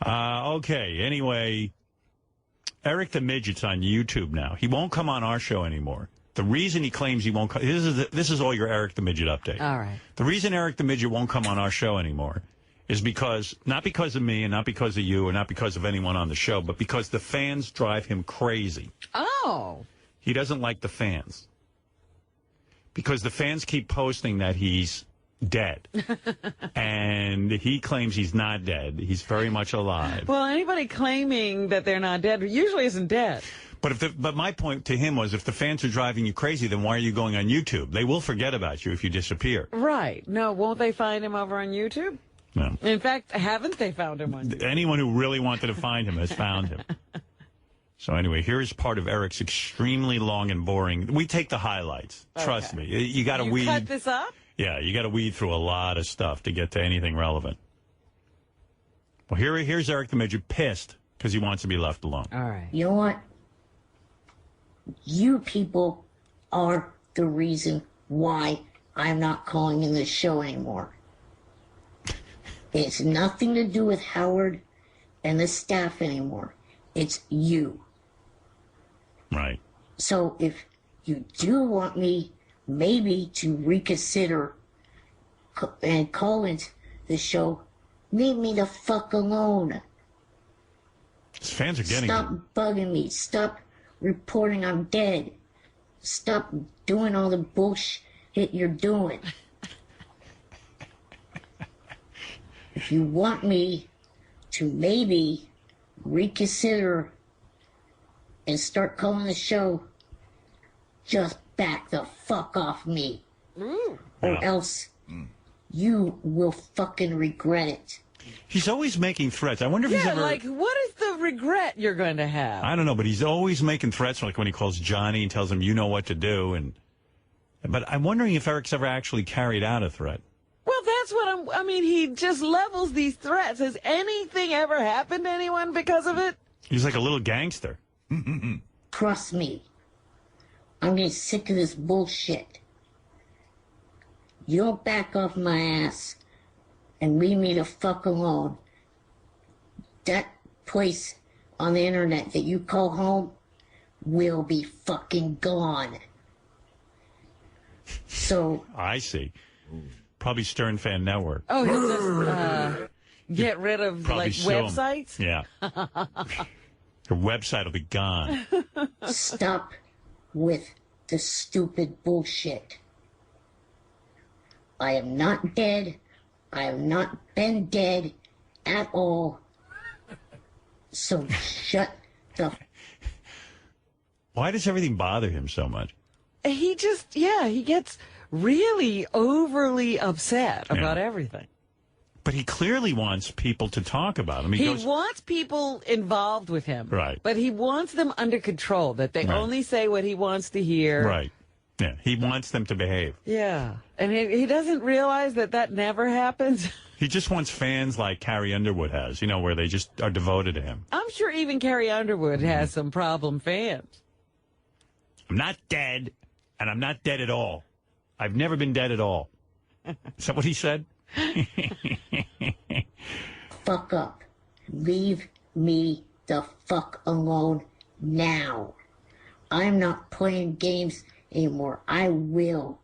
Okay, anyway, Eric the Midget's on YouTube now. He won't come on our show anymore. The reason he claims he won't come... This is all your Eric the Midget update. All right. The reason Eric the Midget won't come on our show anymore is because, not because of me and not because of you or not because of anyone on the show, but because the fans drive him crazy. Oh. He doesn't like the fans. Because the fans keep posting that he's dead. And he claims he's not dead. He's very much alive. Well, anybody claiming that they're not dead usually isn't dead. But my point to him was, if the fans are driving you crazy, then why are you going on YouTube? They will forget about you if you disappear. Right. No, won't they find him over on YouTube? No. In fact, haven't they found him on YouTube? Anyone who really wanted to find him has found him. So anyway, here is part of Eric's extremely long and boring. We take the highlights. Okay. Trust me. You got to weed. Cut this up? Yeah, you got to weed through a lot of stuff to get to anything relevant. Well, here's Eric the Midget pissed because he wants to be left alone. All right. You know what? You people are the reason why I'm not calling in this show anymore. It's nothing to do with Howard and the staff anymore. It's you. Right. So if you do want me maybe to reconsider and call into the show, leave me the fuck alone. His fans are getting Stop bugging me. Stop reporting I'm dead. Stop doing all the bullshit you're doing. If you want me to maybe reconsider and start calling the show, just back the fuck off me. Or else you will fucking regret it. He's always making threats. I wonder if he's ever... like, what is the regret you're going to have? I don't know, but he's always making threats, like when he calls Johnny and tells him, you know what to do. But I'm wondering if Eric's ever actually carried out a threat. Well, that's what I mean, he just levels these threats. Has anything ever happened to anyone because of it? He's like a little gangster. Trust me. I'm getting sick of this bullshit. You'll back off my ass and leave me the fuck alone. That place on the internet that you call home will be fucking gone. So... I see. Probably Stern Fan Network. Oh, he'll just get rid of, like, websites? Yeah. Your website will be gone. Stop with the stupid bullshit. I am not dead. I have not been dead at all. So shut the... Why does everything bother him so much? He just, he gets really overly upset about everything. But he clearly wants people to talk about him. He wants people involved with him. Right. But he wants them under control, that they only say what he wants to hear. Right. Yeah, he wants them to behave. Yeah. And he doesn't realize that never happens. He just wants fans like Carrie Underwood has, where they just are devoted to him. I'm sure even Carrie Underwood has some problem fans. I'm not dead, and I'm not dead at all. I've never been dead at all. Is that what he said? Fuck up. Leave me the fuck alone now. I'm not playing games anymore. I will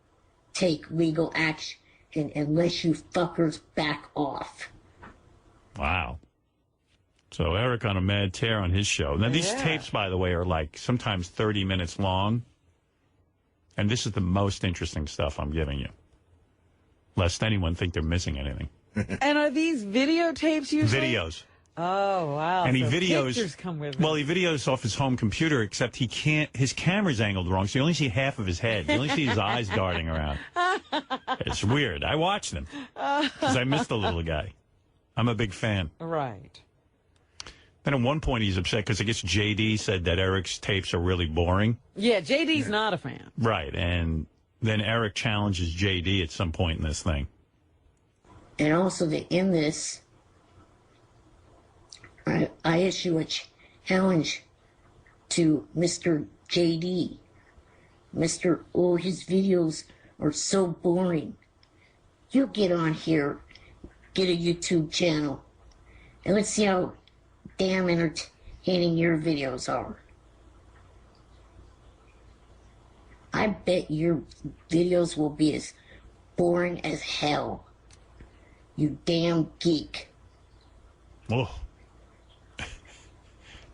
take legal action unless you fuckers back off. Wow. So Eric on a mad tear on his show. Now, these tapes, by the way, are like sometimes 30 minutes long. And this is the most interesting stuff I'm giving you. Lest anyone think they're missing anything. And are these videotapes usually? Videos. Oh, wow. And so he videos. Pictures come with well, he videos off his home computer, except he can't. His camera's angled wrong, so you only see half of his head. You only see his eyes darting around. It's weird. I watch them because I miss the little guy. I'm a big fan. Right. Then at one point he's upset because I guess JD said that Eric's tapes are really boring. Yeah, JD's not a fan. Right, and then Eric challenges JD at some point in this thing. And also to end this, I issue a challenge to Mr. JD. His videos are so boring. You get on here, get a YouTube channel, and let's see how damn entertaining your videos are. I bet your videos will be as boring as hell. You damn geek. Oh.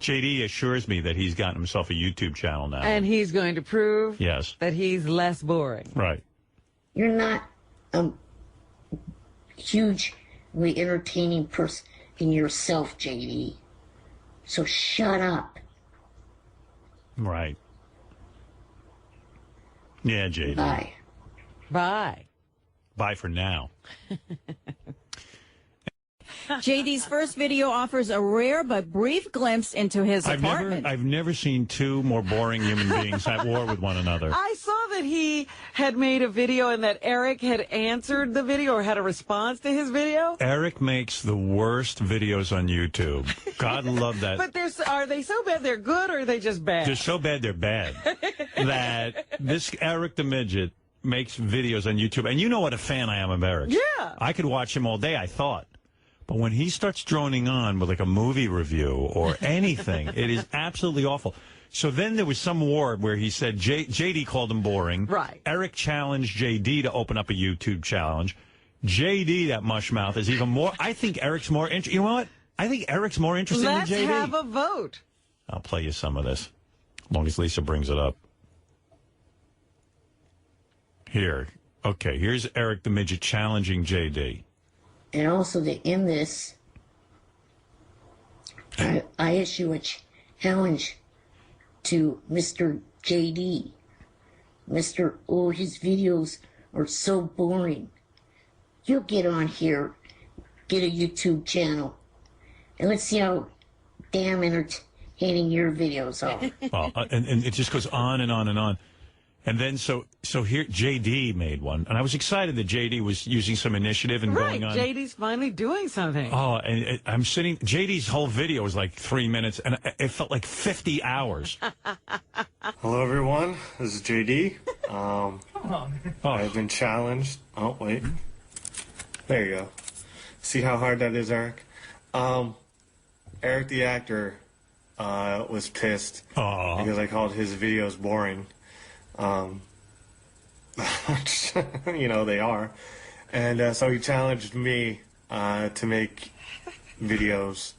JD assures me that he's gotten himself a YouTube channel now. And he's going to prove yes. that he's less boring. Right. You're not a hugely entertaining person in yourself, JD. So shut up. Right. Yeah, JD. Bye. Bye. Bye for now. JD's first video offers a rare but brief glimpse into his apartment. I've never seen two more boring human beings at war with one another. I saw that he had made a video and that Eric had answered the video or had a response to his video. Eric makes the worst videos on YouTube. God love that. But are they so bad they're good, or are they just bad? They're so bad they're bad. That this Eric the Midget makes videos on YouTube. And you know what a fan I am of Eric. Yeah. I could watch him all day, I thought. But when he starts droning on with like a movie review or anything, it is absolutely awful. So then there was some war where he said JD called him boring. Right. Eric challenged JD to open up a YouTube challenge. JD, that mushmouth, is even more. I think Eric's more interesting. You know what? I think Eric's more interesting than JD. Let's have a vote. I'll play you some of this, as long as Lisa brings it up. Here. Okay, here's Eric the Midget challenging JD. And also to end this, I issue a challenge to Mr. JD. Mr. Oh, his videos are so boring. You get on here, get a YouTube channel, and let's see how damn entertaining your videos are. Well, and it just goes on and on and on. And then so here JD made one, and I was excited that JD was using some initiative and going on. JD's finally doing something. Oh, and I'm sitting. JD's whole video was like 3 minutes, and it felt like 50 hours. Hello, everyone. This is JD. I've been challenged. Oh, wait. There you go. See how hard that is, Eric? Eric the actor was pissed because I called his videos boring. You know, they are. And so he challenged me to make videos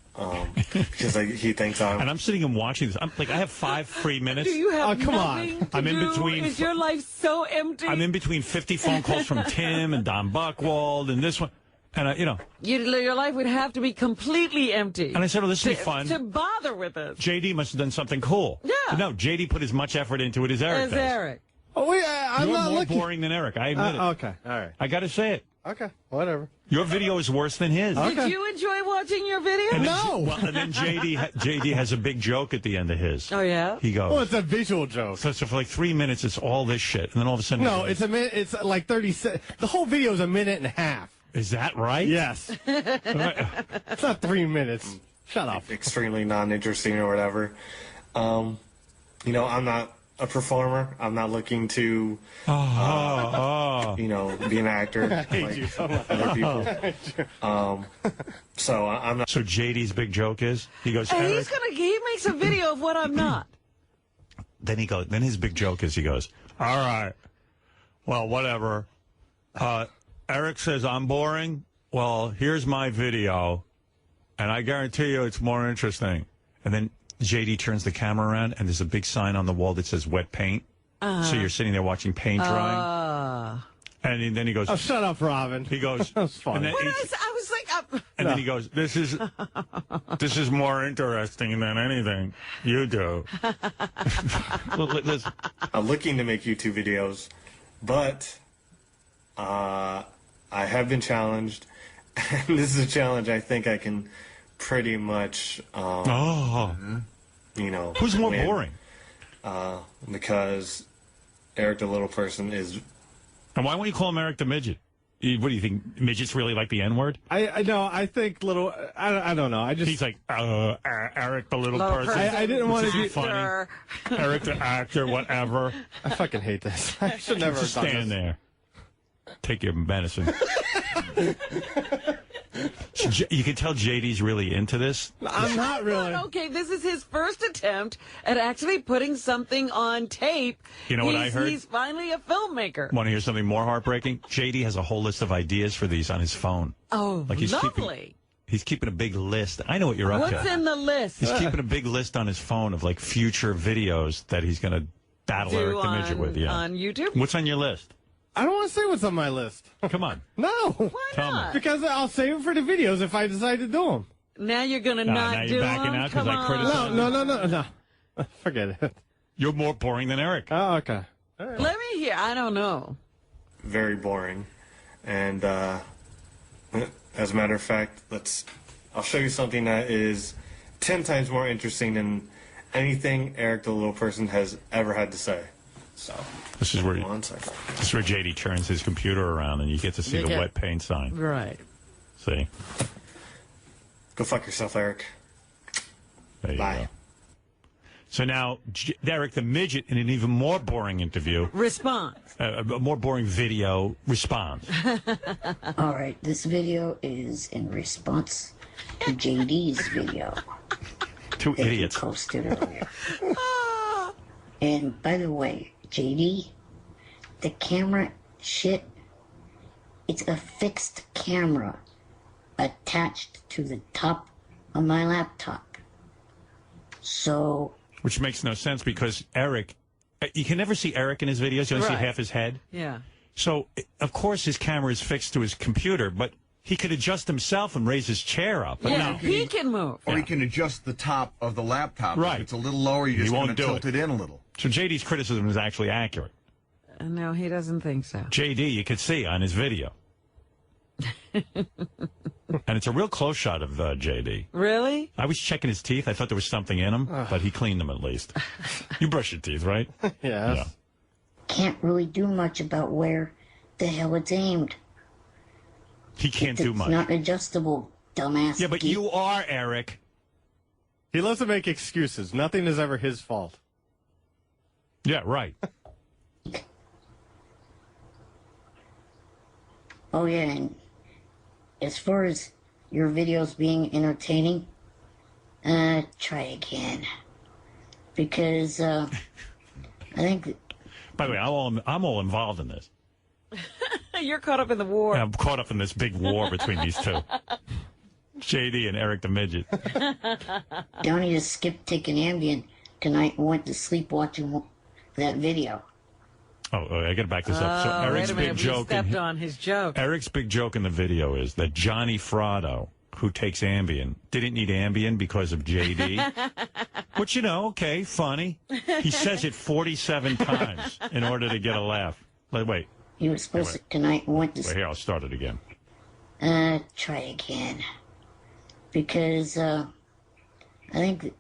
because he thinks I'm... And I'm sitting and watching this. I'm like, I have 5 free minutes. Do you have come nothing on. to I'm in do? between- Is your life so empty? I'm in between 50 phone calls from Tim and Don Buchwald and this one. And, your life would have to be completely empty. And I said, oh, this will be fun. To bother with us. JD must have done something cool. Yeah. But no, JD put as much effort into it as Eric does. Eric. Oh, wait, I'm You're not more looking. boring than Eric. I admit it. Okay, all right. I got to say it. Okay, whatever. Your video is worse than his. Okay. Did you enjoy watching your video? And then, No. Well, and then JD has a big joke at the end of his. Oh, yeah? He goes. Well, it's a visual joke. So for like 3 minutes, it's all this shit, and then all of a sudden, No, it's a minute. It's like 30 seconds. The whole video is a minute and a half. Is that right? Yes. It's not 3 minutes. Shut up. extremely non-interesting or whatever. You know, I'm not a performer. I'm not looking to, you know, be an actor like other people. So I'm not. So JD's big joke is he goes. And Eric, he makes a video of what I'm not. then he goes. Then his big joke is he goes. All right. Well, whatever. Eric says I'm boring. Well, here's my video, and I guarantee you it's more interesting. And then JD turns the camera around, and there's a big sign on the wall that says wet paint. So you're sitting there watching paint drying. And then he goes, Oh, shut up, Robin. he goes, That was funny. and then, I was like, and then he goes, this is more interesting than anything you do. Listen, I'm looking to make YouTube videos, but I have been challenged, and this is a challenge I think I can pretty much, you know, who's more win, boring? because Eric the Little Person is. And why won't you call him Eric the Midget? What do you think? Midgets really like the N-word? I know. I think little. I don't know. I just. He's like, Eric the little person. I didn't want to This be is funny. Eric the actor, whatever. I fucking hate this. I should never Just have done stand this. there. Take your medicine. You can tell JD's really into this. I'm not really. Okay, this is his first attempt at actually putting something on tape. You know what I heard? He's finally a filmmaker. Want to hear something more heartbreaking? JD has a whole list of ideas for these on his phone. Oh, Like he's lovely. He's keeping a big list. I know what you're up to. What's in the list? He's keeping a big list on his phone of like future videos that he's going to battle Eric the Midget with. Yeah. On YouTube? What's on your list? I don't want to say what's on my list. Come on. No. Why Tell not? me. Because I'll save it for the videos if I decide to do them. Now you're going to now not you're do backing them? out 'cause Come I on. criticized No. Forget it. You're more boring than Eric. Oh, okay. Let me hear. I don't know. Very boring. And as a matter of fact, I'll show you something that is 10 times more interesting than anything Eric the Little Person has ever had to say. So, This is where one second. this is where JD turns his computer around and you get to see You the get- wet paint sign. Right. See? Go fuck yourself, Eric. There you Bye. go. So now, Eric the Midget, in an even more boring interview, Response. a more boring video, responds. All right, this video is in response to JD's video Two that he idiots. posted earlier. And by the way, JD, the camera shit, it's a fixed camera attached to the top of my laptop. So, Which makes no sense because Eric, you can never see Eric in his videos. You only see Right. half his head. Yeah. So, of course, his camera is fixed to his computer, but he could adjust himself and raise his chair up. But Yeah, no. he can move. Or you can adjust the top of the laptop. Right. If it's a little lower, you're just He going won't to do tilt it. it in a little. So JD's criticism is actually accurate. No, he doesn't think so. JD, you could see on his video. And it's a real close shot of JD. Really? I was checking his teeth. I thought there was something in them, but he cleaned them at least. You brush your teeth, right? Yes. Yeah. can't really do much about where the hell it's aimed. He can't do It's much. not adjustable, dumbass. Yeah, but geek. you are, Eric. He loves to make excuses. Nothing is ever his fault. Yeah, right. Oh yeah, and as far as your videos being entertaining, try again. Because, I think, By the way, I'm all involved in this. You're caught up in the war. I'm caught up in this big war between these two. JD and Eric the Midget. Donnie just skipped taking Ambien tonight and went to sleep watching that video. Oh, I got to back this up. So Oh, Eric's wait a big minute. We joke. stepped on his joke. Eric's big joke in the video is that Johnny Fratto, who takes Ambien, didn't need Ambien because of JD. Which, you know, okay, funny. He says it 47 times in order to get a laugh. Wait, He was supposed to tonight and went to here, I'll start it again. try again. Because, I think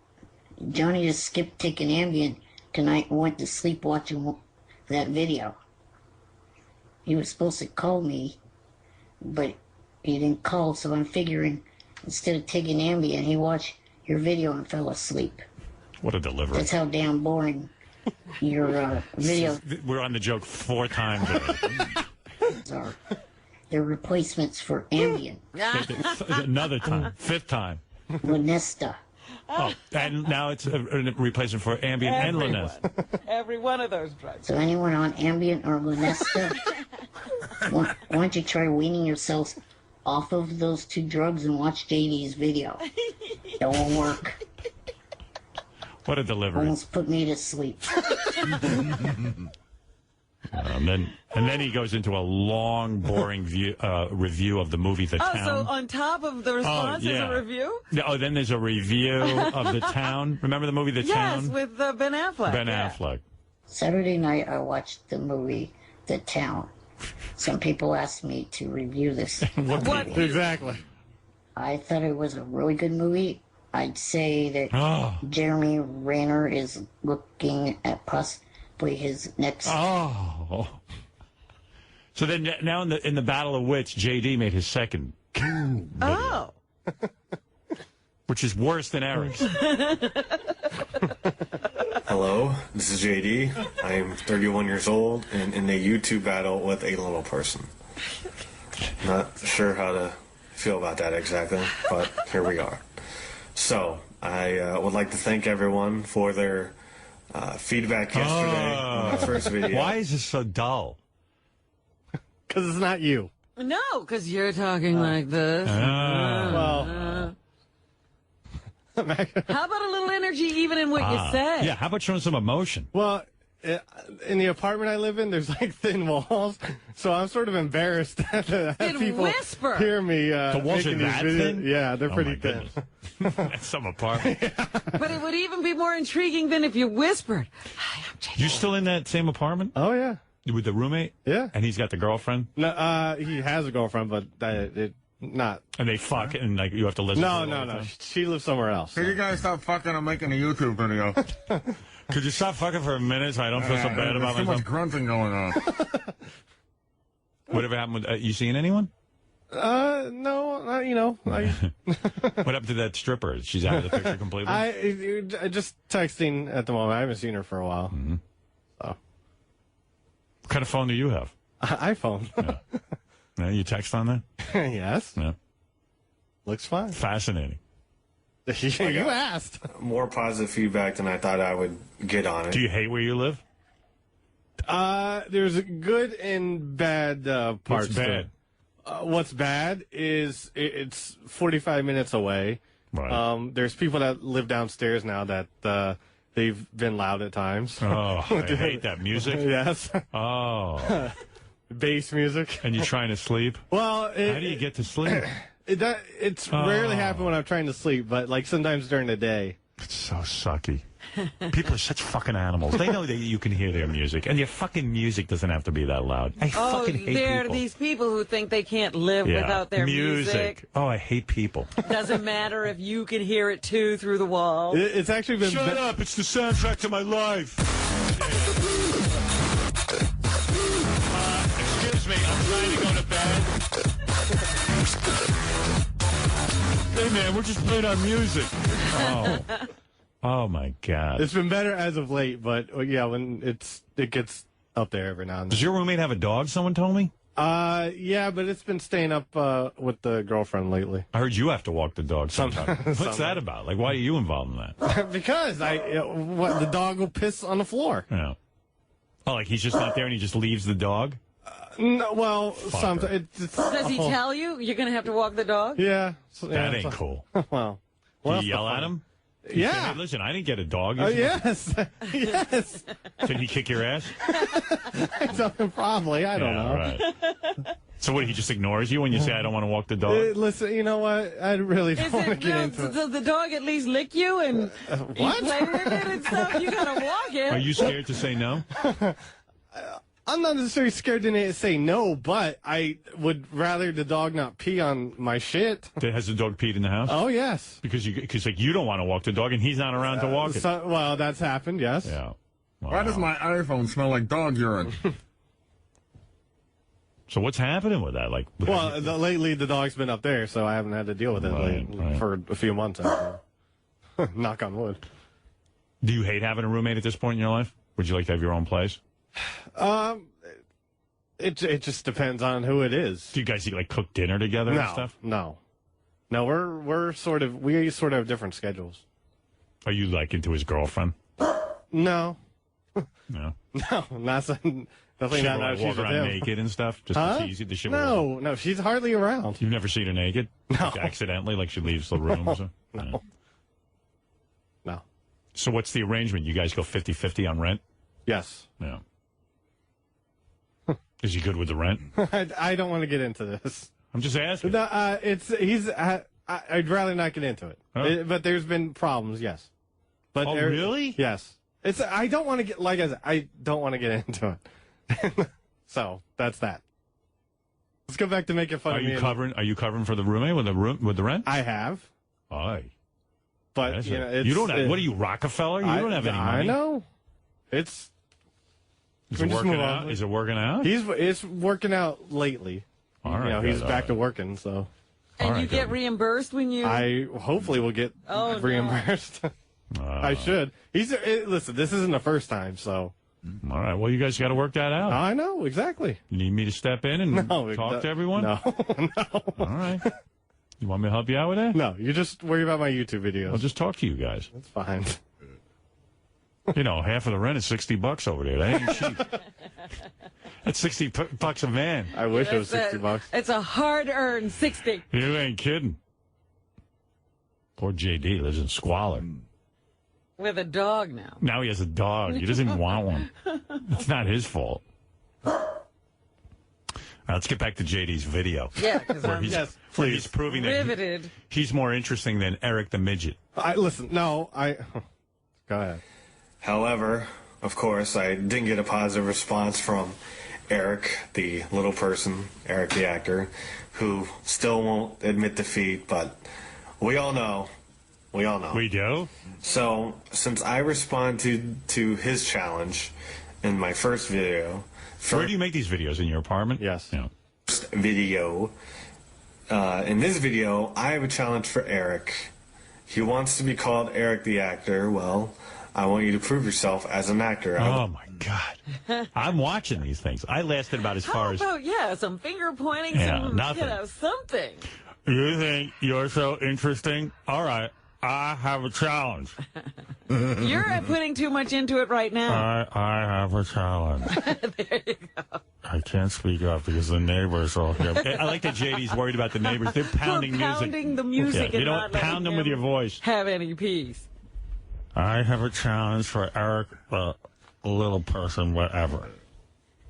Johnny just skipped taking Ambien tonight and went to sleep watching that video. He was supposed to call me, but he didn't call, so I'm figuring instead of taking Ambien, he watched your video and fell asleep. What a delivery. That's how damn boring your video We're on the joke 4 times already. are. They're replacements for Ambien, Another time. 5th time. Lunesta. Oh, and now it's a replacement for Ambien and Linus. Every one of those drugs. So anyone on Ambien or Lunesta, why don't you try weaning yourselves off of those 2 drugs and watch JD's video? It won't work. What a delivery. Almost put me to sleep. And then he goes into a long, boring review of the movie The Oh, Town. so on top of the response is yeah. a review? Oh, then there's a review of The Town. Remember the movie The Yes, Town? with Ben Affleck. Ben yeah. Affleck. Saturday night, I watched the movie The Town. Some people asked me to review this. What? Exactly. I thought it was a really good movie. I'd say that Oh. Jeremy Renner is looking at possibly his next. Oh. So then now in the Battle of Wits, JD made his second video, Oh. which is worse than Eric's. Hello, this is JD. I am 31 years old and in a YouTube battle with a little person. Not sure how to feel about that exactly, but here we are. So, I would like to thank everyone for their feedback yesterday on my first video. Why is this so dull? Because it's not you. No, because you're talking like this. Well, How about a little energy even in what you say? Yeah, how about showing some emotion? well, in the apartment I live in, there's like thin walls, so I'm sort of embarrassed that Then people whisper. hear me. The walls making are these that videos. thin? Yeah, they're Oh, pretty my thin. goodness. That's some apartment. But it would even be more intriguing than if you whispered. Hi, I'm Jay. You still in that same apartment Oh yeah, with the roommate? yeah. And he's got the girlfriend? No, he has a girlfriend, but not. And they fuck and like you have to listen to No, it no, all the no. time? She lives somewhere else. Hey, you guys stop fucking. I'm making a YouTube video. Could you stop fucking for a minute so I don't feel so bad about There's too much myself? grunting going on. Whatever happened with, you seeing anyone? No, you know, What happened to that stripper? She's out of the picture completely? I just texting at the moment. I haven't seen her for a while. Mm-hmm. What kind of phone do you have? iPhone. No, you text on that? Yes. Yeah. Looks fine. Fascinating. You asked. More positive feedback than I thought I would get on it. Do you hate where you live? There's good and bad parts. What's to bad? it. What's bad is it's 45 minutes away. Right. There's people that live downstairs now that they've been loud at times. Oh, I hate that music. Yes. Oh. Bass music. And you're trying to sleep? Well, How do you get to sleep? It's rarely happen when I'm trying to sleep, but like sometimes during the day. It's so sucky. People are such fucking animals. They know that you can hear their music, and your fucking music doesn't have to be that loud. I fucking hate there are people. these people who think they can't live without their music. Oh, I hate people. Doesn't matter if you can hear it too through the wall. It's actually been. Shut up! It's the soundtrack to my life. Excuse me, I'm trying to go to bed. Hey man, we're just playing our music. Oh my God. It's been better as of late, but yeah, when it gets up there every now and then. Does your roommate have a dog? Someone told me. Yeah, but it's been staying up with the girlfriend lately. I heard you have to walk the dog sometimes. What's that about? Like, why are you involved in that? Because the dog will piss on the floor. Yeah. Oh, like he's just not there and he just leaves the dog? No, well, sometimes Does he tell you you're going to have to walk the dog? Yeah, That ain't cool. Well, Do you yell at him? Yeah. Hey, listen, I didn't get a dog. Yes, yes. Did he kick your ass? Probably. I don't know. Right. So what? He just ignores you when you say I don't want to walk the dog? Listen, you know what? I really don't want to get into it. Does the dog at least lick you and you what? play with it and stuff? You got to walk it. Are you scared to say no? I'm not necessarily scared to say no, but I would rather the dog not pee on my shit. Has the dog peed in the house? Oh yes, Because like you don't want to walk the dog and he's not around to walk it. well, that's happened. Yes. Yeah. Wow. Why does my iPhone smell like dog urine? So what's happening with that? Like, Well, lately the dog's been up there, so I haven't had to deal with it Right. for a few months. Actually. Knock on wood. do you hate having a roommate at this point in your life? Would you like to have your own place? It just depends on who it is. Do you guys like cook dinner together and stuff? No. We sort of have different schedules. Are you like into his girlfriend? No, No. no, not definitely She not. like She's walk with around him. naked and stuff just Huh? to tease you? Does she No, she's hardly around. You've never seen her naked? No. Like accidentally, like she leaves the room or something? No. No. So what's the arrangement? You guys go 50-50 on rent? Yes. Yeah. Is he good with the rent? I don't want to get into this. I'm just asking. No, I'd rather not get into it. Huh? But there's been problems, yes. But Oh, really? Yes. I don't want to get, like I said, I don't want to get into it. So that's that. Let's go back to making fun Are of me. you covering for the roommate with the rent? I have, Aye. but That's you know, you don't have. What are you, Rockefeller? You don't have any money. I know. Is we it just working move out? on. Is it working out? It's working out lately. All right, He's good, back all to right. working, so And All right, you get good. reimbursed when you... I hopefully will get Oh, no. reimbursed. I should. Listen. This isn't the first time, so All right. Well, you guys got to work that out. I know exactly. You need me to step in and No, talk to everyone? No, no. All right. You want me to help you out with that? No, you just worry about my YouTube videos. I'll just talk to you guys. That's fine. You know, half of the rent is $60 over there. That ain't cheap. That's $60 a man. I wish it was $60. It's a hard-earned 60. You ain't kidding. Poor JD lives in squalor. With a dog now. Now he has a dog. He doesn't even want one. It's not his fault. All right, let's get back to JD's video. Yeah, because I'm where he's proving that riveted. he's more interesting than Eric the Midget. Listen, no, Go ahead. However, of course, I didn't get a positive response from Eric, the little person, Eric the actor, who still won't admit defeat, but we all know. We all know. We do? So, since I responded to his challenge in my first video... Where do you make these videos? In your apartment? Yes. Yeah. First video. In this video, I have a challenge for Eric. He wants to be called Eric the actor. Well, I want you to prove yourself as an actor. Oh, my God. I'm watching these things. I lasted about as far as... How about, some finger pointing, nothing. Something. You think you're so interesting? All right. I have a challenge. You're putting too much into it right now. I have a challenge. There you go. I can't speak up because the neighbors all here. I like that JD's worried about the neighbors. They're pounding music. Pounding the music. Yeah, you don't pound them with your voice. Have any peace. I have a challenge for Eric, little person, whatever.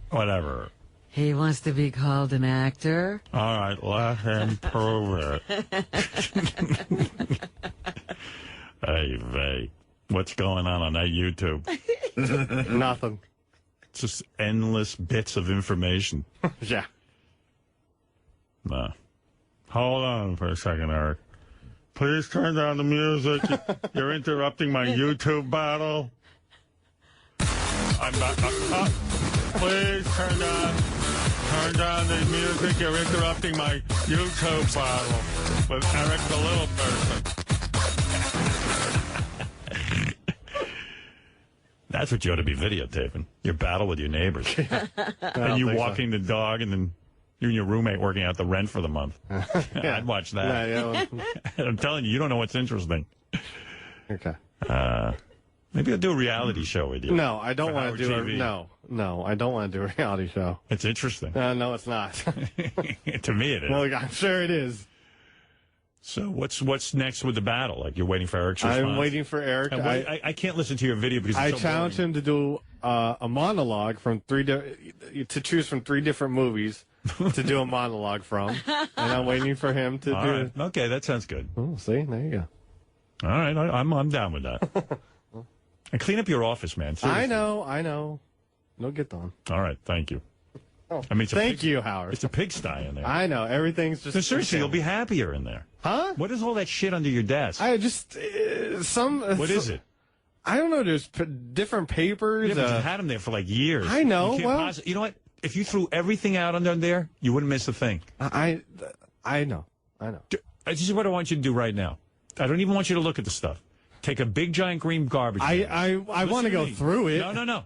Whatever. He wants to be called an actor? All right, let him prove it. Hey, what's going on that YouTube? Nothing. It's just endless bits of information. Yeah. No. Hold on for a second, Eric. Please turn down the music. You're interrupting my YouTube battle. I'm not. Please turn down the music. You're interrupting my YouTube battle with Eric the Little Person. That's what you ought to be videotaping. Your battle with your neighbors. And you walking the dog, and then you and your roommate working out the rent for the month. Yeah. I'd watch that. Yeah. I'm telling you, you don't know what's interesting. Okay. Maybe I'll do a reality show with you. No, I don't want to do TV. No, I don't want to do a reality show. It's interesting. No, it's not. To me, it is. Well, I'm sure it is. So what's next with the battle? Like, you're waiting for Eric's response? I'm waiting for Eric. I can't listen to your video because I it's so challenged boring. him to do a monologue from to choose from 3 different movies to do a monologue from, and I'm waiting for him to All do. right. Okay, that sounds good. Oh, see, there you go. All right, I'm down with that. And clean up your office, man. Seriously. I know. No, get done. All right, thank you. Oh, I mean, thank you, Howard. It's a pigsty in there. I know everything's just. No, seriously, you'll be happier in there. Huh? What is all that shit under your desk? I just What is it? I don't know. There's different papers. Yeah, but you've had them there for like years. I know. You, you know what? If you threw everything out under there, you wouldn't miss a thing. I know. This is what I want you to do right now. I don't even want you to look at the stuff. Take a big giant green garbage bag. I want to go through it. No.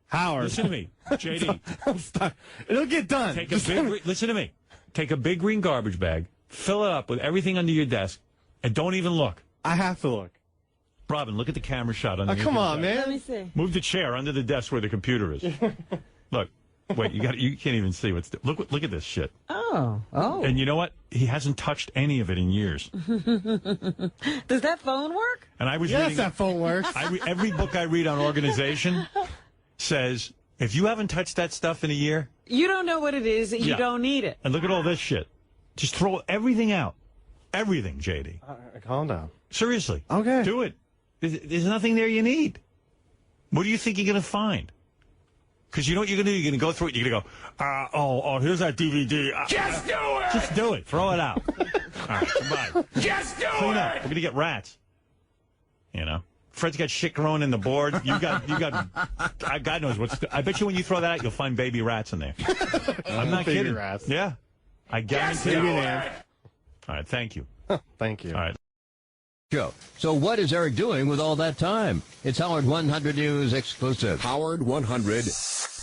Howard. Listen to me, JD. Stop. It'll get done. Listen to me. Take a big green garbage bag, fill it up with everything under your desk, and don't even look. I have to look. Robin, look at the camera shot under your Come on, desk. man. Let me see. Move the chair under the desk where the computer is. Look. Wait, you can't even see what's... Look at this shit. Oh. And you know what? He hasn't touched any of it in years. Does that phone work? And I was Yes, reading... that phone works. Every book I read on organization says, if you haven't touched that stuff in a year... You don't know what it is. You don't need it. And look at all this shit. Just throw everything out. Everything, JD. Calm down. Seriously. Okay. Do it. There's nothing there you need. What do you think you're going to find? Because you know what you're going to do? You're going to go through it. You're going to go, here's that DVD. Just do it! Just do it. Throw it out. All right, goodbye. Just do Clean up. it! We're going to get rats. You know? Fred's got shit growing in the board. You got, God knows what's, I bet you when you throw that out, you'll find baby rats in there. I'm not Baby kidding. rats. Yeah. I guarantee Just do you. it! All right, thank you. Thank you. All right. Show. So what is Eric doing with all that time? It's Howard 100 News exclusive. Howard 100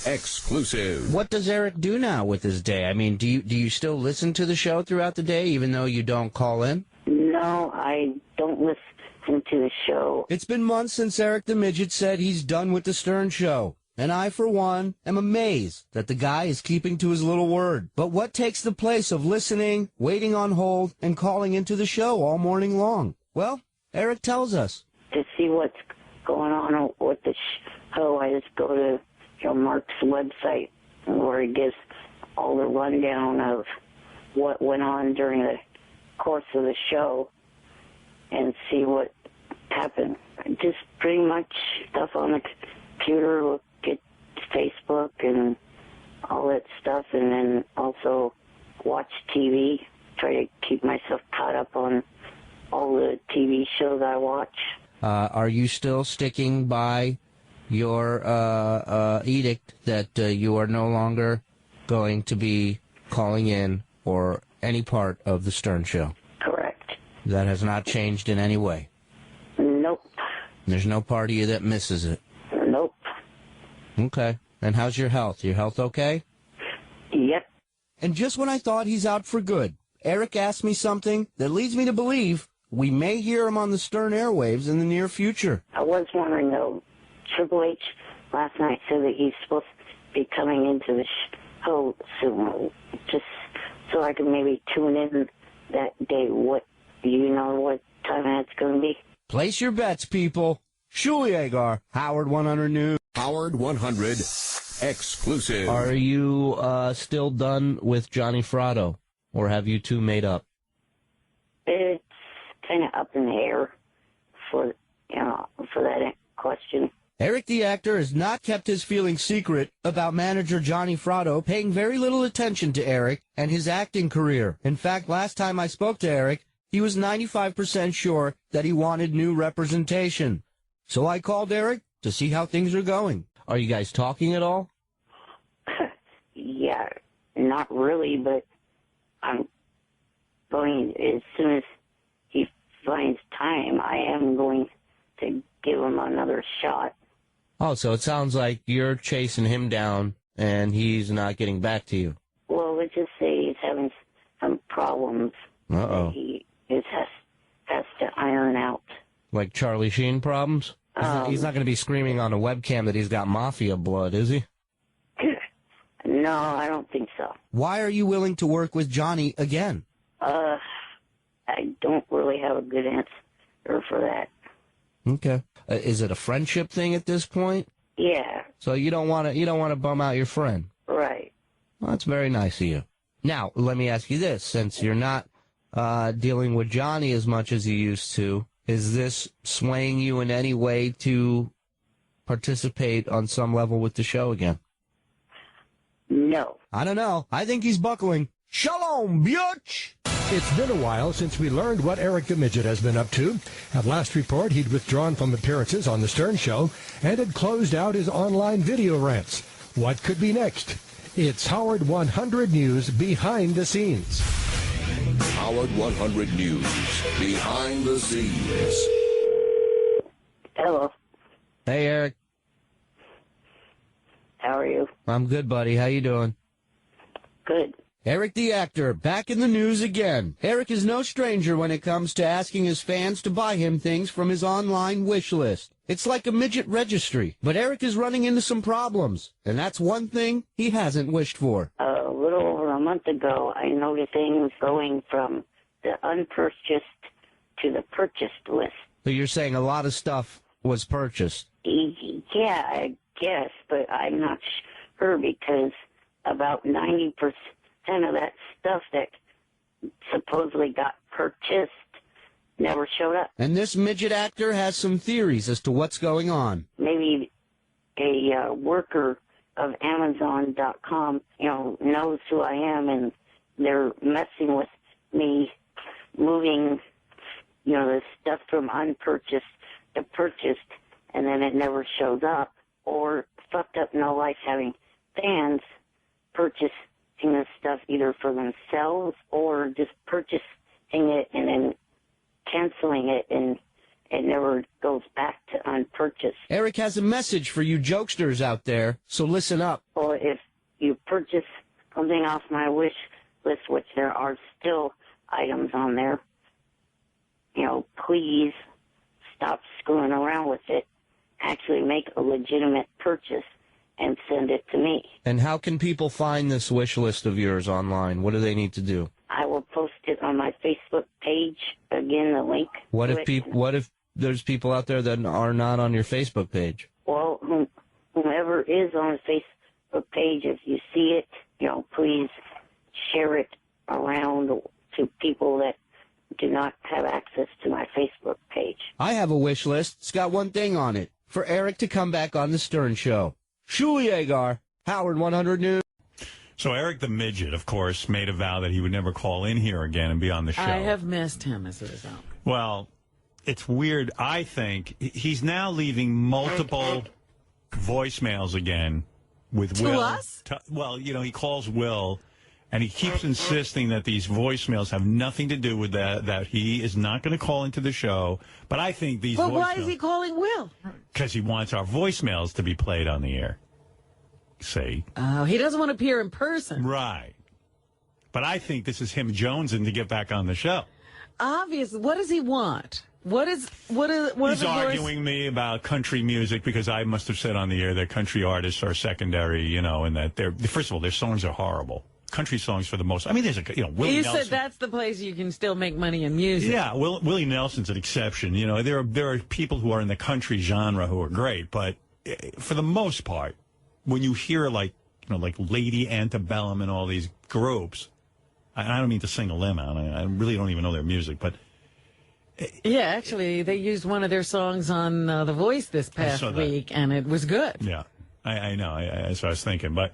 exclusive. What does Eric do now with his day? I mean, do you still listen to the show throughout the day, even though you don't call in? No, I don't listen to the show. It's been months since Eric the Midget said he's done with the Stern Show. And I, for one, am amazed that the guy is keeping to his little word. But what takes the place of listening, waiting on hold, and calling into the show all morning long? Well, Eric tells us. To see what's going on with the show, I just go to Mark's website where he gives all the rundown of what went on during the course of the show and see what happened. Just pretty much stuff on the computer, look at Facebook and all that stuff, and then also watch TV, try to keep myself caught up on all the TV shows I watch. Are you still sticking by your edict that you are no longer going to be calling in or any part of the Stern Show? Correct. That has not changed in any way? Nope. There's no part of you that misses it? Nope. Okay. And how's your health? Your health okay? Yep. And just when I thought he's out for good, Eric asked me something that leads me to believe we may hear him on the Stern airwaves in the near future. I was wondering, though, Triple H last night said that he's supposed to be coming into the show soon, just so I can maybe tune in that day. Do you know what time that's going to be? Place your bets, people. Shuli Agar, Howard 100 News. Howard 100 exclusive. Are you still done with Johnny Fratto, or have you two made up? It's kind of up in the air for that question. Eric the actor has not kept his feelings secret about manager Johnny Fratto paying very little attention to Eric and his acting career. In fact, last time I spoke to Eric, he was 95% sure that he wanted new representation. So I called Eric to see how things are going. Are you guys talking at all? Yeah, not really, but I'm going, as soon as he finds time, I am going to give him another shot. Oh, so it sounds like you're chasing him down and he's not getting back to you. Well, let's just say he's having some problems that he has to iron out. Like Charlie Sheen problems? He's not going to be screaming on a webcam that he's got mafia blood, is he? No, I don't think so. Why are you willing to work with Johnny again? I don't really have a good answer for that. Okay. Is it a friendship thing at this point? Yeah. So you don't want to bum out your friend? Right. Well, that's very nice of you. Now, let me ask you this. Since you're not dealing with Johnny as much as you used to, is this swaying you in any way to participate on some level with the show again? No. I don't know. I think he's buckling. Shalom, bitch! It's been a while since we learned what Eric the Midget has been up to. At last report, he'd withdrawn from appearances on The Stern Show and had closed out his online video rants. What could be next? It's Howard 100 News Behind the Scenes. Howard 100 News Behind the Scenes. Hello. Hey, Eric. How are you? I'm good, buddy. How you doing? Good. Eric the actor, back in the news again. Eric is no stranger when it comes to asking his fans to buy him things from his online wish list. It's like a midget registry, but Eric is running into some problems, and that's one thing he hasn't wished for. A little over a month ago, I noticed things going from the unpurchased to the purchased list. So you're saying a lot of stuff was purchased? Yeah, I guess, but I'm not sure because about 90% of that stuff that supposedly got purchased never showed up. And this midget actor has some theories as to what's going on. Maybe a worker of Amazon.com, knows who I am, and they're messing with me, moving, the stuff from unpurchased to purchased, and then it never shows up. Or fucked up no life having fans purchasing this stuff either for themselves or just purchasing it and then canceling it, and it never goes back to unpurchased. Eric has a message for you jokesters out there, so listen up. Or if you purchase something off my wish list, which there are still items on there, please stop screwing around with it. Actually make a legitimate purchase and send it to me. And how can people find this wish list of yours online? What do they need to do? I will post it on my Facebook page. Again, the link. What if there's people out there that are not on your Facebook page? Well, whomever is on the Facebook page, if you see it, please share it around to people that do not have access to my Facebook page. I have a wish list. It's got one thing on it. For Eric to come back on the Stern Show. Shul Yeagar, Howard 100 News. So Eric the Midget, of course, made a vow that he would never call in here again and be on the show. I have missed him as a result. Well, it's weird. I think he's now leaving multiple voicemails again with Will. To us? Well, he calls Will, and he keeps insisting that these voicemails have nothing to do with that he is not going to call into the show. But I think these But voicemails... why is he calling Will? Because he wants our voicemails to be played on the air. See? Oh, he doesn't want to appear in person. Right. But I think this is him jonesing to get back on the show. Obviously. What does he want? He's arguing me about country music because I must have said on the air that country artists are secondary, and that first of all, their songs are horrible. Country songs for the most. I mean, there's Willie You Nelson. said that's the place you can still make money in music. Yeah, Willie Nelson's an exception. There are people who are in the country genre who are great, but for the most part, when you hear like Lady Antebellum and all these groups, I don't mean to single them out. I really don't even know their music, but. Yeah, actually, they used one of their songs on The Voice this past week, and it was good. Yeah, I know. That's what I was thinking. But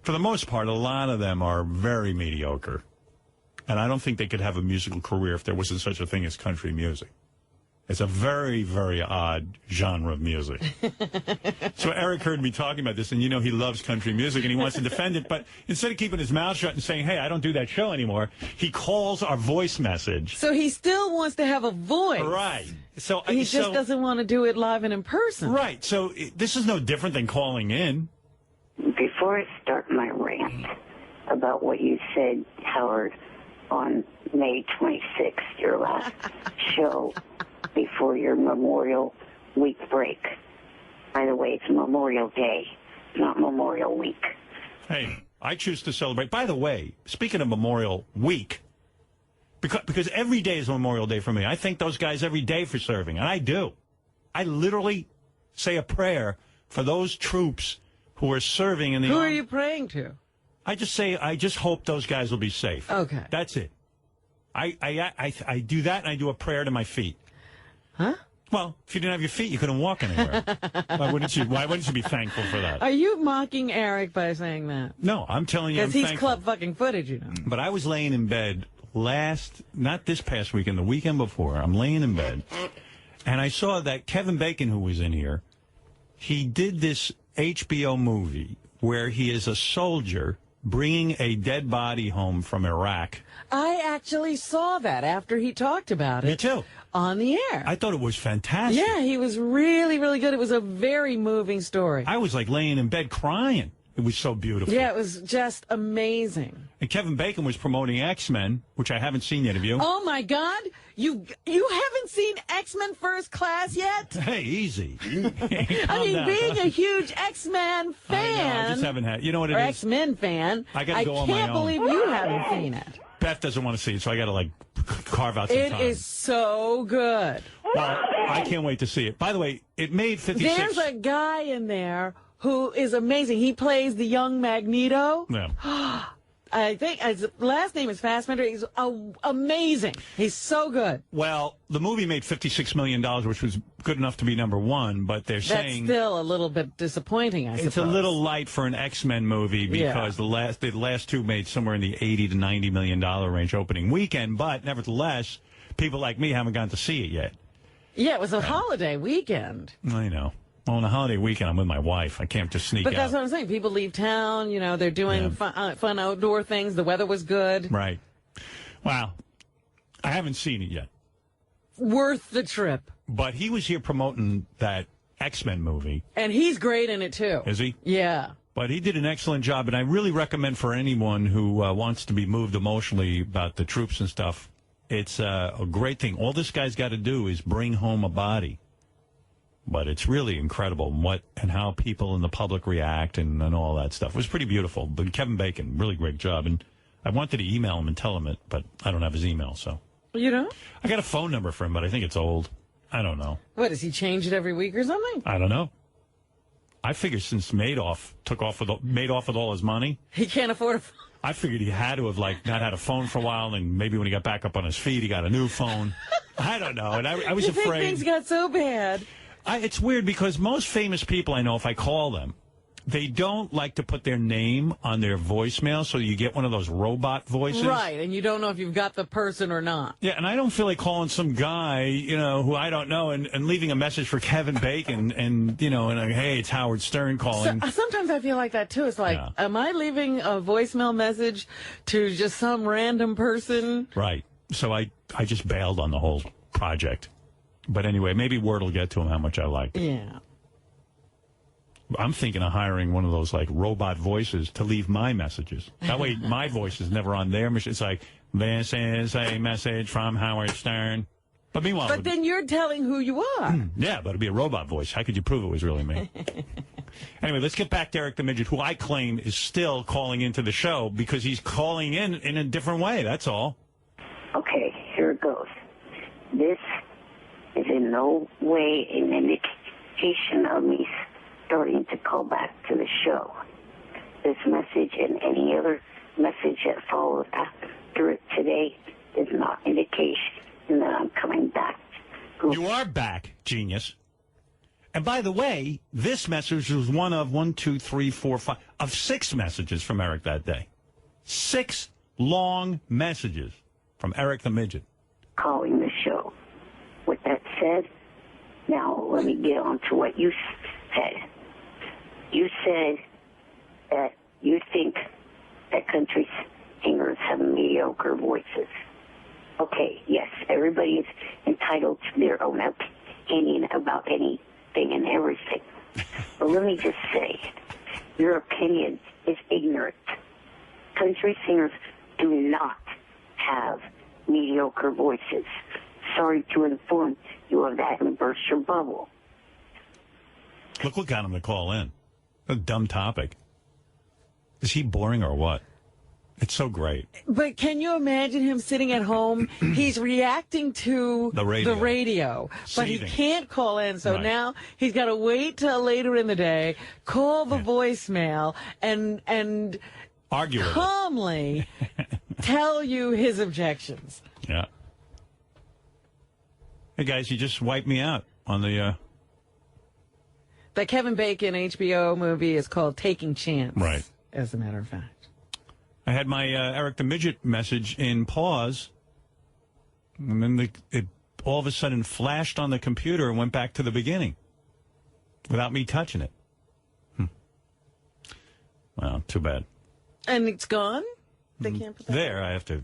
for the most part, a lot of them are very mediocre. And I don't think they could have a musical career if there wasn't such a thing as country music. It's a very, very odd genre of music. So Eric heard me talking about this, and he loves country music, and he wants to defend it. But instead of keeping his mouth shut and saying, hey, I don't do that show anymore, he calls our voice message. So he still wants to have a voice. Right. So he just doesn't want to do it live and in person. Right. So this is no different than calling in. Before I start my rant about what you said, Howard, on May 26th, your last show, before your Memorial Week break. By the way, it's Memorial Day, not Memorial Week. Hey, I choose to celebrate. By the way, speaking of Memorial Week, because every day is Memorial Day for me. I thank those guys every day for serving, and I do. I literally say a prayer for those troops who are serving in the Who army. are you praying to? I just hope those guys will be safe. Okay. That's it. I do that, and I do a prayer to my feet. Huh? Well, if you didn't have your feet, you couldn't walk anywhere. Why wouldn't you be thankful for that? Are you mocking Eric by saying that? No, I'm telling you I'm Because he's thankful. club fucking footage, But I was laying in bed not this past weekend, the weekend before. I'm laying in bed, and I saw that Kevin Bacon, who was in here, he did this HBO movie where he is a soldier bringing a dead body home from Iraq. I actually saw that after he talked about it. Me too. On the air. I thought it was fantastic. Yeah, he was really, really good. It was a very moving story. I was like laying in bed crying. It was so beautiful. Yeah, it was just amazing. And Kevin Bacon was promoting X-Men, which I haven't seen yet. Have you? Oh, my God. You haven't seen X-Men First Class yet? Hey, easy. I mean, being a huge X-Men fan. I just haven't had. You know what it or is? X-Men fan. I gotta go on my can't own. believe you haven't seen it. Beth doesn't want to see it, so I got to carve out some time. It is so good. Well, I can't wait to see it. By the way, it made 56. There's a guy in there who is amazing. He plays the young Magneto. Yeah. I think his last name is Fassbender. He's amazing. He's so good. Well, the movie made $56 million, which was good enough to be number one, but they're That's saying still a little bit disappointing, I suppose. it's a little light for an X-Men movie because Yeah. the last two made somewhere in the $80 to $90 million range opening weekend, but nevertheless, people like me haven't gotten to see it yet. Yeah, it was a holiday weekend. I know. Well, on a holiday weekend, I'm with my wife. I can't just sneak But out. that's what I'm saying. People leave town. You know, they're doing fun outdoor things. The weather was good. Right. Wow. I haven't seen it yet. worth the trip. But he was here promoting that X-Men movie. And he's great in it, too. Is he? Yeah. But he did an excellent job, and I really recommend for anyone who wants to be moved emotionally about the troops and stuff, it's a great thing. All this guy's got to do is bring home a body. But it's really incredible what and how people in the public react and all that stuff. It was pretty beautiful. But Kevin Bacon, really great job. And I wanted to email him and tell him it, but I don't have his email, so. You know? I got a phone number for him, but I think it's old. I don't know. What, does he change it every week or something? I don't know. I figure since Madoff made off with all his money, he can't afford a phone. I figured he had to have not had a phone for a while, and maybe when he got back up on his feet, he got a new phone. I don't know, and I was you afraid. Think things got so bad. It's weird because most famous people I know, if I call them, they don't like to put their name on their voicemail, so you get one of those robot voices. Right, and you don't know if you've got the person or not. Yeah, and I don't feel like calling some guy, who I don't know, and leaving a message for Kevin Bacon, and hey, it's Howard Stern calling. Sometimes I feel like that, too. It's like, Am I leaving a voicemail message to just some random person? Right. So I just bailed on the whole project. But anyway, maybe word will get to him how much I like it. Yeah. I'm thinking of hiring one of those robot voices to leave my messages. That way my voice is never on their machine. It's like, this is a message from Howard Stern. But meanwhile... But then you're telling who you are. Yeah, but it'd be a robot voice. How could you prove it was really me? Anyway, let's get back to Eric the Midget, who I claim is still calling into the show because he's calling in a different way. That's all. Okay, here it goes. This is in no way an indication of me starting to call back to the show. This message and any other message that follows after it today is not indication that I'm coming back. You are back, genius. And by the way, this message was one of 6 messages from Eric that day. 6 long messages from Eric the Midget. Calling the show. With that said, now let me get on to what you said. You said that you think that country singers have mediocre voices. Okay, yes, everybody is entitled to their own opinion about anything and everything. But let me just say, your opinion is ignorant. Country singers do not have mediocre voices. Sorry to inform you of that and burst your bubble. Look what got him to call in. A dumb topic. Is he boring or what? It's so great. But can you imagine him sitting at home? He's reacting to the radio. But he can't call in. So Right. now he's got to wait till later in the day, call the voicemail, and argue with it. calmly tell you his objections. Yeah. Hey, guys, you just wiped me out on the... The Kevin Bacon HBO movie is called Taking Chance. Right. As a matter of fact. I had my Eric the Midget message in pause, and then it all of a sudden flashed on the computer and went back to the beginning without me touching it. Well, too bad. And it's gone? They can't put that There, I have to...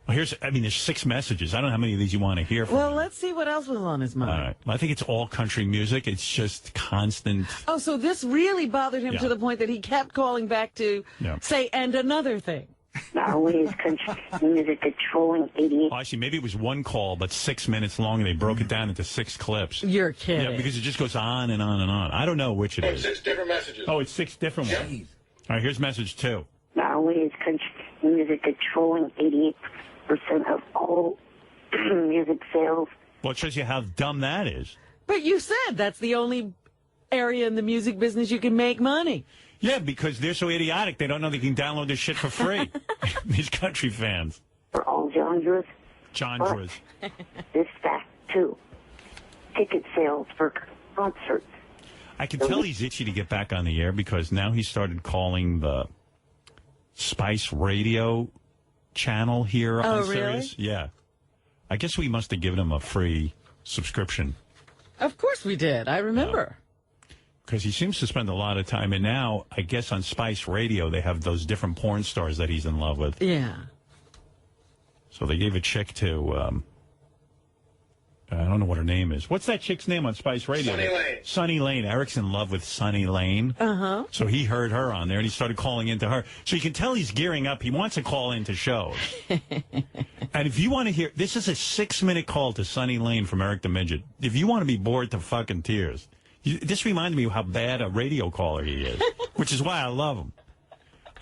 Well, there's 6 messages. I don't know how many of these you want to hear from. Well, let's see what else was on his mind. All right. Well, I think it's all country music. It's just constant. Oh, so this really bothered him Yeah. to the point that he kept calling back to say, and another thing. Not only is country music a trolling idiot. Oh, actually, maybe it was one call, but 6 minutes long, and they broke it down into 6 clips. You're kidding. Yeah, because it just goes on and on and on. I don't know which it is. 6 different messages. Oh, it's 6 different ones. All right, here's message 2. Not only is country music a trolling 88% of all music sales. Well, it shows you how dumb that is. But you said that's the only area in the music business you can make money. Yeah, because they're so idiotic, they don't know they can download this shit for free. These country fans. For all genres. Genres. This fact, too. Ticket sales for concerts. I can tell he's itchy to get back on the air because now he started calling the Spice Radio channel here on really? Sirius. Yeah. I guess we must have given him a free subscription. Of course we did. I remember. Because he seems to spend a lot of time. And now, I guess on Spice Radio, they have those different porn stars that he's in love with. Yeah. So they gave a chick to I don't know what her name is. What's that chick's name on Spice Radio? Sunny Lane. Sunny Lane. Eric's in love with Sunny Lane. Uh-huh. So he heard her on there, and he started calling into her. So you can tell he's gearing up. He wants to call into shows. And if you want to hear, this is a 6-minute call to Sunny Lane from Eric the Midget. If you want to be bored to fucking tears, this reminded me of how bad a radio caller he is, which is why I love him.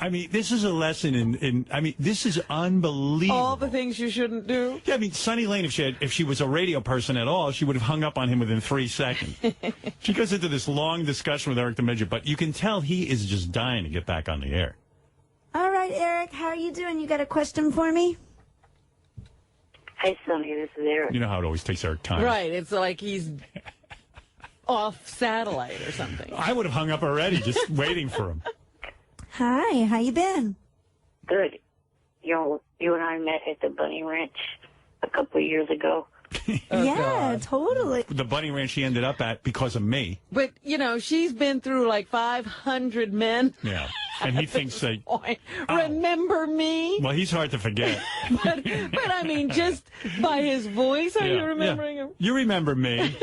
I mean, this is a lesson in I mean, this is unbelievable. All the things you shouldn't do. Yeah, I mean, Sunny Lane, if she was a radio person at all, she would have hung up on him within 3 seconds. She goes into this long discussion with Eric the Midget, but you can tell he is just dying to get back on the air. All right, Eric, how are you doing? You got a question for me? Hi, Sonny, this is Eric. You know how it always takes Eric time. Right, it's like he's off satellite or something. I would have hung up already, just waiting for him. Hi, how you been? Good. You know, you and I met at the Bunny Ranch a couple of years ago. Yeah, totally. The Bunny Ranch she ended up at because of me. But, you know, she's been through like 500 men. Yeah. And he thinks that... Remember me? Well, he's hard to forget. but I mean, just by his voice, are you remembering him? You remember me.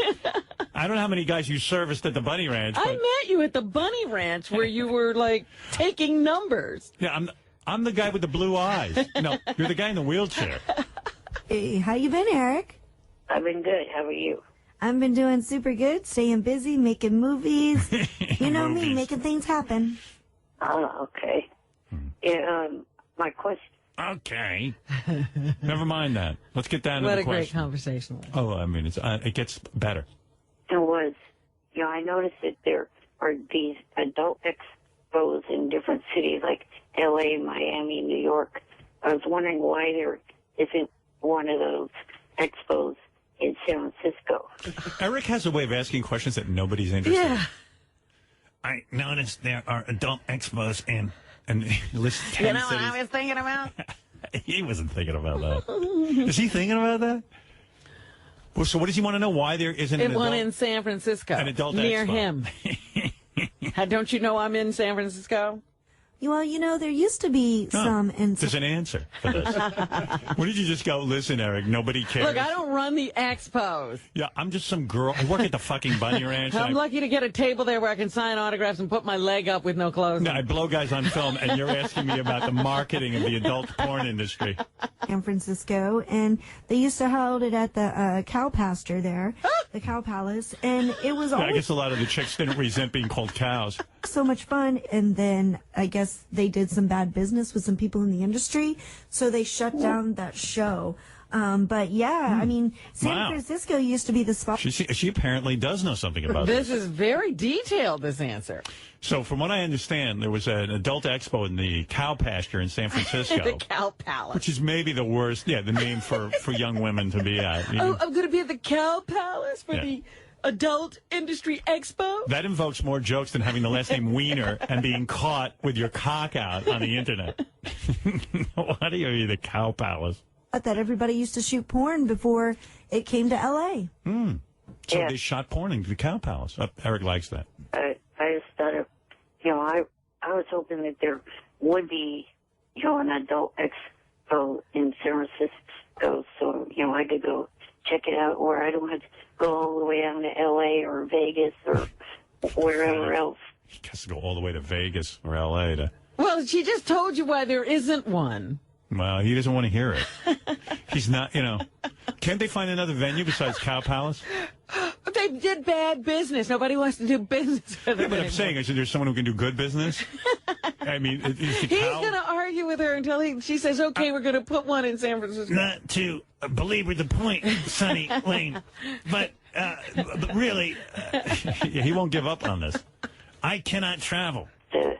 I don't know how many guys you serviced at the Bunny Ranch. I met you at the Bunny Ranch where you were, like, taking numbers. Yeah, I'm the guy with the blue eyes. No, you're the guy in the wheelchair. Hey, how you been, Eric? I've been good. How are you? I've been doing super good, staying busy, making movies. You know me, making things happen. Oh, okay. Yeah, my question... Okay. Never mind that. Let's get down to what the a great question. conversation. Oh, I mean, it gets better. It was, you know, I noticed that there are these adult expos in different cities like L.A., Miami, New York. I was wondering why there isn't one of those expos in San Francisco. Eric has a way of asking questions that nobody's interested in. Yeah. I noticed there are adult expos in... And he lists 10 You know what cities. I was thinking about? He wasn't thinking about that. Is he thinking about that? Well, so what does he want to know? Why there isn't an one adult... in San Francisco. An adult near expo. him. Don't you know I'm in San Francisco? Well, you know, there used to be some... There's an answer for this. Why did you just go, listen, Eric, nobody cares? Look, I don't run the expos. Yeah, I'm just some girl. I work at the fucking Bunny Ranch. I'm lucky to get a table there where I can sign autographs and put my leg up with no clothes. No, I blow guys on film, and you're asking me about the marketing of the adult porn industry. San Francisco, and they used to hold it at the cow pasture there, the Cow Palace, and it was Yeah, I always guess a lot of the chicks didn't resent being called cows. so much fun. And then I guess they did some bad business with some people in the industry, so they shut down that show. But yeah, I mean, San Francisco used to be the spot. She apparently does know something about This is very detailed, this answer. So from what I understand, there was an adult expo in the cow pasture in San Francisco. The Cow Palace. Which is maybe the worst, the name for young women to be at. Oh, I'm going to be at the Cow Palace for Yeah. the Adult Industry Expo? That invokes more jokes than having the last name Wiener and being caught with your cock out on the internet. Why do you be the Cow Palace? That everybody used to shoot porn before it came to L.A. So Yeah. they shot porn in the Cow Palace. Eric likes that. I just thought of, you know, I was hoping that there would be, you know, an adult expo in San Francisco, so, you know, I could go check it out, or I don't have to go all the way down to L.A. or Vegas or wherever else. He has to go all the way to Vegas or L.A. to... Well, she just told you why there isn't one. Well, he doesn't want to hear it. He's not, Can't they find another venue besides Cow Palace? But they did bad business. Nobody wants to do business with them Yeah, but I'm anymore. saying, is there's someone who can do good business? I mean, is the He's cow... going to argue with her until she says, okay, we're going to put one in San Francisco. Not to belabor the point, Sonny Lane, but really, he won't give up on this. I cannot travel. To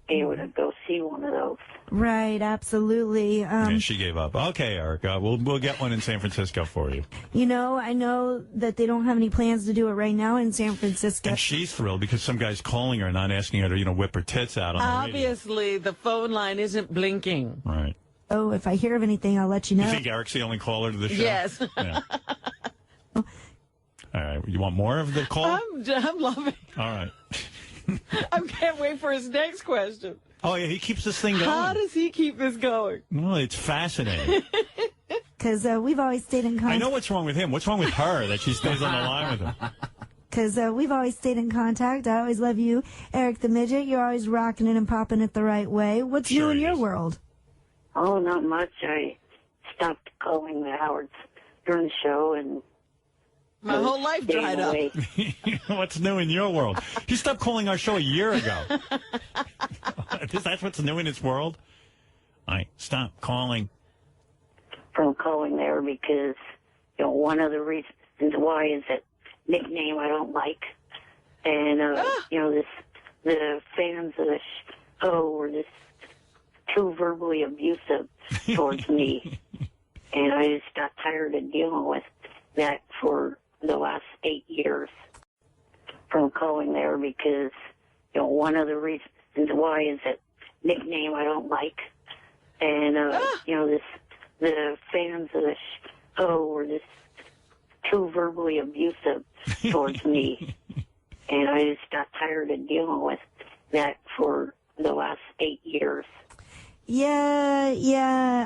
be able to go see one of those. Right, absolutely. And she gave up. Okay, Eric, we'll get one in San Francisco for you. You know, I know that they don't have any plans to do it right now in San Francisco. And she's thrilled because some guy's calling her, not asking her to, whip her tits out on the radio. Obviously, the phone line isn't blinking. Right. Oh, if I hear of anything, I'll let you know. You think Eric's the only caller to the show? Yes. Yeah. All right. You want more of the call? I'm loving it. All right. I can't wait for his next question. Oh, yeah, he keeps this thing going. How does he keep this going? Well, it's fascinating. Because we've always stayed in contact. I know what's wrong with him. What's wrong with her that she stays on the line with him? Because we've always stayed in contact. I always love you, Eric the Midget. You're always rocking it and popping it the right way. What's new in your world? Oh, not much. I stopped calling the Howards during the show, and my whole life dried up. What's new in your world? You stopped calling our show a year ago. That's what's new in its world? I stopped calling. From calling there because, one of the reasons why is that nickname I don't like. And, the fans of the show were just too verbally abusive towards me. And I just got tired of dealing with that for the last 8 years. From calling there because, one of the reasons why is that nickname I don't like. And, the fans of the show were just too verbally abusive towards me. And I just got tired of dealing with that for the last 8 years. Yeah.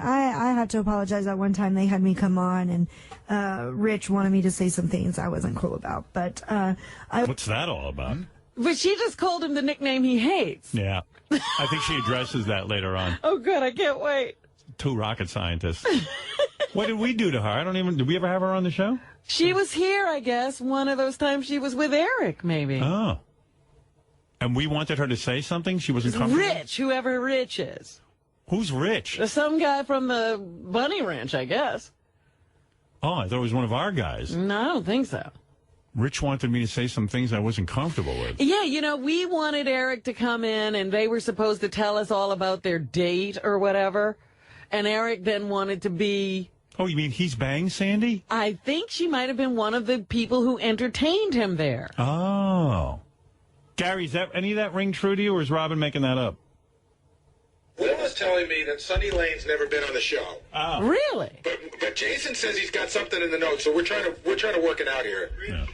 I had to apologize that one time. They had me come on, and Rich wanted me to say some things I wasn't cool about. But what's that all about? But she just called him the nickname he hates. Yeah. I think she addresses that later on. Oh, good. I can't wait. Two rocket scientists. What did we do to her? Did we ever have her on the show? She was here, I guess. One of those times she was with Eric, maybe. Oh. And we wanted her to say something? She wasn't comfortable? Rich, whoever Rich is. Who's Rich? Some guy from the Bunny Ranch, I guess. Oh, I thought it was one of our guys. No, I don't think so. Rich wanted me to say some things I wasn't comfortable with. Yeah, we wanted Eric to come in, and they were supposed to tell us all about their date or whatever. And Eric then wanted to be... Oh, you mean he's banged Sandy? I think she might have been one of the people who entertained him there. Oh. Gary, is that any of that ring true to you, or is Robin making that up? Will is telling me that Sonny Lane's never been on the show. Oh. Really? But Jason says he's got something in the notes, so we're trying to work it out here. Yeah.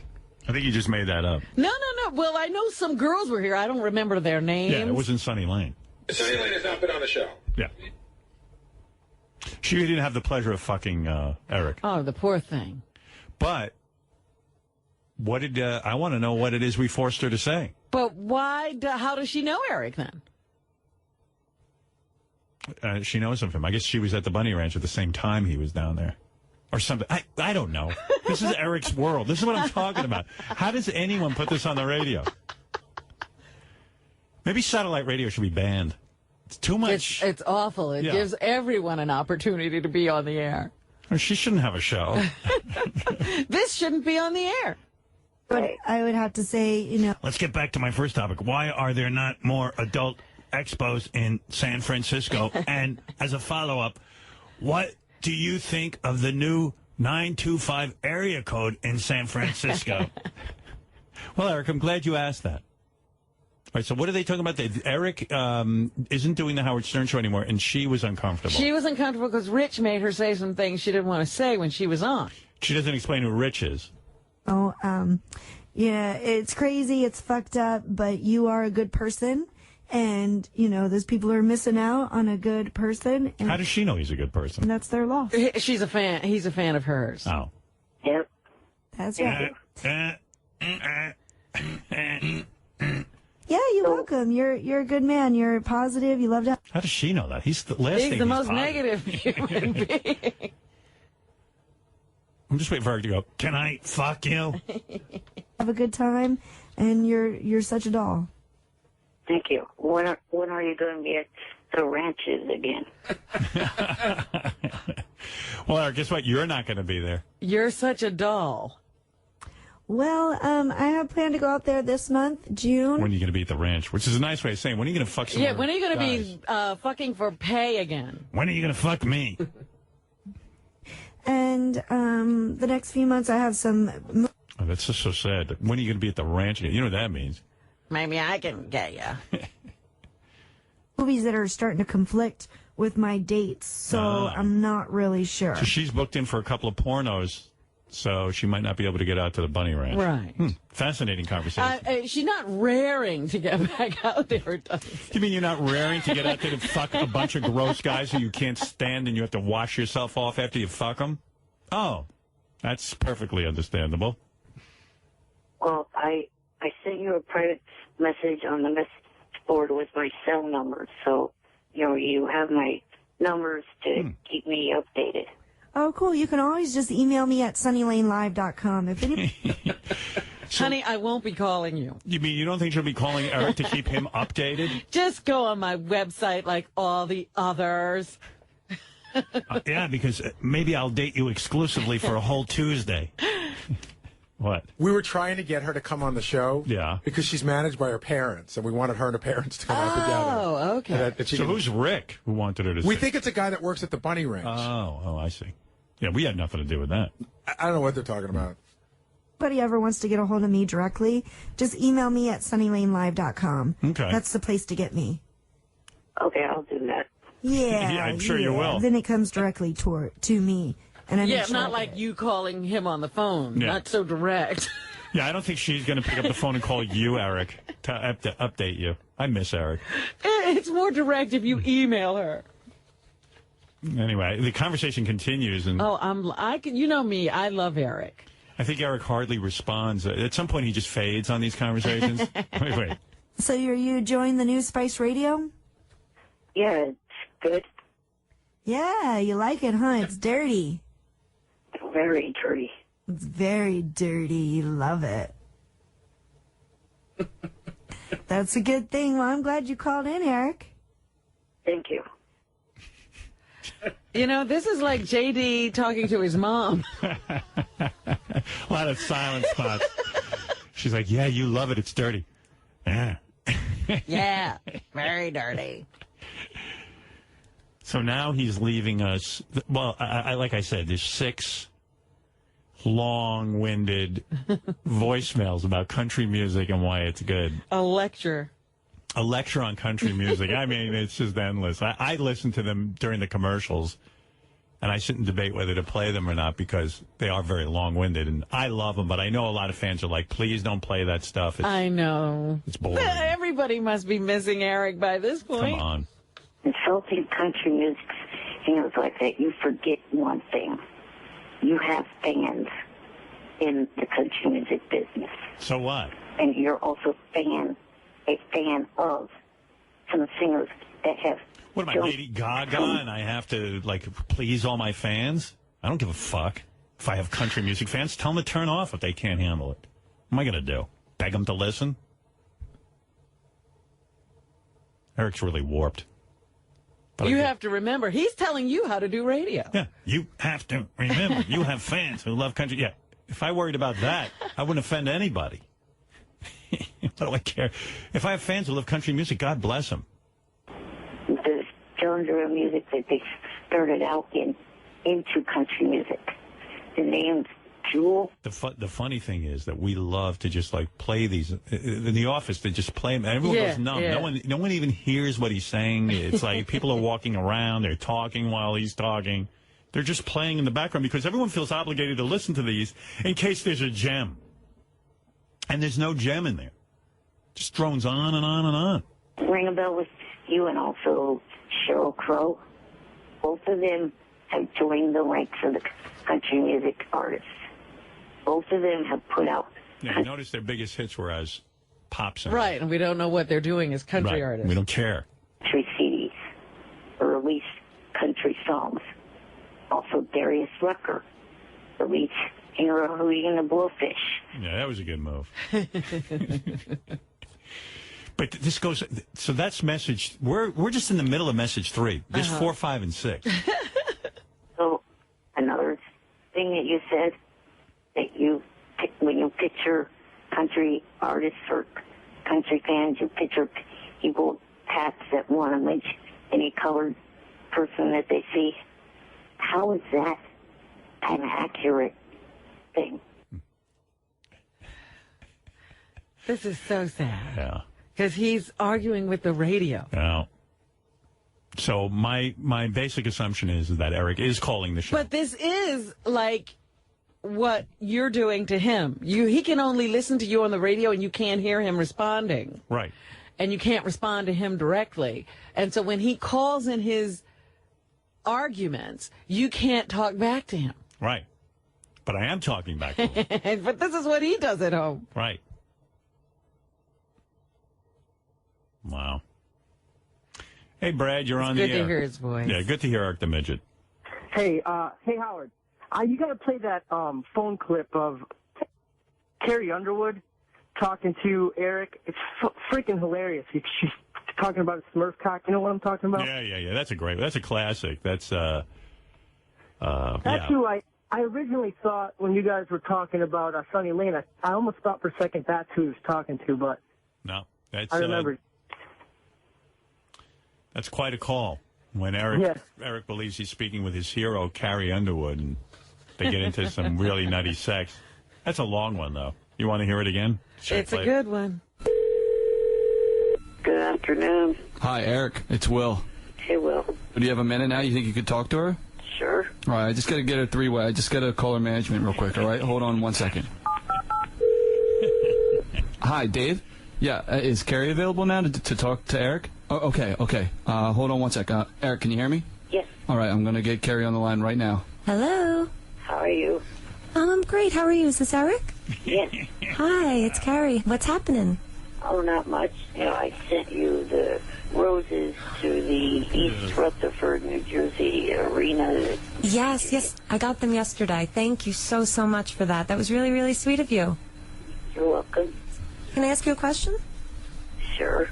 I think you just made that up. No. Well, I know some girls were here. I don't remember their names. Yeah, it wasn't Sonny Lane. Sonny Lane has not been on the show. Yeah. She didn't have the pleasure of fucking Eric. Oh, the poor thing. But what did I want to know what it is we forced her to say? But why? How does she know Eric then? She knows of him. I guess she was at the Bunny Ranch at the same time he was down there. Or something. I don't know. This is Eric's world. This is what I'm talking about. How does anyone put this on the radio? Maybe satellite radio should be banned. It's too much. It's awful. It gives everyone an opportunity to be on the air. She shouldn't have a show. This shouldn't be on the air. But I would have to say, Let's get back to my first topic. Why are there not more adult expos in San Francisco? And as a follow-up, what do you think of the new 925 area code in San Francisco? Well, Eric, I'm glad you asked that. All right, so what are they talking about? Eric isn't doing the Howard Stern show anymore, and she was uncomfortable. She was uncomfortable because Rich made her say some things she didn't want to say when she was on. She doesn't explain who Rich is. Yeah, it's crazy, it's fucked up, but you are a good person, and, those people are missing out on a good person. And how does she know he's a good person? And that's their loss. She's a fan. He's a fan of hers. Oh. Yep. That's right. Yeah, you're welcome. You're a good man. You're positive. You love to... How does she know that? He's the last thing He's the most positive. negative human being. I'm just waiting for her to go, can I fuck you? Have a good time, and you're such a doll. Thank you. When are you going to be at the ranches again? Well, Eric, guess what? You're not going to be there. You're such a doll. Well, I have planned to go out there this month, June. When are you going to be at the ranch? Which is a nice way of saying, when are you going to fuck some Yeah, more when are you going to guys? be fucking for pay again? When are you going to fuck me? And the next few months I have some... Oh, that's just so sad. When are you going to be at the ranch again? You know what that means. Maybe I can get you. movies that are starting to conflict with my dates, so I'm not really sure. So she's booked in for a couple of pornos So she might not be able to get out to the bunny ranch. Right. Fascinating conversation. She's not raring to get back out there. You mean you're not raring to get out there to fuck a bunch of gross guys who you can't stand and you have to wash yourself off after you fuck them? Oh, that's perfectly understandable. Well, I sent you a private message on the message board with my cell number, so you have my numbers to keep me updated. Oh, cool. You can always just email me at sunnylanelive.com. If any... Honey, I won't be calling you. You mean you don't think she'll be calling Eric to keep him updated? Just go on my website like all the others. Yeah, because maybe I'll date you exclusively for a whole Tuesday. What? We were trying to get her to come on the show. Yeah. Because she's managed by her parents, and we wanted her and her parents to come out together. Oh, okay. So who's Rick who wanted her to We sing? think it's a guy that works at the bunny ranch. Oh, I see. Yeah, we had nothing to do with that. I don't know what they're talking about. If anybody ever wants to get a hold of me directly, just email me at sunnylanelive.com. Okay. That's the place to get me. Okay, I'll do that. Yeah. Yeah, I'm sure you will. Then it comes directly to me. And I make sure not like you calling him on the phone. Yeah. Not so direct. Yeah, I don't think she's going to pick up the phone and call you, Eric, to update you. I miss Eric. It's more direct if you email her. Anyway, the conversation continues, and you know me, I love Eric. I think Eric hardly responds. At some point, he just fades on these conversations. Wait. So you joined the new Spice Radio? Yeah, it's good. Yeah, you like it, huh? It's dirty. Very dirty. It's very dirty. You love it. That's a good thing. Well, I'm glad you called in, Eric. Thank you. This is like JD talking to his mom. A lot of silent spots. She's like, yeah, you love it. It's dirty. Yeah. Yeah, very dirty. So now he's leaving us. Well, I like I said, there's 6 long-winded voicemails about country music and why it's good. A lecture On country music. I mean, it's just endless. I listen to them during the commercials, and I sit and debate whether to play them or not because they are very long-winded, and I love them, but I know a lot of fans are like, please don't play that stuff. I know. It's boring. Everybody must be missing Eric by this point. Come on. Insulting country music, things like that, you forget one thing. You have fans in the country music business. So what? And you're also a fan of some singers that have... What am I, Lady Gaga, and I have to, please all my fans? I don't give a fuck. If I have country music fans, tell them to turn off if they can't handle it. What am I going to do? Beg them to listen? Eric's really warped. But you have to remember, he's telling you how to do radio. Yeah, you have to remember, you have fans who love country. Yeah, if I worried about that, I wouldn't offend anybody. What do I care? If I have fans who love country music, God bless them. The genre of music that they started out into country music. The name's Jewel. The funny thing is that we love to just play these in the office. They just play them. Everyone goes numb. Yeah. No one even hears what he's saying. It's like people are walking around. They're talking while he's talking. They're just playing in the background because everyone feels obligated to listen to these in case there's a gem. And there's no gem in there. Just drones on and on and on. Ring a bell with you and also Sheryl Crow. Both of them have joined the ranks of the country music artists. Both of them have put out... Yeah, you notice their biggest hits were as pop singers. Right, and we don't know what they're doing as country artists. We don't care. Country CDs, or released country songs. Also, Darius Rucker released singer of Hootie and the Blowfish. Yeah, that was a good move. But this goes... So that's message... We're just in the middle of message 3. There's 4, 5, and 6. So, another thing that you said, that when you picture country artists or country fans, you picture people hats that want to lynch any colored person that they see. How is that an accurate thing? This is so sad. Yeah. Because he's arguing with the radio. Yeah. So my basic assumption is that Eric is calling the show. But this is like what you're doing to him. He can only listen to you on the radio, and you can't hear him responding. Right. And you can't respond to him directly. And so when he calls in his arguments, you can't talk back to him. Right. But I am talking back to him. But this is what he does at home. Right. Wow. Hey, Brad, you're on the air. Good to hear his voice. Yeah, good to hear Eric the Midget. Hey, Howard. You got to play that phone clip of Carrie Underwood talking to Eric. It's freaking hilarious. She's talking about a Smurf cock. You know what I'm talking about? Yeah. That's a classic. That's That's who I originally thought when you guys were talking about Sonny Lane. I almost thought for a second that's who he was talking to, but no, that's I remember. That's quite a call when Eric believes he's speaking with his hero Carrie Underwood, and they get into some really nutty sex. That's a long one, though. You want to hear it again? It's a good one. Good afternoon. Hi, Eric. It's Will. Hey, Will. Do you have a minute now? You think you could talk to her? Sure. All right, I just got to get her three-way. I just got to call her management real quick, all right? Hold on 1 second. Hi, Dave? Yeah, is Carrie available now to talk to Eric? Oh, okay. Hold on 1 sec. Eric, can you hear me? Yes. All right, I'm going to get Carrie on the line right now. Hello. How are you? I'm great. How are you? Is this Eric? Yes. Hi, it's Carrie. What's happening? Oh, not much. I sent you the roses to the East Rutherford, New Jersey arena. Yes. I got them yesterday. Thank you so much for that. That was really, really sweet of you. You're welcome. Can I ask you a question? Sure.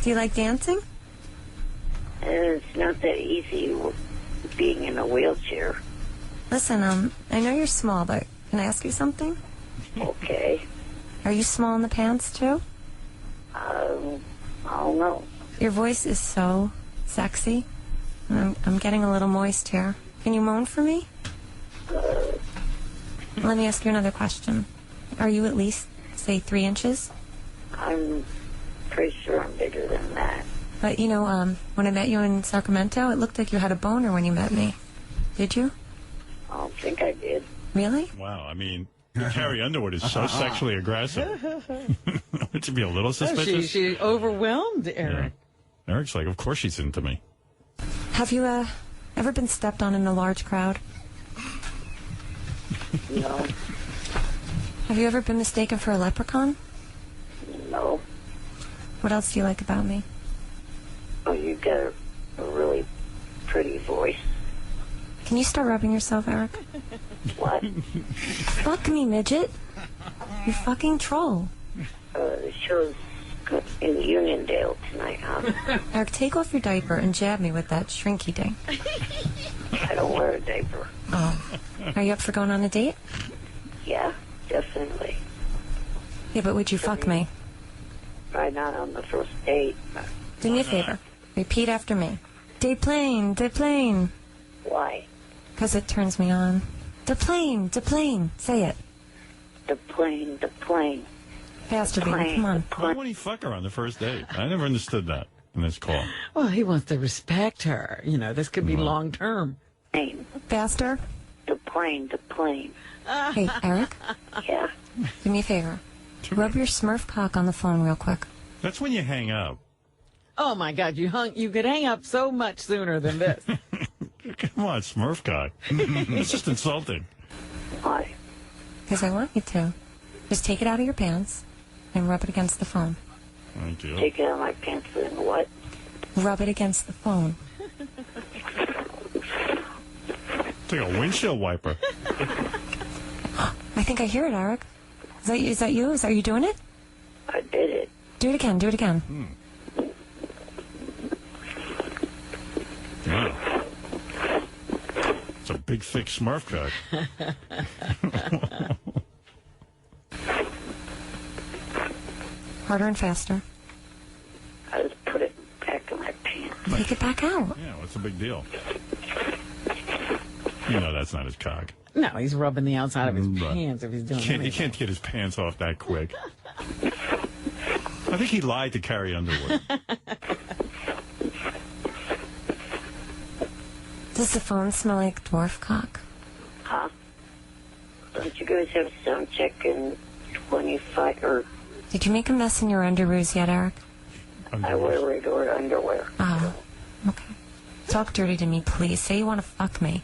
Do you like dancing? It's not that easy being in a wheelchair. Listen, I know you're small, but can I ask you something? Okay. Are you small in the pants, too? I don't know. Your voice is so sexy. I'm getting a little moist here. Can you moan for me? Let me ask you another question. Are you at least, say, 3 inches? I'm pretty sure I'm bigger than that. But, when I met you in Sacramento, it looked like you had a boner when you met me. Did you? I don't think I did. Really? Wow, I mean, Carrie Underwood is so sexually aggressive. Would you be a little suspicious? She overwhelmed Eric. Yeah. Eric's like, of course she's into me. Have you ever been stepped on in a large crowd? No. Have you ever been mistaken for a leprechaun? No. What else do you like about me? Oh, you got a really pretty voice. Can you start rubbing yourself, Eric? What? Fuck me, midget. You fucking troll. The show's in Uniondale tonight, huh? Eric, take off your diaper and jab me with that shrinky thing. I don't wear a diaper. Oh. Are you up for going on a date? Yeah, definitely. Yeah, but would you fuck me? Right, not on the first date. Do me a favor. Repeat after me. De plane. Why? Because it turns me on. De plane. Say it. The plane. Faster, baby. Come on. Why wouldn't he fuck her on the first date? I never understood that in this call. Well, he wants to respect her. This could be long term. Faster. The plane. Hey, Eric? Yeah? Do me a favor. Rub your Smurf cock on the phone real quick. That's when you hang up. Oh, my God. You could hang up so much sooner than this. Come on, Smurf cock. That's just insulting. Why? Because I want you to. Just take it out of your pants and rub it against the phone. Thank you. Take it out of my pants and what? Rub it against the phone. It's like a windshield wiper. I think I hear it, Eric. Is that you? Are you doing it? I did it. Do it again. Wow. It's a big, thick Smurf cock. Harder and faster. I just put it back in my pants. Take it back out. Yeah, what's the big deal? You know that's not his cock. No, he's rubbing the outside of his pants if he's doing it. He can't get his pants off that quick. I think he lied to Carrie Underwood. Does the phone smell like dwarf cock? Huh? The Don't you guys have sound check in 25 or? Did you make a mess in your underoos yet, Eric? I wear regular underwear. Oh, okay. Talk dirty to me, please. Say you want to fuck me.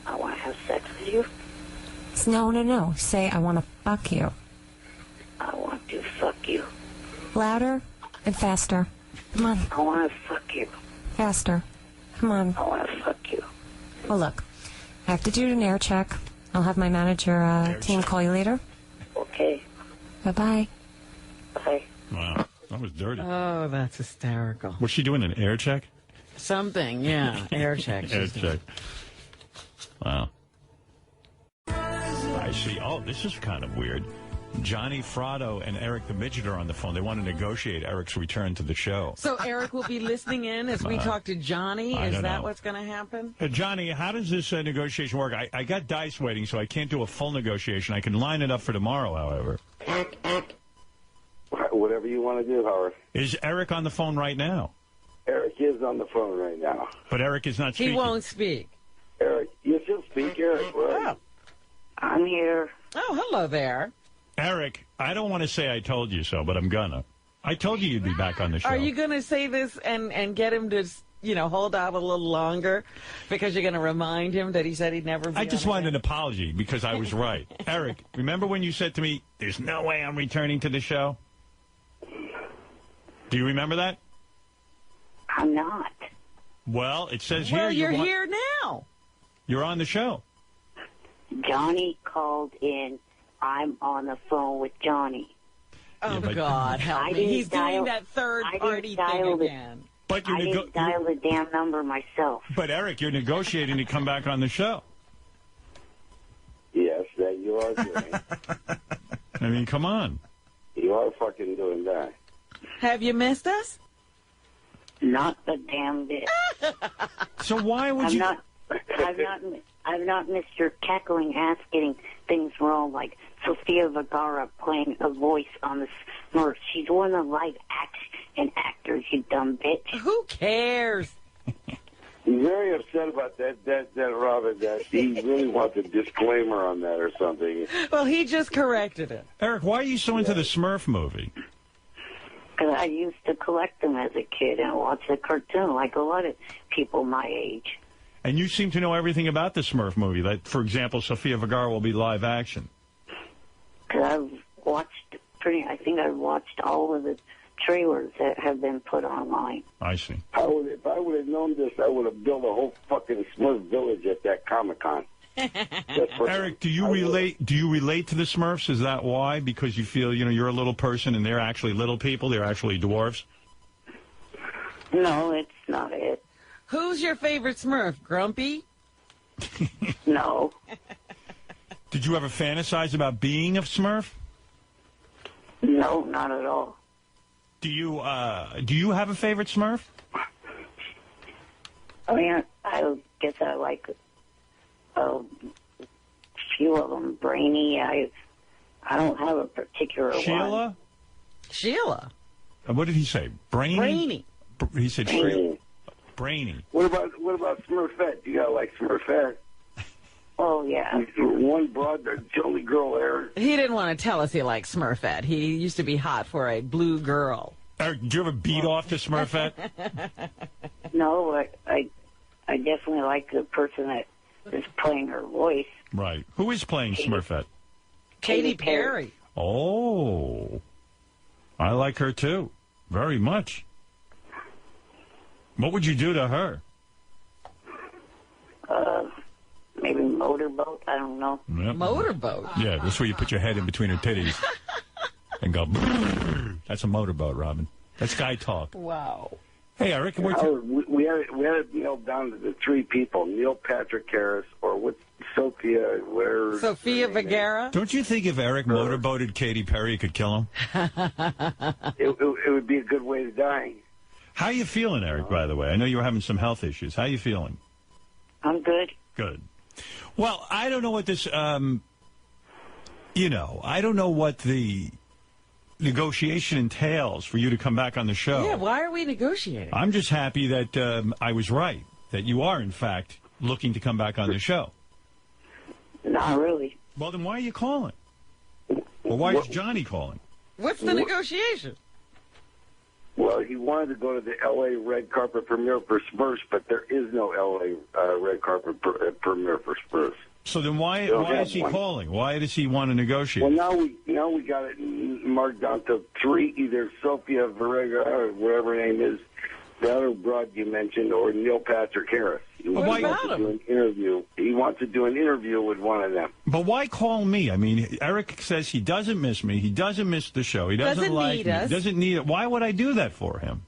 I want to have sex with you. No. Say I want to fuck you. I want to fuck you. Louder and faster. Come on. I want to fuck you. Faster. Come on. I want to fuck you. Well, look. I have to do an air check. I'll have my manager team call you later. Okay. Bye-bye. Bye. Wow. That was dirty. Oh, that's hysterical. Was she doing an air check? Something, yeah. Air check. Air check. Wow. I see. Oh, this is kind of weird. Johnny Fratto and Eric the Midget are on the phone. They want to negotiate Eric's return to the show. So Eric will be listening in as we talk to Johnny? Is that what's going to happen? Johnny, how does this negotiation work? I got dice waiting, so I can't do a full negotiation. I can line it up for tomorrow, however. Whatever you want to do, Howard. Is Eric on the phone right now? Eric is on the phone right now. But Eric is not speaking. He won't speak. Eric, you should speak, Eric. Right? I'm here. Oh, hello there. Eric, I don't want to say I told you so, but I'm gonna. I told you you'd be back on the show. Are you going to say this and get him to, hold out a little longer because you're going to remind him that he said he'd never be I just wanted an apology because I was right. Eric, remember when you said to me, there's no way I'm returning to the show? Do you remember that? I'm not. Well, it says well, here. You're here now. You're on the show. Johnny called in. I'm on the phone with Johnny. Oh, God, help me. He's doing that third-party thing again. But I didn't dial the damn number myself. But, Eric, you're negotiating to come back on the show. Yes, that you are doing. I mean, come on. You are fucking doing that. Have you missed us? Not a damn bit. So why would you... I've not missed your cackling ass getting things wrong, like Sofia Vergara playing a voice on the Smurfs. She's one of the live action actors, you dumb bitch. Who cares? He's very upset about that, Robin, that he really wants a disclaimer on that or something. Well, he just corrected it. Eric, why are you so into the Smurf movie? Because I used to collect them as a kid and watch the cartoon like a lot of people my age. And you seem to know everything about the Smurf movie. That, for example, Sofia Vergara will be live action. Because I've watched I think I've watched all of the trailers that have been put online. I see. If I would have known this, I would have built a whole fucking Smurf village at that Comic-Con. Eric, do you relate to the Smurfs? Is that why? Because you feel, you're a little person and they're actually little people? They're actually dwarves? No, it's not it. Who's your favorite Smurf? Grumpy? No. Did you ever fantasize about being a Smurf? No, not at all. Do you have a favorite Smurf? I mean, I guess I like a few of them. Brainy. I don't have a particular Sheila? one. Sheila? What did he say? Brainy? Brainy. He said Brainy. Brainy. What about Smurfette? You got like Smurfette? Oh, yeah. One broad, the only girl there. He didn't want to tell us he liked Smurfette. He used to be hot for a blue girl. Eric, did you ever beat off to Smurfette? No, I definitely like the person that is playing her voice. Right. Who is playing Smurfette? Katy Perry. Oh. I like her, too. Very much. What would you do to her? Maybe motorboat. I don't know. Yep. Motorboat? Yeah, that's where you put your head in between her titties and go, that's a motorboat, Robin. That's guy talk. Wow. Hey, Eric. We had it nailed down to the three people, Neil Patrick Harris, or what, Sofia Vergara? Don't you think if Eric motorboated Katy Perry, it could kill him? it would be a good way to die. How you feeling, Eric, by the way? I know you were having some health issues. How you feeling? I'm good. Good. Well, I don't know what this, I don't know what the negotiation entails for you to come back on the show. Yeah, why are we negotiating? I'm just happy that I was right, that you are, in fact, looking to come back on the show. Not really. Well, then why are you calling? Or why is Johnny calling? What's the negotiation? Well, he wanted to go to the L.A. red carpet premiere for Spurs, but there is no L.A. Red carpet premiere for Spurs. So then why is he calling? Why does he want to negotiate? Well, now we got it marked down to 3, either Sophia Vergara or whatever her name is, the other broad you mentioned, or Neil Patrick Harris. He wants to do an interview. He wants to do an interview with one of them. But why call me? I mean, Eric says he doesn't miss me. He doesn't miss the show. He doesn't like need me. us. He doesn't need it. Why would I do that for him?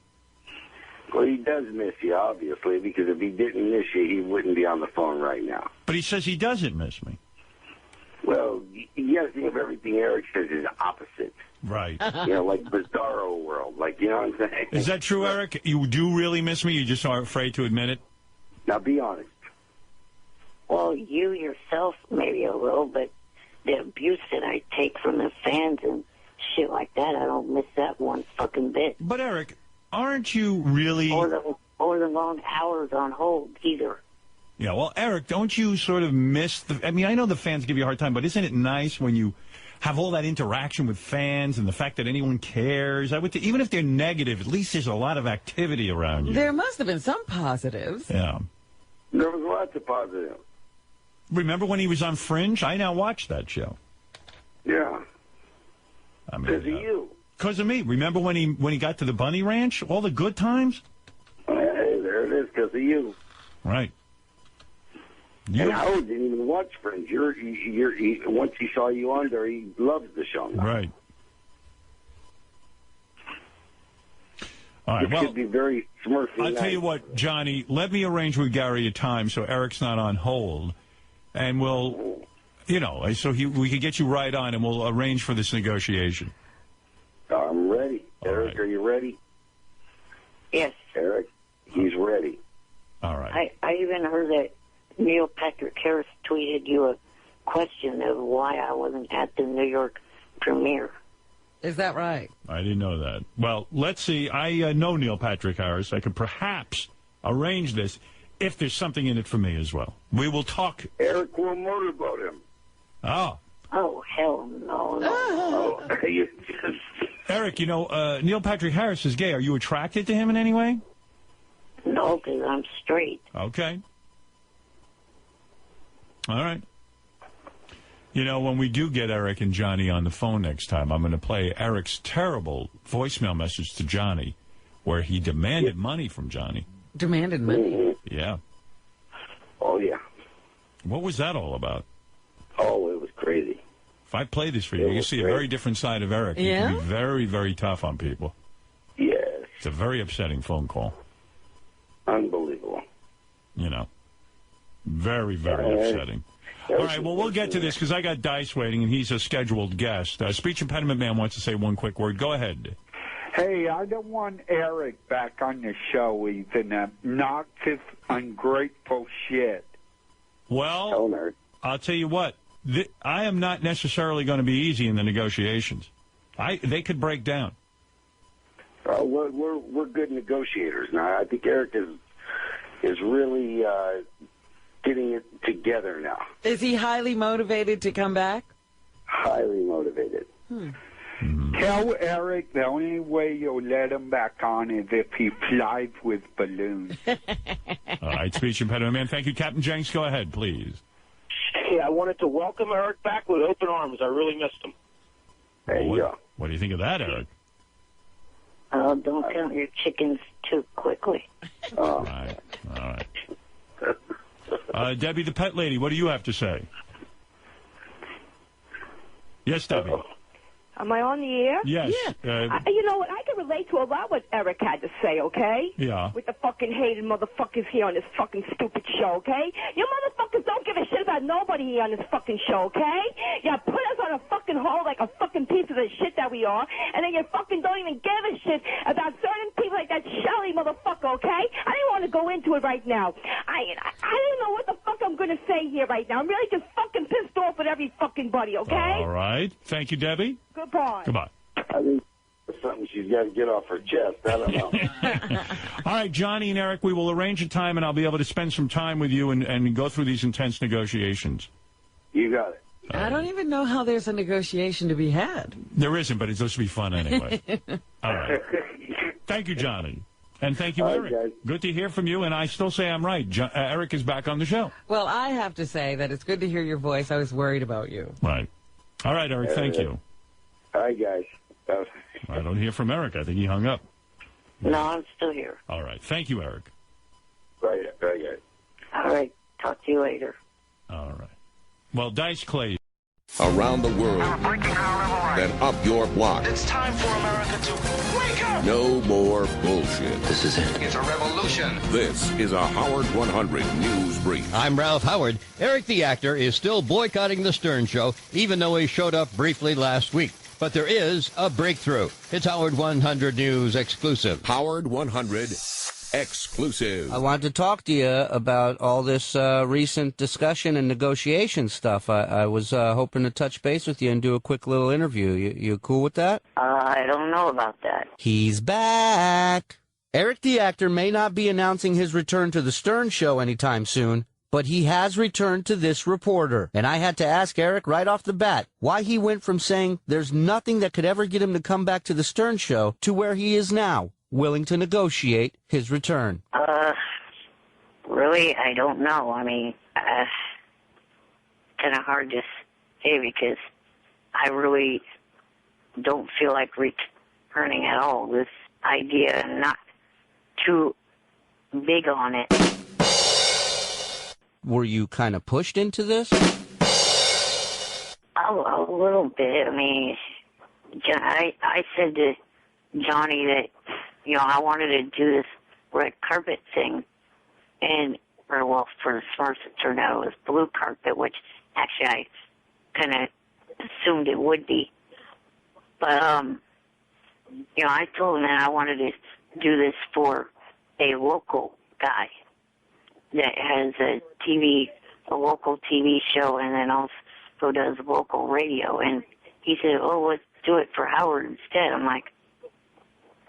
Well, he does miss you, obviously, because if he didn't miss you, he wouldn't be on the phone right now. But he says he doesn't miss me. Well, you got to think of everything Eric says is opposite. Right. Like Bizarro World. Like, you know what I'm saying? Is that true, Eric? You do really miss me? You just are afraid to admit it? Now, be honest. Well, you yourself, maybe a little, but the abuse that I take from the fans and shit like that, I don't miss that one fucking bit. But, Eric, aren't you really... Or the long hours on hold, either. Yeah, well, Eric, don't you sort of miss the... I mean, I know the fans give you a hard time, but isn't it nice when you have all that interaction with fans and the fact that anyone cares? Even if they're negative, at least there's a lot of activity around you. There must have been some positives. Yeah. There was lots of positives. Remember when he was on Fringe? I now watch that show. Yeah. I mean, because of you. Because of me. Remember when he got to the Bunny Ranch? All the good times? Hey, there it is, because of you. Right. And Howard didn't even watch Fringe. Once he saw you on there, he loves the show now. Right. All right, It could be very Smurfy. I'll tell you what, Johnny, let me arrange with Gary a time so Eric's not on hold, and we'll, we can get you right on, and we'll arrange for this negotiation. I'm ready. Eric, are you ready? Yes. Eric, he's ready. All right. I even heard that Neil Patrick Harris tweeted you a question of why I wasn't at the New York premiere. Is that right? I didn't know that. Well, let's see. I know Neil Patrick Harris. I could perhaps arrange this if there's something in it for me as well. We will talk. Eric will motorboat him. Oh. Oh, hell no. Eric, Neil Patrick Harris is gay. Are you attracted to him in any way? No, because I'm straight. Okay. All right. When we do get Eric and Johnny on the phone next time, I'm going to play Eric's terrible voicemail message to Johnny where he demanded money from Johnny. Demanded money? Yeah. Oh, yeah. What was that all about? Oh, it was crazy. If I play this for you, you see a very different side of Eric. He can be very, very tough on people. Yes. It's a very upsetting phone call. Unbelievable. Very, very upsetting. All right, well, we'll get to this because I got Dice waiting, and he's a scheduled guest. Speech impediment man wants to say one quick word. Go ahead. Hey, I don't want Eric back on the show. He's an obnoxious, ungrateful shit. Well, I'll tell you what. I am not necessarily going to be easy in the negotiations. They could break down. We're good negotiators now. I think Eric is really getting it together now. Is he highly motivated to come back? Highly motivated. Tell Eric the only way you'll let him back on is if he flies with balloons. All right, speech impediment man. Thank you, Captain Jenks. Go ahead, please. Hey, I wanted to welcome Eric back with open arms. I really missed him. There you go. What do you think of that, Eric? Don't count your chickens too quickly. All right. Debbie, the pet lady, what do you have to say? Yes, Debbie. Am I on the air? Yes. You know what? I can relate to a lot what Eric had to say, okay? Yeah. With the fucking hated motherfuckers here on this fucking stupid show, okay? You motherfuckers don't give a shit about nobody here on this fucking show, okay? You put us on a fucking hole like a fucking piece of the shit that we are, and then you fucking don't even give a shit about certain people like that Shelly motherfucker, okay? I didn't want to go into it right now. I didn't know what the fuck I'm going to say here right now. I'm really just fucking pissed off with every fucking buddy, okay? All right. Thank you, Debbie. Goodbye. Goodbye. I think that's something she's got to get off her chest. I don't know. All right, Johnny and Eric, we will arrange a time, and I'll be able to spend some time with you and go through these intense negotiations. You got it. I don't even know how there's a negotiation to be had. There isn't, but it's supposed to be fun anyway. All right. Thank you, Johnny. And thank you, Eric. Guys. Good to hear from you, and I still say I'm right. Eric is back on the show. Well, I have to say that it's good to hear your voice. I was worried about you. Right. All right, Eric, thank you. All right, guys. I don't hear from Eric. I think he hung up. No, I'm still here. All right. Thank you, Eric. Right, guys. All right. Talk to you later. All right. Well, Dice Clay. Around the world, then up your block. It's time for America to wake up! No more bullshit. This is it. It's a revolution. This is a Howard 100 News Brief. I'm Ralph Howard. Eric the actor is still boycotting The Stern Show, even though he showed up briefly last week. But there is a breakthrough. It's Howard 100 News exclusive. Howard 100 exclusive. I wanted to talk to you about all this recent discussion and negotiation stuff. I was hoping to touch base with you and do a quick little interview. You cool with that? I don't know about that. He's back. Eric the actor may not be announcing his return to The Stern Show anytime soon, but he has returned to this reporter. And I had to ask Eric right off the bat why he went from saying there's nothing that could ever get him to come back to The Stern Show to where he is now, willing to negotiate his return. Really, I don't know. I mean, kind of hard to say because I really don't feel like returning at all. This idea, I'm not too big on it. Were you kind of pushed into this? A little bit. I mean, I said to Johnny that, I wanted to do this red carpet thing, and, for the Smurfs, it turned out it was blue carpet, which actually I kind of assumed it would be. But, I told him that I wanted to do this for a local guy that has a local TV show, and then also does local radio. And he said, let's do it for Howard instead. I'm like,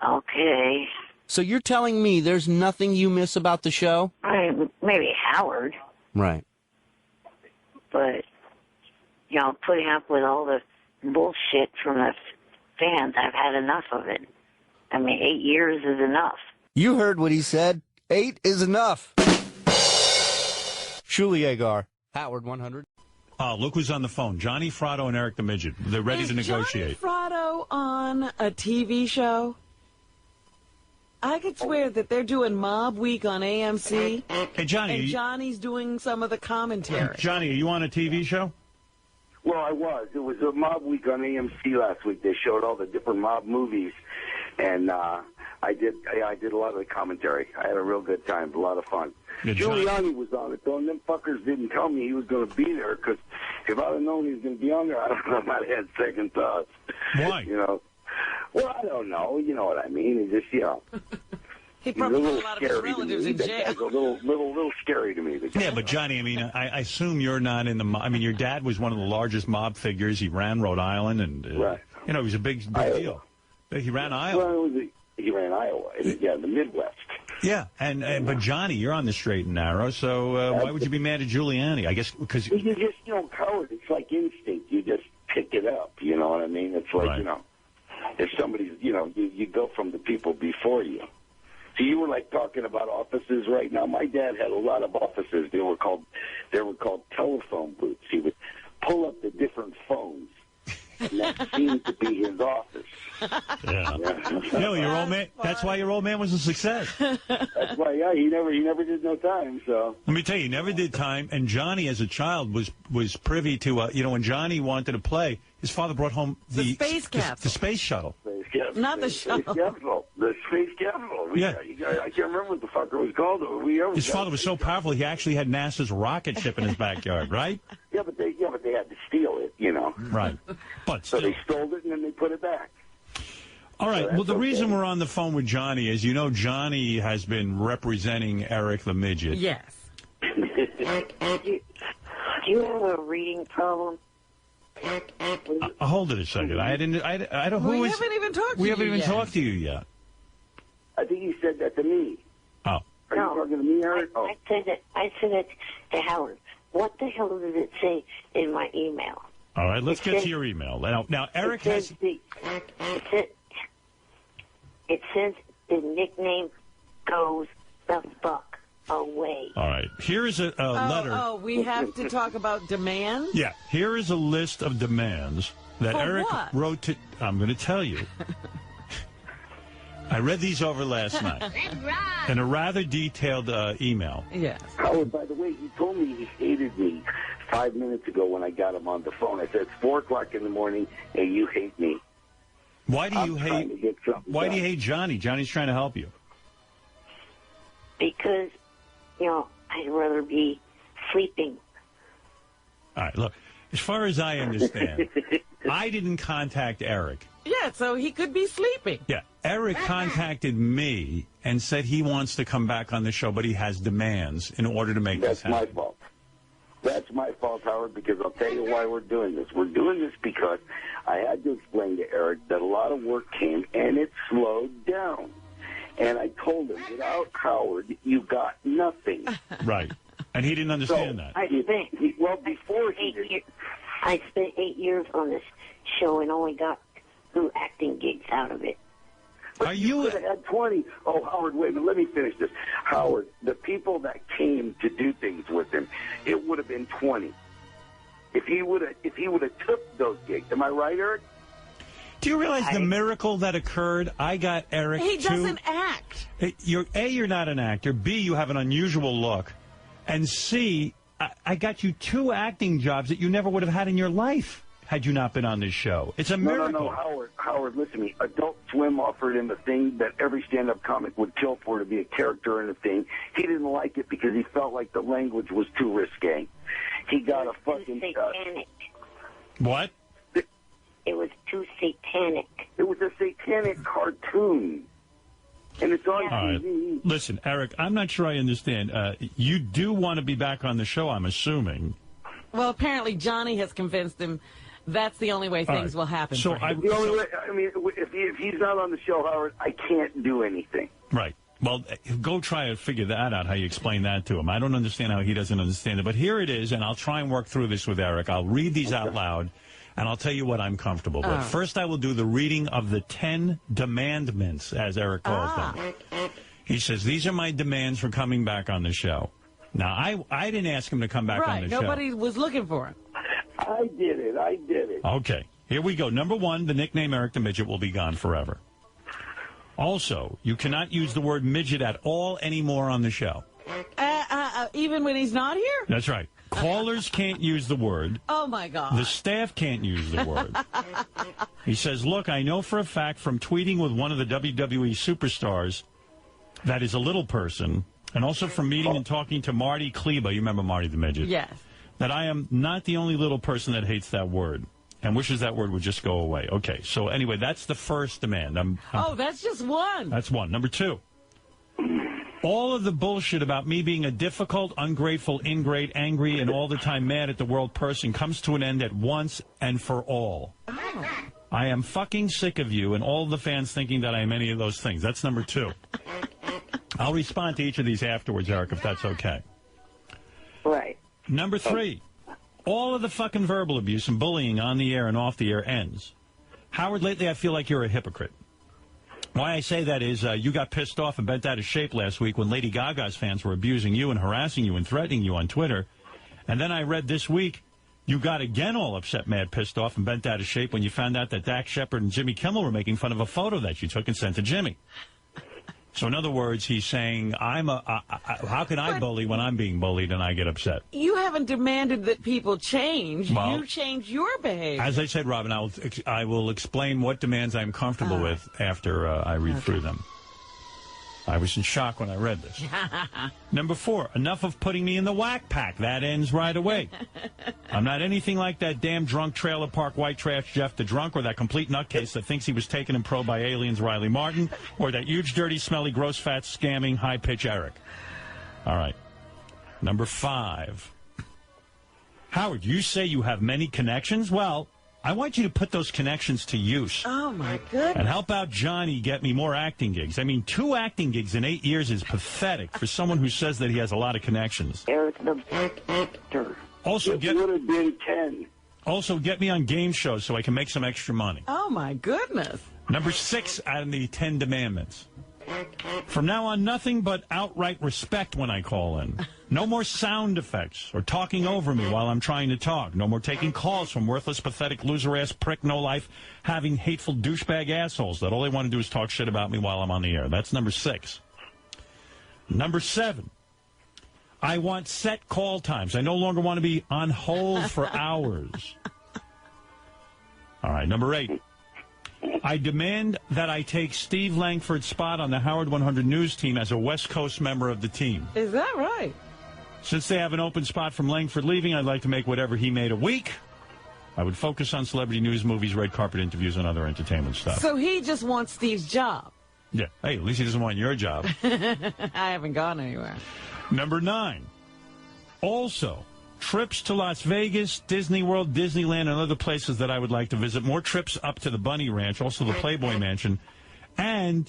okay. So you're telling me there's nothing you miss about the show? Maybe Howard. Right. But, putting up with all the bullshit from the fans, I've had enough of it. I mean, 8 years is enough. You heard what he said. 8 is enough. Shuli Agar, Howard 100. Look who's on the phone. Johnny Fratto and Eric the Midget. They're ready to negotiate. Is Johnny Fratto on a TV show? I could swear that they're doing Mob Week on AMC. Hey, Johnny. And Johnny's doing some of the commentary. Johnny, are you on a TV show? Well, I was. It was a Mob Week on AMC last week. They showed all the different mob movies, and I did a lot of the commentary. I had a real good time, a lot of fun. Giuliani was on it, though, and them fuckers didn't tell me he was going to be there, because if I'd have known he was going to be on there, I don't know, I might have had second thoughts. Why? Well, I don't know. You know what I mean? He just, He probably put a lot of his relatives in jail. It's a little scary to me. Yeah, but Johnny, I mean, I assume you're not in the mob. I mean, your dad was one of the largest mob figures. He ran Rhode Island, and, right. He was a big deal. He ran Iowa. Well, he ran Iowa, the Midwest. Yeah, but Johnny, you're on the straight and narrow, so why would you be mad at Giuliani? I guess because you just, Howard, it's like instinct. You just pick it up, you know what I mean? It's like, right. If somebody's, you go from the people before you. So you were like talking about offices right now. My dad had a lot of offices. They were called telephone booths. He would pull up the different phones, and that seemed to be his office. Yeah. Your old man. That's why your old man was a success. That's why, he never did no time. So let me tell you, he never did time. And Johnny, as a child, was privy to when Johnny wanted to play, his father brought home the space capsule, the space shuttle. Not the shuttle. The space capsule. Yeah. I can't remember what the fucker was called. His father was so powerful, he actually had NASA's rocket ship in his backyard, right? Yeah, but they had to steal it, Right. But so they stole it and then they put it back. All right. Well, the reason we're on the phone with Johnny is, Johnny has been representing Eric the Midget. Yes. Do you have a reading problem? Hold it a second. I don't. We haven't even talked to you. We haven't even talked to you yet. I think you said that to me. Oh. Are you talking to me, Eric? I said that to Howard. What the hell did it say in my email? All right, let's get to your email. Now Eric has... It says the nickname goes the fuck away. All right, here is a letter. Oh, we have to talk about demands? Yeah, here is a list of demands that For Eric what? wrote to... I'm going to tell you. I read these over last night in a rather detailed email. Yes. Howard, by the way, he told me he hated me 5 minutes ago when I got him on the phone. I said, it's 4 o'clock in the morning, and you hate me. Why do you hate Johnny? Johnny's trying to help you. Because, I'd rather be sleeping. All right, look, as far as I understand, I didn't contact Eric. Yeah, so he could be sleeping. Yeah, Eric contacted me and said he wants to come back on the show, but he has demands in order to make this happen. That's my fault. That's my fault, Howard, because I'll tell you why we're doing this. We're doing this because I had to explain to Eric that a lot of work came and it slowed down. And I told him, without Howard, you got nothing. Right. And he didn't understand that. I spent 8 years on this show and only got 2 acting gigs out of it. Are you could have had 20. Oh, Howard, wait a minute. Let me finish this. Howard, the people that came to do things with him, it would have been 20. If he would have took those gigs. Am I right, Eric? Do you realize the miracle that occurred? I got Eric He doesn't act. You're not an actor. B, you have an unusual look. And C, I got you 2 acting jobs that you never would have had in your life had you not been on this show. It's a miracle. No, Howard, listen to me. Adult Swim offered him a thing that every stand-up comic would kill for, to be a character in a thing. He didn't like it because he felt like the language was too risque. He got a fucking... satanic. What? It was too satanic. It was a satanic cartoon. And it's on TV. Right. Listen, Eric, I'm not sure I understand. You do want to be back on the show, I'm assuming. Well, apparently Johnny has convinced him that's the only way things will happen. So for him. the only way, I mean, if he's not on the show, Howard, I can't do anything. Right. Well, go try to figure that out, how you explain that to him. I don't understand how he doesn't understand it. But here it is, and I'll try and work through this with Eric. I'll read these out loud, and I'll tell you what I'm comfortable with. First, I will do the reading of the 10 demandments, as Eric calls them. He says, these are my demands for coming back on the show. Now, I didn't ask him to come back on the show. Nobody was looking for him. I did it. Okay, here we go. Number 1, the nickname Eric the Midget will be gone forever. Also, you cannot use the word midget at all anymore on the show. Even when he's not here? That's right. Callers can't use the word. Oh, my God. The staff can't use the word. He says, look, I know for a fact from tweeting with one of the WWE superstars that is a little person, and also from meeting and talking to Marty Kleba, you remember Marty the Midget? Yes. That I am not the only little person that hates that word and wishes that word would just go away. Okay, so anyway, that's the first demand. That's just one. That's one. Number 2. All of the bullshit about me being a difficult, ungrateful, ingrate, angry, and all the time mad at the world person comes to an end at once and for all. I am fucking sick of you and all the fans thinking that I am any of those things. That's number 2. I'll respond to each of these afterwards, Eric, if that's okay. Right. Number 3. All of the fucking verbal abuse and bullying on the air and off the air ends. Howard, lately I feel like you're a hypocrite. Why I say that is you got pissed off and bent out of shape last week when Lady Gaga's fans were abusing you and harassing you and threatening you on Twitter. And then I read this week you got again all upset, mad, pissed off, and bent out of shape when you found out that Dax Shepard and Jimmy Kimmel were making fun of a photo that you took and sent to Jimmy. So in other words, he's saying, how can I bully when I'm being bullied and I get upset? You haven't demanded that people change. Well, you change your behavior. As I said, Robin, I will explain what demands I'm comfortable with after I read through them. I was in shock when I read this. Number 4, enough of putting me in the whack pack. That ends right away. I'm not anything like that damn drunk trailer park white trash Jeff the Drunk or that complete nutcase that thinks he was taken and probed by aliens Riley Martin or that huge, dirty, smelly, gross, fat, scamming, high-pitch Eric. All right. Number 5. Howard, you say you have many connections? Well, I want you to put those connections to use. Oh, my goodness. And help out Johnny get me more acting gigs. I mean, 2 acting gigs in 8 years is pathetic for someone who says that he has a lot of connections. Eric the Black Actor. Also, it would have been 10. Also, get me on game shows so I can make some extra money. Oh, my goodness. Number 6 out of the 10 Demandments. From now on, nothing but outright respect when I call in. No more sound effects or talking over me while I'm trying to talk. No more taking calls from worthless, pathetic, loser-ass, prick, no-life, having hateful douchebag assholes that all they want to do is talk shit about me while I'm on the air. That's number 6. Number 7. I want set call times. I no longer want to be on hold for hours. All right, number 8. I demand that I take Steve Langford's spot on the Howard 100 News team as a West Coast member of the team. Is that right? Since they have an open spot from Langford leaving, I'd like to make whatever he made a week. I would focus on celebrity news, movies, red carpet interviews, and other entertainment stuff. So he just wants Steve's job. Yeah. Hey, at least he doesn't want your job. I haven't gone anywhere. Number 9. Also, trips to Las Vegas, Disney World, Disneyland, and other places that I would like to visit. More trips up to the Bunny Ranch, also the Playboy Mansion, and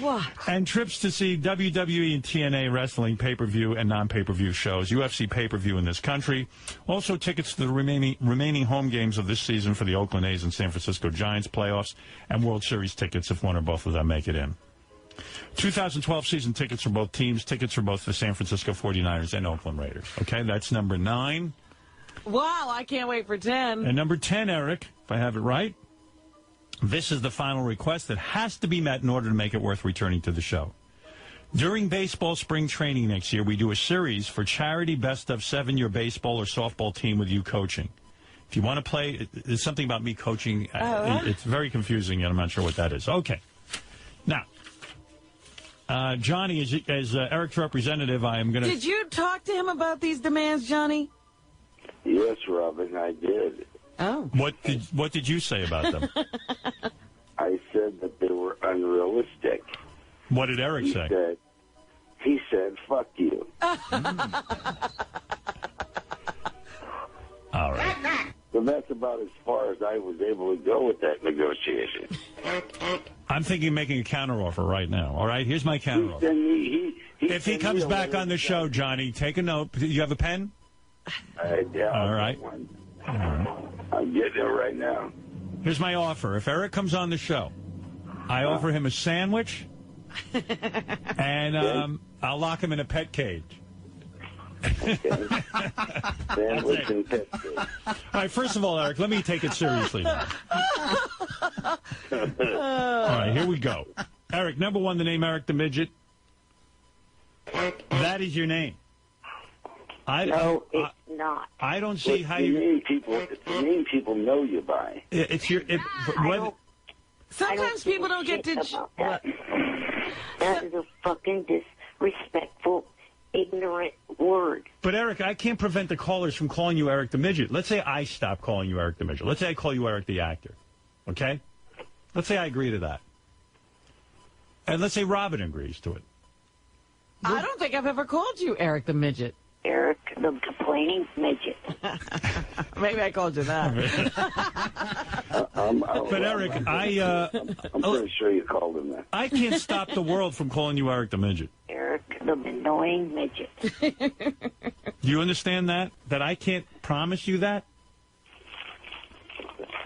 what? And trips to see WWE and TNA wrestling pay-per-view and non-pay-per-view shows, UFC pay-per-view in this country. Also, tickets to the remaining home games of this season for the Oakland A's and San Francisco Giants playoffs, and World Series tickets if one or both of them make it in. 2012 season tickets for both teams, tickets for both the San Francisco 49ers and Oakland Raiders. Okay, that's number 9. Wow, I can't wait for 10. And number 10, Eric, if I have it right, this is the final request that has to be met in order to make it worth returning to the show. During baseball spring training next year, we do a series for charity best of 7 your baseball or softball team with you coaching. If you want to play, there's something about me coaching. It's very confusing, and I'm not sure what that is. Okay. Now, Johnny, as Eric's representative, I am going to... Did you talk to him about these demands, Johnny? Yes, Robin, I did. Oh. What did you say about them? I said that they were unrealistic. What did Eric say? He said, fuck you. All right. So that's about as far as I was able to go with that negotiation. I'm thinking of making a counteroffer right now. All right, here's my counteroffer. If he comes back on the show, Johnny, take a note. You have a pen? Yeah. All right. I'm getting it right now. Here's my offer. If Eric comes on the show, I offer him a sandwich, and I'll lock him in a pet cage. Sandwich and pet cage. All right, first of all, Eric, let me take it seriously now. All right, here we go. Eric, number 1, the name Eric the Midget. That is your name. No, it's not. I don't see how It's the name people know you by. It's your... Sometimes people don't get to... That is a fucking disrespectful, ignorant word. But, Eric, I can't prevent the callers from calling you Eric the Midget. Let's say I stop calling you Eric the Midget. Let's say I call you Eric the Actor. Okay? Let's say I agree to that. And let's say Robin agrees to it. I don't think I've ever called you Eric the Midget. Eric the Complaining Midget. Maybe I called you that. But, Eric, I'm pretty sure you called him that. I can't stop the world from calling you Eric the Midget. Eric the Annoying Midget. Do you understand that? That I can't promise you that?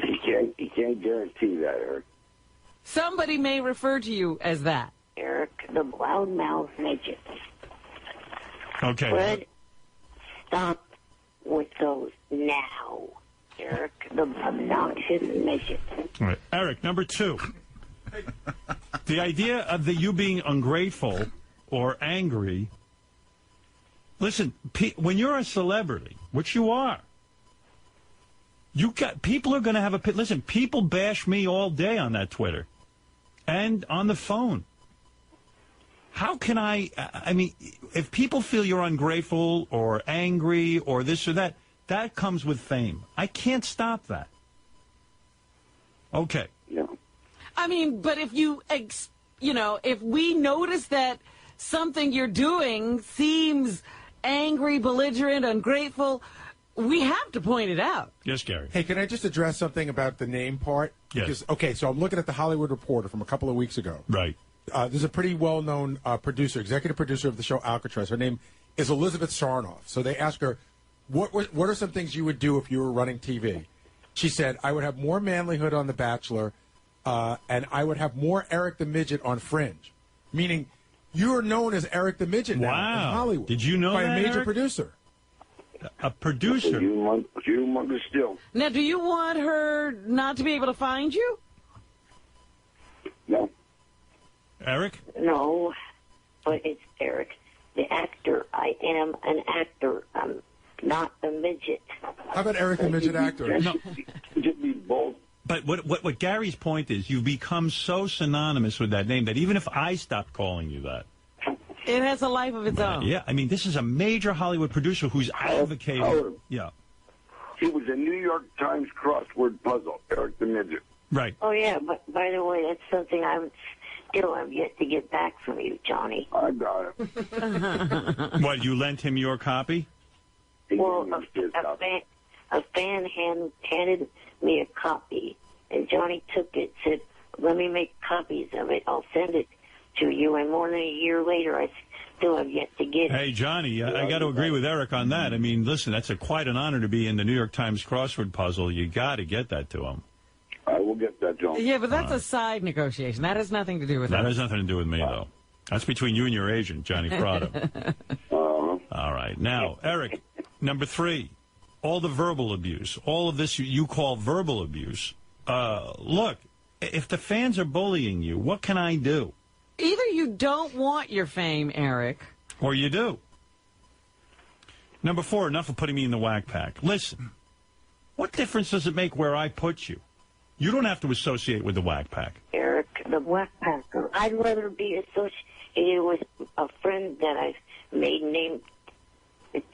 You can't guarantee that, Eric. Somebody may refer to you as that. Eric the Loudmouth Midget. Okay. Fred, stop with those now. Eric the Obnoxious Midget. All right. Eric, number 2. The idea of you being ungrateful or angry. Listen, when you're a celebrity, which you are, people are going to have a... Listen, people bash me all day on that Twitter and on the phone. How can I mean, if people feel you're ungrateful or angry or this or that, that comes with fame. I can't stop that. Okay. Yeah. I mean, but if if we notice that something you're doing seems angry, belligerent, ungrateful, we have to point it out. Yes, Gary. Hey, can I just address something about the name part? Yes. Because, okay, so I'm looking at the Hollywood Reporter from a couple of weeks ago. Right. There's a pretty well-known producer, executive producer of the show Alcatraz. Her name is Elizabeth Sarnoff. So they ask her, what are some things you would do if you were running TV? She said, I would have more manlyhood on The Bachelor, and I would have more Eric the Midget on Fringe. Meaning, you are known as Eric the Midget now in Hollywood. Did you know by that, a major Eric? producer. A producer? Humongous still. Now, do you want her not to be able to find you? No. Eric? No, but it's Eric, the actor. I am an actor. I'm not a midget. How about Eric the Midget actor? No. Just be bold. But what Gary's point is, you've become so synonymous with that name that even if I stopped calling you that, it has a life of its own. Yeah, I mean, this is a major Hollywood producer who's advocating. Howard. Yeah. He was a New York Times crossword puzzle, Eric the Midget. Right. Oh, yeah, but by the way, that's something I still have yet to get back from you, Johnny. I got it. What, you lent him your copy? Well, a fan handed me a copy, and Johnny took it, said, let me make copies of it. I'll send it to you, and more than a year later, I still have yet to get it. Hey, Johnny, I got to agree with Eric on that. I mean, listen, that's quite an honor to be in the New York Times crossword puzzle. You got to get that to him. I will get that, John. Yeah, but that's a side negotiation. That has nothing to do with that. us. Has nothing to do with me, though. That's between you and your agent, Johnny Prado. All right. Now, Eric, number 3, all the verbal abuse, all of this you call verbal abuse. Look, if the fans are bullying you, what can I do? Either you don't want your fame, Eric. Or you do. Number 4, enough of putting me in the whack pack. Listen, what difference does it make where I put you? You don't have to associate with the whack pack. Eric, the whack packer. I'd rather be associated with a friend that I've made named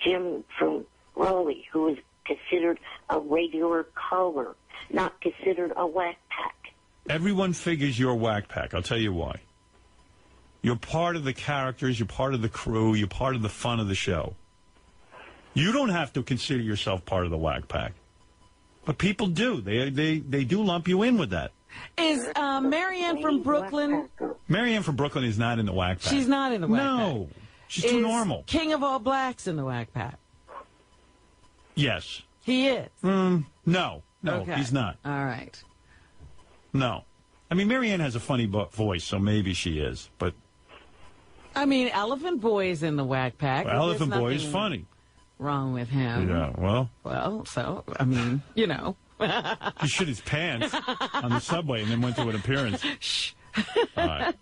Jim from Raleigh, who is considered a regular caller, not considered a whack pack. Everyone figures you're whack pack. I'll tell you why. You're part of the characters, you're part of the crew, you're part of the fun of the show. You don't have to consider yourself part of the whack pack. But people do. They do lump you in with that. Is Marianne from Brooklyn? Marianne from Brooklyn is not in the whack pack. She's not in the whack pack. No. She's too normal. King of All Blacks in the whack pack? Yes. He is? No, Okay. He's not. All right. No. I mean, Marianne has a funny voice, so maybe she is. But I mean, Elephant Boy's in the whack pack. well, Elephant Boy is funny. Wrong with him. Yeah, well. Well, so, I mean, you know. He shit his pants on the subway and then went to an appearance. Shh. All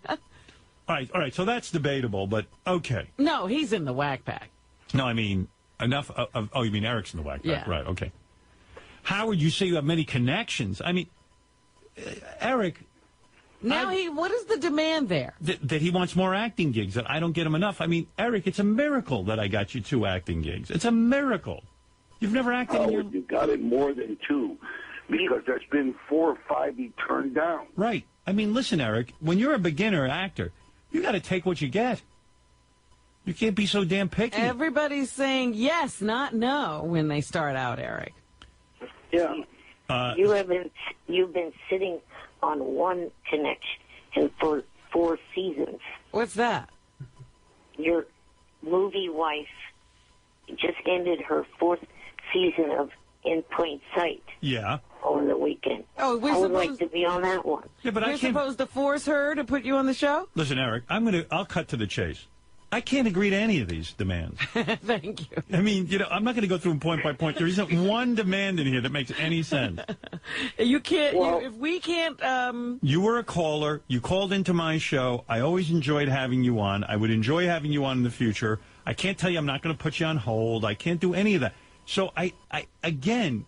right, so that's debatable, but okay. No, he's in the whack pack. No, I mean, enough of oh, you mean Eric's in the whack pack. Yeah. Right, okay. Howard, you say you have many connections. I mean, Eric... Now what is the demand there? That he wants more acting gigs, that I don't get him enough. I mean, Eric, it's a miracle that I got you 2 acting gigs. It's a miracle. You've never acted in your... You got it more than 2, because there's been 4 or 5 he turned down. Right. I mean, listen, Eric, when you're a beginner actor, you got to take what you get. You can't be so damn picky. Everybody's saying yes, not no, when they start out, Eric. Yeah. You've been sitting on one connection for 4 seasons. What's that? Your movie wife just ended her 4th season of In Plain Sight. Yeah. Over the weekend. Oh, I would like to be on that one. Yeah, but we're supposed to force her to put you on the show? Listen, Eric, I'll cut to the chase. I can't agree to any of these demands. Thank you. I mean, I'm not going to go through them point by point. There isn't one demand in here that makes any sense. You can't, if we can't... You were a caller. You called into my show. I always enjoyed having you on. I would enjoy having you on in the future. I can't tell you I'm not going to put you on hold. I can't do any of that. So, again,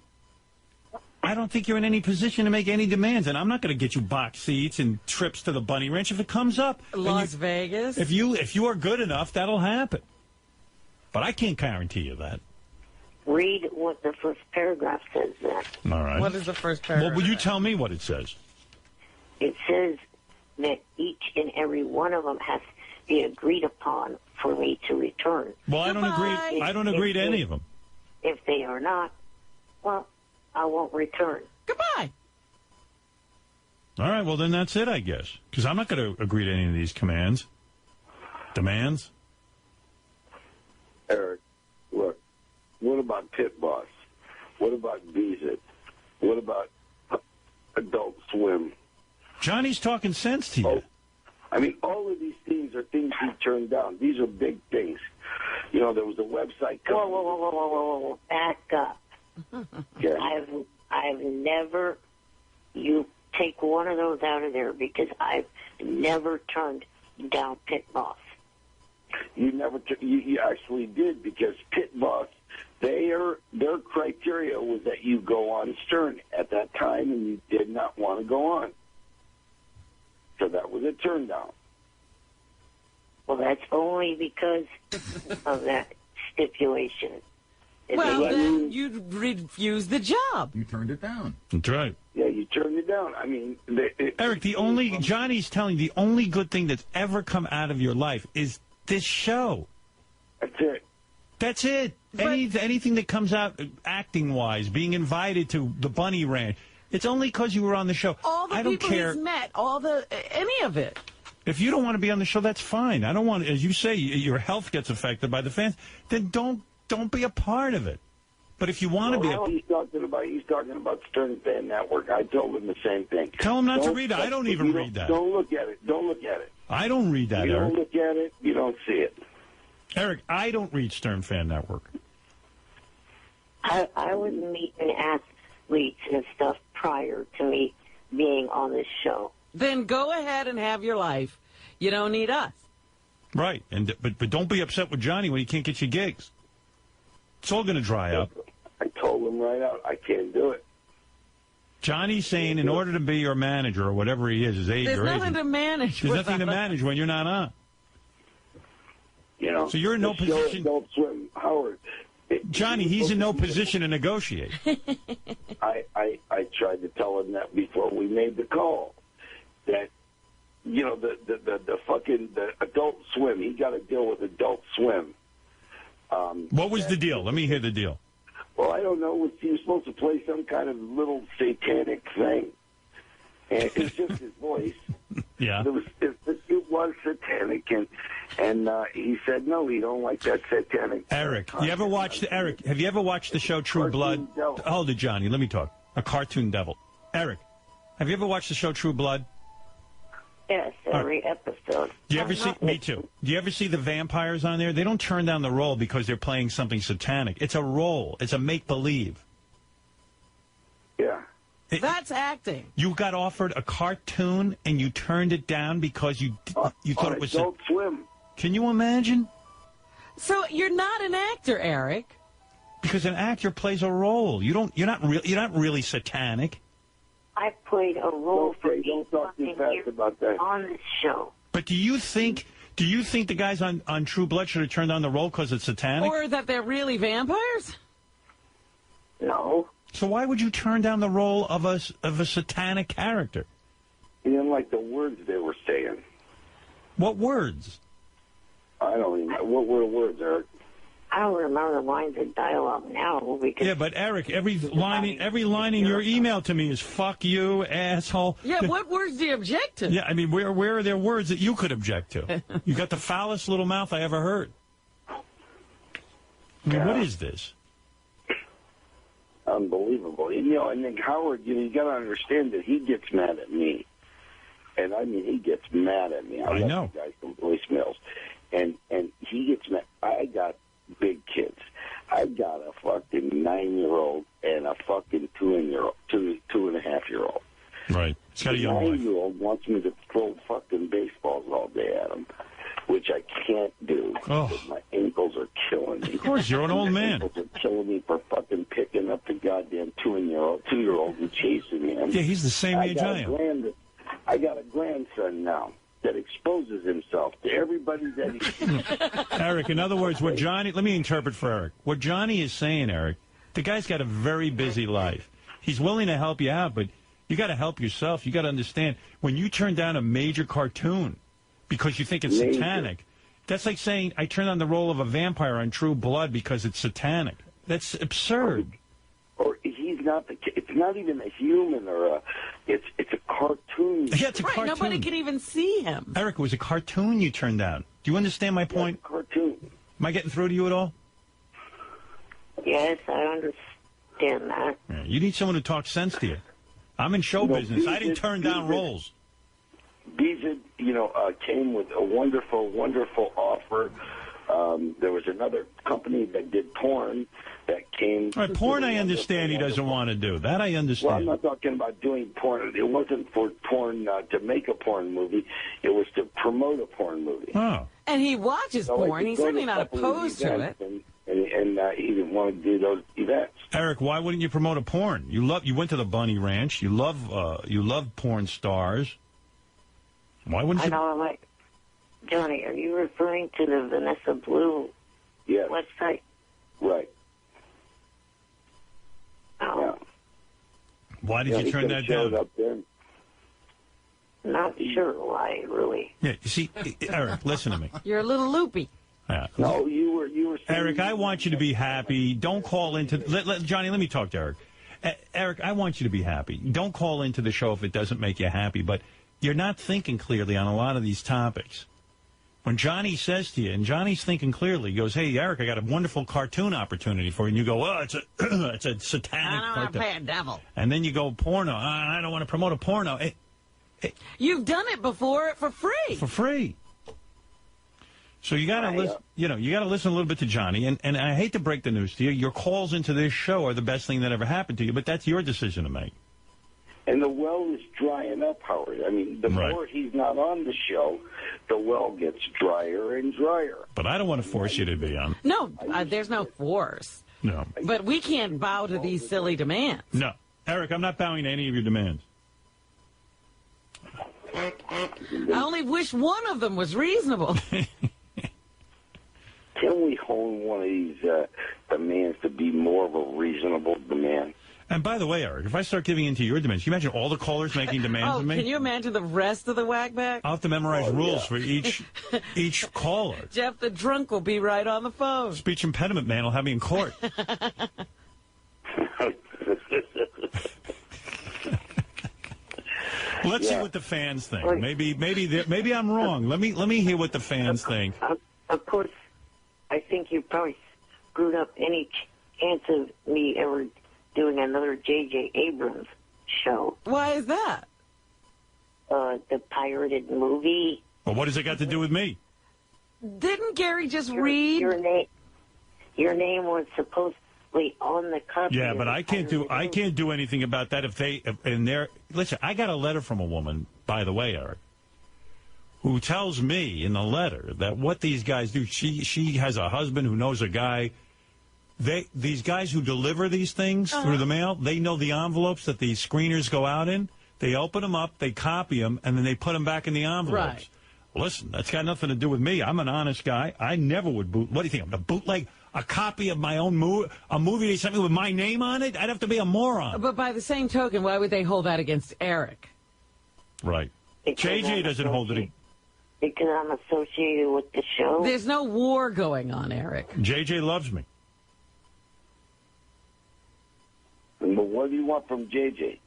I don't think you're in any position to make any demands, and I'm not going to get you box seats and trips to the Bunny Ranch if it comes up. Las Vegas. If you are good enough, that'll happen. But I can't guarantee you that. Read what the first paragraph says then. All right. What is the first paragraph? Well, will you tell me what it says? It says that each and every one of them has to be agreed upon for me to return. Well, I don't agree to any of them. If they are not, well, I won't return. Goodbye. All right, well, then that's it, I guess. Because I'm not going to agree to any of these demands. Eric, look, What about Pit Boss? What about Beez It? What about Adult Swim? Johnny's talking sense to you. Oh, I mean, all of these things are things he turned down. These are big things. You know, there was a website. Whoa. Back up. Yeah. I've never, you take one of those out of there because I've never turned down Pit Boss. You never, you actually did, because Pit Boss, their criteria was that you go on Stern at that time, and you did not want to go on. So that was a turn down. Well, that's only because of that stipulation. Well, then you'd refuse the job. You turned it down. That's right. Yeah, you turned it down. I mean, Eric, Johnny's telling you the only good thing that's ever come out of your life is this show. That's it. That's it. Anything that comes out acting-wise, being invited to the Bunny Ranch, it's only because you were on the show. All the I don't people care. he's met, any of it. If you don't want to be on the show, that's fine. I don't want, as you say, your health gets affected by the fans. Then don't be a part of it. But if you want to be, he's talking about Stern Fan Network. I told him the same thing. Tell him not to read it. I don't even read that. Don't look at it. Don't look at it. I don't read that, You Eric. don't look at it. You don't see it. Eric, I don't read Stern Fan Network. I was meeting athletes and stuff prior to me being on this show. Then go ahead and have your life. You don't need us. Right, but don't be upset with Johnny when he can't get you gigs. It's all going to dry up. I told him right out, I can't do it. Johnny's saying in order to be your manager or whatever he is, his age There's or nothing agent, to manage. there's nothing to manage when you're not on. You know. So you're in no position. Adult Swim, Howard. Johnny, he's in no position to negotiate. I tried to tell him that before we made the call. That, you know, the Adult Swim, he got to deal with Adult Swim. What was the deal? Let me hear the deal. Well, I don't know. He was supposed to play some kind of little satanic thing. And it's just his voice. Yeah. It was satanic, and he said no, he don't like that satanic. Eric, have you ever watched the show True Blood? Hold it, Johnny. Let me talk. A cartoon devil. Eric, have you ever watched the show True Blood? Yes, every episode. Do you ever see? Me too. Do you ever see the vampires on there? They don't turn down the role because they're playing something satanic. It's a role. It's a make-believe. Yeah. That's acting. You got offered a cartoon and you turned it down because you thought it was Adult Swim. Can you imagine? So you're not an actor, Eric. Because an actor plays a role. You're not really satanic. I played a role for don't talk too fast about that. on this show. But do you think the guys on True Blood should have turned on the role because it's satanic? Or that they're really vampires? No. So why would you turn down the role of a satanic character? He didn't like the words they were saying. What words? I don't even know. What were the words, Eric? I don't remember the lines of dialogue now because Yeah, but Eric, every line in your email to me is "fuck you, asshole." Yeah, what words do you object to? Yeah, I mean, where are there words that you could object to? You got the foulest little mouth I ever heard. I mean, what is this? Unbelievable. And then Howard, you got to understand that he gets mad at me. And I mean, he gets mad at me. I know. The guy from voicemails. And he gets mad. I got big kids. I've got a fucking 9-year-old and a fucking 2.5-year-old. Right. It's got a young wife. 9-year-old wants me to throw fucking baseballs all day at him, which I can't do. Oh. Because my ankles are killing me. Of course, you're an old man. My ankles are killing me for fucking picking up the goddamn 2-year-old and chasing him. Yeah, he's the same age I am. I got a grandson now that exposes himself to everybody that he... Eric, in other words, let me interpret for Eric. What Johnny is saying, Eric, the guy's got a very busy life. He's willing to help you out, but you got to help yourself. You got to understand, when you turn down a major cartoon because you think it's satanic, that's like saying I turned on the role of a vampire on True Blood because it's satanic. That's absurd. Or he's not it's not even a human or it's a cartoon. Yeah, it's a right, cartoon. Nobody can even see him. Eric, it was a cartoon you turned down. Do you understand my point? Cartoon. Am I getting through to you at all? Yeah, Yes, I understand that. Yeah, you need someone who talks sense to you. I'm in show business. I didn't turn down roles. Beezid, came with a wonderful, wonderful offer. There was another company that did porn that came. All right, porn I understand he doesn't want to do. That I understand. Well, I'm not talking about doing porn. It wasn't for porn to make a porn movie. It was to promote a porn movie. Oh. And he watches porn. He's certainly not opposed to it. And he didn't want to do those events. Eric, why wouldn't you promote a porn? You went to the Bunny Ranch. You love porn stars. Why wouldn't you? I know, I'm like, Johnny, are you referring to the Vanessa Blue website? Right. Oh. Yeah. Why did you turn that down? Up there. Not sure why, really. Yeah, you see, Eric, listen to me. You're a little loopy. Yeah. No, you were. Eric, I want you to be happy. Don't call into Johnny. Let me talk to Eric. Eric, I want you to be happy. Don't call into the show if it doesn't make you happy. But you're not thinking clearly on a lot of these topics. When Johnny says to you, and Johnny's thinking clearly, he goes, "Hey, Eric, I got a wonderful cartoon opportunity for you." And you go, "Well, it's a satanic I don't want to cartoon." pay a devil. And then you go, "Porno. I don't want to promote a porno." You've done it before for free. For free. So you got to listen. You got to listen a little bit to Johnny. And I hate to break the news to you. Your calls into this show are the best thing that ever happened to you. But that's your decision to make. And the well is drying up, Howard. I mean, the more he's not on the show, the well gets drier and drier. But I don't want to force you to be on. No, there's no force. No. But we can't bow to these silly demands. No. Eric, I'm not bowing to any of your demands. I only wish one of them was reasonable. Can we hone one of these demands to be more of a reasonable demand? And by the way, Eric, if I start giving into your demands, can you imagine all the callers making demands of me? Can you imagine the rest of the whackback? I'll have to memorize rules for each caller. Jeff the drunk will be right on the phone. Speech impediment man will have me in court. Let's see what the fans think. Maybe I'm wrong. Let me hear what the fans think. Of course, I think you probably screwed up any chance of me ever doing another J.J. Abrams show. Why is that? The pirated movie. Well, what has it got to do with me? Didn't Gary just read? Your name was supposedly on the cover. Yeah, but I can't do anything about that listen, I got a letter from a woman, by the way, Eric, who tells me in the letter that what these guys do, she has a husband who knows a guy. These guys who deliver these things through the mail, they know the envelopes that these screeners go out in. They open them up, they copy them, and then they put them back in the envelopes. Right. Listen, that's got nothing to do with me. I'm an honest guy. I never would boot. What do you think? I'm going to bootleg a copy of my own a movie they sent me with my name on it? I'd have to be a moron. But by the same token, why would they hold that against Eric? Right. JJ doesn't hold it. Because I'm associated with the show. There's no war going on, Eric. JJ loves me. But what do you want from JJ?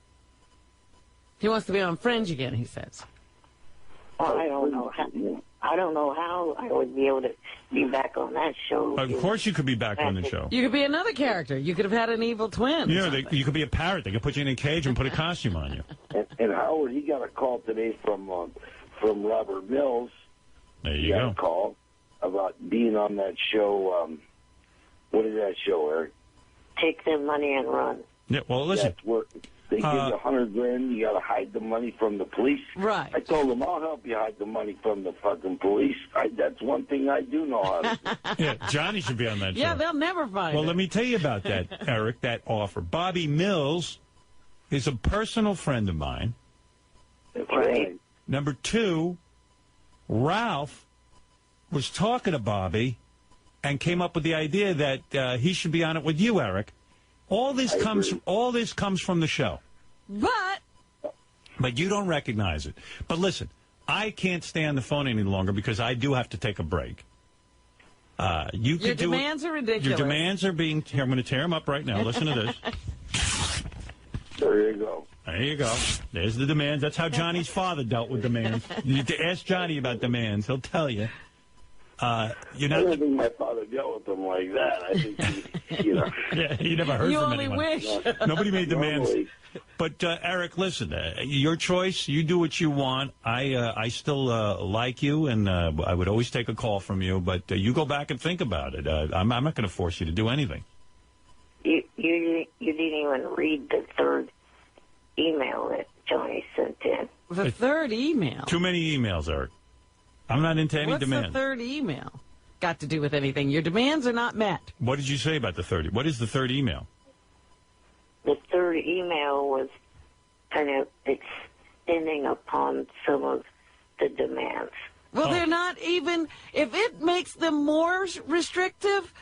He wants to be on Fringe again, he says. Well, I don't know how I would be able to be back on that show. Of course you could be back on the show. You could be another character. You could have had an evil twin. Yeah, you could be a parrot. They could put you in a cage and put a costume on you. And Howard, he got a call today from Robert Mills. There you go. He got a call about being on that show. What is that show, Eric? Take their money and run. Yeah, well, listen. They give you $100,000. You got to hide the money from the police. Right. I told them I'll help you hide the money from the fucking police. That's one thing I do know how to do. Yeah, Johnny should be on that show. Yeah, they'll never find it. Well, let me tell you about that, Eric, that offer. Bobby Mills is a personal friend of mine. Right. Number two, Ralph was talking to Bobby and came up with the idea that he should be on it with you, Eric. All this comes from the show. But you don't recognize it. But listen, I can't stay on the phone any longer because I do have to take a break. Your demands are ridiculous. Your demands are being... Here, I'm going to tear them up right now. Listen to this. There you go. There you go. There's the demands. That's how Johnny's father dealt with demands. You ask Johnny about demands. He'll tell you. You're I not. don't think my father dealt with them like that. I think he, Yeah, you never heard You from only anyone. wish. Nobody made demands. Normally. But Eric, listen, your choice. You do what you want. I still like you, and I would always take a call from you. But you go back and think about it. I'm not going to force you to do anything. You didn't even read the third email that Johnny sent in. The third email. Too many emails, Eric. I'm not into any What's demands. the third email got to do with anything? Your demands are not met. What did you say about the third? What is the third email? The third email was kind of extending upon some of the demands. Well, they're not even, if it makes them more restrictive,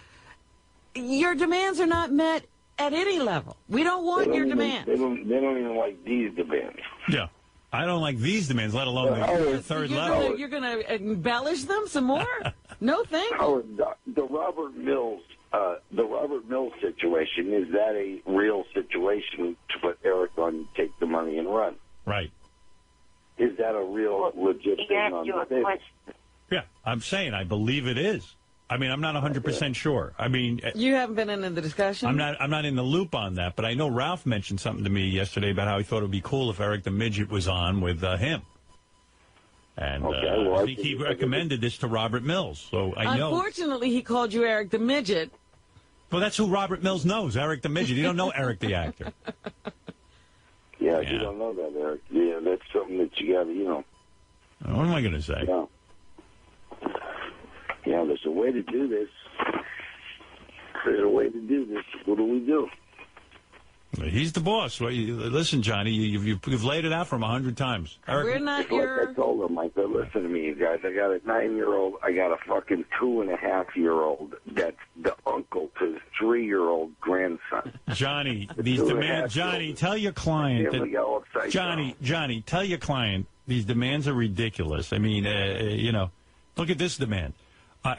your demands are not met at any level. We don't want your demands. They don't even like these demands. Yeah. I don't like these demands, let alone the third level. You're going to embellish them some more? No, thank you. Howard, the Robert Mills situation, is that a real situation to put Eric on, take the money and run? Right. Is that a real legit He thing asked on you the a table? question. Yeah, I'm saying I believe it is. I mean, I'm not 100% sure. I mean, You haven't been in the discussion? I'm not in the loop on that, but I know Ralph mentioned something to me yesterday about how he thought it would be cool if Eric the Midget was on with him. And well, I think he recommended this to Robert Mills, so I know. Unfortunately, he called you Eric the Midget. Well, that's who Robert Mills knows, Eric the Midget. You don't know Eric the actor. Yeah, you don't know that, Eric. Yeah, that's something that you got to, What am I going to say? Yeah, there's a way to do this. What do we do? He's the boss. Well, listen, Johnny, you've laid it out for him 100 times. Eric, We're not It's like I told him, I said, listen to me, you guys. I got a 9-year-old. I got a fucking 2.5-year-old that's the uncle to his 3-year-old grandson. Johnny, these demands. Johnny, tell your client Yeah, we got all upside down. Johnny, tell your client these demands are ridiculous. I mean, look at this demand.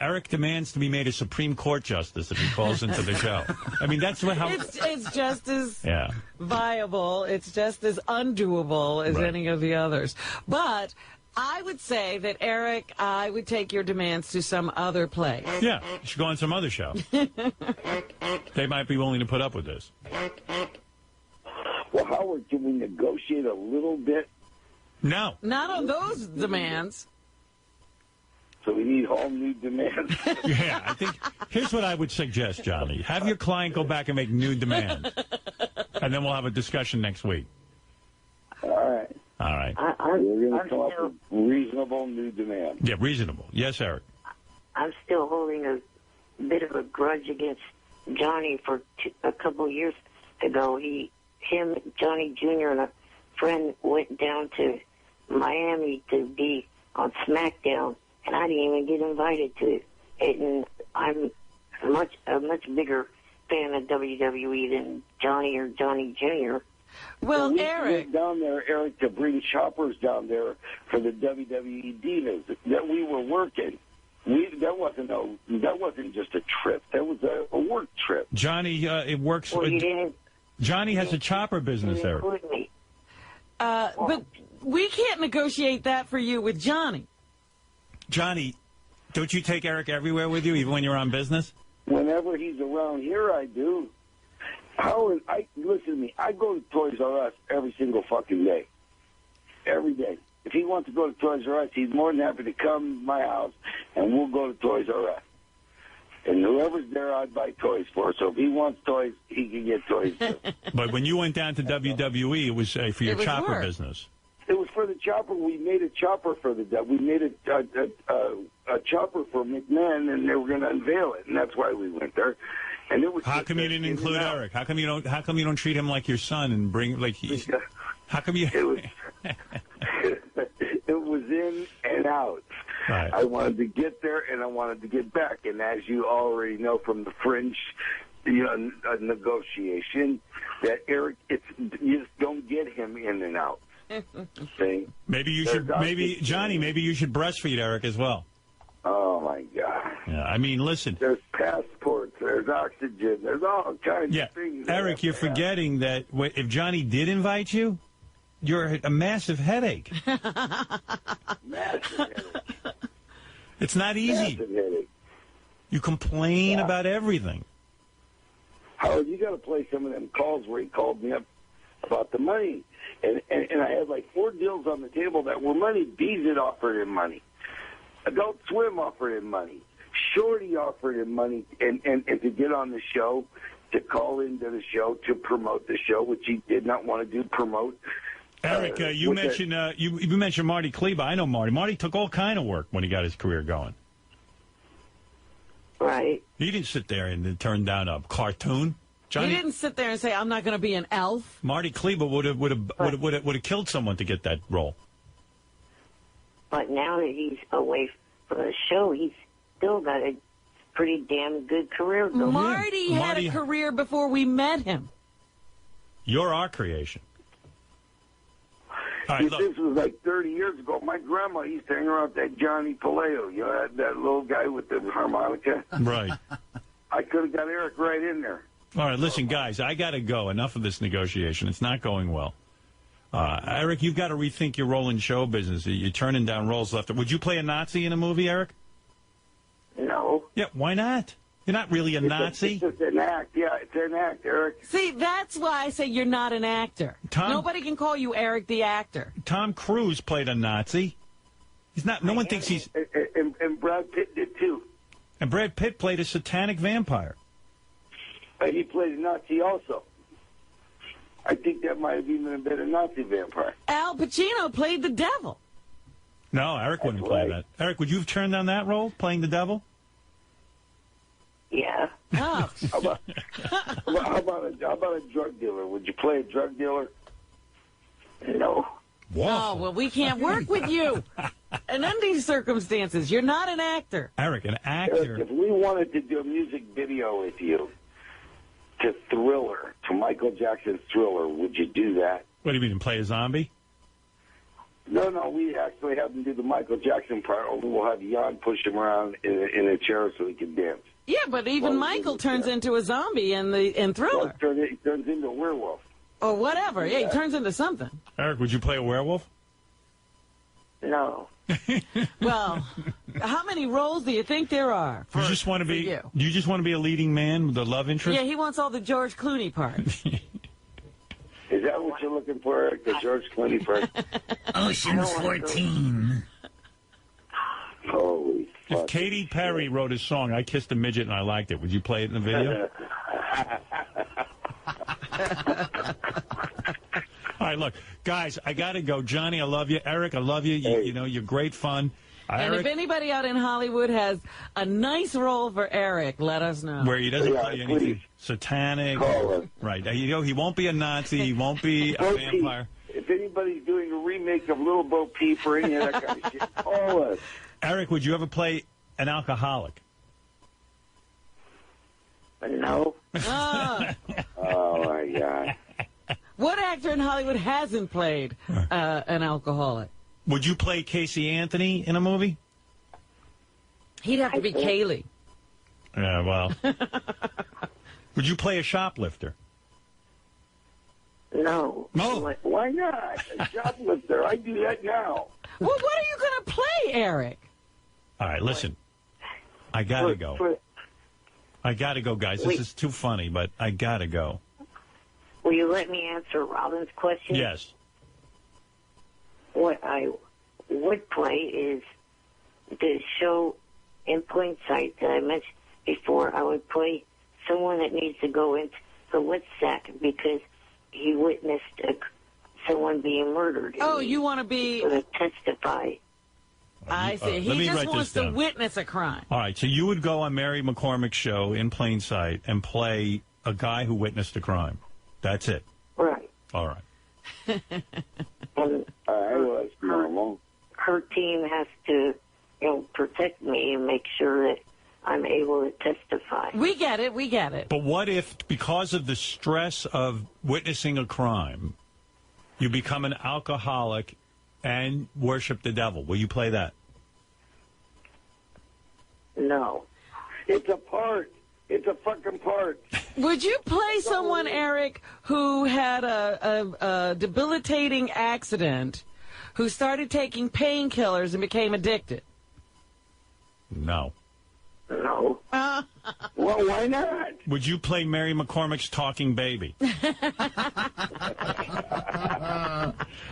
Eric demands to be made a Supreme Court justice if he calls into the show. I mean, that's how. It's just as Yeah. viable. It's just as undoable as Right. any of the others. But I would say that, Eric, I would take your demands to some other place. Yeah, you should go on some other show. They might be willing to put up with this. Well, Howard, can we negotiate a little bit? No. Not on those demands. So we need all new demands. Yeah, I think here's what I would suggest, Johnny. Have your client go back and make new demands. And then we'll have a discussion next week. All right. All right. We're going to come up with reasonable new demands. Yeah, reasonable. Yes, Eric. I'm still holding a bit of a grudge against Johnny for a couple of years ago. Johnny Jr. and a friend went down to Miami to be on SmackDown, and I didn't even get invited to it. And I'm a much bigger fan of WWE than Johnny or Johnny Jr. Well, we Eric, went down there, Eric, to bring choppers down there for the WWE Divas that we were working. That wasn't just a trip. That was a work trip. Johnny, it works. Well, you didn't Johnny has a chopper business, Eric. include me. but we can't negotiate that for you with Johnny. Johnny, don't you take Eric everywhere with you, even when you're on business? Whenever he's around here, I do. Howard, listen to me. I go to Toys R Us every single fucking day. Every day. If he wants to go to Toys R Us, he's more than happy to come to my house, and we'll go to Toys R Us. And whoever's there, I'd buy toys for. So if he wants toys, he can get toys. But when you went down to WWE, it was for your chopper business. It was for the chopper. We made a chopper for we made a chopper for McMahon, and they were going to unveil it, and that's why we went there. And it was. How come you didn't include Eric? How come you don't treat him like your son and bring How come you? It was in and out. Right. I wanted to get there, and I wanted to get back. And as you already know from the Fringe, negotiation, that Eric, you just don't get him in and out. See? Maybe you should. Johnny. Maybe you should breastfeed Eric as well. Oh my God. Yeah. I mean, listen. There's passports. There's oxygen. There's all kinds of things. Eric, you're forgetting that if Johnny did invite you, you're a massive headache. Massive headache. It's not easy. Massive headache. You complain about everything. Howard, you got to play some of them calls where he called me up about the money. And I had like 4 deals on the table that were money. Bees had offered him money. Adult Swim offered him money. Shorty offered him money and to get on the show, to call into the show, to promote the show, which he did not want to do, promote. Eric, you mentioned you mentioned Marty Kleba. I know Marty. Marty took all kind of work when he got his career going. Right. He didn't sit there and turn down a cartoon. Johnny, he didn't sit there and say, "I'm not going to be an elf." Marty Kleba would have killed someone to get that role. But now that he's away from the show, he's still got a pretty damn good career going. Marty had a career before we met him. You're our creation. All right, This was like 30 years ago. My grandma used to hang around that Johnny Paleo, you know, that little guy with the harmonica. Right. I could have got Eric right in there. All right, listen, guys, I got to go. Enough of this negotiation. It's not going well. Eric, you've got to rethink your role in show business. You're turning down roles left. Would you play a Nazi in a movie, Eric? No. Yeah, why not? You're not really a Nazi. It's just an act. Yeah, it's an act, Eric. See, that's why I say you're not an actor. Nobody can call you Eric the actor. Tom Cruise played a Nazi. He's not. No one thinks he's. And Brad Pitt did too. And Brad Pitt played a satanic vampire. He played a Nazi also. I think that might have even been a Nazi vampire. Al Pacino played the devil. No, Eric wouldn't play that. Eric, would you have turned down that role, playing the devil? Yeah. Oh. How about a drug dealer? Would you play a drug dealer? No. Oh, well, we can't work with you. And under these circumstances, you're not an actor. Eric, an actor. Eric, if we wanted to do a music video with you to Thriller, to Michael Jackson's Thriller, would you do that? What do you mean, play a zombie? No, we actually have him do the Michael Jackson part, only we'll have Jan push him around in a chair so he can dance. Yeah, but even Michael turns into a zombie in Thriller. Well, he turns into a werewolf. Or whatever. Yeah, he turns into something. Eric, would you play a werewolf? No. Well, how many roles do you think there are? You just want to be. You just want to be a leading man with the love interest. Yeah, he wants all the George Clooney parts. Is that what you're looking for, Eric? The George Clooney part? Ocean's 14. Holy fuck. If Katy Perry wrote a song, I Kissed a Midget and I liked it, would you play it in the video? All right, look, guys, I got to go. Johnny, I love you. Eric, I love you. You know, you're great fun. And Eric, if anybody out in Hollywood has a nice role for Eric, let us know. where he doesn't play anything satanic. Right. You know, he won't be a Nazi. He won't be a vampire. If anybody's doing a remake of Little Bo Peep or any of that kind of shit, call us. Eric, would you ever play an alcoholic? No. Oh, my God. What actor in Hollywood hasn't played an alcoholic? Would you play Casey Anthony in a movie? He'd have to be Kaylee. Yeah, well. Would you play a shoplifter? No. No. Why not? A shoplifter. I do that now. Well, what are you going to play, Eric? All right, listen. I got to go. I got to go, guys. This is too funny, but I got to go. Will you let me answer Robin's question? Yes. What I would play is the show In Plain Sight that I mentioned before. I would play someone that needs to go into the wet sack because he witnessed someone being murdered. Oh, you want to be... to testify. I see. Let He me just write wants this to down. witness a crime. All right, so you would go on Mary McCormick's show In Plain Sight and play a guy who witnessed a crime. That's it. Right. All right. Her team has to, protect me and make sure that I'm able to testify. We get it. We get it. But what if, because of the stress of witnessing a crime, you become an alcoholic and worship the devil? Will you play that? No. It's a part. It's a fucking part. Would you play someone, Eric, who had a debilitating accident, who started taking painkillers and became addicted? No. No. Well, why not? Would you play Mary McCormick's Talking Baby? All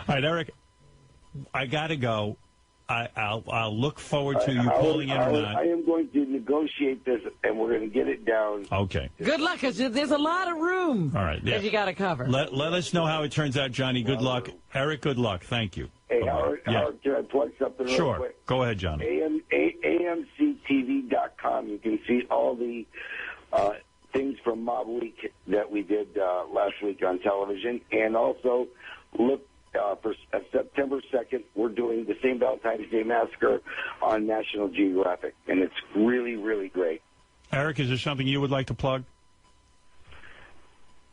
right, Eric, I got to go. I'll look forward to you pulling in or not. I am going to negotiate this, and we're going to get it down. Okay. Good luck, because there's a lot of room All right, yeah. that you got to cover. Let us know how it turns out, Johnny. Good luck. Eric, good luck. Thank you. Hey, Howard, can I plug something real Sure. quick? Go ahead, Johnny. AMCTV.com. You can see all the things from Mob Week that we did last week on television. And also, look for September 2nd, we're doing the St. Valentine's Day Massacre on National Geographic. And it's really, really great. Eric, is there something you would like to plug?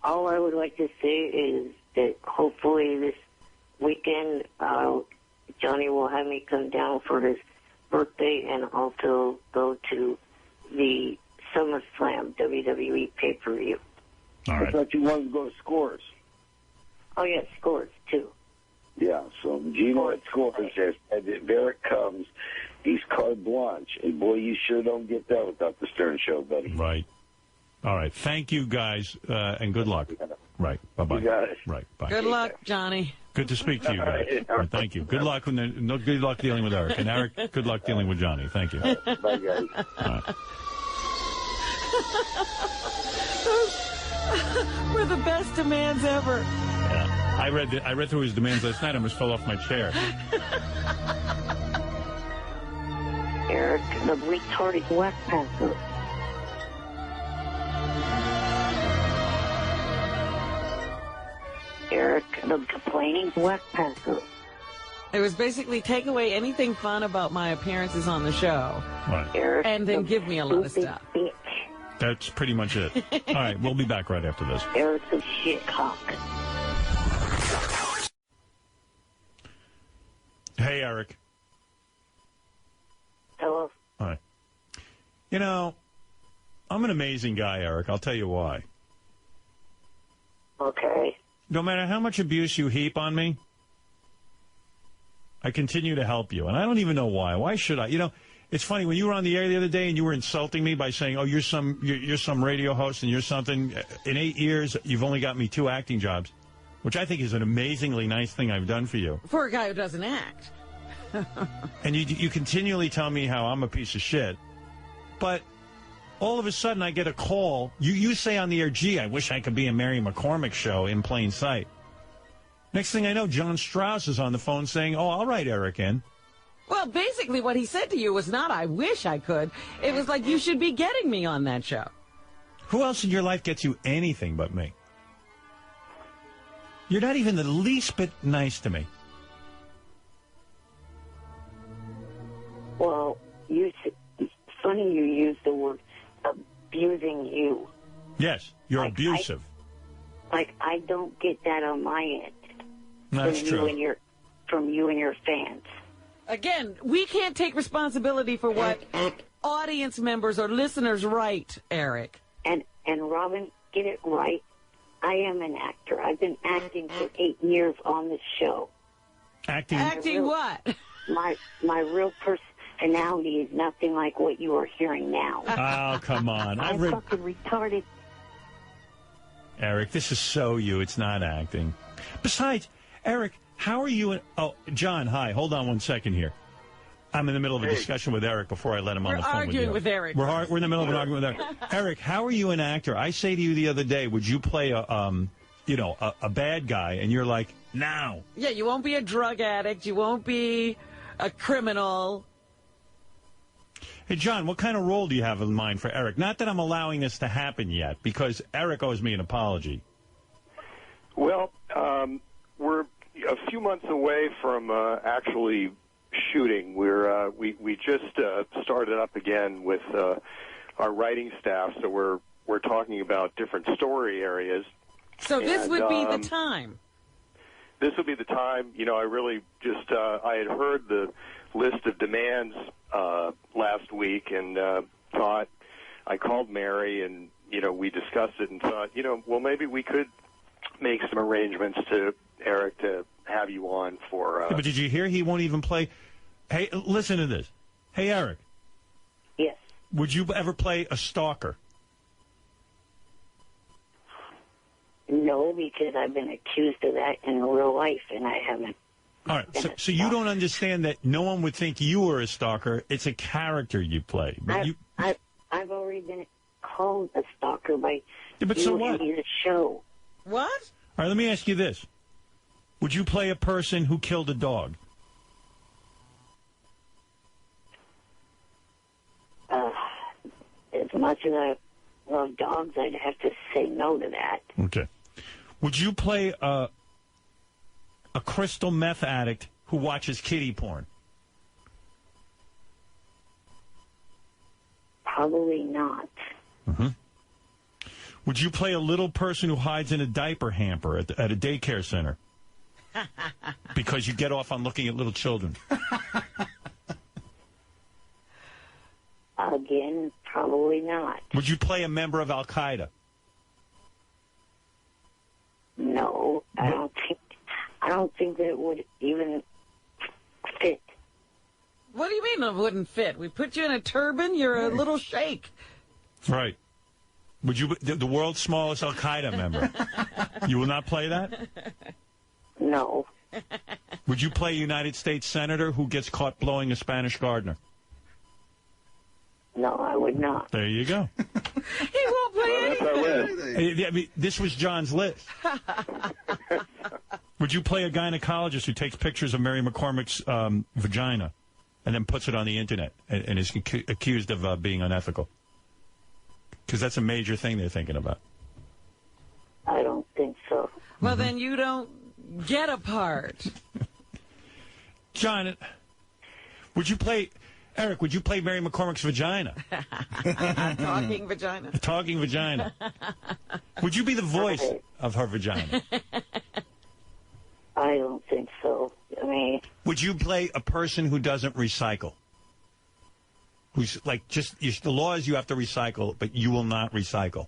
All I would like to say is that hopefully this weekend, Johnny will have me come down for his birthday and also go to the SummerSlam WWE pay-per-view. All right. I thought you wanted to go to Scores. Oh, yeah, Scores, too. Yeah, so Gino at Scores says that if Eric comes, he's carte blanche. And, boy, you sure don't get that without the Stern Show, buddy. Right. All right. Thank you, guys, and good luck. Right. Bye-bye. You got it. Right. Bye. Good luck, Johnny. Good to speak to you guys. All right, thank you. Good luck. Good luck dealing with Eric. And Eric, good luck dealing with Johnny. Thank you. Bye, guys. All right. Those were the best demands ever. Yeah. I read through his demands last night. I almost fell off my chair. Eric, the retarded whack passer. Eric, the complaining whack passer. It was basically take away anything fun about my appearances on the show. Right. Eric, and then give me a lot of stuff. Bitch. That's pretty much it. All right, we'll be back right after this. Eric's a shit cock. Hey, Eric. Hello. Hi. You know, I'm an amazing guy, Eric. I'll tell you why. Okay. No matter how much abuse you heap on me, I continue to help you. And I don't even know why. Why should I? You know, it's funny. When you were on the air the other day and you were insulting me by saying, oh, you're some radio host and you're something. In 8 years, you've only got me 2 acting jobs, which I think is an amazingly nice thing I've done for you. For a guy who doesn't act. And you continually tell me how I'm a piece of shit. But all of a sudden I get a call. You say on the air, gee, I wish I could be a Mary McCormick show in plain sight. Next thing I know, John Strauss is on the phone saying, oh, I'll write Eric in. Well, basically what he said to you was not, I wish I could. It was like, you should be getting me on that show. Who else in your life gets you anything but me? You're not even the least bit nice to me. Well, it's funny you use the word abusing you. Yes, you're abusive. I don't get that on my end. That's true. From you and your fans. Again, we can't take responsibility for what audience members or listeners write, Eric. And Robin, get it right. I am an actor. I've been acting for 8 years on this show. Acting what? My real personality is nothing like what you are hearing now. Oh, come on. I'm fucking retarded. Eric, this is so you. It's not acting. Besides, Eric, how are you? Oh, John, hi. Hold on 1 second here. I'm in the middle of a discussion with Eric before I let him on the phone with you. We're arguing with Eric. We're in the middle of an argument with Eric. Eric, how are you an actor? I say to you the other day, would you play a bad guy? And you're like, no. Yeah, you won't be a drug addict. You won't be a criminal. Hey, John, what kind of role do you have in mind for Eric? Not that I'm allowing this to happen yet, because Eric owes me an apology. Well, we're a few months away from actually shooting. We just started up again with our writing staff, so we're talking about different story areas. So this would be the time. This would be the time. You know, I really just I had heard the list of demands last week and thought, I called Mary and, we discussed it and thought, well, maybe we could make some arrangements to Eric to have you on for... Yeah, but did you hear he won't even play... Hey, listen to this. Hey, Eric. Would you ever play a stalker? No, because I've been accused of that in real life, and I haven't. All right, so you don't understand that no one would think you were a stalker. It's a character you play. But I've already been called a stalker by but you so what? and the show. What? All right, let me ask you this. Would you play a person who killed a dog? As much as I love dogs, I'd have to say no to that. Okay. Would you play a crystal meth addict who watches kiddie porn? Probably not. Mm-hmm. Would you play a little person who hides in a diaper hamper at a daycare center? Because you get off on looking at little children. Again, probably not. Would you play a member of Al-Qaeda? No, I don't think that it would even fit. What do you mean it wouldn't fit? We put you in a turban, you're a little sheikh. Right. Would you, the world's smallest Al-Qaeda member, you will not play that? No. Would you play a United States Senator who gets caught blowing a Spanish gardener? No, I would not. There you go. He won't play anything. I mean, this was John's list. Would you play a gynecologist who takes pictures of Mary McCormick's vagina and then puts it on the Internet and is accused of being unethical? Because that's a major thing they're thinking about. I don't think so. Well, then you don't get a part. John, would you play... Eric, would you play Mary McCormick's vagina? Talking vagina. Talking vagina. Would you be the voice of her vagina? I don't think so. I mean... Would you play a person who doesn't recycle? Who's like the law is you have to recycle, but you will not recycle.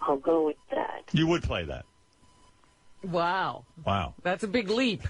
I'll go with that. You would play that. Wow. Wow. That's a big leap.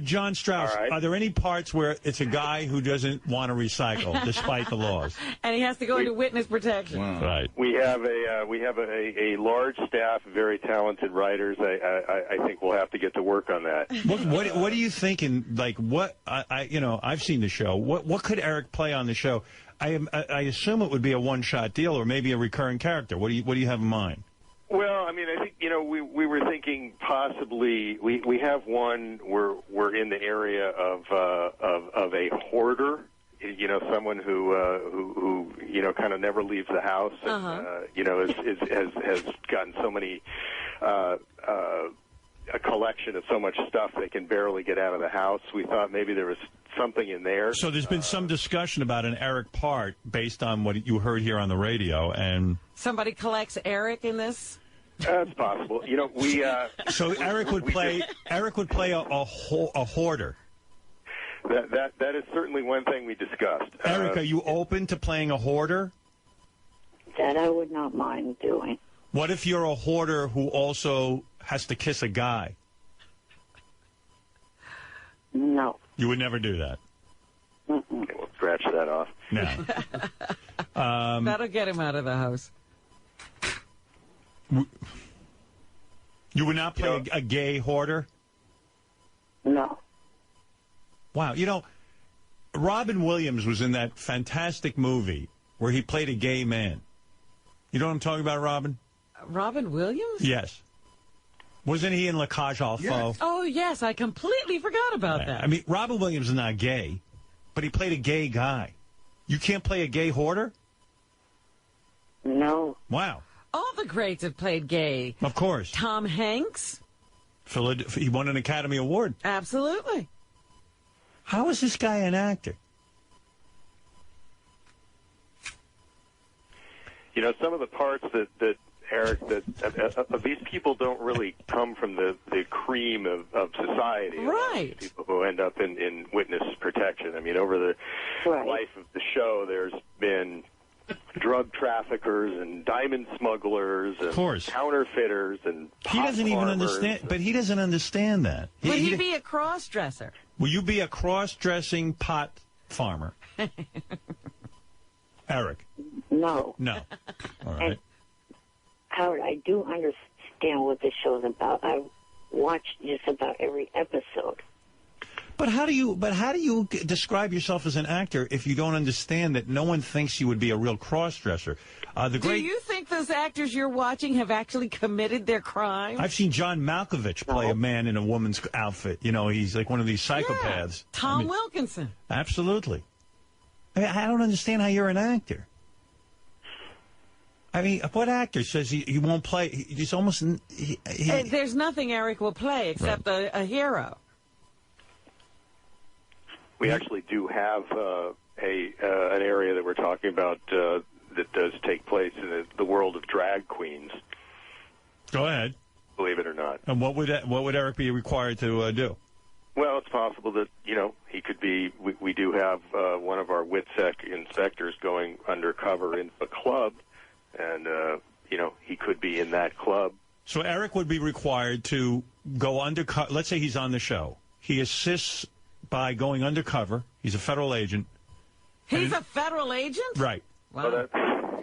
John Strauss, All right. Are there any parts where it's a guy who doesn't want to recycle despite the laws? And he has to go into witness protection. Wow. Right. We have a large staff of very talented writers. I think we'll have to get to work on that. What are you thinking? Like what? I've seen the show. What could Eric play on the show? I assume it would be a one-shot deal or maybe a recurring character. What do you have in mind? Well, I mean, I think we were thinking possibly we have one. We're in the area of a hoarder. Someone who kind of never leaves the house, and has gotten so many a collection of so much stuff they can barely get out of the house. We thought maybe there was something in there. So there's been some discussion about an Eric part based on what you heard here on the radio, and somebody collects Eric in this. That's possible. So Eric would play. Eric would play a hoarder. That is certainly one thing we discussed. Eric, are you open to playing a hoarder? That I would not mind doing. What if you're a hoarder who also has to kiss a guy? No. You would never do that. Okay, we'll scratch that off. No. That'll get him out of the house. You would not play a gay hoarder? No. Wow. Robin Williams was in that fantastic movie where he played a gay man. You know what I'm talking about, Robin? Robin Williams? Yes. Wasn't he in La Cage aux Folles? Oh, yes. I completely forgot about that. I mean, Robin Williams is not gay, but he played a gay guy. You can't play a gay hoarder? No. Wow. All the greats have played gay. Of course. Tom Hanks. He won an Academy Award. Absolutely. How is this guy an actor? Some of the parts that Eric, these people don't really come from the cream of society. Right. People who end up in witness protection. I mean, over the life of the show, there's been drug traffickers and diamond smugglers and counterfeiters and he doesn't even understand. But he doesn't understand that. Would he be a cross-dresser? Will you be a cross-dressing pot farmer? Eric? No. No. All right. And, Howard, I do understand what the show's about. I've watched just about every episode. But how do you describe yourself as an actor if you don't understand that no one thinks you would be a real cross-dresser? Do you think those actors you're watching have actually committed their crime? I've seen John Malkovich play a man in a woman's outfit. You know, he's like one of these psychopaths. Yeah, Tom Wilkinson. Absolutely. I don't understand how you're an actor. I mean, what actor says he won't play? He's almost... There's nothing Eric will play except a hero. We actually do have an area that we're talking about that does take place in the world of drag queens. Go ahead. Believe it or not. And what would Eric be required to do? Well, it's possible that, he could be... We do have one of our WITSEC inspectors going undercover in a club, and, he could be in that club. So Eric would be required to go undercover. Let's say he's on the show. He assists by going undercover. He's a federal agent. He's a federal agent? Right. Wow.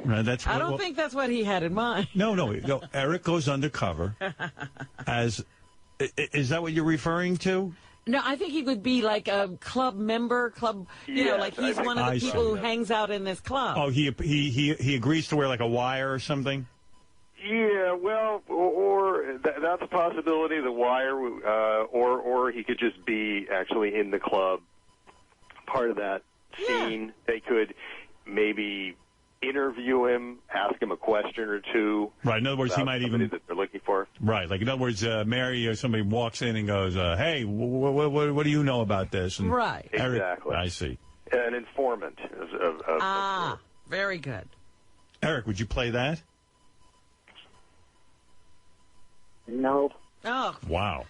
That's I don't think that's what he had in mind. No. Eric goes undercover as... Is that what you're referring to? No, I think he would be like a club member, like he's one of the people who hangs out in this club. Oh, he agrees to wear like a wire or something? Yeah, well, or that's a possibility, the wire, or he could just be actually in the club, part of that scene. They could maybe interview him, ask him a question or two. Right, in other words, he might even... that they're looking for. Right, like in other words, Mary or somebody walks in and goes, hey, what do you know about this? And right. Eric, exactly. I see. An informant. Very good. Eric, would you play that? No. Oh. Wow.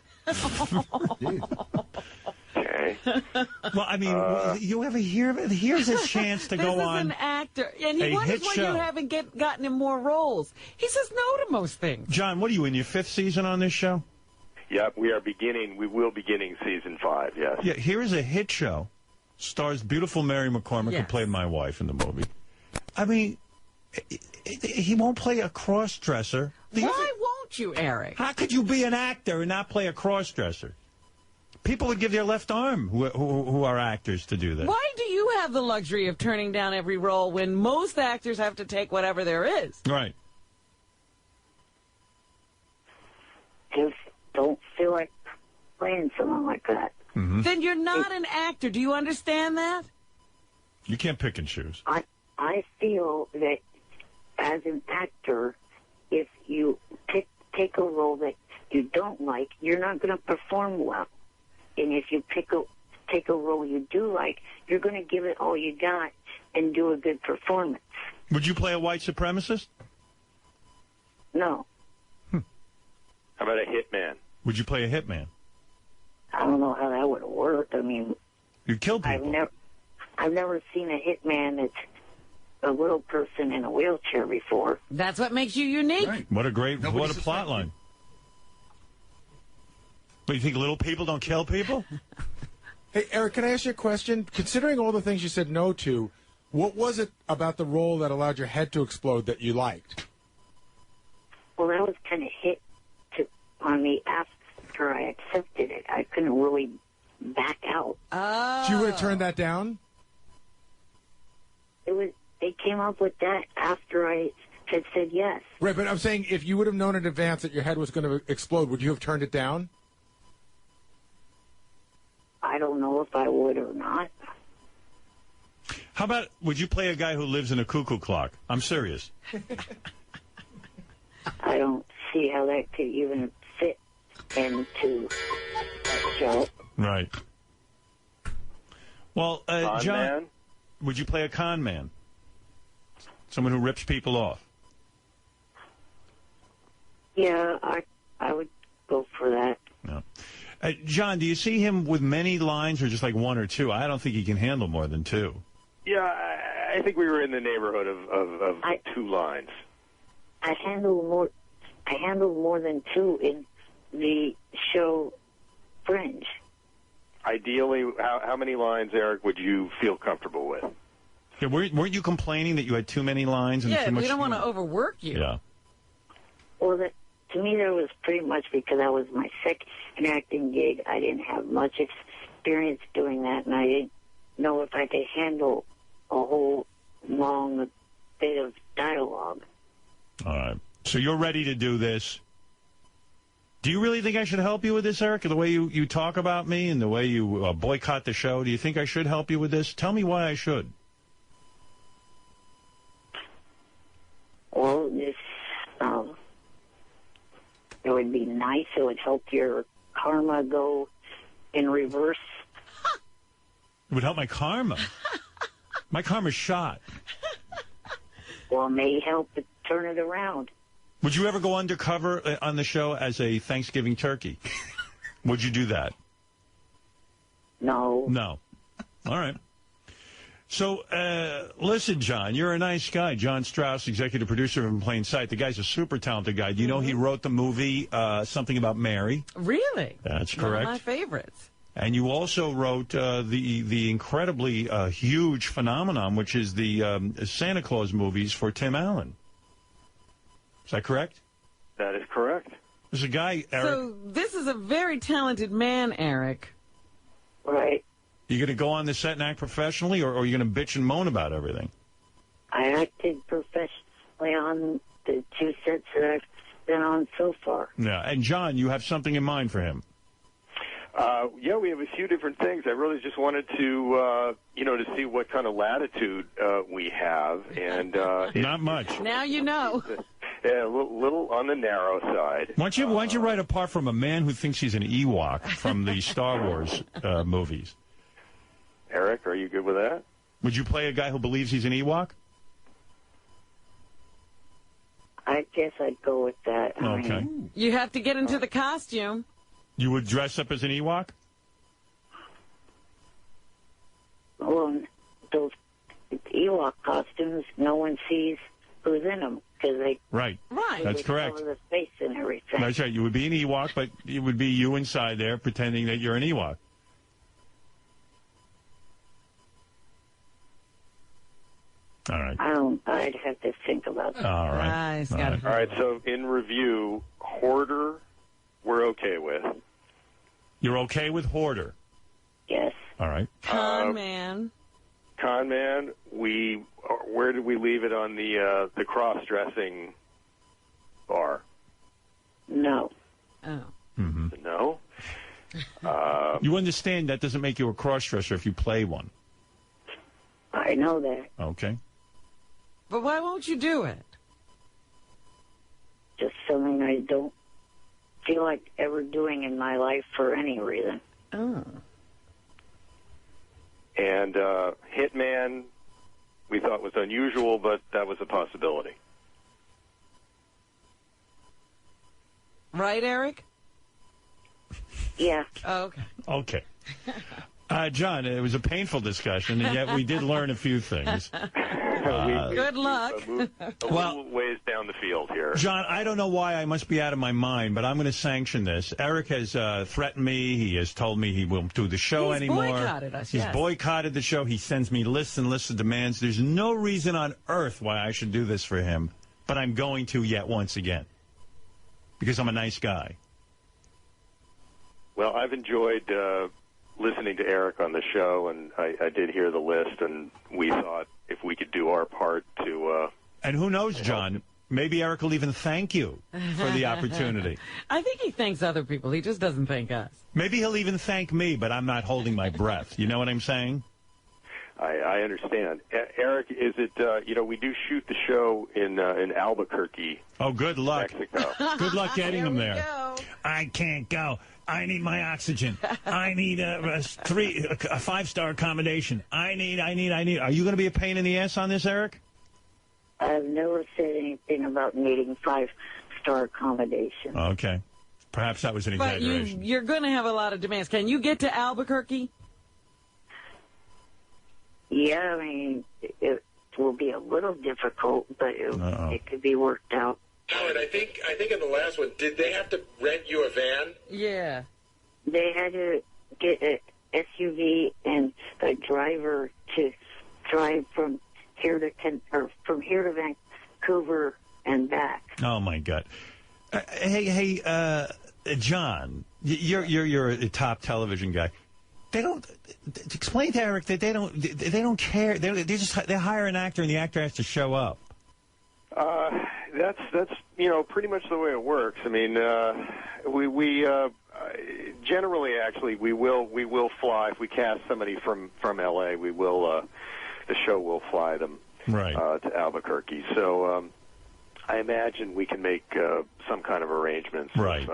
Okay. Well, I mean, you ever hear of it? Here's a chance to go on. This is an actor, and he wonders why you haven't gotten him more roles. He says no to most things. John, what are you in your 5th season on this show? Yeah, we will beginning season 5, yes. Yeah, here is a hit show. Stars beautiful Mary McCormick, who played my wife in the movie. I mean, he won't play a cross-dresser. Why won't you, Eric? How could you be an actor and not play a cross-dresser? People would give their left arm who are actors to do that. Why do you have the luxury of turning down every role when most actors have to take whatever there is? Right. Just don't feel like playing someone like that. Mm-hmm. Then you're not an actor. Do you understand that? You can't pick and choose. I feel that as an actor, if you take a role that you don't like, you're not going to perform well. And if you take a role you do like, you're going to give it all you got and do a good performance. Would you play a white supremacist? No. How about a hitman? Would you play a hitman? I don't know how that would work. I mean, you kill people. I've never seen a hitman that's a little person in a wheelchair before. That's what makes you unique. Right. What a plot line. What, you think little people don't kill people? Hey, Eric, can I ask you a question? Considering all the things you said no to, what was it about the role that allowed your head to explode that you liked? Well, that was kind of hit on me after I accepted it. I couldn't really back out. Oh. So you would have turned that down? They came up with that after I had said yes. Right, but I'm saying if you would have known in advance that your head was going to explode, would you have turned it down? I don't know if I would or not. How about, would you play a guy who lives in a cuckoo clock? I'm serious. I don't see how that could even fit into that show. Right. Well, John, man? Would you play a con man? Someone who rips people off? Yeah, I would go for that. No. John, do you see him with many lines or just like one or two? I don't think he can handle more than two. Yeah, I think we were in the neighborhood of 2 lines. I handled more than 2 in the show Fringe. ideally, how many lines, Eric, would you feel comfortable with? Yeah, weren't you complaining that you had too many lines and Yeah, too much? we don't want to overwork you. Yeah. Well, to me, that was pretty much because that was my second acting gig. I didn't have much experience doing that, and I didn't know if I could handle a whole long bit of dialogue. All right. So you're ready to do this. Do you really think I should help you with this, Eric? The way you talk about me and the way you boycott the show, do you think I should help you with this? Tell me why I should. Well, it would be nice. It would help your karma go in reverse. It would help my karma. My karma's shot. Well, it may help to turn it around. Would you ever go undercover on the show as a Thanksgiving turkey? Would you do that? No. No. All right. So, listen, John, you're a nice guy. John Strauss, executive producer of In Plain Sight. The guy's a super talented guy. Do you know he wrote the movie Something About Mary? Really? That's correct. One of my favorites. And you also wrote the incredibly huge phenomenon, which is the Santa Claus movies for Tim Allen. Is that correct? That is correct. There's a guy, Eric. So this is a very talented man, Eric. Right. You going to go on the set and act professionally, or are you going to bitch and moan about everything? I acted professionally on the 2 sets that I've been on so far. Yeah. And, John, you have something in mind for him. Yeah, we have a few different things. I really just wanted to, to see what kind of latitude we have. And not much. Now you know. Yeah, a little on the narrow side. Why don't you write a part from a man who thinks he's an Ewok from the Star Wars movies? Eric, are you good with that? Would you play a guy who believes he's an Ewok? I guess I'd go with that. Okay. You have to get into the costume. You would dress up as an Ewok? Well, those Ewok costumes, no one sees who's in them because they Right. That's correct. cover the face and everything. That's right. You would be an Ewok, but it would be you inside there pretending that you're an Ewok. All right. I'd have to think about that. All right. All right. So in review, Hoarder, we're okay with. You're okay with Hoarder? Yes. All right. Con man. Con man, where did we leave it on the cross-dressing bar? No. Oh. Mm-hmm. No? You understand that doesn't make you a cross-dresser if you play one. I know that. Okay. But why won't you do it? Just something I don't feel like ever doing in my life for any reason. Oh. And Hitman, we thought was unusual, but that was a possibility. Right, Eric? Yeah. Oh, okay. Okay. John, it was a painful discussion, and yet we did learn a few things. Good luck. Moved a little ways down the field here. John, I don't know why I must be out of my mind, but I'm going to sanction this. Eric has threatened me. He has told me he won't do the show anymore. He's boycotted us, He's boycotted the show. He sends me lists and lists of demands. There's no reason on earth why I should do this for him, but I'm going to yet once again because I'm a nice guy. Well, I've enjoyed listening to Eric on the show, and I did hear the list, and we thought if we could do our part to... and who knows, John, maybe Eric will even thank you for the opportunity. I think he thanks other people. He just doesn't thank us. Maybe he'll even thank me, but I'm not holding my breath. You know what I'm saying? I understand. Eric, is it, we do shoot the show in Albuquerque. Oh, good luck. Mexico. Good luck getting him there. Go. I can't go. I need my oxygen. I need a 5-star accommodation. I need. Are you going to be a pain in the ass on this, Eric? I've never said anything about needing 5-star accommodation. Okay. Perhaps that was an But exaggeration. you're going to have a lot of demands. Can you get to Albuquerque? Yeah, I mean, it will be a little difficult, but it could be worked out. Howard, I think in the last one, did they have to rent you a van? Yeah. They had to get SUV and a driver to drive from here to Vancouver and back. Oh my God! Hey, John, you're a top television guy. They don't explain to Eric that they don't care. They hire an actor and the actor has to show up. That's pretty much the way it works. I mean, we generally actually we will fly if we cast somebody from LA. We will the show will fly them to Albuquerque. So I imagine we can make some kind of arrangements. Right.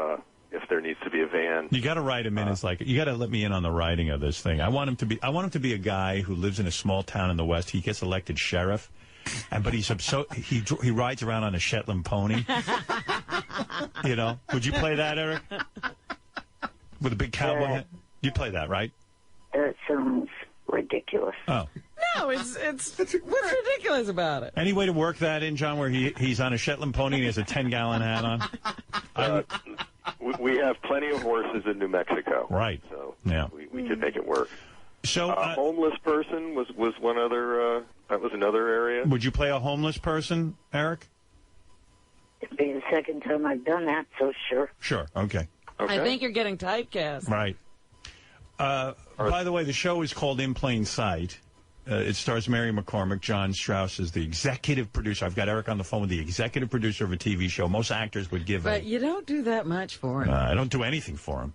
If there needs to be a van. You got to write him in as you got to let me in on the writing of this thing. I want him to be a guy who lives in a small town in the West. He gets elected sheriff, but he rides around on a Shetland pony. Would you play that, Eric? With a big cowboy hat? You'd play that, right? That sounds ridiculous. Oh. No, it's what's ridiculous about it? Any way to work that in, John, where he's on a Shetland pony and he has a 10-gallon hat on? We have plenty of horses in New Mexico. Right. So yeah. we could make it work. So homeless person was one other. That was another area. Would you play a homeless person, Eric? It'd be the second time I've done that, so sure. Sure. Okay. I think you're getting typecast. Right. By the way, the show is called In Plain Sight. It stars Mary McCormick. John Strauss is the executive producer. I've got Eric on the phone with the executive producer of a TV show. Most actors would give But you don't do that much for him. I don't do anything for him.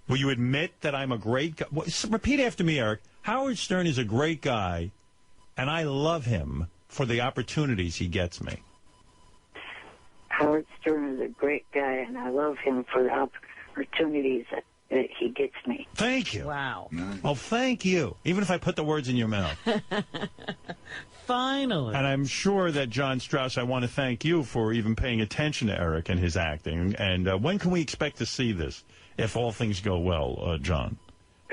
Will you admit that I'm a great guy? Repeat after me, Eric. Howard Stern is a great guy, and I love him for the opportunities he gets me. Howard Stern is a great guy, and I love him for the opportunities that he gets me. Thank you. Wow. Oh, thank you. Even if I put the words in your mouth. Finally. And I'm sure that, John Strauss, I want to thank you for even paying attention to Eric and his acting. And when can we expect to see this, if all things go well, John?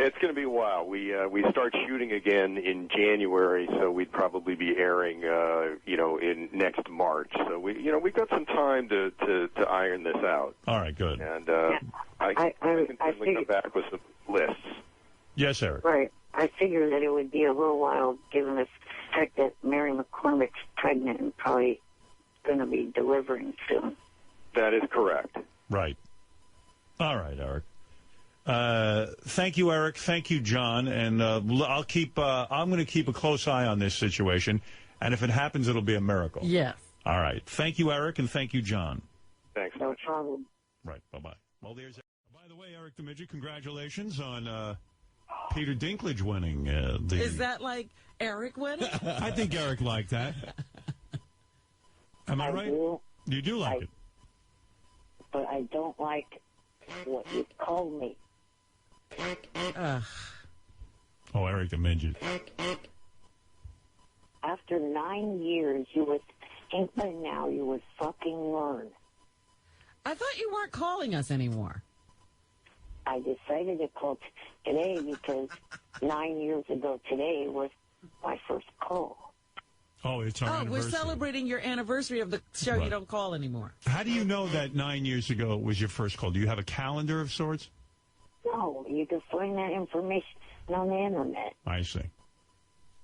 It's going to be a while. We start shooting again in January, so we'd probably be airing, in next March. So we've got some time to iron this out. All right, good. And I can come back with some lists. Yes, Eric. Right. I figured that it would be a little while, given the fact that Mary McCormick's pregnant and probably going to be delivering soon. That is correct. Right. All right, Eric. Thank you, Eric. Thank you, John. And I'll keep. I'm going to keep a close eye on this situation, and if it happens, it'll be a miracle. Yes. All right. Thank you, Eric, and thank you, John. Thanks. No problem. Right. Bye-bye. Well, there's. By the way, Eric the Midget, congratulations on Peter Dinklage winning. Is that like Eric winning? I think Eric liked that. Am I right? You do like it. But I don't like what you called me. Oh, Eric the Midget. After 9 years, you would think by now you would fucking learn. I thought you weren't calling us anymore. I decided to call today because 9 years ago today was my first call. Oh, it's our anniversary. We're celebrating your anniversry of the show you don't call anymore. How do you know that 9 years ago was your first call? Do you have a calendar of sorts? No, you can find that information on the internet. I see.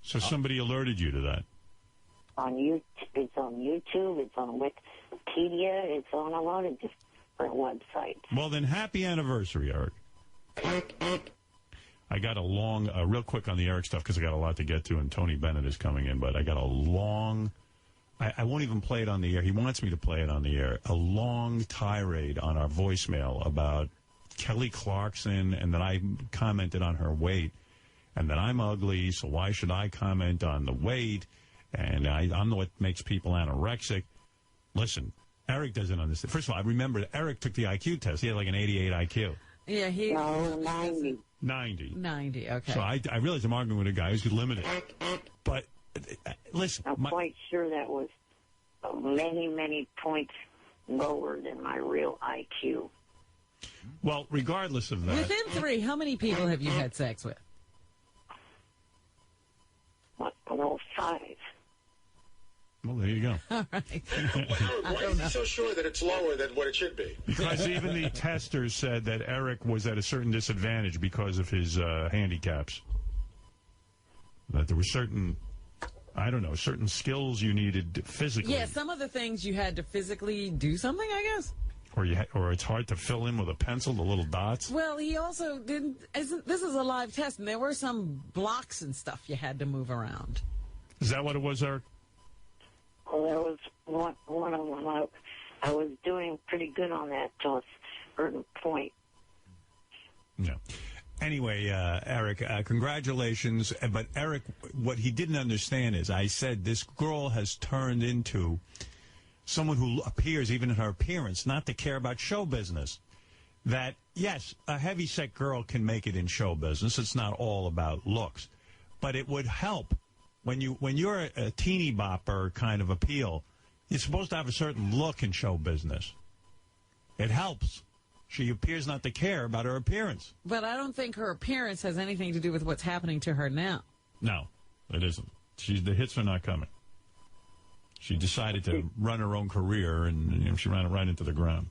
So somebody alerted you to that? It's on YouTube, it's on Wikipedia, it's on a lot of different websites. Well, then, happy anniversary, Eric. I got a long, real quick on the Eric stuff because I got a lot to get to, and Tony Bennett is coming in, but I got a long, I won't even play it on the air. He wants me to play it on the air. A long tirade on our voicemail about Kelly Clarkson, and that I commented on her weight, and that I'm ugly, so why should I comment on the weight, and I'm what makes people anorexic. Listen, Eric doesn't understand. First of all, I remember Eric took the IQ test. He had like an 88 IQ. Yeah, No, 90. 90, okay. So I realized I'm arguing with a guy who's limited. But, listen. I'm quite sure that was many, many points lower than my real IQ. Well, regardless of that. Within 3, how many people have you had sex with? 5. Well, there you go. All right. Why is he so sure that it's lower than what it should be? Because even the testers said that Eric was at a certain disadvantage because of his handicaps. That there were certain, I don't know, certain skills you needed physically. Yeah, some of the things you had to physically do something, I guess. Or it's hard to fill in with a pencil, the little dots. Well, he also didn't. This is a live test, and there were some blocks and stuff you had to move around. Is that what it was, Eric? Well, that was one of them. I was doing pretty good on that till a certain point. Yeah. Anyway, Eric, congratulations. But Eric, what he didn't understand is I said this girl has turned into someone who appears, even in her appearance, not to care about show business. That, yes, a heavyset girl can make it in show business. It's not all about looks. But it would help. When you're a teeny bopper kind of appeal, you're supposed to have a certain look in show business. It helps. She appears not to care about her appearance. But I don't think her appearance has anything to do with what's happening to her now. No, it isn't. The hits are not coming. She decided to run her own career, and she ran it right into the ground.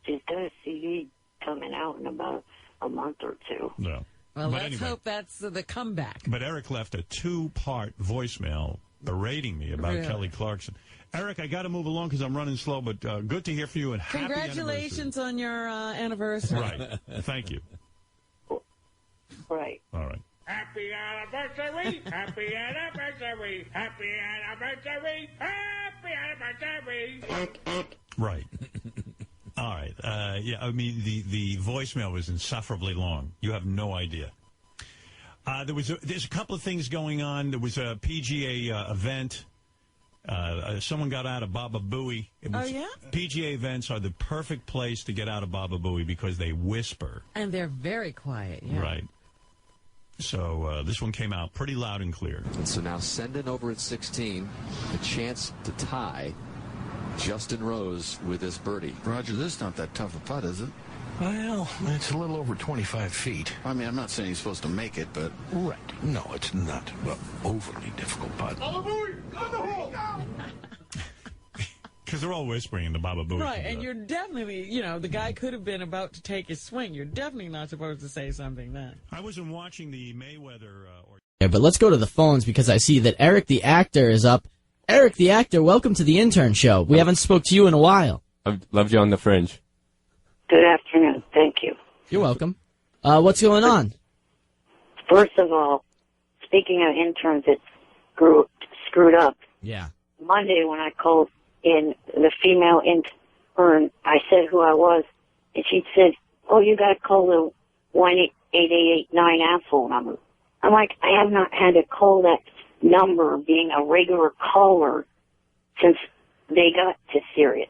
She's got a CD coming out in about a month or two. No. Well, let's hope that's the comeback. But Eric left a 2-part voicemail berating me about Really? Kelly Clarkson. Eric, I got to move along because I'm running slow, but good to hear from you, and happy Congratulations on your anniversary. Right. Thank you. Right. All right. Happy anniversary! Happy anniversary! Happy anniversary! Happy anniversary! Right. All right. Yeah, I mean, the voicemail was insufferably long. You have no idea. There's a couple of things going on. There was a PGA event. Someone got out of Baba Booey. Oh, yeah? PGA events are the perfect place to get out of Baba Booey because they whisper. And they're very quiet, yeah. Right. So this one came out pretty loud and clear. And so now Sendon over at 16, a chance to tie Justin Rose with this birdie. Roger, this is not that tough a putt, is it? Well, it's a little over 25 feet. I mean, I'm not saying he's supposed to make it, but... Right. No, it's not an overly difficult putt. Because they're all whispering in the Baba Booey. Right, and you're definitely, the guy could have been about to take his swing. You're definitely not supposed to say something then. I wasn't watching the Mayweather... Yeah, but let's go to the phones because I see that Eric the actor is up. Eric the actor, welcome to the Intern Show. We haven't spoke to you in a while. I've loved you on the Fringe. Good afternoon. Thank you. You're welcome. What's going on? First of all, speaking of interns that screwed up, Yeah. Monday when I called in the female intern, I said who I was, and she said, oh, you got to call the 1-8889 asshole number. I'm like, I have not had to call that number being a regular caller since they got to Sirius.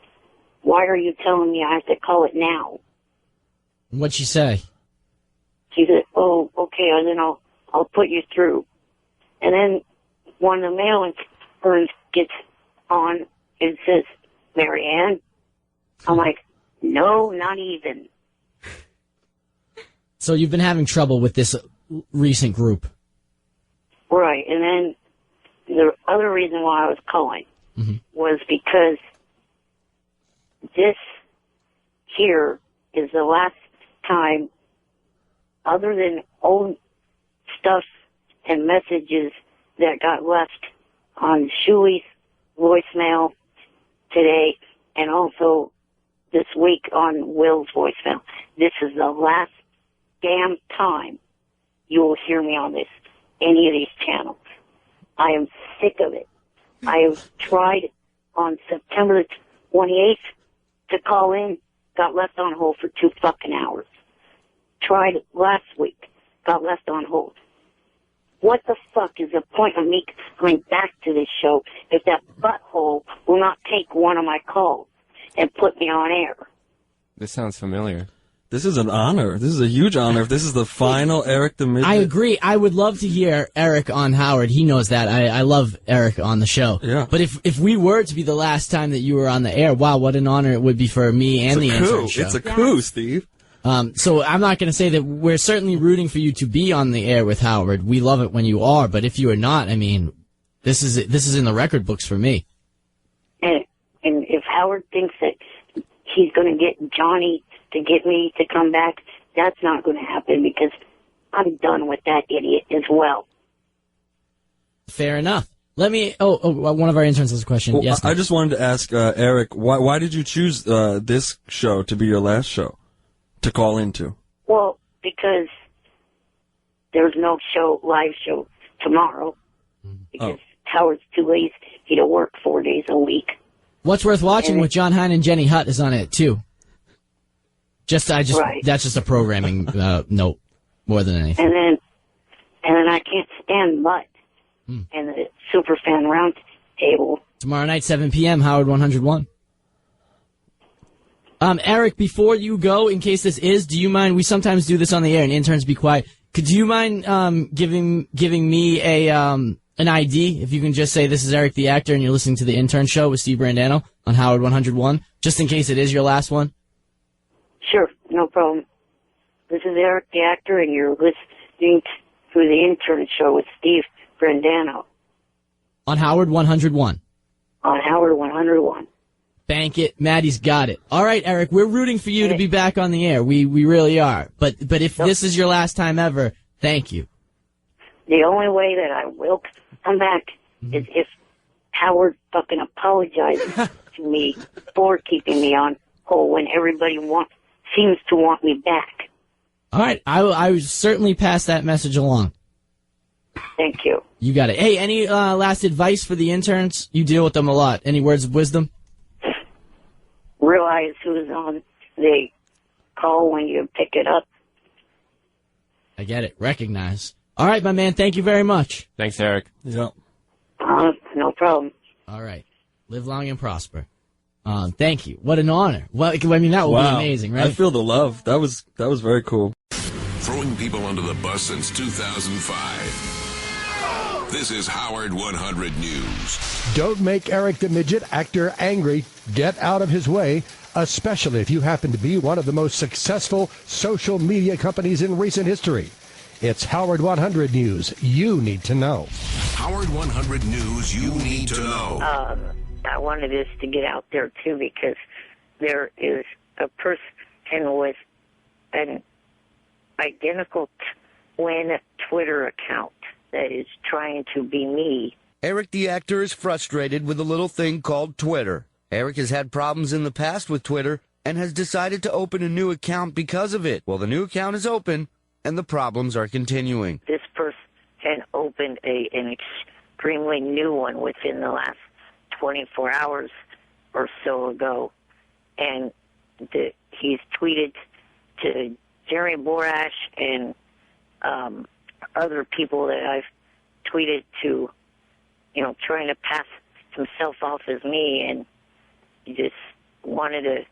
Why are you telling me I have to call it now? What'd she say? She said, oh, okay, and then I'll put you through. And then one of the male interns gets on and says, Marianne? I'm like, no, not even. So you've been having trouble with this recent group. Right, and then the other reason why I was calling was because this here is the last time, other than old stuff and messages that got left on Shuey's voicemail today and also this week on Will's voicemail. This is the last damn time you will hear me on any of these channels. I am sick of it. I have tried on September 28th to call in, got left on hold for 2 fucking hours. Tried last week, got left on hold. What the fuck is the point of me coming back to this show if that butthole will not take one of my calls and put me on air? This sounds familiar. This is an honor. This is a huge honor. If this is the final Eric the Midget. I agree. I would love to hear Eric on Howard. He knows that. I love Eric on the show. Yeah. But if we were to be the last time that you were on the air, wow, what an honor it would be for me and the Intern Show. It's a coup, Steve. So I'm not going to say that we're certainly rooting for you to be on the air with Howard. We love it when you are, but if you are not, I mean, This is in the record books for me. And if Howard thinks that he's going to get Johnny to get me to come back, that's not going to happen because I'm done with that idiot as well. Fair enough. Let me. One of our interns has a question. Well, yes. I just wanted to ask Eric, why did you choose this show to be your last show to call into? Well, because there's no live show tomorrow. Because Howard's too lazy to work 4 days a week. What's Worth Watching with John Hine and Jenny Hutt is on it too. Right. That's just a programming note more than anything. And then I can't stand Mutt and the Superfan Roundtable. Tomorrow night, 7 p.m., Howard 101. Eric, before you go, in case this is, do you mind, we sometimes do this on the air and interns be quiet. Do you mind giving me an ID, if you can just say this is Eric the Actor and you're listening to the Intern Show with Steve Brandano on Howard 101, just in case it is your last one? Sure, no problem. This is Eric the Actor and you're listening to the Intern Show with Steve Brandano. On Howard 101. On Howard 101. Bank it. Maddie's got it. All right, Eric, we're rooting for you to be back on the air. We really are. But if this is your last time ever, thank you. The only way that I will come back is if Howard fucking apologizes to me for keeping me on hold when everybody seems to want me back. All right, I would certainly pass that message along. Thank you. You got it. Hey, any last advice for the interns? You deal with them a lot. Any words of wisdom? Realize who's on the call when you pick it up. I get it. Recognize. All right, my man. Thank you very much. Thanks, Eric. Yeah. No problem. All right. Live long and prosper. Thank you. What an honor. Well, I mean, that would be amazing, right? I feel the love. That was very cool. Throwing people under the bus since 2005. This is Howard 100 News. Don't make Eric the Midget Actor angry. Get out of his way, especially if you happen to be one of the most successful social media companies in recent history. It's Howard 100 News you need to know. Howard 100 News you need to know. I wanted this to get out there, too, because there is a person with an identical twin Twitter account that is trying to be me. Eric the Actor is frustrated with a little thing called Twitter. Eric has had problems in the past with Twitter and has decided to open a new account because of it. Well, the new account is open, and the problems are continuing. This person opened an extremely new one within the last 24 hours or so ago, and he's tweeted to Jerry Borash and other people that I've tweeted to, trying to pass himself off as me, and he just wanted to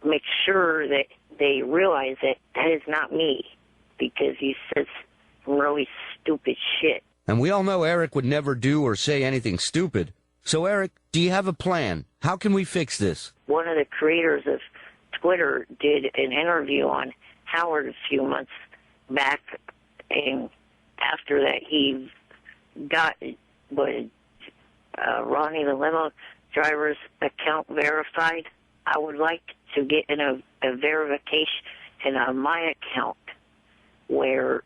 make sure that they realize that that is not me, because he says some really stupid shit. And we all know Eric would never do or say anything stupid. So, Eric, do you have a plan? How can we fix this? One of the creators of Twitter did an interview on Howard a few months back, and after that he got Ronnie the limo driver's account verified. I would like to get a verification on my account where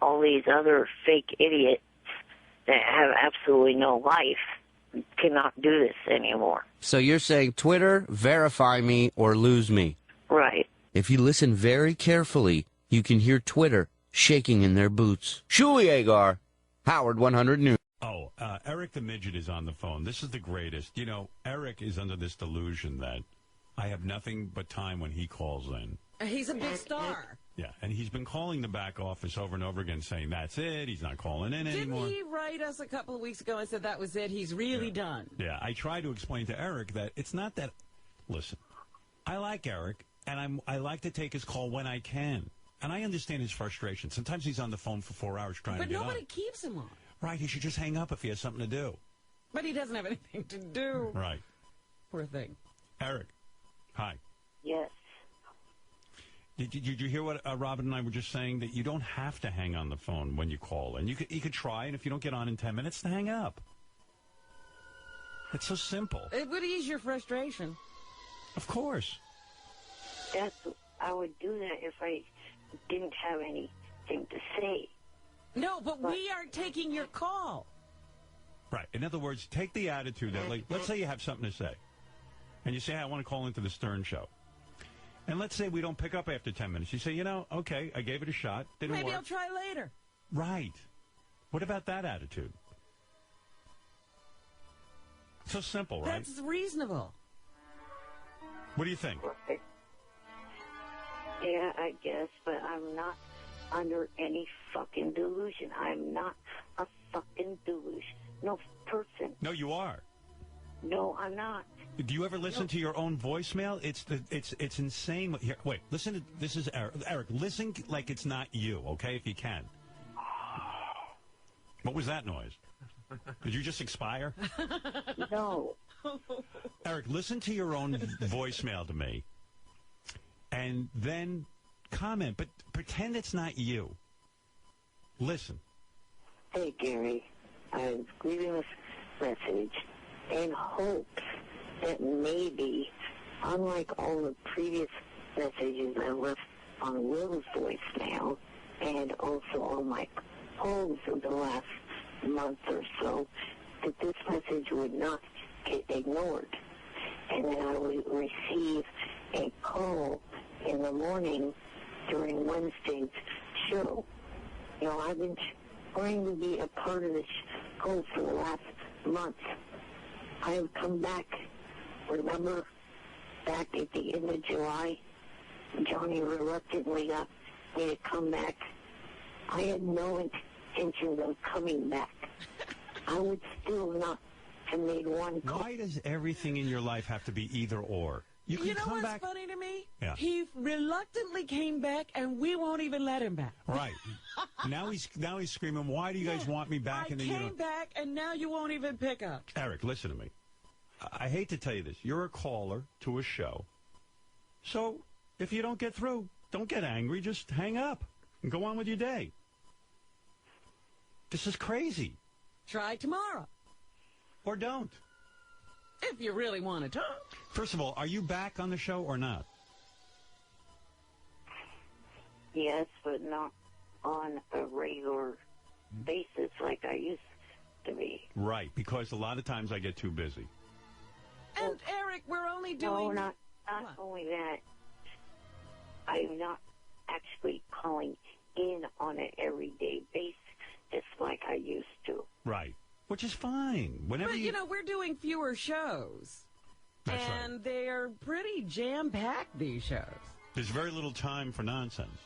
all these other fake idiots that have absolutely no life cannot do this anymore. So you're saying Twitter, verify me or lose me. Right. If you listen very carefully, you can hear Twitter shaking in their boots. Shuli Agar, Howard 100 News. Oh, Eric the Midget is on the phone. This is the greatest. Eric is under this delusion that I have nothing but time when he calls in. He's a big star. Yeah, and he's been calling the back office over and over again saying, that's it, he's not calling in anymore. Didn't he write us a couple of weeks ago and said that was it? He's really done. Yeah, I tried to explain to Eric that it's not that... Listen, I like Eric, and I like to take his call when I can. And I understand his frustration. Sometimes he's on the phone for 4 hours trying to get on. But nobody keeps him on. Right, he should just hang up if he has something to do. But he doesn't have anything to do. Right. Poor thing. Eric, hi. Yes. Did you hear what Robin and I were just saying? That you don't have to hang on the phone when you call. And you could try, and if you don't get on in 10 minutes, to hang up. It's so simple. It would ease your frustration. Of course. I would do that if I didn't have anything to say. No, but we are taking your call. Right. In other words, take the attitude that, like, let's say you have something to say. And you say, I want to call into the Stern Show. And let's say we don't pick up after 10 minutes. You say, okay, I gave it a shot. Didn't work. Maybe I'll try later. Right. What about that attitude? So simple, right? That's reasonable. What do you think? Yeah, I guess, but I'm not under any fucking delusion. I'm not a fucking delusion. No person. No, you are. No, I'm not. Do you ever listen to your own voicemail? It's insane. Here, wait, listen to this. Is Eric. Eric, listen like it's not you, okay? If you can. What was that noise? Did you just expire? No. Eric, listen to your own voicemail to me, and then comment, but pretend it's not you. Listen. Hey, Gary. I'm leaving this message in hopes that maybe, unlike all the previous messages I left on Will's voicemail, and also on my calls of the last month or so, that this message would not get ignored. And then I would receive a call in the morning during Wednesday's show. I've been trying to be a part of this show for the last month. I have come back. Remember, back at the end of July, Johnny reluctantly got me to come back. I had no intention of coming back. I would still not have made one call. Why does everything in your life have to be either or? You can You know come what's back. funny to me? Yeah. He reluctantly came back, and we won't even let him back. Right. now he's screaming, why do you guys want me back? I And then came back, and now you won't even pick up. Eric, listen to me. I hate to tell you this. You're a caller to a show. So if you don't get through, don't get angry. Just hang up and go on with your day. This is crazy. Try tomorrow. Or don't. If you really want to talk. First of all, are you back on the show or not? Yes, but not on a regular basis like I used to be. Right, because a lot of times I get too busy. And, Eric, we're only doing... No, not only that. I'm not actually calling in on an everyday basis just like I used to. Right, which is fine. Whenever But, we're doing fewer shows. That's and right. they're pretty jam-packed, these shows. There's very little time for nonsense.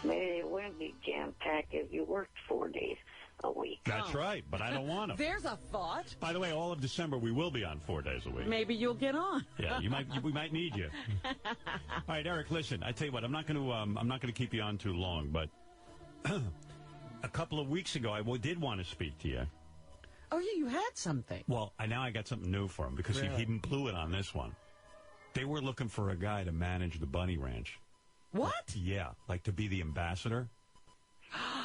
Maybe it wouldn't be jam-packed if you worked 4 days a week. That's right, but I don't want to. There's a thought. By the way, all of December we will be on 4 days a week. Maybe you'll get on. Yeah, we might need you. All right, Eric, listen. I tell you what, I'm not going to keep you on too long, but a couple of weeks ago I did want to speak to you. Oh, yeah, you had something. Well, now I got something new for him because Really? he blew it on this one. They were looking for a guy to manage the Bunny Ranch. What? Yeah, like to be the ambassador.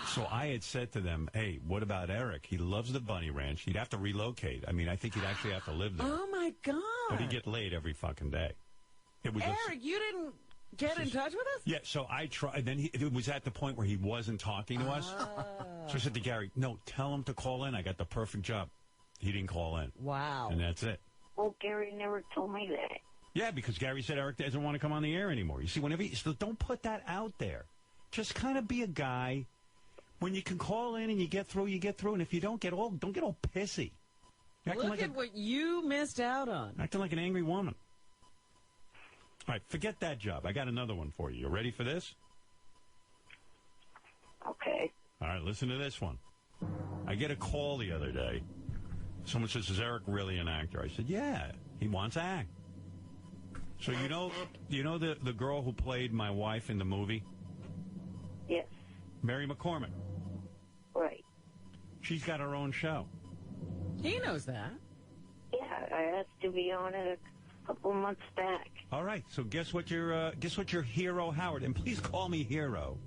So I had said to them, hey, what about Eric? He loves the Bunny Ranch. He'd have to relocate. I mean, I think he'd actually have to live there. Oh, my God. But he'd get laid every fucking day. It was Eric, you didn't get in touch with us? Yeah, so I tried. Then it was at the point where he wasn't talking to us. So I said to Gary, no, tell him to call in. I got the perfect job. He didn't call in. Wow. And that's it. Well, Gary never told me that. Yeah, because Gary said Eric doesn't want to come on the air anymore. You see, so don't put that out there. Just kind of be a guy. When you can call in and you get through, you get through. And if you don't get all pissy. You're acting Look like at what you missed out on. acting like an angry woman. All right, forget that job. I got another one for you. You ready for this? Okay. All right, listen to this one. I get a call the other day. Someone says, is Eric really an actor? I said, yeah, he wants to act. So you know the girl who played my wife in the movie? Yes. Mary McCormick. Right. She's got her own show. He knows that. Yeah, I asked to be on it a couple months back. All right, so guess what your hero Howard, and please call me Hero.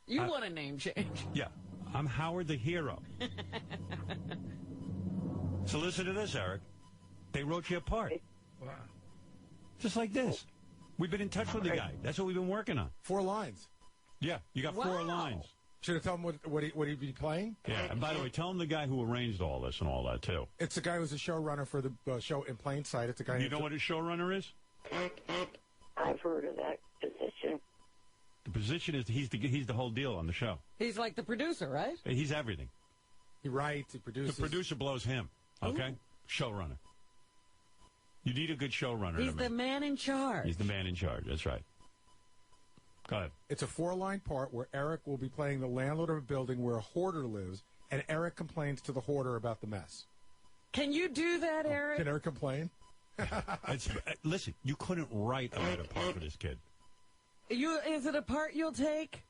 You want a name change. Yeah, I'm Howard the Hero. So listen to this, Eric. They wrote you a part. Wow. Just like this. We've been in touch with the guy. That's what we've been working on. 4 lines. Yeah, you got 4 lines. Should have told him what he'd be playing? Yeah, and by the way, tell him the guy who arranged all this and all that, too. It's the guy who's a showrunner for the show In Plain Sight. It's a guy. You know what a showrunner is? I've heard of that position. The position is he's the whole deal on the show. He's like the producer, right? He's everything. He writes, he produces. The producer blows him, okay? Ooh. Showrunner. You need a good showrunner. He's the man in charge. He's the man in charge, that's right. Go ahead. It's a 4-line part where Eric will be playing the landlord of a building where a hoarder lives, and Eric complains to the hoarder about the mess. Can you do that, Eric? Can Eric complain? Listen, you couldn't write a better part for this kid. Is it a part you'll take?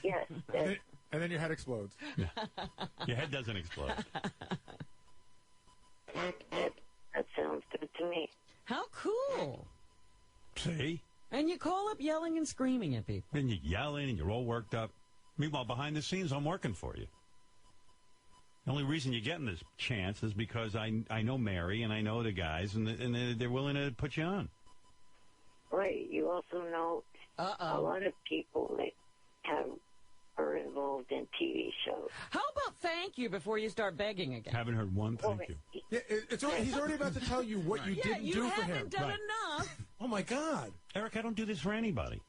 Yes. And then your head explodes. Your head doesn't explode. That sounds good to me. How cool. See? And you call up yelling and screaming at people. Then you're yelling and you're all worked up. Meanwhile, behind the scenes, I'm working for you. The only reason you're getting this chance is because I know Mary and I know the guys, and they're willing to put you on. Right. You also know a lot of people that are involved in TV shows. How about thank you before you start begging again? Haven't heard one thank you. Yeah, he's already about to tell you what you didn't do for him. You haven't done enough. Oh, my God. Eric, I don't do this for anybody.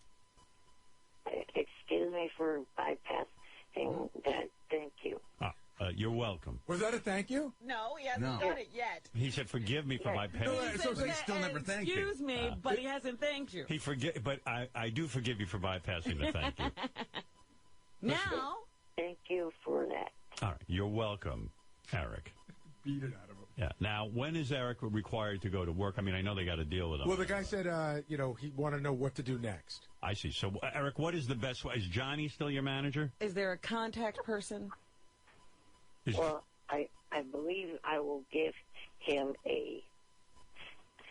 Excuse me for bypassing that. Thank you. You're welcome. Was that a thank you? No, he hasn't done it yet. He said, forgive me for my pain. Excuse me, but he hasn't thanked you. But I do forgive you for bypassing the thank you. Now. Thank you for that. All right. You're welcome, Eric. Beat it out of him. Yeah. Now, when is Eric required to go to work? I mean, I know they got to deal with him. Well, the guy said, he wanted to know what to do next. I see. So, Eric, what is the best way? Is Johnny still your manager? Is there a contact person? Well, I believe I will give him a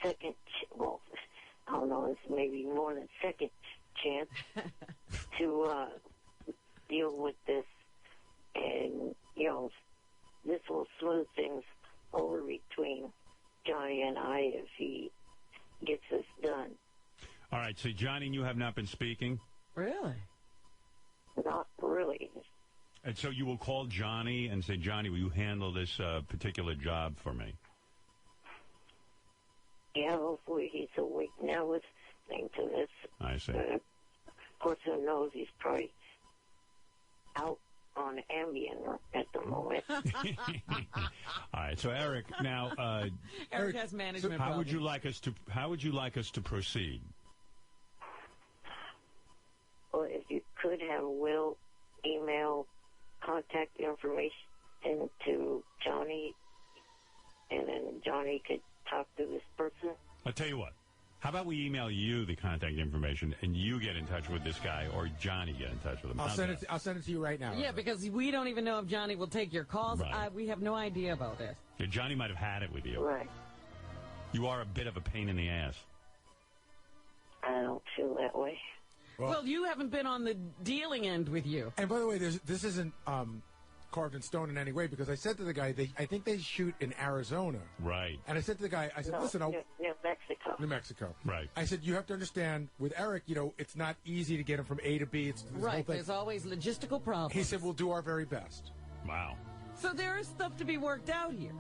second, I don't know, it's maybe more than second chance to deal with this. And, this will smooth things over between Johnny and I if he gets this done. All right. So, Johnny and you have not been speaking? Really? Not really. And so you will call Johnny and say, Johnny, will you handle this particular job for me? Yeah, hopefully he's awake now listening to this. I see. Of course, who knows, he's probably out on Ambien at the moment. All right, so Eric, now Eric has management how problems. How would you like us to proceed? Well, if you could have Will email contact information to Johnny, and then Johnny could talk to this person. I'll tell you what. How about we email you the contact information and you get in touch with this guy, or Johnny get in touch with him? I'll send it to you right now. Yeah, because we don't even know if Johnny will take your calls. Right. We have no idea about this. Yeah, Johnny might have had it with you. Right. You are a bit of a pain in the ass. I don't feel that way. Well, you haven't been on the dealing end with you. And by the way, this isn't carved in stone in any way, because I said to the guy, I think they shoot in Arizona. Right. And I said to the guy, I said, listen, New Mexico. New Mexico. Right. I said, you have to understand, with Eric, it's not easy to get him from A to B. It's this whole Right, thing. there's always logistical problems. He said, we'll do our very best. Wow. So there is stuff to be worked out here.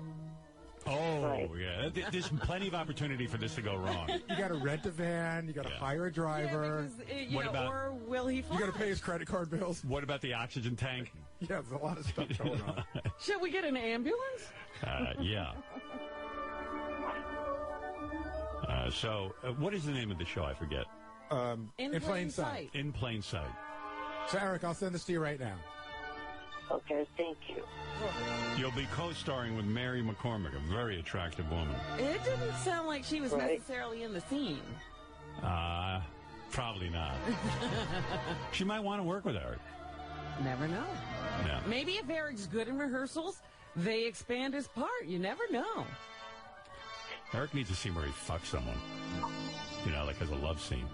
Oh, yeah. There's plenty of opportunity for this to go wrong. You got to rent a van. You got to hire a driver. What about- or will he fly? You got to pay his credit card bills. What about the oxygen tank? Yeah, there's a lot of stuff going on. Shall we get an ambulance? Yeah. So, what is the name of the show? I forget. In Plain Sight. In Plain Sight. So, Eric, I'll send this to you right now. Okay, thank you. You'll be co-starring with Mary McCormick, a very attractive woman. It didn't sound like she was necessarily in the scene. Probably not. She might want to work with Eric. Never know. Yeah. Maybe if Eric's good in rehearsals, they expand his part. You never know. Eric needs a scene where he fucks someone. Like as a love scene.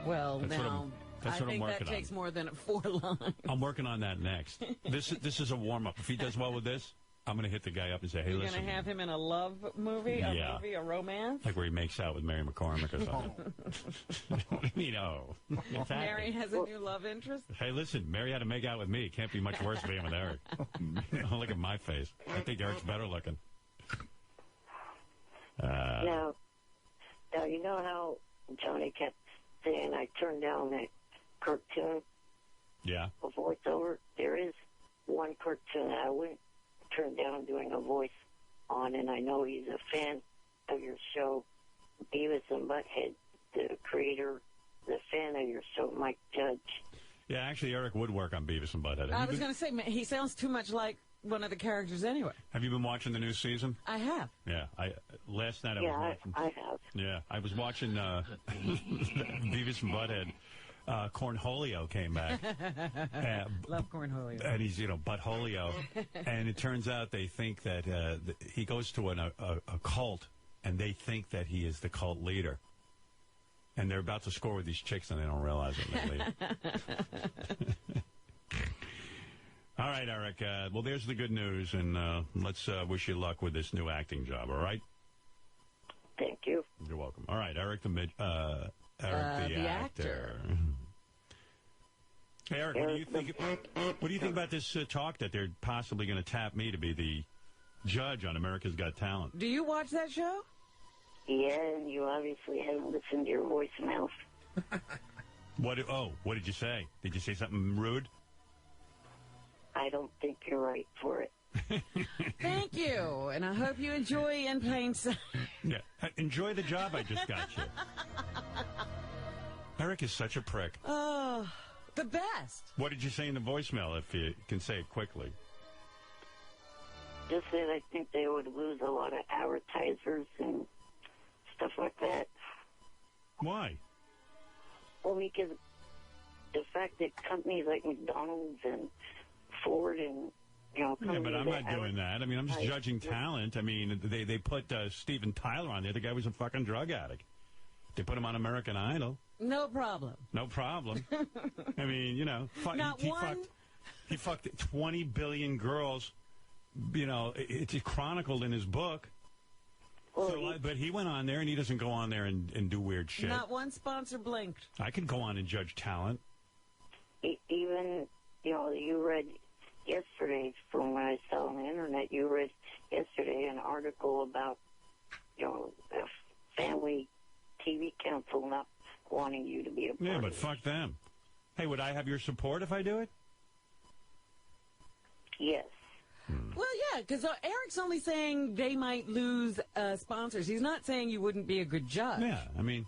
Well, That's now, I think that working takes on. more than 4 lines. I'm working on that next. This is a warm-up. If he does well with this, I'm going to hit the guy up and say, hey, You're listen. going to have him in a love movie? Yeah. A romance? Like where he makes out with Mary McCormick or something. You know. What's Mary happening? has a new love interest? Hey, listen, Mary had to make out with me. It can't be much worse being with Eric. Look at my face. I think Eric's better looking. Now, you know how Johnny kept saying I turned down that cartoon? Yeah. A voiceover? There is one cartoon that I wouldn't turn down doing a voice on, and I know he's a fan of your show, Beavis and Butthead, the creator, the fan of your show, Mike Judge. Yeah, actually, Eric would work on Beavis and Butthead. I was going to say, he sounds too much like one of the characters anyway. Have you been watching the new season? I have. Yeah. Last night I Yeah, was watching. I have. Yeah, I was watching Beavis and Butthead. Cornholio came back. Love Cornholio. And he's, Buttholio. And it turns out they think that he goes to a cult, and they think that he is the cult leader. And they're about to score with these chicks, and they don't realize it. All right, Eric. Well, there's the good news, and let's wish you luck with this new acting job, all right? Thank you. You're welcome. All right, Eric the actor. Hey, Eric, what do you think? What do you think about this talk that they're possibly going to tap me to be the judge on America's Got Talent? Do you watch that show? Yeah, and you obviously haven't listened to your voicemails. What did you say? Did you say something rude? I don't think you're right for it. Thank you, and I hope you enjoy In Plain Sight. Yeah, enjoy the job I just got you. Eric is such a prick. Oh, the best. What did you say in the voicemail, if you can say it quickly? Just that I think they would lose a lot of advertisers and stuff like that. Why? Well, because the fact that companies like McDonald's and Ford and Yeah, but I'm not doing that. I mean, I'm just judging talent. I mean, they put Steven Tyler on there. The guy was a fucking drug addict. They put him on American Idol. No problem. No problem. I mean, he fucked 20 billion girls. It's chronicled in his book. Well, but he went on there, and he doesn't go on there and do weird shit. Not one sponsor blinked. I could go on and judge talent. Even, you read yesterday, from what I saw on the internet, you read yesterday an article about, a family TV council not wanting you to be a part Yeah, but of it. fuck them. Hey, would I have your support if I do it? Yes. Well, yeah, because Eric's only saying they might lose sponsors. He's not saying you wouldn't be a good judge. Yeah, I mean,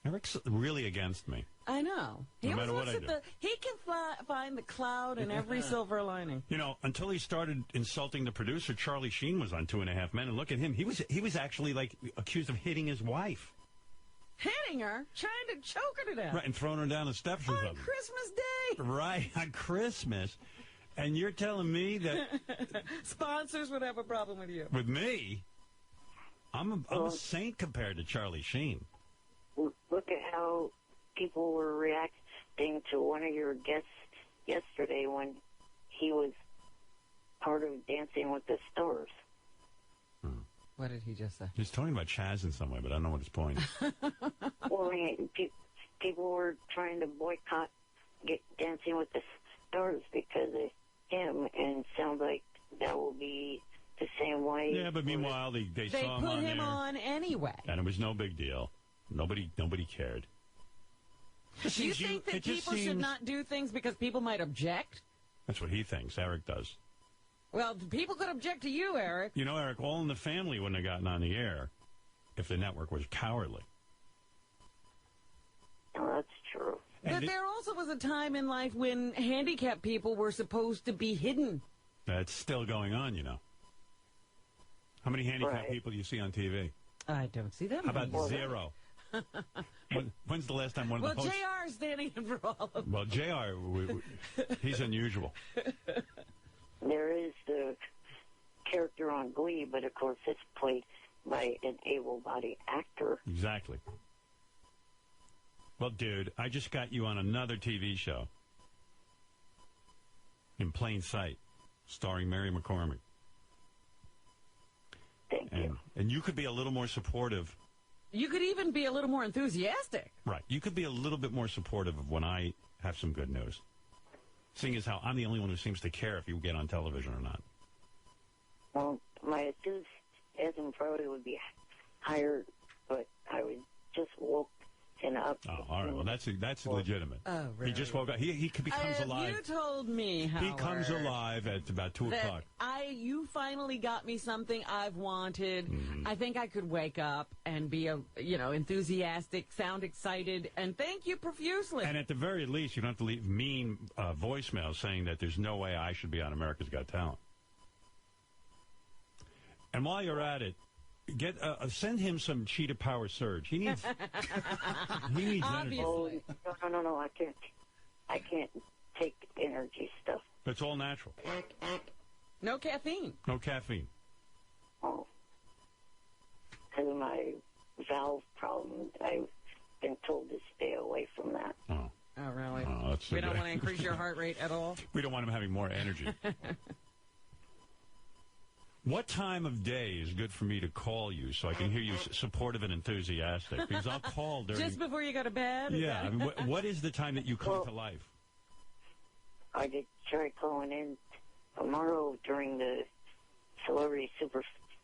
Eric's really against me. I know. He No matter always what I looks at he can find the cloud in every silver lining. Until he started insulting the producer, Charlie Sheen was on 2.5 Men, and look at him. He was actually accused of hitting his wife. Hitting her, trying to choke her to death. Right, and throwing her down the steps or on something. Christmas Day. Right, on Christmas. And you're telling me that sponsors would have a problem with you? With me? I'm a saint compared to Charlie Sheen. Look at how people were reacting to one of your guests yesterday when he was part of Dancing with the Stars. What did he just say? He's talking about Chaz in some way, but I don't know what his point is. Well, I mean, people were trying to boycott Dancing with the Stars because of him, and it sounds like that will be the same way. Yeah, but meanwhile, they saw him put on him there, on anyway. and it was no big deal. Nobody cared. You think that people should not do things because people might object? That's what he thinks. Eric does. Well, people could object to you, Eric. Eric, All in the Family wouldn't have gotten on the air if the network was cowardly. No, that's true. But there also was a time in life when handicapped people were supposed to be hidden. That's still going on, How many handicapped people do you see on TV? I don't see them. How about zero? When's the last time one of the hosts... Well, JR is standing in for all of them. Well, JR, he's unusual. There is the character on Glee, but of course it's played by an able-bodied actor. Exactly. Well, dude, I just got you on another TV show. In Plain Sight. starring Mary McCormick. Thank you. And you could be a little more supportive. You could even be a little more enthusiastic. Right. You could be a little bit more supportive of when I have some good news. Seeing as how I'm the only one who seems to care if you get on television or not. Well, my enthusiasm probably would be higher, but I was just woken up. Oh, all right. Well, that's legitimate. Oh, really? He just woke up. He becomes alive. You told me, Howard, He comes alive at about 2 o'clock. You finally got me something I've wanted. Mm-hmm. I think I could wake up and be enthusiastic, sound excited, and thank you profusely. And at the very least, you don't have to leave mean voicemails saying that there's no way I should be on America's Got Talent. And while you're at it, send him some Cheetah Power Surge. He needs energy. Obviously. Oh, no, I can't take energy stuff. It's all natural. No caffeine. No caffeine. Oh. Because of my valve problem, I've been told to stay away from that. Oh. Oh, really? Oh, we don't want to increase your heart rate at all? We don't want him having more energy. What time of day is good for me to call you so I can hear you supportive and enthusiastic? Because I'll call during... Just before you go to bed? Yeah. I mean, what is the time that you come to life? I did try calling in tomorrow during the Celebrity Super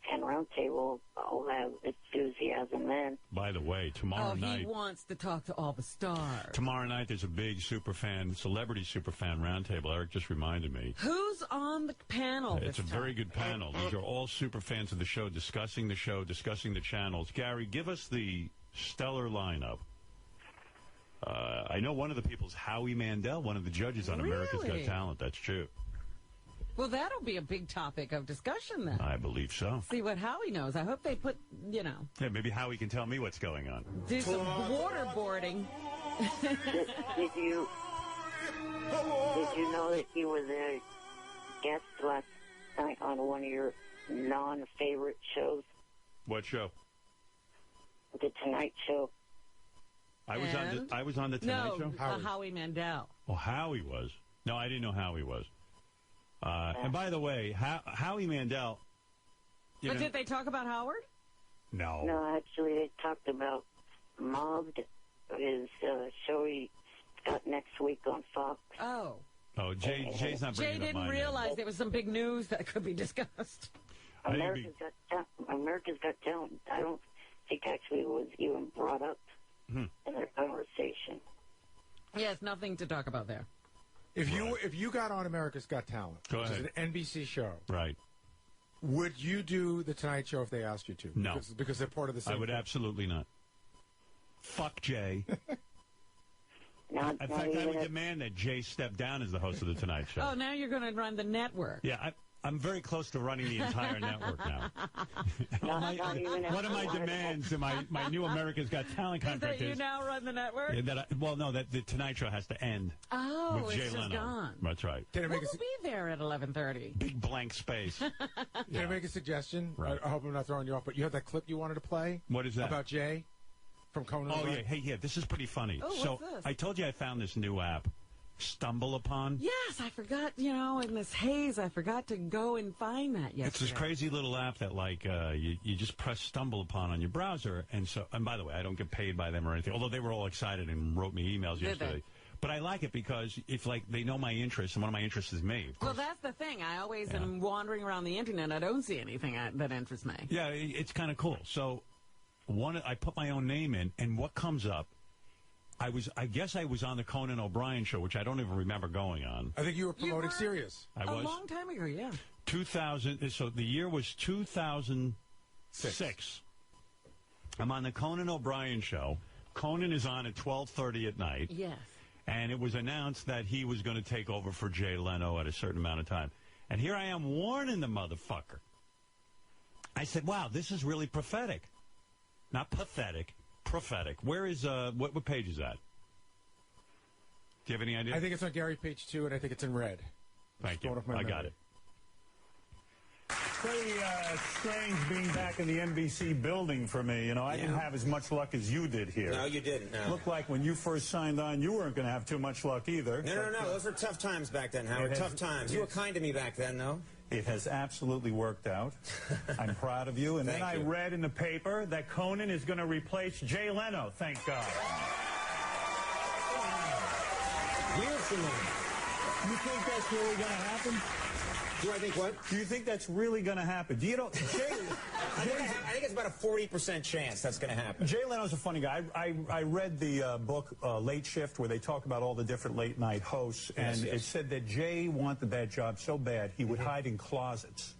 Fan Roundtable. I'll have enthusiasm then. By the way, tomorrow night... he wants to talk to all the stars. Tomorrow night there's a big Celebrity Superfan Roundtable. Eric just reminded me. Who's on the panel It's a very good panel. These are all super fans of the show, discussing the channels. Gary, give us the stellar lineup. I know one of the people is Howie Mandel, one of the judges on America's Got Talent. That's true. Well, that'll be a big topic of discussion then. I believe so. See what Howie knows. I hope they put, Yeah, maybe Howie can tell me what's going on. do some waterboarding. Did you know that he was a guest last night on one of your non-favorite shows? What show? The Tonight Show. I was on the Tonight Show? Howie Mandel. Oh, Howie was. No, I didn't know Howie was. And by the way, Howie Mandel... But did they talk about Howard? No. No, actually, they talked about Mobbed, his show he got next week on Fox. Oh. Oh, Jay's not bringing Jay up my didn't realize there was some big news that could be discussed. America's Got Talent. I don't think actually was even brought up in their conversation. Yes, nothing to talk about there. If you got on America's Got Talent, Go which ahead. is an NBC show, right? Would you do the Tonight Show if they asked you to? No, because they're part of the same. I would thing. absolutely not. Fuck Jay. In fact, I would demand that Jay step down as the host of the Tonight Show. Oh, now you're going to run the network. Yeah, I'm very close to running the entire network now. One of my demands in my new America's Got Talent Is contract that you now run the network? that the Tonight Show has to end. Oh, with Jay it's just Leno. gone. That's right. Can I make We'll be there at 11:30. Big blank space. Can I make a suggestion? Right. I hope I'm not throwing you off, but you have that clip you wanted to play? What is that? About Jay from Conan Oh, O'Brien? yeah. Hey, yeah, this is pretty funny. Oh, so what's this? I told you I found this new app, Stumble Upon. Yes, I forgot, in this haze, I forgot to go and find that yesterday. It's this crazy little app that, like, you just press Stumble Upon on your browser. And by the way, I don't get paid by them or anything, although they were all excited and wrote me emails Did yesterday. they? But I like it because if, like, they know my interests, and one of my interests is me. Well, that's the thing. I always am wandering around the internet. I don't see anything that interests me. Yeah, it's kind of cool. So I put my own name in, and what comes up, I guess I was on the Conan O'Brien show, which I don't even remember going on. I think you were promoting Sirius. I was. A long time ago, yeah. 2000. So the year was 2006. I'm on the Conan O'Brien show. Conan is on at 12:30 at night. Yes. And it was announced that he was going to take over for Jay Leno at a certain amount of time. And here I am warning the motherfucker. I said, wow, this is really prophetic. Not pathetic, prophetic. Where is, what page is that? Do you have any idea? I think it's on Gary page 2, and I think it's in red. Thank you. I got it. pretty strange being back in the NBC building for me. You know, I didn't have as much luck as you did here. No, you didn't. No. Looked like when you first signed on, you weren't going to have too much luck either. No. Those were tough times back then, Howard. Tough times. You were kind to me back then, though. It has absolutely worked out. I'm proud of you. And then I read in the paper that Conan is going to replace Jay Leno. Thank God. Weird for me. You think that's really going to happen? Do I think what? Do you think that's really going to happen? Do you know? I think it's about a 40% chance that's going to happen. Jay Leno's a funny guy. I read the book Late Shift, where they talk about all the different late night hosts, and it said that Jay wanted that job so bad he would hide in closets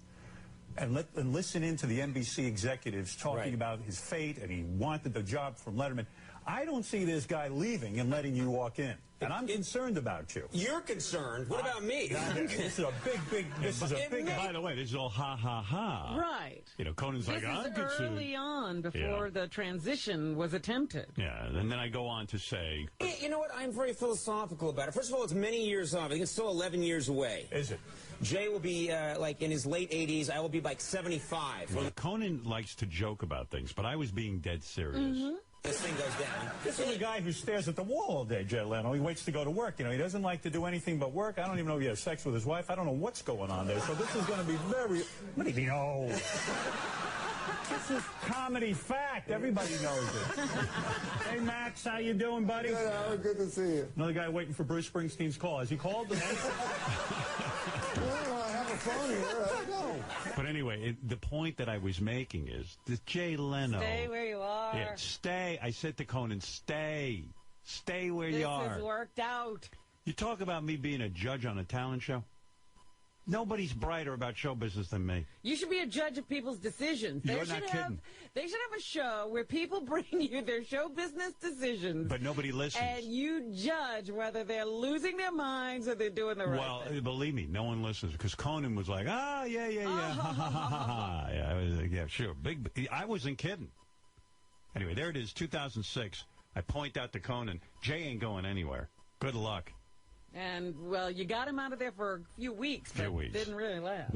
and listen in to the NBC executives talking about his fate, and he wanted the job from Letterman. I don't see this guy leaving and letting you walk in. And I'm concerned about you. You're concerned? What about me? This is a big... By the way, this is all ha. Right. You know, Conan's this like, I'm is concerned. early on before the transition was attempted. Yeah, and then I go on to say... You know what? I'm very philosophical about it. First of all, it's many years off. I think it's still 11 years away. Is it? Jay will be, like, in his late 80s. I will be, like, 75. Well, Conan likes to joke about things, but I was being dead serious. This thing goes down. This is a guy who stares at the wall all day, Jay Leno. He waits to go to work. You know, he doesn't like to do anything but work. I don't even know if he has sex with his wife. I don't know what's going on there. So this is going to be very... What do you know? This is comedy fact. Everybody knows it. Hey, Max, how you doing, buddy? Good, Howard. Good to see you. Another guy waiting for Bruce Springsteen's call. Has he called? Well, I have a phone here. I don't know. But anyway, the point that I was making is that Jay Leno... Stay where you are. Yeah, stay. I said to Conan, stay. Stay where you are. This has worked out. You talk about me being a judge on a talent show? Nobody's brighter about show business than me. You should be a judge of people's decisions. You're not kidding. They should have a show where people bring you their show business decisions. But nobody listens. And you judge whether they're losing their minds or they're doing the right thing. Well, believe me, no one listens. Because Conan was like, yeah. Yeah, sure. I wasn't kidding. Anyway, there it is, 2006. I point out to Conan, Jay ain't going anywhere. Good luck. And, well, you got him out of there for a few weeks, but it didn't really last.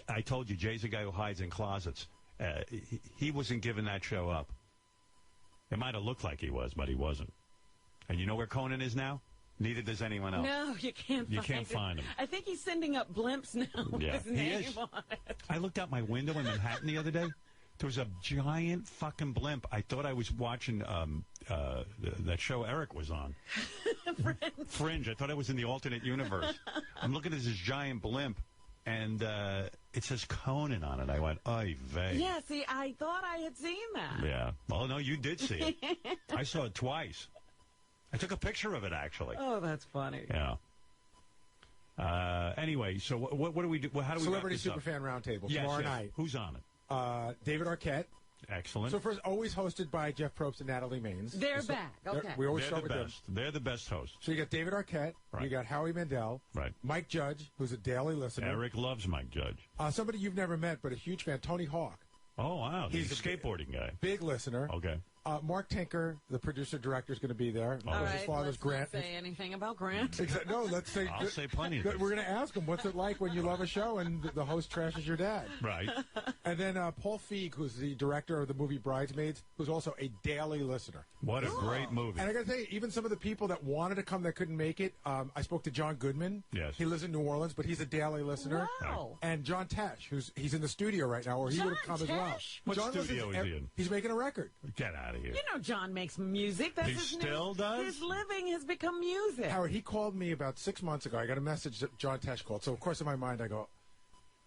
I told you, Jay's a guy who hides in closets. He wasn't giving that show up. It might have looked like he was, but he wasn't. And you know where Conan is now? Neither does anyone else. No, you can't find him. I think he's sending up blimps now with his name on it. I looked out my window in Manhattan the other day. There was a giant fucking blimp. I thought I was watching that show Eric was on. Fringe. I thought I was in the alternate universe. I'm looking at this giant blimp, and it says Conan on it. I went, oy vey. Yeah, see, I thought I had seen that. Yeah. Well, no, you did see it. I saw it twice. I took a picture of it, actually. Oh, that's funny. Yeah. Anyway, so what do we do? How do we Celebrity Superfan Roundtable tomorrow night. Who's on it? David Arquette. Excellent. So first, always hosted by Jeff Probst and Natalie Maines. They're back. Okay. We always start with them. They're the best hosts. So you got David Arquette. Right. You got Howie Mandel. Right. Mike Judge, who's a daily listener. Eric loves Mike Judge. Somebody you've never met, but a huge fan, Tony Hawk. Oh, wow. He's a skateboarding guy. Big listener. Okay. Mark Tinker, the producer-director, is going to be there. All right, his father's Grant. Let's not say anything about Grant. No, let's say... I'll say plenty of We're things. going to ask him, what's it like when you love a show and the host trashes your dad? Right. And then Paul Feig, who's the director of the movie Bridesmaids, who's also a daily listener. What a great movie. And I got to say, even some of the people that wanted to come that couldn't make it, I spoke to John Goodman. Yes. He lives in New Orleans, but he's a daily listener. Wow. And John Tesh, he's in the studio right now, or he would have come as well. What John studio is he in? He's making a record. Get out of here. You know John makes music. That's He his still does? His living has become music. Howard, he called me about 6 months ago. I got a message that John Tesh called. So, of course, in my mind, I go,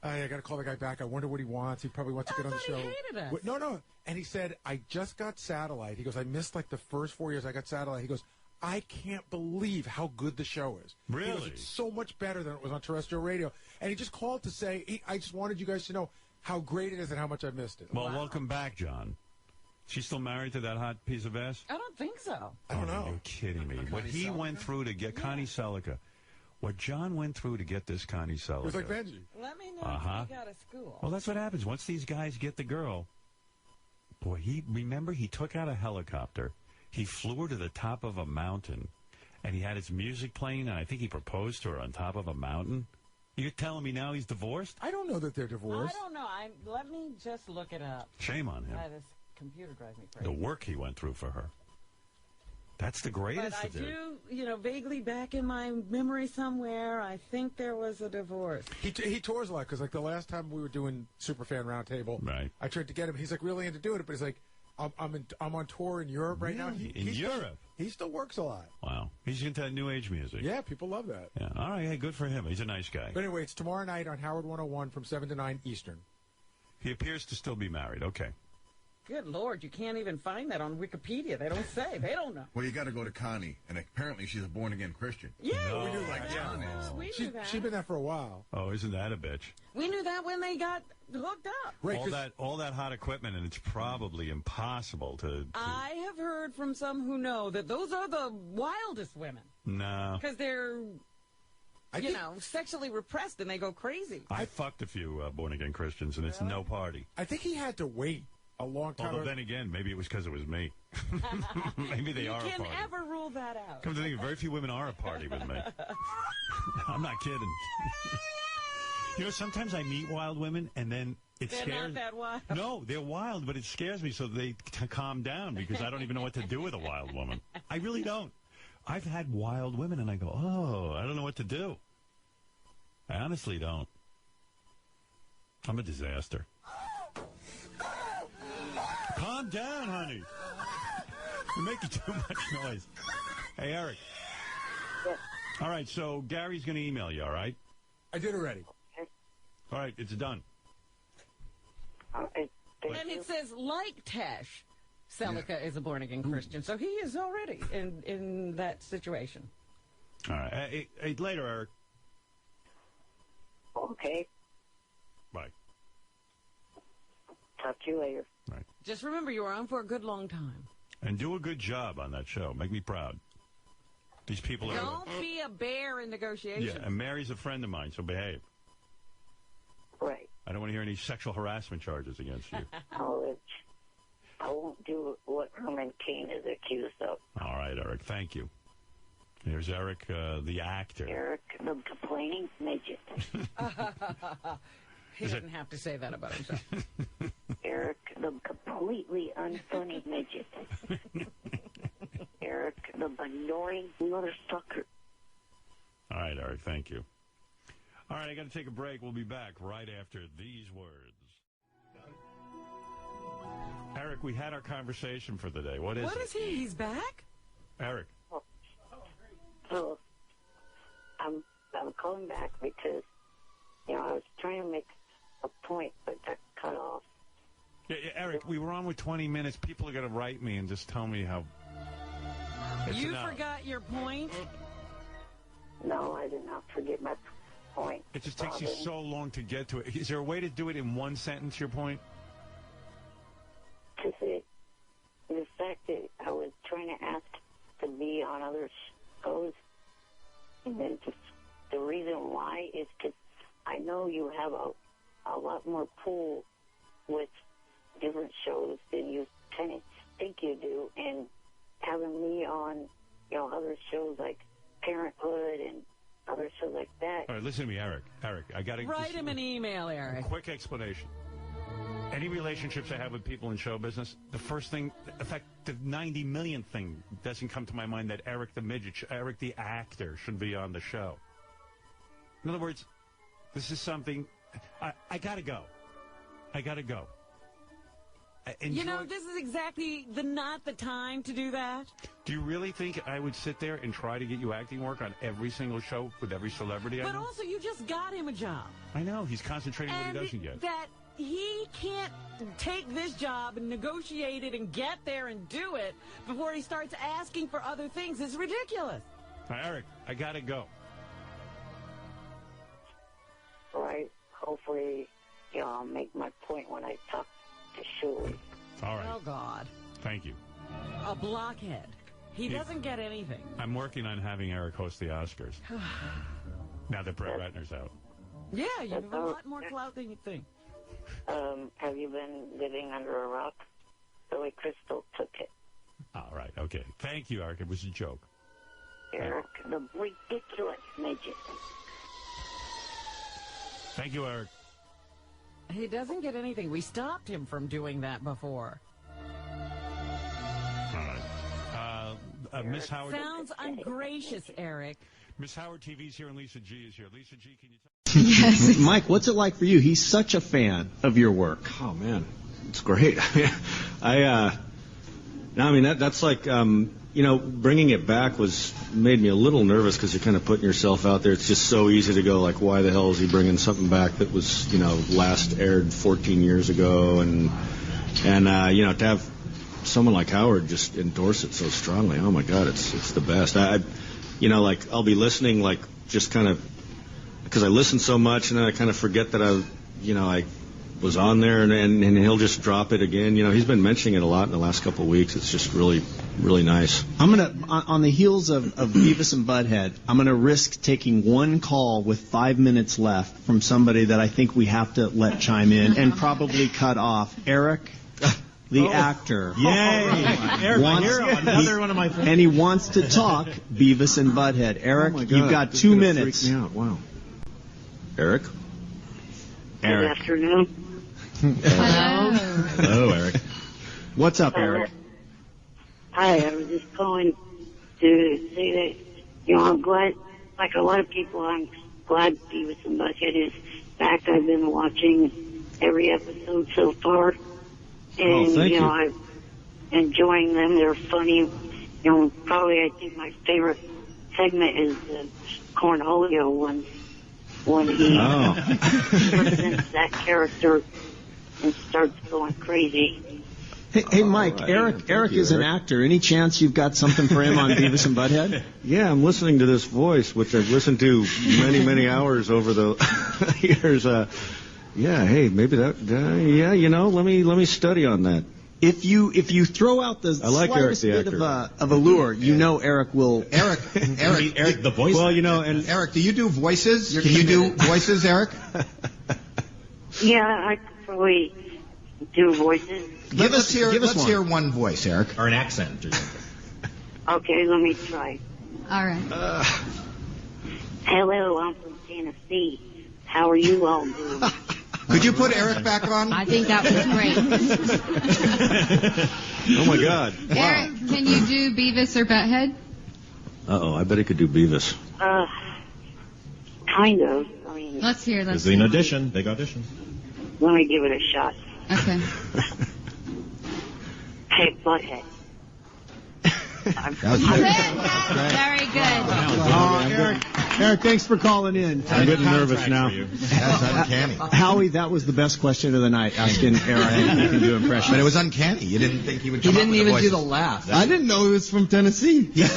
I got to call the guy back. I wonder what he wants. He probably wants to get on the show. He hated us. No. And he said, I just got satellite. He goes, I missed like the first 4 years I got satellite. He goes, I can't believe how good the show is. Really? He goes, it's so much better than it was on terrestrial radio. And he just called to say, I just wanted you guys to know how great it is and how much I missed it. Well, welcome back, John. She's still married to that hot piece of ass? I don't think so. I don't know. You're kidding me. What he went through to get Connie Selica, what John went through to get this Connie Selica. It was like Benji. Let me know if you got to school. Well, that's what happens. Once these guys get the girl, boy, he took out a helicopter. He flew her to the top of a mountain, and he had his music playing, and I think he proposed to her on top of a mountain. You're telling me now he's divorced? I don't know that they're I divorced. don't know. Let me just look it up. Shame on him. This computer drives me crazy. The work he went through for her. That's the greatest But I to do. do, vaguely back in my memory somewhere, I think there was a divorce. He tours a lot because, like, the last time we were doing Superfan Roundtable, right. I tried to get him. He's like really into doing it, but he's like, I'm on tour in Europe right now. In Europe? He still works a lot. Wow. He's into new age music. Yeah, people love that. Yeah. All right. Hey, good for him. He's a nice guy. But anyway, it's tomorrow night on Howard 101 from 7 to 9 Eastern. He appears to still be married. Okay. Good Lord, you can't even find that on Wikipedia. They don't say. They don't know. Well, you got to go to Connie, and apparently she's a born-again Christian. Yeah, we knew like John is. We knew that. She's been there for a while. Oh, isn't that a bitch? We knew that when they got hooked up. Right, all that hot equipment, and it's probably impossible to... I have heard from some who know that those are the wildest women. No. Because they're, sexually repressed and they go crazy. I fucked a few born-again Christians, and it's no party. I think he had to wait a long time. Although then again, maybe it was because it was me. Maybe they are a You party. can ever rule that out. Come to think of it, very few women are a party with me. I'm not kidding. Sometimes I meet wild women, and then it They're scares... not that wild. No, they're wild, but it scares me, so they calm down, because I don't even know what to do with a wild woman. I really don't. I've had wild women, and I go, oh, I don't know what to do. I honestly don't. I'm a disaster. Calm down, honey. You're making too much noise. Hey, Eric. Yes. All right, so Gary's going to email you, all right? I did already. Okay. All right, it's done. And it says, like Tesh, Celica is a born-again Christian. So he is already in that situation. All right. Hey, later, Eric. Okay. Bye. Talk to you later. Right. Just remember, you were on for a good long time. And do a good job on that show. Make me proud. These people are... Don't be a bear in negotiations. Yeah, and Mary's a friend of mine, so behave. Right. I don't want to hear any sexual harassment charges against you. I won't do what Herman Cain is accused of. All right, Eric. Thank you. Here's Eric, the actor. Eric, the complaining midget. He didn't have to say that about himself. Eric, the completely unfunny midget. Eric, the annoying motherfucker. All right, Eric. Thank you. All right, I got to take a break. We'll be back right after these words. Eric, we had our conversation for the day. What is it? What is he? He's back? Eric. So, I'm calling back because, I was trying to make a point, but got cut off. Yeah, Eric, we were on with 20 minutes. People are going to write me and just tell me how... You forgot your point? No, I did not forget my point. It just takes you so long to get to it. Is there a way to do it in one sentence, your point? To say, the fact that I was trying to ask to be on other shows, and then just the reason why is because I know you have a lot more pull with different shows than you kind of think you do, and having me on, other shows like Parenthood and other shows like that. All right, listen to me, Eric. Eric, I got to... Write him an email, Eric. Quick explanation. Any relationships I have with people in show business, the first thing, in fact, the 90 millionth thing doesn't come to my mind that Eric the midget, Eric the actor should be on the show. In other words, this is something, I got to go. I got to go. This is exactly not the time to do that. Do you really think I would sit there and try to get you acting work on every single show with every celebrity I But know? also, you just got him a job. I know. He's concentrating on what he doesn't get. That he can't take this job and negotiate it and get there and do it before he starts asking for other things is ridiculous. Eric, I got to go. Right. Hopefully, I'll make my point when I talk to Shuli. All right. Oh, God. Thank you. A blockhead. He doesn't get anything. I'm working on having Eric host the Oscars. Now that Brett Ratner's out. Yeah, you have a lot more clout than you think. Have you been living under a rock? Billy Crystal took it. All right, okay. Thank you, Eric. It was a joke. Eric, the ridiculous midget. Thank you, Eric. He doesn't get anything. We stopped him from doing that before. All right. Miss Howard. Sounds ungracious, Eric. Miss Howard TV's here and Lisa G is here. Lisa G, can you tell? Yes. Mike, what's it like for you? He's such a fan of your work. Oh man, it's great. I mean that's like bringing it back made me a little nervous because you're kind of putting yourself out there. It's just so easy to go like, why the hell is he bringing something back that was last aired 14 years ago, and to have someone like Howard just endorse it so strongly. Oh my God, it's the best. I'll be listening just kind of because I listen so much, and then I kind of forget that I was on there, and he'll just drop it again. He's been mentioning it a lot in the last couple of weeks. It's just really, really nice. I'm gonna, on the heels of Beavis and Butthead, I'm gonna risk taking one call with 5 minutes left from somebody that I think we have to let chime in and probably cut off. Eric, the actor. Yay! Eric, my hero, another one of my favorites. And he wants to talk Beavis and Butthead. Eric, you've got 2 minutes. Freak me out. Wow. Eric. Good afternoon. Hello. Hello, Eric. What's up, Eric? Hi, I was just calling to say that, I'm glad, like a lot of people, I'm glad Beavis and Butthead is back. I've been watching every episode so far. And, thank you. I'm enjoying them. They're funny. Probably I think my favorite segment is the Cornholio one. When he presents that character and starts going crazy. Hey Mike, right. Eric is an actor. Any chance you've got something for him on Beavis and Butthead? Yeah, I'm listening to this voice, which I've listened to many, many hours over the years. Hey, maybe that. Let me study on that. If you throw out the slightest bit of a lure, Eric will. Eric, the voice. Well, and Eric, do you do voices? Can you do voices, Eric? Yeah, I could probably do voices. Let's hear one voice, Eric, or an accent. Okay, let me try. All right. Hello, I'm from Tennessee. How are you all doing? Could you put Eric back on? I think that was great. Oh, my God. Eric, can you do Beavis or Butthead? Uh-oh, I bet he could do Beavis. Kind of. I mean, let's hear. There's an audition. Big audition. Let me give it a shot. Okay. Hey, Butthead. That was very good. Eric, thanks for calling in. I'm getting nervous now. That's uncanny. Howie, that was the best question of the night, asking Eric if he can do impressions. But it was uncanny. You didn't think he would come up with the He didn't even voices. do the laugh. I didn't know he was from Tennessee. He's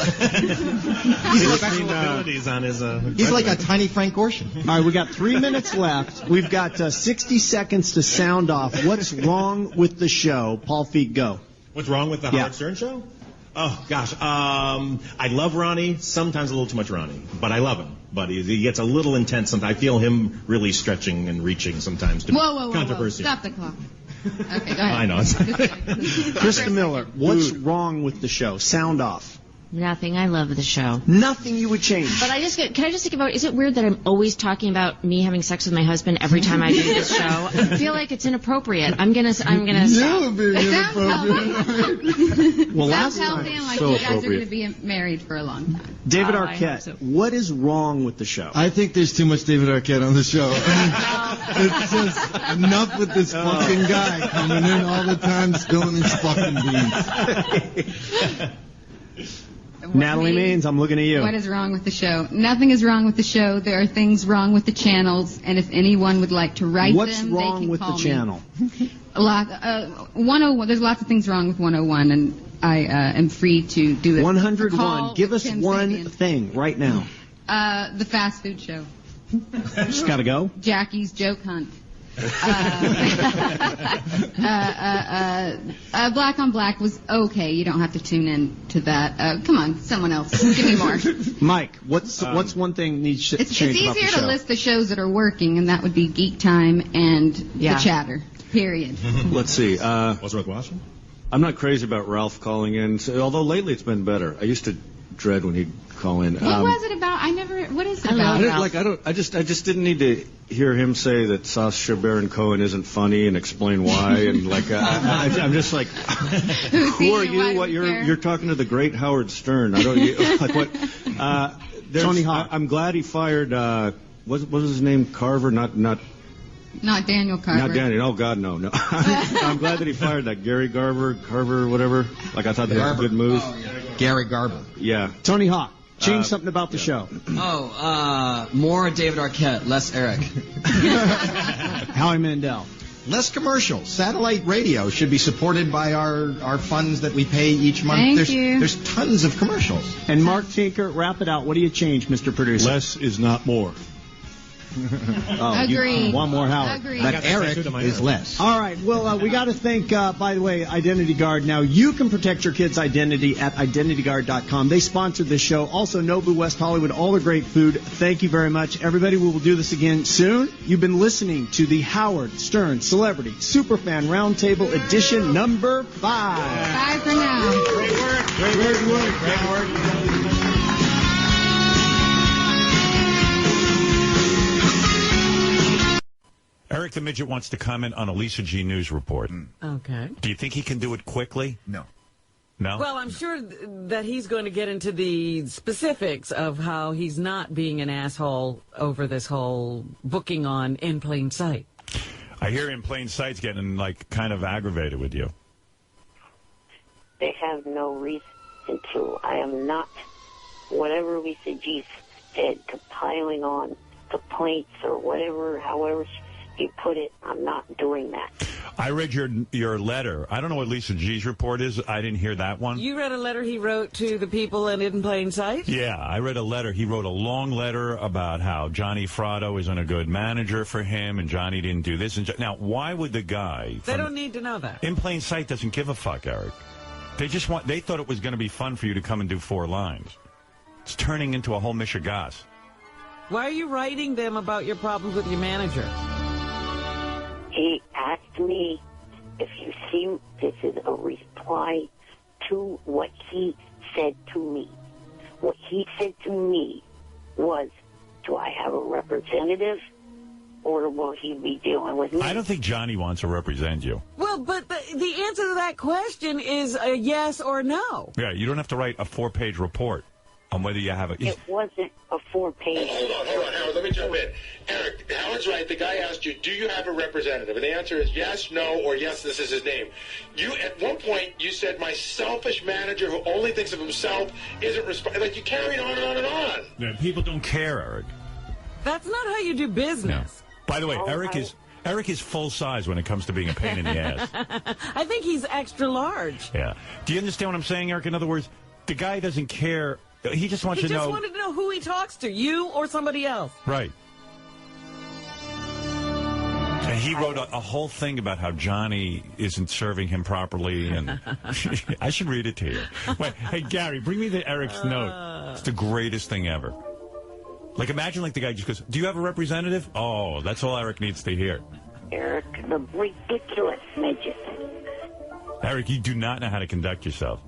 special abilities on his. He's like a tiny Frank Gorshin. All right, we got 3 minutes left. We've got 60 seconds to sound off. What's wrong with the show? Paul Feig, go. What's wrong with the Howard Stern show? Oh, gosh. I love Ronnie. Sometimes a little too much Ronnie. But I love him. But he gets a little intense sometimes. I feel him really stretching and reaching sometimes to be controversial. Stop the clock. Okay, go ahead. I know. Krista Miller, what's wrong with the show? Sound off. Nothing. I love the show. Nothing you would change. But can I just think about, is it weird that I'm always talking about me having sex with my husband every time I do this show? I feel like it's inappropriate. I'm gonna stop. Well, sounds healthy and like you guys are going to be married for a long time. David Arquette, what is wrong with the show? I think there's too much David Arquette on the show. It's just enough with this fucking guy coming in all the time spilling his fucking beans. Natalie Maines, I'm looking at you. What is wrong with the show? Nothing is wrong with the show. There are things wrong with the channels, and if anyone would like to write What's them, they wrong can with call the me. channel? A lot. 101. There's lots of things wrong with 101, and I am free to do it. 101. Give us one thing right now. The fast food show. Just gotta go. Jackie's Joke Hunt. Black on Black was okay. You don't have to tune in to that. Come on, someone else. Give me more. Mike, what's one thing needs to change It's about the easier show? to list the shows that are working, and that would be Geek Time and The Chatter. Period. Let's see. What's wrong with Washington? I'm not crazy about Ralph calling in, although lately it's been better. I used to dread when he'd call in. What was it about? What is it about? I just didn't need to hear him say that Sacha Baron Cohen isn't funny and explain why. And I'm just like, who are you? What you're talking to the great Howard Stern. I don't like what. Tony Hawk. I'm glad he fired. What was his name? Carver. Not Daniel Carver. Not Daniel. Oh God, no. I'm glad that he fired that Gary Carver, whatever. Like I thought that was a good move. Oh, yeah. Gary Garber. Yeah. Tony Hawk. Change something about the show. More David Arquette, less Eric. Howie Mandel. Less commercials. Satellite radio should be supported by our funds that we pay each month. There's tons of commercials. And Mark Tinker, wrap it out. What do you change, Mr. Producer? Less is not more. Agreed. One more Howard. Agreed. But Eric is less. All right. Well, we got to thank, by the way, Identity Guard. Now, you can protect your kids' identity at IdentityGuard.com. They sponsored this show. Also, Nobu West Hollywood, all the great food. Thank you very much. Everybody, we will do this again soon. You've been listening to the Howard Stern Celebrity Superfan Roundtable Edition number 5. Bye for now. Great work. Great work, Howard. Eric the Midget wants to comment on a Lisa G. News report. Okay. Do you think he can do it quickly? No. No? Well, I'm sure that he's going to get into the specifics of how he's not being an asshole over this whole booking on In Plain Sight. I hear In Plain Sight's getting, kind of aggravated with you. They have no reason to. I am not, whatever Lisa G said, compiling on complaints or whatever, however you put it, I'm not doing that. I read your letter. I don't know what Lisa G's report is. I didn't hear that one. You read a letter he wrote to the people in Plain Sight? Yeah, I read a letter. He wrote a long letter about how Johnny Fratto isn't a good manager for him, and Johnny didn't do this. Now, why would the guy... They don't need to know that. In Plain Sight doesn't give a fuck, Eric. They thought it was going to be fun for you to come and do 4 lines. It's turning into a whole mishegas. Why are you writing them about your problems with your manager? He asked me if you see this is a reply to what he said to me. What he said to me was, do I have a representative or will he be dealing with me? I don't think Johnny wants to represent you. Well, but the answer to that question is a yes or no. Yeah, you don't have to write a 4-page report on whether you have a... It wasn't a 4-page. Hold on, Howard. Let me jump in. Eric, Howard's right. The guy asked you, do you have a representative? And the answer is yes, no, or yes, this is his name. You, at one point, you said, my selfish manager who only thinks of himself isn't responsible. Like, you carried on and on and on. Yeah, people don't care, Eric. That's not how you do business. No. By the way, Eric is full size when it comes to being a pain in the ass. I think he's extra large. Yeah. Do you understand what I'm saying, Eric? In other words, the guy doesn't care. He just wants to know. He just wanted to know who he talks to, you or somebody else. Right. And he wrote a whole thing about how Johnny isn't serving him properly, and I should read it to you. Wait, hey, Gary, bring me the Eric's note. It's the greatest thing ever. Like, imagine, the guy just goes, do you have a representative? Oh, that's all Eric needs to hear. Eric, the ridiculous midget. Eric, you do not know how to conduct yourself.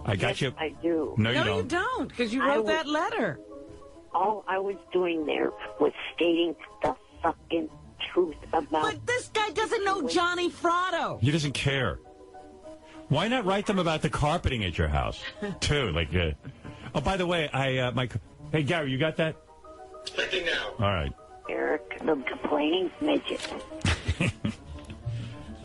I got you. I do. No, you don't. You don't, because you wrote that letter. All I was doing there was stating the fucking truth about... But this guy doesn't know Johnny Fratto. He doesn't care. Why not write them about the carpeting at your house, too? Oh, by the way, hey, Gary, you got that? Expecting now. All right. Eric, the complaining midget.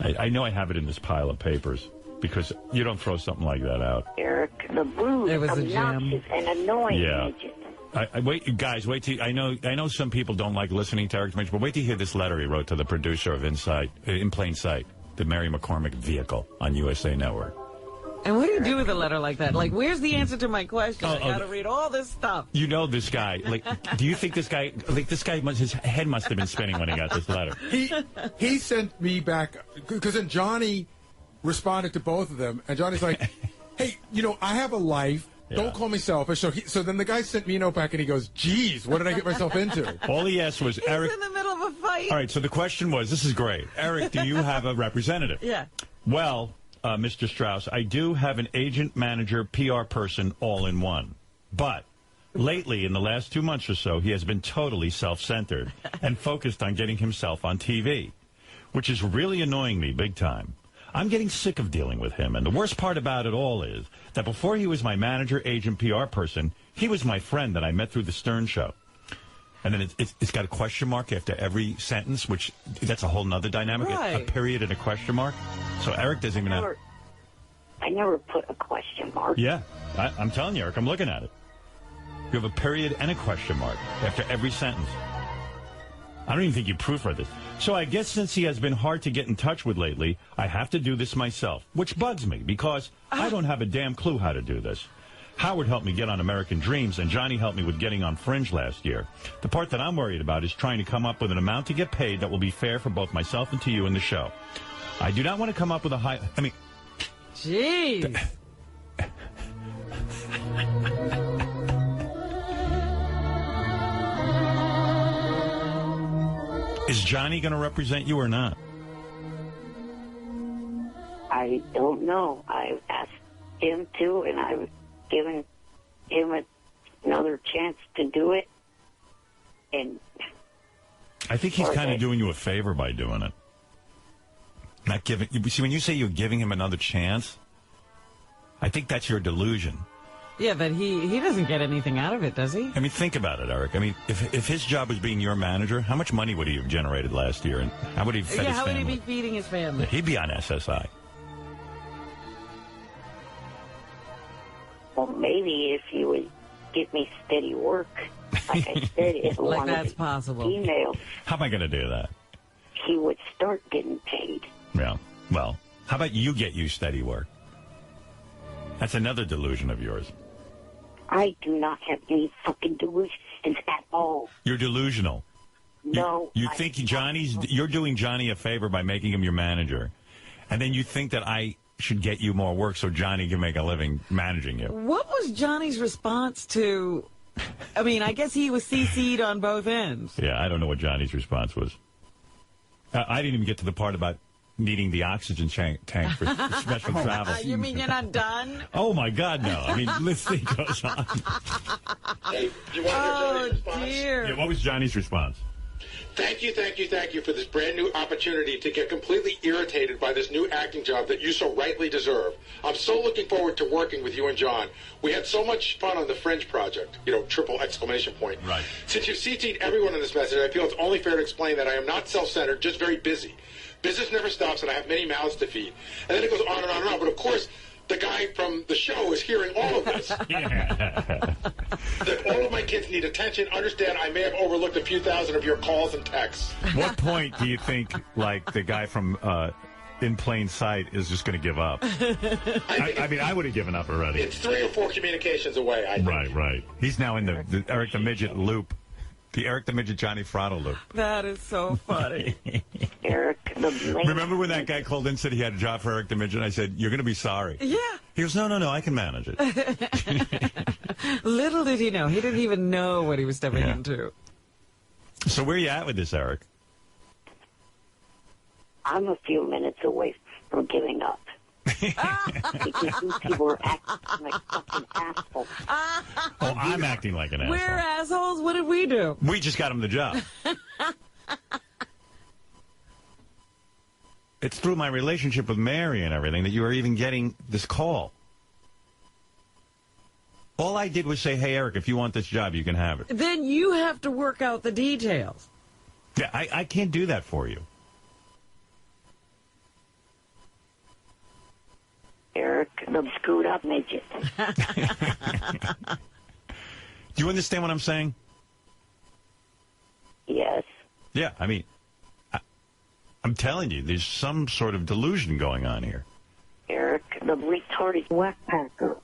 I know I have it in this pile of papers. Because you don't throw something like that out. Eric, the rude, obnoxious, and annoying midget. Wait, guys, wait till I know some people don't like listening to Eric, but wait till you hear this letter he wrote to the producer of In Plain Sight, the Mary McCormick vehicle on USA Network. And what do you do with a letter like that? Where's the answer to my question? I got to read all this stuff. You know this guy. Do you think this guy, his head must have been spinning when he got this letter? He sent me back, because then Johnny responded to both of them, and Johnny's like, hey, I have a life. Yeah. Don't call me selfish. So then the guy sent me a note back, and he goes, geez, what did I get myself into? All he asked was, Eric... He's in the middle of a fight. All right, so the question was, this is great. Eric, do you have a representative? Yeah. Well, Mr. Strauss, I do have an agent, manager, PR person all in one. But lately, in the last 2 months or so, he has been totally self-centered and focused on getting himself on TV, which is really annoying me big time. I'm getting sick of dealing with him, and the worst part about it all is that before he was my manager, agent, PR person, he was my friend that I met through the Stern Show. And then it's got a question mark after every sentence, which that's a whole nother dynamic, right. A period and a question mark. So Eric doesn't even have... I never put a question mark. Yeah, I'm telling you, Eric, I'm looking at it. You have a period and a question mark after every sentence. I don't even think you proofread this. So I guess since he has been hard to get in touch with lately, I have to do this myself, which bugs me because I don't have a damn clue how to do this. Howard helped me get on American Dreams, and Johnny helped me with getting on Fringe last year. The part that I'm worried about is trying to come up with an amount to get paid that will be fair for both myself and to you in the show. I do not want to come up with a high... I mean... Jeez. Is Johnny going to represent you or not? I don't know. I asked him to, and I've given him another chance to do it. And I think he's kind of doing you a favor by doing it. Not giving. You see, when you say you're giving him another chance, I think that's your delusion. Yeah, but he doesn't get anything out of it, does he? I mean, think about it, Eric. I mean, if his job was being your manager, how much money would he have generated last year? And how would he fed his how family? would he be feeding his family? He'd be on SSI. well, maybe if he would give me steady work, like I said, if like one that's of possible. emails, How am I going to do that? he would start getting paid. Yeah. Well, how about you get you steady work? That's another delusion of yours. I do not have any fucking delusions at all. You're delusional. No. You think you're doing Johnny a favor by making him your manager. And then you think that I should get you more work so Johnny can make a living managing you. What was Johnny's response to... I mean, I guess he was CC'd on both ends. Yeah, I don't know what Johnny's response was. I didn't even get to the part about needing the oxygen tank for special travel. You mean you're not done? Oh, my God, no. I mean, this thing goes on. Hey, do you want to hear Johnny's response? Dear. Yeah, what was Johnny's response? Thank you for this brand new opportunity to get completely irritated by this new acting job that you so rightly deserve. I'm so looking forward to working with you and John. We had so much fun on the Fringe project, triple exclamation point. Right. Since you've CC'd everyone in this message, I feel it's only fair to explain that I am not self-centered, just very busy. Business never stops and I have many mouths to feed. And then it goes on and on and on. But of course, the guy from the show is hearing all of this. That all of my kids need attention. Understand, I may have overlooked a few thousand of your calls and texts. What point do you think, like, the guy from In Plain Sight is just going to give up? I mean, I would have given up already. It's 3 or 4 communications away, I think. Right. He's now in the Eric the Midget loop. The Eric the Midget Johnny Fratto loop. That is so funny. Eric the Midget. Remember when that guy called in and said he had a job for Eric the Midget? I said, you're going to be sorry. Yeah. He goes, no, I can manage it. Little did he know. He didn't even know what he was stepping into. So where are you at with this, Eric? I'm a few minutes away from giving up. Because these people are acting like fucking assholes. Oh, I'm acting like an asshole. We're assholes? What did we do? We just got him the job. It's through my relationship with Mary and everything that you are even getting this call. All I did was say, hey, Eric, if you want this job, you can have it. Then you have to work out the details. Yeah, I can't do that for you. Eric, the screwed up midget. Do you understand what I'm saying? Yes. Yeah, I mean, I'm telling you, there's some sort of delusion going on here. Eric, the retarded whackpacker.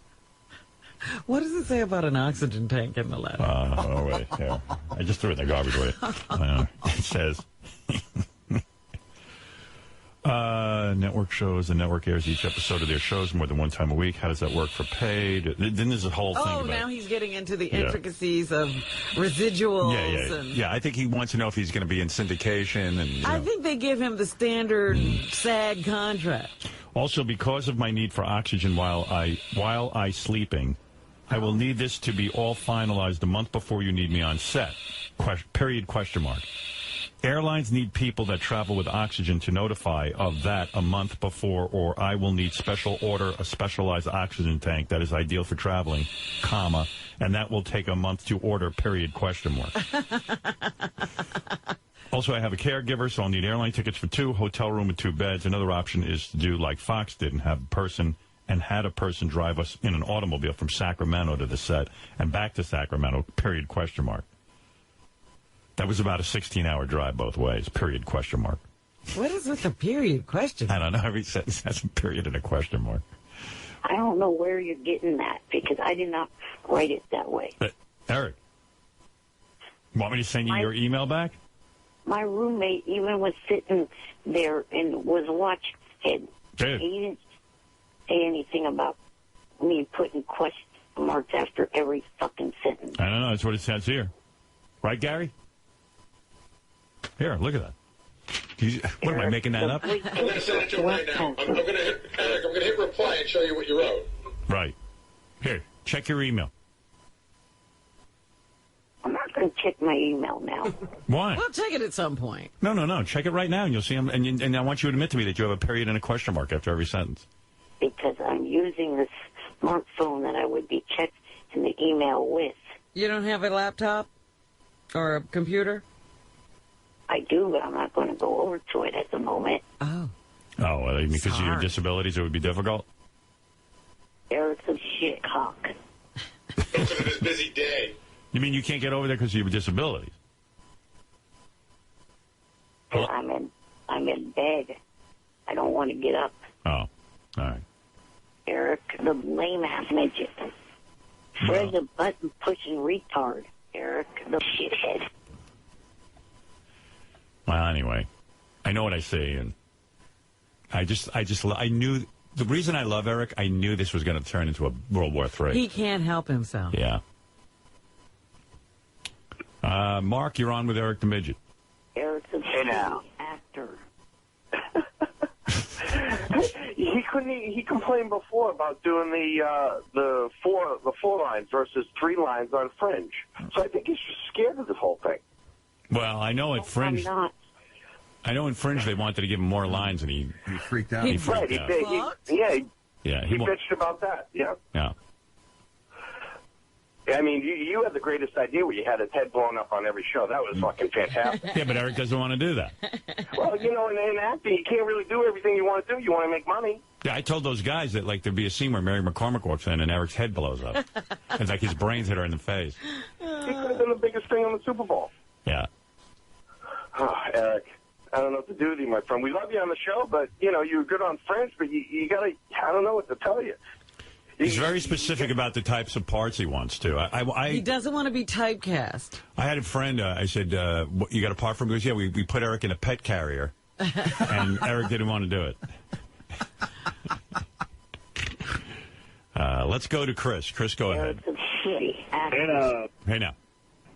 What does it say about an oxygen tank in the letter? Oh, wait, yeah. I just threw it in the garbage away. It says... network shows. The network airs each episode of their shows more than one time a week. How does that work for paid? Then there's a whole thing about... Oh, now he's getting into the intricacies of residuals. Yeah, I think he wants to know if he's going to be in syndication. And I think they give him the standard SAG contract. Also, because of my need for oxygen while I sleeping, I will need this to be all finalized a month before you need me on set. Period, question mark. Airlines need people that travel with oxygen to notify of that a month before, or I will need special order a specialized oxygen tank that is ideal for traveling, comma, and that will take a month to order, period, question mark. Also, I have a caregiver, so I'll need airline tickets for 2, hotel room with 2 beds. Another option is to do like Fox did and have a person drive us in an automobile from Sacramento to the set and back to Sacramento, period, question mark. That was about a 16-hour drive both ways, period, question mark. What is with the period question? I don't know. Every sentence has a period and a question mark. I don't know where you're getting that because I did not write it that way. Eric, want me to send you your email back? My roommate even was sitting there and was watching it. Dude. He didn't say anything about me putting question marks after every fucking sentence. I don't know. That's what it says here. Right, Gary? Here, look at that. What, am I making that up? I'm going to send it to him right now. I'm going to hit reply and show you what you wrote. Right. Here, check your email. I'm not going to check my email now. Why? We'll check it at some point. No. Check it right now, and you'll see them. And I want you to admit to me that you have a period and a question mark after every sentence. Because I'm using this smartphone that I would be checked in the email with. You don't have a laptop or a computer? I do, but I'm not going to go over to it at the moment. Oh. Oh, well, because of your disabilities, it would be difficult? Eric's a shit cock. Because of his busy day. You mean you can't get over there because of your disabilities? I'm in bed. I don't want to get up. Oh, all right. Eric, the lame-ass midget. Fred, the button-pushing retard. Eric, the shithead. Well, anyway, I know what I see, and I knew the reason I love Eric. I knew this was going to turn into a World War III. He can't help himself. Yeah. Mark, you're on with Eric the Midget. Eric's a actor. He complained before about doing the four lines versus 3 lines on Fringe. So I think he's just scared of this whole thing. Well, I know at Fringe. I know in Fringe they wanted to give him more lines, and he freaked out. He freaked out. He bitched about that. Yeah. Yeah. I mean, you had the greatest idea where you had his head blown up on every show. That was fucking fantastic. Yeah, but Eric doesn't want to do that. Well, in acting, you can't really do everything you want to do. You want to make money. Yeah, I told those guys that, like, there'd be a scene where Mary McCormick walks in and Eric's head blows up. It's like his brains hit her in the face. He could have been the biggest thing on the Super Bowl. Yeah. Oh, Eric, I don't know what to do with you, my friend. We love you on the show, but, you're good on French, but you got to, I don't know what to tell you. He's very specific about the types of parts he wants to. He doesn't want to be typecast. I had a friend, I said, you got a part for him? He goes, yeah, we put Eric in a pet carrier. And Eric didn't want to do it. Let's go to Chris. Chris, go ahead. Hey, now.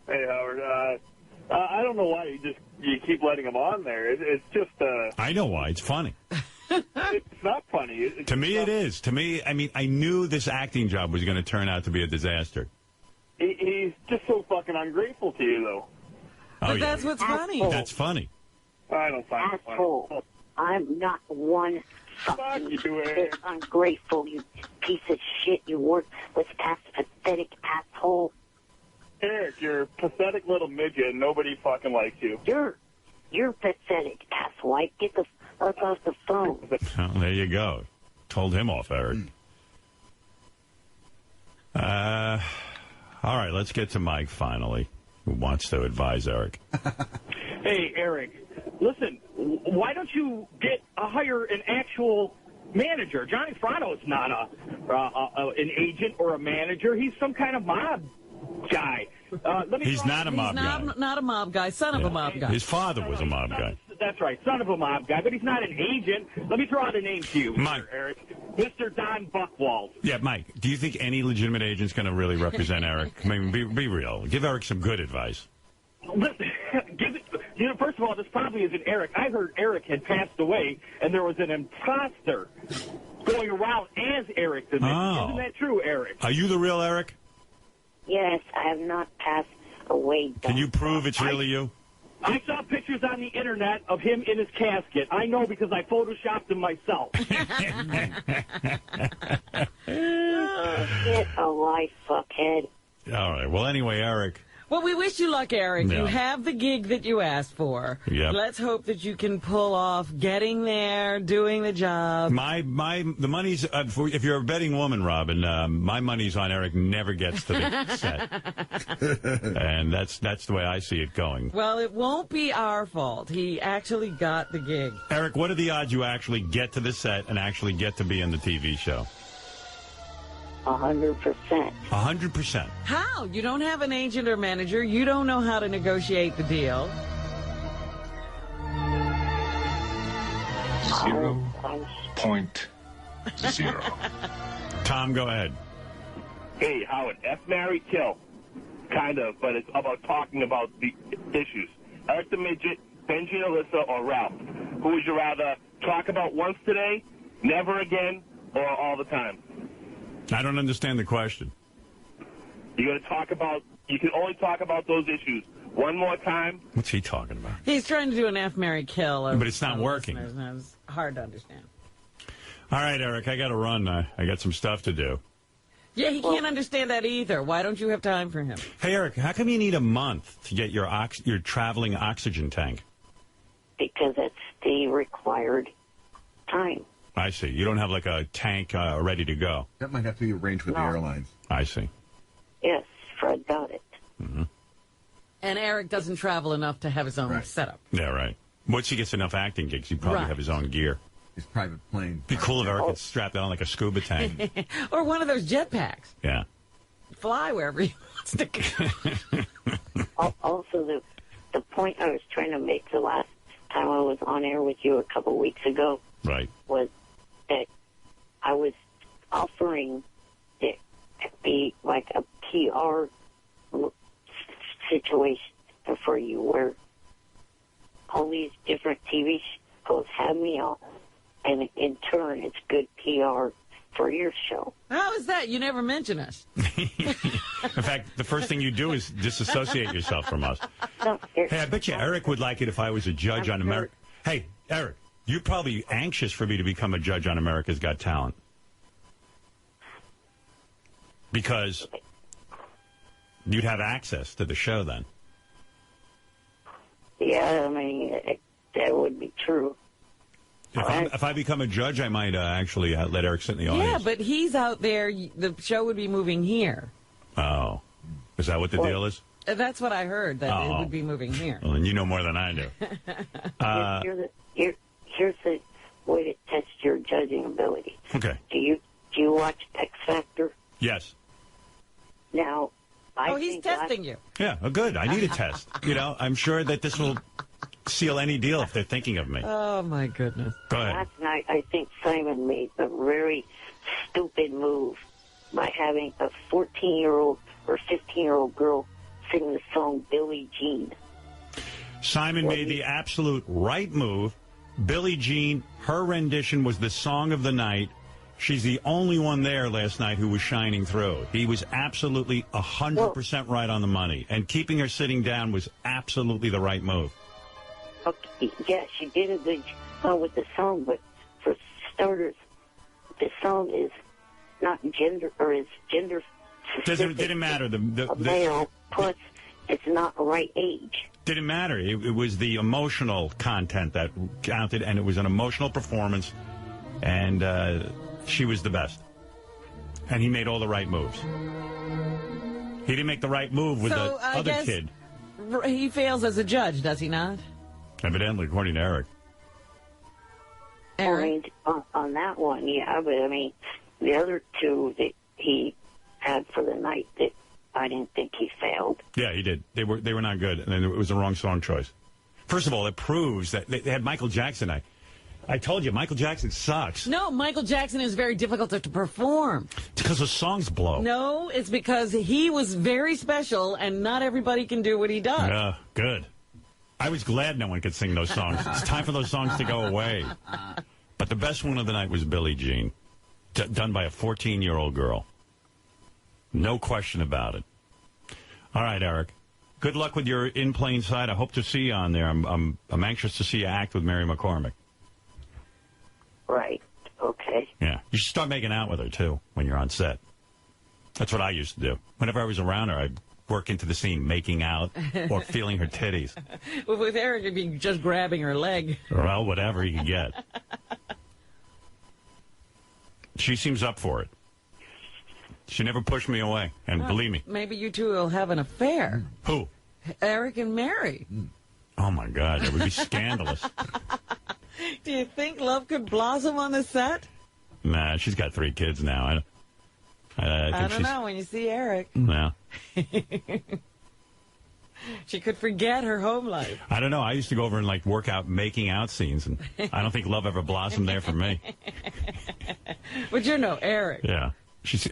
Hey, Howard. I don't know why you keep letting him on there. It's just... I know why. It's funny. It's not funny. To me, it is. To me, I mean, I knew this acting job was going to turn out to be a disaster. He's just so fucking ungrateful to you, though. But that's what's funny. That's funny. I don't find it funny. I'm not one fucking bit ungrateful, you piece of shit, you worthless-ass, pathetic asshole. Eric, you're a pathetic little midget, and nobody fucking likes you. You're pathetic, asswipe. Get the fuck off the phone. Well, there you go. Told him off, Eric. All right, let's get to Mike, finally, who wants to advise Eric. Hey, Eric, listen, why don't you hire an actual manager? Johnny Fratto's not an agent or a manager. He's some kind of mob guy. He's not a mob guy. Not a mob guy, son of a mob guy. His father was a mob guy. That's right, son of a mob guy, but he's not an agent. Let me throw out a name to you, Mike. Eric. Mr. Don Buchwald. Yeah, Mike, do you think any legitimate agent's going to really represent Eric? I mean, be real. Give Eric some good advice. First of all, this probably isn't Eric. I heard Eric had passed away, and there was an imposter going around as Eric the Midget. Oh. Isn't that true, Eric? Are you the real Eric? Yes, I have not passed away. Can you prove it's really you? I saw pictures on the internet of him in his casket. I know because I photoshopped him myself. Get a life, fuckhead. All right. Well, anyway, Eric. Well, we wish you luck, Eric. Yeah. You have the gig that you asked for. Yep. Let's hope that you can pull off getting there, doing the job. The money's if you're a betting woman, Robin. My money's on Eric never gets to the set, and that's the way I see it going. Well, it won't be our fault. He actually got the gig. Eric, what are the odds you actually get to the set and actually get to be in the TV show? 100%. 100%. How? You don't have an agent or manager. You don't know how to negotiate the deal. 0.0. Tom, go ahead. Hey, Howard, F, marry, kill. Kind of, but it's about talking about the issues. Eric the Midget, Benji and Alyssa, or Ralph? Who would you rather talk about once today, never again, or all the time? I don't understand the question. You can only talk about those issues one more time. What's he talking about? He's trying to do an F, marry, kill. But it's not working. It's hard to understand. All right, Eric, I got to run. I got some stuff to do. Yeah, he can't understand that either. Why don't you have time for him? Hey, Eric, how come you need a month to get your traveling oxygen tank? Because it's the required time. I see. You don't have like a tank ready to go. That might have to be arranged with the airlines. I see. Yes, Fred got it. Mm-hmm. And Eric doesn't travel enough to have his own setup. Yeah, right. Once he gets enough acting gigs, he'd probably have his own gear. His private plane. Be cool if Eric could strap that on like a scuba tank. Or one of those jetpacks. Yeah. Fly wherever he wants to go. Also, the point I was trying to make the last time I was on air with you a couple weeks ago was that I was offering it to be like a PR situation for you where all these different TV shows have me on, and in turn it's good PR for your show. How is that? You never mention us. In fact, the first thing you do is disassociate yourself from us. Hey, I bet you Eric would like it if I was a judge on America. Hey, Eric, you're probably anxious for me to become a judge on America's Got Talent. Because you'd have access to the show then. Yeah, I mean, that would be true. If I become a judge, I might actually let Eric sit in the audience. Yeah, but he's out there. The show would be moving here. Oh. Is that what the deal is? That's what I heard, that it would be moving here. Well, then you know more than I do. Here's the way to test your judging ability. Okay. Do you watch X Factor? Yes. Now, he's testing you. Yeah, good. I need a test. You know, I'm sure that this will seal any deal if they're thinking of me. Oh, my goodness. Go ahead. Last night, I think Simon made a very stupid move by having a 14-year-old or 15-year-old girl sing the song Billie Jean. Simon made the absolute right move. Billie Jean, her rendition was the song of the night. She's the only one there last night who was shining through. He was absolutely 100% right on the money. And keeping her sitting down was absolutely the right move. Okay, yeah, she did a good job with the song, but for starters, the song is not gender, or is gender Didn't matter. The male, plus it's not the right age. Didn't matter. It was the emotional content that counted, and it was an emotional performance, and she was the best. And he made all the right moves. He didn't make the right move with the other kid. He fails as a judge, does he not? Evidently, according to Eric. Eric? On that one, yeah, but I mean, the other two that he had for the night, that I didn't think he failed. Yeah, he did. They were not good, and then it was the wrong song choice. First of all, it proves that they had Michael Jackson. I told you, Michael Jackson sucks. No, Michael Jackson is very difficult to perform. It's because the songs blow. No, it's because he was very special, and not everybody can do what he does. Yeah, good. I was glad no one could sing those songs. It's time for those songs to go away. But the best one of the night was Billie Jean, done by a 14-year-old girl. No question about it. All right, Eric. Good luck with your In Plain Sight. I hope to see you on there. I'm anxious to see you act with Mary McCormick. Right. Okay. Yeah. You should start making out with her, too, when you're on set. That's what I used to do. Whenever I was around her, I'd work into the scene, making out or feeling her titties. Well, with Eric, it'd be just grabbing her leg. Well, whatever you can get. She seems up for it. She never pushed me away, and believe me. Maybe you two will have an affair. Who? Eric and Mary. Oh, my God. That would be scandalous. Do you think love could blossom on the set? Nah, she's got 3 kids now. I don't know when you see Eric. No. She could forget her home life. I don't know. I used to go over and, like, work out making out scenes, and I don't think love ever blossomed there for me. But you know Eric. Yeah.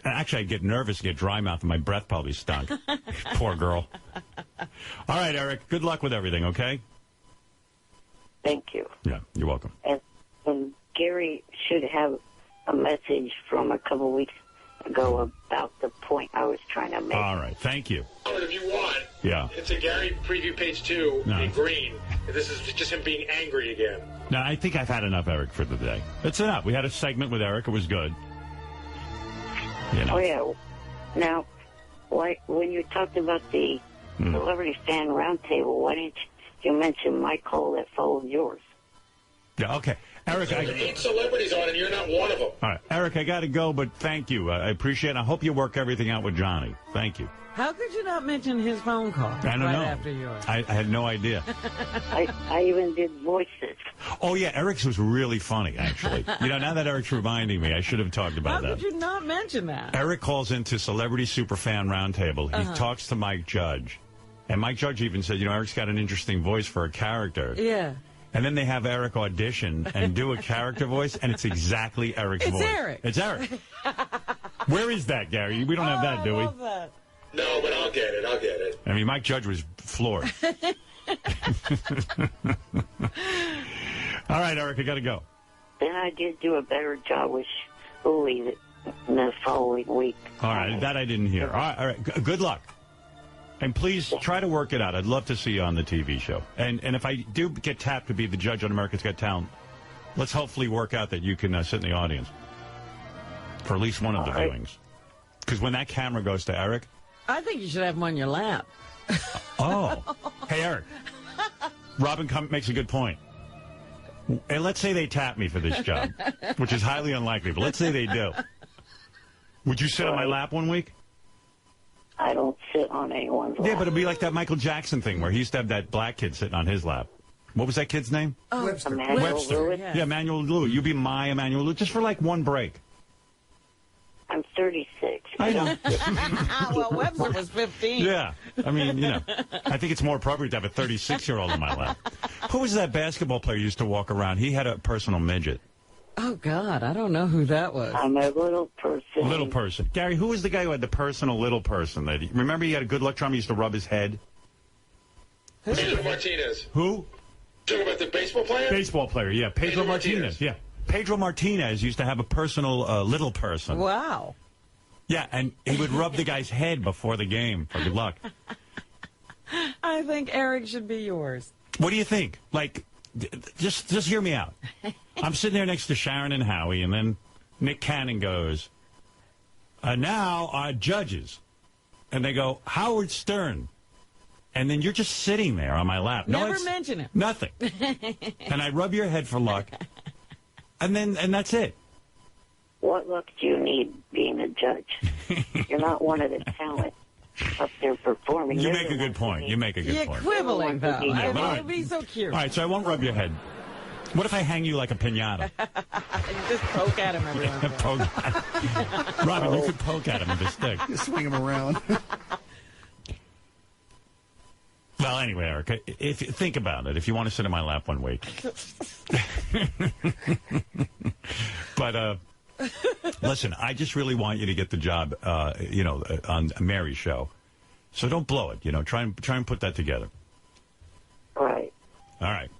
Actually, I'd get nervous, get dry mouth, and my breath probably stunk. Poor girl. All right, Eric. Good luck with everything, okay? Thank you. Yeah, you're welcome. And Gary should have a message from a couple weeks ago about the point I was trying to make. All right. Thank you. If you want, yeah. It's a Gary preview page 2 in green. This is just him being angry again. No, I think I've had enough Eric for the day. That's enough. We had a segment with Eric. It was good. You know. Oh, yeah. Now, when you talked about the Celebrity Fan Roundtable, why didn't you mention my call that followed yours? Yeah, okay. Eric, there are 8 celebrities on, and you're not one of them. All right. Eric, I got to go, but thank you. I appreciate it. I hope you work everything out with Johnny. Thank you. How could you not mention his phone call I don't know. after yours? I had no idea. I even did voices. Oh, yeah. Eric's was really funny, actually. Now that Eric's reminding me, I should have talked about that. How could you not mention that? Eric calls into Celebrity Superfan Roundtable. He talks to Mike Judge. And Mike Judge even said, Eric's got an interesting voice for a character. Yeah. And then they have Eric audition and do a character voice, and it's exactly Eric's voice. Eric. It's Eric. Where is that, Gary? We don't have that, do we? I love that. No, but I'll get it. I mean, Mike Judge was floored. All right, Eric, I got to go. Then I did do a better job with Uli the following week. All right, that I didn't hear. All right. Good luck. And please try to work it out. I'd love to see you on the TV show. And if I do get tapped to be the judge on America's Got Talent, let's hopefully work out that you can sit in the audience for at least one of the viewings. Because when that camera goes to Eric... I think you should have him on your lap. Oh. Hey, Eric. Robin makes a good point. And let's say they tap me for this job, which is highly unlikely, but let's say they do. Would you sit on my lap one week? I don't sit on anyone's lap. Yeah, but it'd be like that Michael Jackson thing where he used to have that black kid sitting on his lap. What was that kid's name? Oh, Webster. Webster. Yeah, Emmanuel Lou. You be my Emmanuel Lou, just for like one break. I'm 36. I know. Well, Webster was 15. Yeah. I mean, I think it's more appropriate to have a 36-year-old on my lap. Who was that basketball player who used to walk around? He had a personal midget. Oh, God, I don't know who that was. I'm a little person. Little person. Gary, who was the guy who had the personal little person? Remember he had a good luck charm? He used to rub his head? Pedro Martinez. Who? Talking about the baseball player? Baseball player, yeah. Pedro Martinez, yeah. Pedro Martinez used to have a personal little person. Wow. Yeah, and he would rub the guy's head before the game for good luck. I think Eric should be yours. What do you think? Like, just hear me out. I'm sitting there next to Sharon and Howie, and then Nick Cannon goes, now our judges. And they go, Howard Stern. And then you're just sitting there on my lap. Never mention it. Nothing. And I rub your head for luck. And that's it. What luck do you need being a judge? You're not one of the talent up there performing. You make a good point. You make a good point. You're quibbling, though. Yeah, It would be so cute. All right, so I won't rub your head. What if I hang you like a piñata? You just poke at him every once in a while. Poke at him. Robin, you could poke at him with a stick. Just swing him around. Well, anyway, Eric, if you think about it, if you want to sit in my lap one week. But, listen, I just really want you to get the job, on Mary's show. So don't blow it, Try and put that together. Right. All right.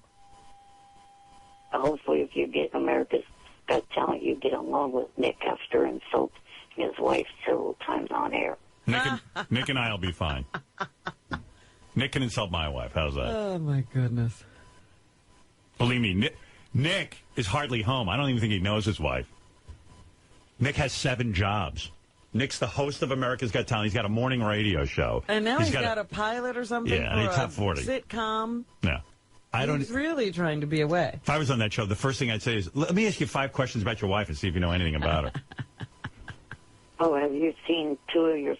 Hopefully, if you get America's Got Talent, you get along with Nick after insult his wife several times on air. Nick and I will be fine. Nick can insult my wife. How's that? Oh, my goodness. Believe me, Nick is hardly home. I don't even think he knows his wife. Nick has 7 jobs. Nick's the host of America's Got Talent. He's got a morning radio show. And now he's got a pilot or something for a top 40 sitcom. Yeah. He's really trying to be away. If I was on that show, the first thing I'd say is, let me ask you 5 questions about your wife and see if you know anything about her. Oh, have you seen 2 of your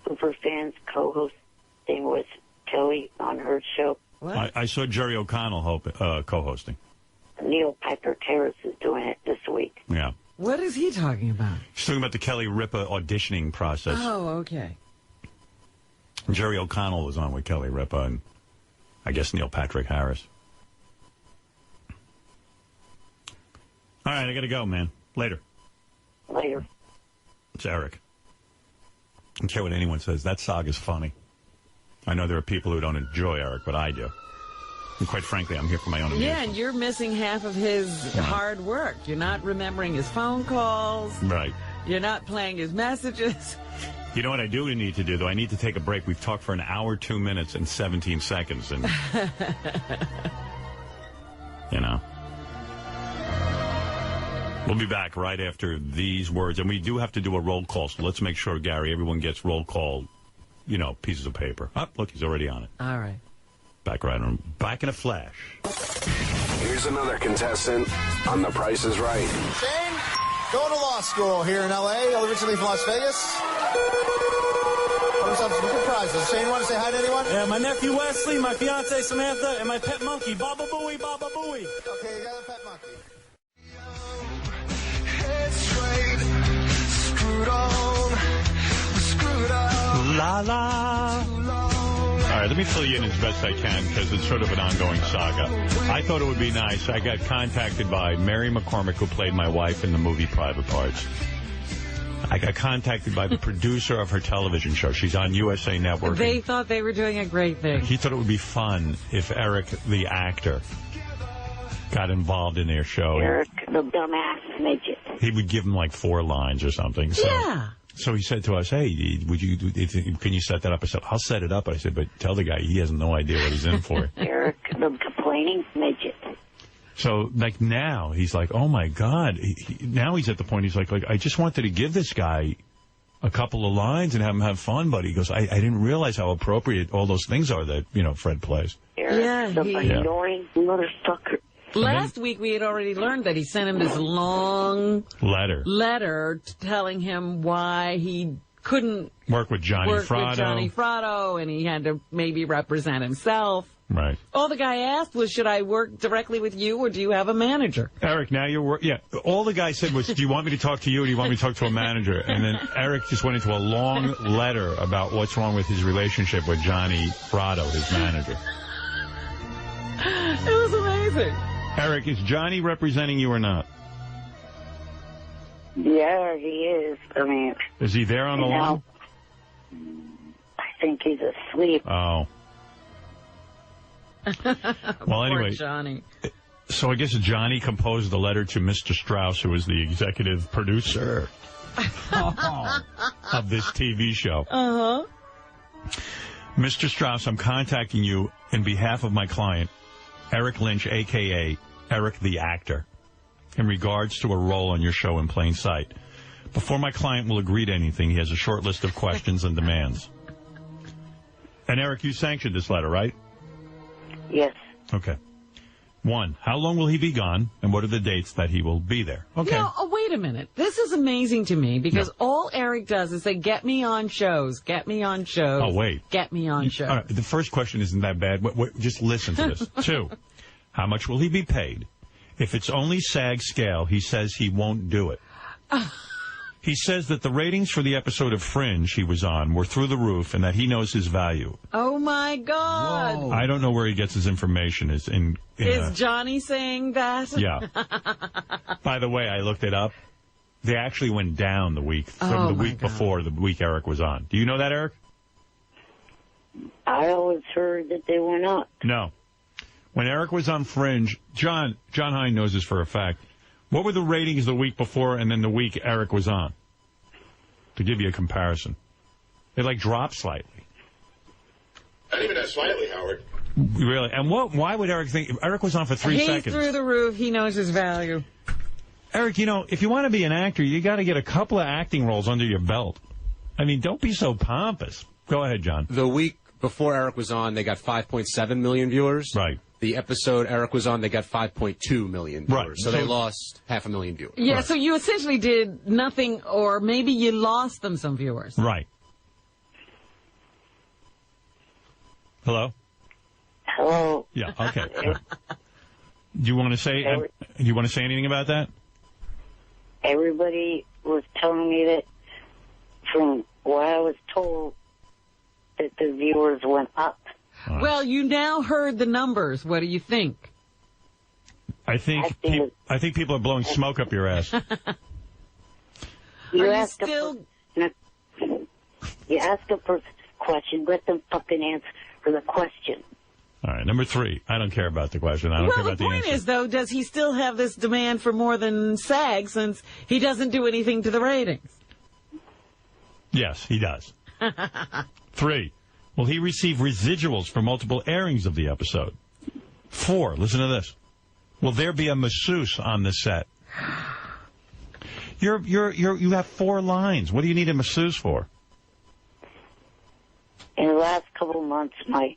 super fans co-hosting with Kelly on her show? What? I saw Jerry O'Connell co-hosting. Neil Patrick Harris is doing it this week. Yeah. What is he talking about? He's talking about the Kelly Ripa auditioning process. Oh, okay. Jerry O'Connell was on with Kelly Ripa and I guess Neil Patrick Harris. All right, I got to go, man. Later. Later. It's Eric. I don't care what anyone says. That saga's funny. I know there are people who don't enjoy Eric, but I do. And quite frankly, I'm here for my own amusement. Yeah, and you're missing half of his hard work. You're not remembering his phone calls. Right. You're not playing his messages. You know what I do need to do, though? I need to take a break. We've talked for an hour, 2 minutes, and 17 seconds. And, We'll be back right after these words. And we do have to do a roll call, so let's make sure, Gary, everyone gets roll call, pieces of paper. Oh, look, he's already on it. All right. Back in a flash. Here's another contestant on The Price is Right. Shane, going to law school here in L.A., originally from Las Vegas. Got himself some good prizes. Shane, want to say hi to anyone? Yeah, my nephew Wesley, my fiance Samantha, and my pet monkey, Baba Booey, Baba Booey. Okay, you got a pet monkey. La la. All right, let me fill you in as best I can because it's sort of an ongoing saga. I thought it would be nice. I got contacted by Mary McCormick, who played my wife in the movie Private Parts. I got contacted by the producer of her television show. She's on USA Network. They thought they were doing a great thing. He thought it would be fun if Eric, the actor, got involved in their show. Eric, the dumbass midget. He would give him like 4 lines or something. So. Yeah. So he said to us, hey, can you set that up? I said, I'll set it up. I said, but tell the guy he has no idea what he's in for. Eric, the complaining midget. So, now, he's like, oh, my God. Now he's at the point, he's like, I just wanted to give this guy a couple of lines and have him have fun, but he goes, I didn't realize how appropriate all those things are that, Fred plays. Eric, the annoying motherfucker. Last week, we had already learned that he sent him this long letter telling him why he couldn't work with Johnny Fratto, and he had to maybe represent himself. Right. All the guy asked was, should I work directly with you, or do you have a manager? Eric, now you're all the guy said was, do you want me to talk to you, or do you want me to talk to a manager? And then Eric just went into a long letter about what's wrong with his relationship with Johnny Fratto, his manager. It was amazing. Eric, is Johnny representing you or not? Yeah, he is. I mean... Is he there on the line? I think he's asleep. Oh. Well, anyway. Poor Johnny. So I guess Johnny composed the letter to Mr. Strauss, who is the executive producer of this TV show. Uh-huh. Mr. Strauss, I'm contacting you in behalf of my client, Eric Lynch, a.k.a. Eric the Actor, in regards to a role on your show In Plain Sight. Before my client will agree to anything, he has a short list of questions and demands. And, Eric, you sanctioned this letter, right? Yes. Okay. 1, how long will he be gone, and what are the dates that he will be there? Okay. Now, wait a minute. This is amazing to me, because all Eric does is say, get me on shows, get me on shows. Oh, wait. Get me on shows. All right, the first question isn't that bad. Just listen to this. 2, how much will he be paid? If it's only SAG scale, he says he won't do it. He says that the ratings for the episode of Fringe he was on were through the roof and that he knows his value. Oh, my God. Whoa. I don't know where he gets his information. Is Johnny saying that? Yeah. By the way, I looked it up. They actually went down the week from the week before the week Eric was on. Do you know that, Eric? I always heard that they went up. No. When Eric was on Fringe, John Hein knows this for a fact. What were the ratings the week before and then the week Eric was on? To give you a comparison. They, like, dropped slightly. Not even that slightly, Howard. Really? And why would Eric think... Eric was on for 3 seconds. He's through the roof. He knows his value. Eric, you know, if you want to be an actor, you got to get a couple of acting roles under your belt. I mean, don't be so pompous. Go ahead, John. The week before Eric was on, they got 5.7 million viewers. Right. The episode Eric was on, they got 5.2 million viewers. Right. So they lost 500,000 viewers. Yeah, right. So you essentially did nothing, or maybe you lost them some viewers. Right. Hello? Hello. Yeah, okay. Do you want to say anything about that? Everybody was telling me that from what I was told that the viewers went up. Well, you now heard the numbers. What do you think? I think people are blowing smoke up your ass. You ask a person a question, let them fucking answer the question. All right, number 3. I don't care about the question. I don't care about the answer. The point is, though, does he still have this demand for more than SAG since he doesn't do anything to the ratings? Yes, he does. 3. Will he receive residuals for multiple airings of the episode? 4. Listen to this. Will there be a masseuse on the set? You have 4 lines. What do you need a masseuse for? In the last couple of months, my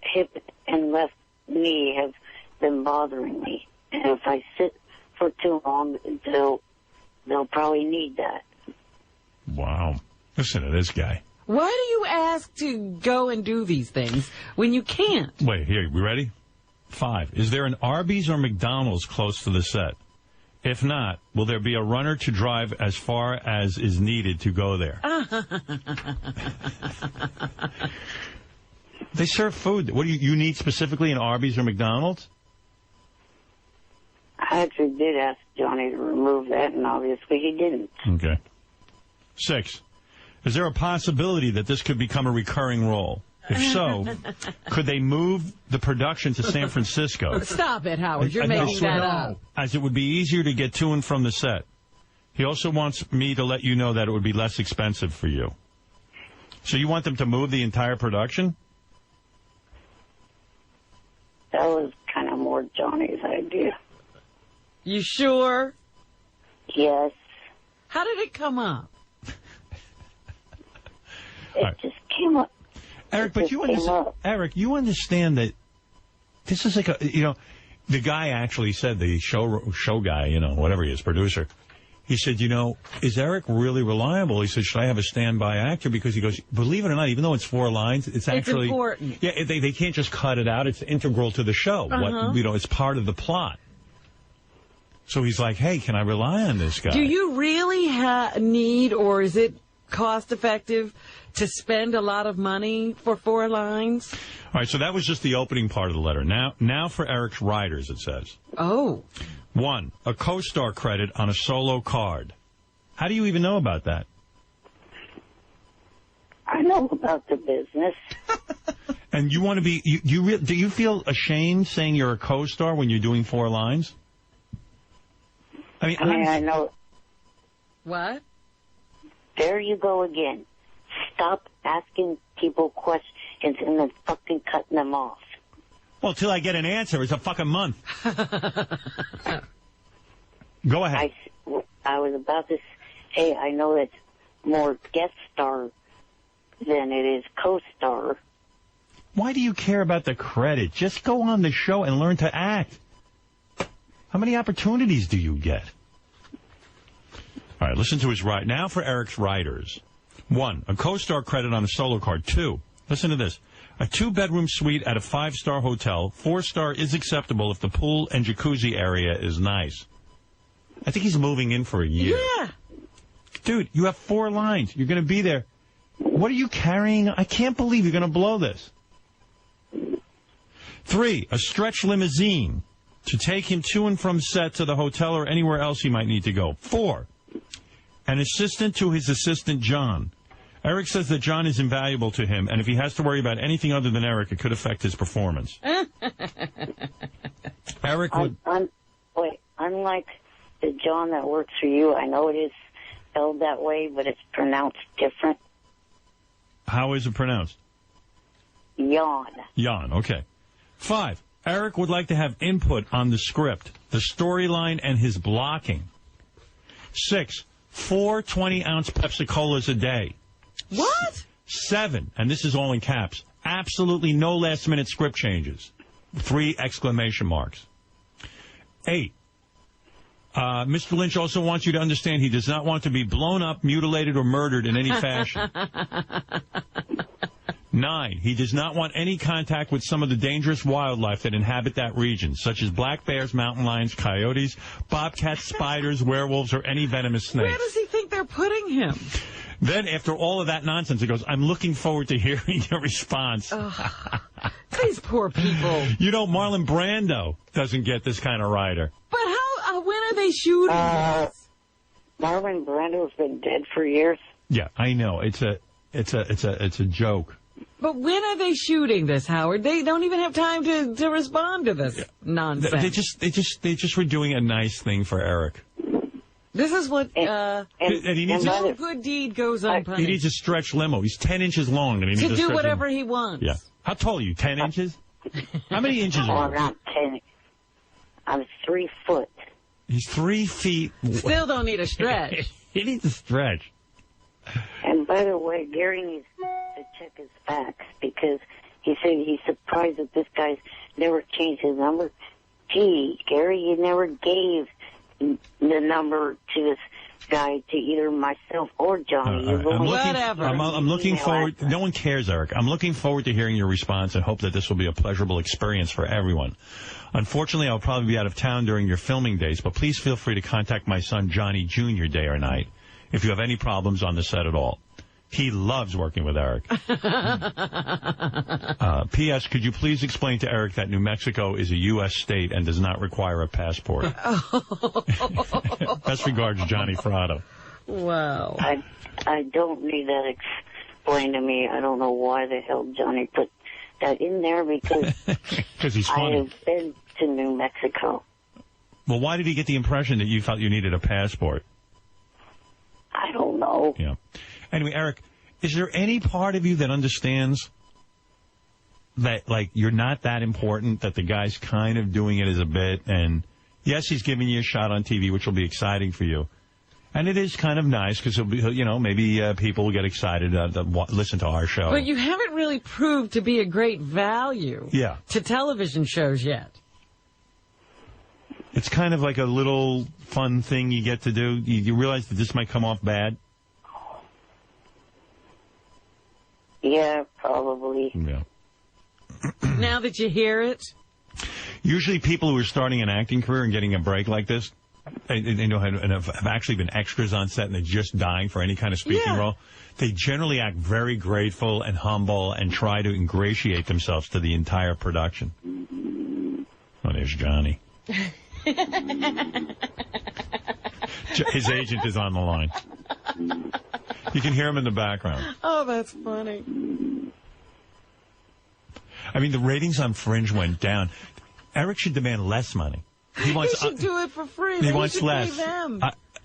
hip and left knee have been bothering me. And if I sit for too long, they'll probably need that. Wow. Listen to this guy. Why do you ask to go and do these things when you can't? Wait, here, we ready? 5. Is there an Arby's or McDonald's close to the set? If not, will there be a runner to drive as far as is needed to go there? They serve food. What do you need specifically in Arby's or McDonald's? I actually did ask Johnny to remove that, and obviously he didn't. Okay. 6. Is there a possibility that this could become a recurring role? If so, could they move the production to San Francisco? Stop it, Howard. You're making that up. As it would be easier to get to and from the set. He also wants me to let you know that it would be less expensive for you. So you want them to move the entire production? That was kind of more Johnny's idea. You sure? Yes. How did it come up? It just came up. Eric, but you understand, Eric, you understand that this is like a, the guy actually said, the show guy, whatever he is, producer, he said, is Eric really reliable? He said, should I have a standby actor? Because he goes, believe it or not, even though it's 4 lines, it's actually important. Yeah, they can't just cut it out. It's integral to the show. It's part of the plot. So he's like, hey, can I rely on this guy? Do you really need, or is it cost effective to spend a lot of money for 4 lines? All right, so that was just the opening part of the letter. Now for Eric's writers, it says. Oh. 1, a co-star credit on a solo card. How do you even know about that? I know about the business. And you want to be, do you feel ashamed saying you're a co-star when you're doing 4 lines? I know. What? There you go again. Stop asking people questions and then fucking cutting them off. Well, till I get an answer, it's a fucking month. Go ahead. I was about to say, I know it's more guest star than it is co-star. Why do you care about the credit? Just go on the show and learn to act. How many opportunities do you get? All right, listen to his right. Now for Eric's writers. 1, a co-star credit on a solo card. 2, listen to this. A 2-bedroom suite at a 5-star hotel. 4-star is acceptable if the pool and jacuzzi area is nice. I think he's moving in for a year. Yeah. Dude, you have 4 lines. You're going to be there. What are you carrying? I can't believe you're going to blow this. 3, a stretch limousine to take him to and from set to the hotel or anywhere else he might need to go. 4, an assistant to his assistant, John. Eric says that John is invaluable to him, and if he has to worry about anything other than Eric, it could affect his performance. Eric would... Unlike the John that works for you, I know it is spelled that way, but it's pronounced different. How is it pronounced? Yawn. Yawn, okay. 5, Eric would like to have input on the script, the storyline, and his blocking. 6, 4 20-ounce Pepsi-Colas a day. What? 7, and this is all in caps, absolutely no last-minute script changes. 3 exclamation marks. 8, Mr. Lynch also wants you to understand he does not want to be blown up, mutilated, or murdered in any fashion. 9, he does not want any contact with some of the dangerous wildlife that inhabit that region, such as black bears, mountain lions, coyotes, bobcats, spiders, werewolves, or any venomous snakes. Where does he think they're putting him? Then, after all of that nonsense, he goes, I'm looking forward to hearing your response. These poor people. You know, Marlon Brando doesn't get this kind of writer. But how, when are they shooting this? Marlon Brando's been dead for years. Yeah, I know. It's a joke. But when are they shooting this, Howard? They don't even have time to respond to this nonsense. They just were doing a nice thing for Eric. This is what and he needs no good deed goes unpunished. He needs a stretch limo. He's 10 inches long, and he needs to a do stretch whatever limo. he wants. Yeah. How tall are you? 10 inches? How many inches are you? I'm not 10. I'm 3 foot. He's 3 feet. Still don't need a stretch. He needs a stretch. And by the way, Gary needs to check his facts because he said he's surprised that this guy's never changed his number. Gee, Gary, you never gave the number to this guy, to either myself or Johnny. I'm looking forward. No one cares, Eric. I'm looking forward to hearing your response and hope that this will be a pleasurable experience for everyone. Unfortunately, I'll probably be out of town during your filming days, but please feel free to contact my son, Johnny Jr., day or night, if you have any problems on the set at all. He loves working with Eric. P.S. Could you please explain to Eric that New Mexico is a U.S. state and does not require a passport? Best regards, Johnny Fratto. Wow. I don't need that explained to me. I don't know why the hell Johnny put that in there because he's funny. I have been to New Mexico. Well, why did he get the impression that you felt you needed a passport? I don't know. Yeah. Anyway, Eric, is there any part of you that understands that, like, you're not that important, that the guy's kind of doing it as a bit, and yes, he's giving you a shot on TV, which will be exciting for you. And it is kind of nice because, you know, maybe people will get excited to listen to our show. But you haven't really proved to be a great value to television shows yet. It's kind of like a little fun thing you get to do. You realize that this might come off bad? Yeah, probably. Yeah. Now that you hear it? Usually people who are starting an acting career and getting a break like this, and have actually been extras on set and they're just dying for any kind of speaking role, they generally act very grateful and humble and try to ingratiate themselves to the entire production. Oh, there's Johnny. His agent is on the line. You can hear him in the background. Oh, that's funny. I mean, the ratings on Fringe went down. Eric should demand less money. He should do it for free. He wants less. Pay them.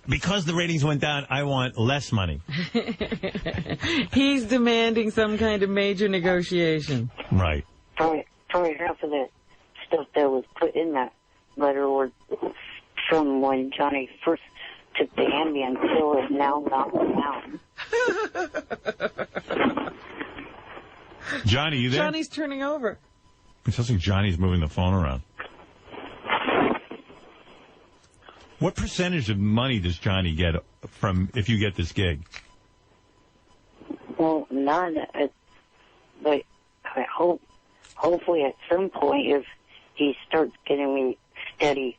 Because the ratings went down, I want less money. He's demanding some kind of major negotiation. Right. Probably half of the stuff that was put in that letter were from when Johnny first took the Ambien pill is now not down. Johnny, you there? Johnny's turning over. It sounds like Johnny's moving the phone around. What percentage of money does Johnny get from if you get this gig? Well, none. But I hopefully at some point, if he starts getting me steady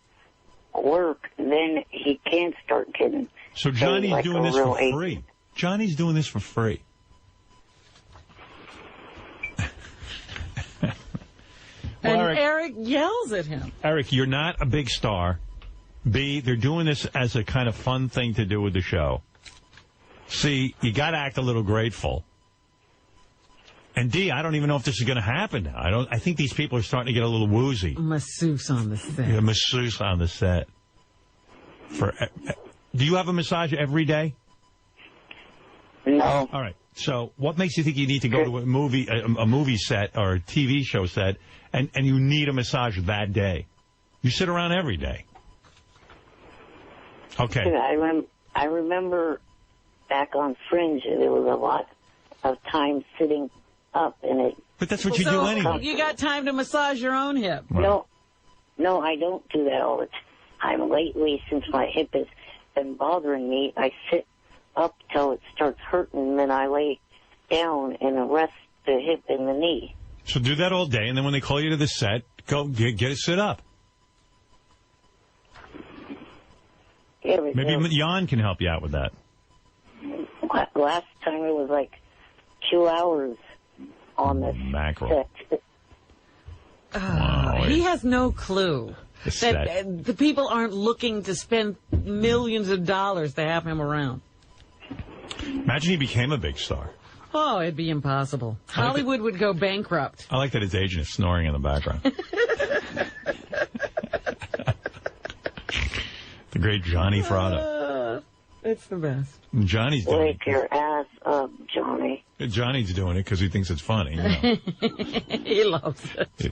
work, then he can start getting So Johnny's like doing a this real for free. Johnny's doing this for free. And Eric, Eric yells at him. Eric, you're not a big star. B, they're doing this as a kind of fun thing to do with the show. C, you got to act a little grateful. And D, I don't even know if this is going to happen now. I think these people are starting to get a little woozy. Masseuse on the set. Yeah, masseuse on the set. Do you have a massage every day? No. All right. So what makes you think you need to go to a movie set or a TV show set and you need a massage that day? You sit around every day. Okay. I remember back on Fringe, there was a lot of time sitting up in it. But that's what you do anyway. You got time to massage your own hip. Right. No, I don't do that all the time. Lately, since my hip has been bothering me, I sit up till it starts hurting, and then I lay down and rest the hip and the knee. So do that all day, and then when they call you to the set, go get it sit up. Yeah, Maybe Jan can help you out with that. Last time it was like 2 hours on the mackerel. set. Wow, He has no clue that the people aren't looking to spend millions of dollars to have him around. Imagine he became a big star. Oh, it'd be impossible. Hollywood would go bankrupt. I like that his agent is snoring in the background. The great Johnny Frada. It's the best. Johnny's doing Wake your ass up, Johnny. Johnny's doing it because he thinks it's funny. You know. He loves it. He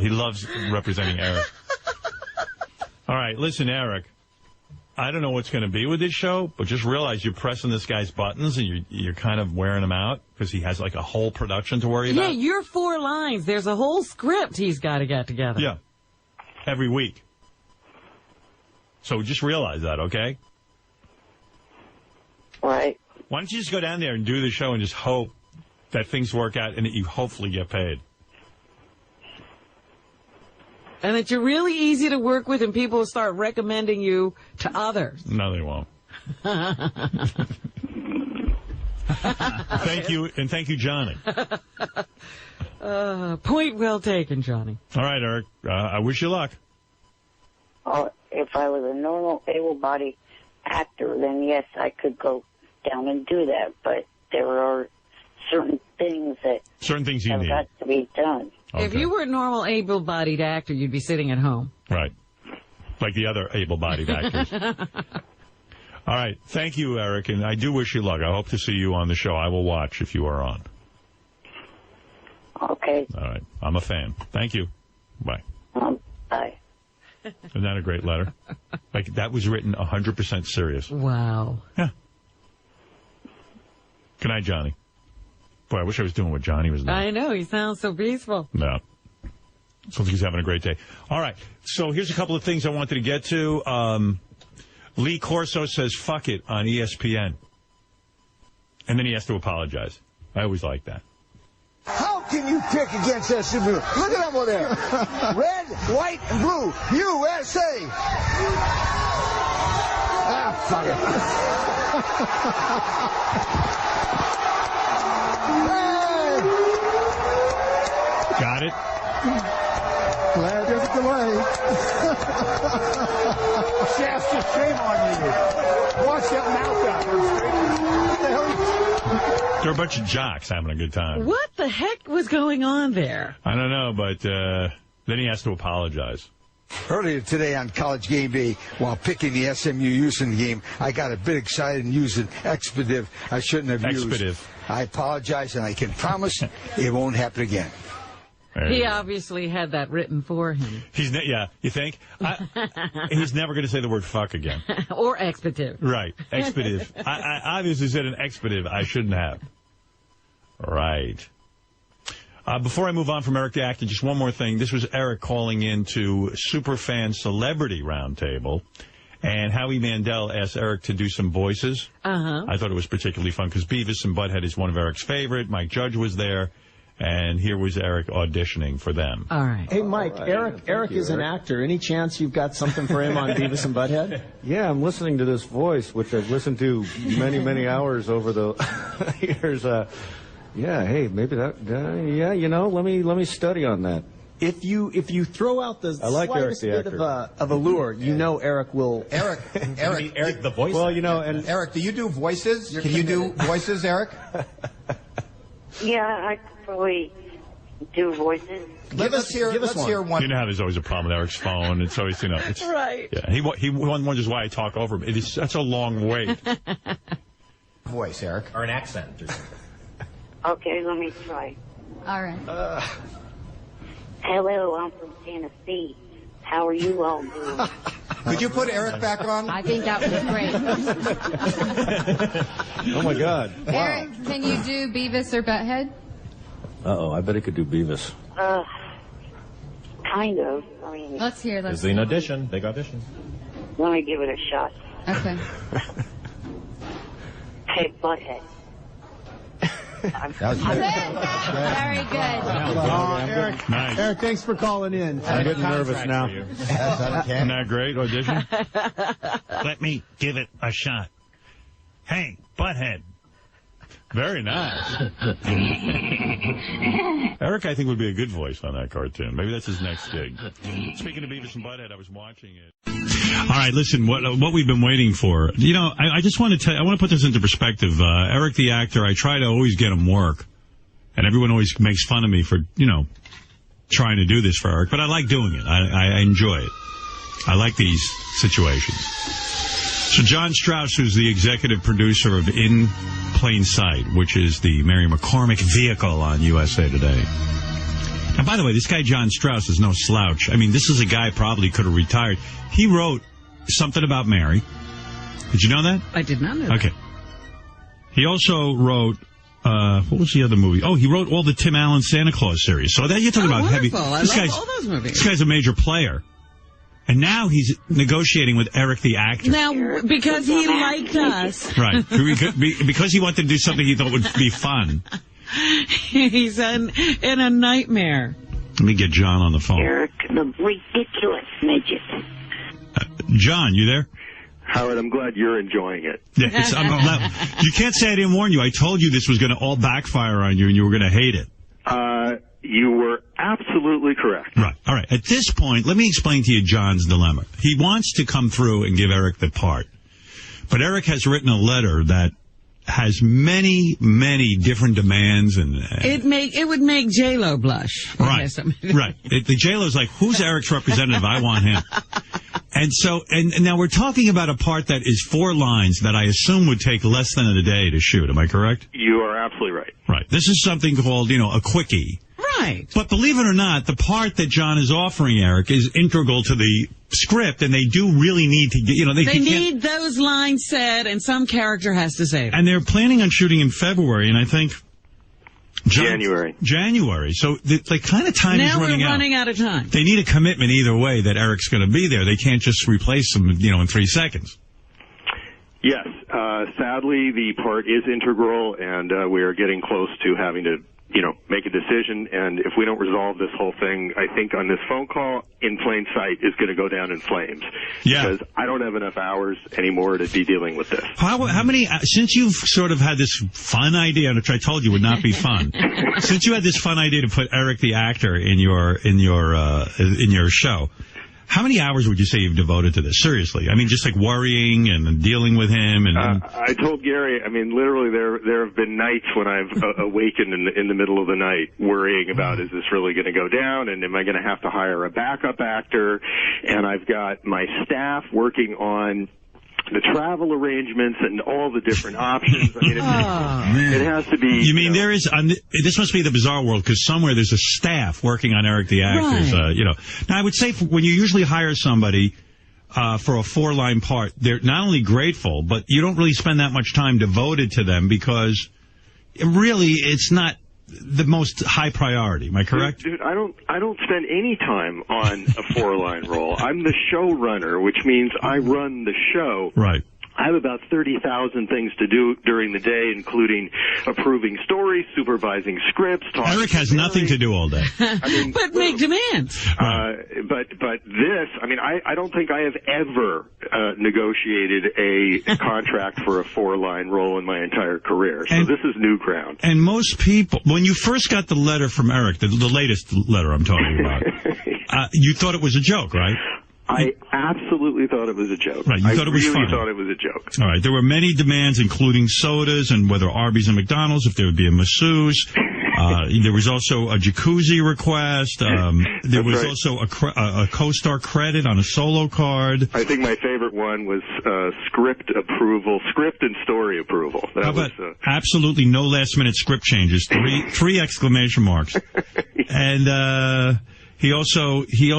loves representing Eric. All right, listen, Eric. I don't know what's going to be with this show, but just realize you're pressing this guy's buttons and you're kind of wearing him out because he has like a whole production to worry about. Yeah, you're 4 lines. There's a whole script he's got to get together. Yeah, every week. So just realize that, okay? Right. Why don't you just go down there and do the show and just hope that things work out and that you hopefully get paid? And that you're really easy to work with and people will start recommending you to others. No, they won't. Thank you, and thank you, Johnny. Point well taken, Johnny. All right, Eric. I wish you luck. If I was a normal, able-bodied actor, then yes, I could go down and do that. But there are certain things that you need got to be done. Okay. If you were a normal able-bodied actor, you'd be sitting at home. Right. Like the other able-bodied actors. All right. Thank you, Eric, and I do wish you luck. I hope to see you on the show. I will watch if you are on. Okay. All right. I'm a fan. Thank you. Bye. Bye. Isn't that a great letter? Like, that was written 100% serious. Wow. Yeah. Good night, Johnny. Boy, I wish I was doing what Johnny was doing. I know. He sounds so peaceful. No. Sounds like he's having a great day. All right. So here's a couple of things I wanted to get to. Lee Corso says, fuck it, on ESPN. And then he has to apologize. I always like that. How can you pick against SMU? Look at them over there. Red, white, and blue. USA. Fuck it. Got it? Glad there's a delay. Shasta, shame on you. Watch that mouth out there. What the hell? They're a bunch of jocks having a good time. What the heck was going on there? I don't know, but then he has to apologize. Earlier today on College Game Day, while picking the SMU Houston game, I got a bit excited and used an expletive I shouldn't have used. Expletive. I apologize, and I can promise it won't happen again. He obviously had that written for him. Yeah, you think? He's never going to say the word fuck again. Or expletive. Right, expletive. I obviously said an expletive I shouldn't have. Right. Before I move on from Eric the Actor, just one more thing. This was Eric calling into Superfan Celebrity Roundtable, and Howie Mandel asked Eric to do some voices. Uh-huh. I thought it was particularly fun because Beavis and Butthead is one of Eric's favorite. Mike Judge was there. And here was Eric auditioning for them. All right. Hey, Mike, Eric is an actor. Any chance you've got something for him on Beavis and Butthead? Yeah, I'm listening to this voice, which I've listened to many, many hours over the years. Yeah, hey, maybe that. Let me study on that. If you throw out the slightest bit of a lure, Eric will. Eric, the voice. Well, and Eric, do you do voices? Can you do voices, Eric? Yeah, I could probably do voices. Let's hear one. You know how there's always a problem with Eric's phone. It's always, it's right. Yeah, he wonders why I talk over him. That's a long wait. Voice, Eric, or an accent. Okay, let me try. All right. Hello, I'm from Tennessee. How are you all doing? Could you put Eric back on? I think that was great. Oh, my God. Wow. Eric, can you do Beavis or Butthead? Uh-oh, I bet he could do Beavis. Kind of. I mean, let's hear that. There's an audition. Big audition. Let me give it a shot. Okay. Hey, Butthead. That was very good. Eric, nice. Eric, thanks for calling in. I'm getting nervous now. Isn't that great audition? Let me give it a shot. Hey, Butthead. Very nice. Eric, I think, would be a good voice on that cartoon. Maybe that's his next gig. Speaking of Beavis and Butthead, I was watching it. All right, listen, what we've been waiting for. I just want to tell you, I want to put this into perspective. Eric, the actor, I try to always get him work. And everyone always makes fun of me for, trying to do this for Eric. But I like doing it. I enjoy it. I like these situations. So John Strauss, who's the executive producer of In Plain Sight, which is the Mary McCormick vehicle on USA Today. And by the way, this guy John Strauss is no slouch. I mean, this is a guy probably could have retired. He wrote something about Mary. Did you know that? I did not know that. Okay. He also wrote, what was the other movie? Oh, he wrote all the Tim Allen Santa Claus series. So that you're talking about wonderful. heavy. I love all those movies. This guy's a major player. And now he's negotiating with Eric the actor. Now, because he liked us. Right. Because he wanted to do something he thought would be fun. He's in a nightmare. Let me get John on the phone. Eric, the ridiculous midget. John, you there? Howard, I'm glad you're enjoying it. Yeah, you can't say I didn't warn you. I told you this was going to all backfire on you and you were going to hate it. You were absolutely correct. Right. All right. At this point, let me explain to you John's dilemma. He wants to come through and give Eric the part. But Eric has written a letter that has many, many different demands. And it would make J-Lo blush. Right. Right. The J-Lo's like, who's Eric's representative? I want him. And so, and now we're talking about a part that is 4 lines that I assume would take less than a day to shoot. Am I correct? You are absolutely right. Right. This is something called, a quickie. Right. But believe it or not, the part that John is offering Eric is integral to the script, and they do really need to get, they need those lines said, and some character has to say them. And they're planning on shooting in February, and I think January. So the kind of time is running out. Now we're running out of time. They need a commitment either way that Eric's going to be there. They can't just replace him, in 3 seconds. Yes. Sadly, the part is integral, and we are getting close to having to, make a decision. And if we don't resolve this whole thing, I think on this phone call, In Plain Sight is going to go down in flames. Yeah. Because I don't have enough hours anymore to be dealing with this. How many, since you've sort of had this fun idea, which I told you would not be fun, since you had this fun idea to put Eric the actor in your show, how many hours would you say you've devoted to this? Seriously. I mean, just like worrying and dealing with him. I told Gary, literally there have been nights when I've awakened in the middle of the night worrying about, is this really going to go down? And am I going to have to hire a backup actor? And I've got my staff working on the travel arrangements and all the different options. I mean, it has to be. You mean there is? This must be the bizarre world, because somewhere there's a staff working on Eric the actor. Right. Now I would say when you usually hire somebody for a 4-line part, they're not only grateful, but you don't really spend that much time devoted to them because really it's not the most high priority. Am I correct? Dude, I don't spend any time on a 4-line role. I'm the showrunner, which means I run the show. Right. I have about 30,000 things to do during the day, including approving stories, supervising scripts. Eric has nothing to do all day. But make demands. But this, I mean, I don't think I have ever negotiated a contract for a 4-line role in my entire career. So this is new ground. And most people, when you first got the letter from Eric, the latest letter I'm talking about, you thought it was a joke, right? I absolutely thought it was a joke. Right, you thought it was funny. I really thought it was a joke. All right, there were many demands, including sodas and whether Arby's and McDonald's, if there would be a masseuse. There was also a jacuzzi request. There was also a co-star credit on a solo card. I think my favorite one was script approval, script and story approval. How about absolutely no last-minute script changes? Three exclamation marks. And he also he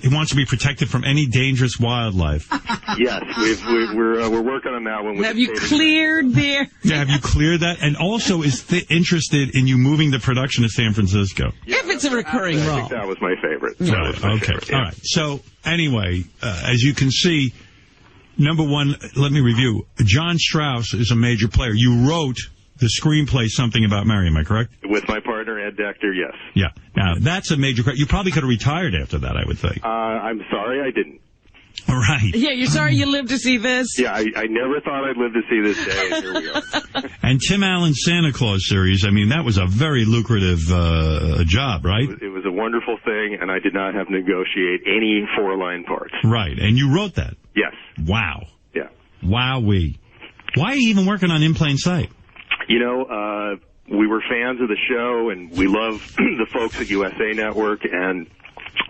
wants to be protected from any dangerous wildlife. Yes, we're working on that one. Have you cleared there? Yeah, have you cleared that? And also is interested in you moving the production to San Francisco. Yeah, if it's a recurring role. I think that was my favorite. Okay. All right. So anyway, as you can see, number one, let me review. John Strauss is a major player. You wrote the screenplay Something About Mary, am I correct? With my partner, Ed Decter, yes. Yeah. Now, that's a major credit. You probably could have retired after that, I would think. I'm sorry I didn't. All right. Yeah, you're sorry you lived to see this? Yeah, I never thought I'd live to see this day, and here we are. And Tim Allen's Santa Claus series, I mean, that was a very lucrative job, right? It was a wonderful thing, and I did not have to negotiate any 4-line parts. Right, and you wrote that? Yes. Wow. Yeah. Wowee. Why are you even working on In Plain Sight? You know, we were fans of the show, and we love the folks at USA Network, and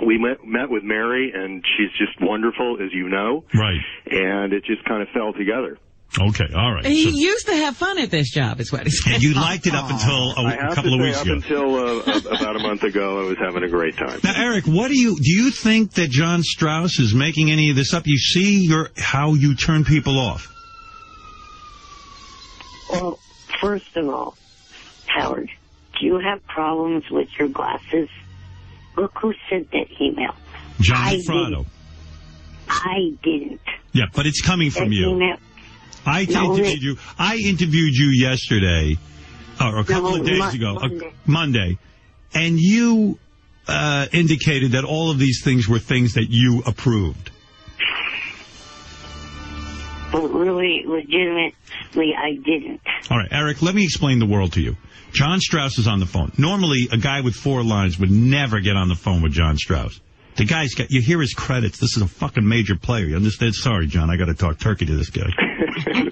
we met with Mary, and she's just wonderful, as you know. Right. And it just kind of fell together. Okay, all right. He used to have fun at this job, is what he said. And you liked it up until a couple of weeks ago. Up until about a month ago, I was having a great time. Now, Eric, do you think that John Strauss is making any of this up? You see how you turn people off. Well, first of all, Howard, do you have problems with your glasses? Look who sent that email. Johnny Frado. I didn't. Yeah, but it's coming from you. Email. I interviewed you yesterday, or a couple of days ago, Monday, and you indicated that all of these things were things that you approved. But really, legitimately, I didn't. All right, Eric, let me explain the world to you. John Strauss is on the phone. Normally, a guy with 4 lines would never get on the phone with John Strauss. The guy's got, you hear his credits. This is a fucking major player. You understand? Sorry, John, I got to talk turkey to this guy.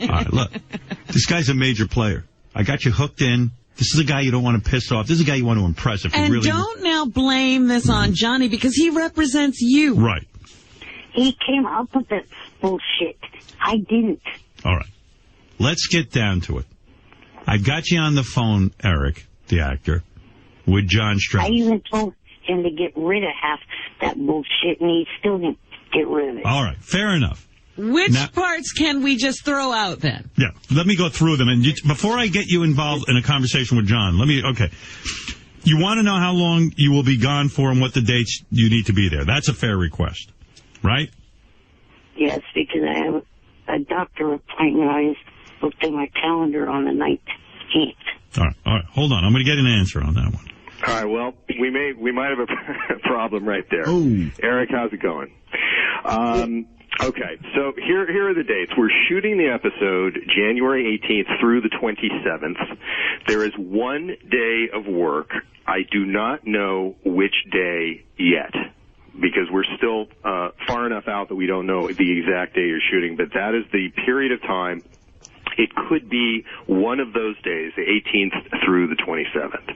All right, look. This guy's a major player. I got you hooked in. This is a guy you don't want to piss off. This is a guy you want to impress. If and you really don't now blame this on Johnny, because he represents you. Right. He came up with that bullshit. I didn't. All right. Let's get down to it. I got you on the phone, Eric, the actor, with John Strauss. I even told him to get rid of half that bullshit, and he still didn't get rid of it. All right. Fair enough. Which parts can we just throw out then? Yeah. Let me go through them. And before I get you involved in a conversation with John, okay. You want to know how long you will be gone for and what the dates you need to be there. That's a fair request, right? Yes, because I have a doctor appointment. I just looked at my calendar on the 19th. All right. Hold on. I'm going to get an answer on that one. All right. Well, we might have a problem right there. Oh. Eric, how's it going? Okay. So here are the dates. We're shooting the episode January 18th through the 27th. There is 1 day of work. I do not know which day yet, because we're still far enough out that we don't know the exact day you're shooting, but that is the period of time. It could be one of those days, the 18th through the 27th.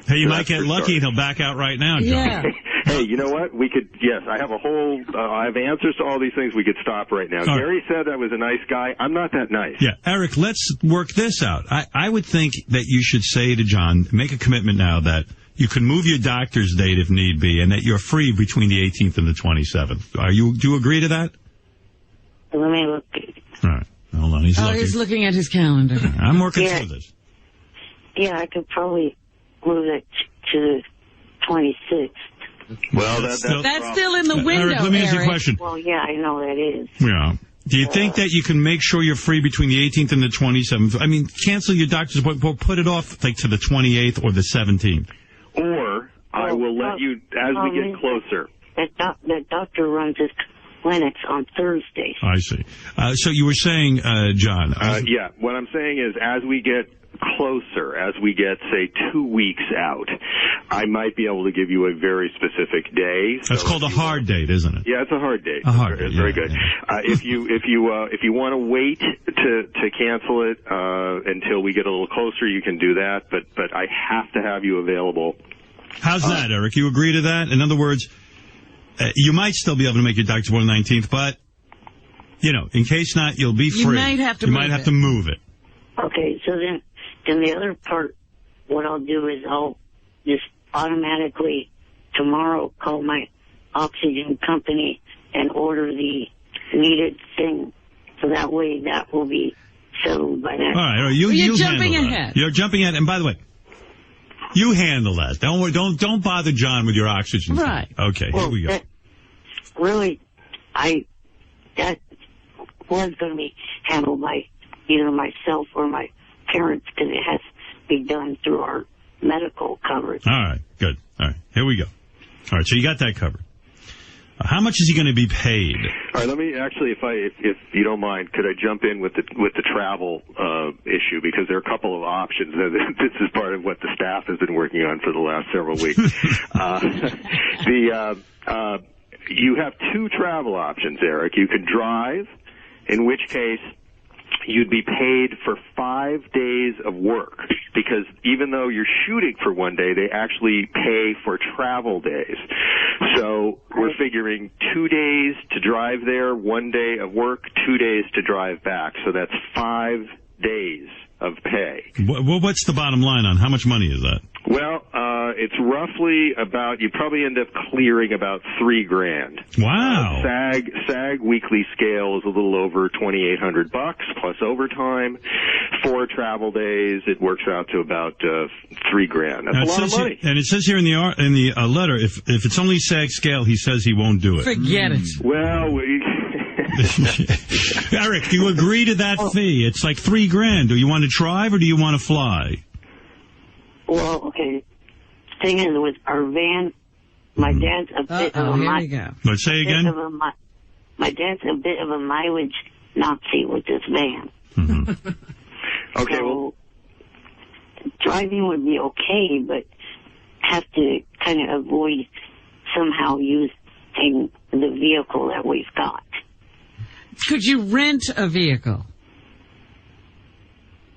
Hey, you might get lucky and he'll back out right now, John. Yeah. Hey, you know what? I have I have answers to all these things. We could stop right now. All Gary said I was a nice guy. I'm not that nice. Yeah. Eric, let's work this out. I would think that you should say to John, make a commitment now that you can move your doctor's date if need be, and that you're free between the 18th and the 27th. Do you agree to that? Let me look. All right. Hold on. He's looking at his calendar. I'm working through this. Yeah, I could probably move it to the 26th. Well, that's still in the window, Eric, let me ask you a question. Well, yeah, I know that is. Yeah. Do you think that you can make sure you're free between the 18th and the 27th? I mean, cancel your doctor's appointment, put it off like to the 28th or the 17th. Or I will let you, as we get closer. That doctor runs his clinics on Thursdays. I see. So you were saying, John. Yeah, what I'm saying is as we get closer, as we get, say, 2 weeks out, I might be able to give you a very specific day. That's called a hard date, isn't it? Yeah, it's a hard date. A hard date. It's very good. Yeah. If you want to wait to cancel it until we get a little closer, you can do that. But I have to have you available. How's that, Eric? You agree to that? In other words, you might still be able to make your doctor's appointment on the 19th, but in case not, you'll be free. You might have to move it. Okay, so then the other part, what I'll do is I'll just automatically tomorrow call my oxygen company and order the needed thing. So that way that will be settled by next. All right, you're jumping ahead. You're jumping ahead. And by the way, you handle that. Don't bother John with your oxygen. Right. Thing. Okay, here we go. That was going to be handled by either myself or my parents because it has to be done through our medical coverage. All right, good. All right, here we go. All right, so you got that covered. How much is he going to be paid? All right, let me actually, if you don't mind, could I jump in with the travel issue, because there are a couple of options. This is part of what the staff has been working on for the last several weeks. You have two travel options, Eric. You could drive, in which case you'd be paid for 5 days of work, because even though you're shooting for 1 day, they actually pay for travel days. So we're figuring 2 days to drive there, 1 day of work, 2 days to drive back. So that's 5 days of pay. What's the bottom line on how much money is that? Well, it's roughly about, you probably end up clearing about $3,000. Wow. SAG weekly scale is a little over $2,800 plus overtime. 4 travel days, it works out to about $3,000. That's a lot of money. And it says here in the letter, if it's only SAG scale, he says he won't do it. Forget it. Well, Eric, do you agree to that fee? It's like $3,000. Do you want to drive or do you want to fly? Well, okay. Thing is, with our van, my dad's a bit of a Let's say again. My dad's a bit of a mileage Nazi with this van. Mm-hmm. Okay. So driving would be okay, but have to kind of avoid somehow using the vehicle that we've got. Could you rent a vehicle?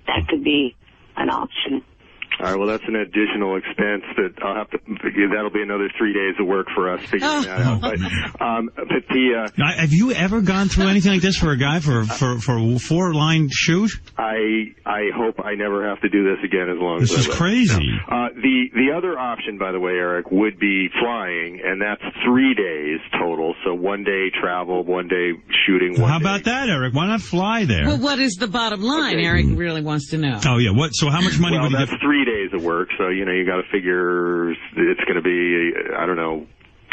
That could be an option. All right, well, that's an additional expense that that'll be another 3 days of work for us figuring that out. But have you ever gone through anything like this for a guy for a 4-line shoot? I hope I never have to do this again as long as I live. This is crazy. The other option, by the way, Eric, would be flying, and that's 3 days total. So 1 day travel, 1 day shooting. How about that, Eric? Why not fly there? Well, what is the bottom line? Okay. Eric really wants to know. Oh, yeah. So how much money would you get? That's 3 days of work, so you got to figure it's going to be, I don't know,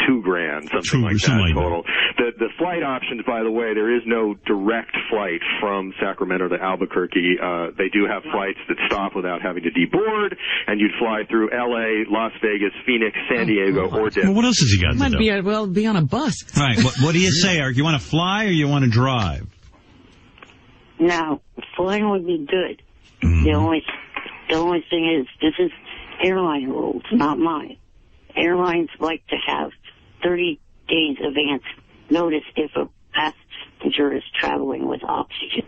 $2,000, something like that total. The flight options, by the way, there is no direct flight from Sacramento to Albuquerque. They do have flights that stop without having to deboard, and you'd fly through L.A., Las Vegas, Phoenix, San Diego, or Denver. Well, what else has he got to do? Might be on a bus. All right, what do you say, Eric? You want to fly or you want to drive? Now, flying would be good. Mm-hmm. The only thing is, this is airline rules, not mine. Airlines like to have 30 days advance notice if a passenger is traveling with oxygen.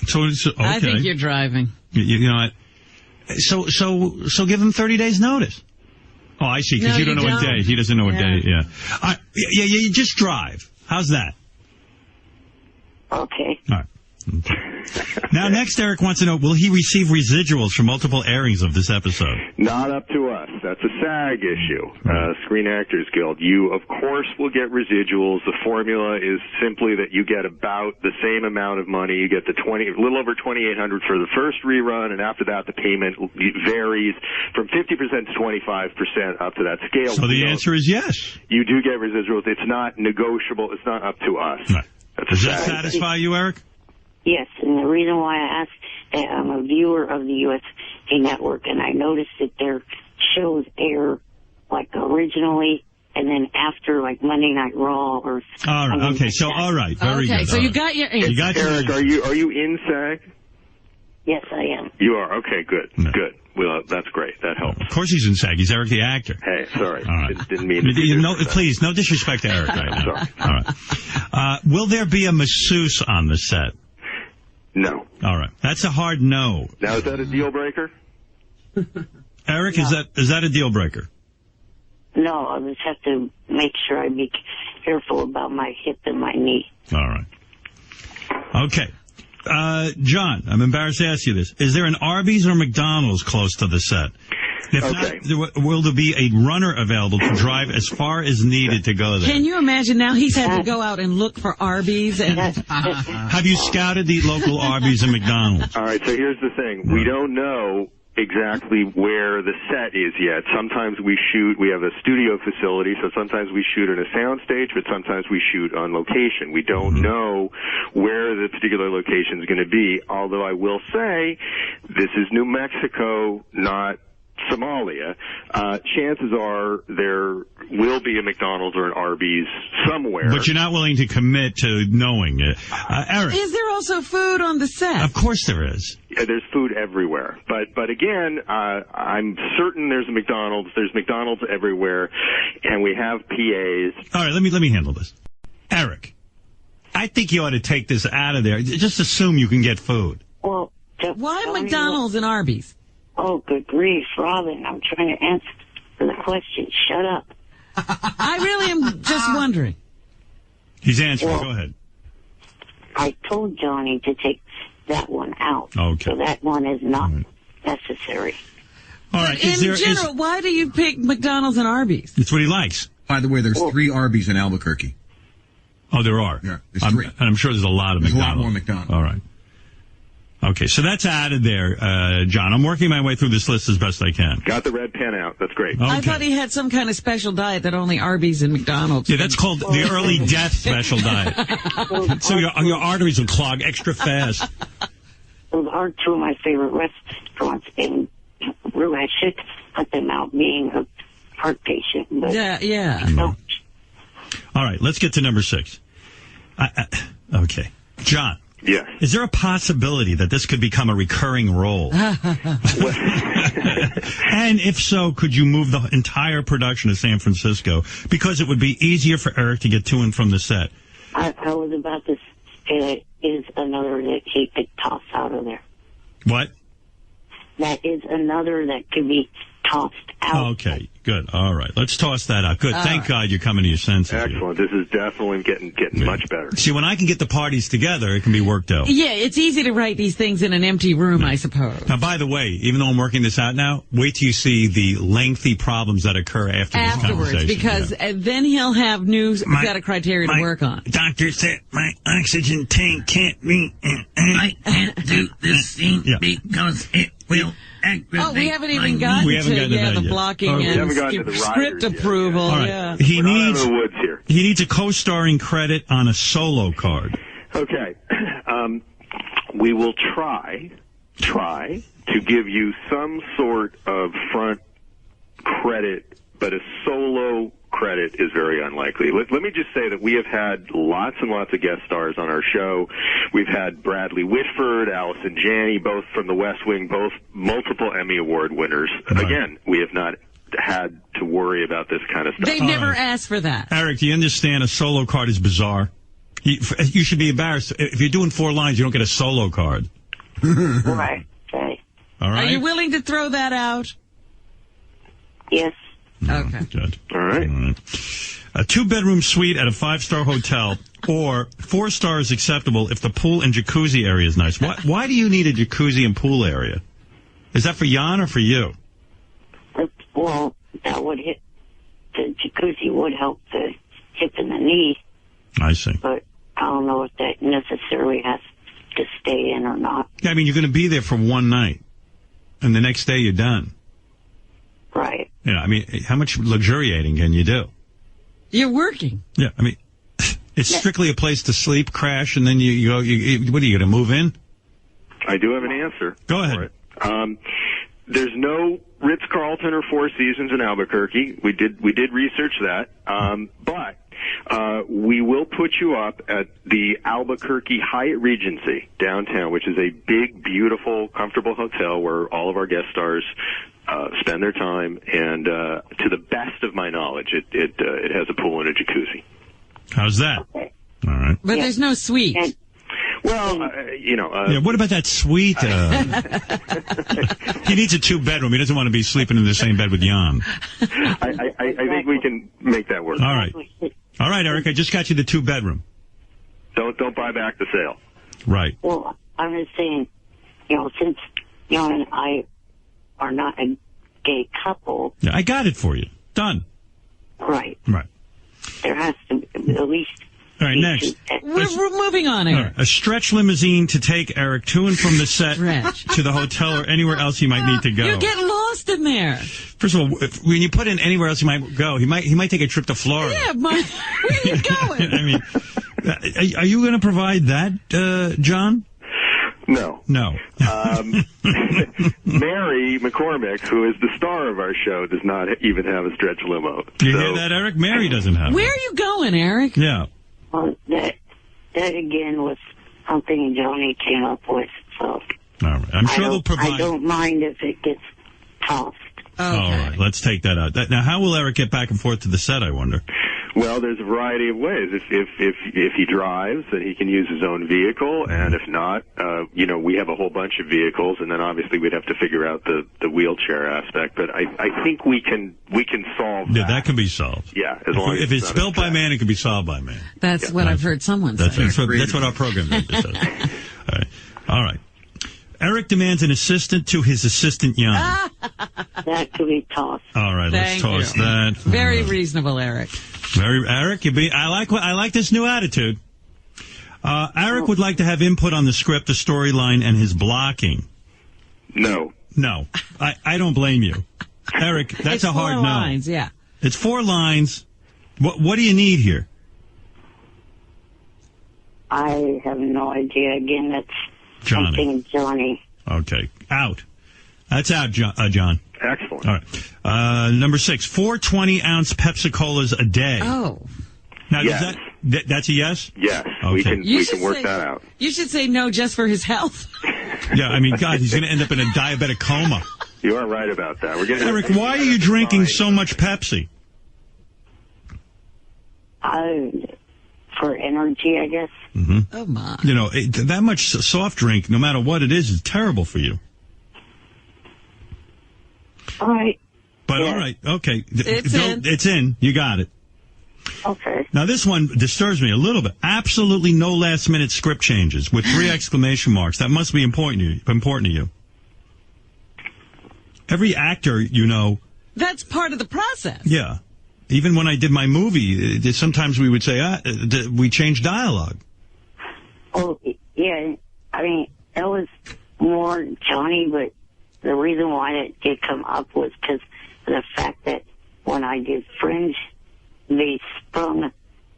So it's okay. I think you're driving. You know what? So give him 30 days notice. Oh, I see, because you don't know what day. He doesn't know what day, yeah. You just drive. How's that? Okay. All right. Okay. Now, next, Eric wants to know, will he receive residuals from multiple airings of this episode? Not up to us. That's a SAG issue, Screen Actors Guild. You, of course, will get residuals. The formula is simply that you get about the same amount of money. You get a little over $2,800 for the first rerun, and after that, the payment varies from 50% to 25% up to that scale. So the answer is yes. You do get residuals. It's not negotiable. It's not up to us. Right. Does that satisfy you, Eric? Yes, and the reason why I asked, I'm a viewer of the USA Network, and I noticed that their shows air like originally and then after like Monday Night Raw or. All right. Okay. So all right. Very good. Okay. So you got your answer. You got Eric, are you in SAG? Yes, I am. You are? Okay, good. No. Good. Well, that's great. That helps. Of course he's in SAG. He's Eric the actor. Hey, sorry. All right. Didn't mean to. Please, no disrespect to Eric right now. Sorry. All right. Will there be a masseuse on the set? No. All right. That's a hard no. Now, is that a deal breaker? Eric, is that a deal breaker? No, I just have to make sure I be careful about my hip and my knee. All right. Okay. John, I'm embarrassed to ask you this. Is there an Arby's or McDonald's close to the set? If not, will there be a runner available to drive as far as needed to go there? Can you imagine now he's had to go out and look for Arby's? And Have you scouted the local Arby's and McDonald's? All right, so here's the thing. We don't know exactly where the set is yet. Sometimes we have a studio facility, so sometimes we shoot in a sound stage, but sometimes we shoot on location. We don't know where the particular location is going to be, although I will say this is New Mexico, not Somalia. Chances are there will be a McDonald's or an Arby's somewhere. But you're not willing to commit to knowing it. Eric. Is there also food on the set? Of course there is. Yeah, there's food everywhere. But again, I'm certain there's a McDonald's. There's McDonald's everywhere, and we have PAs. All right, let me handle this. Eric, I think you ought to take this out of there. Just assume you can get food. Well, why McDonald's and Arby's? Oh, good grief, Robin. I'm trying to answer the question. Shut up. I really am just wondering. He's answering. Go ahead. I told Johnny to take that one out. Okay. So that one is not necessary. All right. In general, why do you pick McDonald's and Arby's? It's what he likes. By the way, there's 3 Arby's in Albuquerque. Oh, there are? Yeah, there's 3. And I'm sure there's a lot of McDonald's. McDonald's. A lot more McDonald's. All right. Okay, so that's added there, John. I'm working my way through this list as best I can. Got the red pen out. That's great. Okay. I thought he had some kind of special diet that only Arby's and McDonald's. Yeah, that's called the early death special diet. So your arteries will clog extra fast. Those are 2 of my favorite restaurants, and really I should cut them out being a heart patient. But yeah. No. All right, let's get to number 6. Okay. John. Yeah. Is there a possibility that this could become a recurring role? And if so, could you move the entire production to San Francisco? Because it would be easier for Eric to get to and from the set. I was about to say that is another that he could toss out of there. What? That is another that could be tossed out. Okay, good. All right. Let's toss that out. Good. Thank God you're coming to your senses. Excellent. This is definitely getting much better. See, when I can get the parties together, it can be worked out. Yeah, it's easy to write these things in an empty room, I suppose. Now, by the way, even though I'm working this out now, wait till you see the lengthy problems that occur afterwards, because then he'll have new set of criteria to work on. Doctor said my oxygen tank can't be... I can't do this thing because it will... Oh, we haven't even gotten to the blocking and script approval. All right. Yeah. He We're not out of the woods here. He needs a co-starring credit on a solo card. Okay. We will try to give you some sort of front credit, but a solo credit is very unlikely. Let me just say that we have had lots and lots of guest stars on our show. We've had Bradley Whitford, Allison Janney, both from The West Wing, both multiple Emmy Award winners. Right. Again, we have not had to worry about this kind of stuff. They never asked for that. Eric, do you understand a solo card is bizarre? You should be embarrassed. If you're doing 4 lines, you don't get a solo card. Right. Okay. All right. Are you willing to throw that out? Yes. Okay. Good. All right. A 2-bedroom suite at a 5-star hotel, or 4 stars acceptable if the pool and jacuzzi area is nice. Why do you need a jacuzzi and pool area? Is that for Jan or for you? Well, that would hit. The jacuzzi would help the hip and the knee. I see. But I don't know if that necessarily has to stay in or not. Yeah, I mean, you're going to be there for 1 night, and the next day you're done. Right. Yeah, I mean, how much luxuriating can you do? You're working. Yeah, I mean, It's strictly a place to sleep, crash, and then you go, what are you going to move in? I do have an answer. Go ahead. There's no Ritz-Carlton or Four Seasons in Albuquerque. We did research that. But we will put you up at the Albuquerque Hyatt Regency downtown, which is a big, beautiful, comfortable hotel where all of our guest stars spend their time. And to the best of my knowledge, it has a pool and a jacuzzi. How's that? All right. But there's no suite. Well, yeah, what about that suite? He needs a 2-bedroom. He doesn't want to be sleeping in the same bed with Jan. I think we can make that work. All right. All right, Eric, I just got you the 2-bedroom. Don't buy back the sale. Right. Well, I'm just saying, since Jan and I are not a gay couple. Yeah, I got it for you. Done. Right. Right. There has to be at least... All right, next. We're moving on here. Right. A stretch limousine to take Eric to and from the set to the hotel or anywhere else he might need to go. You get lost in there. First of all, when you put in anywhere else he might go, he might take a trip to Florida. Yeah, where are you going? I mean, are you going to provide that, John? No. No. Mary McCormick, who is the star of our show, does not even have a stretch limo. You hear that, Eric? Mary doesn't have Where are you going, Eric? Yeah. Well, that again was something Johnny came up with, so... All right. I'm sure they'll provide... I don't mind if it gets tossed. Okay. All right. Let's take that out. Now, how will Eric get back and forth to the set, I wonder? Well, there's a variety of ways. If he drives, then he can use his own vehicle, and if not, we have a whole bunch of vehicles, and then obviously we'd have to figure out the wheelchair aspect. But I think we can solve that. Yeah, that can be solved. Yeah, as long as if it's built by man, it can be solved by man. That's what I've heard someone say. That's what our program says. All right. Eric demands an assistant to his assistant, Jan. That could be tossed. All right, let's toss that. Very reasonable, Eric. Eric, I like this new attitude. Eric would like to have input on the script, the storyline, and his blocking. No. I don't blame you. Eric, that's it's a hard 4 no. lines, yeah. It's 4 lines. What do you need here? I have no idea. Again, that's something Johnny. Okay. Out. That's out, John. Excellent. All right. Number 6, 4 20-ounce Pepsi-Colas a day. Oh. Now, yes. That's a yes? Yes. Okay. We can work that out. You should say no just for his health. Yeah, I mean, God, he's going to end up in a diabetic coma. You are right about that. Eric, why are you drinking so much Pepsi? For energy, I guess. Mm-hmm. Oh, my. That much soft drink, no matter what it is terrible for you. All right. But all right, okay. It's in. You got it. Okay. Now, this one disturbs me a little bit. Absolutely no last-minute script changes with 3 exclamation marks. That must be important to you. Every actor, That's part of the process. Yeah. Even when I did my movie, sometimes we would say, we changed dialogue. Oh, yeah. I mean, that was more Johnny, but the reason why it did come up was because of the fact that when I did Fringe, they sprung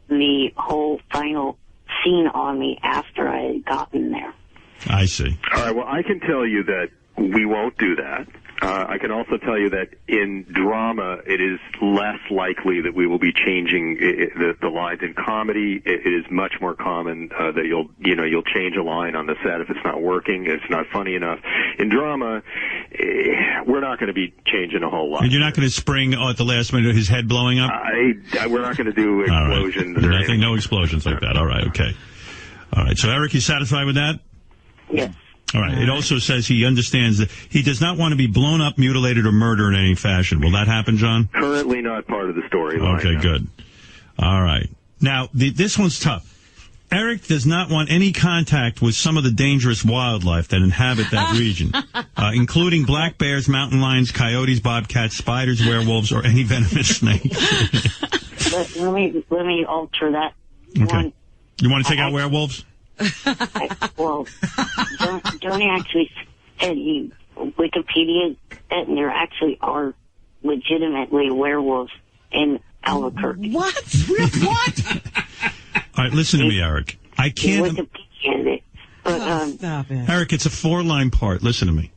the whole final scene on me after I had gotten there. I see. All right, well, I can tell you that we won't do that. I can also tell you that in drama, it is less likely that we will be changing the lines. In comedy, it is much more common that you'll change a line on the set if it's not working, if it's not funny enough. In drama, we're not going to be changing a whole lot. And you're not going to spring at the last minute his head blowing up? We're not going to do explosions. All right. No explosions like that. All right, okay. All right, so Eric, you satisfied with that? Yes. All right. It also says he understands that he does not want to be blown up, mutilated, or murdered in any fashion. Will that happen, John? Currently not part of the storyline. Okay, good. All right. Now, this one's tough. Eric does not want any contact with some of the dangerous wildlife that inhabit that region, including black bears, mountain lions, coyotes, bobcats, spiders, werewolves, or any venomous snakes. Let me alter that one. You want to take out werewolves? Johnny actually said he Wikipedia that, and there actually are legitimately werewolves in Albuquerque. What? What? All right, listen to me, Eric. I can't... Stop it. Eric, it's a 4-line part. Listen to me.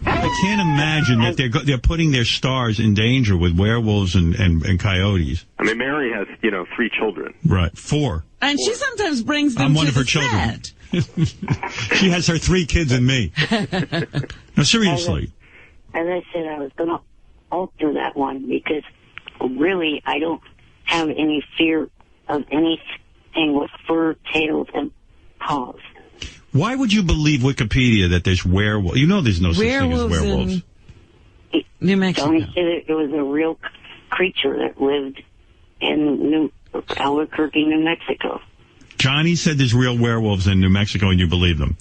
I can't imagine that they're putting their stars in danger with werewolves and coyotes. I mean, Mary has, 3 children. Right, 4. And she sometimes brings them I'm one to of her the children. set. She has her 3 kids and me. No, seriously. As I said, I was going to alter that one because really I don't have any fear of anything with fur, tails, and paws. Why would you believe Wikipedia that there's werewolves? You know there's no such thing as werewolves. In New Mexico. Johnny said it was a real creature that lived in Albuquerque, New Mexico. Johnny said there's real werewolves in New Mexico, and you believe them.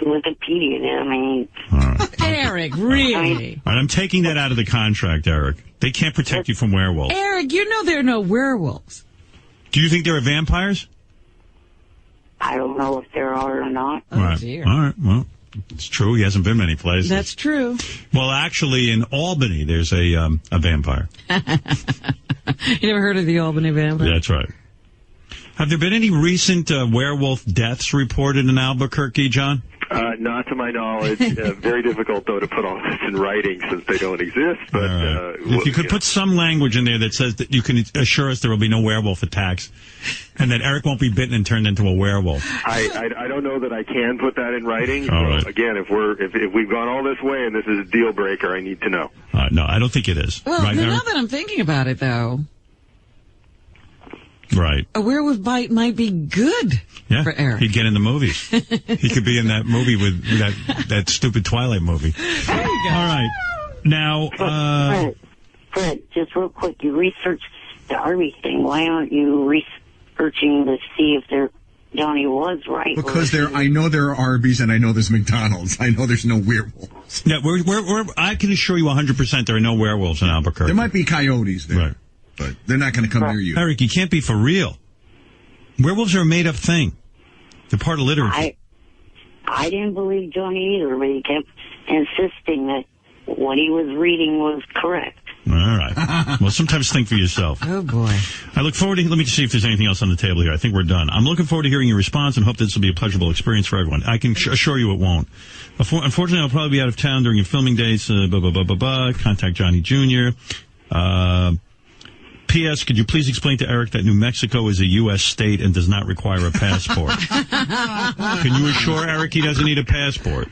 Wikipedia did. I mean... All right. Eric, really? All right, I'm taking that out of the contract, Eric. They can't protect you from werewolves. Eric, you know there are no werewolves. Do you think there are vampires? I don't know if there are or not. Oh, right. dear. All right, well, it's true. He hasn't been many places. That's true. Well, actually, in Albany, there's a vampire. You never heard of the Albany vampire? That's right. Have there been any recent werewolf deaths reported in Albuquerque, John? Not to my knowledge. Very difficult, though, to put all this in writing since they don't exist. But if you could put some language in there that says that you can assure us there will be no werewolf attacks and that Eric won't be bitten and turned into a werewolf. I don't know that I can put that in writing. All right. Again, if we've gone all this way and this is a deal breaker, I need to know. No, I don't think it is. Well, right, now Eric? that I'm thinking about it, though, right. a werewolf bite might be good for Eric. He'd get in the movies. He could be in that movie with that stupid Twilight movie. There you go. All right. Now, Fred, just real quick, you researched the Arby thing. Why aren't you researching to see if Johnny was right? Because I know there are Arby's and I know there's McDonald's. I know there's no werewolves. Yeah, I can assure you 100% there are no werewolves in Albuquerque. There might be coyotes there. Right. But they're not going to come near you. Eric, you can't be for real. Werewolves are a made-up thing. They're part of literature. I didn't believe Johnny either, but he kept insisting that what he was reading was correct. All right. Well, sometimes think for yourself. Oh, boy. I look forward to... Let me just see if there's anything else on the table here. I think we're done. I'm looking forward to hearing your response and hope this will be a pleasurable experience for everyone. I can assure you it won't. Unfortunately, I'll probably be out of town during your filming days. Contact Johnny Jr. P.S. Could you please explain to Eric that New Mexico is a U.S. state and does not require a passport? Can you assure Eric he doesn't need a passport?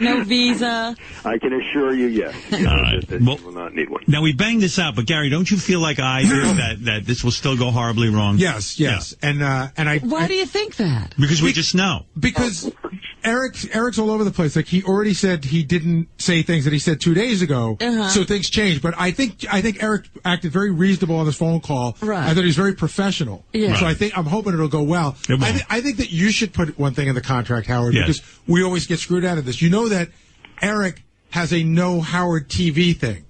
No visa? I can assure you, yes. All right. That he will not need one. Now, we banged this out, but Gary, don't you feel like I did that this will still go horribly wrong? Yes. Yeah. And I... Why do you think that? Because we just know. Because Eric's all over the place. Like, he already said he didn't say things that he said 2 days ago, so things changed. But I think Eric acted very reasonable on this phone call. Right. I thought he was very professional. Yeah. So I'm hoping it'll go well. I think that you should put one thing in the contract, Howard, because we always get screwed out of this. You know that Eric has a no Howard TV thing.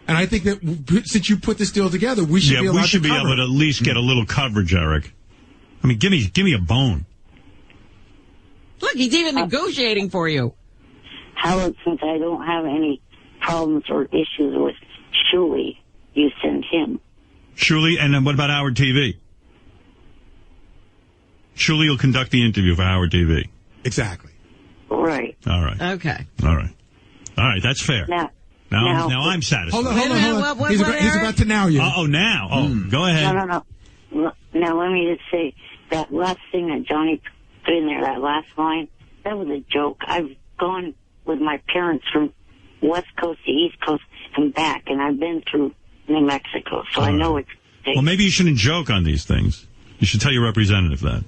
And I think that since you put this deal together, we should be allowed to cover able to at least get a little coverage, Eric. I mean, give me a bone. Look, he's even negotiating for you. Howard, since I don't have any problems or issues with Shuli, you send him. Shuli, and then what about Howard TV? Shuli will conduct the interview for Howard TV. Exactly. Right. All right. Okay. All right, that's fair. Now I'm satisfied. Hold on. He's about to now you. Now. Go ahead. No. Now, let me just say, that last thing that Johnny put in there, that last line, that was a joke. I've gone with my parents from West Coast to East Coast and back, and I've been through New Mexico, so I know it's safe. Well, maybe you shouldn't joke on these things. You should tell your representative that.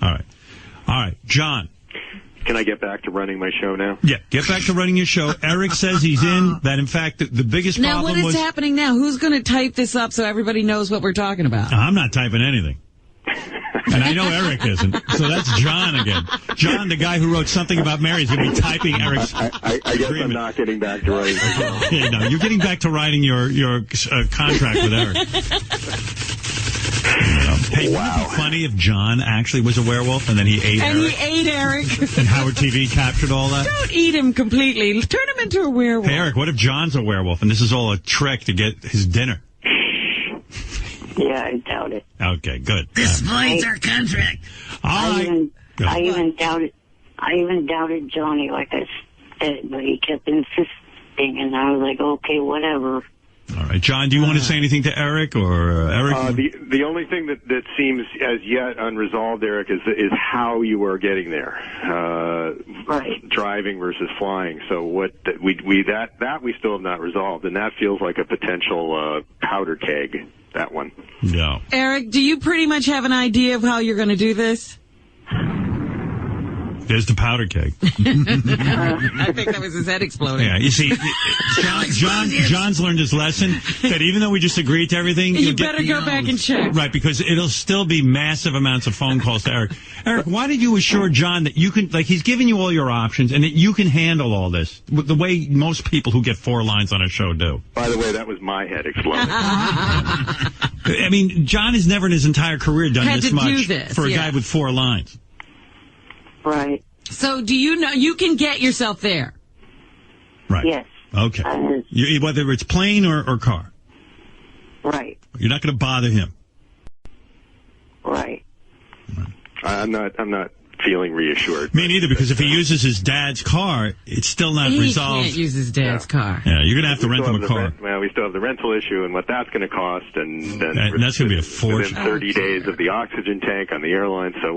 All right. John. Can I get back to running my show now? Yeah, get back to running your show. Eric says he's in, that in fact the biggest now, problem was... Now, what is happening now? Who's going to type this up so everybody knows what we're talking about? I'm not typing anything. And I know Eric isn't. So that's John again. John, the guy who wrote something about Mary, is going to be typing Eric's I guess I'm not getting back to writing. Yeah, no, you're getting back to writing your contract with Eric. Hey, wouldn't it be funny if John actually was a werewolf and then he ate Eric? And he ate Eric. And Howard TV captured all that? Don't eat him completely. Turn him into a werewolf. Hey, Eric, what if John's a werewolf and this is all a trick to get his dinner? Yeah, I doubt it. Okay, good. This voids our contract. I even doubted Johnny, like I said, but he kept insisting, and I was like, okay, whatever. All right, John, do you want to say anything to Eric or Eric? The only thing that seems as yet unresolved, Eric, is how you are getting there. Right. Driving versus flying. So what we still have not resolved, and that feels like a potential powder keg. That one. No. Eric, do you pretty much have an idea of how you're going to do this? There's the powder keg. I think that was his head exploding. Yeah, you see, John's learned his lesson that even though we just agreed to everything, you better go back and check. Right, because it'll still be massive amounts of phone calls to Eric. Eric, why did you assure John that you can, like, he's giving you all your options and that you can handle all this the way most people who get 4 lines on a show do? By the way, that was my head exploding. I mean, John has never in his entire career done this much for a guy with 4 lines. Right. So do you know you can get yourself there? Right. Yes. Okay. Whether it's plane or car. Right. You're not going to bother him. Right. I'm not feeling reassured. Me neither, because if he uses his dad's car, it's still not resolved. He can't use his dad's car. Yeah, you're going to have to rent him a car. Well, we still have the rental issue and what that's going to cost, and then that's going to be a fortune. Within 30 days of the oxygen tank on the airline, so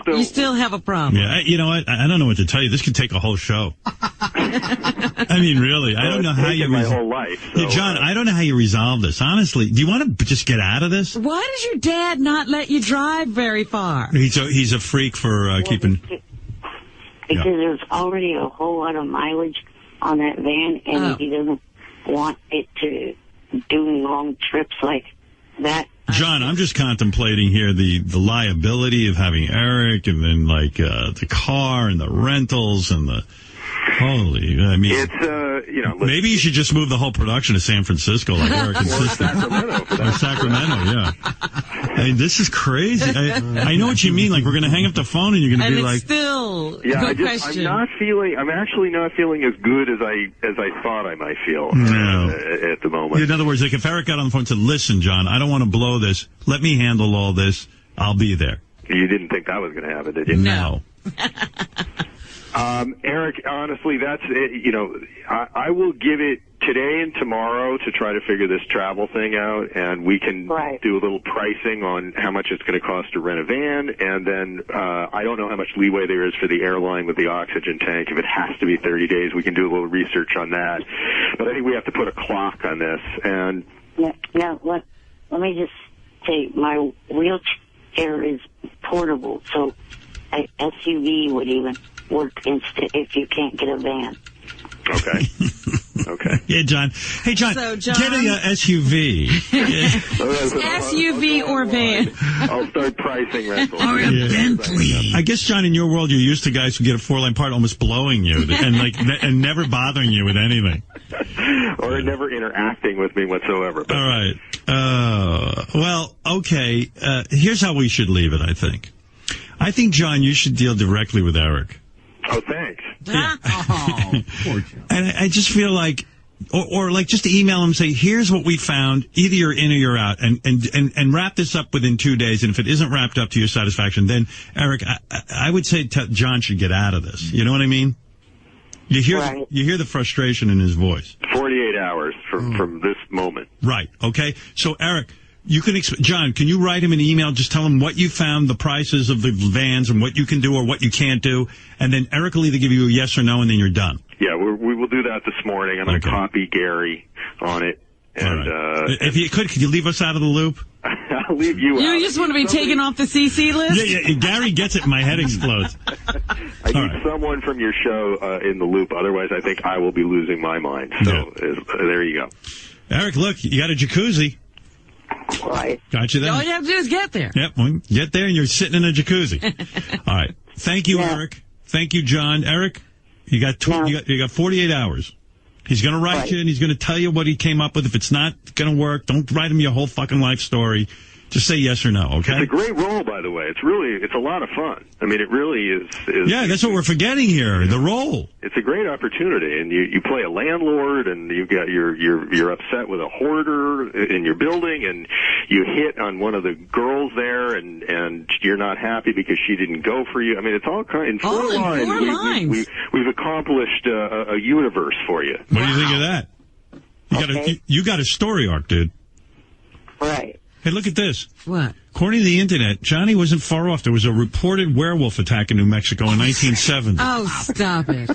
you still have a problem. Yeah, you know what? I don't know what to tell you. This could take a whole show. I mean, really, I don't know how you. My whole life. So, yeah, John, I don't know how you resolve this. Honestly, do you want to just get out of this? Why does your dad not let you drive very far? He's a freak for keeping. Because there's already a whole lot of mileage on that van, and he doesn't want it to do long trips like that. John, I'm just contemplating here the liability of having Eric, and then like the car and the rentals and the it's maybe you should just move the whole production to San Francisco like Eric insisted. Or Sacramento, yeah. I mean, this is crazy. I know what you mean. Like, we're going to hang up the phone and you're going to be like... still I'm actually not feeling as good as I thought I might feel at the moment. In other words, like, if Eric got on the phone and said, listen, John, I don't want to blow this. Let me handle all this. I'll be there. You didn't think that was going to happen, did you? No. Eric, honestly, that's it. I will give it today and tomorrow to try to figure this travel thing out, and we can do a little pricing on how much it's going to cost to rent a van, and then I don't know how much leeway there is for the airline with the oxygen tank. If it has to be 30 days, we can do a little research on that. But I think we have to put a clock on this. And now, let me just say, my wheelchair is portable, so an SUV would even work if you can't get a van. Okay. Okay. Yeah, John. Hey, John, get a SUV. SUV or van. I'll start pricing rentals. Or a Bentley. I guess, John, in your world, you're used to guys who get a 4-line part almost blowing you and never bothering you with anything. Or never interacting with me whatsoever. All right. Well, okay. Here's how we should leave it, I think. I think, John, you should deal directly with Eric. Oh, thanks. Yeah. Poor John. And I just feel like, or like just email him and say, here's what we found. Either you're in or you're out, and wrap this up within 2 days. And if it isn't wrapped up to your satisfaction, then Eric, I would say John should get out of this. You know what I mean? You hear the frustration in his voice. 48 hours from this moment. Right. Okay. So Eric, you can John, can you write him an email? Just tell him what you found, the prices of the vans, and what you can do or what you can't do, and then Eric will either give you a yes or no, and then you're done. Yeah, we will do that this morning. I'm going to copy Gary on it. And if you could you leave us out of the loop? I'll leave you out. You just want to be taken off the CC list? Yeah. Gary gets it. My head explodes. I need someone from your show in the loop. Otherwise, I think I will be losing my mind. So there you go. Eric, look, you got a jacuzzi. Right. Got you there. All you have to do is get there. Yep. Well, get there and you're sitting in a jacuzzi. All right. Thank you, Eric. Thank you, John. Eric, you got 48 hours. He's going to write you and he's going to tell you what he came up with. If it's not going to work, don't write him your whole fucking life story. Just say yes or no, okay? It's a great role, by the way. It's a lot of fun. I mean, it really is. Yeah, that's what we're forgetting here, the role. It's a great opportunity, and you play a landlord, and you're upset with a hoarder in your building, and you hit on one of the girls there, and you're not happy because she didn't go for you. I mean, it's all in 4 lines. We've accomplished a universe for you. What do you think of that? You got a story arc, dude. Right. Hey, look at this. What? According to the internet, Johnny wasn't far off. There was a reported werewolf attack in New Mexico in 1970. Oh, stop it.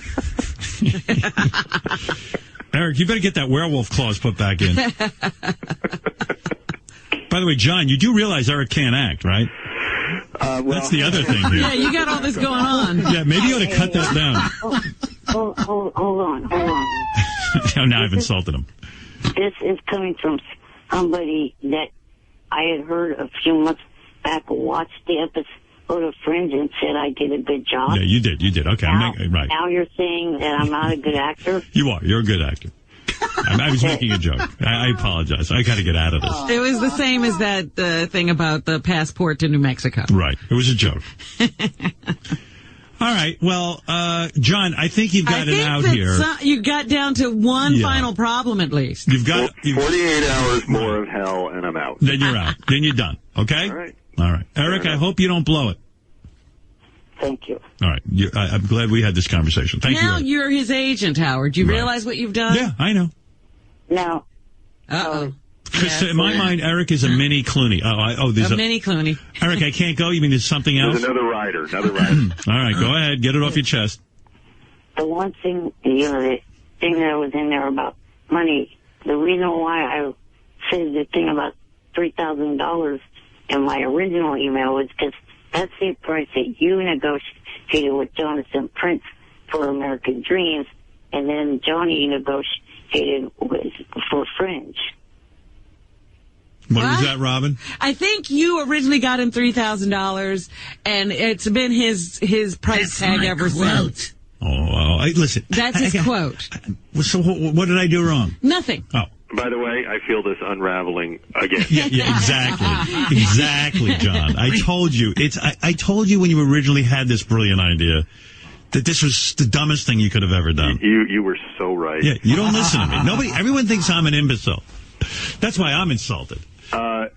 Eric, you better get that werewolf clause put back in. By the way, John, you do realize Eric can't act, right? That's the other thing here. Yeah, you got all this going on. Yeah, maybe you ought to cut that down. Hold on. Now I've insulted him. This is coming from somebody that I had heard a few months back, watched the episode of Fringe and said I did a good job. Yeah, you did. Okay, right. Now you're saying that I'm not a good actor? You are. You're a good actor. I was making a joke. I apologize. I got to get out of this. It was the same as that thing about the passport to New Mexico. Right. It was a joke. All right. Well, John, I think you've got it out here. You got down to one final problem at least. You've got 48 hours more of hell, and I'm out. Then you're out. Then you're done. Okay? All right. Eric, I hope you don't blow it. Thank you. All right. I'm glad we had this conversation. Thank you. Now you're his agent, Howard. You realize what you've done? Yeah, I know. No. Uh-oh. Because in my mind, Eric is a mini Clooney. There's a mini Clooney. Eric, I can't go? You mean there's something else? There's another rider. All right, go ahead. Get it off your chest. The one thing, the thing that was in there about money, the reason why I said the thing about $3,000 in my original email was because that's the price that you negotiated with Jonathan Prince for American Dreams, and then Johnny negotiated for Fringe. What was that, Robin? I think you originally got him $3,000, and it's been his price tag ever since. Listen. That's his quote. So what did I do wrong? Nothing. Oh. By the way, I feel this unraveling again. Yeah, exactly. Exactly, John. I told you. I told you when you originally had this brilliant idea that this was the dumbest thing you could have ever done. You were so right. Yeah, you don't listen to me. Everyone thinks I'm an imbecile. That's why I'm insulted. I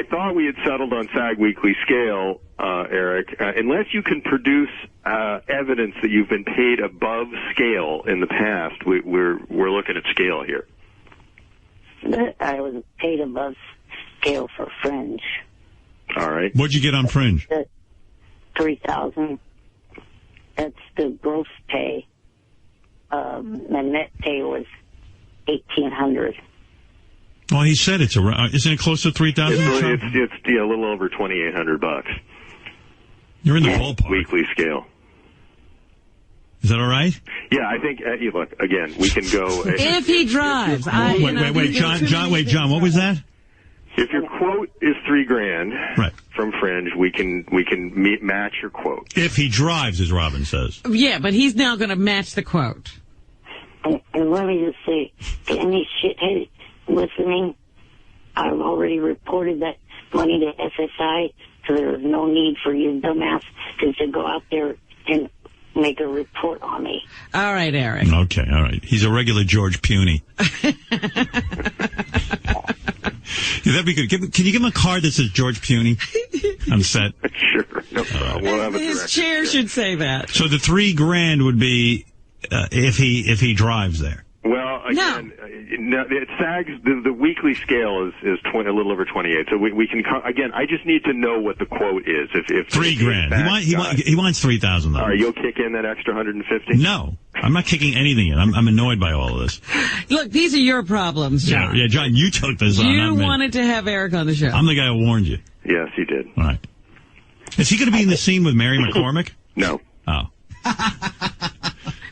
thought we had settled on SAG Weekly Scale, Eric. Unless you can produce evidence that you've been paid above scale in the past, we're looking at scale here. I was paid above scale for Fringe. All right. What'd you get on Fringe? $3,000. That's the gross pay. The net pay was $1,800. Well, he said it's around. Isn't it close to $3,000? It's a little over $2,800. You're in the ballpark. Weekly scale. Is that all right? Yeah, I think. Look, again, we can go. If he drives, wait, John, what was that? If your quote is $3,000 right. from Fringe, we can match your quote. If he drives, as Robin says. Yeah, but he's now going to match the quote. And let me just say, to any shithead listening, I've already reported that money to SSI, so there's no need for you dumbass to go out there and make a report on me. All right, Eric. Okay, all right. He's a regular George Puny. Yeah, that'd be good. Can you give him a card that says George Puny on set? Sure. No problem. We'll have his chair should say that. So the $3,000 would be if he drives there. Well, again, no, it SAGs the weekly scale is a little over 28. So we can again. I just need to know what the quote is. If $3,000, he wants $3,000. All right, you'll kick in that extra 150. No, I'm not kicking anything in. I'm annoyed by all of this. Look, these are your problems, John. Yeah, John, you took this on. You wanted to have Eric on the show. I'm the guy who warned you. Yes, he did. All right. Is he going to be in the scene with Mary McCormick? No. Oh.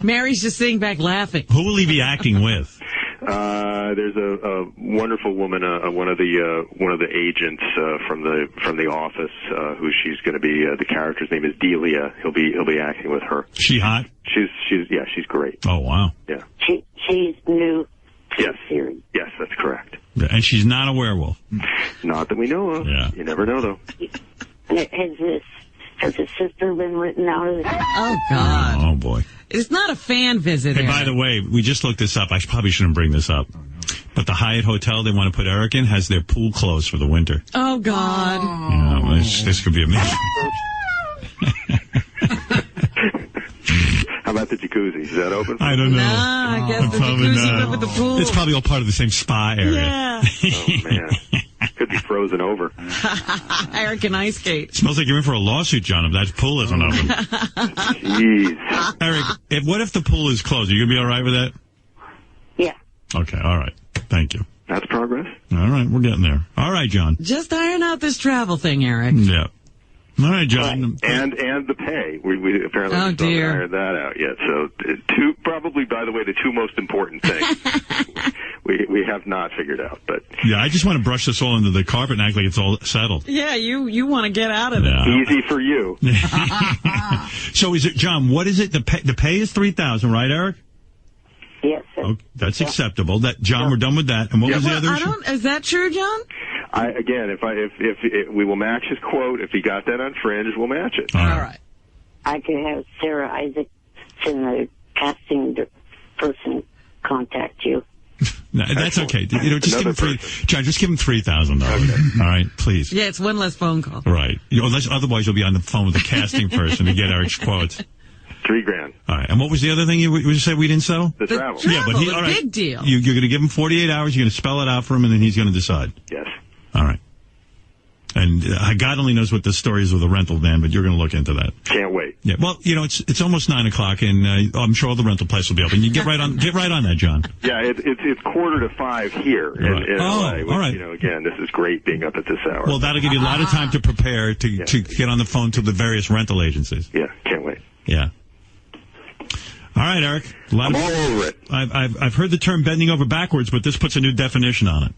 Mary's just sitting back laughing. Who will he be acting with? There's a wonderful woman, one of the agents from the office, who she's going to be. The character's name is Delia. He'll be acting with her. She hot? She's great. Oh wow. Yeah. She's new. Yes. Yes, that's correct. And And she's not a werewolf. Not that we know of. Yeah. You never know, though. Has his sister been written out of it? Oh, God. Oh, boy. It's not a fan visit. Hey, by the way, we just looked this up. I probably shouldn't bring this up. But the Hyatt Hotel they want to put Eric in has their pool closed for the winter. Oh, God. Yeah, this could be amazing. How about the jacuzzi? Is that open? I don't know. I guess the jacuzzi went with the pool. It's probably all part of the same spa area. Yeah. Oh, man. Could be frozen over. Eric can ice skate. Smells like you're in for a lawsuit, John, if that pool isn't open. Jeez. Eric, what if the pool is closed? Are you going to be all right with that? Yeah. Okay, all right. Thank you. That's progress. All right, we're getting there. All right, John. Just iron out this travel thing, Eric. Yeah. All right, John. And the pay. We apparently haven't ironed that out yet. So probably, by the way, the two most important things we have not figured out. But yeah, I just want to brush this all under the carpet and act like it's all settled. Yeah, you want to get out of it. Easy for you. So is it, John? What is it? The pay is $3,000, right, Eric? Yes. Okay, that's acceptable. That John, we're done with that. And what was the other issue? Is that true, John? If we will match his quote, if he got that on Fringe, we'll match it. All right. I could have Sarah Isaacson, the casting person, contact you. No, that's okay. Just give him John, just give him $3,000. Okay. All right, please. Yeah, it's one less phone call. Right. Otherwise, you'll be on the phone with the casting person to get Eric's quotes. $3,000. All right. And what was the other thing you said we didn't settle? The travel. Yeah, but all right. Big deal. You're going to give him 48 hours. You're going to spell it out for him, and then he's going to decide. Yes. All right. And God only knows what the story is with the rental van, but you're going to look into that. Can't wait. Yeah. Well, it's almost 9 o'clock, and I'm sure all the rental places will be open. You get right on that, John. Yeah, it's 4:45 here in LA. Which, all right. Again, this is great being up at this hour. Well, that'll give you a lot of time to prepare to get on the phone to the various rental agencies. Yeah, can't wait. Yeah. All right, Eric. I'm all over it. I've heard the term bending over backwards, but this puts a new definition on it.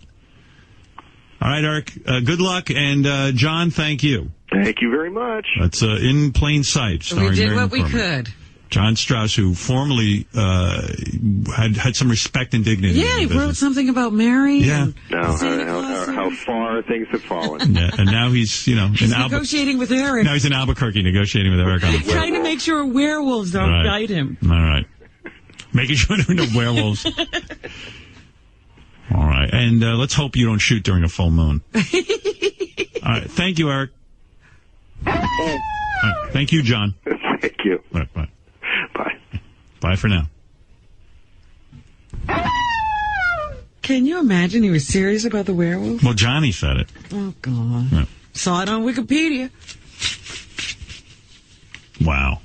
All right, Eric. Good luck, and John, thank you. Thank you very much. That's In Plain Sight. We did Mary what we McCormick. could. John Strauss, who formerly had some respect and dignity. Yeah, he wrote something about Mary. Yeah. How far things have fallen. Yeah, and now he's, he's negotiating with Eric. Now he's in Albuquerque negotiating with Eric on the phone. Trying to make sure werewolves don't bite him. All right. Making sure there are no werewolves. All right. And let's hope you don't shoot during a full moon. All right. Thank you, Eric. All right. Thank you, John. Thank you. All right, bye. Bye. Bye for now. Can you imagine he was serious about the werewolf? Well, Johnny said it. Oh, God. Yeah. Saw it on Wikipedia. Wow.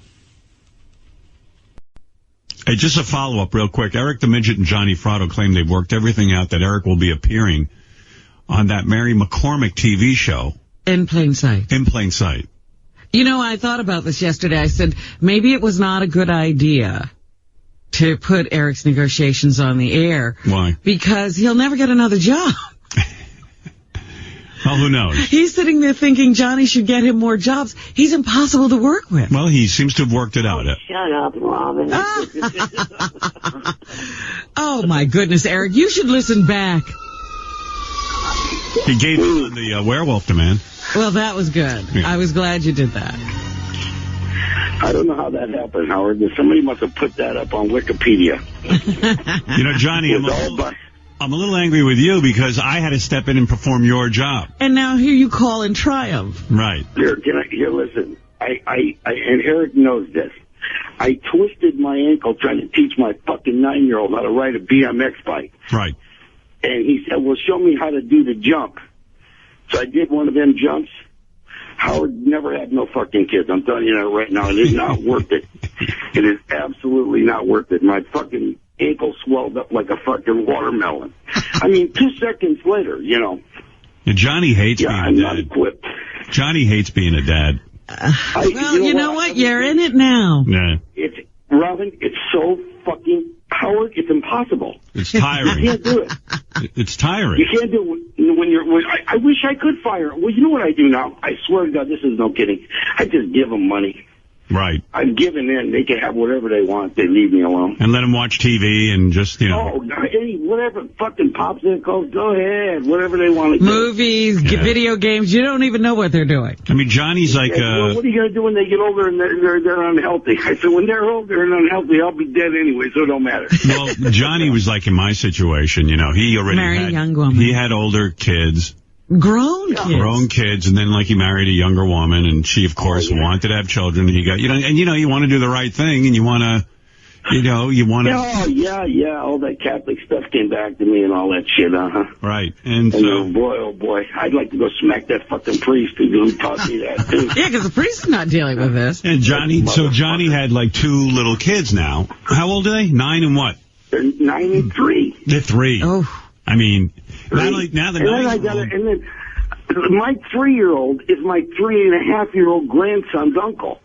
Hey, just a follow-up real quick. Eric the Midget and Johnny Fratto claim they've worked everything out that Eric will be appearing on that Mary McCormick TV show. In Plain Sight. In Plain Sight. I thought about this yesterday. I said, maybe it was not a good idea to put Eric's negotiations on the air. Why? Because he'll never get another job. Well, who knows? He's sitting there thinking Johnny should get him more jobs. He's impossible to work with. Well, he seems to have worked it out. Shut up, Robin. Oh, my goodness, Eric. You should listen back. He gave in the werewolf demand. Well, that was good. Yeah. I was glad you did that. I don't know how that happened, Howard. Somebody must have put that up on Wikipedia. Johnny, I'm a little angry with you because I had to step in and perform your job. And now here you call in triumph. Right. Here, listen. And Eric knows this. I twisted my ankle trying to teach my fucking 9-year-old how to ride a BMX bike. Right. And he said, well, show me how to do the jump. So I did one of them jumps. Howard never had no fucking kids. I'm telling you that right now. It is not worth it. It is absolutely not worth it. My fucking ankle swelled up like a fucking watermelon. I mean, 2 seconds later, Johnny hates being a dad. I'm not equipped. Johnny hates being a dad. Well, you know what? You're in it now. Yeah. Robin, it's so fucking, Howard, it's impossible. It's tiring. You can't do it. It's tiring. You can't do it when I wish I could fire. Well, you know what I do now? I swear to God, this is no kidding. I just give them money. Right. I've given in. They can have whatever they want. They leave me alone. And let them watch TV and just, you know. Oh, hey, whatever fucking pops in, go ahead. Whatever they want to do. Movies, video games. You don't even know what they're doing. I mean, Johnny's like... well, what are you going to do when they get older and they're unhealthy? I said, when they're older and unhealthy, I'll be dead anyway, so it don't matter. Well, Johnny was like in my situation, you know. He already married had... a young woman. He had older kids. Grown kids, and then like he married a younger woman, and she of course wanted to have children, and you want to do the right thing, and you want to Oh yeah, all that Catholic stuff came back to me and all that shit, Right, and oh boy, I'd like to go smack that fucking priest who taught me that too. Yeah, because the priest is not dealing with this. And Johnny had like 2 little kids now. How old are they? 9 and what? They're 9 and 3. They're 3. Oh, I mean. And then my 3-year-old is my 3.5-year-old grandson's uncle.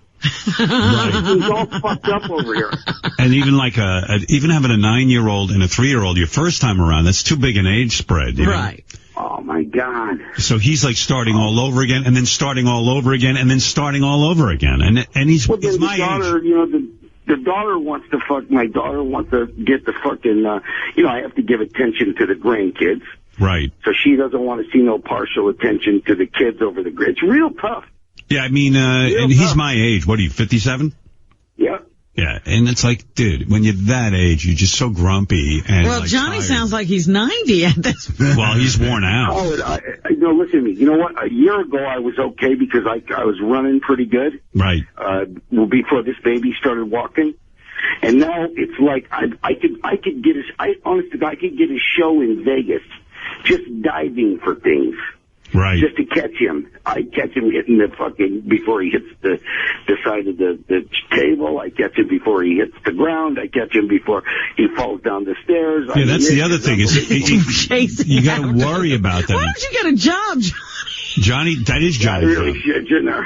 Right. He's all fucked up over here. And even like even having a 9-year-old and a 3-year-old your first time around, that's too big an age spread. Right. Oh my God. So he's like starting all over again, and then starting all over again, and then starting all over again, and he's my daughter, age. The daughter wants to fuck. My daughter wants to get the fucking. I have to give attention to the grandkids. Right. So she doesn't want to see no partial attention to the kids over the grid. It's real tough. Yeah, I mean, and he's my age. What are you, 57? Yeah. Yeah, and it's like, dude, when you're that age, you're just so grumpy. And well, like, Johnny tired. Sounds like he's 90 at this point. Well, he's worn out. Listen to me. You know what? A year ago, I was okay because I was running pretty good. Right. Before this baby started walking. And now it's like I could get a show in Vegas just diving for things. Right. Just to catch him. I catch him hitting the fucking, before he hits the side of the table. I catch him before he hits the ground. I catch him before he falls down the stairs. Yeah, that's the other thing. Is you got to worry about that. Why don't you get a job, Johnny? That is Johnny. Really should, you know.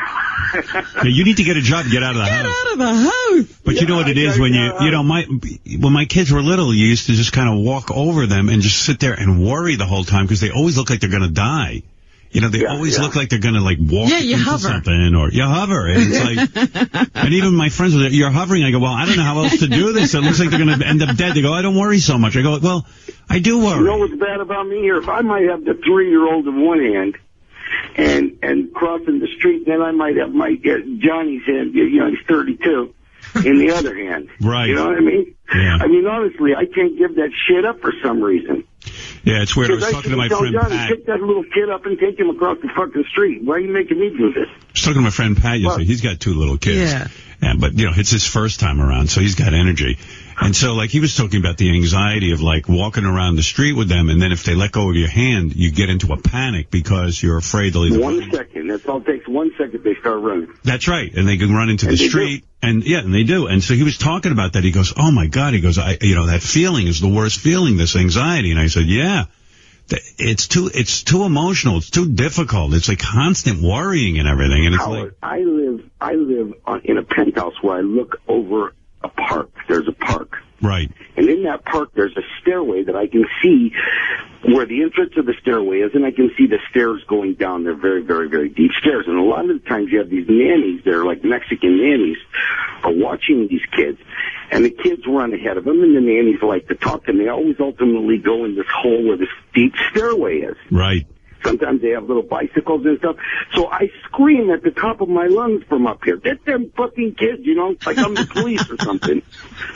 Yeah, you need to get a job, get out of the house. Get out of the house. But you know what it is when when my kids were little, you used to just kind of walk over them and just sit there and worry the whole time because they always look like they're going to die. You know, they always look like they're going to, like, walk into something, or you hover. And it's like, and even my friends were there, you're hovering. I go, well, I don't know how else to do this. It looks like they're going to end up dead. They go, I don't worry so much. I go, well, I do worry. You know what's bad about me here? If I might have the 3-year-old in one hand and crossing the street, then I might have my Johnny's hand, he's 32, in the other hand. Right. You know what I mean? Yeah. I mean, honestly, I can't give that shit up for some reason. Yeah, it's weird. I was talking to my friend Johnny, Pat. Pick that little kid up and take him across the fucking street. Why are you making me do this? I was talking to my friend Pat yesterday. He's got 2 little kids. Yeah. But, it's his first time around, so he's got energy. And so, like, he was talking about the anxiety of, like, walking around the street with them, and then if they let go of your hand, you get into a panic because you're afraid they'll either... 1 second. That's all it takes. 1 second, they start running. That's right. And they can run into the street. And they do. And so he was talking about that. He goes, oh, my God. He goes, that feeling is the worst feeling, this anxiety. And I said, yeah. It's too emotional. It's too difficult. It's like constant worrying and everything. And it's Howard, I live in a penthouse where I look over a park. There's a park. Right. And in that park, there's a stairway that I can see where the entrance of the stairway is, and I can see the stairs going down. They're very, very, very deep stairs. And a lot of the times you have these nannies, they're like Mexican nannies, are watching these kids. And the kids run ahead of them, and the nannies like to talk, and they always ultimately go in this hole where this deep stairway is. Right. Sometimes they have little bicycles and stuff. So I scream at the top of my lungs from up here, get them fucking kids, like I'm the police or something.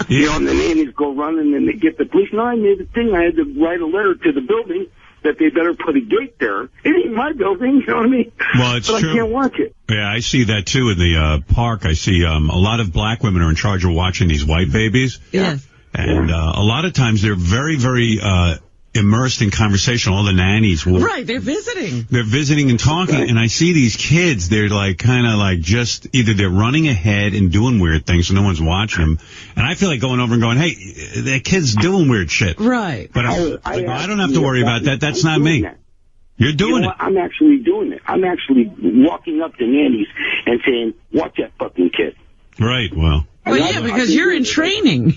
And the nannies go running and they get the police. No, I made a thing. I had to write a letter to the building that they better put a gate there. It ain't my building, you know what I mean? Well, it's but true. I can't watch it. Yeah, I see that too in the park. I see a lot of black women are in charge of watching these white babies. Yes. And a lot of times they're very, very immersed in conversation. All the nannies will. Right, they're visiting. They're visiting and talking, and I see these kids, they're like kind of like just either they're running ahead and doing weird things so no one's watching them. And I feel like going over and going, hey, that kid's doing weird shit. Right. But I don't have to worry about that. That's not me. You're doing it. I'm actually doing it. I'm actually walking up to nannies and saying, watch that fucking kid. Right, well. Well, yeah, because you're in training.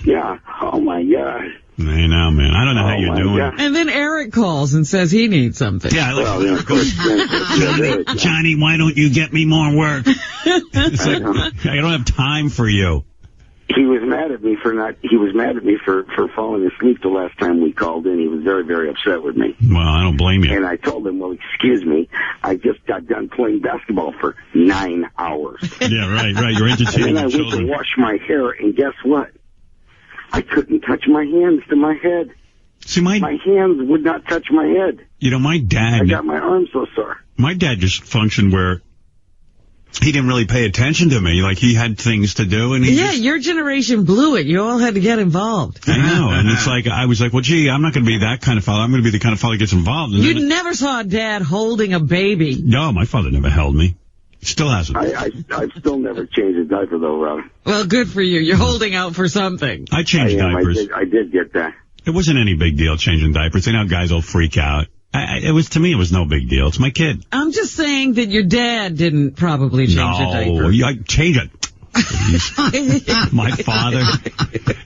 Yeah. Oh, my God. Hey, now, man. I don't know how you're doing. God. And then Eric calls and says he needs something. Yeah, of course. Johnny, why don't you get me more work? It's like, I don't have time for you. He was mad at me for falling asleep the last time we called in. He was very, very upset with me. Well, I don't blame you. And I told him, well, excuse me, I just got done playing basketball for 9 hours. Yeah, right. You're entertaining and then I went to wash my hair, and guess what? I couldn't touch my hands to my head. See, my hands would not touch my head. You know, my dad... I got my arms so sore. My dad just functioned where he didn't really pay attention to me. Like, he had things to do, and your generation blew it. You all had to get involved. I know, and it's like, I was like, well, gee, I'm not going to be that kind of father. I'm going to be the kind of father that gets involved. And you never saw a dad holding a baby. No, my father never held me. Still hasn't. I've still never changed a diaper, though, Rob. Well, good for you. You're holding out for something. I changed diapers. I did get that. It wasn't any big deal changing diapers. You know, guys will freak out. To me, it was no big deal. It's my kid. I'm just saying that your dad didn't probably change your diaper. No, I change it. My father.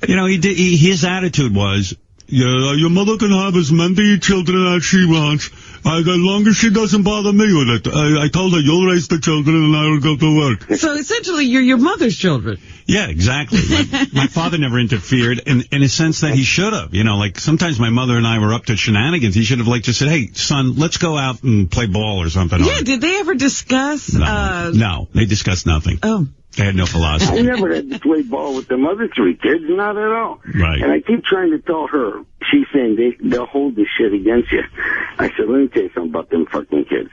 You know, his attitude was, yeah, your mother can have as many children as she wants. As long as she doesn't bother me with it. I told her, you'll raise the children and I will go to work. So essentially, you're your mother's children. Yeah, exactly. My father never interfered in a sense that he should have. You know, like sometimes my mother and I were up to shenanigans. He should have just said, hey, son, let's go out and play ball or something. Yeah, did they ever discuss? No, they discussed nothing. Oh. They had no philosophy. I never had to play ball with them other 3 kids, not at all. Right. And I keep trying to tell her, she's saying they'll hold this shit against you. I said, let me tell you something about them fucking kids.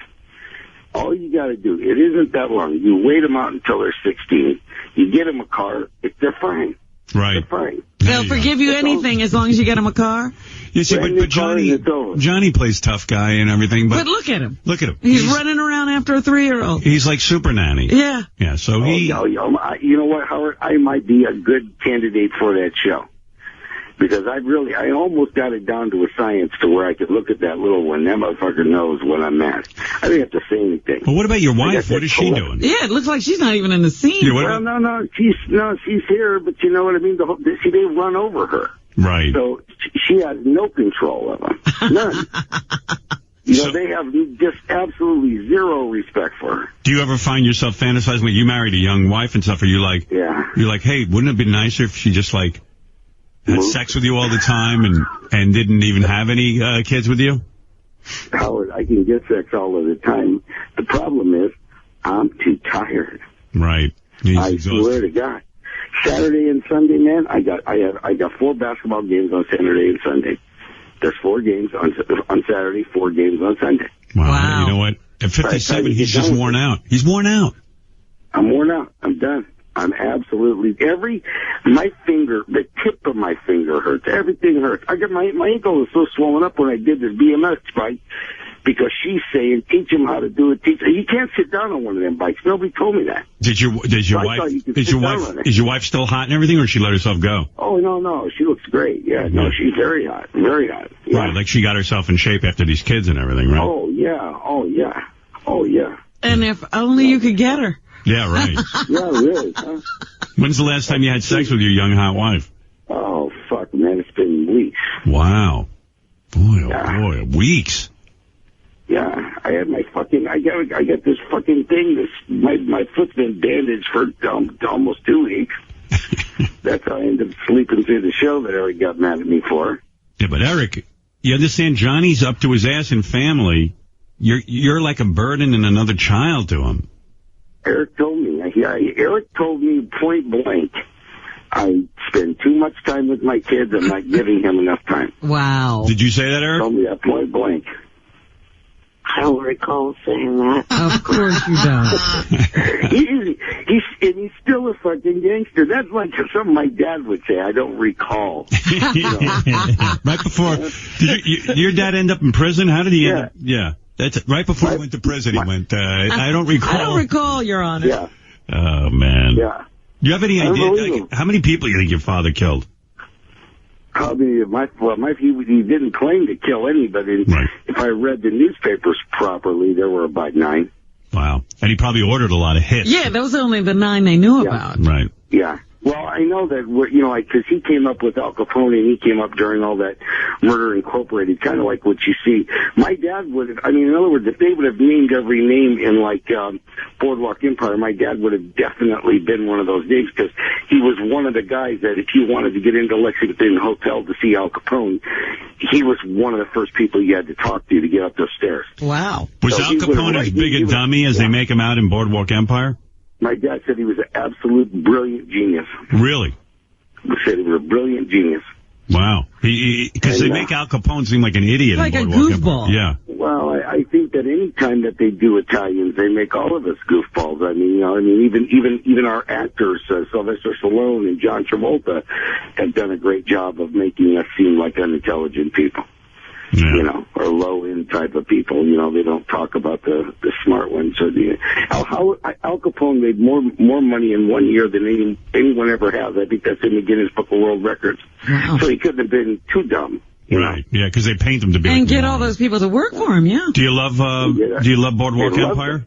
All you got to do, it isn't that long. You wait them out until they're 16. You get them a car, they're fine. Right. They're fine. They'll forgive you anything as long as you get them a car. You see, but Johnny plays tough guy and everything. But look at him. Look at him. He's running around after a 3-year-old. He's like Super Nanny. Yeah. Yeah, so you know what, Howard? I might be a good candidate for that show. Because I almost got it down to a science to where I could look at that little one. That motherfucker knows when I'm mad. I didn't have to say anything. Well, what about your wife? What is she doing? Yeah, it looks like she's not even in the scene. Yeah, no, she's here, but you know what I mean? They run over her. Right. So she has no control of them. None. They have just absolutely zero respect for her. Do you ever find yourself fantasizing when you married a young wife and stuff? Are you like, you're like, hey, wouldn't it be nicer if she just like had sex with you all the time and didn't even have any kids with you? Howard, I can get sex all of the time. The problem is I'm too tired. Right. I swear to God. Saturday and Sunday, man, I got 4 basketball games on Saturday and Sunday. There's 4 games on Saturday, 4 games on Sunday. Wow. You know what? At 57, he's just worn out. He's worn out. I'm worn out. I'm done. I'm absolutely my finger, the tip of my finger hurts. Everything hurts. I got my ankle was so swollen up when I did this BMX bike because she's saying teach him how to do it. You can't sit down on one of them bikes. Nobody told me that. Is your wife still hot and everything, or she let herself go? Oh no, she looks great. Yeah, no, she's very hot, very hot. Yeah. Right, like she got herself in shape after these kids and everything, right? Oh yeah. And if only you could get her. Yeah, right. Yeah, really. Huh? When's the last time you had sex with your young hot wife? Oh fuck, man, it's been weeks. Wow. Boy, weeks. Yeah, I had my fucking, I got this fucking thing, my foot's been bandaged for almost 2 weeks. That's how I ended up sleeping through the show that Eric got mad at me for. Yeah, but Eric, you understand, Johnny's up to his ass in family. You're like a burden and another child to him. Eric told me point blank, I spend too much time with my kids. I'm not giving him enough time. Wow. Did you say that, Eric? He told me that point blank. I don't recall saying that. Of course you don't. He's still a fucking gangster. That's like something my dad would say. I don't recall. Right before, did your dad end up in prison? How did he end up? Yeah. That's it. Right before he went to prison, he went, I don't recall. I don't recall, Your Honor. Yeah. Oh, man. Yeah. Do you have any idea? How many people do you think your father killed? He didn't claim to kill anybody. Right. If I read the newspapers properly, there were about 9. Wow. And he probably ordered a lot of hits. Yeah, those are only the 9 they knew about. Right. Yeah. Well, I know that, because he came up with Al Capone, and he came up during all that Murder Incorporated, kind of like what you see. My dad would have, in other words, if they would have named every name in, Boardwalk Empire, my dad would have definitely been one of those names, because he was one of the guys that if you wanted to get into Lexington Hotel to see Al Capone, he was one of the first people you had to talk to get up those stairs. Wow. Was Al Capone as big a dummy as they make him out in Boardwalk Empire? My dad said he was an absolute brilliant genius. Really? He said he was a brilliant genius. Wow. Because they make Al Capone seem like an idiot. Like in a Boardwalk goofball. Empire. Yeah. Well, I think that any time that they do Italians, they make all of us goofballs. Even our actors, Sylvester Stallone and John Travolta, have done a great job of making us seem like unintelligent people. Yeah. Or low-end type of people. They don't talk about the smart ones. Or Al Capone made more money in 1 year than anyone ever has. I think that's in the Guinness Book of World Records. Wow. So he couldn't have been too dumb. Right. Yeah, because they paint them to be. And get all those people to work for him. Yeah. Do you love Boardwalk Empire?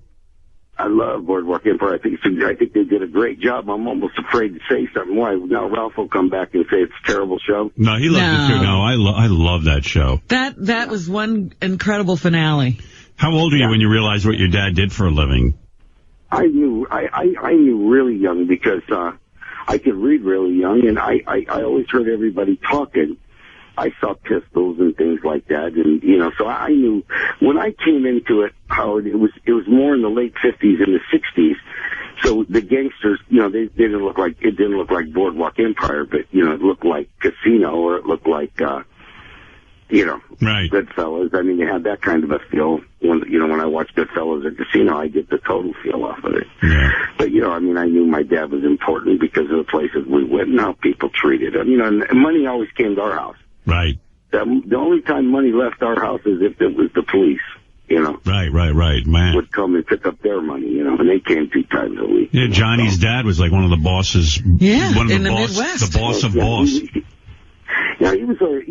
I love Boardwalk Empire. I think they did a great job. I'm almost afraid to say something. Why? Now Ralph will come back and say it's a terrible show. No, he loved it too. No, I love that show. That was one incredible finale. How old were you when you realized what your dad did for a living? I knew really young because I could read really young, and I always heard everybody talking. I saw pistols and things like that, and so I knew when I came into it, Howard. It was more in the late 50s and the 60s. So the gangsters, they didn't look like Boardwalk Empire, but it looked like Casino, or it looked like right. Goodfellas. They had that kind of a feel. When I watch Goodfellas or Casino, I get the total feel off of it. Yeah. But I knew my dad was important because of the places we went and how people treated him. And money always came to our house. Right. The only time money left our house is if it was the police, Right, man. Would come and pick up their money, and they came 2 times a week. Yeah, Johnny's dad was like one of the bosses. Yeah, one of in the Midwest. The boss of boss. He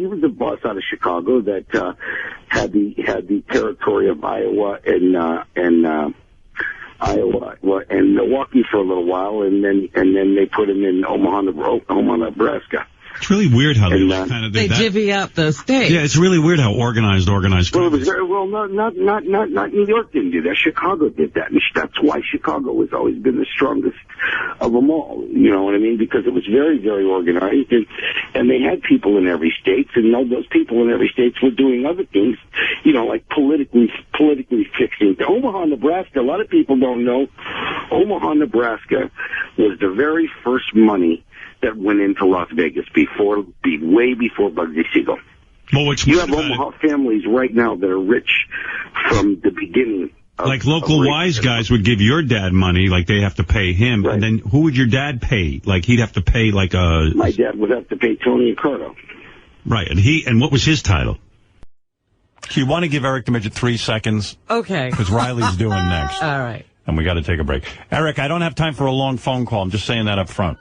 was a boss out of Chicago that had the territory of Iowa and Milwaukee for a little while, and then they put him in Omaha, Nebraska. It's really weird how they divvy up the states. Yeah, it's really weird how organized. Well, it was very well. Not New York didn't do that. Chicago did that, and that's why Chicago has always been the strongest of them all. You know what I mean? Because it was very, very organized, and they had people in every state, and those people in every state were doing other things, like politically fixing. Omaha, Nebraska. A lot of people don't know. Omaha, Nebraska was the very first money that went into Las Vegas way before Bugsy Siegel. Well, you have Omaha families right now that are rich from the beginning. Like local wise guys would give your dad money, like they have to pay him, right. And then who would your dad pay? Like he'd have to pay my dad would have to pay Tony Accardo. Right, and what was his title? Do you want to give Eric the Midget 3 seconds? Okay. Because Riley's doing next. All right. And we got to take a break. Eric, I don't have time for a long phone call. I'm just saying that up front.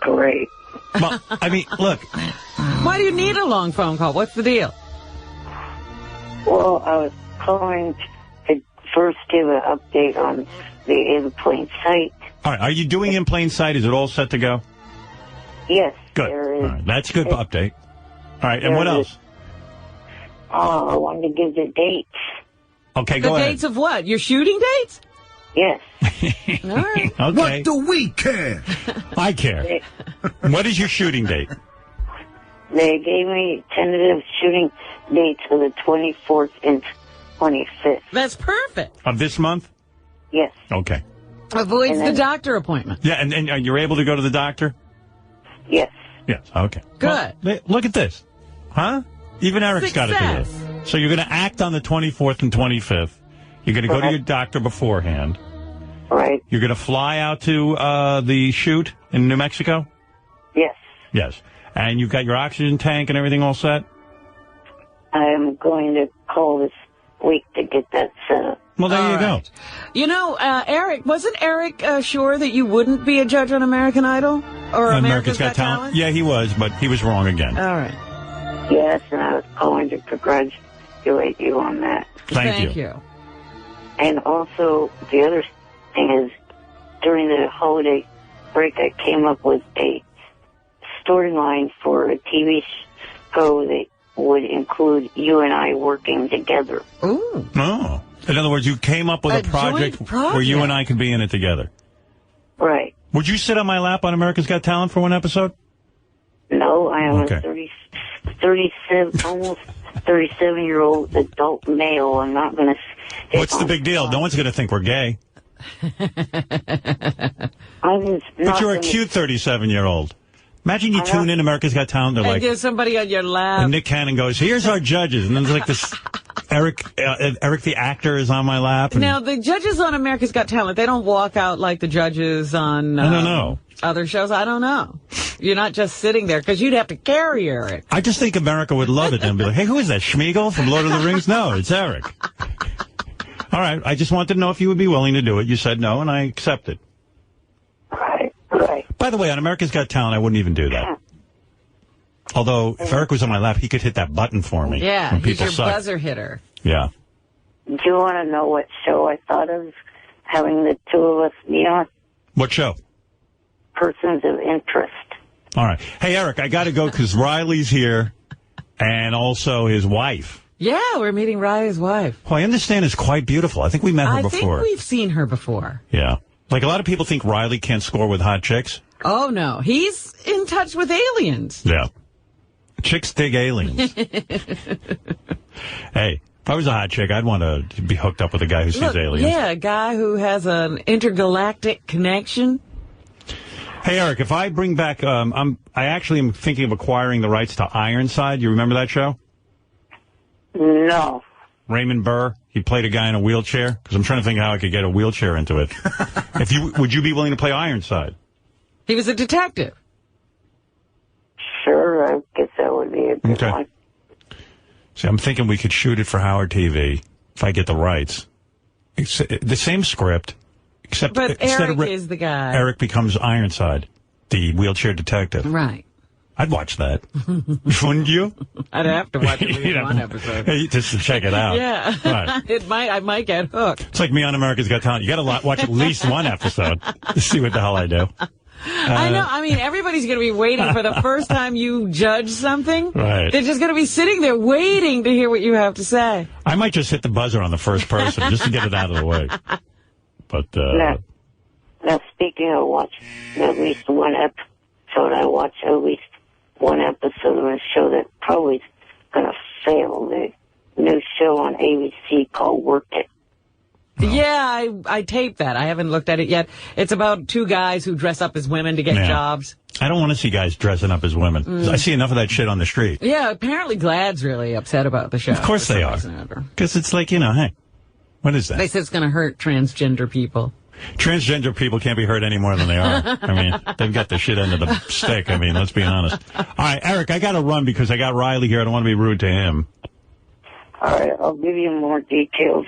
Great. Well, look. Why do you need a long phone call? What's the deal? Well, I was calling to first give an update on the In Plain Sight. All right. Are you doing In Plain Sight? Is it all set to go? Yes. Good. All right. That's a good update. All right. And what else? I wanted to give the dates. Okay, go ahead. The dates of what? Your shooting dates? Yes. All right. Okay. What do we care? I care. What is your shooting date? They gave me tentative shooting dates for the 24th and 25th. That's perfect. Of this month? Yes. Okay. Avoids the doctor appointment. Yeah, and you're able to go to the doctor? Yes. Yes, okay. Good. Well, look at this. Huh? Even Eric's got to do this. So you're going to act on the 24th and 25th. You're going to go to your doctor beforehand. Right. You're going to fly out to the shoot in New Mexico? Yes. Yes. And you've got your oxygen tank and everything all set? I'm going to call this week to get that set up. Well, there you go. You know, Eric, wasn't Eric sure that you wouldn't be a judge on American Idol? Or America's Got Talent? Yeah, he was, but he was wrong again. All right. Yes, and I was calling to congratulate you on that. Thank you. And also, the other thing is, during the holiday break, I came up with a storyline for a TV show that would include you and I working together. Ooh. Oh. In other words, you came up with a project where you and I could be in it together. Right. Would you sit on my lap on America's Got Talent for one episode? No, I am a 37, almost 37-year-old adult male. I'm not going to... What's the big deal? No one's going to think we're gay. But you're a cute 37-year-old. Imagine you tune in America's Got Talent. They're like, there's somebody on your lap. And Nick Cannon goes, here's our judges. And then there's like this, Eric the actor is on my lap. And now, the judges on America's Got Talent, they don't walk out like the judges on I don't know. Other shows. I don't know. You're not just sitting there, because you'd have to carry Eric. I just think America would love it and be like, hey, who is that, Schmeagol from Lord of the Rings? No, it's Eric. All right, I just wanted to know if you would be willing to do it. You said no, and I accepted. Right. By the way, on America's Got Talent, I wouldn't even do that. Although, if Eric was on my lap, he could hit that button for me. Yeah, when he's people your suck. buzzer hitter. Yeah. Do you want to know what show I thought of having the two of us be on? What show? Persons of Interest. All right. Hey, Eric, I got to go because Riley's here and also his wife. Yeah, we're meeting Riley's wife. Who I understand is quite beautiful. I think we met her before. I think we've seen her before. Yeah. Like, a lot of people think Riley can't score with hot chicks. Oh, no. He's in touch with aliens. Yeah. Chicks dig aliens. Hey, if I was a hot chick, I'd want to be hooked up with a guy who sees aliens. Yeah, a guy who has an intergalactic connection. Hey, Eric, if I bring back, I actually am thinking of acquiring the rights to Ironside. You remember that show? No. Raymond Burr, he played a guy in a wheelchair. Because I'm trying to think how I could get a wheelchair into it. Would you be willing to play Ironside? He was a detective. Sure, I guess that would be a good one. See, I'm thinking we could shoot it for Howard TV if I get the rights. It's the same script, except but instead Eric of is the guy. Eric becomes Ironside, the wheelchair detective. Right. I'd watch that. Wouldn't you? I'd have to watch at least one episode. Just to check it out. Yeah. Right. I might get hooked. It's like me on America's Got Talent. You got to watch at least one episode to see what the hell I do. I know. I mean, everybody's going to be waiting for the first time you judge something. Right. They're just going to be sitting there waiting to hear what you have to say. I might just hit the buzzer on the first person just to get it out of the way. But, Now, speaking of watching at least one episode, I watch at least one episode of a show that probably is going to fail. The new show on ABC called Work It. Yeah, I taped that. I haven't looked at it yet. It's about two guys who dress up as women to get jobs. I don't want to see guys dressing up as women. I see enough of that shit on the street. Yeah, apparently Glad's really upset about the show. Of course they are. Because it's like, hey, what is that? They said it's going to hurt transgender people. Transgender people can't be hurt any more than they are. I mean, they've got the shit end of the stick. I mean, let's be honest. All right, Eric, I got to run because I got Riley here. I don't want to be rude to him. All right, I'll give you more details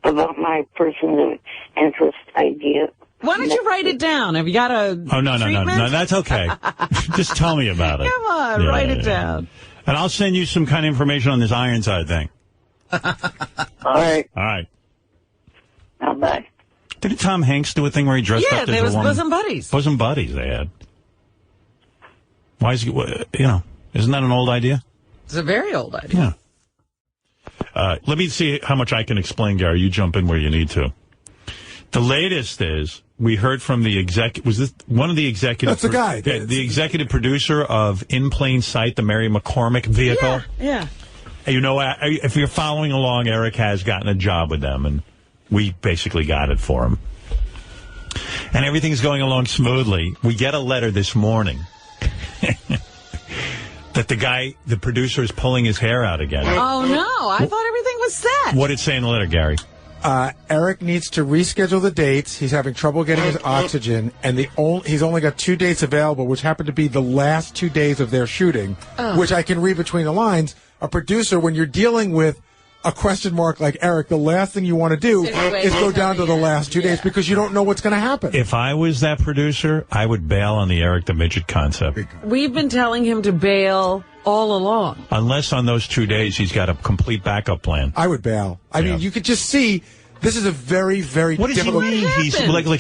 about my person of interest idea. Why don't you write it down? Have you got a No, that's okay. Just tell me about it. Come on, write it down. And I'll send you some kind of information on this Ironside thing. All right. All right. Bye. Didn't Tom Hanks do a thing where he dressed up as a woman? Yeah, there was bosom buddies. Bosom buddies they had. Why is he, isn't that an old idea? It's a very old idea. Yeah. Let me see how much I can explain, Gary. You jump in where you need to. The latest is we heard from the was this one of the executive? That's the guy. The executive producer of In Plain Sight, the Mary McCormick vehicle. Yeah. If you're following along, Eric has gotten a job with them, and we basically got it for him. And everything's going along smoothly. We get a letter this morning that the producer is pulling his hair out again. Oh, no. I thought everything was set. What did it say in the letter, Gary? Eric needs to reschedule the dates. He's having trouble getting his oxygen, and he's only got 2 dates available, which happen to be the last 2 days of their shooting, which I can read between the lines. A producer, when you're dealing with a question mark like Eric, the last thing you want to do is go down to the last 2 days because you don't know what's going to happen. If I was that producer, I would bail on the Eric the Midget concept. We've been telling him to bail all along. Unless on those 2 days he's got a complete backup plan. I would bail. I mean, you could just see this is a very, very difficult... What does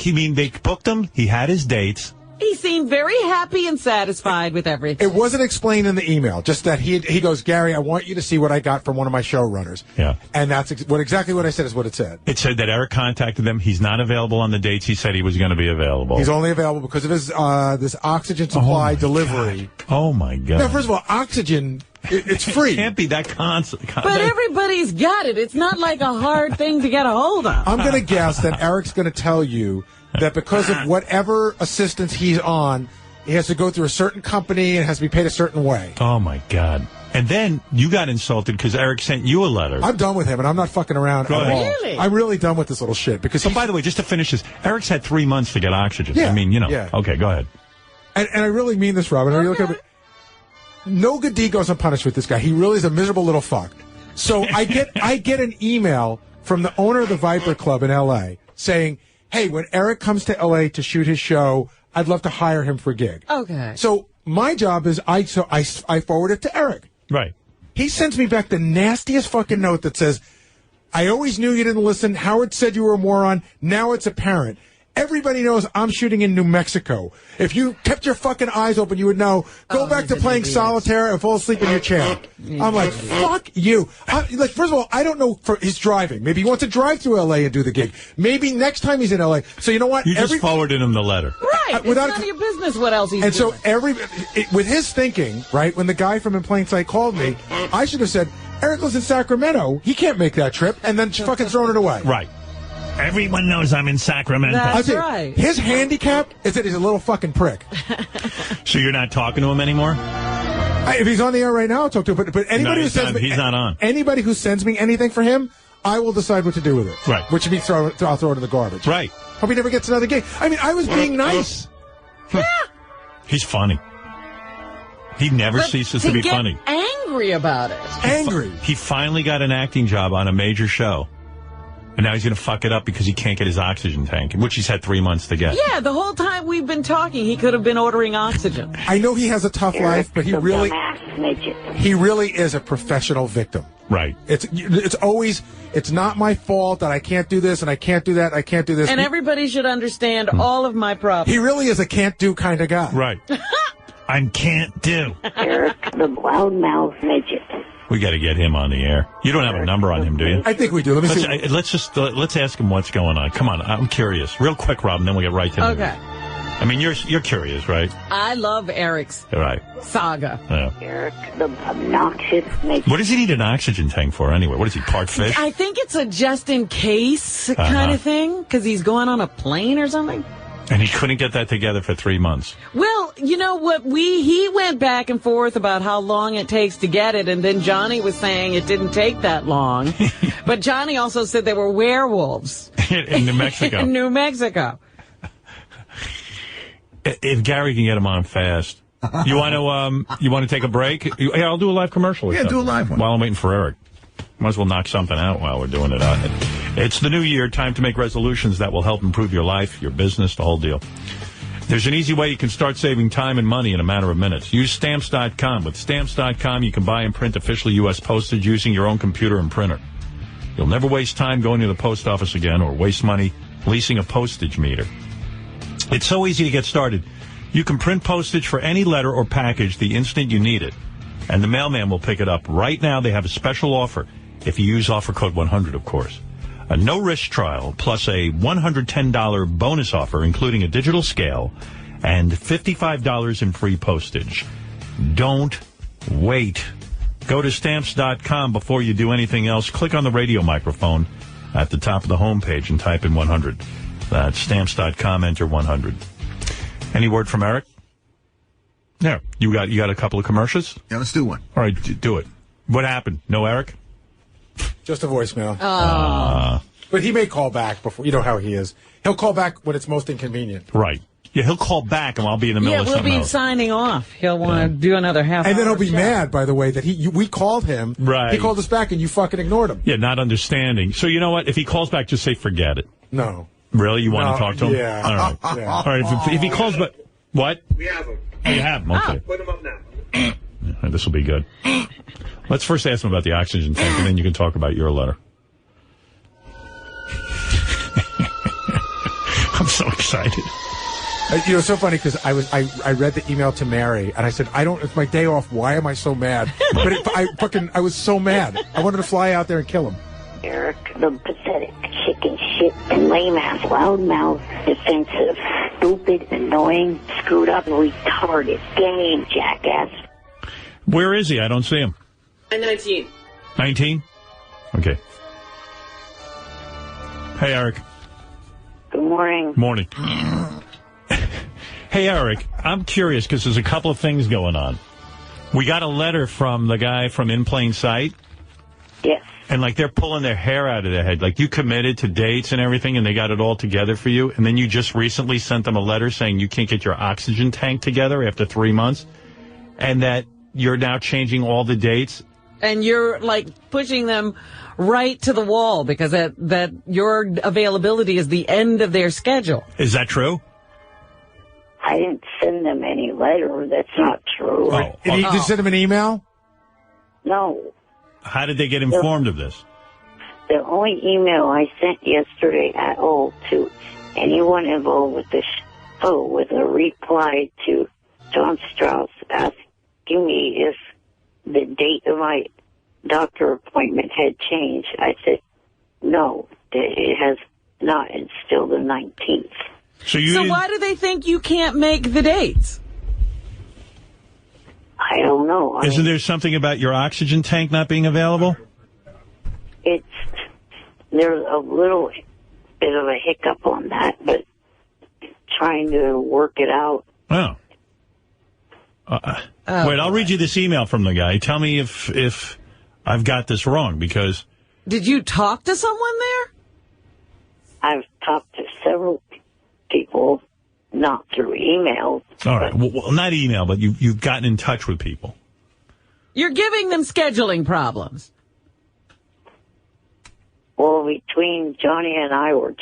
he mean? Like, they booked him, he had his dates, He seemed very happy and satisfied with everything. It wasn't explained in the email, just that he goes, Gary, I want you to see what I got from one of my showrunners. Yeah. And that's exactly what I said is what it said. It said that Eric contacted them. He's not available on the dates he said he was going to be available. He's only available because of his this oxygen supply delivery. God. Oh, my God. Now, first of all, oxygen, it's free. It can't be that constant. But everybody's got it. It's not like a hard thing to get a hold of. I'm going to guess that Eric's going to tell you that because of whatever assistance he's on, he has to go through a certain company and has to be paid a certain way. Oh, my God. And then you got insulted because Eric sent you a letter. I'm done with him, and I'm not fucking around at all. Really? I'm really done with this little shit. Because by the way, just to finish this, Eric's had 3 months to get oxygen. Yeah, I mean, yeah. Okay, go ahead. And I really mean this, Robin. Okay. No good deed goes unpunished with this guy. He really is a miserable little fuck. So I get an email from the owner of the Viper Club in L.A. saying, hey, when Eric comes to L.A. to shoot his show, I'd love to hire him for a gig. Okay. So my job is I forward it to Eric. Right. He sends me back the nastiest fucking note that says, I always knew you didn't listen. Howard said you were a moron. Now it's apparent. Everybody knows I'm shooting in New Mexico. If you kept your fucking eyes open, you would know. Go back to playing solitaire and fall asleep in your chair. I'm like, fuck you. First of all, I don't know for his driving. Maybe he wants to drive through L.A. and do the gig. Maybe next time he's in L.A. So you know what? You just forwarded him the letter. Right. It's none of your business what else he's doing. And so with his thinking, right, when the guy from In Plain Sight called me, I should have said, Eric lives in Sacramento. He can't make that trip. And then fucking thrown it away. Right. Everyone knows I'm in Sacramento. That's right. His handicap is that he's a little fucking prick. So you're not talking to him anymore? If he's on the air right now, I'll talk to him. But anybody who sends me, he's not on. Anybody who sends me anything for him, I will decide what to do with it. Right. Which means I'll throw it in the garbage. Right. Hope he never gets another gig. I mean, I was being nice. Yeah. He's funny. He never ceases to be funny. Angry about it. Angry. He finally got an acting job on a major show. And now he's going to fuck it up because he can't get his oxygen tank, which he's had 3 months to get. Yeah, the whole time we've been talking, he could have been ordering oxygen. I know he has a tough life, but he really is a professional victim. Right. It's not my fault that I can't do this and I can't do that, I can't do this. And everybody should understand all of my problems. He really is a can't do kind of guy. Right. I can't do. Eric, the loudmouth midget. We got to get him on the air. You don't have a number on him, do you? I think we do. Let's ask him what's going on. Come on, I'm curious. Real quick, Robin, then we'll get right to it. Okay. I mean, you're curious, right? I love Eric's saga. Yeah. Eric, the obnoxious midget. What does he need an oxygen tank for anyway? What is he, part fish? I think it's a just-in-case kind of thing, because he's going on a plane or something. And he couldn't get that together for 3 months. Well, you know what? He went back and forth about how long it takes to get it, and then Johnny was saying it didn't take that long. But Johnny also said there were werewolves. In New Mexico. In New Mexico. If Gary can get him on fast. You want to take a break? Hey, I'll do a live commercial or something. Do a live one. While I'm waiting for Eric. Might as well knock something out while we're doing it. It's the new year, time to make resolutions that will help improve your life, your business, the whole deal. There's an easy way you can start saving time and money in a matter of minutes. Use Stamps.com. With Stamps.com, you can buy and print official U.S. postage using your own computer and printer. You'll never waste time going to the post office again or waste money leasing a postage meter. It's so easy to get started. You can print postage for any letter or package the instant you need it, and the mailman will pick it up. Right now, they have a special offer, if you use offer code 100, of course. A no-risk trial plus a $110 bonus offer, including a digital scale, and $55 in free postage. Don't wait. Go to Stamps.com before you do anything else. Click on the radio microphone at the top of the homepage and type in 100. That's Stamps.com, enter 100. Any word from Eric? Yeah. You got a couple of commercials? Yeah, let's do one. All right, do it. What happened? No Eric? Just a voicemail. But he may call back before. You know how he is. He'll call back when it's most inconvenient. Right. Yeah, he'll call back and I'll be in the middle of something else. Signing off. He'll want to do another half hour. And then he'll be mad, by the way, that we called him. Right. He called us back and you fucking ignored him. Yeah, not understanding. So you know what? If he calls back, just say forget it. No. Really? You want to talk to him? Yeah. All right. Yeah. All right. If he calls back. What? We have him. Oh, you have him? Okay. Put him up now. This will be good. Let's first ask him about the oxygen tank, and then you can talk about your letter. I'm so excited. You know, it's so funny because I read the email to Mary and I said, it's my day off. Why am I so mad? But I was so mad. I wanted to fly out there and kill him. Eric, the pathetic chicken shit and lame ass, loudmouth, defensive, stupid, annoying, screwed up, retarded, game jackass. Where is he? I don't see him. 19. 19? Okay. Hey, Eric. Good morning. Morning. Hey, Eric, I'm curious because there's a couple of things going on. We got a letter from the guy from In Plain Sight. Yes. And, like, they're pulling their hair out of their head. Like, you committed to dates and everything, and they got it all together for you. And then you just recently sent them a letter saying you can't get your oxygen tank together after 3 months. And that you're now changing all the dates. And you're, like, pushing them right to the wall because that your availability is the end of their schedule. Is that true? I didn't send them any letter. That's not true. Oh. Did you send them an email? No. How did they get informed of this? The only email I sent yesterday at all to anyone involved with the show was a reply to John Strauss asking me if the date of my doctor appointment had changed. I said, no, it has not. It's still the 19th. So why do they think you can't make the dates? I don't know. Isn't there something about your oxygen tank not being available? There's a little bit of a hiccup on that, but trying to work it out. Oh. Wait, I'll read you this email from the guy. Tell me if I've got this wrong, because... Did you talk to someone there? I've talked to several people, not through email. All right. Well, not email, but you've gotten in touch with people. You're giving them scheduling problems. Well, between Johnny and I were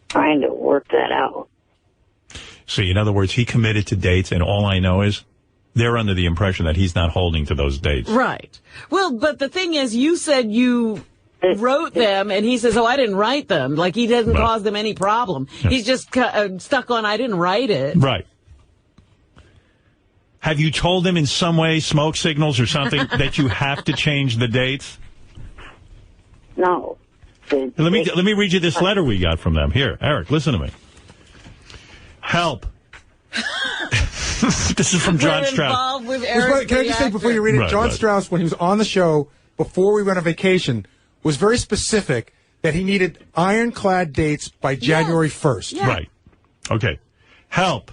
trying to work that out. See, in other words, he committed to dates, and all I know is they're under the impression that he's not holding to those dates. Right. Well, but the thing is, you said you wrote them, and he says, I didn't write them. Like, he doesn't cause them any problem. Yeah. He's just stuck on, I didn't write it. Right. Have you told them in some way, smoke signals or something, that you have to change the dates? No. Let me read you this letter we got from them. Here, Eric, listen to me. Help. This is from John Strauss. With Eric, can I just say before you read it, John Strauss, when he was on the show, before we went on vacation, was very specific that he needed ironclad dates by January 1st. Yeah. Right. Okay. Help.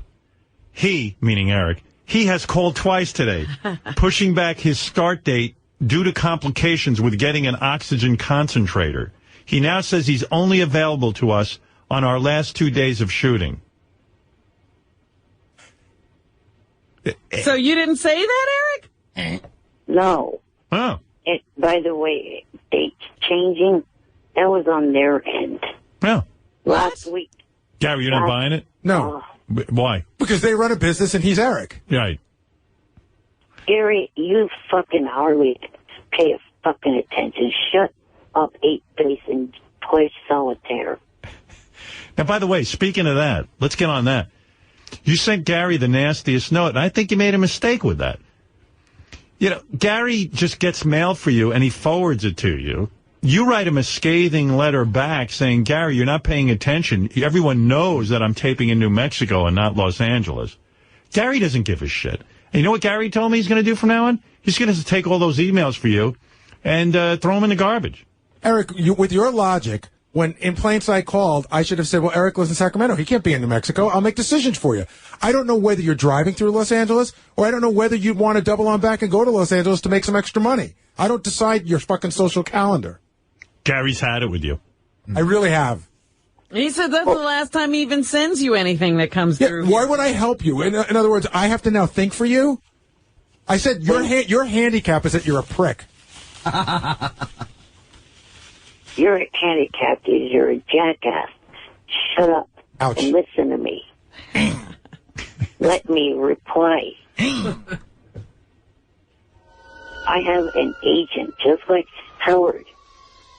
He, meaning Eric, he has called twice today, pushing back his start date due to complications with getting an oxygen concentrator. He now says he's only available to us on our last 2 days of shooting. So you didn't say that, Eric? No. Oh. By the way, dates changing, that was on their end. Yeah. Last week. Gary, you're not buying it? No. Why? Because they run a business and he's Eric. Right. Gary, you fucking hardly pay fucking attention. Shut up, 8 base, and play solitaire. Now, by the way, speaking of that, let's get on that. You sent Gary the nastiest note, and I think you made a mistake with that. You know, Gary just gets mail for you, and he forwards it to you. You write him a scathing letter back saying, Gary, you're not paying attention. Everyone knows that I'm taping in New Mexico and not Los Angeles. Gary doesn't give a shit. And you know what Gary told me he's going to do from now on? He's going to take all those emails for you and throw them in the garbage. Eric, with your logic, when In Plain Sight called, I should have said, well, Eric lives in Sacramento. He can't be in New Mexico. I'll make decisions for you. I don't know whether you're driving through Los Angeles, or I don't know whether you'd want to double on back and go to Los Angeles to make some extra money. I don't decide your fucking social calendar. Gary's had it with you. I really have. He said that's the last time he even sends you anything that comes through. Why would I help you? In other words, I have to now think for you? I said your handicap is that you're a prick. Your handicap is you're a jackass. Shut up. Ouch. And listen to me. Let me reply. I have an agent, just like Howard.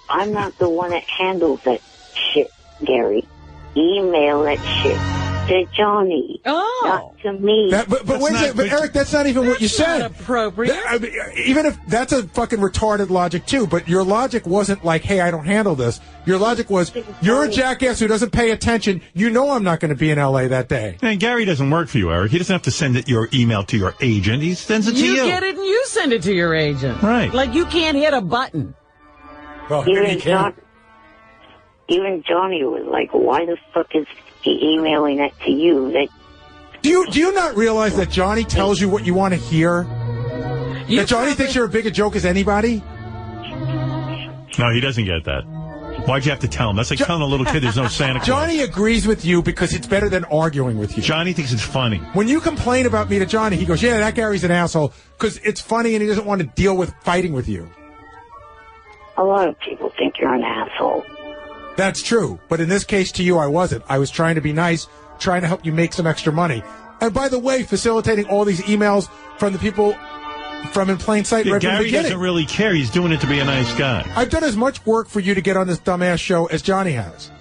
I'm not the one that handles that shit, Gary. Email that shit to Johnny. Oh. Not to me. But wait a second. But Eric, that's not even what you said. Not appropriate. Even if that's a fucking retarded logic too, but your logic wasn't like, hey, I don't handle this. Your logic was, you're a jackass who doesn't pay attention. You know I'm not going to be in L.A. that day. And Gary doesn't work for you, Eric. He doesn't have to send your email to your agent. He sends it to you. You get it and you send it to your agent. Right. Like you can't hit a button. Well, maybe you can. Even Johnny was like, why the fuck is he emailing it to you? Do you not realize that Johnny tells you what you want to hear? That Johnny thinks you're as big a joke as anybody? No, he doesn't get that. Why'd you have to tell him? That's like telling a little kid there's no Santa Claus. Johnny agrees with you because it's better than arguing with you. Johnny thinks it's funny. When you complain about me to Johnny, he goes, yeah, that Gary's an asshole because it's funny and he doesn't want to deal with fighting with you. A lot of people think you're an asshole. That's true. But in this case to you, I wasn't. I was trying to be nice, trying to help you make some extra money. And by the way, facilitating all these emails from the people from In Plain Sight right from the Gary beginning. doesn't really care. He's doing it to be a nice guy. I've done as much work for you to get on this dumbass show as Johnny has.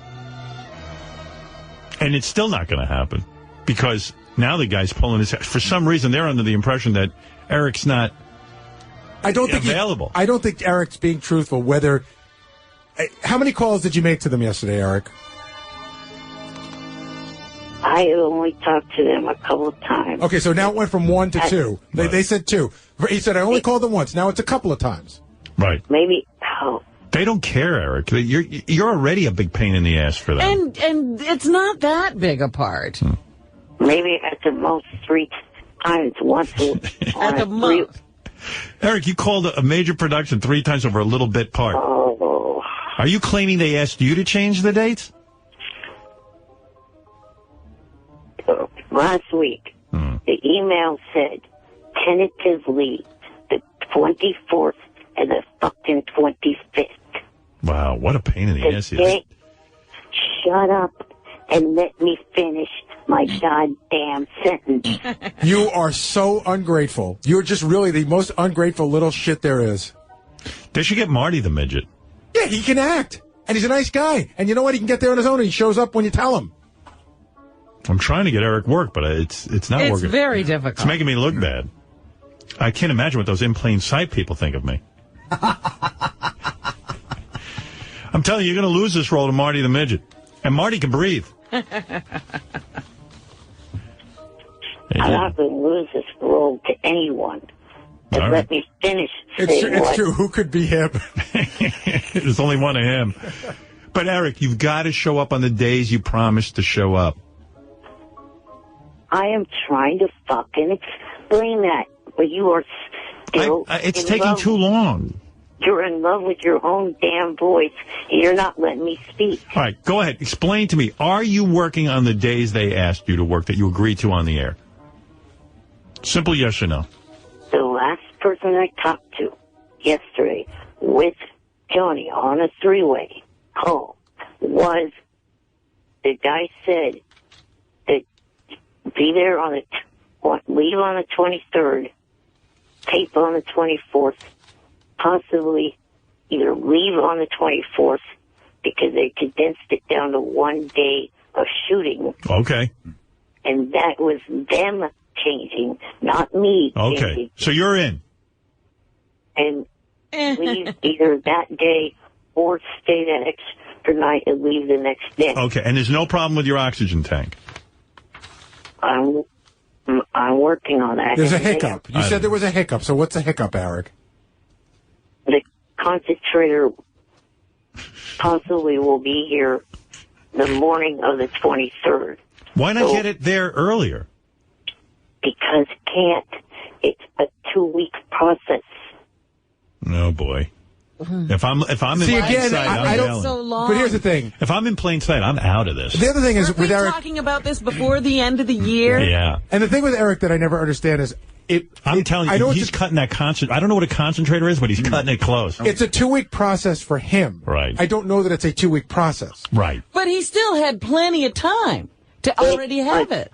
And it's still not going to happen because now the guy's pulling his head. For some reason, they're under the impression that Eric's not available. I don't think Eric's being truthful. Whether how many calls did you make to them yesterday, Eric? I only talked to them a couple of times. Okay, so now it went from 1 to 2. They said 2. He said, I only called them once. Now it's a couple of times. Right. Maybe. They don't care, Eric. You're already a big pain in the ass for them. And it's not that big a part. Maybe at the most 3 times once at the most. Eric, you called a major production 3 times over a little bit part. Oh. Are you claiming they asked you to change the dates? Last week, the email said tentatively the 24th and the fucking 25th. Wow, what a pain in the ass he is. Shut up and let me finish my goddamn sentence. You are so ungrateful. You're just really the most ungrateful little shit there is. They should get Marty the midget. Yeah, he can act. And he's a nice guy. And you know what? He can get there on his own and he shows up when you tell him. I'm trying to get Eric work, but it's not working. It's very difficult. It's making me look bad. I can't imagine what those In Plain Sight people think of me. I'm telling you, you're going to lose this role to Marty the Midget. And Marty can breathe. I'm not going to lose this role to anyone. Just All let right. me finish. It's true. Who could be him? There's only one of him. But, Eric, you've got to show up on the days you promised to show up. I am trying to fucking explain that, but you are still it's taking too long. You're in love with your own damn voice, and you're not letting me speak. All right, go ahead. Explain to me. Are you working on the days they asked you to work that you agreed to on the air? Simple yes or no. The last person I talked to yesterday with Johnny on a 3-way call was the guy said that be there on leave on the 23rd, tape on the 24th, possibly either leave on the 24th because they condensed it down to 1 day of shooting. Okay. And that was them changing, not me. Okay. Changing. So you're in. And leave either that day or stay that extra night and leave the next day. Okay. And there's no problem with your oxygen tank? I'm working on that. There's a hiccup. You said there was a hiccup. So what's a hiccup, Eric? The concentrator possibly will be here the morning of the 23rd. Why not get it there earlier? Because can't. It's a 2-week process. Oh, boy. If I'm in See, plain again, sight, I'm yelling. so long. But here's the thing. If I'm in plain sight, I'm out of this. The other thing is Weren't we with Eric. talking about this before the end of the year? Yeah. And the thing with Eric that I never understand is I'm telling you, he's cutting that concentrator. I don't know what a concentrator is, but he's cutting it close. It's a 2-week process for him. Right. I don't know that it's a 2-week process. Right. But he still had plenty of time to already have it.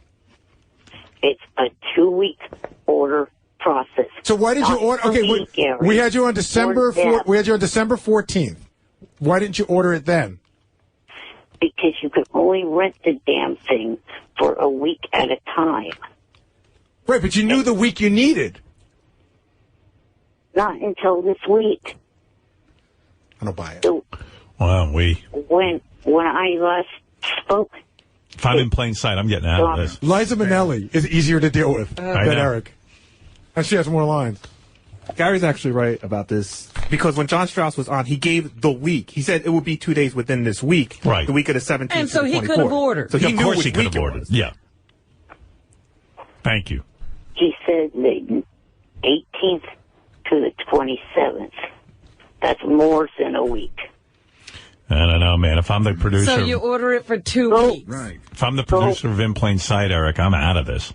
It's a 2-week order process. So why did you order? Okay, we had you on December. We had you on December 14th. Why didn't you order it then? because you can only rent the damn thing for a week at a time. Right, but you knew the week you needed. Not until this week. I don't buy it. So Wow, when I last spoke... If I'm in plain sight, I'm getting out of this. Liza Minnelli is easier to deal with I than know. Eric. And she has more lines. Gary's actually right about this because when John Strauss was on, he gave the week. He said it would be 2 days within this week, right? The week of the 17th. And so to the he could have 24th. ordered. So he of knew course which he could week have it ordered. was. Yeah. Thank you. He said the 18th to the 27th. That's more than a week. I don't know, man. If I'm the producer... So you order it for 2 weeks. Right. If I'm the producer of In Plain Sight, Eric, I'm out of this.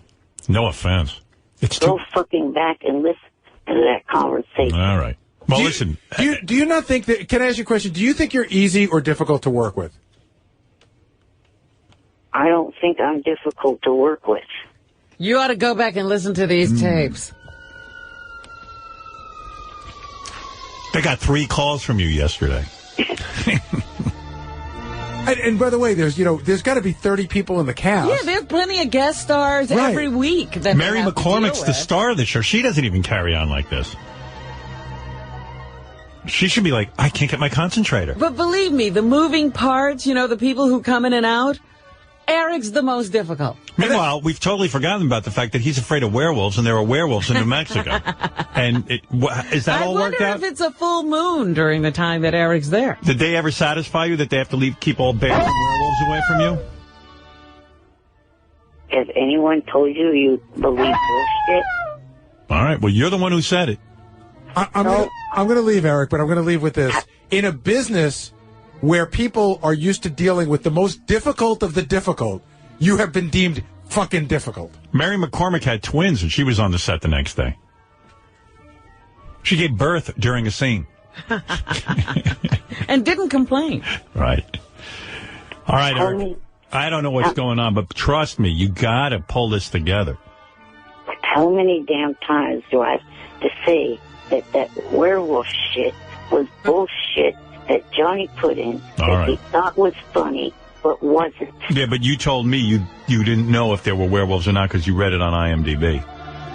No offense. It's Go fucking back and listen to that conversation. All right. Well, listen. Do you not think that... Can I ask you a question? Do you think you're easy or difficult to work with? I don't think I'm difficult to work with. You ought to go back and listen to these tapes. They got 3 calls from you yesterday. And by the way, there's got to be 30 people in the cast. Yeah, there's plenty of guest stars every week. That Mary they have to McCormick's deal the with. star of the show. She doesn't even carry on like this. She should be like, I can't get my concentrator. But believe me, the moving parts, the people who come in and out, Eric's the most difficult. Meanwhile, we've totally forgotten about the fact that he's afraid of werewolves, and there are werewolves in New Mexico. And is that all worked I out? wonder if it's a full moon during the time that Eric's there. Did they ever satisfy you that they have to keep all bears and werewolves away from you? Has anyone told you you believe bullshit? All right. Well, you're the one who said it. I'm going to leave, Eric, but I'm going to leave with this. In a business where people are used to dealing with the most difficult of the difficult, you have been deemed fucking difficult. Mary McCormick had twins, and she was on the set the next day. She gave birth during a scene. And didn't complain. Right. All right, Eric. I don't know what's going on, but trust me, you got to pull this together. How many damn times do I have to say that werewolf shit was bullshit that Johnny put in that he thought was funny but wasn't? Yeah, but you told me you didn't know if there were werewolves or not because you read it on IMDb.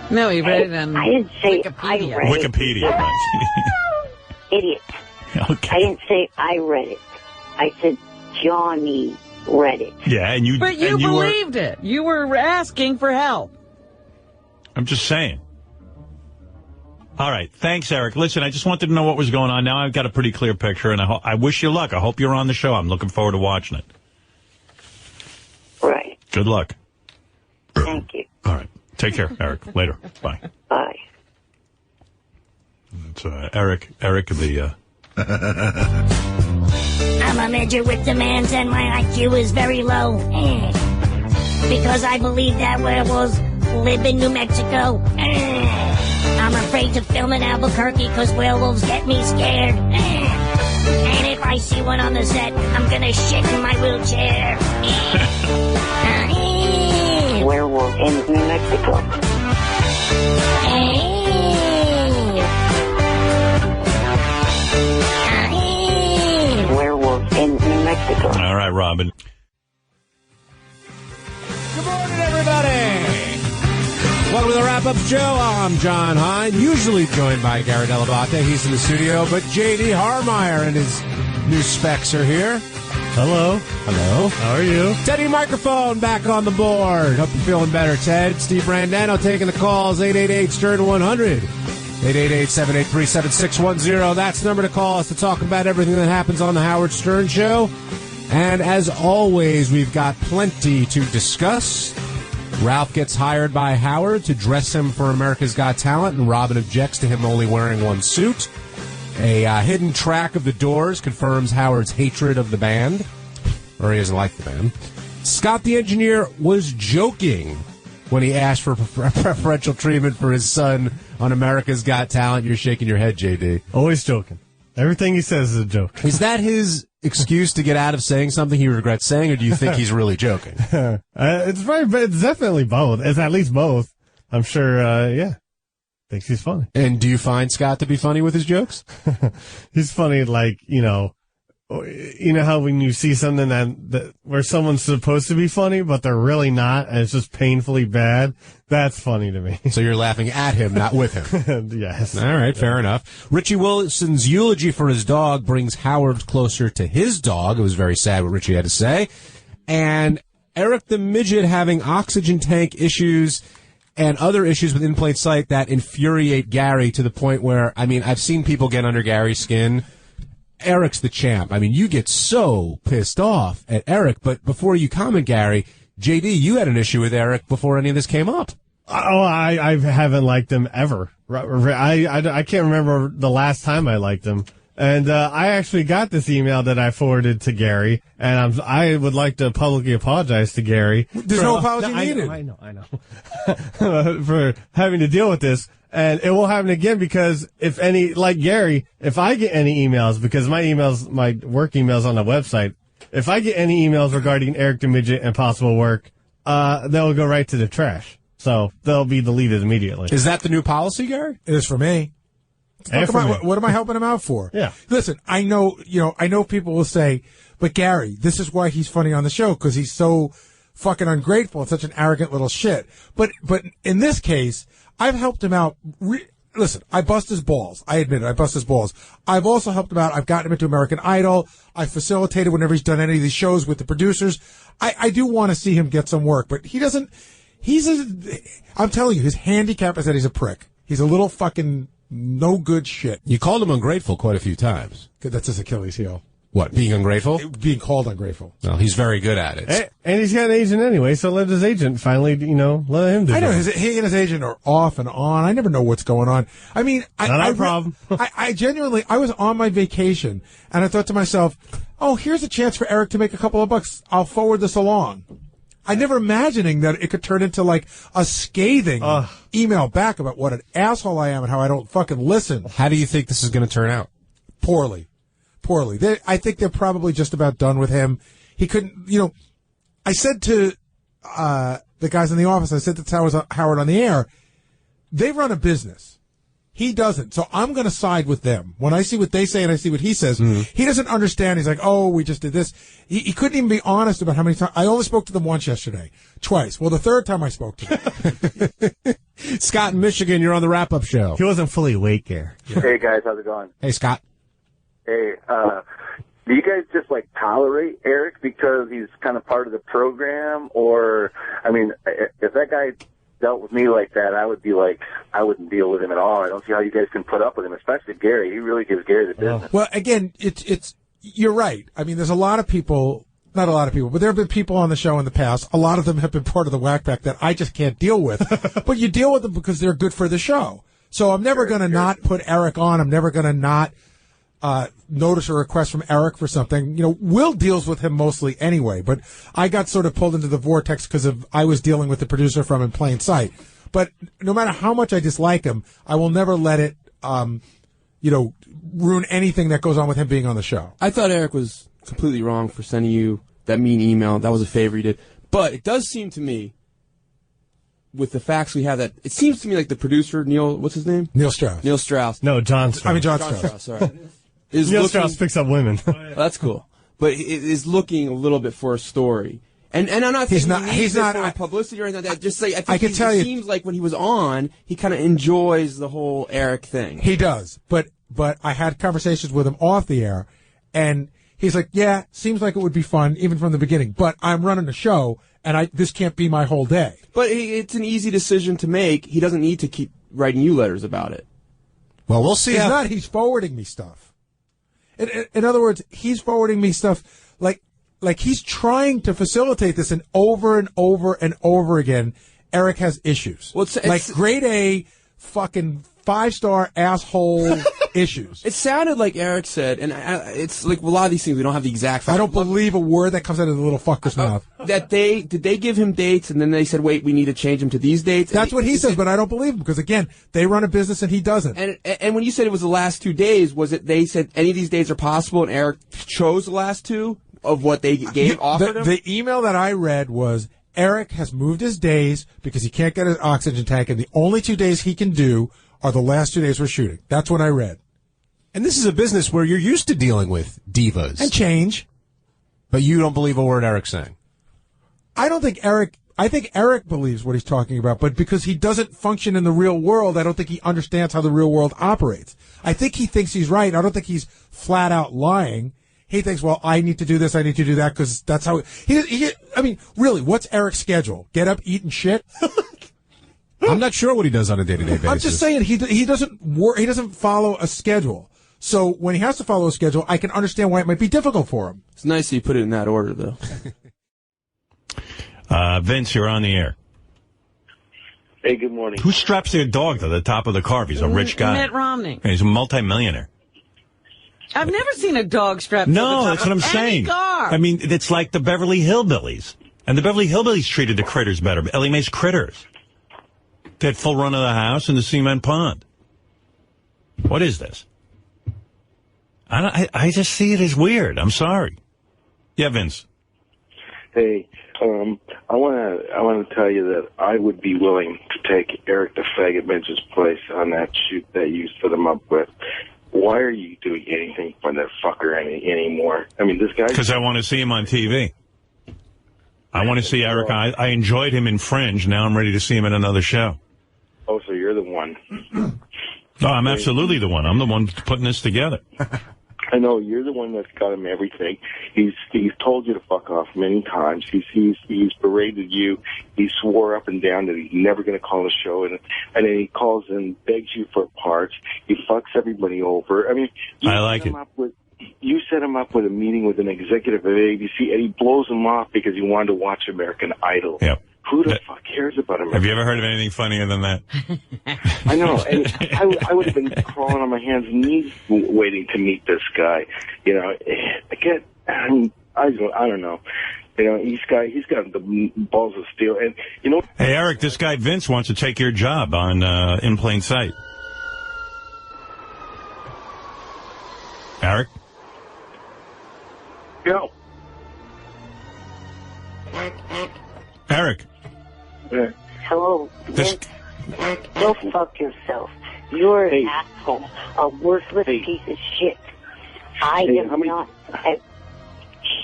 No, he read it on I didn't say Wikipedia. I read Wikipedia, right. Idiot. Okay. I didn't say I read it. I said Johnny read it. Yeah, and you... But you and believed it. You were asking for help. I'm just saying. All right. Thanks, Eric. Listen, I just wanted to know what was going on. Now I've got a pretty clear picture, and I wish you luck. I hope you're on the show. I'm looking forward to watching it. Right. Good luck. Thank you. All right. Take care, Eric. Later. Bye. Bye. It's Eric the... I'm a midget with demands and my IQ is very low. Because I believe that werewolves live in New Mexico. I'm afraid to film in Albuquerque because werewolves get me scared. And if I see one on the set, I'm gonna shit in my wheelchair. Werewolf in New Mexico. Werewolf in New Mexico. All right, Robin. Good morning, everybody. Welcome to the Wrap-Up Show. I'm John Hine, usually joined by Gary Dell'Abate. He's in the studio, but J.D. Harmeyer and his new specs are here. Hello. Hello. How are you? Teddy Microphone back on the board. Hope you're feeling better, Ted. Steve Brandano taking the calls, 888-STERN-100. 888-783-7610. That's the number to call us to talk about everything that happens on the Howard Stern Show. And as always, we've got plenty to discuss. Ralph gets hired by Howard to dress him for America's Got Talent, and Robin objects to him only wearing one suit. A hidden track of the Doors confirms Howard's hatred of the band, or he doesn't like the band. Scott the engineer was joking when he asked for preferential treatment for his son on America's Got Talent. You're shaking your head, JD. Always joking. Everything he says is a joke. Is that his excuse to get out of saying something he regrets saying, or do you think he's really joking? It's definitely both. It's at least both. I'm sure, yeah. Thinks he's funny. And do you find Scott to be funny with his jokes? He's funny, like, you know how when you see something that where someone's supposed to be funny, but they're really not, and it's just painfully bad? That's funny to me. So you're laughing at him, not with him. Yes. All right, fair enough. Richie Wilson's eulogy for his dog brings Howard closer to his dog. It was very sad what Richie had to say. And Eric the Midget having oxygen tank issues and other issues with In Plain Sight that infuriate Gary to the point where, I mean, I've seen people get under Gary's skin. Eric's the champ. I mean, you get so pissed off at Eric, but before you comment, Gary, JD, you had an issue with Eric before any of this came up. Oh, I haven't liked him ever. I can't remember the last time I liked him. And I actually got this email that I forwarded to Gary, and I would like to publicly apologize to Gary. There's no apology needed. I know. For having to deal with this. And it will happen again because if I get any emails, because my work emails on the website, if I get any emails regarding Eric the Midget and possible work, they'll go right to the trash. So they'll be deleted immediately. Is that the new policy, Gary? It is for me. What am I helping him out for? Yeah. Listen, I know people will say, but Gary, this is why he's funny on the show, because he's so fucking ungrateful and such an arrogant little shit. But in this case, I've helped him out. Listen, I bust his balls. I admit it. I bust his balls. I've also helped him out. I've gotten him into American Idol. I facilitated whenever he's done any of these shows with the producers. I do want to see him get some work, but he doesn't. I'm telling you, his handicap is that he's a prick. He's a little fucking no good shit. You called him ungrateful quite a few times. That's his Achilles heel. What, being ungrateful? Being called ungrateful. Well, he's very good at it. And he's got an agent anyway, so let his agent finally, let him do it. I know, he and his agent are off and on. I never know what's going on. I mean, Not our problem. I genuinely, I was on my vacation, and I thought to myself, oh, here's a chance for Eric to make a couple of bucks. I'll forward this along. I never imagining that it could turn into like a scathing email back about what an asshole I am and how I don't fucking listen. How do you think this is going to turn out? Poorly. I think they're probably just about done with him. He couldn't, I said to the guys in the office, I said to Howard on the air, they run a business. He doesn't. So I'm going to side with them. When I see what they say and I see what he says, he doesn't understand. He's like, oh, we just did this. He couldn't even be honest about how many times. I only spoke to them once yesterday. Twice. Well, the third time I spoke to them. Scott in Michigan, you're on the wrap-up show. He wasn't fully awake there. Hey, guys. How's it going? Hey, Scott. Hey, do you guys just tolerate Eric because he's kind of part of the program? Or, I mean, if that guy dealt with me like that, I would be like, I wouldn't deal with him at all. I don't see how you guys can put up with him, especially Gary. He really gives Gary the business. Well, again, you're right. I mean, there's a lot of people, not a lot of people, but there have been people on the show in the past. A lot of them have been part of the whack pack that I just can't deal with. But you deal with them because they're good for the show. So I'm never going to not put Eric on. I'm never going to not notice a request from Eric for something. Will deals with him mostly anyway, but I got sort of pulled into the vortex because I was dealing with the producer from In Plain Sight. But no matter how much I dislike him, I will never let it, ruin anything that goes on with him being on the show. I thought Eric was completely wrong for sending you that mean email. That was a favor he did. But it does seem to me, with the facts we have, that it seems to me like the producer, what's his name? Neil Strauss. No, John Strauss. John Strauss. Sorry. Neil Strauss picks up women. Well, that's cool. But it is looking a little bit for a story. And I'm not saying he's not for publicity or anything like that. Just say, it seems like when he was on, he kind of enjoys the whole Eric thing. He does. But I had conversations with him off the air, and he's like, yeah, seems like it would be fun, even from the beginning. But I'm running a show, and this can't be my whole day. But it's an easy decision to make. He doesn't need to keep writing you letters about it. Well, we'll see. He's forwarding me stuff. In other words, he's forwarding me stuff like he's trying to facilitate this, and over and over and over again, Eric has issues. Well, it's like grade A fucking 5-star asshole issues. It sounded like Eric said, and it's like a lot of these things we don't have the exact facts. I don't believe a word that comes out of the little fucker's mouth. That did they give him dates, and then they said, wait, we need to change them to these dates? That's what he says, but I don't believe him because, again, they run a business and he doesn't. And when you said it was the last 2 days, was it they said any of these dates are possible, and Eric chose the last 2 of what they offered him? The email that I read was, Eric has moved his days because he can't get an oxygen tank, and the only 2 days he can do are the last 2 days we're shooting. That's what I read. And this is a business where you're used to dealing with divas. And change. But you don't believe a word Eric's saying. I think Eric believes what he's talking about, but because he doesn't function in the real world, I don't think he understands how the real world operates. I think he thinks he's right. I don't think he's flat out lying. He thinks, well, I need to do this, I need to do that, because that's how I mean, really, what's Eric's schedule? Get up, eat, and shit? I'm not sure what he does on a day-to-day basis. I'm just saying he doesn't follow a schedule. So when he has to follow a schedule, I can understand why it might be difficult for him. It's nice that you put it in that order, though. Vince, you're on the air. Hey, good morning. Who straps their dog to the top of the car? He's a rich guy. Mitt Romney. He's a multimillionaire. I've never seen a dog strapped to the top that's what I'm of saying. any car. I mean, it's like the Beverly Hillbillies. And the Beverly Hillbillies treated the critters better. Ellie Mae's critters. They had full run of the house and the cement pond. What is this? I just see it as weird. I'm sorry. Yeah, Vince. Hey, I want to tell you that I would be willing to take Eric the Faggot Bench's place on that shoot that you set him up with. Why are you doing anything for that fucker anymore? I mean, this guy... Because I want to see him on TV. I want to see Eric. I enjoyed him in Fringe. Now I'm ready to see him in another show. Oh, so you're the one. No, I'm absolutely the one. I'm the one putting this together. I know, you're the one that's got him everything. He's told you to fuck off many times. He's berated you. He swore up and down that he's never going to call the show, and then he calls and begs you for parts. He fucks everybody over. I mean, I like it. You set him up with a meeting with an executive at ABC, and he blows him off because he wanted to watch American Idol. Yep. Who the fuck cares about American Idol? Have you ever heard of anything funnier than that? I know. And I would have been crawling on my hands and knees waiting to meet this guy. You know, I don't know. You know, he's got the balls of steel. And, you know... Hey, Eric, this guy Vince wants to take your job on In Plain Sight. Eric? Go. Eric. Hello, Vince. Go fuck yourself. You're an asshole, a worthless piece of shit. I am not.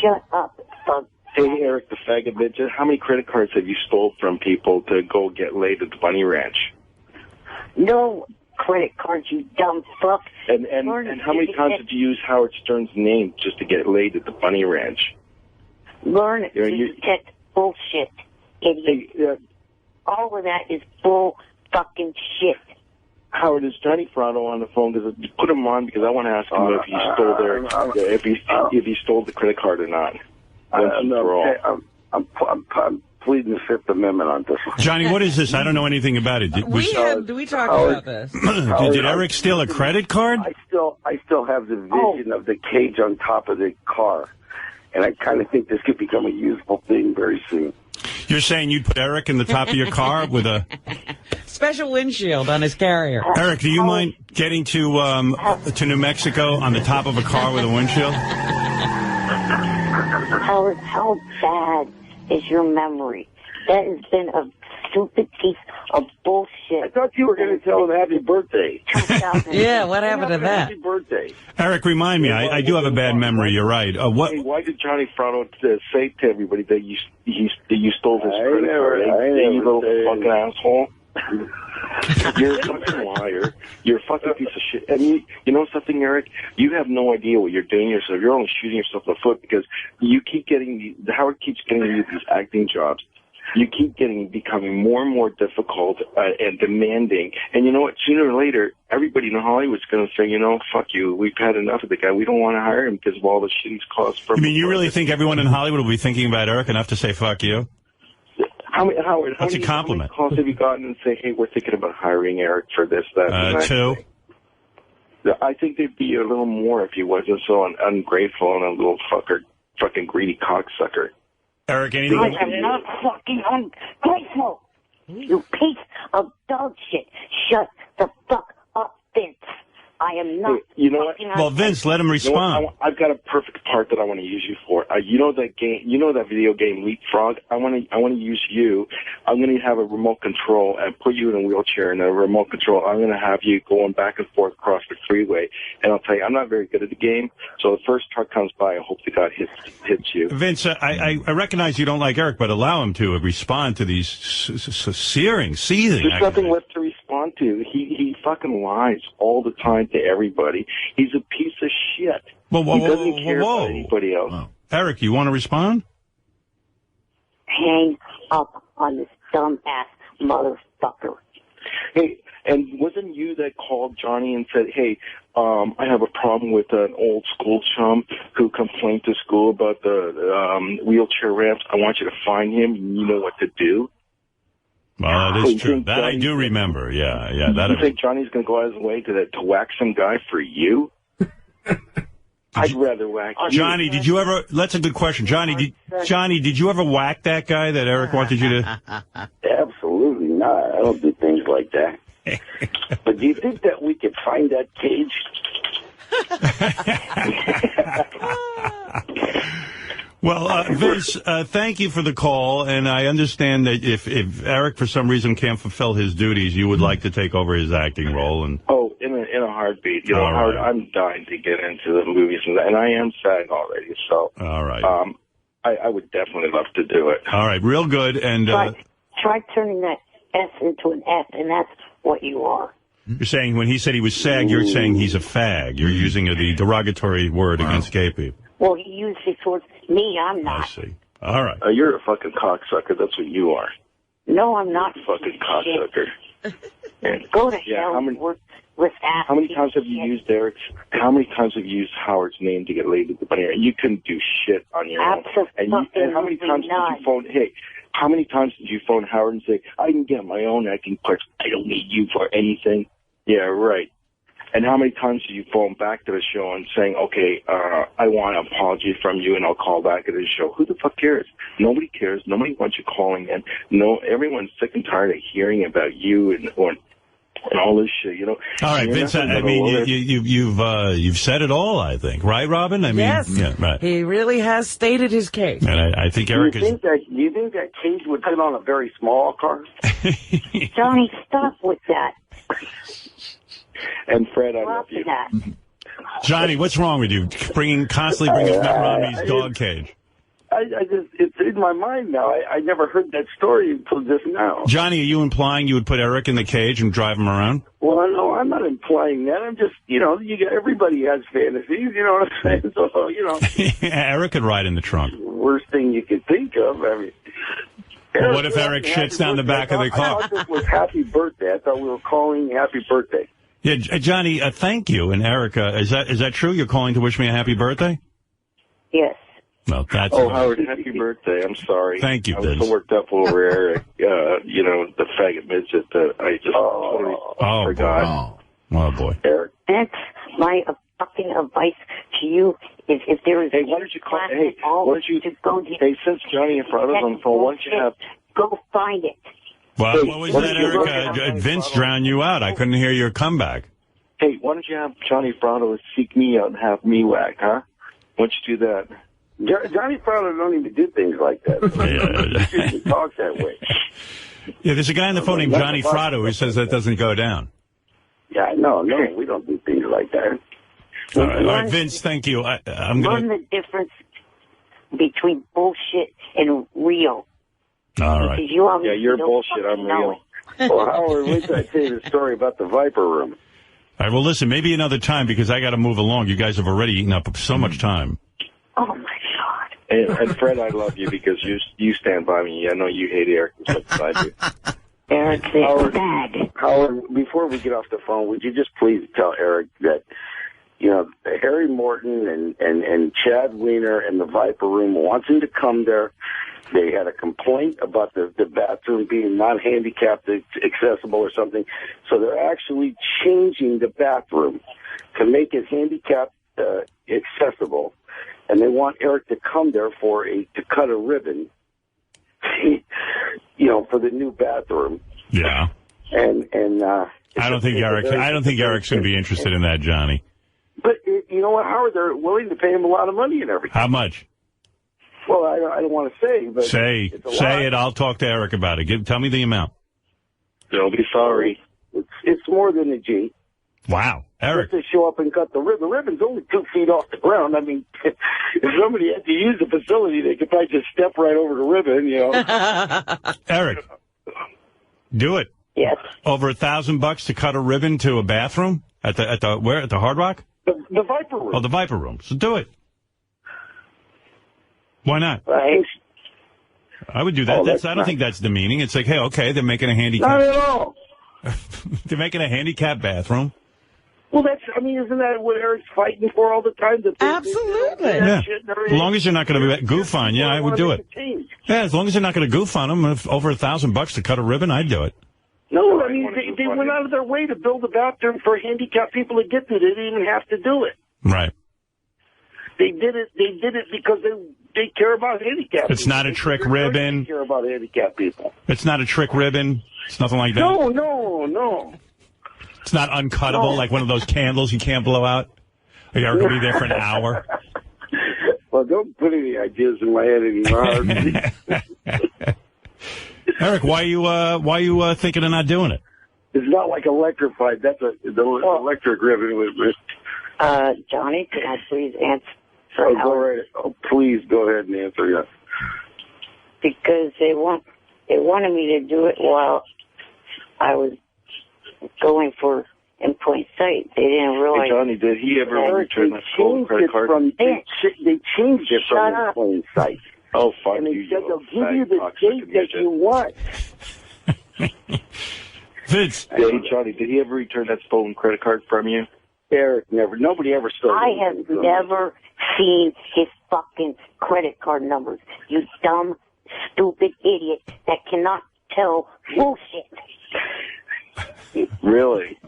Shut up, fuck. Hey, Eric the Faggot Bitch, how many credit cards have you stole from people to go get laid at the Bunny Ranch? No credit cards, you dumb fuck. And how many times did you use Howard Stern's name just to get laid at the Bunny Ranch? Learn to detect bullshit, idiot. Hey, all of that is bull fucking shit. Howard, is Johnny Fratto on the phone? Because put him on, because I want to ask him if he stole if he stole the credit card or not. I'm pleading the Fifth Amendment on this. Johnny, what is this? I don't know anything about it. We talked about this. Did Eric steal a credit card? I still have the vision of the cage on top of the car, and I kind of think this could become a useful thing very soon. You're saying you'd put Eric in the top of your car with a special windshield on his carrier? Eric, do you mind getting to New Mexico on the top of a car with a windshield? Howard, how bad is your memory? That has been a stupid piece of bullshit. I thought you were going to tell him happy birthday. Yeah, what happened to that? Happy birthday. Eric, remind me. I do have a bad memory. You're right. Hey, why did Johnny Fratto say to everybody that you stole his credit card? You little fucking asshole. You're a fucking liar. You're a fucking piece of shit. And you know something, Eric? You have no idea what you're doing yourself. You're only shooting yourself in the foot because you keep getting Howard keeps getting you these acting jobs. You keep becoming more and more difficult and demanding. And you know what? Sooner or later, everybody in Hollywood's going to say, you know, fuck you. We've had enough of the guy. We don't want to hire him because of all the shit he's caused. You mean you really think everyone in Hollywood will be thinking about Eric enough to say fuck you? Howard, that's a compliment. How many calls have you gotten and say, hey, we're thinking about hiring Eric for this, that, 2. I think there'd be a little more if he wasn't so ungrateful and a little fucking greedy cocksucker. Eric, anything? I am not fucking ungrateful. You piece of dog shit. Shut the fuck up, Vince. I am not. Hey, you know what? Well, Vince, let him respond. You know I've got a perfect part that I want to use you for. You know that game? You know that video game Leapfrog? I want to use you. I'm going to have a remote control and put you in a wheelchair and a remote control. I'm going to have you going back and forth across the freeway. And I'll tell you, I'm not very good at the game. So the first truck comes by, I hope to God hits you. Vince, I recognize you don't like Eric, but allow him to respond to these seething. There's nothing left to respond to. He fucking lies all the time to everybody. He's a piece of shit. He doesn't care about anybody else. Whoa. Eric, you want to respond? Hang up on this dumb-ass motherfucker. Hey, and wasn't you that called Johnny and said, hey, I have a problem with an old school chum who complained to school about the wheelchair ramps. I want you to find him. You know what to do. Well, that is true. That I do remember. Yeah. You think Johnny's going to go out of his way to whack some guy for you? I'd rather whack you. Johnny, did you ever... That's a good question. Johnny, did you ever whack that guy that Eric wanted you to... Absolutely not. I don't do things like that. But do you think that we could find that cage? Well, Vince, thank you for the call, and I understand that if Eric for some reason can't fulfill his duties, you would like to take over his acting role. And in a heartbeat. You know, Howard, I'm dying to get into the movies, and I am SAG already. So, all right, I would definitely love to do it. All right, real good. And try turning that S into an F, and that's what you are. You're saying when he said he was SAG, you're saying he's a fag. You're using the derogatory word against gay people. Well, he used it towards me. I'm not. I see. All right. You're a fucking cocksucker. That's what you are. No, I'm not. Fucking cocksucker. Go to hell. How many times have you used Eric's? How many times have you used Howard's name to get laid with the bunny? And you couldn't do shit on your own. And how many times did you phone? Hey, how many times did you phone Howard and say, "I can get my own acting parts. I don't need you for anything"? Yeah, right. And how many times did you phone back to the show and saying, "Okay, I want an apology from you, and I'll call back at the show"? Who the fuck cares? Nobody cares. Nobody wants you calling in. No, everyone's sick and tired of hearing about you and all this shit. You know. All right, Vince. I mean, you've said it all. I think, right, Robin? I mean, yes. Yeah, right. He really has stated his case. And I think Eric do you think that cage would fit on a very small car? Johnny, stop with that. And Fred, I love you. Johnny, what's wrong with you? Constantly bringing Mitt Romney's dog cage. It's in my mind now. I never heard that story until just now. Johnny, are you implying you would put Eric in the cage and drive him around? Well, no, I'm not implying that. I'm just, everybody has fantasies, you know what I'm saying? So, Eric could ride in the trunk. Worst thing you could think of. I mean, well, what if Eric shits down the back of the car? I thought this was happy birthday. I thought we were calling happy birthday. Yeah, Johnny, thank you. And Erica, is that true? You're calling to wish me a happy birthday? Yes. Well, that's Howard, happy birthday. I'm sorry. Thank you, I was so worked up over Eric, the faggot midget that I just totally forgot. Oh, boy. Eric. That's my fucking advice to you. If there is... Hey, why don't you call... Hey, why don't you... Hey, since Johnny and Fred is on the phone, why don't you have... Go find it. Well, what was that, Erica? Vince drowned you out. I couldn't hear your comeback. Hey, why don't you have Johnny Frado seek me out and have me whack, huh? Why don't you do that? Johnny Frado don't even do things like that. He talks that way. Yeah, there's a guy on the phone named Johnny Frado who says that doesn't go down. Yeah, no, we don't do things like that. All right, Vince, thank you. I'm going to... Learn the difference between bullshit and real. All right. You're bullshit. I'm real. Well, Howard, wait till I tell you the story about the Viper Room. All right, well, listen, maybe another time because I got to move along. You guys have already eaten up so much time. Oh, my God. And Fred, I love you because you stand by me. I know you hate Eric as much as I do. Eric's bad. Howard, before we get off the phone, would you just please tell Eric that, Harry Morton and Chad Wiener and the Viper Room wants him to come there. They had a complaint about the bathroom being not handicapped accessible or something. So they're actually changing the bathroom to make it handicapped accessible. And they want Eric to come there to cut a ribbon, for the new bathroom. Yeah. And I don't think Eric's going to be interested in that, Johnny. But you know what, Howard? They're willing to pay him a lot of money and everything. How much? Well, I don't want to say, but say it. I'll talk to Eric about it. Tell me the amount. They'll be sorry. It's more than a G. Wow, Eric. Just to show up and cut the ribbon. The ribbon's only 2 feet off the ground. I mean, if somebody had to use the facility, they could probably just step right over the ribbon, you know. Eric, do it. Yes. Over $1,000 to cut a ribbon to a bathroom at the Hard Rock? The Viper Room. Oh, the Viper Room. So do it. Why not? Right. I would do that. I don't think that's demeaning. It's like, hey, okay, they're making a handicap. Not at all. They're making a handicap bathroom. Well, isn't that what Eric's fighting for all the time? Absolutely. Yeah. As long as you're not going to goof on you, I would do it. Yeah, as long as they're not going to goof on them, if over $1,000 to cut a ribbon, I'd do it. No, I mean, they went out of their way to build a bathroom for handicapped people to get to. They didn't even have to do it. Right. They did it because they care about handicapped people. It's not a trick ribbon. They care about handicapped people. It's not a trick ribbon. It's nothing like that. No. It's not uncuttable, like one of those candles you can't blow out. You're going to be there for an hour. Well, don't put any ideas in my head anymore. Eric, why are you thinking of not doing it? It's not like electrified. That's the electric ribbon. Johnny, can I please answer? Go right. Oh, please go ahead and answer. Yes. Because they wanted me to do it while I was going for in plain sight. They didn't realize. Hey, Johnny, did he ever return that stolen credit card? They changed it from in plain sight. Oh, fuck and you. They said they'll give you the date that you want. Vince. Hey, Johnny, did he ever return that stolen credit card from you? Eric, never. Nobody ever stole it. I have never seen his fucking credit card numbers. You dumb, stupid idiot that cannot tell bullshit. Really?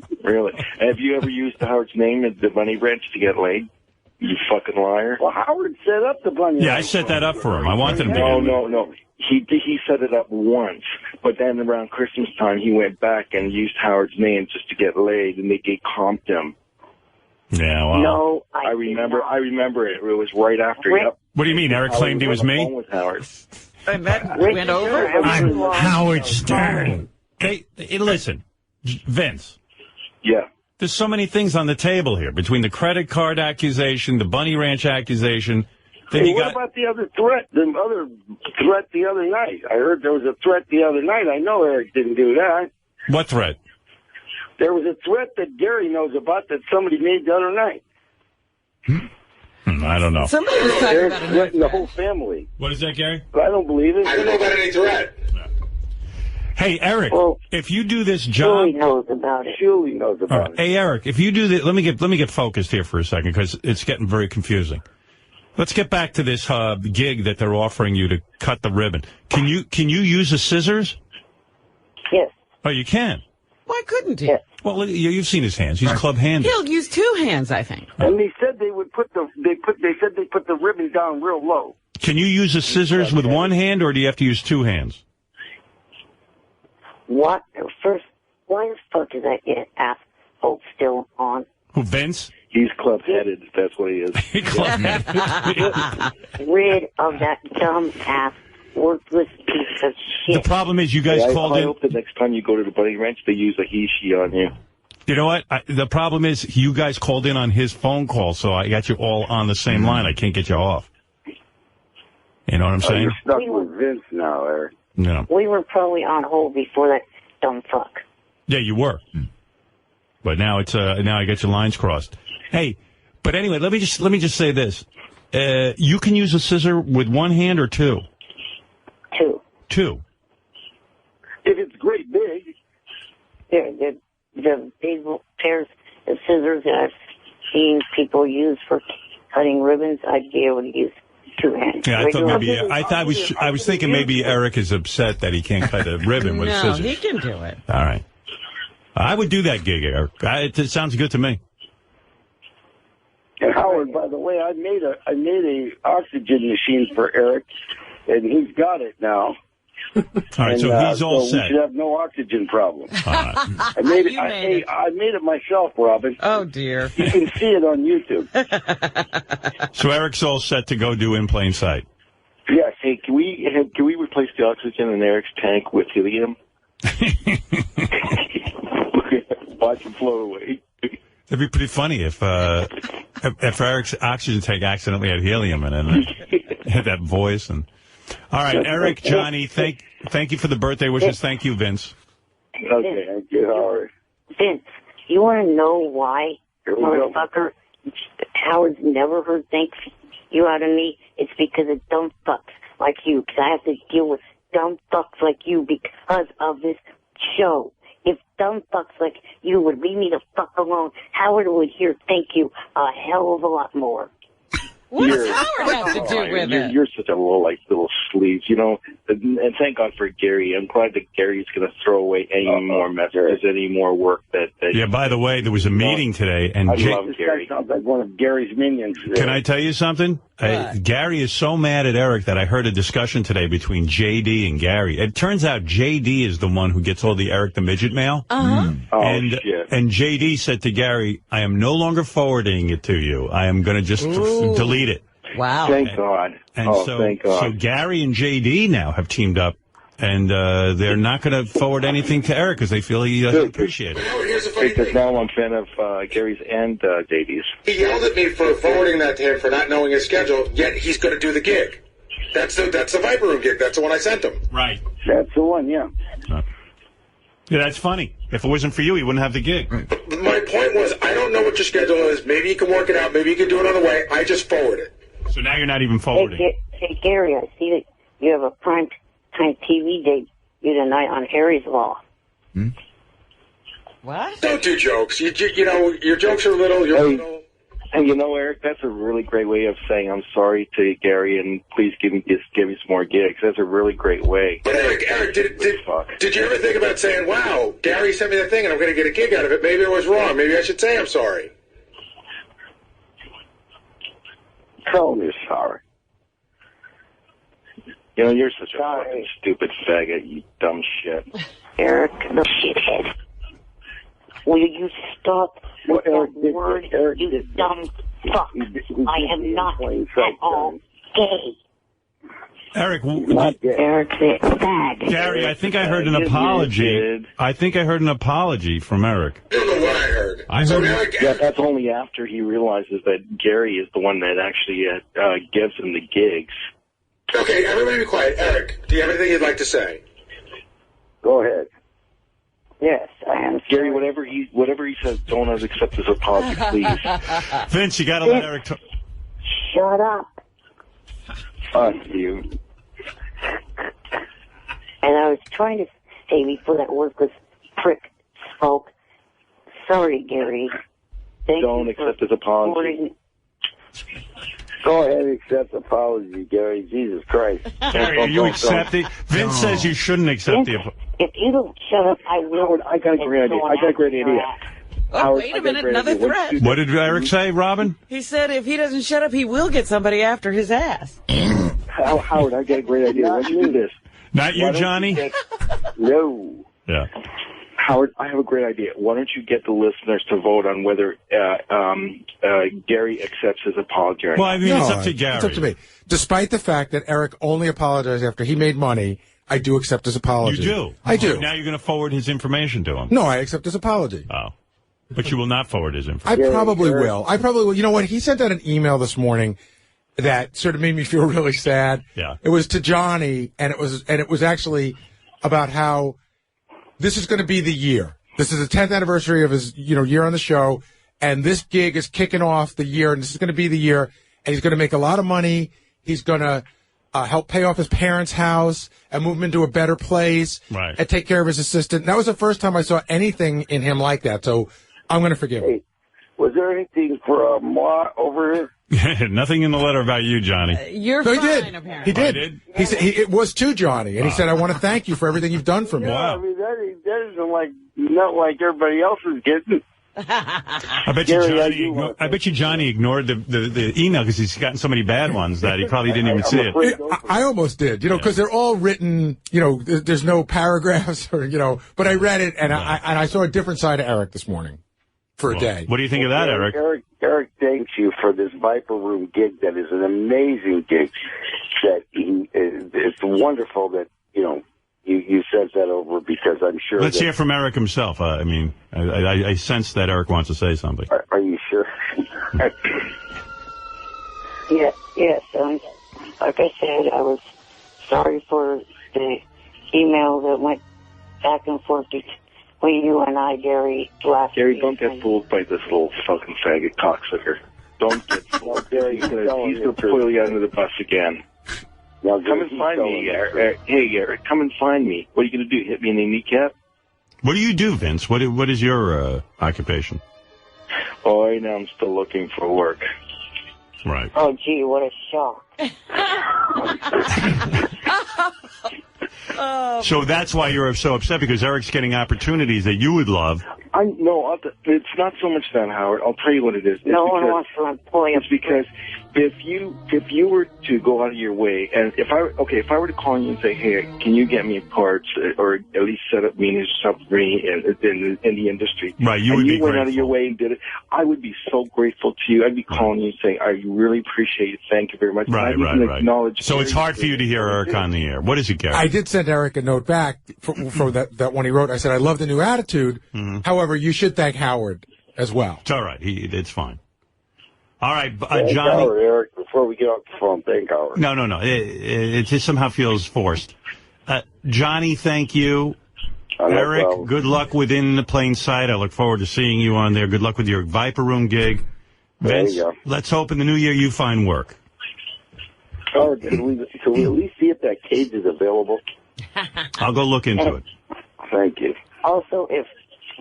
Have you ever used Howard's name at the Bunny Ranch to get laid? You fucking liar. Well, Howard set up the Bunny Ranch. Yeah, I set that up for him. I wanted him to No. He set it up once, but then around Christmas time, he went back and used Howard's name just to get laid, and they comped him. Yeah, well. No, I remember it. It was right after. Yep. What do you mean? Eric claimed he was me? With Howard. And that went over? I'm Howard Stern. Hey, listen, Vince. Yeah. There's so many things on the table here, between the credit card accusation, the Bunny Ranch accusation. Then what about the other threat? The other threat the other night. I heard there was a threat the other night. I know Eric didn't do that. What threat? There was a threat that Gary knows about that somebody made the other night. I don't know. Somebody was talking Eric's about threatening the whole family. What is that, Gary? I don't believe it. I don't know about any threat. Hey, Eric, if you do this job... Julie knows about it. Julie knows about it. Hey, Eric, if you do this... Let me get focused here for a second, because it's getting very confusing. Let's get back to this gig that they're offering you to cut the ribbon. Can you use the scissors? Yes. Oh, you can? Why couldn't he? Yes. Well, you've seen his hands. He's club-handed. He'll use two hands, I think. And they said they put the ribbon down real low. Can you use the scissors with one hand, or do you have to use two hands? What? First, why the fuck is that asshole still on? Who, Vince? He's club-headed. That's what he is. Club-headed. Rid of that dumb ass worthless piece of shit. The problem is you guys called in. I hope the next time you go to the Bunny Ranch, they use a he/she on you. You know what? The problem is you guys called in on his phone call, so I got you all on the same line. I can't get you off. You know what I'm saying? You're stuck with Vince now, Eric. No. We were probably on hold before that dumb fuck. Yeah, you were. But now it's now I get your lines crossed. Hey, but anyway, let me just say this: you can use a scissor with one hand or two. Two. If it's great big. The big pairs of scissors that I've seen people use for cutting ribbons, I'd be able to use two hands. Yeah, I was thinking maybe Eric is upset that he can't cut a ribbon with scissors. No, he can do it. All right. I would do that gig, Eric. It sounds good to me. And Howard, by the way, I made a oxygen machine for Eric, and he's got it now. All right, so he's all so set. We should have no oxygen problem. I made it. I made it myself, Robin. Oh dear! You can see it on YouTube. So Eric's all set to go do In Plain Sight. Yes. Hey, can we replace the oxygen in Eric's tank with helium? Watch him float away. It'd be pretty funny if Eric's oxygen tank accidentally had helium in it and had that voice. And all right, Eric, Johnny, thank you for the birthday wishes. Thank you, Vince. Okay, thank you, Howard. Vince, you want to know why, motherfucker, Howard's never heard thank you out of me? It's because of dumb fucks like you, because I have to deal with dumb fucks like you because of this show. If dumb fucks like you would leave me the fuck alone, Howard would hear thank you a hell of a lot more. What does Howard have to do with it? You're such a little sleaze, you know. And thank God for Gary. I'm glad that Gary's going to throw away any more messages, any more work that. Yeah. By the way, there was a meeting today, and I love Gary. Sounds like one of Gary's minions. Can I tell you something? Gary is so mad at Eric that I heard a discussion today between JD and Gary. It turns out JD is the one who gets all the Eric the Midget mail. Shit. And JD said to Gary, I am no longer forwarding it to you. I am going to just delete it. Wow. Thank God. And thank God. So Gary and JD now have teamed up, and they're not going to forward anything to Eric because they feel he doesn't appreciate it. Because now I'm a fan of Gary's and JD's. He yelled at me for forwarding that to him for not knowing his schedule, yet he's going to do the gig. That's the Viper Room gig. That's the one I sent him. Right. That's the one, yeah. Yeah, that's funny. If it wasn't for you, he wouldn't have the gig. My point was, I don't know what your schedule is. Maybe you can work it out. Maybe you can do it on the way. I just forward it. So now you're not even forwarding. Hey, Gary, I see that you have a prime time TV debut tonight on Harry's Law. What? Don't do jokes. You know, your jokes are little. And you know, Eric, that's a really great way of saying I'm sorry to Gary and please give me some more gigs. That's a really great way. But Eric, did you ever think about saying, wow, Gary sent me that thing and I'm going to get a gig out of it. Maybe I was wrong. Maybe I should say I'm sorry. Tell him you're sorry. You know, you're such a fucking stupid faggot, you dumb shit. Eric, the shithead. Will you stop with that word, you dumb fuck? I am not at all gay. Eric, Eric's a fag. Gary, I think I heard an apology. I think I heard an apology from Eric. I don't know what I heard. Yeah, that's only after he realizes that Gary is the one that actually gives him the gigs. Okay, everybody be quiet. Eric, do you have anything you'd like to say? Go ahead. Yes, I am. Gary, whatever he says, don't accept his apology, please. Vince, you got to let Eric talk. Shut up. Fuck you. And I was trying to say before that worthless prick spoke, sorry, Gary. Don't accept his apology. Go ahead and accept the apology, Gary. Jesus Christ. Gary, are you accepting? Vince says you shouldn't accept the apology. If you don't shut up, I will. Howard, I got a great idea. Oh, Howard, wait a minute, another threat. What did Eric say, Robin? He said if he doesn't shut up, he will get somebody after his ass. Howard, I got a great idea. Why don't you do this? Not you, Johnny? No. Yeah. Howard, I have a great idea. Why don't you get the listeners to vote on whether Gary accepts his apology or not? Well, I mean, it's up to Gary. It's up to me. Despite the fact that Eric only apologized after he made money, I do accept his apology. You do? I do. Now you're going to forward his information to him? No, I accept his apology. Oh. But you will not forward his information. I probably will. You know what? He sent out an email this morning that sort of made me feel really sad. Yeah. It was to Johnny, and it was actually about how this is going to be the year. This is the 10th anniversary of his, year on the show, and this gig is kicking off the year, and this is going to be the year, and he's going to make a lot of money. He's going to help pay off his parents' house and move him into a better place, right, and take care of his assistant. That was the first time I saw anything in him like that, so I'm going to forgive him. Was there anything for moi over here? Nothing in the letter about you, Johnny. You're no, he fine, did. apparently. He did. He said it was to Johnny, and he said, "I want to thank you for everything you've done for me." Yeah, I mean, that isn't not like everybody else is getting. I bet you Johnny ignored the email because he's gotten so many bad ones that he probably didn't even see it. I almost did, because they're all written, there's no paragraphs or, but I read it and I saw a different side of Eric this morning for a day. What do you think of that, Eric? Eric thanks you for this Viper Room gig. That is an amazing gig. It's wonderful that, you sent that over because I'm sure. Let's hear from Eric himself. I sense that Eric wants to say something. Are you sure? Yes. Like I said, I was sorry for the email that went back and forth between you and I, Gary, last Gary, week. don't get fooled by this little fucking faggot cocksucker. Don't get fooled. Gary, he's going to pull you under the bus again. Now, come and find me, Eric. Hey, Eric, come and find me. What are you going to do, hit me in the kneecap? What do you do, Vince? What is your occupation? Oh, right now I'm still looking for work. Right. Oh, gee, what a shock. So that's why you're so upset, because Eric's getting opportunities that you would love. No, it's not so much that, Howard. I'll tell you what it is. No one wants to employ him. It's because if you were to go out of your way, and if I were to call you and say, hey, can you get me parts or at least set up meetings or something for me in the industry? Right, you would be grateful. And you went out of your way and did it. I would be so grateful to you. I'd be calling you and saying, I really appreciate it. Thank you very much. Right. Acknowledge so it's hard for you to hear Eric on the air. What is it, Gary? I did send Eric a note back for that one he wrote. I said, I love the new attitude. Mm-hmm. However, you should thank Howard as well. It's all right. It's fine. All right, Thank Johnny. Howard, Eric, before we get off the phone, thank Howard. No. It just somehow feels forced. Johnny, thank you. Eric, good luck within the plain sight. I look forward to seeing you on there. Good luck with your Viper Room gig. Vince, let's hope in the new year you find work. Howard, can we at least see if that cage is available? I'll go look into it. Thank you. Also, if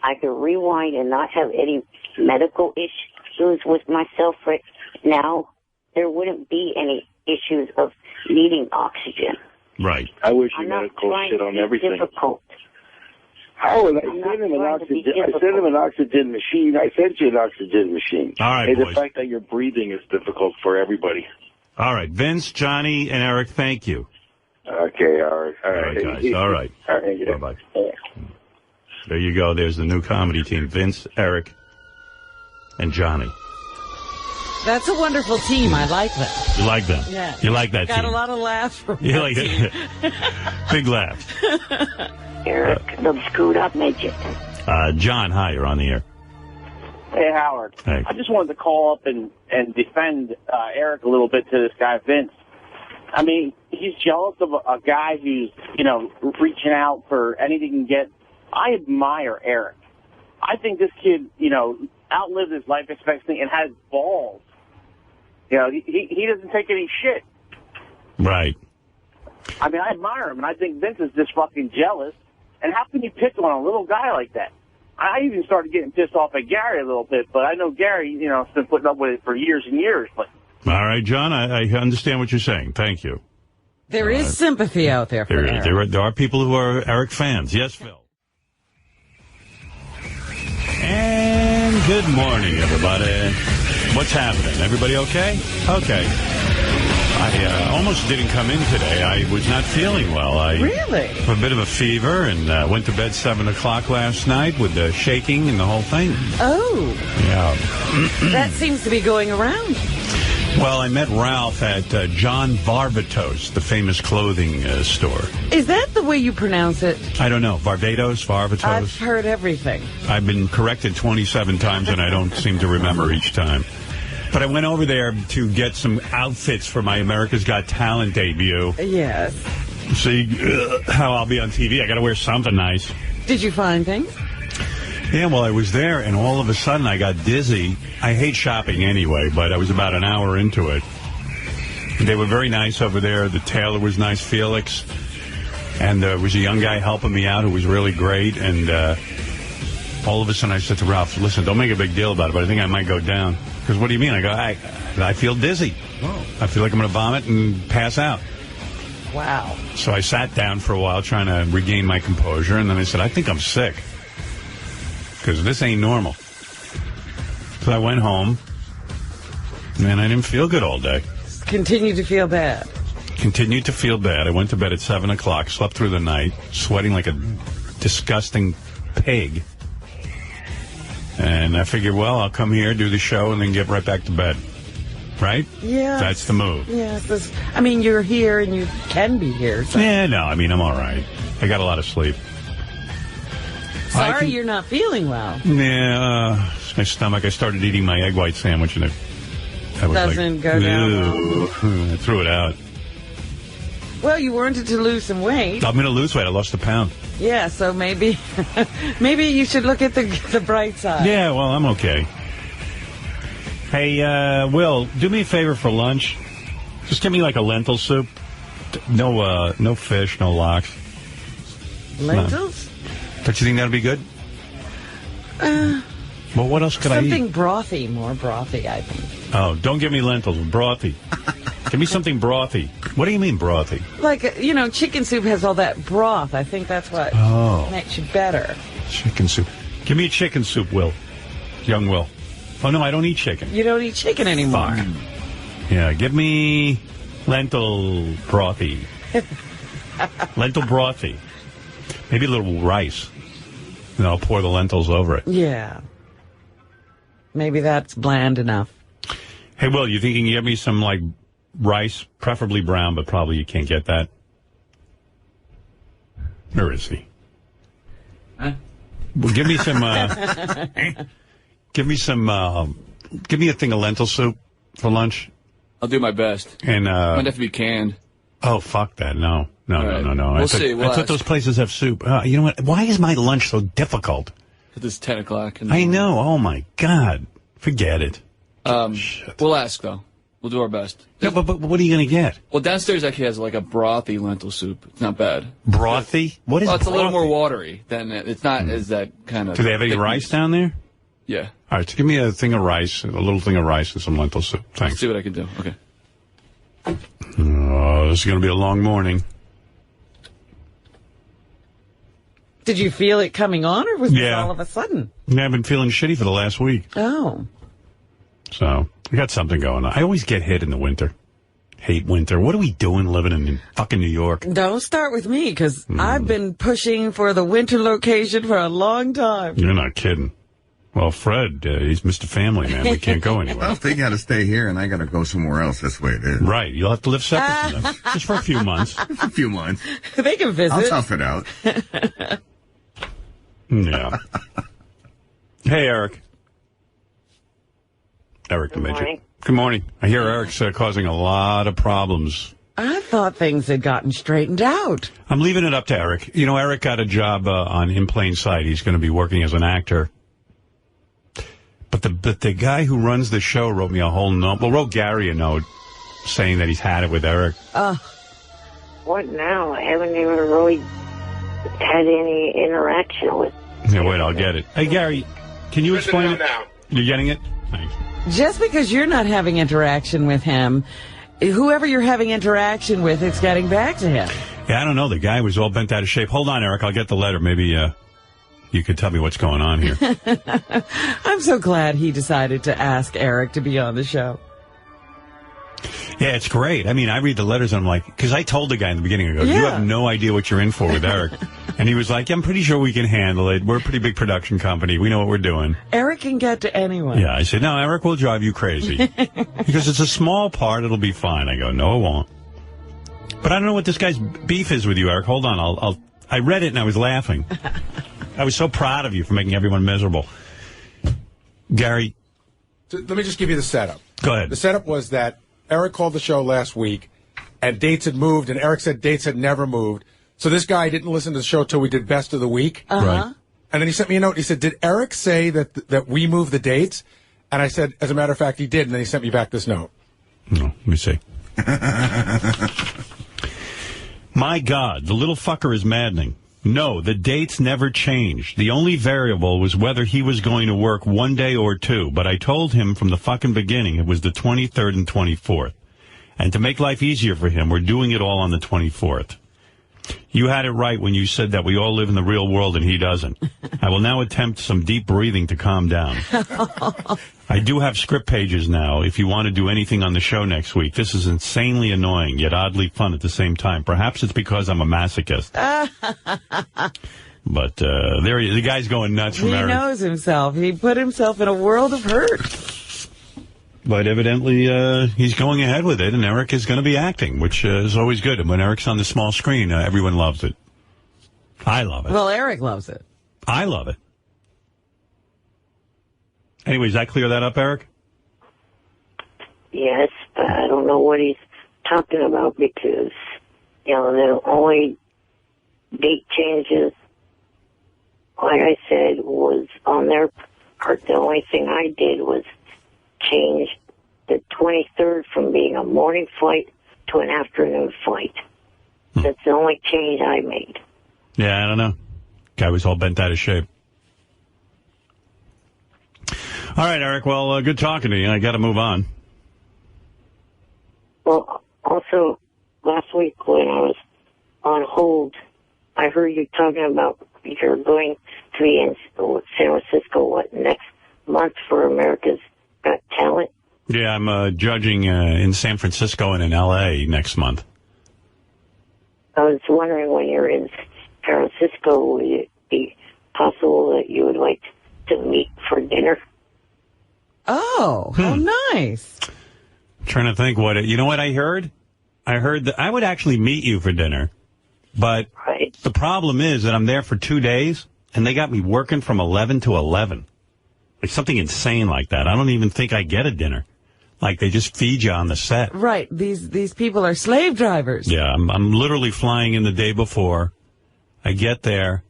I could rewind and not have any medical issues with myself right now, there wouldn't be any issues of needing oxygen. Right. I wish you medical shit on everything. Difficult. Howard, I sent him an oxygen machine. I sent you an oxygen machine. All right, hey, boys. The fact that you're breathing is difficult for everybody. All right, Vince, Johnny, and Eric, thank you. Okay, all right. All right, guys. All right. Bye-bye. There you go. There's the new comedy team, Vince, Eric, and Johnny. That's a wonderful team. I like them. You like them? Yeah. You like that Got team? a lot of laughs from You that like team. it? Big laugh. Eric, the screwed up midget. John, hi. You're on the air. Hey, Howard. Hey. I just wanted to call up and defend Eric a little bit to this guy, Vince. I mean, he's jealous of a guy who's, reaching out for anything he can get. I admire Eric. I think this kid, outlived his life expectancy and has balls. He doesn't take any shit. Right. I mean, I admire him, and I think Vince is just fucking jealous. And how can you pick on a little guy like that? I even started getting pissed off at Gary a little bit, but I know Gary, has been putting up with it for years and years. But all right, John, I understand what you're saying. Thank you. There is sympathy out there for Eric. There are people who are Eric fans. Yes, Phil. And good morning, everybody. What's happening? Everybody okay? Okay. I almost didn't come in today. I was not feeling well. Really? A bit of a fever, and went to bed 7 o'clock last night with the shaking and the whole thing. Oh. Yeah. That seems to be going around. Well, I met Ralph at John Varvatos, the famous clothing store. Is that the way you pronounce it? I don't know. Varvatos? I've heard everything. I've been corrected 27 times, and I don't seem to remember each time. But I went over there to get some outfits for my America's Got Talent debut. Yes. See how I'll be on TV. I got to wear something nice. Did you find things? Yeah, well, I was there, and all of a sudden I got dizzy. I hate shopping anyway, but I was about an hour into it. They were very nice over there. The tailor was nice, Felix. And there was a young guy helping me out who was really great. And all of a sudden I said to Ralph, listen, don't make a big deal about it, but I think I might go down. Because what do you mean? I go, I feel dizzy. Oh. I feel like I'm going to vomit and pass out. Wow. So I sat down for a while trying to regain my composure, and then I said, I think I'm sick. Because this ain't normal. So I went home, and I didn't feel good all day. Continue to feel bad. Continued to feel bad. I went to bed at 7 o'clock, slept through the night, sweating like a disgusting pig. And I figured, well, I'll come here, do the show, and then get right back to bed. Right? Yeah. That's the move. Yeah. I mean, you're here and you can be here. So. Yeah, no, I mean, I'm all right. I got a lot of sleep. Sorry you're not feeling well. Yeah, my stomach. I started eating my egg white sandwich, and it doesn't go down. I threw it out. Well, you wanted to lose some weight. I'm going to lose weight. I lost a pound. Yeah, so maybe you should look at the bright side. Yeah, well, I'm okay. Hey, Will, do me a favor for lunch. Just give me like a lentil soup. No fish, no lox. Lentils? Don't you think that'd be good? Well, what else could I eat? Something brothy, more brothy, I think. Oh, don't give me lentils. Brothy. Give me something brothy. What do you mean brothy? Like, chicken soup has all that broth. I think that's what makes you better. Chicken soup. Give me a chicken soup, Will. Young Will. Oh, no, I don't eat chicken. You don't eat chicken anymore. Yeah, give me lentil brothy. Lentil brothy. Maybe a little rice. And I'll pour the lentils over it. Yeah. Maybe that's bland enough. Hey, Will, you think you can get me some, like, rice? Preferably brown, but probably you can't get that. Where is he? Huh? Well, give me some, give me a thing of lentil soup for lunch. I'll do my best. And, might have to be canned. Oh, fuck that. No. Right. No. We'll see. I thought those places have soup. You know what? Why is my lunch so difficult? Because it's 10 o'clock. I know. Oh, my God. Forget it. We'll ask, though. We'll do our best. No, but what are you going to get? Well, downstairs actually has like a brothy lentil soup. It's not bad. Brothy? What is Well, it's brothy? a little more watery than it's not as that kind of. Do they have any rice down there? Yeah. All right, so give me a thing of rice, a little thing of rice and some lentil soup. Thanks. Let's see what I can do. Okay. Oh, this is going to be a long morning. Did you feel it coming on, or was this all of a sudden? Yeah, I've been feeling shitty for the last week. Oh. So, I got something going on. I always get hit in the winter. Hate winter. What are we doing living in fucking New York? Don't start with me, because I've been pushing for the winter location for a long time. You're not kidding. Well, Fred, he's Mr. Family Man. We can't go anywhere. Well, they got to stay here, and I got to go somewhere else. That's the way it is. Right. You'll have to live separate from them. Just for a few months. A few months. They can visit. I'll tough it out. Yeah. Hey, Eric. Eric the Midget. Morning. Good morning. I hear Eric's causing a lot of problems. I thought things had gotten straightened out. I'm leaving it up to Eric. You know, Eric got a job on In Plain Sight. He's going to be working as an actor. But the guy who runs the show wrote me a whole note. Well, wrote Gary a note saying that he's had it with Eric. What now? I haven't even really had any interaction with. Yeah, wait, I'll get it. Hey, Gary, can you explain it? You're getting it? Thanks. Just because you're not having interaction with him, whoever you're having interaction with, it's getting back to him. Yeah, I don't know. The guy was all bent out of shape. Hold on, Eric. I'll get the letter. Maybe you could tell me what's going on here. I'm so glad he decided to ask Eric to be on the show. Yeah, it's great. I mean, I read the letters and I'm like, because I told the guy in the beginning, I go, you have no idea what you're in for with Eric. And he was like, I'm pretty sure we can handle it. We're a pretty big production company. We know what we're doing. Eric can get to anyone. Yeah, I said, no, Eric will drive you crazy. Because it's a small part, it'll be fine. I go, no, it won't. But I don't know what this guy's beef is with you, Eric. Hold on, I read it and I was laughing. I was so proud of you for making everyone miserable. Gary. Let me just give you the setup. Go ahead. The setup was that Eric called the show last week, and dates had moved, and Eric said dates had never moved. So this guy didn't listen to the show till we did Best of the Week. Right. And then he sent me a note. He said, did Eric say that we moved the dates? And I said, as a matter of fact, he did. And then he sent me back this note. No, let me see. My God, the little fucker is maddening. No, the dates never changed. The only variable was whether he was going to work one day or two, but I told him from the fucking beginning it was the 23rd and 24th. And to make life easier for him, we're doing it all on the 24th. You had it right when you said that we all live in the real world and he doesn't. I will now attempt some deep breathing to calm down. I do have script pages now if you want to do anything on the show next week. This is insanely annoying, yet oddly fun at the same time. Perhaps it's because I'm a masochist. But the guy's going nuts from Eric. He knows himself. He put himself in a world of hurt. But evidently, he's going ahead with it, and Eric is going to be acting, which is always good. And when Eric's on the small screen, everyone loves it. I love it. Well, Eric loves it. I love it. Anyways, that clear that up, Eric? Yes, but I don't know what he's talking about because, the only date changes, like I said, was on their part. The only thing I did was change the 23rd from being a morning flight to an afternoon flight. That's the only change I made. Yeah, I don't know. Guy was all bent out of shape. All right, Eric. Well, good talking to you. I got to move on. Well, also, last week when I was on hold, I heard you talking about you're going to be in San Francisco, next month for America's Got Talent? Yeah, I'm judging in San Francisco and in L.A. next month. I was wondering when you're in San Francisco, would it be possible that you would like to meet for dinner? Oh, how nice. I'm trying to think you know what I heard? I heard that I would actually meet you for dinner, but the problem is that I'm there for 2 days, and they got me working from 11 to 11. Like something insane like that. I don't even think I get a dinner. Like they just feed you on the set. Right. These people are slave drivers. Yeah, I'm literally flying in the day before. I get there,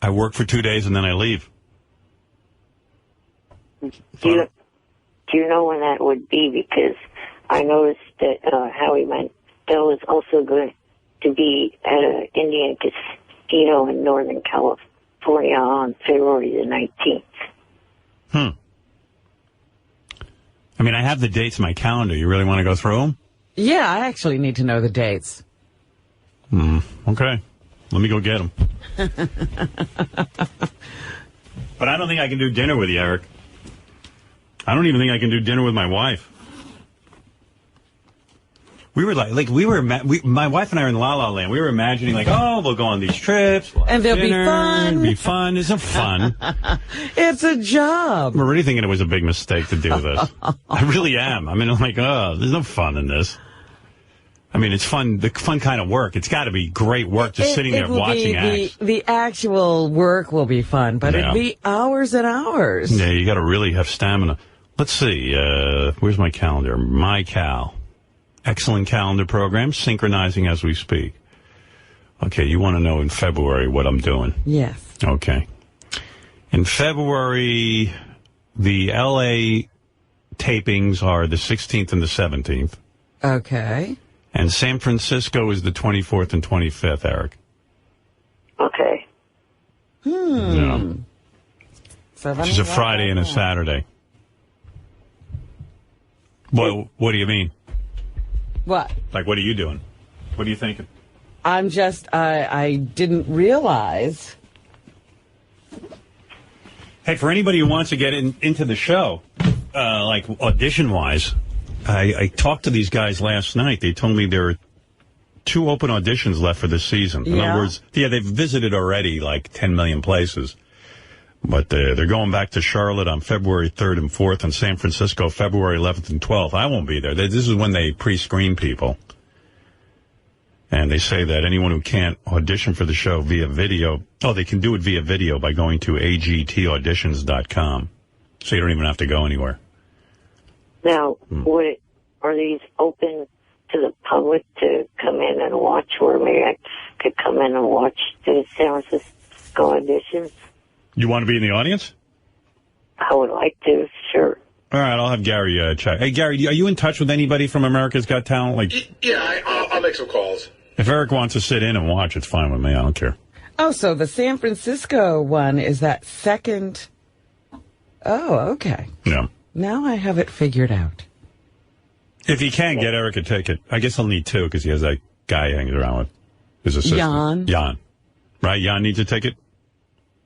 I work for 2 days, and then I leave. Do you know when that would be? Because I noticed that Howie Mandel is also going to be at an Indian casino in Northern California on February the 19th. I mean, I have the dates in my calendar. You really want to go through them? Yeah, I actually need to know the dates. Okay. Let me go get them. But I don't think I can do dinner with you, Eric. I don't even think I can do dinner with my wife. We were my wife and I are in La La Land. We were imagining we'll go on these trips. We'll and they'll dinner, be fun. It'll be fun. Isn't fun? It's a job. I'm really thinking it was a big mistake to do this. I really am. I mean, I'm there's no fun in this. I mean, it's fun, the fun kind of work. It's got to be great work just sitting there watching acts. The actual work will be fun, but it'll be hours and hours. Yeah, you got to really have stamina. Let's see. Where's my calendar? My Cal. Excellent calendar program, synchronizing as we speak. Okay, you want to know in February what I'm doing? Yes. Okay. In February, the L.A. tapings are the 16th and the 17th. Okay. And San Francisco is the 24th and 25th, Eric. Okay. Yeah. Which is a Friday and a Saturday. What do you mean? What? Like, what are you doing? What are you thinking? I'm just, I didn't realize. Hey, for anybody who wants to get into the show, like audition-wise, I talked to these guys last night. They told me there are 2 open auditions left for this season. In other words, they've visited already like 10 million places. But they're going back to Charlotte on February 3rd and 4th and San Francisco February 11th and 12th. I won't be there. This is when they pre-screen people. And they say that anyone who can't audition for the show via video, they can do it via video by going to agtauditions.com. So you don't even have to go anywhere. Now, are these open to the public to come in and watch, or maybe I could come in and watch the San Francisco auditions? You want to be in the audience? I would like to, sure. All right, I'll have Gary check. Hey, Gary, are you in touch with anybody from America's Got Talent? Yeah, I'll make some calls. If Eric wants to sit in and watch, it's fine with me. I don't care. Oh, so the San Francisco one is that second. Oh, okay. Yeah. Now I have it figured out. If he can get Eric a ticket, I guess he'll need 2 because he has that guy hanging around with. His assistant. Jan. Right? Jan needs a ticket?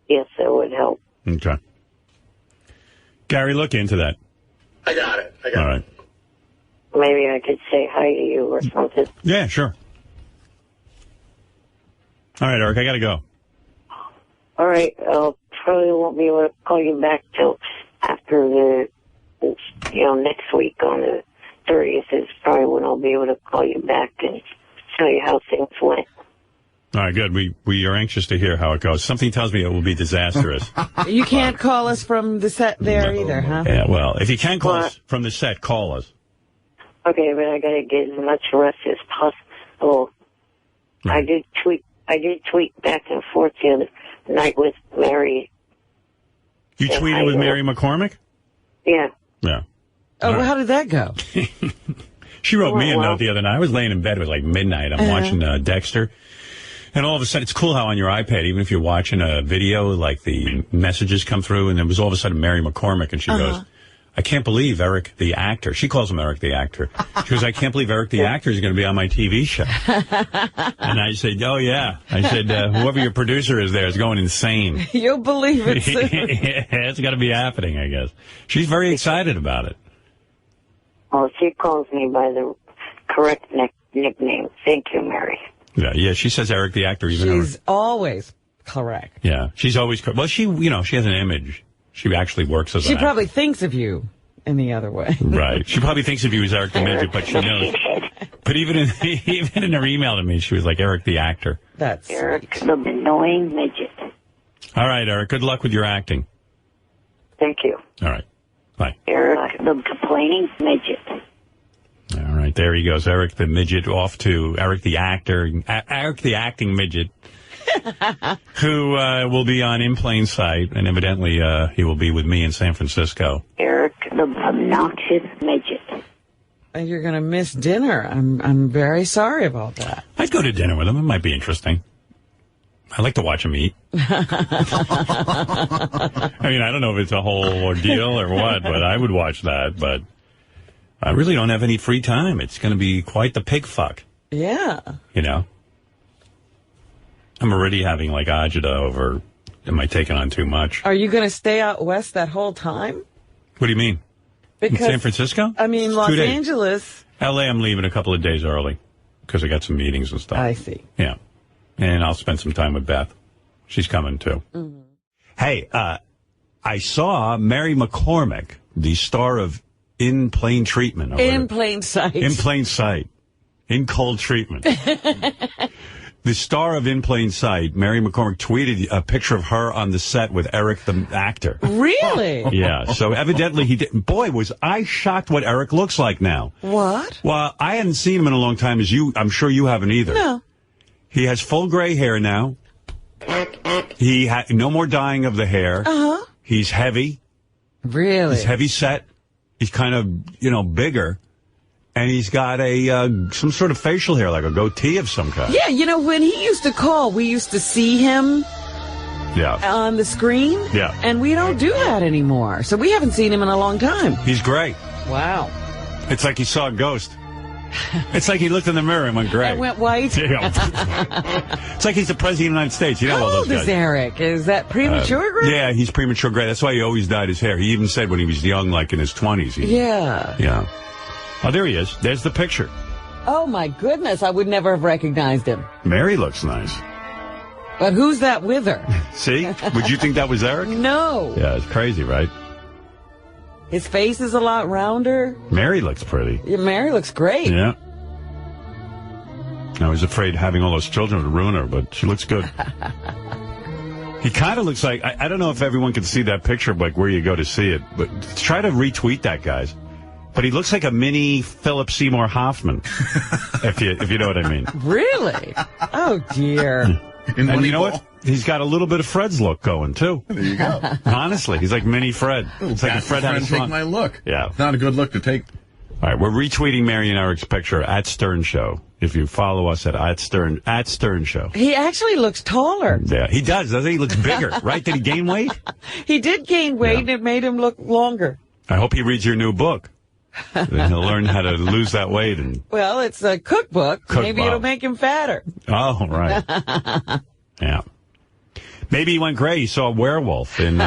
Yes, that would help. Okay. Gary, look into that. I got it. All right. Maybe I could say hi to you or something. Yeah, sure. All right, Eric, I got to go. All right, I'll probably won't be able to call you back till after the, next week on the 30th is probably when I'll be able to call you back and tell you how things went. All right, good. We are anxious to hear how it goes. Something tells me it will be disastrous. You can't call us from the set there either, huh? Yeah, well, if you can call us from the set, call us. Okay, but I got to get as much rest as possible. Right. I did tweet back and forth the other night with Mary. You tweeted with Mary McCormick? Yeah. Yeah. Oh, well, how did that go? She wrote me a note the other night. I was laying in bed. It was like midnight. I'm watching Dexter. And all of a sudden, it's cool how on your iPad, even if you're watching a video, like the messages come through, and it was all of a sudden Mary McCormick, and she goes, I can't believe Eric the actor. She calls him Eric the actor. She goes, I can't believe Eric the actor is going to be on my TV show. And I said, oh, yeah. I said, whoever your producer is there is going insane. You'll believe it soon. Yeah, it's got to be happening, I guess. She's very excited about it. Well, she calls me by the correct nickname. Thank you, Mary. Yeah, she says Eric the actor. She's always correct. Yeah, she's always correct. Well, she has an image. She actually works as an actor. She probably thinks of you in the other way. Right. She probably thinks of you as Eric the Midget, but she knows. But even in her email to me, she was like, Eric the actor. That's Eric the annoying midget. All right, Eric, good luck with your acting. Thank you. All right. Bye. Eric the complaining midget. All right, there he goes. Eric the midget off to Eric the actor, Eric the acting midget, who will be on In Plain Sight, and evidently he will be with me in San Francisco. Eric the obnoxious midget. And you're going to miss dinner. I'm very sorry about that. I'd go to dinner with him. It might be interesting. I like to watch him eat. I mean, I don't know if it's a whole ordeal or what, but I would watch that, but I really don't have any free time. It's going to be quite the pig fuck. Yeah. You know? I'm already having, like, agita over, am I taking on too much? Are you going to stay out west that whole time? What do you mean? Because, in San Francisco? I mean, Los Angeles. L.A., I'm leaving a couple of days early because I got some meetings and stuff. I see. Yeah. And I'll spend some time with Beth. She's coming, too. Mm-hmm. Hey, I saw Mary McCormick, the star of In Plain Treatment. In Plain Sight. In Plain Sight. In Cold Treatment. The star of In Plain Sight, Mary McCormick, tweeted a picture of her on the set with Eric the actor. Really? Yeah. So evidently he didn't. Boy, was I shocked what Eric looks like now. What? Well, I hadn't seen him in a long time, as you. I'm sure you haven't either. No. He has full gray hair now. He had no more dyeing of the hair. Uh-huh. He's heavy. Really? He's heavy set. He's kind of, bigger. And he's got some sort of facial hair, like a goatee of some kind. Yeah, when he used to call, we used to see him on the screen. Yeah. And we don't do that anymore. So we haven't seen him in a long time. He's great. Wow. It's like he saw a ghost. It's like he looked in the mirror and went gray. And went white. It's like he's the president of the United States. You know How all those old guys. Is Eric? Is that premature gray? Yeah, he's premature gray. That's why he always dyed his hair. He even said when he was young, like in his 20s. Yeah. Yeah. Oh, there he is. There's the picture. Oh, my goodness. I would never have recognized him. Mary looks nice. But who's that with her? See? Would you think that was Eric? No. Yeah, it's crazy, right? His face is a lot rounder. Mary looks pretty. Yeah, Mary looks great. Yeah. I was afraid having all those children would ruin her, but she looks good. He kind of looks like, I don't know if everyone can see that picture, like where you go to see it, but try to retweet that, guys. But he looks like a mini Philip Seymour Hoffman, if you know what I mean. Really? Oh, dear. And you know what? He's got a little bit of Fred's look going, too. There you go. Honestly, he's like mini Fred. It's like if Fred had a take my look. Yeah. It's not a good look to take. All right, we're retweeting Mary and Eric's picture at Stern Show. If you follow us at Stern Show. He actually looks taller. Yeah, he does, doesn't he? He looks bigger, right? Did he gain weight? He did gain weight, and it made him look longer. I hope he reads your new book. Then he'll learn how to lose that weight. And Well, it's a cookbook. Maybe it'll make him fatter. Oh, right. Yeah. Maybe he went gray. He saw a werewolf in...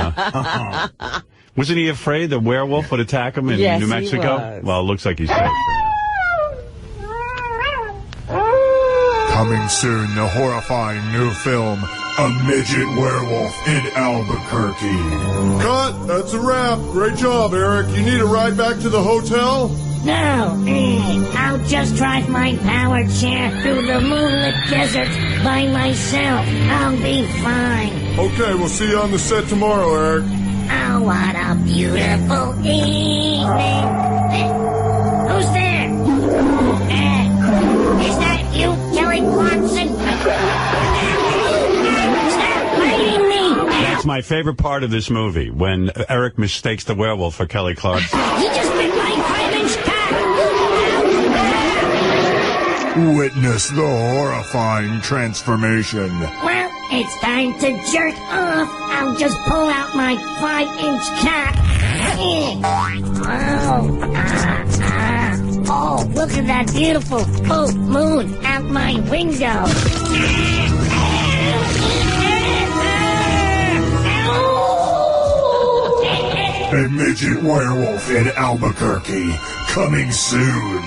Wasn't he afraid the werewolf would attack him in New Mexico? He was. Well, it looks like he's safe. Coming soon, the horrifying new film, A Midget Werewolf in Albuquerque. Cut! That's a wrap. Great job, Eric. You need a ride back to the hotel? No, I'll just drive my powered chair through the moonlit desert by myself. I'll be fine. Okay, we'll see you on the set tomorrow, Eric. Oh, what a beautiful evening. Who's there? Is that you, Kelly Clarkson? Stop biting me! That's my favorite part of this movie, when Eric mistakes the werewolf for Kelly Clarkson. You just bit my 5-inch cock! Witness the horrifying transformation. Well, it's time to jerk off. I'll just pull out my 5-inch cock. Oh, look at that beautiful full moon out my window. A Midget Werewolf in Albuquerque, coming soon.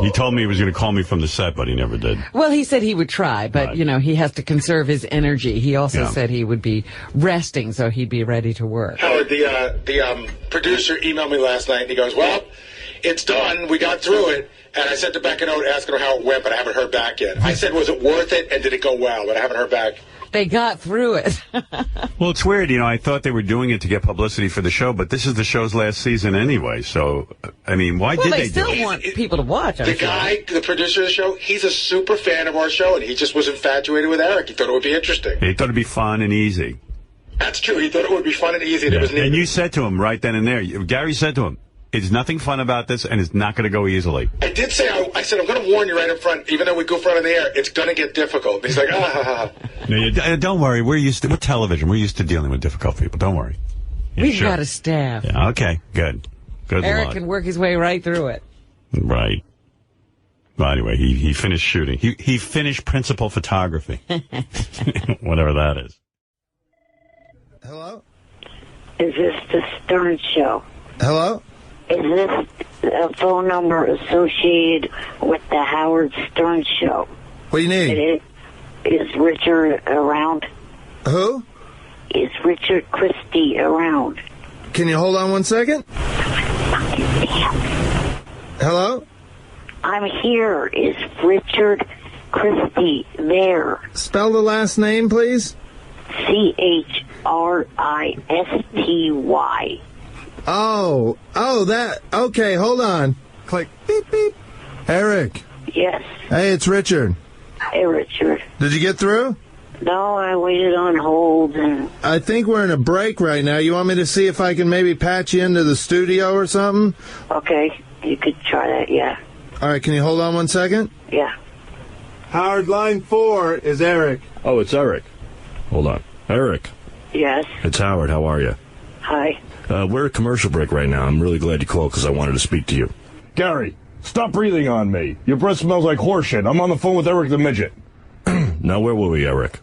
He told me he was going to call me from the set, but he never did. Well, he said he would try, but, you know, he has to conserve his energy. He also said he would be resting, so he'd be ready to work. Howard, the producer emailed me last night, and he goes, well, it's done. We got through it. And I sent Rebecca a note asking her how it went, but I haven't heard back yet. I said, was it worth it, and did it go well? But I haven't heard back. They got through it. Well, it's weird. You know, I thought they were doing it to get publicity for the show, but this is the show's last season anyway. So, I mean, why did they do it? Well, they still want people to watch. The guy, the producer of the show, he's a super fan of our show, and he just was infatuated with Eric. He thought it would be interesting. He thought it'd be fun and easy. That's true. He thought it would be fun and easy. And, it was and you said to him right then and there, Gary said to him, "It's nothing fun about this, and it's not going to go easily." I did say, I said, I'm going to warn you right up front, even though we goof around in the air, it's going to get difficult. And he's like, No, don't worry. We're television. We're used to dealing with difficult people. Don't worry. Yeah, We've got a staff. Yeah, okay, good. Good Eric luck. can work his way right through it. Right. Well, anyway, he finished shooting. He finished principal photography. Whatever that is. Hello? Is this the Stern Show? Hello? Is this a phone number associated with the Howard Stern Show? What do you need? Is Richard around? Who? Is Richard Christie around? Can you hold on one second? Hello? I'm here. Is Richard Christie there? Spell the last name, please. Christy. Oh, that. Okay, hold on. Click. Beep, beep. Eric. Yes. Hey, it's Richard. Hey, Richard. Did you get through? No, I waited on hold. I think we're in a break right now. You want me to see if I can maybe patch you into the studio or something? Okay, you could try that, yeah. All right, can you hold on one second? Yeah. Howard, line 4 is Eric. Oh, it's Eric. Hold on. Eric. Yes? It's Howard. How are you? Hi. We're at commercial break right now. I'm really glad you called because I wanted to speak to you. Gary, stop breathing on me. Your breath smells like horseshit. I'm on the phone with Eric the Midget. Now, where were we, Eric?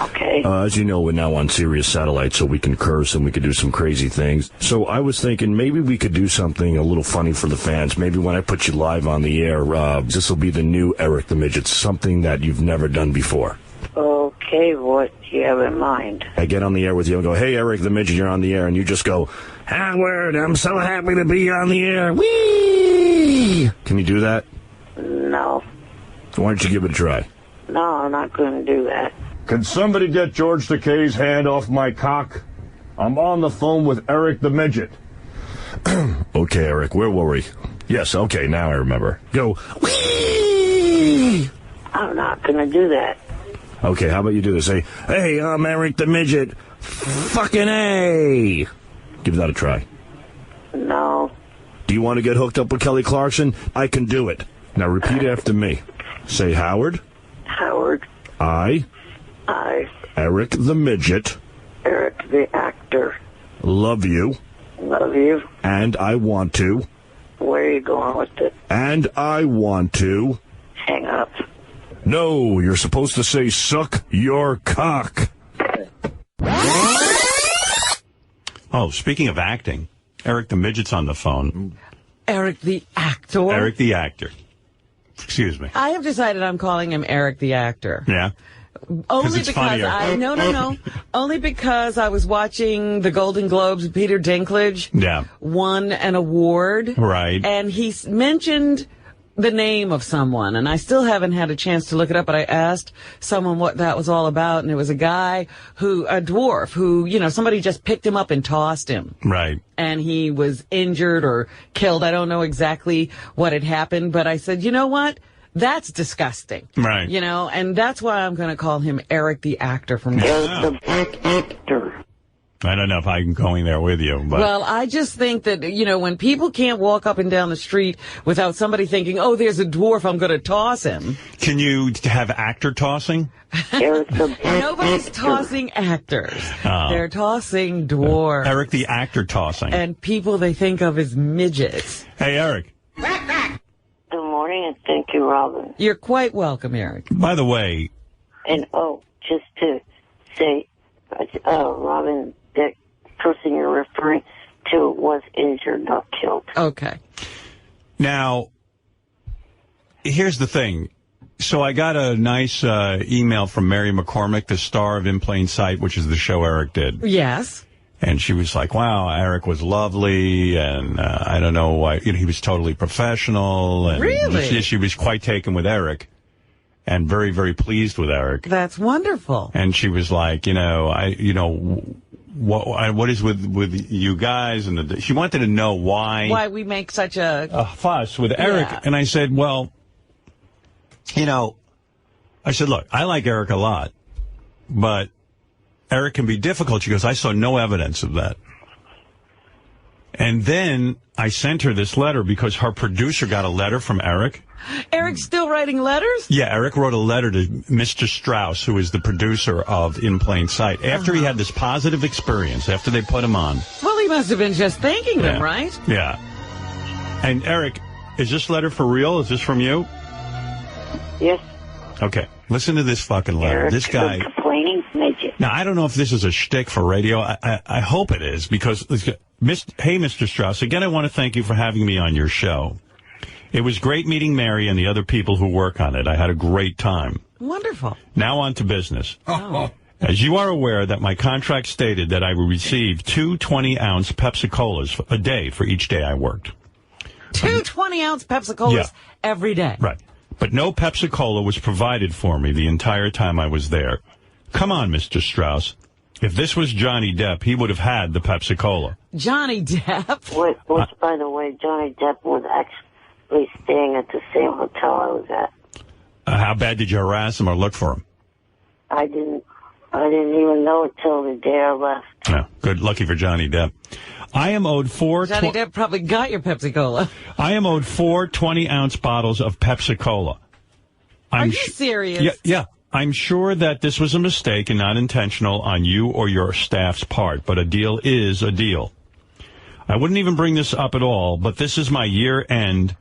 Okay. As you know, we're now on Sirius Satellite, so we can curse and we can do some crazy things. So I was thinking maybe we could do something a little funny for the fans. Maybe when I put you live on the air, this will be the new Eric the Midget, something that you've never done before. Okay, what do you have in mind? I get on the air with you and go, "Hey, Eric the Midget, you're on the air," and you just go, "Howard, I'm so happy to be on the air. Whee!" Can you do that? No. Why don't you give it a try? No, I'm not going to do that. Can somebody get George Takei's hand off my cock? I'm on the phone with Eric the Midget. Okay, Eric, where were we? Yes, okay, now I remember. Go, whee! I'm not going to do that. Okay, how about you do this? Say, "Hey, I'm Eric the Midget. Fucking A!" Give that a try. No. Do you want to get hooked up with Kelly Clarkson? I can do it. Now repeat after me. Say, "Howard. Howard. I. Eric the Midget. Eric the actor. Love you. Love you. And I want to. Where are you going with it? And I want to. Hang up. No, you're supposed to say, suck your cock. Oh, speaking of acting, Eric the Midget's on the phone. Eric the actor? Eric the actor. Excuse me. I have decided I'm calling him Eric the actor. Yeah. Only because no. Only because I was watching the Golden Globes. Peter Dinklage won an award. Right. And he mentioned the name of someone, and I still haven't had a chance to look it up, but I asked someone what that was all about, and it was a dwarf who, somebody just picked him up and tossed him. Right. And he was injured or killed. I don't know exactly what had happened, but I said, you know what? That's disgusting. Right. And that's why I'm going to call him Eric the actor from now. The black actor. I don't know if I'm going there with you. But. Well, I just think that, when people can't walk up and down the street without somebody thinking, oh, there's a dwarf, I'm going to toss him. Can you have actor tossing? Nobody's tossing actors. Oh. They're tossing dwarves. Eric the actor tossing. And people they think of as midgets. Hey, Eric. Good morning, and thank you, Robin. You're quite welcome, Eric. By the way. And, just to say, Robin, the person you're referring to was injured, not killed. Okay. Now, here's the thing. So I got a nice email from Mary McCormick, the star of In Plain Sight, which is the show Eric did. Yes. And she was like, wow, Eric was lovely, and I don't know why, he was totally professional. And really? She was quite taken with Eric and very, very pleased with Eric. That's wonderful. And she was like, what is with you guys? And she wanted to know why we make such a fuss with Eric. Yeah. And I said, well, I said, look, I like Eric a lot, but Eric can be difficult. She goes, I saw no evidence of that. And then I sent her this letter because her producer got a letter from Eric. Eric's still writing letters? Yeah, Eric wrote a letter to Mr. Strauss, who is the producer of In Plain Sight, after he had this positive experience, after they put him on. Well, he must have been just thanking them, right? Yeah. And Eric, is this letter for real? Is this from you? Yes. Okay. Listen to this fucking letter. Eric, this guy. Complaining midget. Now, I don't know if this is a shtick for radio. I hope it is, because, hey, Mr. Strauss, again, I want to thank you for having me on your show. It was great meeting Mary and the other people who work on it. I had a great time. Wonderful. Now on to business. As you are aware that my contract stated that I would receive 2 20-ounce Pepsi-Colas a day for each day I worked. 2 20-ounce Pepsi-Colas every day. Right. But no Pepsi-Cola was provided for me the entire time I was there. Come on, Mr. Strauss. If this was Johnny Depp, he would have had the Pepsi-Cola. Johnny Depp? Which, by the way, Johnny Depp was actually staying at the same hotel I was at. How bad did you harass him or look for him? I didn't even know it till the day I left. Yeah, good. Lucky for Johnny Depp. I am owed Johnny Depp probably got your Pepsi-Cola. I am owed 4 20-ounce bottles of Pepsi-Cola. Are you serious? Yeah. I'm sure that this was a mistake and not intentional on you or your staff's part, but a deal is a deal. I wouldn't even bring this up at all, but this is my year end,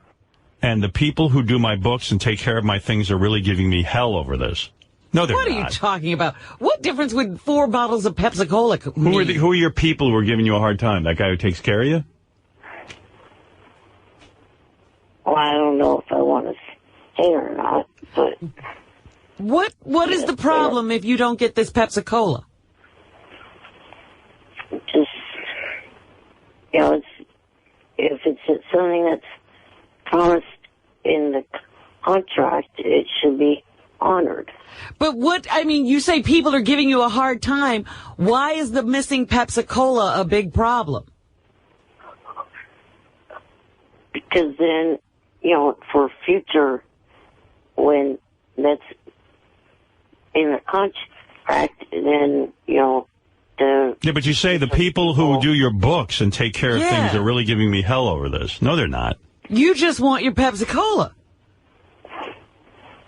and the people who do my books and take care of my things are really giving me hell over this. No, they're not. What are you talking about? What difference would 4 bottles of Pepsi-Cola make? Who are your people who are giving you a hard time? That guy who takes care of you? Well, I don't know if I want to say or not, but... What is the problem if you don't get this Pepsi-Cola? Just, if it's something that's promised in the contract, it should be honored. But you say people are giving you a hard time. Why is the missing Pepsi-Cola a big problem? Because then, for future, when that's in the contract, then, Yeah, but you say the people who do your books and take care of things are really giving me hell over this. No, they're not. You just want your Pepsi-Cola.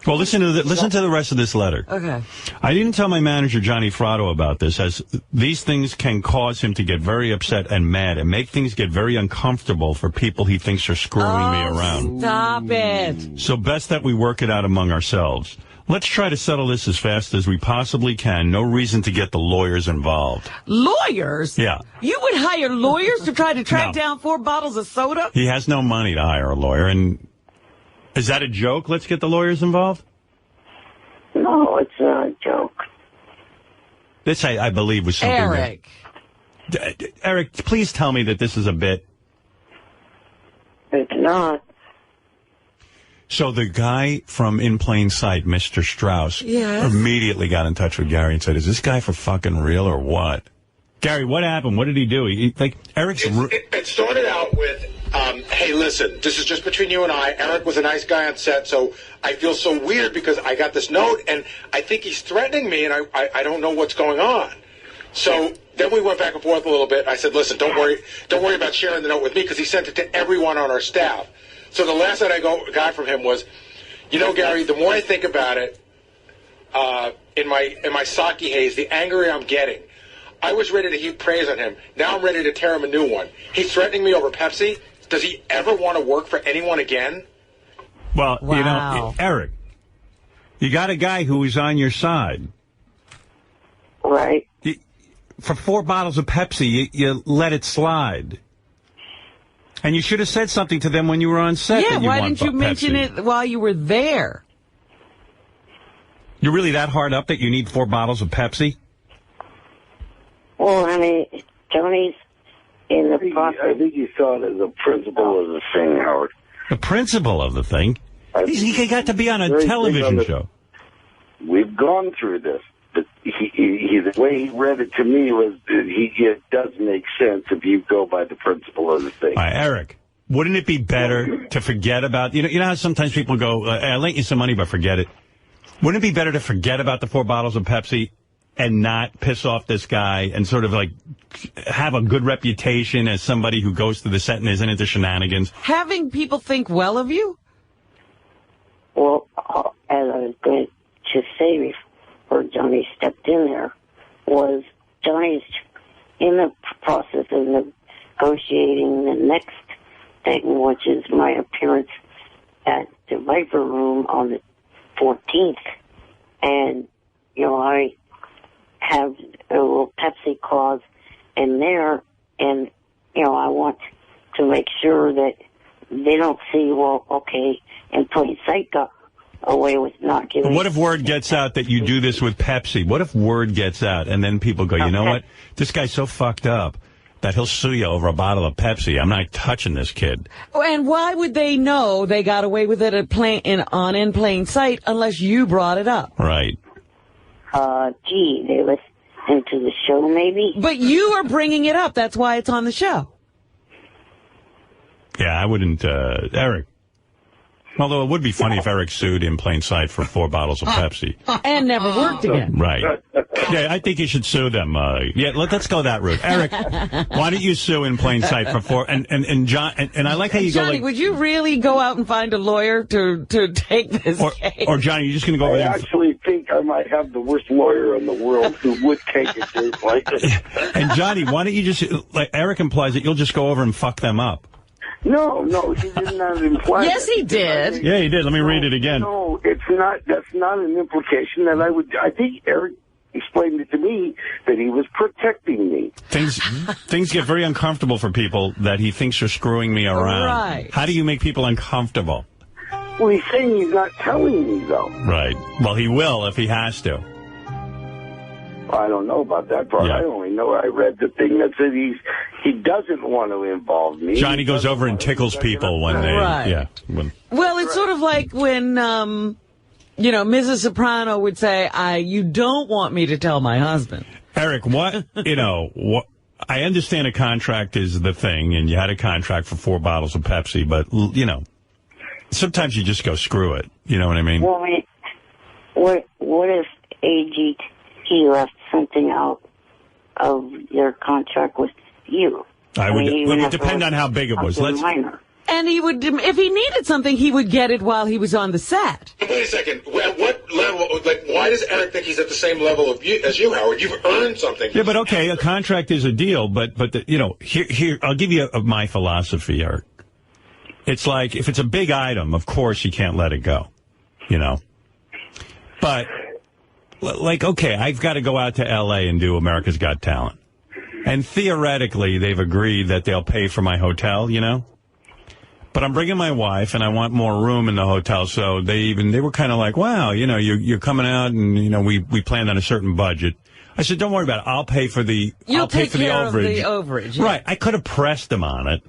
Well, listen to the rest of this letter. Okay. I didn't tell my manager, Johnny Fratto, about this, as these things can cause him to get very upset and mad and make things get very uncomfortable for people he thinks are screwing me around. Stop it. So best that we work it out among ourselves. Let's try to settle this as fast as we possibly can. No reason to get the lawyers involved. Lawyers? Yeah. You would hire lawyers to try to track down 4 bottles of soda? He has no money to hire a lawyer, and... Is that a joke? Let's get the lawyers involved? No, it's not a joke. This, I believe, was something... Eric. Eric, please tell me that this is a bit. It's not. So the guy from In Plain Sight, Mr. Strauss, Yes. immediately got in touch with Gary and said, is this guy for fucking real or what? Gary, what happened? What did he do? Eric's... It started out with... hey, listen, this is just between you and I. Eric was a nice guy on set, so I feel so weird because I got this note, and I think he's threatening me, and I don't know what's going on. So then we went back and forth a little bit. I said, listen, don't worry about sharing the note with me, because he sent it to everyone on our staff. So the last that I got from him was, you know, Gary, the more I think about it, in my sake haze, the angrier I'm getting. I was ready to heap praise on him. Now I'm ready to tear him a new one. He's threatening me over Pepsi. Does he ever want to work for anyone again? Well, you know, Eric, you got a guy who is on your side. Right. For 4 bottles of Pepsi, you let it slide. And you should have said something to them when you were on set. Yeah, that you why want didn't you mention Pepsi. it while you were there? You're really that hard up that you need 4 bottles of Pepsi? Well, I mean, Tony's in the process. I think you saw it as a principle of the thing, Howard. The principle of the thing? He got to be on a television show. We've gone through this. But the way he read it to me was it does make sense if you go by the principle of the thing. All right, Eric, wouldn't it be better to forget about... You know how sometimes people go, I lent you some money, but forget it. Wouldn't it be better to forget about the 4 bottles of Pepsi and not piss off this guy and sort of like have a good reputation as somebody who goes to the set and isn't into shenanigans? Having people think well of you? Well, as I was going to say before Johnny stepped in there, was Johnny's in the process of negotiating the next thing, which is my appearance at the Viper Room on the 14th. And, you know, I have a little Pepsi clause in there, and, you know, I want to make sure that they don't see, well, okay, In Plain Sight got away with not giving... What if word gets out that you do this with Pepsi? What if word gets out and then people go, you know what? This guy's so fucked up that he'll sue you over a bottle of Pepsi. I'm not touching this kid. And why would they know they got away with it on In Plain Sight unless you brought it up? Right. Gee, they listen to the show maybe? But you are bringing it up. That's why it's on the show. Yeah, I wouldn't, Eric. Although it would be funny if Eric sued In Plain Sight for 4 bottles of Pepsi. And never worked again. Right. Yeah, I think you should sue them. Yeah, let's go that route. Eric, why don't you sue In Plain Sight for 4? And John, and I like how you Johnny, go like... would you really go out and find a lawyer to take this case? Or Johnny, you're just going to go over there? I actually think I might have the worst lawyer in the world who would take a case like this. And Johnny, why don't you just... Like Eric implies that you'll just go over and fuck them up. No, he did not imply Yes, that. he did. Yeah, he did. Let me read it again. No, it's not. That's not an implication that I would... I think Eric explained it to me that he was protecting me. Things get very uncomfortable for people that he thinks are screwing me around. Right. How do you make people uncomfortable? Well, he's saying he's not telling me, though. Right. Well, he will if he has to. I don't know about that part. Yeah. I only know I read the thing that said he doesn't want to involve me. Johnny goes over and tickles people when they... Right. Yeah. Well, it's sort of like when, you know, Mrs. Soprano would say, you don't want me to tell my husband. Eric, what, you know, what... I understand a contract is the thing, and you had a contract for 4 bottles of Pepsi, but, you know, sometimes you just go screw it. You know what I mean? Well, what if AGT left something out of their contract with you? It would depend on how big it was. And he would, if he needed something, he would get it while he was on the set. Wait a second. At what level? Like, why does Eric think he's at the same level as you, Howard? You've earned something. Yeah, but okay, a contract is a deal. But you know, here, I'll give you my philosophy, Eric. It's like, if it's a big item, of course you can't let it go, you know. But, like, okay, I've got to go out to L.A. and do America's Got Talent. And theoretically, they've agreed that they'll pay for my hotel, you know. But I'm bringing my wife, and I want more room in the hotel. So they were kind of like, wow, you know, you're coming out, and, you know, we planned on a certain budget. I said, don't worry about it. I'll pay for the overage. Yeah. Right. I could have pressed them on it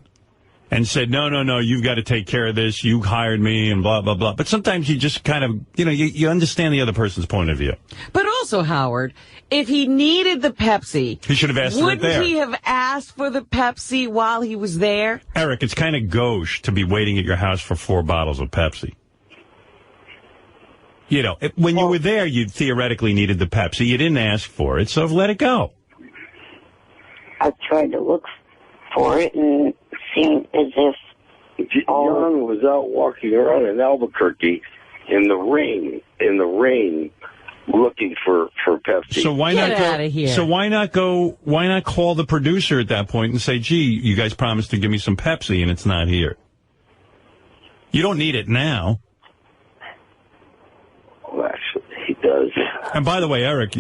and said, no, you've got to take care of this. You hired me and blah, blah, blah. But sometimes you just kind of, you know, you understand the other person's point of view. But also, Howard, if he needed the Pepsi, he should have asked for it there. Wouldn't he have asked for the Pepsi while he was there? Eric, it's kind of gauche to be waiting at your house for 4 bottles of Pepsi. You know, when you were there, you theoretically needed the Pepsi. You didn't ask for it, so let it go. I tried to look for it, and it seemed as if John was out walking around in Albuquerque in the rain, looking for Pepsi. So why not go? Here. So why not go? Why not call the producer at that point and say, "Gee, you guys promised to give me some Pepsi, and it's not here." You don't need it now. Well, actually, he does. And by the way, Eric,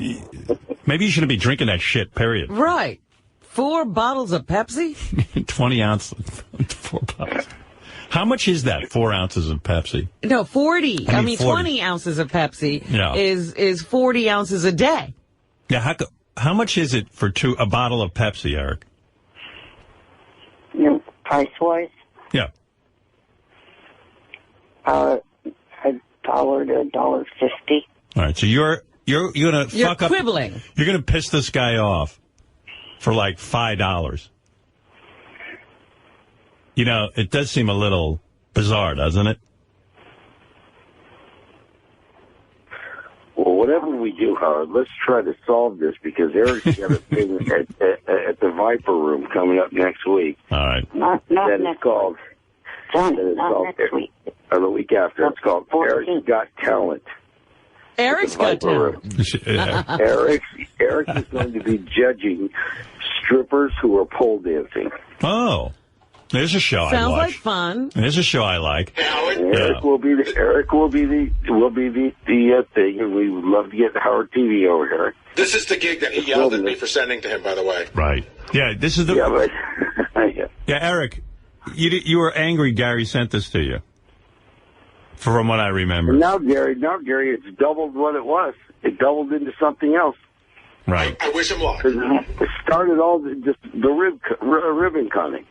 maybe you shouldn't be drinking that shit. Period. Right. 4 bottles of Pepsi? 20 ounces. 4 bottles. How much is that, 4 ounces of Pepsi? No, 40. I mean 40. 20 ounces of Pepsi is 40 ounces a day. Yeah, how much is it for a bottle of Pepsi, Eric? Price-wise? Yeah. $1 to $1.50. All right, so you're gonna fuck up. You're quibbling. You're gonna piss this guy off for like $5. You know, it does seem a little bizarre, doesn't it? Well, whatever we do, Howard, let's try to solve this, because Eric's got a thing at the Viper Room coming up next week. All right. Not next week. John, not next week. Or the week after. It's called Eric's Got Talent. Eric's Got Talent. Eric is going to be judging strippers who are pole dancing. Oh. There's a show I watch. Sounds like fun. There's a show I like. Eric will be the thing, and we would love to get Howard TV over here. This is the gig that he yelled at me for sending to him, by the way. Right. Yeah, this is the... Yeah, but... Yeah, Eric, you were angry Gary sent this to you, from what I remember. Now, Gary, it's doubled what it was. It doubled into something else. Right. I wish him luck. It started all the ribbon cutting.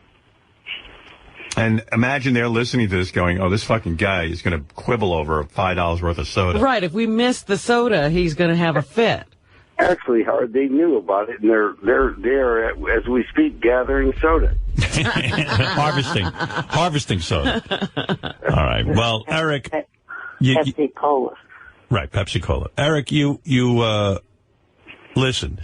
And imagine they're listening to this going, oh, this fucking guy is going to quibble over $5 worth of soda. Right. If we miss the soda, he's going to have a fit. Actually, Howard, they knew about it, and they're as we speak, gathering soda. Harvesting soda. All right. Well, Eric. Pepsi Cola. Right, Pepsi Cola. Eric, you listen,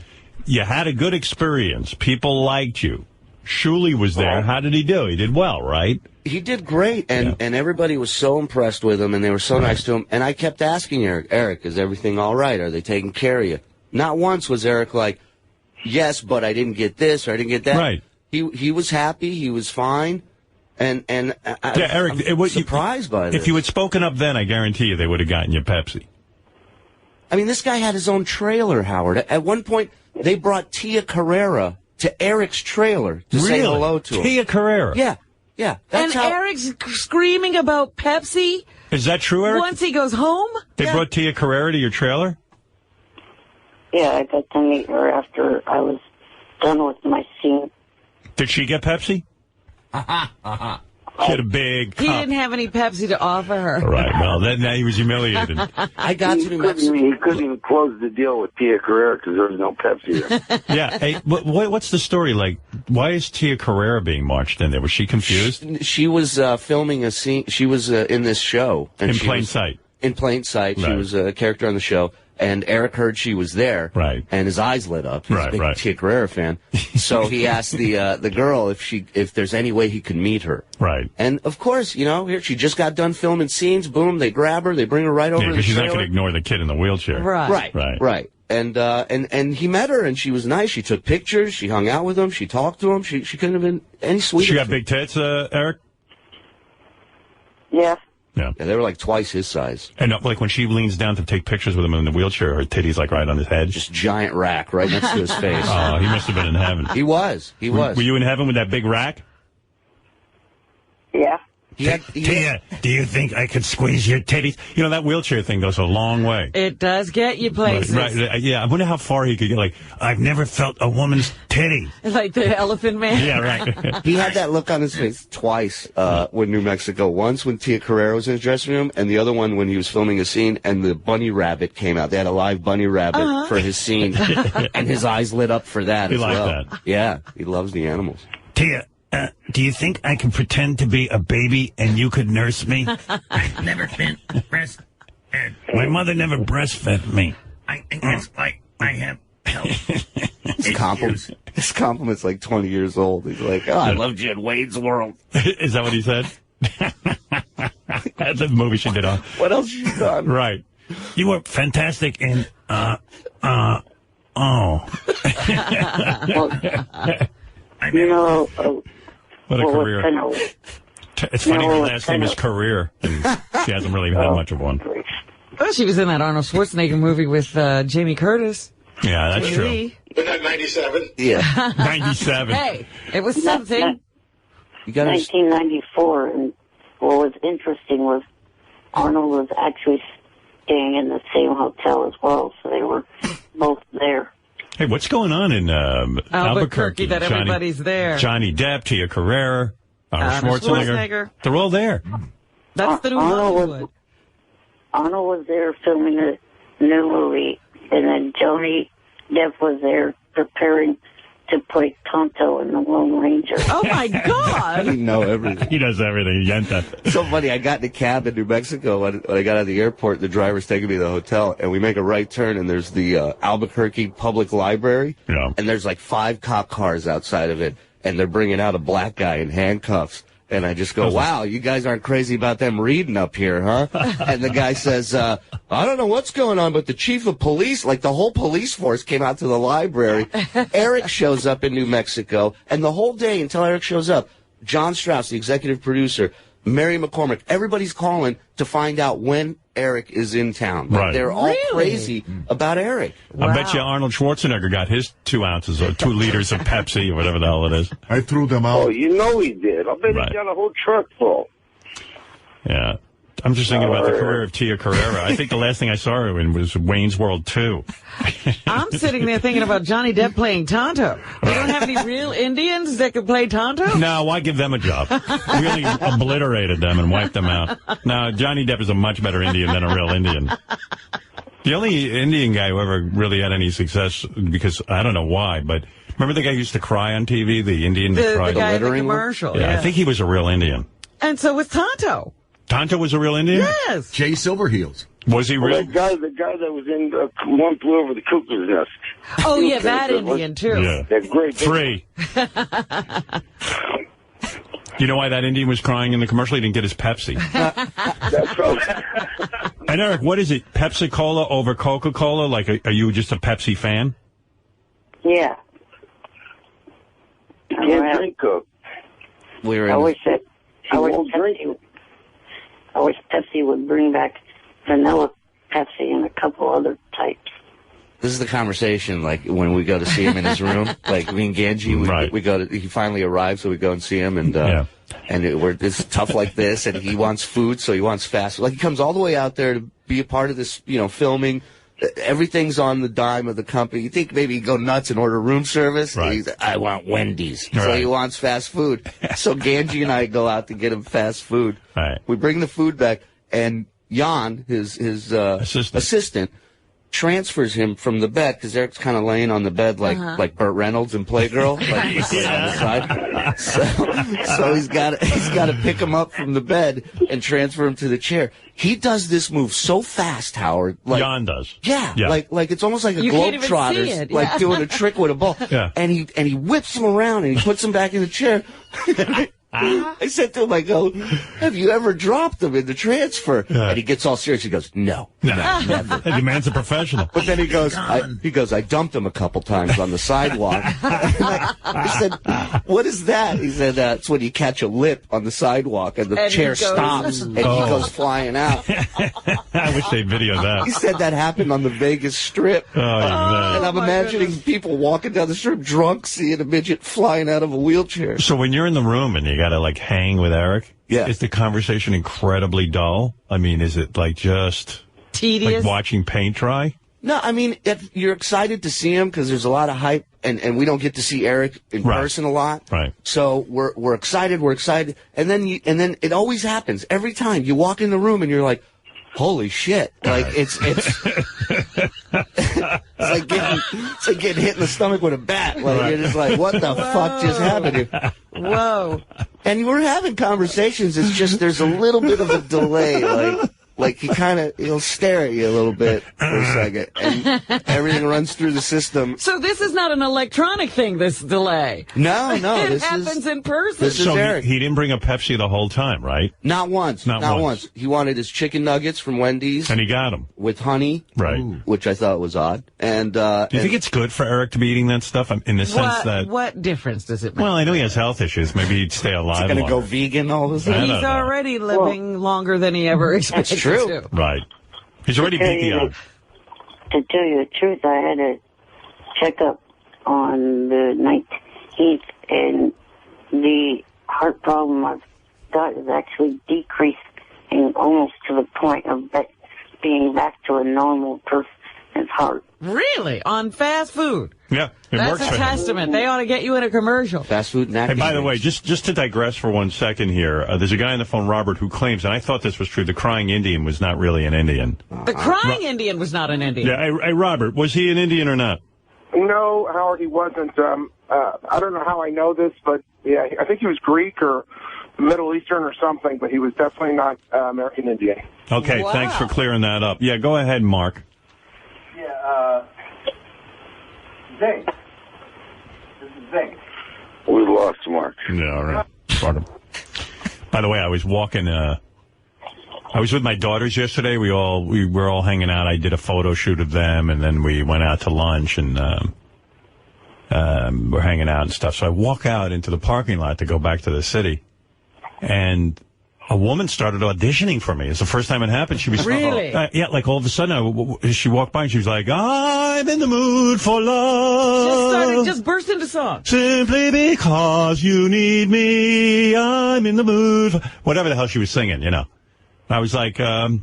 you had a good experience. People liked you. Shuley was there. How did he do? He did well, right? He did great, and everybody was so impressed with him, and they were so nice to him. And I kept asking Eric, is everything all right? Are they taking care of you? Not once was Eric like, yes, but I didn't get this or I didn't get that. Right. He was happy. He was fine. And Eric, I'm surprised by this. If you had spoken up then, I guarantee you they would have gotten you Pepsi. I mean, this guy had his own trailer, Howard. At one point, they brought Tia Carrera to Eric's trailer to say hello to him. Tia Carrera? Yeah. Eric's screaming about Pepsi? Is that true, Eric? Once he goes home? They brought Tia Carrera to your trailer? Yeah, I got to meet her after I was done with my scene. Did she get Pepsi? She had a big cup. He didn't have any Pepsi to offer her. All right, well, now he was humiliated. I got to New Mexico. He couldn't even close the deal with Tia Carrera because there was no Pepsi there. Yeah. Hey, what's the story? Like, why is Tia Carrera being marched in there? Was she confused? She was filming a scene. She was in this show. In plain sight. in plain sight. She Right. was a character on the show. And Eric heard she was there. Right. And his eyes lit up. He's Right, a big right. Tia Carrere fan. So he asked the girl if there's any way he could meet her. Right. And of course, here she just got done filming scenes. Boom, they grab her, they bring her right over Yeah, to the because she's not trailer. going to ignore the kid in the wheelchair. Right. And he met her, and she was nice. She took pictures. She hung out with him. She talked to him. She couldn't have been any sweeter. She got big tits, Eric? Yeah. Yeah. They were like twice his size. And like when she leans down to take pictures with him in the wheelchair, her titty's like right on his head. Just giant rack right next to his face. Oh, he must have been in heaven. He was. Were you in heaven with that big rack? Yeah. Tia, do you think I could squeeze your titties? You know, that wheelchair thing goes a long way. It does get you places. Right. Yeah, I wonder how far he could get. Like, I've never felt a woman's titty. Like the Elephant Man. Yeah, right. He had that look on his face twice with New Mexico. Once when Tia Carrere was in his dressing room, and the other one when he was filming a scene and the bunny rabbit came out. They had a live bunny rabbit for his scene, and his eyes lit up for that He as liked well. that. Yeah, he loves the animals. Tia, do you think I can pretend to be a baby and you could nurse me? I've never been breastfed. My mother never breastfed me. I think it's like I have health. His compliment's like 20 years old. He's like, I loved you in Wayne's World. Is that what he said? That's the movie she did on. What else has she done? Right. You were fantastic in, What a career. It's funny her last name is Career, and she hasn't really had much of one. Oh, she was in that Arnold Schwarzenegger movie with Jamie Curtis. Yeah, that's true. Lee. Wasn't that 97? Yeah. 97. Hey, it was something. 1994, and what was interesting was Arnold was actually staying in the same hotel as well, so they were both there. Hey, what's going on in Albuquerque? That everybody's there. Johnny Depp, Tia Carrere, Arnold Schwarzenegger. They're all there. That's the new Hollywood. Arnold was there filming a new movie, and then Johnny Depp was there preparing to play Tonto in The Lone Ranger. Oh, my God! He knows everything. He does everything. Yenta. So funny, I got in a cab in New Mexico when I got out of the airport. The driver's taking me to the hotel, and we make a right turn, and there's the Albuquerque Public Library, and there's like 5 cop cars outside of it, and they're bringing out a black guy in handcuffs. And I just go, wow, you guys aren't crazy about them reading up here, huh? And the guy says, I don't know what's going on, but the chief of police, like the whole police force came out to the library. Eric shows up in New Mexico, and the whole day until Eric shows up, John Strauss, the executive producer, Mary McCormick, everybody's calling to find out when Eric is in town. Like, Right. they're all crazy about Eric. I bet you Arnold Schwarzenegger got his 2 ounces or 2 liters of Pepsi or whatever the hell it is. I threw them out. Oh, you know he did. I bet Right. he got a whole truck full. Yeah. I'm just thinking about the career of Tia Carrere. I think the last thing I saw her in was Wayne's World 2. I'm sitting there thinking about Johnny Depp playing Tonto. We don't have any real Indians that could play Tonto? No, why give them a job? Really obliterated them and wiped them out. No, Johnny Depp is a much better Indian than a real Indian. The only Indian guy who ever really had any success, because I don't know why, but remember the guy who used to cry on TV, the Indian that cried? The guy in the commercial. Yeah, I think he was a real Indian. And so was Tonto. Tonto was a real Indian? Yes. Jay Silverheels. Was he real? The guy that was in One Flew Over the Cuckoo's Nest. Oh, yeah, that Indian, too. Yeah. That great. 3. You know why that Indian was crying in the commercial? He didn't get his Pepsi. That's right. And Eric, what is it? Pepsi-Cola over Coca-Cola? Like, are you just a Pepsi fan? Yeah. Can't drink Coke. I wish Pepsi would bring back vanilla Pepsi and a couple other types. This is the conversation, like, when we go to see him in his room. Like, me and Ganji, we go to, he finally arrives, so we go and see him, and it's tough like this, and he wants food, so he wants fast. Like, he comes all the way out there to be a part of this, filming. Everything's on the dime of the company. You think maybe he'd go nuts and order room service? Right. He's, I want Wendy's. Right. So he wants fast food. So Ganji and I go out to get him fast food. Right. We bring the food back, and Jan, his assistant, transfers him from the bed, because Eric's kind of laying on the bed like Burt Reynolds in Playgirl, like he's on the side. So he's got to pick him up from the bed and transfer him to the chair. He does this move so fast, Howard. Like, Jan does. Yeah, like it's almost like a Globetrotter, like doing a trick with a ball. Yeah. And he whips him around and he puts him back in the chair. I said to him, I go, have you ever dropped him in the transfer? Yeah. And he gets all serious. He goes, no, never. The man's a professional. But then he goes, I dumped him a couple times on the sidewalk. I said, what is that? He said, it's when you catch a lip on the sidewalk and the chair stops and he goes flying out. I wish they'd video that. He said that happened on the Vegas Strip. And I'm imagining people walking down the strip drunk, seeing a midget flying out of a wheelchair. So when you're in the room and you got to like hang with Eric, yeah, is the conversation incredibly dull? I mean, is it like just tedious, like watching paint dry? No, I mean, if you're excited to see him because there's a lot of hype, and we don't get to see Eric in person a lot. Right. So we're excited, and then it always happens every time you walk in the room and you're like, holy shit! Like it's like getting hit in the stomach with a bat. Like you're just like, what the fuck just happened here? Whoa! And we're having conversations. It's just there's a little bit of a delay. Like he'll stare at you a little bit for a second, and everything runs through the system. So this is not an electronic thing, this delay. No, it happens in person. This is Eric. He didn't bring a Pepsi the whole time, right? Not once. Not once. He wanted his chicken nuggets from Wendy's. And he got them. With honey. Right. Which I thought was odd. And do you think it's good for Eric to be eating that stuff in the sense that... What difference does it make? Well, I know he has health issues. Maybe he'd stay alive He's going to go vegan all of a sudden? He's already living longer than he ever expected That's true. to. Right. He's already vegan. To tell you the truth, I had a checkup on the 19th, and the heart problem I've got is actually decreased and almost to the point of being back to a normal person's heart. Really? On fast food? Yeah, it That's works a for him. testament. They ought to get you in a commercial. Fast food and Hey, by the way, just to digress for 1 second here, there's a guy on the phone, Robert, who claims, and I thought this was true, the crying Indian was not really an Indian. The crying Indian was not an Indian. Yeah, hey, Robert, was he an Indian or not? No, Howard, he wasn't. I don't know how I know this, but yeah, I think he was Greek or Middle Eastern or something, but he was definitely not American Indian. Okay, Thanks for clearing that up. Yeah, go ahead, Mark. Yeah, Zing. This is Zing. We lost Mark. Yeah, all right. By the way, I was walking. I was with my daughters yesterday. We were all hanging out. I did a photo shoot of them, and then we went out to lunch, and we're hanging out and stuff. So I walk out into the parking lot to go back to the city, and a woman started auditioning for me. It's the first time it happened. She was really, yeah. Like all of a sudden, she walked by and she was like, "I'm in the mood for love." Just burst into song. Simply because you need me, I'm in the mood for... Whatever the hell she was singing, you know. I was like, I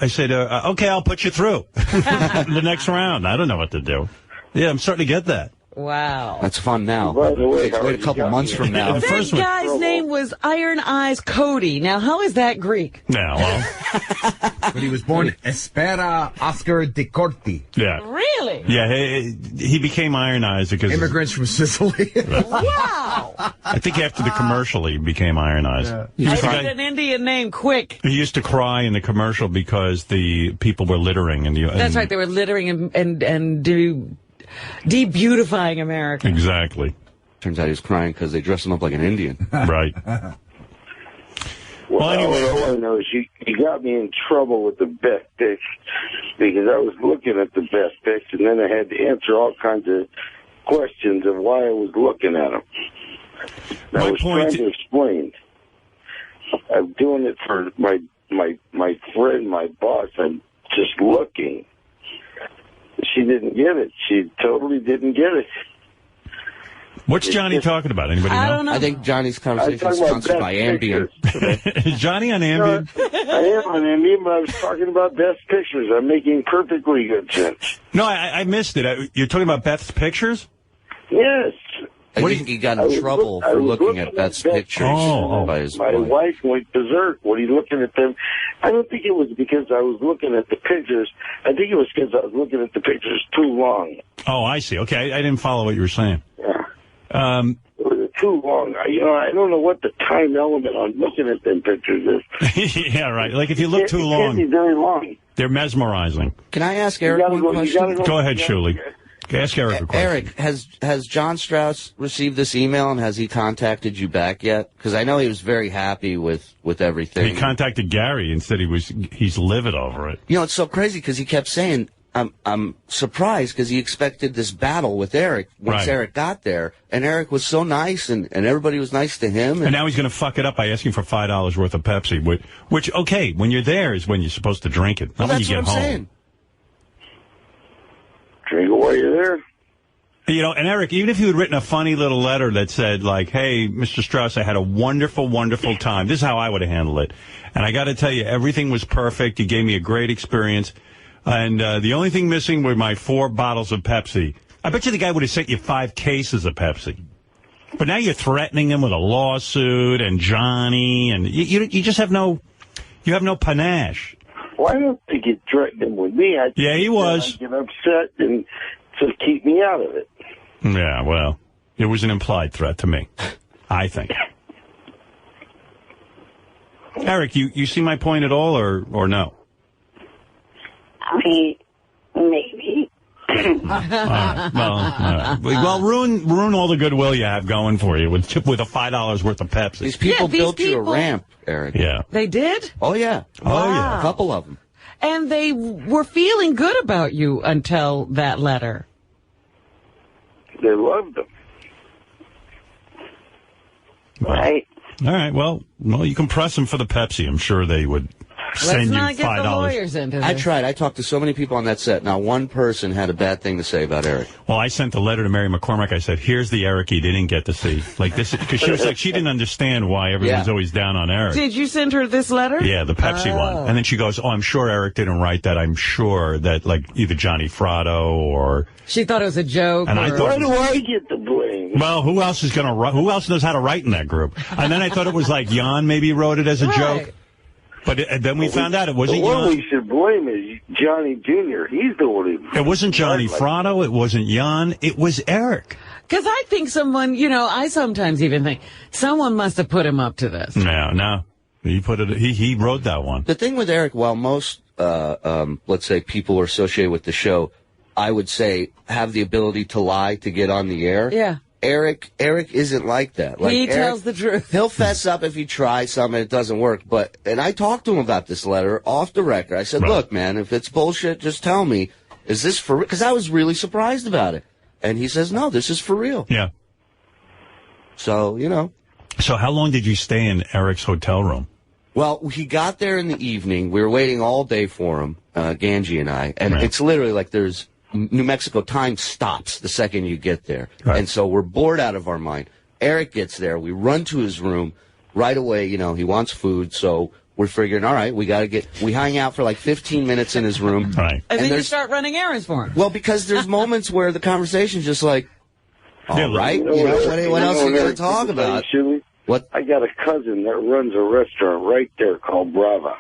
said, okay, I'll put you through the next round. I don't know what to do. Yeah, I'm starting to get that. Wow. That's fun now. By the way, wait a couple months from now. That guy's name was Iron Eyes Cody. Now, how is that Greek? No, well. But he was born Espera Oscar de Corti. Yeah. Really? Yeah, he became Iron Eyes because... Immigrants from Sicily. Wow. I think after the commercial, he became Iron Eyes. Yeah. I need an Indian name, quick. He used to cry in the commercial because the people were littering. That's right, they were littering and de-beautifying America. Exactly. Turns out he was crying because they dressed him up like an Indian. Right. Well, anyway, all I know is you got me in trouble with the best picks because I was looking at the best picks and then I had to answer all kinds of questions of why I was looking at them. I was trying to explain. I'm doing it for my friend, my boss. I'm just looking. She didn't get it. She totally didn't get it. What's Johnny talking about? Anybody know? I don't know. I think Johnny's conversation is sponsored by Ambien. Is Johnny on Ambien? I am on Ambien, but I was talking about Best Pictures. I'm making perfectly good sense. No, I missed it. You're talking about Beth's pictures? Yes. I think he got in trouble for looking at Beth's pictures by his My wife went berserk when he looking at them. I don't think it was because I was looking at the pictures. I think it was because I was looking at the pictures too long. Oh, I see. Okay, I didn't follow what you were saying. Yeah. It was too long. I don't know what the time element on looking at them pictures is. Yeah, right. Like if you look too long. It can't be very long. They're mesmerizing. Can I ask Eric one question? Go ahead, Shuli. Ask Eric a question. Eric, has John Strauss received this email, and has he contacted you back yet? Because I know he was very happy with everything. He contacted Gary and said he's livid over it. You know, it's so crazy because he kept saying, I'm surprised because he expected this battle with Eric once Eric got there, and Eric was so nice, and everybody was nice to him. And now he's going to fuck it up by asking for $5 worth of Pepsi, which, okay, when you're there is when you're supposed to drink it, not when you get home. That's what I'm saying. Drink it while you're there. You know, and Eric, even if you had written a funny little letter that said, like, hey, Mr. Strauss, I had a wonderful, wonderful time. This is how I would have handled it. And I got to tell you, everything was perfect. You gave me a great experience. And the only thing missing were my 4 bottles of Pepsi. I bet you the guy would have sent you 5 cases of Pepsi. But now you're threatening him with a lawsuit and Johnny, and you just have no panache. Well, I don't think he threatened him with me. Yeah, he was. I'd get upset and to keep me out of it. Yeah, well, it was an implied threat to me, I think. Eric, you see my point at all, or no? I mean, maybe. All right. Well, ruin all the goodwill you have going for you with a $5 worth of Pepsi. These people built you a ramp, Eric. Yeah. They did? Oh, yeah. Oh, yeah. A couple of them. And they were feeling good about you until that letter. They loved them. Right. All right. Well, you can press them for the Pepsi. I'm sure they would send you $5. Let's not get the lawyers into this. I tried. I talked to so many people on that set. Not one person had a bad thing to say about Eric. Well, I sent a letter to Mary McCormack. I said, here's the Eric he didn't get to see. Like this, because she was like, she didn't understand why everyone's always down on Eric. Did you send her this letter? Yeah, the Pepsi one. And then she goes, I'm sure Eric didn't write that. I'm sure that, like, either Johnny Fratto or... She thought it was a joke. And I thought, why do I get the blame? Well, who else knows how to write in that group? And then I thought it was like Jan maybe wrote it as a joke. But then we found out it wasn't Jan. The one we should blame is Johnny Jr. He's the one who... It wasn't Johnny Fratto. It wasn't Jan. It was Eric. Because I think someone, I sometimes even think, someone must have put him up to this. No. He wrote that one. The thing with Eric, while most, let's say, people are associated with the show, I would say, have the ability to lie to get on the air. Yeah. Eric isn't like that. Like, he tells the truth. He'll fess up if he tries something and it doesn't work. And I talked to him about this letter off the record. I said, look, man, if it's bullshit, just tell me. Is this for real? Because I was really surprised about it. And he says, no, this is for real. Yeah. So, So how long did you stay in Eric's hotel room? Well, he got there in the evening. We were waiting all day for him, Ganji and I. And it's literally like there's New Mexico time stops the second you get there. Right. And so we're bored out of our mind. Eric gets there. We run to his room right away. He wants food. So we're figuring, all right, we hang out for like 15 minutes in his room. Right. And then you start running errands for him. Well, because there's moments where the conversation's just like, all right, what else are you going to talk about? What? I got a cousin that runs a restaurant right there called Brava.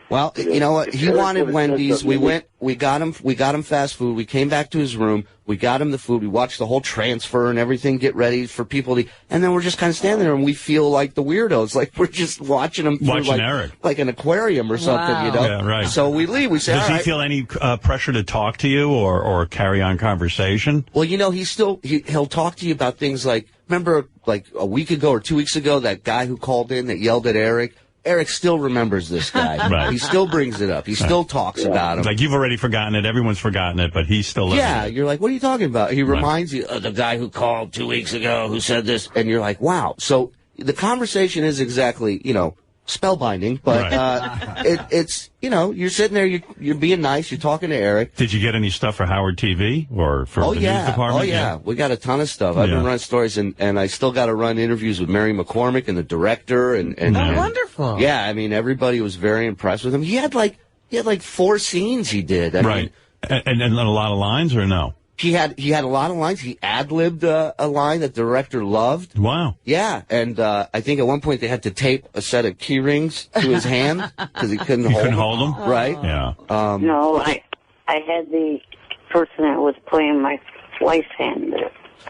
Well, you know what? He wanted Wendy's. We got him fast food. We came back to his room. We got him the food. We watched the whole transfer and everything get ready for people to, and then we're just kind of standing there and we feel like the weirdos. Like we're just watching him through Eric. Like an aquarium or something, Yeah, right. So we leave. We say, does he feel any pressure to talk to you or carry on conversation? Well, he'll talk to you about things like, remember like a week ago or 2 weeks ago, that guy who called in that yelled at Eric? Eric still remembers this guy. Right. He still brings it up. He still talks about him. Like, you've already forgotten it. Everyone's forgotten it, but he's still living it. You're like, what are you talking about? He reminds you of the guy who called 2 weeks ago who said this. And you're like, wow. So the conversation is exactly, spellbinding. But it's, you're sitting there, you're being nice. You're talking to Eric. Did you get any stuff for Howard TV or for the news department? Oh, yeah. We got a ton of stuff. I've been running stories, and I still got to run interviews with Mary McCormack and the director. And wonderful. Yeah, I mean, everybody was very impressed with him. He had like 4 scenes he did. I mean, and a lot of lines or no? He had a lot of lines. He ad-libbed a line that the director loved. Wow. Yeah, and I think at one point they had to tape a set of key rings to his hand because he couldn't hold them. Right? Yeah. No, I had the person that was playing my wife's hand.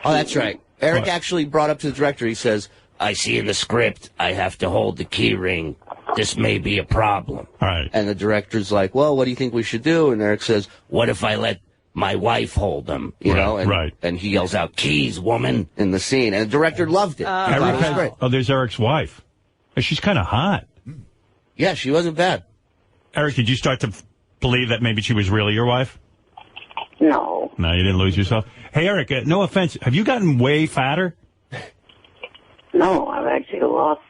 Oh, that's right. Eric actually brought up to the director, he says, I see in the script I have to hold the key ring. This may be a problem. All right. And the director's like, well, what do you think we should do? And Eric says, what if I let my wife hold them, you know? And he yells out, keys, woman, in the scene. And the director loved it. There's Eric's wife. She's kind of hot. Yeah, she wasn't bad. Eric, did you start to believe that maybe she was really your wife? No. No, you didn't lose yourself? Hey, Eric, no offense. Have you gotten way fatter? No, I've actually lost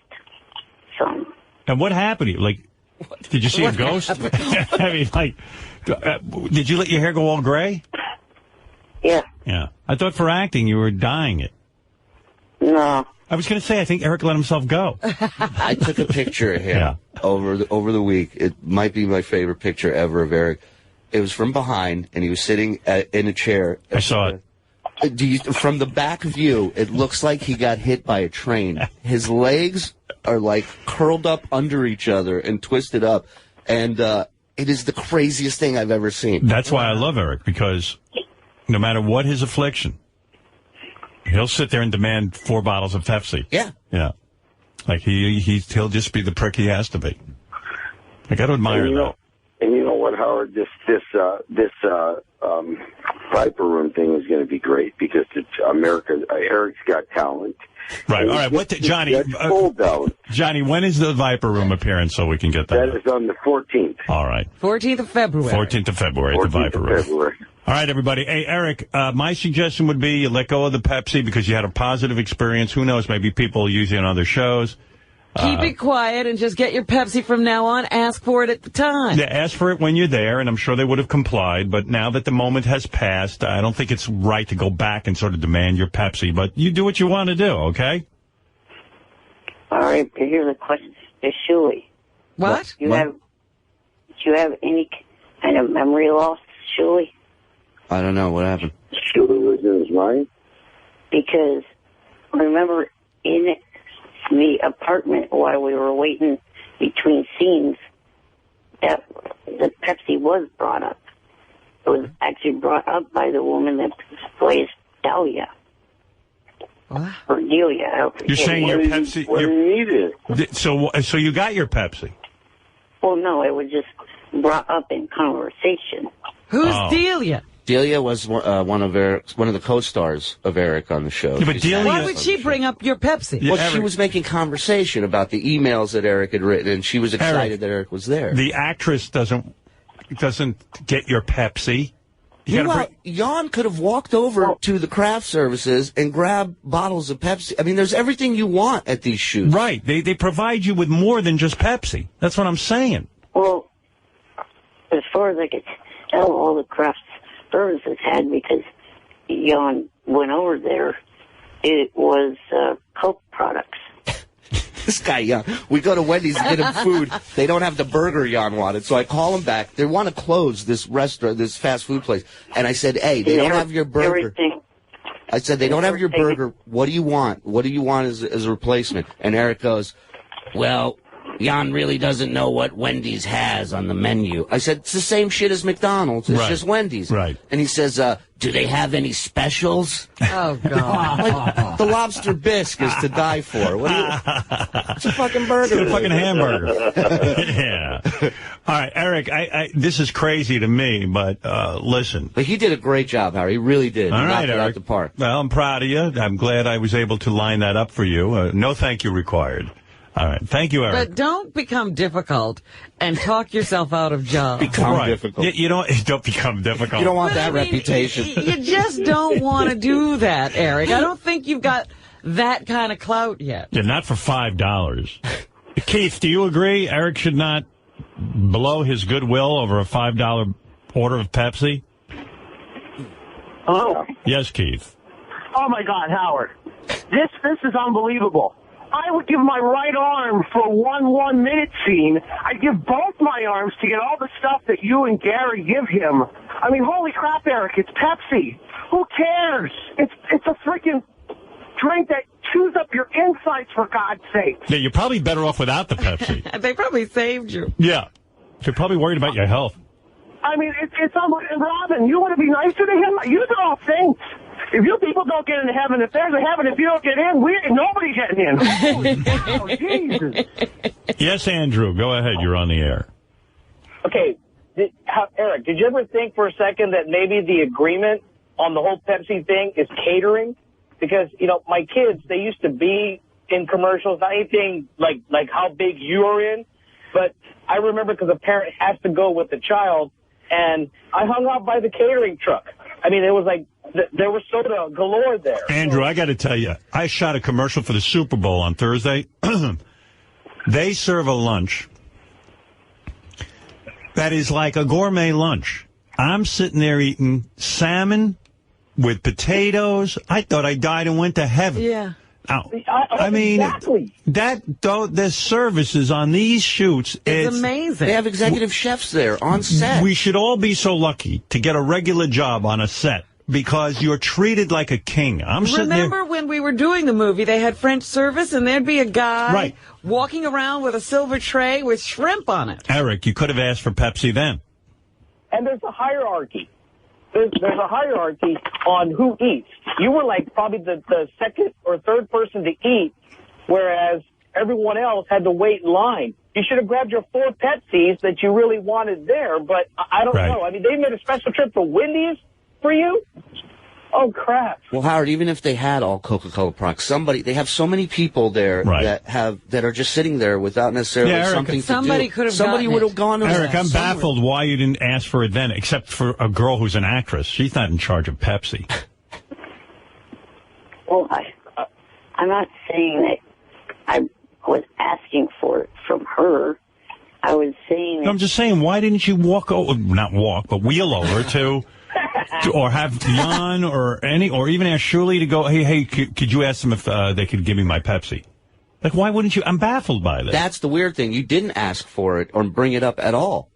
some. And what happened to you? Like, did you see a ghost? I mean, like, did you let your hair go all gray? Yeah. Yeah. I thought for acting you were dyeing it. No. I was going to say, I think Eric let himself go. I took a picture of him over the week. It might be my favorite picture ever of Eric. It was from behind, and he was sitting in a chair. I saw it. From the back view, it looks like he got hit by a train. His legs are like curled up under each other and twisted up, and it is the craziest thing I've ever seen. That's why I love Eric, because no matter what his affliction, he'll sit there and demand 4 bottles of Pepsi. Yeah. Yeah. Like he'll just be the prick he has to be. I got to admire that. And you know what, Howard? This Viper Room thing is going to be great because it's America. Eric's Got Talent. Right. All right. Johnny, when is the Viper Room appearance so we can get that? That is on the 14th. All right. 14th of February. 14th of February at the Viper Room. All right, everybody. Hey, Eric, my suggestion would be you let go of the Pepsi because you had a positive experience. Who knows? Maybe people will use it on other shows. Keep it quiet and just get your Pepsi from now on. Ask for it at the time. Yeah, ask for it when you're there, and I'm sure they would have complied. But now that the moment has passed, I don't think it's right to go back and sort of demand your Pepsi. But you do what you want to do, okay? All right, but here's a question. Shuli. What? Do you have any kind of memory loss, Shuli? I don't know. What happened? Shuli was in his mind? Because remember in the apartment while we were waiting between scenes, that the Pepsi was brought up. It was actually brought up by the woman that plays Dahlia. What? Or Delia. You're saying your Pepsi... So you got your Pepsi? Well, no, it was just brought up in conversation. Who's Delia? Delia was one of the co-stars of Eric on the show. Yeah, but Delia, why would she bring up your Pepsi? Well, she was making conversation about the emails that Eric had written, and she was excited that Eric was there. The actress doesn't get your Pepsi. Jan could have walked over to the craft services and grabbed bottles of Pepsi. I mean, there's everything you want at these shoots. Right. They provide you with more than just Pepsi. That's what I'm saying. Well, as far as I could tell, all the craft services had, because Jan went over there, it was Coke products. This guy, Jan, we go to Wendy's and get him food. They don't have the burger Jan wanted, so I call him back. They want to close this restaurant, this fast food place. And I said, hey, they don't have your burger. I said, they don't have your burger. What do you want? What do you want as a replacement? And Eric goes, well, Jan really doesn't know what Wendy's has on the menu. I said, it's the same shit as McDonald's. It's just Wendy's. Right. And he says, do they have any specials? Oh, God. Like, the lobster bisque is to die for. What do you... It's a fucking burger. It's a fucking hamburger. Yeah. All right, Eric, this is crazy to me, but listen. But he did a great job, Harry. He really did. All right, Eric. Out the park. Well, I'm proud of you. I'm glad I was able to line that up for you. No thank you required. All right. Thank you, Eric. But don't become difficult and talk yourself out of jobs. Become difficult. You don't become difficult. You don't want that reputation. You just don't want to do that, Eric. I don't think you've got that kind of clout yet. Yeah, not for $5. Keith, do you agree Eric should not blow his goodwill over a $5 order of Pepsi? Hello? Yes, Keith. Oh, my God, Howard. This is unbelievable. I would give my right arm for one 1-minute scene. I'd give both my arms to get all the stuff that you and Gary give him. I mean, holy crap, Eric, it's Pepsi. Who cares? It's a freaking drink that chews up your insides, for God's sake. Yeah, you're probably better off without the Pepsi. They probably saved you. Yeah. They're probably worried about your health. I mean, it's almost, Robin, you want to be nicer to him? These are all things. If you people don't get into heaven, if there's a heaven, if you don't get in, nobody's getting in. Holy cow, Jesus. Yes, Andrew, go ahead. You're on the air. Okay, Eric, did you ever think for a second that maybe the agreement on the whole Pepsi thing is catering? Because, you know, my kids, they used to be in commercials, not anything like how big you are in, but I remember because a parent has to go with the child, and I hung out by the catering truck. I mean, it was like there was soda galore there. Andrew, I got to tell you, I shot a commercial for the Super Bowl on Thursday. They serve a lunch that is like a gourmet lunch. I'm sitting there eating salmon with potatoes. I thought I died and went to heaven. Yeah. Now, I mean, exactly. the services on these shoots, it's amazing. They have executive chefs there on set. We should all be so lucky to get a regular job on a set because you're treated like a king. Remember when we were doing the movie, they had French service, and there'd be a guy walking around with a silver tray with shrimp on it. Eric, you could have asked for Pepsi then. And there's a hierarchy. There's a hierarchy on who eats. You were like probably the second or third person to eat, whereas everyone else had to wait in line. You should have grabbed your 4 Pepsis that you really wanted there, but I don't know. I mean, they made a special trip to Wendy's for you? Oh, crap. Well, Howard, even if they had all Coca-Cola products, they have so many people there that are just sitting there without necessarily something to do. Somebody would have gone. Eric, I'm baffled why you didn't ask for it then, except for a girl who's an actress. She's not in charge of Pepsi. Well, I'm not saying that I was asking for it from her. I was saying that... I'm just saying, why didn't you not walk, but wheel over to... or have Jan or even ask Shirley to go, hey, could you ask them if they could give me my Pepsi? Like, why wouldn't you? I'm baffled by this. That's the weird thing. You didn't ask for it or bring it up at all.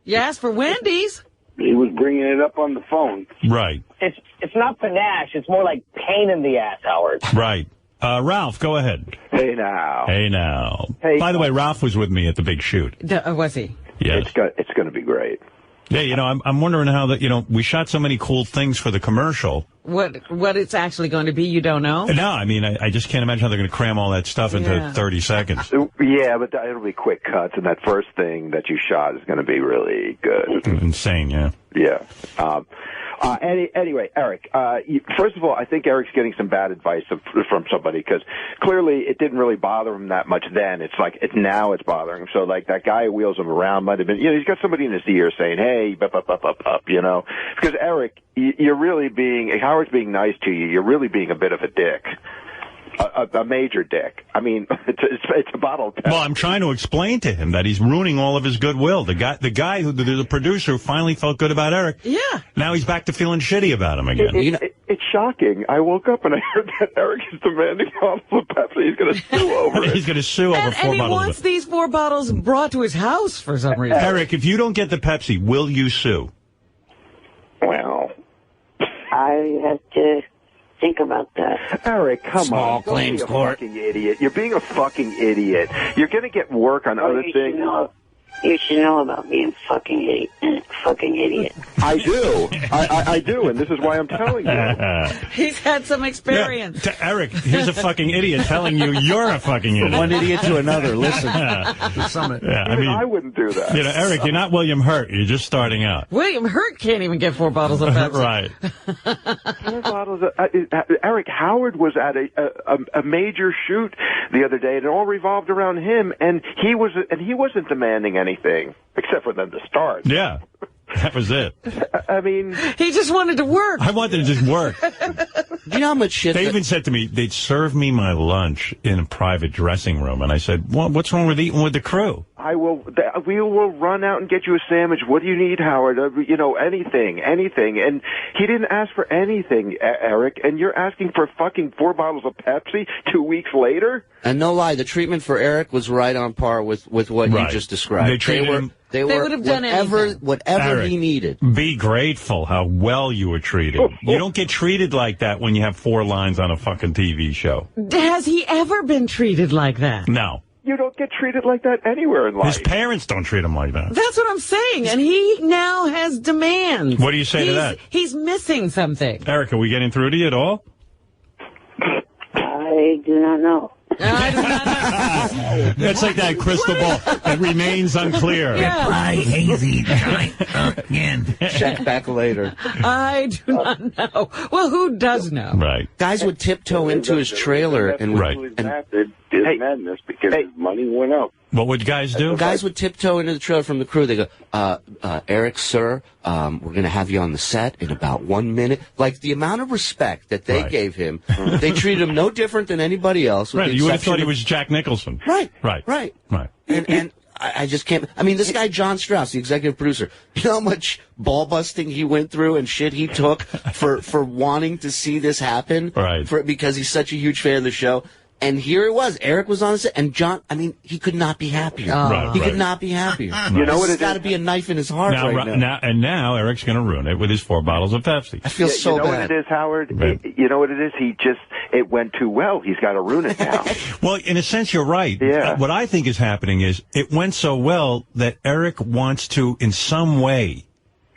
You asked for Wendy's. He was bringing it up on the phone. Right. It's not panache. It's more like pain in the ass, Howard. Right. Ralph, go ahead. Hey, now. Hey, now. Hey, by the way, Ralph was with me at the big shoot. Was he? Yes. It's going to be great. Yeah, you know, I'm wondering how that, we shot so many cool things for the commercial. What it's actually going to be, you don't know? No, I mean, I just can't imagine how they're going to cram all that stuff into 30 seconds. Yeah, but it'll be quick cuts, and that first thing that you shot is going to be really good. Insane, yeah. Yeah. Anyway, Eric, first of all, I think Eric's getting some bad advice from somebody because clearly it didn't really bother him that much then. It's like now it's bothering him. So like that guy who wheels him around might have been, he's got somebody in his ear saying, hey, up, because Eric, you're really Howard's being nice to you. You're really being a bit of a dick. A major dick. I mean, it's a bottle of Pepsi. Well, I'm trying to explain to him that he's ruining all of his goodwill. The guy the producer who finally felt good about Eric. Yeah. Now he's back to feeling shitty about him again. It's shocking. I woke up and I heard that Eric is demanding bottles of Pepsi. He's going to sue over it. He's going to sue over 4 bottles. And he wants these 4 bottles brought to his house for some reason. Eric, if you don't get the Pepsi, will you sue? Well, I have to think about that. Eric, come Small on. claims court. Fucking idiot. You're being a fucking idiot. You're going to get work on other things. You should know about being fucking idiot. I do. I do, and this is why I'm telling you. He's had some experience. Yeah. Eric, here's a fucking idiot telling you you're a fucking idiot. One idiot to another. Listen. The summit. Yeah, I wouldn't do that. Eric, you're not William Hurt. You're just starting out. William Hurt can't even get 4 bottles of Pepsi. Right. 4 bottles of, Eric Howard was at a major shoot the other day, and it all revolved around him, and he wasn't demanding anything except for them to start. Yeah. That was it. I mean... He just wanted to work. I wanted to just work. You know how much shit... They even said to me, they'd serve me my lunch in a private dressing room. And I said, what's wrong with eating with the crew? We will run out and get you a sandwich. What do you need, Howard? Anything. And he didn't ask for anything, Eric. And you're asking for fucking 4 bottles of Pepsi 2 weeks later? And no lie, the treatment for Eric was right on par with what you just described. They treated him They would have done whatever Eric, he needed. Be grateful how well you were treated. You don't get treated like that when you have 4 lines on a fucking TV show. Has he ever been treated like that? No. You don't get treated like that anywhere in life. His parents don't treat him like that. That's what I'm saying, and he now has demands. What do you say to that? He's missing something. Eric, are we getting through to you at all? I do not know. That's like that crystal ball that remains unclear. Reply hazy. Try again. Check back later. I do not know. Well, who does know? Right. Guys would tiptoe into his trailer and His madness because his money went up. What would guys do? Guys would tiptoe into the trailer from the crew. They go, Eric, sir, we're going to have you on the set in about 1 minute. Like, the amount of respect that they gave him, they treated him no different than anybody else. Right, you would have thought he was Jack Nicholson. Right. Right. And I just can't. I mean, this guy, John Strauss, the executive producer, you know how much ball busting he went through and shit he took for wanting to see this happen? Right. Because he's such a huge fan of the show. And here it was. Eric was on the set, and John, I mean, he could not be happier. Right, he could not be happier. You know what it is? got to be a knife in his heart now. Now Eric's going to ruin it with his 4 bottles of Pepsi. I feel so bad. You know bad. what it is, Howard? You know what it is? It went too well. He's got to ruin it now. Well, in a sense, you're right. Yeah. What I think is happening is it went so well that Eric wants to, in some way,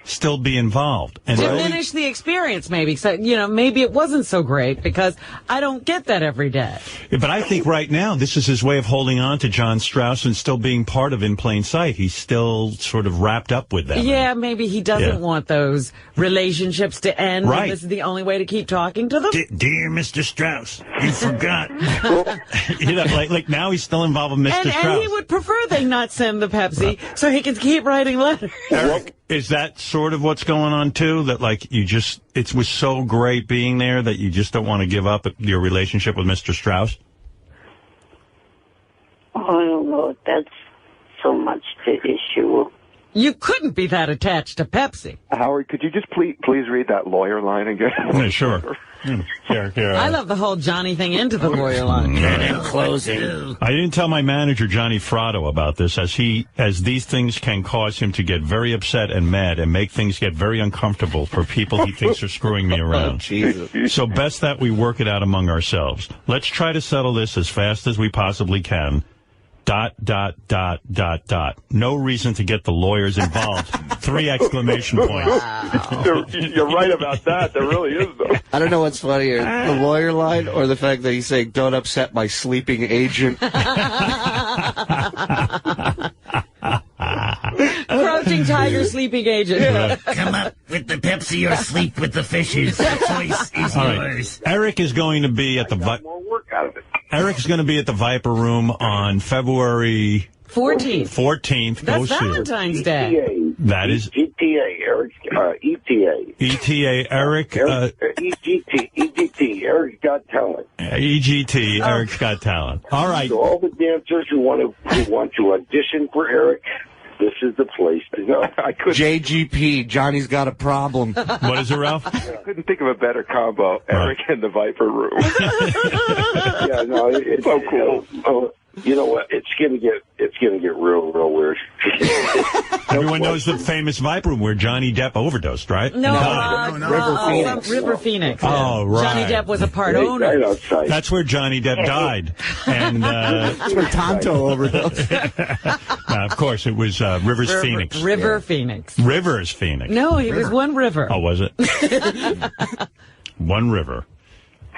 still be involved. And diminish the experience, maybe. So, maybe it wasn't so great because I don't get that every day. But I think right now this is his way of holding on to John Strauss and still being part of In Plain Sight. He's still sort of wrapped up with them. Yeah, maybe he doesn't want those relationships to end. Right. And this is the only way to keep talking to them. Dear Mr. Strauss, you forgot. like now he's still involved with Mr. Strauss. And he would prefer they not send the Pepsi so he can keep writing letters. Eric, is that sort of what's going on, too? That, like, it was so great being there that you just don't want to give up your relationship with Mr. Strauss? I don't know if that's so much the issue. You couldn't be that attached to Pepsi. Howard, could you just please read that lawyer line again? Yeah, sure. I love the whole Johnny thing into the lawyer line. Closing. I didn't tell my manager, Johnny Fratto, about this, as these things can cause him to get very upset and mad and make things get very uncomfortable for people he thinks are screwing me around. Jesus. So best that we work it out among ourselves. Let's try to settle this as fast as we possibly can. ... No reason to get the lawyers involved. 3 exclamation points. Wow. You're right about that. There really is, though. I don't know what's funnier, the lawyer line or the fact that he's saying, don't upset my sleeping agent. Crouching tiger, sleeping agent. Yeah. Come up with the Pepsi or sleep with the fishes. The choice is yours. Eric is going to be at the more work out of it. Eric's going to be at the Viper Room on February 14th. That's Go see Valentine's Day. That is ETA, Eric. ETA. ETA, Eric. EGT, Eric's Got Talent. EGT, Eric's Got Talent. All right. So all the dancers who want to audition for Eric, this is the place to go. JGP, Johnny's got a problem. What is it, Ralph? I couldn't think of a better combo. Eric and the Viper Room. Yeah, no, it's so cool. You know what? It's gonna get real weird. Everyone knows the famous Viper Room where Johnny Depp overdosed, right? No, River Phoenix. Oh, right. Johnny Depp was a part owner. Right. That's where Johnny Depp died. And that's where Tonto overdosed. Of course, it was Rivers Phoenix. Phoenix. Rivers Phoenix. No, he was one river. Oh, was it? One river.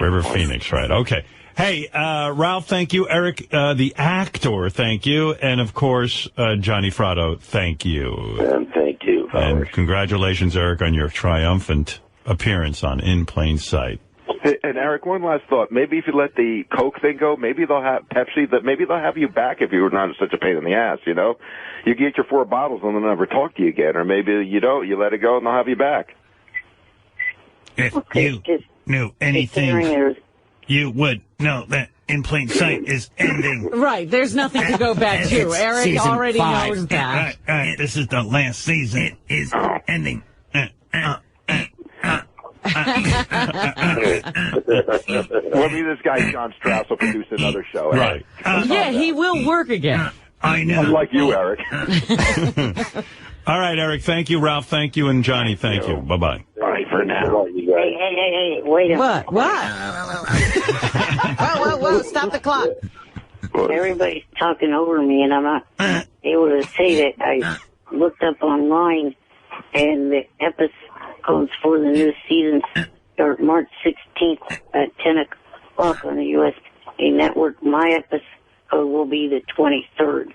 River Phoenix, right. Okay. Hey, Ralph, thank you. Eric, the actor, thank you. And, of course, Johnny Fratto, thank you. And thank you, Howard. And congratulations, Eric, on your triumphant appearance on In Plain Sight. And, Eric, one last thought. Maybe if you let the Coke thing go, maybe they'll have Pepsi, maybe they'll have you back if you were not such a pain in the ass, you know? You get your 4 bottles and they'll never talk to you again. Or maybe you don't. You let it go and they'll have you back. If you knew anything, you would know that In Plain Sight is ending. Right, there's nothing to go back to. Eric already knows that. Right, this is the last season. It is ending. Maybe this guy John Strauss will produce another show. Right. Yeah, he will work again. I know. Unlike you, Eric. All right, Eric. Thank you, Ralph. Thank you, and Johnny. Thank you. Bye-bye. Bye for now. Hey, wait a minute. What? Whoa, stop the clock. Everybody's talking over me, and I'm not able to say that. I looked up online, and the episodes for the new season start March 16th at 10 o'clock on the USA Network. My episode will be the 23rd.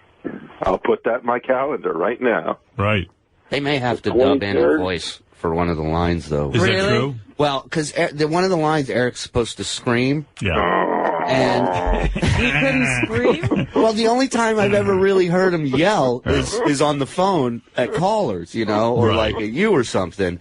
I'll put that in my calendar right now. Right. They may have to dub in a voice for one of the lines, though. Is that true? Well, because one of the lines, Eric's supposed to scream. Yeah. And he couldn't scream? Well, the only time I've ever really heard him yell is on the phone at callers, or like at you or something.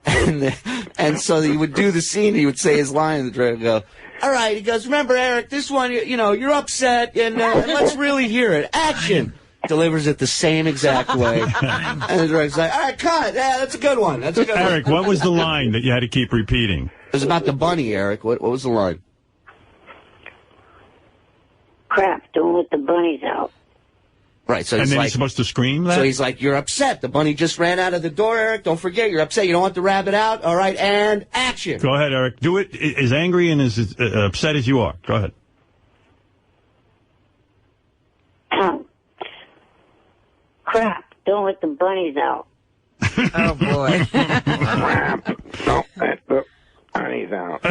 And so he would do the scene, he would say his line, and the director would go, all right, he goes, remember, Eric, this one, you're upset, and let's really hear it. Action! Delivers it the same exact way. And the director's like, all right, cut. Yeah, that's a good one. That's a good one. Eric, what was the line that you had to keep repeating? It was about the bunny, Eric. What was the line? Crap, don't let the bunnies out. Right, so and he's then like, he's supposed to scream that? So he's like, you're upset. The bunny just ran out of the door, Eric. Don't forget, you're upset. You don't want the rabbit out. All right, and action. Go ahead, Eric. Do it as angry and as upset as you are. Go ahead. Crap, don't let the bunnies out. Oh, boy. Crap, don't let the bunnies out.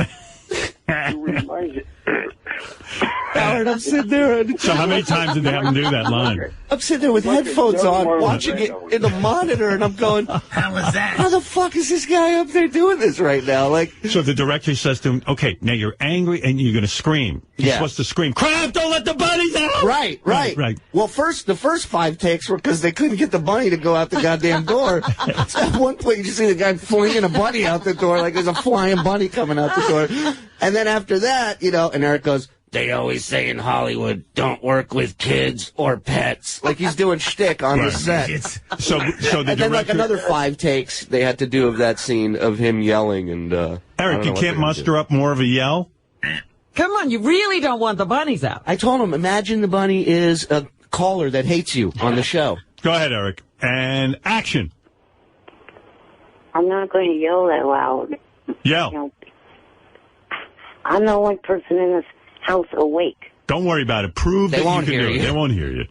Howard, I'm sitting there. So how many times did they have him do that line? I'm sitting there with headphones on, watching it in the monitor, and I'm going, how was that? How the fuck is this guy up there doing this right now? Like, so the director says to him, okay, now you're angry and you're going to scream. You're supposed to scream, crap, don't let the bunnies out! Right. Well, the first 5 takes were because they couldn't get the bunny to go out the goddamn door. So at one point, you just see the guy flinging a bunny out the door like there's a flying bunny coming out the door. And then after that, and Eric goes, they always say in Hollywood, don't work with kids or pets. Like he's doing shtick on the set. So the and then like another 5 takes they had to do of that scene of him yelling. And Eric, you can't muster up more of a yell? Come on, you really don't want the bunnies out. I told him, imagine the bunny is a caller that hates you on the show. Go ahead, Eric. And action. I'm not going to yell that loud. Yell. I'm the only person in this house awake. Don't worry about it. Prove that you can do it. They won't hear you.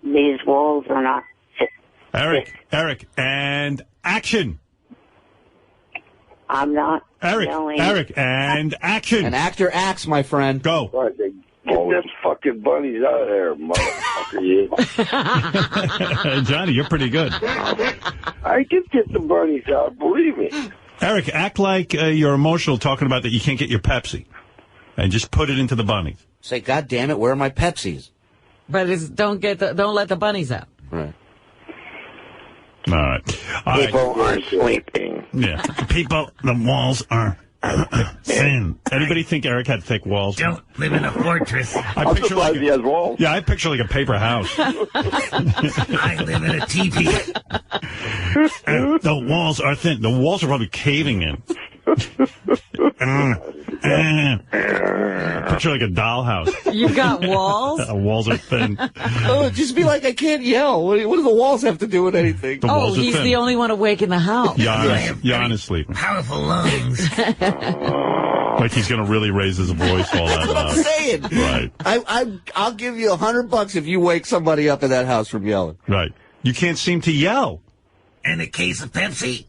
These walls are not... Eric, and action. I'm not yelling. Eric, and action. An actor acts, my friend. Go. Get them fucking bunnies out of there, motherfucker, you. Johnny, you're pretty good. I can get the bunnies out, believe me. Eric, act like you're emotional talking about that you can't get your Pepsi. And just put it into the bunnies. Say, God damn it, where are my Pepsis? But don't let the bunnies out. Right. All right. People aren't sleeping. Yeah. People, the walls are thin. Anybody think Eric had thick walls? Don't live in a fortress. I picture like he has walls. Yeah, I picture like a paper house. I live in a teepee. The walls are thin. The walls are probably caving in. Picture like a dollhouse. You've got walls? Walls are thin. Oh, just be like, I can't yell. What do the walls have to do with anything? The walls are he's thin. the only one awake in the house. Jan is sleeping. Powerful lungs. Like he's going to really raise his voice all that That's what I'm saying. Right. I'll give you $100 if you wake somebody up in that house from yelling. Right. You can't seem to yell. And a case of Pepsi.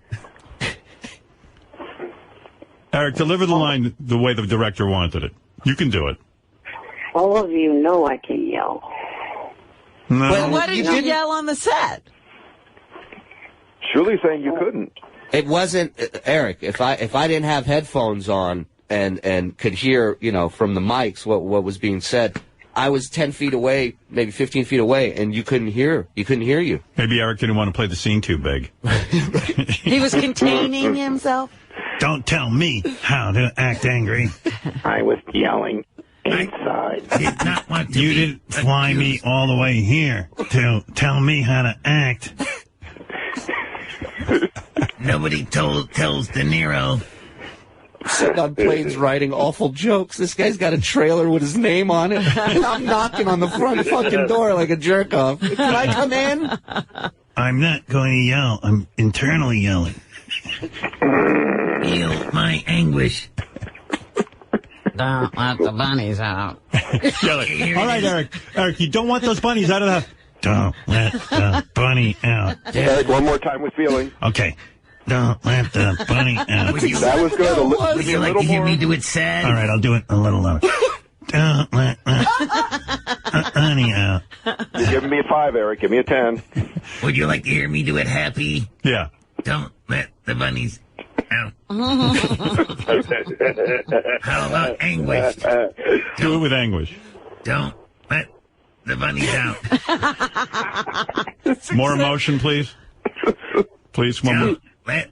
Eric, deliver the line the way the director wanted it. You can do it. All of you know I can yell. No. But why didn't you yell on the set? Surely saying you couldn't. It wasn't, Eric, if I didn't have headphones on and could hear, from the mics what was being said, I was 10 feet away, maybe 15 feet away, and you couldn't hear you. Maybe Eric didn't want to play the scene too big. He was containing himself? Don't tell me how to act angry. I was yelling inside. I did not want to. You didn't fly me all the way here to tell me how to act. Nobody tells De Niro Sitting on planes writing awful jokes. This guy's got a trailer with his name on it. And I'm knocking on the front fucking door like a jerk off. Can I come in? I'm not going to yell. I'm internally yelling. Feel my anguish. Don't let the bunnies out. All right, Eric. Eric, you don't want those bunnies out of the house. Don't let the bunny out. Eric, one more time with feeling. Okay. Don't let the bunny out. That was good. Would you like to hear me do it sad? All right, I'll do it a little louder. Don't let the bunny out. You're giving me a 5, Eric. Give me a 10. Would you like to hear me do it happy? Yeah. Don't let the bunnies out. How about anguish? Do it with anguish. Don't let the bunnies out. More emotion, please. Please, one more. Don't let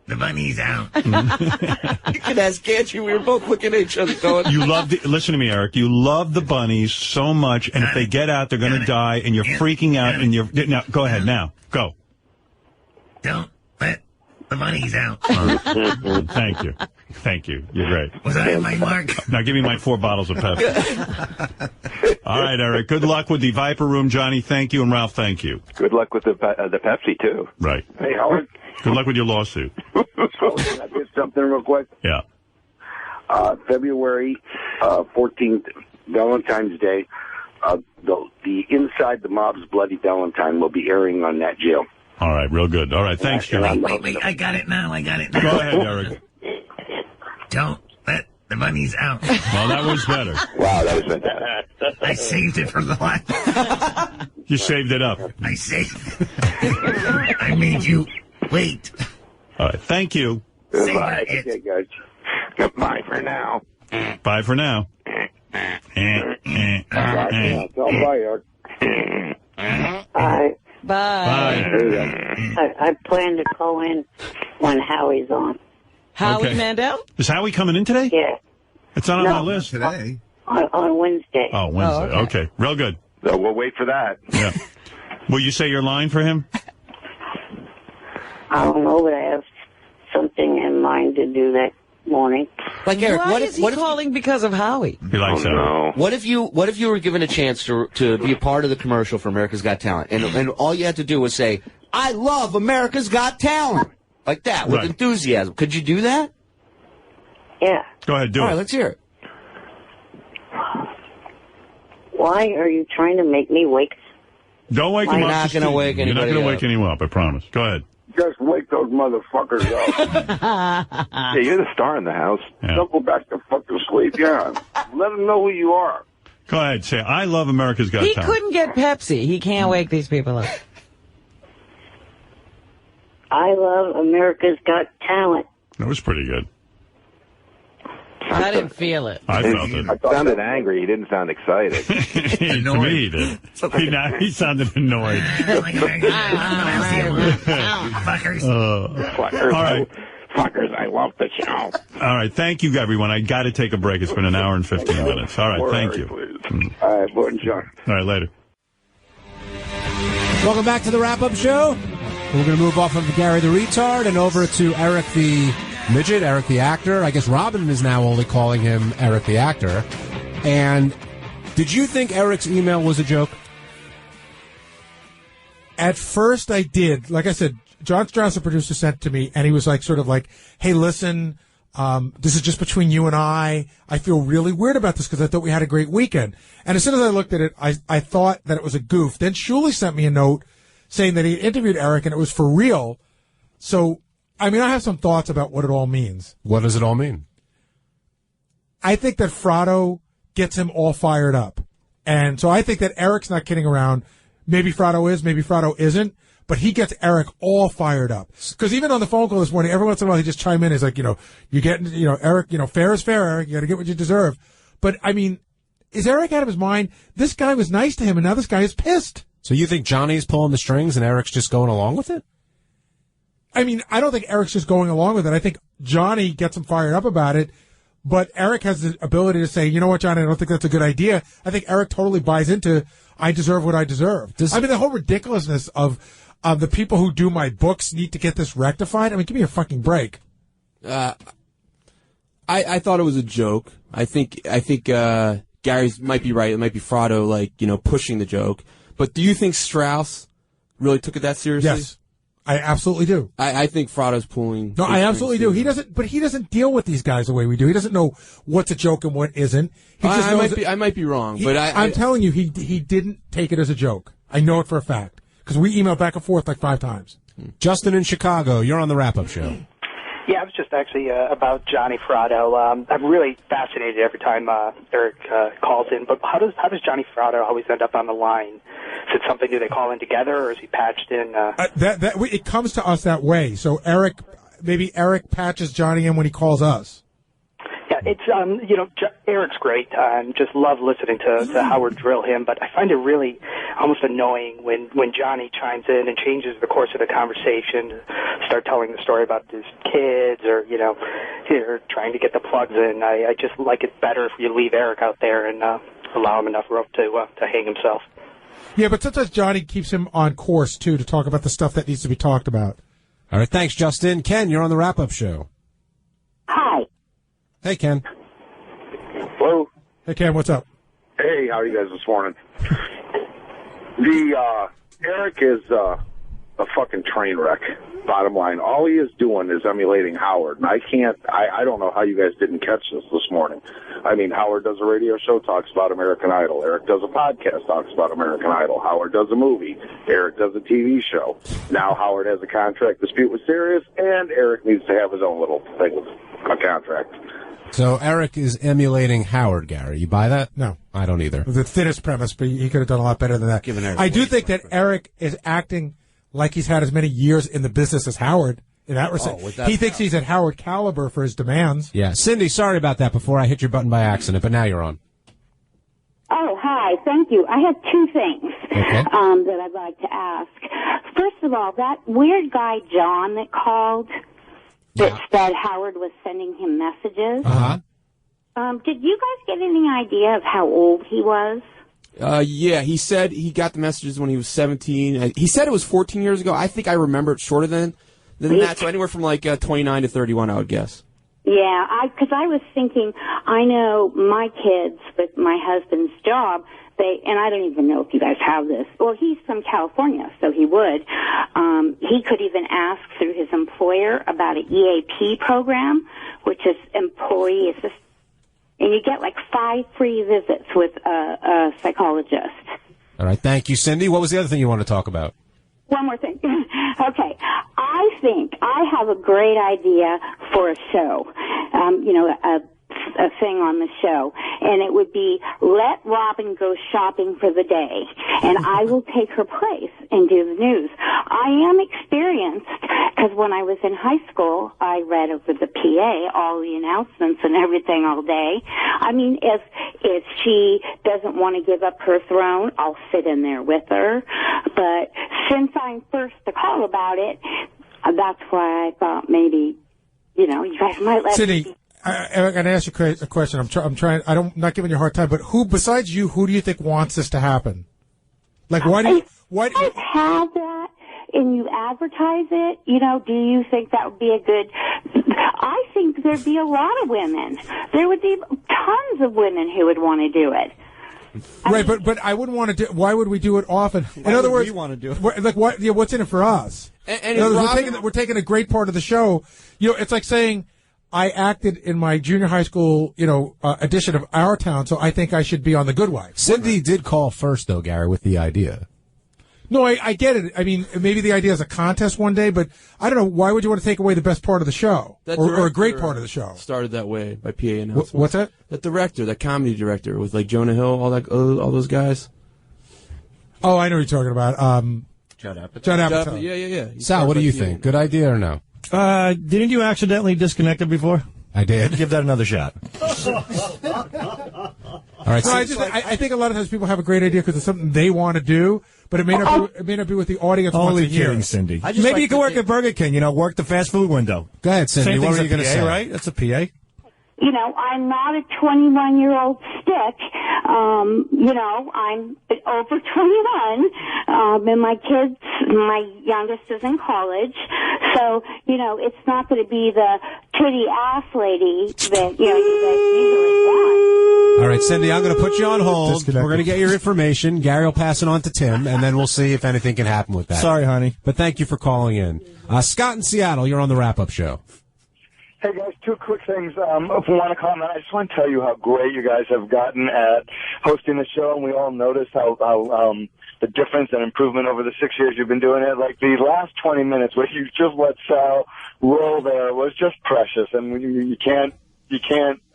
the bunnies out. You can ask Gantry. We were both looking at each other going... You love listen to me, Eric. You love the bunnies so much, and if they get out, they're going to die, and you're freaking out, and you're... Now, go ahead, now. Go. Don't let the bunnies out. Thank you. Thank you. You're great. Was I on my mark? Now give me my 4 bottles of Pepsi. All right, Eric. Good luck with the Viper Room, Johnny. Thank you, and Ralph, thank you. Good luck with the Pepsi, too. Right. Hey, Howard. Good luck with your lawsuit. Can I get something real quick? Yeah. February 14th, Valentine's Day, the Inside the Mob's Bloody Valentine will be airing on Nat Geo. All right, real good. All right, thanks, Johnny. Wait, I got it now. Go ahead, Eric. Don't let the bunnies out. Well, that was better. Wow, that was fantastic. I saved it for the last. You saved it up. I saved it. I made you wait. All right, thank you. Goodbye. Okay, guys. Goodbye for now. Bye for now. Bye, Eric. Bye. Bye. I plan to call in when Howie's on. Howie Okay. Mandel? Is Howie coming in today? Yeah. It's not on my list. Today. On Wednesday. Oh, Wednesday. Okay, real good. So we'll wait for that. Yeah. Will you say your line for him? I don't know, but I have something in mind to do that morning. Like, Eric, Why what is if he calling because of Howie? He likes that. No. What if you were given a chance to be a part of the commercial for America's Got Talent, and all you had to do was say, "I love America's Got Talent," like that with Right. enthusiasm? Could you do that? Yeah. Go ahead, do All it. right, let's hear it. Why are you trying to make me wake? Don't wake him You're up. not going to wake You're not anybody going to up. wake anyone up, I promise. Go ahead. Just wake those motherfuckers up. Yeah, you're the star in the house. Yeah. Don't go back to fucking sleep. Yeah. Let them know who you are. Go ahead. Say, I love America's Got He Talent. couldn't get Pepsi. He can't wake these people up. I love America's Got Talent. That was pretty good. I didn't feel it. I felt it. He sounded angry. He didn't sound excited. To me, he did. He sounded annoyed. Fuckers. Fuckers. All right. Fuckers, I love the show. All right. Thank you, everyone. I got to take a break. It's been an hour and 15 minutes. All right. Thank you. All right, bonjour. All right. Later. Welcome back to the wrap-up show. We're going to move off of Gary the Retard and over to Eric the Midget, Eric the Actor. I guess Robin is now only calling him Eric the Actor. And did you think Eric's email was a joke? At first, I did. Like I said, John Strauss, the producer, sent it to me, and he was like, sort of like, "Hey, listen, this is just between you and I. I feel really weird about this because I thought we had a great weekend." And as soon as I looked at it, I thought that it was a goof. Then Shuli sent me a note saying that he interviewed Eric and it was for real. So, I mean, I have some thoughts about what it all means. What does it all mean? I think that Fratto gets him all fired up. And so I think that Eric's not kidding around. Maybe Fratto is, maybe Fratto isn't, but he gets Eric all fired up. Because even on the phone call this morning, every once in a while he just chime in. He's like, you're getting, Eric, fair is fair, Eric. You got to get what you deserve. But, I mean, is Eric out of his mind? This guy was nice to him, and now this guy is pissed. So you think Johnny's pulling the strings and Eric's just going along with it? I mean, I don't think Eric's just going along with it. I think Johnny gets him fired up about it, but Eric has the ability to say, you know what, Johnny, I don't think that's a good idea. I think Eric totally buys into, I deserve what I deserve. I mean, the whole ridiculousness of the people who do my books need to get this rectified. I mean, give me a fucking break. I thought it was a joke. I think Gary might be right. It might be Fratto, like, pushing the joke. But do you think Strauss really took it that seriously? Yes. I absolutely do. I think Fratto's pulling. No, I absolutely do. He doesn't deal with these guys the way we do. He doesn't know what's a joke and what isn't. He just I might be wrong, but I'm telling you, he didn't take it as a joke. I know it for a fact because we emailed back and forth like 5 times. Justin in Chicago, you're on the wrap-up show. Yeah, it was just actually about Johnny Fratto. I'm really fascinated every time Eric calls in. But how does Johnny Fratto always end up on the line? Is it something, do they call in together, or is he patched in? It comes to us that way. So maybe Eric patches Johnny in when he calls us. Yeah, it's Eric's great. Just love listening to Howard drill him, but I find it really almost annoying when Johnny chimes in and changes the course of the conversation, start telling the story about his kids, or trying to get the plugs in. I just like it better if you leave Eric out there and allow him enough rope to hang himself. Yeah, but sometimes Johnny keeps him on course too to talk about the stuff that needs to be talked about. All right, thanks, Justin. Ken, you're on the wrap-up show. Hi. Hey, Ken. Hello. Hey, Ken, what's up? Hey, how are you guys this morning? Eric is a fucking train wreck, bottom line. All he is doing is emulating Howard, and I don't know how you guys didn't catch this morning. I mean, Howard does a radio show, talks about American Idol. Eric does a podcast, talks about American Idol. Howard does a movie. Eric does a TV show. Now Howard has a contract dispute with Sirius, and Eric needs to have his own little thing with a contract. So Eric is emulating Howard, Gary. You buy that? No. I don't either. The thinnest premise, but he could have done a lot better than that. I do think that Eric is acting like he's had as many years in the business as Howard. In that respect, he thinks he's at Howard caliber for his demands. Yeah. Cindy, sorry about that before I hit your button by accident, but now you're on. Oh, hi. Thank you. I have 2 things that I'd like to ask. First of all, that weird guy, John, that called, that said Howard was sending him messages. Did you guys get any idea of how old he was? Yeah, he said he got the messages when he was 17. He said it was 14 years ago. I think I remember it shorter than that, so anywhere from like 29 to 31, I would guess. Yeah, because I was thinking, I know my kids with my husband's job, and I don't even know if you guys have this. Well, he's from California, so he would. He could even ask through his employer about an EAP program, which is employee assistance. And you get like 5 free visits with a psychologist. All right, thank you, Cindy. What was the other thing you want to talk about? One more thing. Okay, I think I have a great idea for a show. A thing on the show, and it would be let Robin go shopping for the day, and I will take her place and do the news. I am experienced because when I was in high school, I read over the PA all the announcements and everything all day. I mean, if she doesn't want to give up her throne, I'll sit in there with her. But since I'm first to call about it, that's why I thought maybe, you guys might let Cindy, me. Eric, I'm going to ask you a question. I'm trying. I'm not giving you a hard time, but who besides you? Who do you think wants this to happen? Like, why do you have that and you advertise it? Do you think that would be a good? I think there'd be a lot of women. There would be tons of women who would want to do it. Right, but I wouldn't want to do. Why would we do it often? In other words, we want to do it? Like, what? Yeah, what's in it for us? And in other words, we're taking a great part of the show. It's like saying, I acted in my junior high school, edition of Our Town, so I think I should be on The Good Wife. Cindy did call first, though, Gary, with the idea. No, I get it. I mean, maybe the idea is a contest one day, but I don't know. Why would you want to take away the best part of the show? Or a great part of the show? Started that way by PA announcement. What's that? That comedy director with like Jonah Hill, all those guys. Oh, I know what you're talking about. Judd Apatow. Judd Apatow. Yeah. Sal, what do you think? Good idea or no? Didn't you accidentally disconnect it before? I did. Give that another shot. All right. No, I think a lot of times people have a great idea because it's something they want to do, but it may not be what the audience wants to hear. Only kidding, Cindy. Maybe you can work at Burger King. Work the fast food window. Go ahead, Cindy. Same what thing's were you going to say? Right? That's a PA. I'm not a 21-year-old stick. I'm over 21, and my youngest is in college. So, it's not going to be the the ass lady that, you guys usually want. All right, Cindy, I'm going to put you on hold. We're going to get your information. Gary will pass it on to Tim, and then we'll see if anything can happen with that. Sorry, honey. But thank you for calling in. Scott in Seattle, you're on the wrap-up show. Hey, guys, two quick things. If you want to comment, I just want to tell you how great you guys have gotten at hosting the show, and we all noticed how the difference and improvement over the 6 years you've been doing it. Like, the last 20 minutes where you just let Sal roll there was just precious, and you can't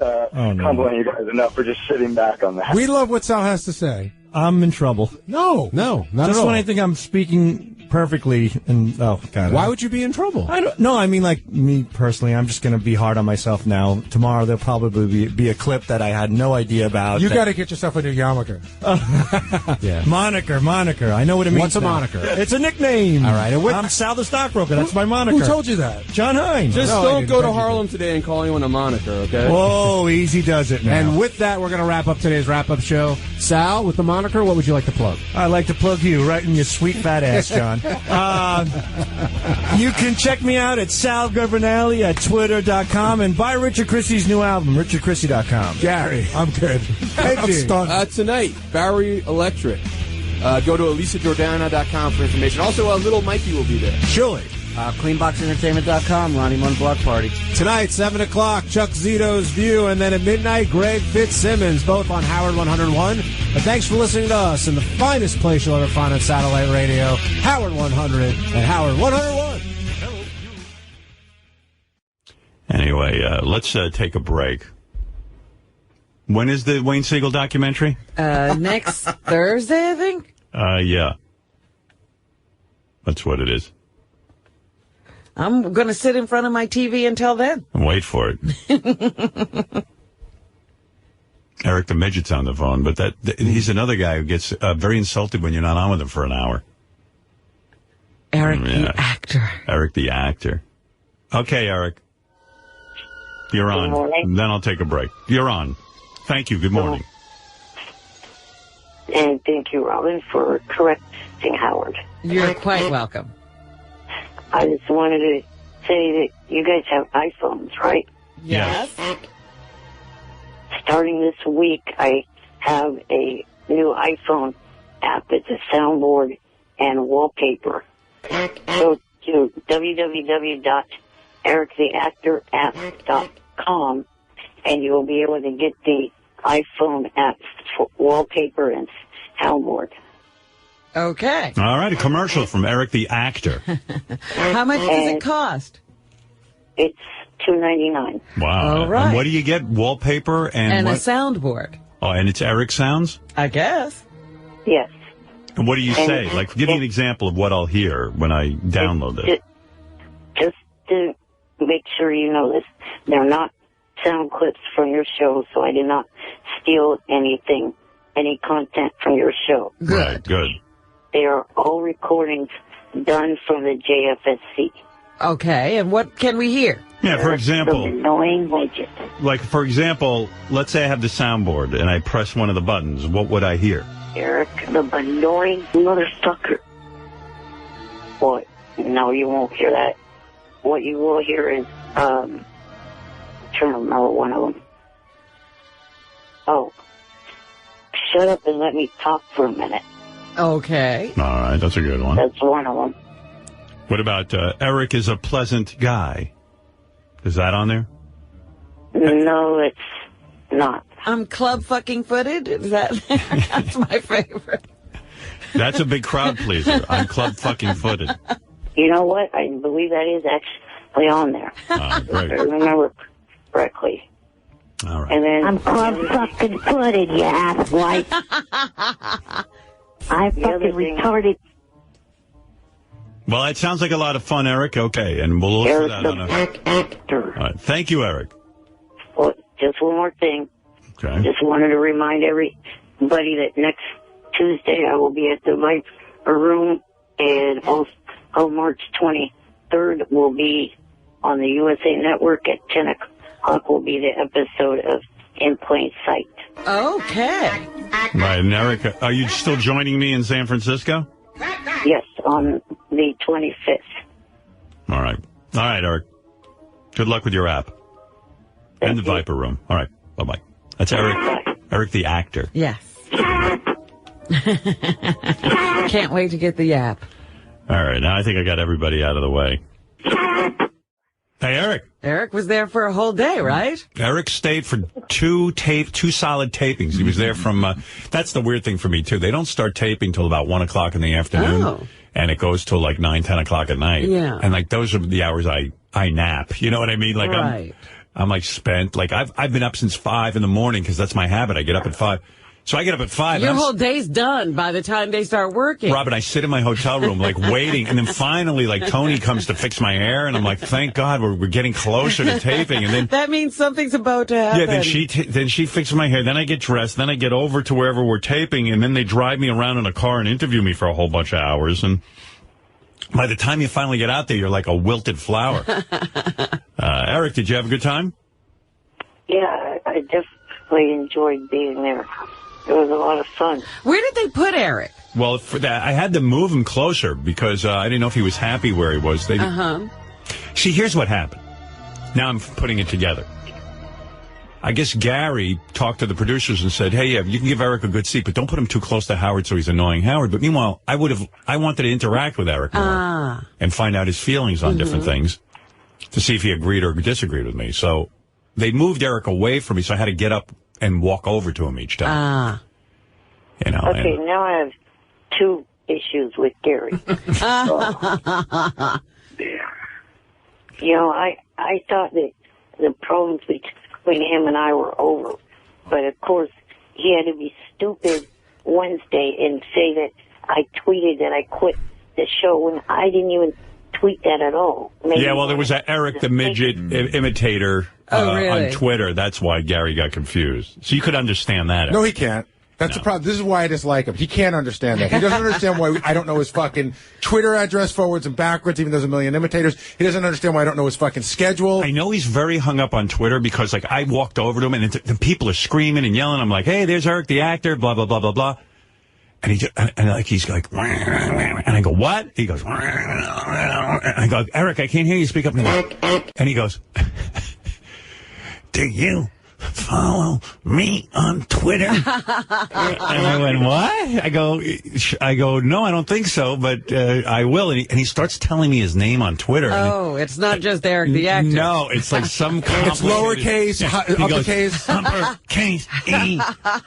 compliment you guys enough for just sitting back on that. We love what Sal has to say. I'm in trouble. No, not just at all. when I think I'm speaking perfectly, and God, why would you be in trouble? I don't. No, I mean, like, me personally, I'm just going to be hard on myself now. Tomorrow there'll probably be a clip that I had no idea about. You got to get yourself a new yarmulke. Yeah. Moniker. I know what it means. What's a now. moniker? It's a nickname. All right. I'm Sal the Stockbroker. That's my moniker. Who told you that? John Hines. Just don't go to Harlem today and call anyone a moniker, okay? Whoa, easy does it now. And with that, we're going to wrap up today's wrap-up show. Sal, with the moniker, what would you like to plug? I'd like to plug you right in your sweet fat ass, John. You can check me out at Sal Governale at Twitter.com and buy Richard Christie's new album, RichardChristie.com. Gary, I'm good. I'm stunned. Tonight, Barry Electric. Go to ElisaJordana.com for information. Also, Little Mikey will be there. Surely. CleanBoxEntertainment.com, Ronnie Munn Block Party. Tonight, 7 o'clock, Chuck Zito's View, and then at midnight, Greg Fitzsimmons, both on Howard 101. But thanks for listening to us in the finest place you'll ever find on satellite radio, Howard 100 and Howard 101. Anyway, let's take a break. When is the Wayne Siegel documentary? Next Thursday, I think. Yeah. That's what it is. I'm going to sit in front of my TV until then. And wait for it. Eric the Midget's on the phone, but he's another guy who gets very insulted when you're not on with him for an hour. Eric the actor. Eric the actor. Okay, Eric. You're on. Good morning. Then I'll take a break. You're on. Thank you. Good morning. And thank you, Robin, for correcting Howard. You're quite welcome. I just wanted to say that you guys have iPhones, right? Yes. Starting this week, I have a new iPhone app. It's a soundboard and wallpaper. Go to www.erictheactorapp.com and you will be able to get the iPhone app for wallpaper and soundboard. Okay. All right, a commercial from Eric the actor. How much does it cost? It's $2.99. Wow. All right. And what do you get? Wallpaper and a what? Soundboard. Oh, and it's Eric Sounds? I guess. Yes. And what do you say? Like, give me an example of what I'll hear when I download this. Just to make sure you know this, they're not sound clips from your show, so I did not steal anything, any content from your show. Right, good. They are all recordings done from the JFSC. Okay, and what can we hear? Yeah, for example, annoying widget. like, for example, let's say I have the soundboard and I press one of the buttons. What would I hear? Eric, the annoying motherfucker. What? No, you won't hear that. What you will hear is, trying to remember one of them. Oh. Shut up and let me talk for a minute. Okay. All right, that's a good one. That's one of them. What about Eric is a pleasant guy? Is that on there? No, it's not. I'm club fucking footed? Is that? That's my favorite. That's a big crowd pleaser. I'm club fucking footed. You know what? I believe that is actually on there. Great. If I remember correctly. All right. And then I'm club fucking footed, you asswipe. I'm fucking retarded. Well, it sounds like a lot of fun, Eric. Okay, and we'll look for that on a... actor. All right. Thank you, Eric. Well, just one more thing. Okay. Just wanted to remind everybody that next Tuesday I will be at the Viper Room, and also March 23rd will be on the USA Network at 10 o'clock will be the episode of In Plain Sight. Okay. Right, and Eric, are you still joining me in San Francisco? Yes, on the 25th. All right. All right, Eric. Good luck with your app. And the Viper Room. All right. Bye-bye. That's Eric. Eric the actor. Yes. Can't wait to get the app. All right. Now I think I got everybody out of the way. Hey, Eric. Eric was there for a whole day, right? Eric stayed for two solid tapings. He was there from, that's the weird thing for me, too. They don't start taping till about 1 o'clock in the afternoon. Oh. And it goes till like 9, 10 o'clock at night. Yeah. And like those are the hours I nap. You know what I mean? Like right. I'm like spent. Like I've been up since 5 in the morning because that's my habit. I get up at 5. So I get up at 5. Your whole day's done by the time they start working. Robin, I sit in my hotel room, like, waiting, and then finally, like, Tony comes to fix my hair, and I'm like, thank God, we're getting closer to taping, and then... That means something's about to happen. Yeah, then she fixes my hair, then I get dressed, then I get over to wherever we're taping, and then they drive me around in a car and interview me for a whole bunch of hours, and by the time you finally get out there, you're like a wilted flower. Eric, did you have a good time? Yeah, I definitely enjoyed being there. It was a lot of fun. Where did they put Eric? Well, for that, I had to move him closer because I didn't know if he was happy where he was. See, here's what happened. Now I'm putting it together. I guess Gary talked to the producers and said, hey, yeah, you can give Eric a good seat, but don't put him too close to Howard so he's annoying Howard. But meanwhile, I wanted to interact with Eric more and find out his feelings on different things to see if he agreed or disagreed with me. So they moved Eric away from me, so I had to get up and walk over to him each time. You know. Okay, now I have 2 issues with Gary. You know, I thought that the problems between him and I were over. But, of course, he had to be stupid Wednesday and say that I tweeted that I quit the show when I didn't even tweet that at all. Maybe yeah, well, there was that Eric the Midget imitator really? on Twitter. That's why Gary got confused. So you could understand that. No, he can't. That's the problem. This is why I dislike him. He can't understand that. He doesn't understand why I don't know his fucking Twitter address forwards and backwards, even though there's a million imitators. He doesn't understand why I don't know his fucking schedule. I know he's very hung up on Twitter because, like, I walked over to him and the people are screaming and yelling. I'm like, hey, there's Eric the actor, blah, blah, blah, blah, blah. And he's like, and I go, what? He goes, and I go, Eric, I can't hear you. Speak up. And he goes, do you follow me on Twitter? And I went, what? I go, no, I don't think so, but I will. And he starts telling me his name on Twitter. Oh, it's not just Eric the actor. No, it's like some It's lowercase, uppercase. Uppercase E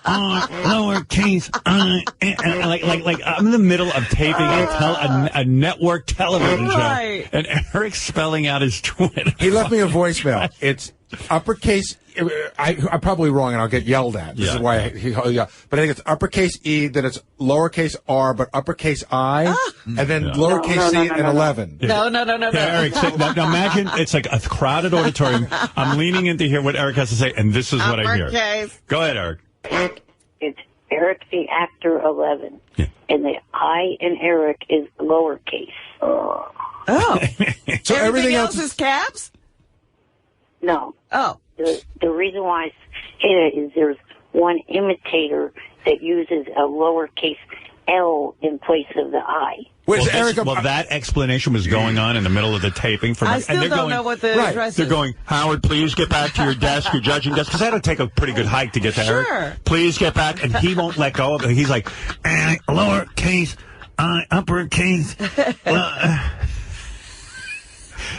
R lowercase I. Like I'm in the middle of taping a network television show, and Eric's spelling out his Twitter. He left me a voicemail. It's uppercase. I'm probably wrong, and I'll get yelled at. This is why but I think it's uppercase E, then it's lowercase R, but uppercase I, and then lowercase C and 11. No. Eric, now imagine it's like a crowded auditorium. I'm leaning in to hear what Eric has to say, and this is what I hear. Go ahead, Eric. It's Eric the actor 11, and the I in Eric is lowercase. Oh. So everything else is caps? No. Oh. The reason why I say that is there's one imitator that uses a lowercase L in place of the I. That explanation was going on in the middle of the taping. I still don't know what the address is. They're going, Howard, please get back to your desk, your judging desk, because I had to take a pretty good hike to get to Eric. Please get back, and he won't let go of it. He's like, lowercase I, uppercase.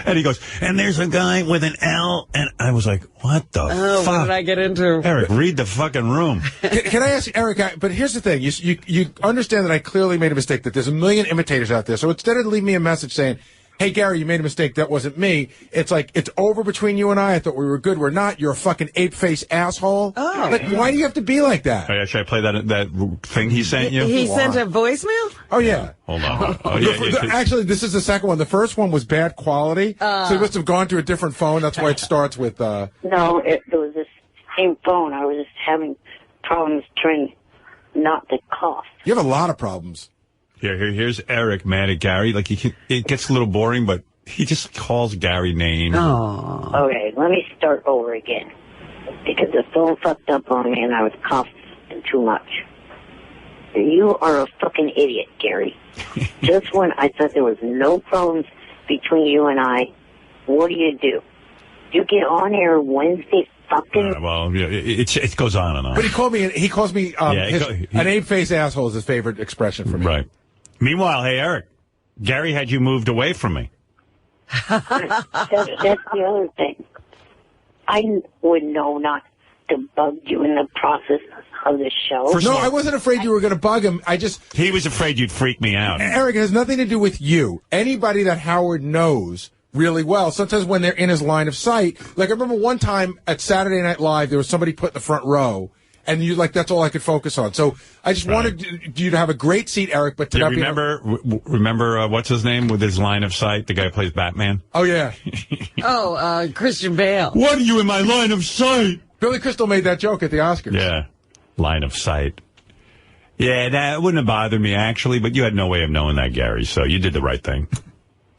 And he goes, and there's a guy with an L, and I was like, what the fuck? What did I get into? Eric, read the fucking room. Can I ask Eric, but here's the thing. You understand that I clearly made a mistake, that there's a million imitators out there. So instead of leaving me a message saying, hey, Gary, you made a mistake, that wasn't me, it's like, it's over between you and I thought we were good, we're not, you're a fucking ape-faced asshole. Oh. Like, why do you have to be like that? Oh, yeah, should I play that thing he sent you? He sent a voicemail? Oh, yeah. Hold on. Actually, this is the second one. The first one was bad quality, so he must have gone to a different phone. That's why it starts with... No, it was the same phone. I was just having problems trying not to cough. You have a lot of problems. Here's Eric mad at Gary. Like, it gets a little boring, but he just calls Gary names. Oh. Okay, let me start over again. Because the phone fucked up on me and I was coughing too much. You are a fucking idiot, Gary. Just when I thought there was no problems between you and I, what do? you get on air Wednesday fucking... Well, yeah, it goes on and on. But he calls me an ape-faced asshole is his favorite expression for me. Right. Meanwhile, hey, Eric, Gary had you moved away from me. That's the other thing. I would know not to bug you in the process of the show. No, I wasn't afraid you were going to bug him. He was afraid you'd freak me out. Eric, it has nothing to do with you. Anybody that Howard knows really well, sometimes when they're in his line of sight, like I remember one time at Saturday Night Live, there was somebody put in the front row, and you that's all I could focus on. So I just wanted you to have a great seat, Eric, but to not remember what's his name with his line of sight, the guy who plays Batman? Oh, yeah. Christian Bale. What are you in my line of sight? Billy Crystal made that joke at the Oscars. Yeah, line of sight. Yeah, that wouldn't have bothered me, actually, but you had no way of knowing that, Gary, so you did the right thing.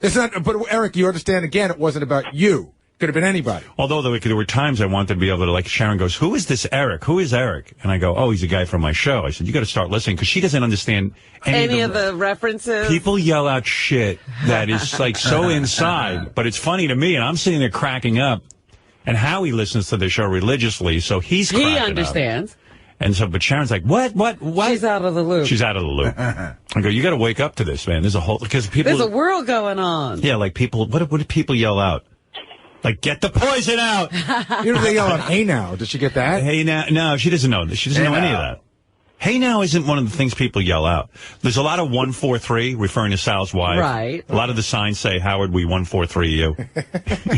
It's not, but Eric, you understand, again, it wasn't about you. Could have been anybody. Although there were times I wanted to be able to, like, Sharon goes, who is this Eric? Who is Eric? And I go, oh, he's a guy from my show. I said, you got to start listening, because she doesn't understand any of the references. People yell out shit that is, like, so inside, but it's funny to me, and I'm sitting there cracking up. And Howie listens to the show religiously, so he's cracking He understands. Up. And so, but Sharon's like, what? She's out of the loop. She's out of the loop. I go, you got to wake up to this, man. There's a whole, because people. There's a world going on. Yeah, like people, what do people yell out? Like, get the poison out. You know, they yell out, hey now. Did she get that? Hey now. No, she doesn't know this. She doesn't know any of that. Hey now isn't one of the things people yell out. There's a lot of 143 referring to Sal's wife. Right. A lot of the signs say, Howard, we 143 you.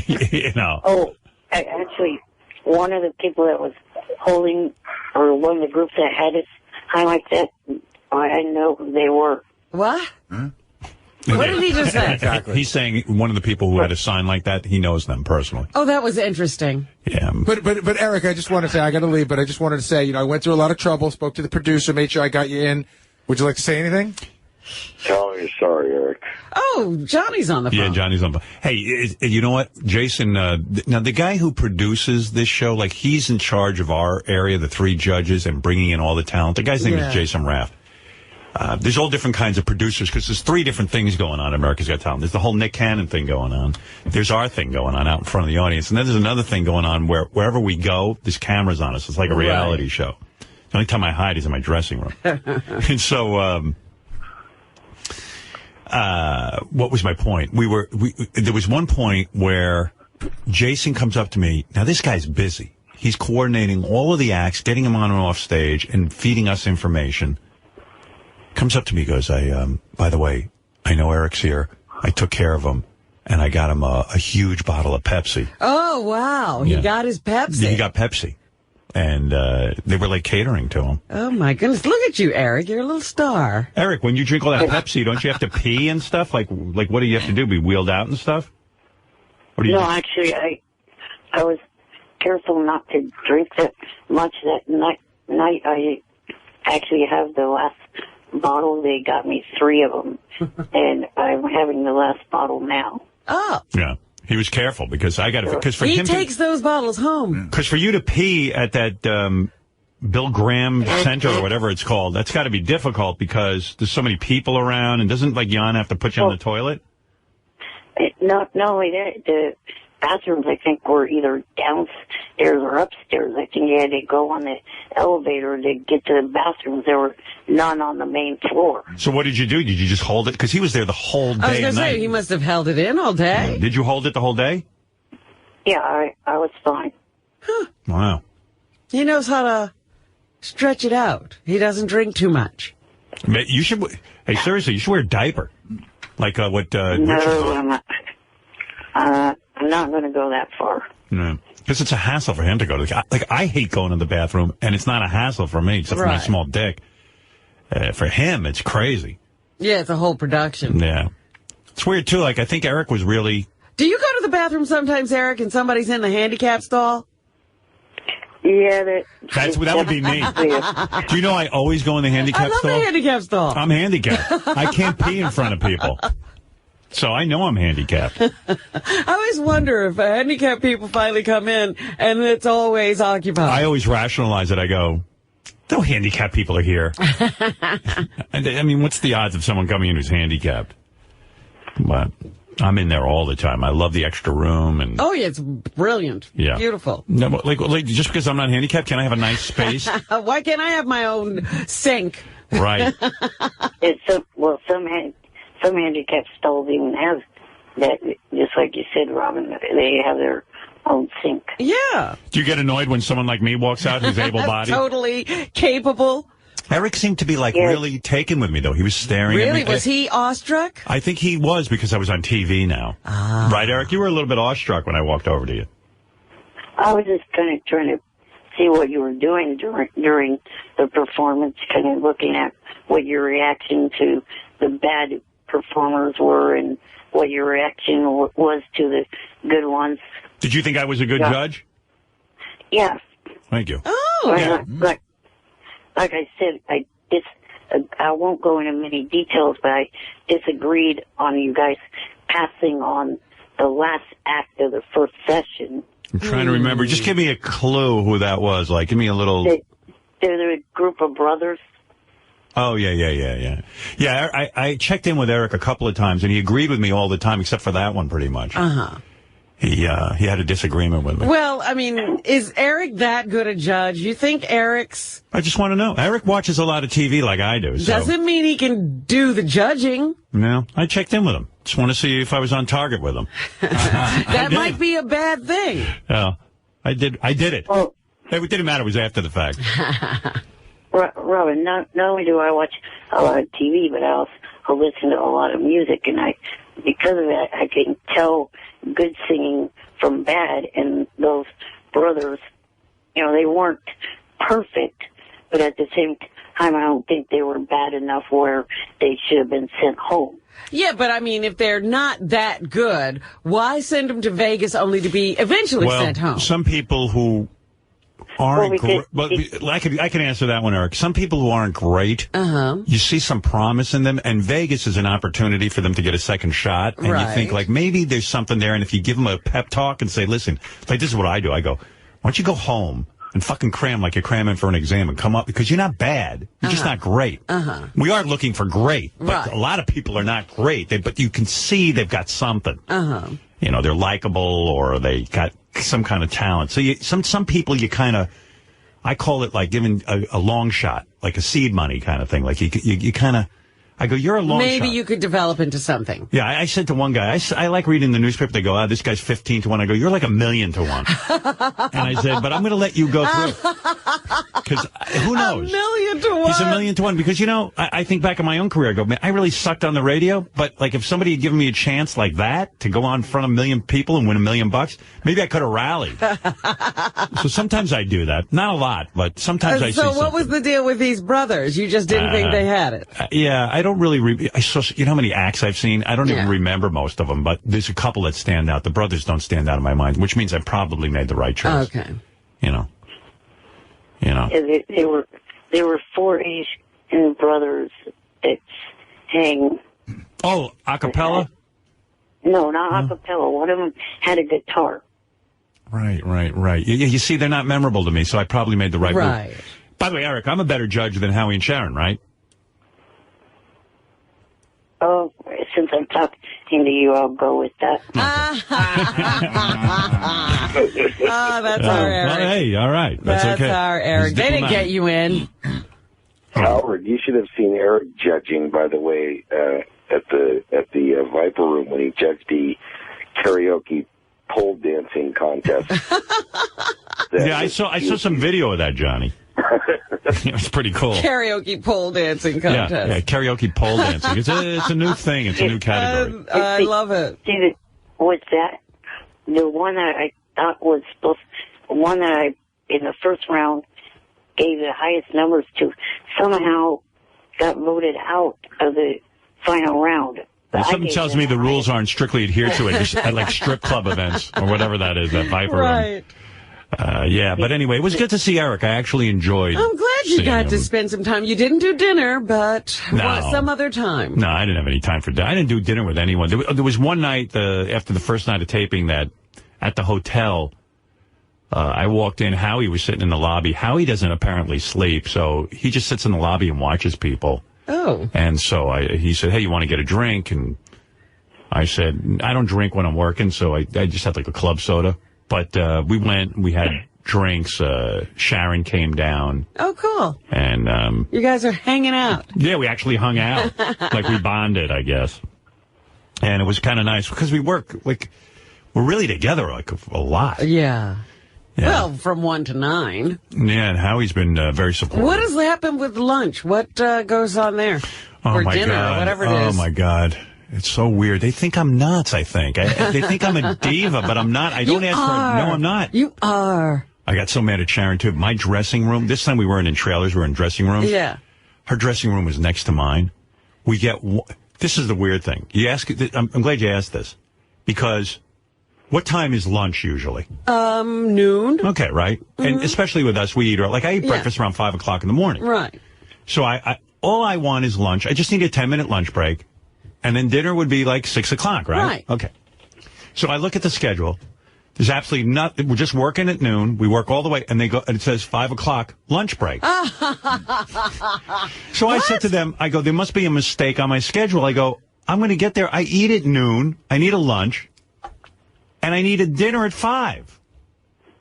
You know. Oh, actually, one of the people that was holding, or one of the groups that had it highlight that, I know who they were. What? What did he just say? Exactly. He's saying one of the people who had a sign like that, he knows them personally. Oh, that was interesting. Yeah. But Eric, I just want to say, I got to leave, but I just wanted to say, I went through a lot of trouble, spoke to the producer, made sure I got you in. Would you like to say anything? Tell me sorry, Eric. Oh, Johnny's on the phone. Yeah, Johnny's on the phone. Hey, you know what? Jason, now the guy who produces this show, like he's in charge of our area, the 3 judges, and bringing in all the talent. The guy's name is Jason Raff. There's all different kinds of producers because there's 3 different things going on in America's Got Talent. There's the whole Nick Cannon thing going on. There's our thing going on out in front of the audience. And then there's another thing going on where wherever we go, there's cameras on us. It's like a reality show. The only time I hide is in my dressing room. And so, what was my point? There was one point where Jason comes up to me. Now, this guy's busy. He's coordinating all of the acts, getting them on and off stage, and feeding us information. Comes up to me, goes, by the way, I know Eric's here. I took care of him, and I got him a huge bottle of Pepsi. Oh, wow. He got his Pepsi. Yeah, he got Pepsi. And they were like catering to him. Oh, my goodness. Look at you, Eric. You're a little star. Eric, when you drink all that Pepsi, don't you have to pee and stuff? Like what do you have to do? Be wheeled out and stuff? Or do you actually, I was careful not to drink that much that night. I actually have the last bottle. They got me 3 of them, and I'm having the last bottle now. Oh. Yeah. He was careful because I got to, because for he him takes those bottles home. Because for you to pee at that Bill Graham Center or whatever it's called, that's got to be difficult because there's so many people around, and doesn't like Jan have to put you on the toilet? Not only that, the bathrooms I think were either downstairs or upstairs. I think you had to go on the elevator to get to the bathrooms. There were none on the main floor. So what did you do? Did you just hold it? Because he was there the whole day. I was going to say, he must have held it in all day. Yeah. Did you hold it the whole day? Yeah, I was fine. Huh. Wow. He knows how to stretch it out. He doesn't drink too much. You should, hey, seriously, you should wear a diaper. Like what no, I'm not. I'm not going to go that far. No. Because it's a hassle for him to go to the... Like, I hate going to the bathroom, and it's not a hassle for me, except for my small dick. For him, it's crazy. Yeah, it's a whole production. Yeah. It's weird, too. Like, I think Eric was really... Do you go to the bathroom sometimes, Eric, and somebody's in the handicap stall? Yeah, that would be me. Do you know I always go in the handicap stall? I love the handicap stall. I'm handicapped. I can't pee in front of people. So I know I'm handicapped. I always wonder if handicapped people finally come in and it's always occupied. I always rationalize it. I go, no handicapped people are here. And I mean, what's the odds of someone coming in who's handicapped? But I'm in there all the time. I love the extra room. And Oh, yeah, it's brilliant. Yeah. Beautiful. No, like, just because I'm not handicapped, can I have a nice space? Why can't I have my own sink? Right. Some handicapped stalls even have that, just like you said, Robin, they have their own sink. Yeah. Do you get annoyed when someone like me walks out who's able-bodied? Totally capable. Eric seemed to be, really taken with me, though. He was staring at me. Really? Was he awestruck? I think he was, because I was on TV now. Ah. Right, Eric? You were a little bit awestruck when I walked over to you. I was just kind of trying to see what you were doing during the performance, kind of looking at what your reaction to the bad performers were and what your reaction was to the good ones. Did you think I was a good judge? Yeah. Thank you. Oh. Yeah. Like I said, I won't go into many details, but I disagreed on you guys passing on the last act of the first session. I'm trying to remember. Just give me a clue who that was. Like, give me a little... They're a group of brothers. Oh, yeah. Yeah, I checked in with Eric a couple of times, and he agreed with me all the time, except for that one, pretty much. Uh-huh. He had a disagreement with me. Well, I mean, is Eric that good a judge? You think Eric's... I just want to know. Eric watches a lot of TV like I do. So. Doesn't mean he can do the judging. No, I checked in with him. Just want to see if I was on target with him. That might be a bad thing. Yeah, I did it. Oh. It didn't matter. It was after the fact. Robin, not only do I watch a lot of TV, but I also listen to a lot of music, and because of that, I can tell good singing from bad, and those brothers, they weren't perfect, but at the same time, I don't think they were bad enough where they should have been sent home. Yeah, but I mean, if they're not that good, why send them to Vegas only to be eventually sent home? Some people who aren't great. Well, I can answer that one, Eric. Some people who aren't great, you see some promise in them, and Vegas is an opportunity for them to get a second shot. And you think, maybe there's something there, and if you give them a pep talk and say, listen, this is what I do. I go, why don't you go home and fucking cram like you're cramming for an exam and come up, because you're not bad. You're just not great. We are looking for great, but a lot of people are not great. But you can see they've got something. They're likable, or they got some kind of talent. So some people you kind of, I call it like giving a long shot, like a seed money kind of thing. Like you kind of, I go, you're a long shot. Maybe you could develop into something. Yeah, I said to one guy, I like reading the newspaper. They go, this guy's 15 to 1. I go, you're like 1,000,000 to 1. And I said, but I'm going to let you go through. Because who knows? 1,000,000 to 1. He's 1,000,000 to 1. Because, I think back in my own career, I go, man, I really sucked on the radio. But, if somebody had given me a chance like that to go on in front of 1,000,000 people and win $1 million, maybe I could have rallied. So sometimes I do that. Not a lot, but sometimes I see So what was the deal with these brothers? You just didn't think they had it? Yeah, I don't really... you know how many acts I've seen? I don't even remember most of them, but there's a couple that stand out. The brothers don't stand out in my mind, which means I probably made the right choice. Okay. They were 4 Asian brothers that sang. Oh, a cappella? No, not a cappella. One of them had a guitar. Right. You see, they're not memorable to me, so I probably made the right move. By the way, Eric, I'm a better judge than Howie and Sharon, right? Oh, since I'm talking to you, I'll go with that. That's our Eric. Well, hey, all right. That's okay. That's our Eric. They didn't get you in. Howard, you should have seen Eric judging, by the way, at the Viper Room when he judged the karaoke pole dancing contest. Yeah, I saw some video of that, Johnny. It was pretty cool. Karaoke pole dancing contest. Yeah, karaoke pole dancing. It's a new thing. It's a new category. I love it. See, what's that? The one that I thought was one that I, in the first round, gave the highest numbers to, somehow got voted out of the final round. Well, something tells me the rules aren't strictly adhered to at like strip club events or whatever that is, that Viper Room. Right. Yeah, but anyway, it was good to see Eric. I actually enjoyed. I'm glad you got to spend some time. You didn't do dinner, but some other time. No, I didn't have any time for dinner. I didn't do dinner with anyone. There was one night after the first night of taping that at the hotel, I walked in. Howie was sitting in the lobby. Howie doesn't apparently sleep, so he just sits in the lobby and watches people. Oh. And so he said, hey, you want to get a drink? And I said, I don't drink when I'm working, so I just had like a club soda. But we had drinks. Sharon came down. Oh, cool. And you guys are hanging out. Yeah, we actually hung out. Like we bonded, I guess. And it was kind of nice because we work, like, we're really together like a lot. Yeah. Yeah. Well, from 1 to 9. Yeah, and Howie's been very supportive. What has happened with lunch? What goes on there? Or my dinner, God. or whatever it is. Oh, my God. It's so weird. They think I'm nuts, I think. They think I'm a diva, but I'm not. I don't ask for it. No, I'm not. You are. I got so mad at Sharon, too. My dressing room, this time we weren't in trailers, we were in dressing rooms. Yeah. Her dressing room was next to mine. This is the weird thing. I'm glad you asked this, because what time is lunch usually? Noon. Okay, right? Mm-hmm. And especially with us, we eat, like I eat breakfast around 5 o'clock in the morning. Right. So all I want is lunch. I just need a 10-minute lunch break. And then dinner would be like 6 o'clock, right? Right. Okay. So I look at the schedule. There's absolutely nothing. We're just working at noon. We work all the way, and it says 5 o'clock lunch break. So I said to them, I go, there must be a mistake on my schedule. I go, I'm going to get there. I eat at noon. I need a lunch. And I need a dinner at 5.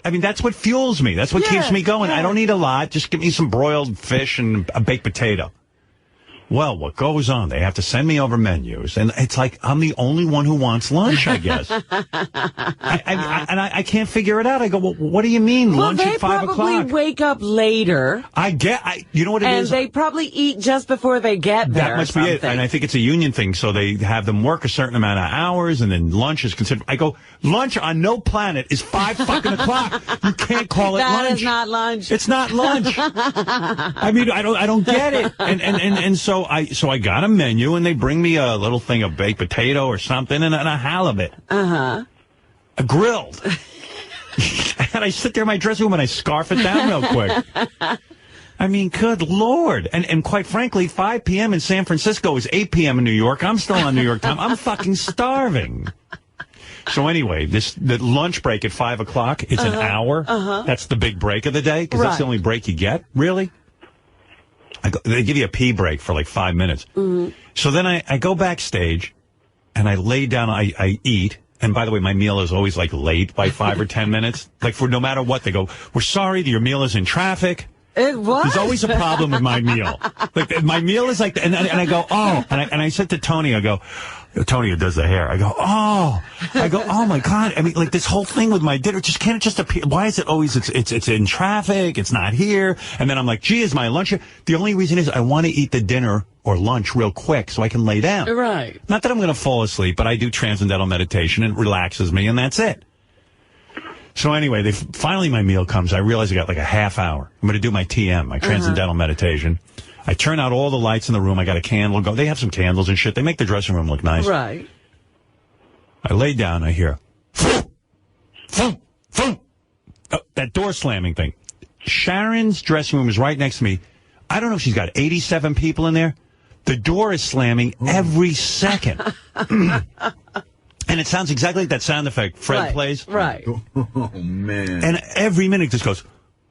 I mean, that's what fuels me. That's what keeps me going. I don't need a lot. Just give me some broiled fish and a baked potato. Well, what goes on? They have to send me over menus, and it's like I'm the only one who wants lunch, I guess. I can't figure it out. I go, well, what do you mean, lunch at 5 o'clock? They probably wake up later. You know what it is? And they probably eat just before they get there. That must be it. And I think it's a union thing, so they have them work a certain amount of hours, and then lunch is considered. I go, lunch on no planet is 5 fucking o'clock. You can't call it lunch. That is not lunch. It's not lunch. I mean, I don't get it. And so I got a menu, and they bring me a little thing of baked potato or something, and a halibut. Uh-huh. A grilled. And I sit there in my dressing room, and I scarf it down real quick. I mean, good Lord. And quite frankly, 5 p.m. in San Francisco is 8 p.m. in New York. I'm still on New York time. I'm fucking starving. So anyway, the lunch break at 5 o'clock, it's an hour. That's the big break of the day, because that's the only break you get, really. They give you a pee break for like 5 minutes. Mm-hmm. So then I go backstage, and I lay down, I eat. And by the way, my meal is always like late by 5 or 10 minutes. Like for no matter what, they go, we're sorry that your meal is in traffic. What? There's always a problem with my meal. Like my meal is like, and I go, oh, and I said to Tony, I go, Tony who does the hair, I go, oh my God. I mean, like this whole thing with my dinner can't just appear. Why is it always, it's in traffic, it's not here. And then I'm like, gee, is my lunch here? The only reason is I want to eat the dinner or lunch real quick so I can lay down. Right. Not that I'm going to fall asleep, but I do transcendental meditation and it relaxes me, and that's it. So anyway, finally my meal comes. I realize I got like a half hour. I'm going to do my TM, my transcendental meditation. I turn out all the lights in the room. I got a candle go. They have some candles and shit. They make the dressing room look nice. Right. I lay down. I hear, that door slamming thing. Sharon's dressing room is right next to me. I don't know if she's got 87 people in there. The door is slamming every second. And it sounds exactly like that sound effect Fred plays. Right. Oh, man. And every minute it just goes,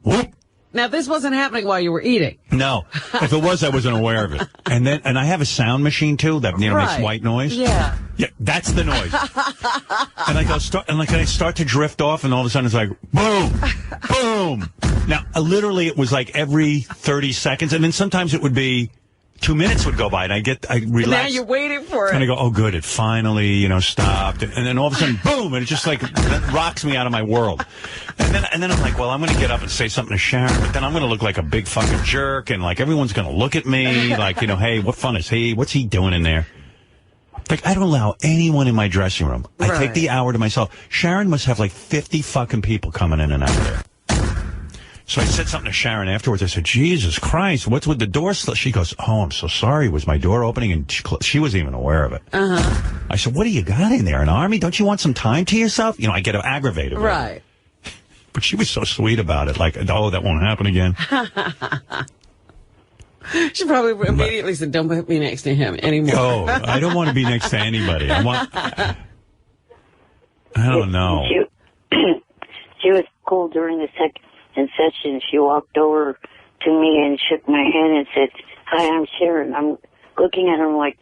whoop. Now, this wasn't happening while you were eating. No. If it was, I wasn't aware of it. And I have a sound machine, too, that, makes white noise. Yeah. Yeah, that's the noise. And I start to drift off, and all of a sudden it's like, boom, boom. Now, literally, it was like every 30 seconds, and then sometimes it would be 2 minutes would go by, and I relax. Now you're waiting for it. And I go, oh, good, it finally, stopped. And then all of a sudden, boom, and it just rocks me out of my world. And then I'm like, well, I'm going to get up and say something to Sharon, but then I'm going to look like a big fucking jerk, and like everyone's going to look at me like, hey, what fun is he? What's he doing in there? Like, I don't allow anyone in my dressing room. I take the hour to myself. Sharon must have like 50 fucking people coming in and out of there. So I said something to Sharon afterwards. I said, Jesus Christ, what's with the door? She goes, oh, I'm so sorry. Was my door opening? And she wasn't even aware of it. Uh-huh. I said, what do you got in there? An army? Don't you want some time to yourself? I get aggravated. Right. But she was so sweet about it. Like, oh, that won't happen again. She probably immediately said, don't put me next to him anymore. Oh, I don't want to be next to anybody. I don't know. She was cool during the second session. She walked over to me and shook my hand and said, hi, I'm Sharon. I'm looking at her like,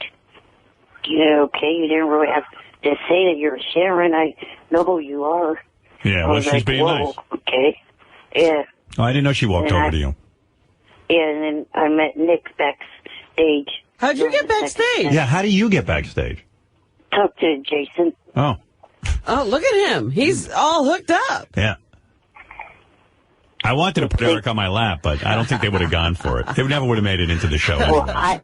you okay? You didn't really have say that you're Sharon. I know who you are. Yeah, well, she's being whoa, nice. Okay. Yeah. Oh, I didn't know she walked over to you. Yeah, and then I met Nick backstage. How'd you get backstage? Yeah, how do you get backstage? Talk to Jason. Oh. Oh, look at him. He's all hooked up. Yeah. I wanted to put Eric on my lap, but I don't think they would have gone for it. They never would have made it into the show. Well, anyway.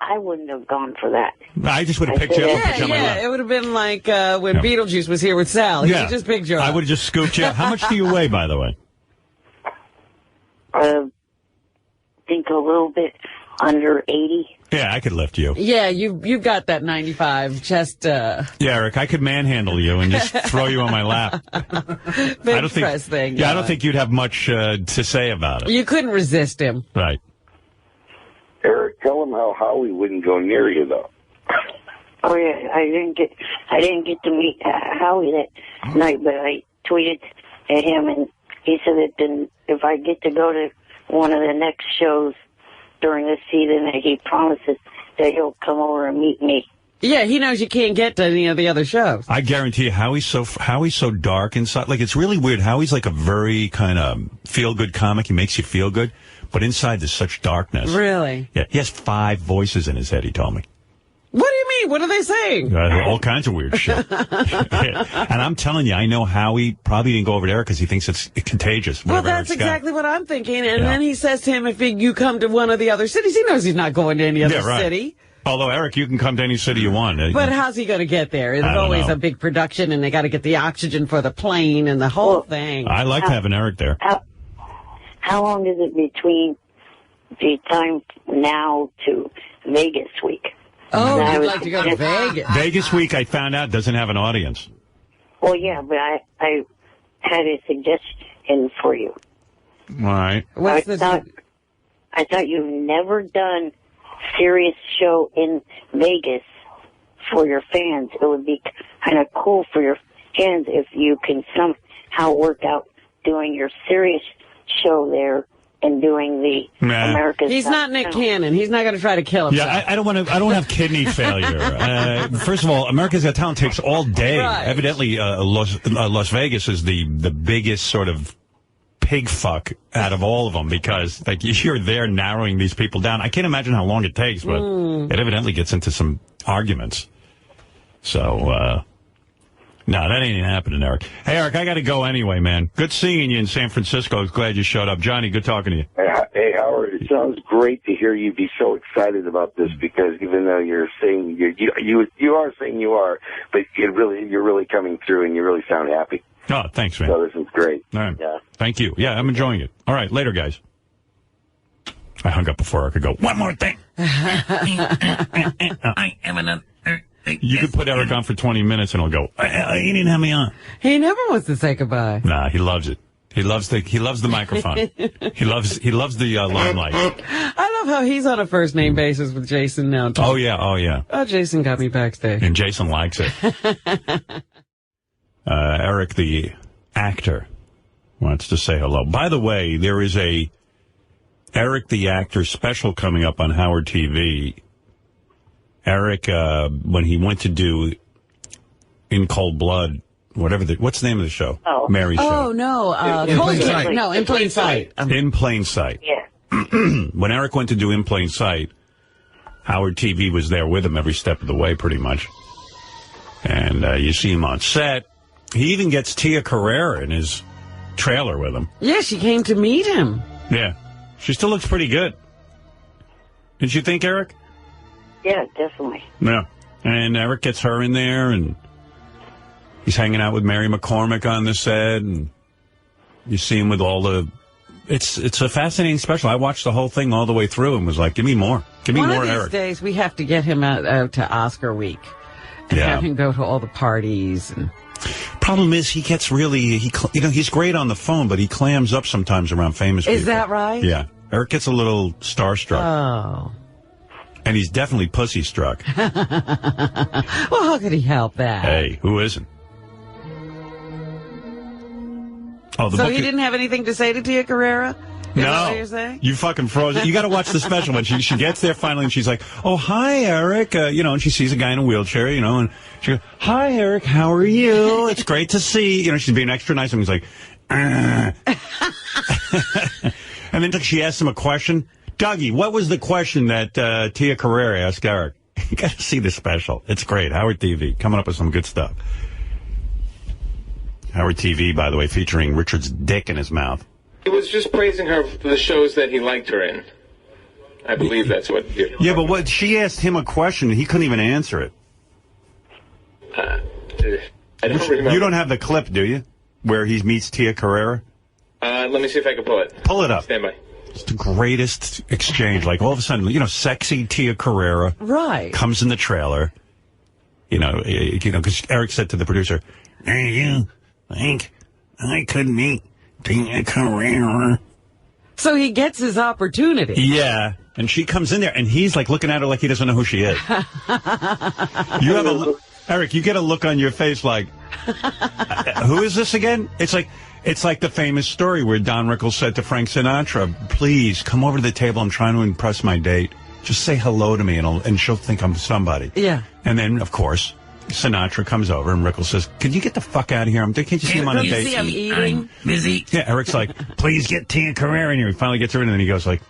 I wouldn't have gone for that. I just would have picked you up and put you on my lap. It would have been like when Beetlejuice was here with Sal. He Yeah. just picked you up. I would have just scooped you up. How much do you weigh, by the way? Think a little bit under 80. Yeah, I could lift you. Yeah, you've got that 95 chest. Yeah, Eric, I could manhandle you and just throw you on my lap. Bench press thing. Yeah, I don't think you'd have much to say about it. You couldn't resist him. Right. Eric, tell him how Howie wouldn't go near you, though. Oh yeah, I didn't get to meet Howie that night, but I tweeted at him, and he said that then if I get to go to one of the next shows during this season, that he promises that he'll come over and meet me. Yeah, he knows you can't get to any of the other shows. I guarantee you, Howie's so dark inside. Like, it's really weird. Howie's like a very kind of feel-good comic. He makes you feel good. But inside, there's such darkness. Really? Yeah, he has 5 voices in his head, he told me. What do you mean? What are they saying? All kinds of weird shit. And I'm telling you, I know Howie probably didn't go over there because he thinks it's contagious. Well, that's exactly what I'm thinking. And then he says to him, if you come to one of the other cities, he knows he's not going to any other city. Although, Eric, you can come to any city you want. But how's he going to get there? There's always a big production, and they got to get the oxygen for the plane and the whole thing. I liked having Eric there. How long is it between the time now to Vegas week? Oh, you'd like to go to Vegas. Vegas week, I found out, doesn't have an audience. Well, yeah, but I had a suggestion for you. All right. I thought you've never done serious show in Vegas for your fans. It would be kind of cool for your fans if you can somehow work out doing your serious show there and doing the America's. He's not Nick Cannon. He's not going to try to kill himself. Yeah, I don't want to. I don't have kidney failure. First of all, America's Got Talent takes all day. Right. Evidently, Las Vegas is the biggest sort of pig fuck out of all of them because like you're there narrowing these people down. I can't imagine how long it takes, but it evidently gets into some arguments. So. No, that ain't happening, Eric. Hey, Eric, I got to go anyway, man. Good seeing you in San Francisco. I was glad you showed up. Johnny, good talking to you. Hey, Howard, it sounds great to hear you be so excited about this because even though you're saying you are saying you are, but you're really coming through and you really sound happy. Oh, thanks, man. So this is great. All right. Yeah. Thank you. Yeah, I'm enjoying it. All right, later, guys. I hung up before I could go. One more thing. I am another. You could put Eric on for 20 minutes and he'll go, he didn't have me on. He never wants to say goodbye. Nah, he loves it. He loves the microphone. he loves the limelight. I love how he's on a first name basis with Jason now. Too. Oh yeah. Oh, Jason got me backstage. And Jason likes it. Eric, the actor, wants to say hello. By the way, there is a Eric the Actor special coming up on Howard TV. Eric, when he went to do In Cold Blood, what's the name of the show? Oh. Mary's show. Oh, no. In Plain Sight. No, In Plain Sight. In Plain Sight. Yeah. When Eric went to do In Plain Sight, Howard TV was there with him every step of the way, pretty much. And you see him on set. He even gets Tia Carrere in his trailer with him. Yeah, she came to meet him. Yeah. She still looks pretty good. Didn't you think, Eric? Yeah, definitely. Yeah. And Eric gets her in there, and he's hanging out with Mary McCormick on the set, and you see him with all the... It's a fascinating special. I watched the whole thing all the way through and was like, give me more. Give me more, Eric. One of these days, we have to get him out to Oscar week and have him go to all the parties. And problem is, he gets really... he's great on the phone, but he clams up sometimes around famous people. Is that right? Yeah. Eric gets a little starstruck. Oh. And he's definitely pussy-struck. Well, how could he help that? Hey, who isn't? Oh, so he didn't have anything to say to Tia Carrere? Is that what you're saying? You fucking froze it. You got to watch the special when she gets there finally, and she's like, "Oh, hi, Eric." And she sees a guy in a wheelchair, and she goes, "Hi, Eric. How are you? It's great to see." She's being extra nice, and he's like, and then she asks him a question. Dougie, what was the question that Tia Carrere asked Eric? You got to see the special. It's great. Howard TV coming up with some good stuff. Howard TV, by the way, featuring Richard's dick in his mouth. He was just praising her for the shows that he liked her in. I believe that's what... Yeah, but what she asked him a question, and he couldn't even answer it. I don't remember. You don't have the clip, do you? Where he meets Tia Carrere? Let me see if I can pull it. Pull it up. Stand by. It's the greatest exchange. Like, all of a sudden, sexy Tia Carrere comes in the trailer. Because Eric said to the producer, "Hey, you think I could meet Tia Carrere?" So he gets his opportunity. Yeah. And she comes in there, and he's, like, looking at her like he doesn't know who she is. Eric, you get a look on your face like, who is this again? It's like the famous story where Don Rickles said to Frank Sinatra, "Please, come over to the table. I'm trying to impress my date. Just say hello to me, and she'll think I'm somebody." Yeah. And then, of course, Sinatra comes over, and Rickles says, "Can you get the fuck out of here? Can't you see him on a date?" See, I'm eating. I'm busy. Yeah, Eric's like, "Please get Tia Carrere in here." He finally gets her in, and then he goes like,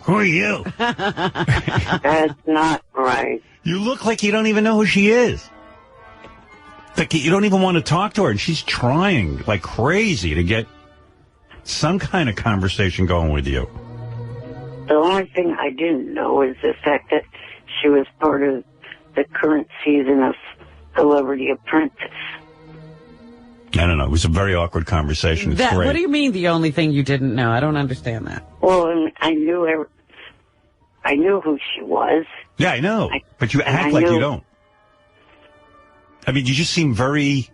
"Who are you?" That's not right. You look like you don't even know who she is. Like, you don't even want to talk to her, and she's trying like crazy to get some kind of conversation going with you. The only thing I didn't know is the fact that she was part of the current season of Celebrity Apprentice. I don't know. It was a very awkward conversation. It's great. What do you mean the only thing you didn't know? I don't understand that. Well, I knew who she was. Yeah, I know. But you act like you don't. I mean, you just seem very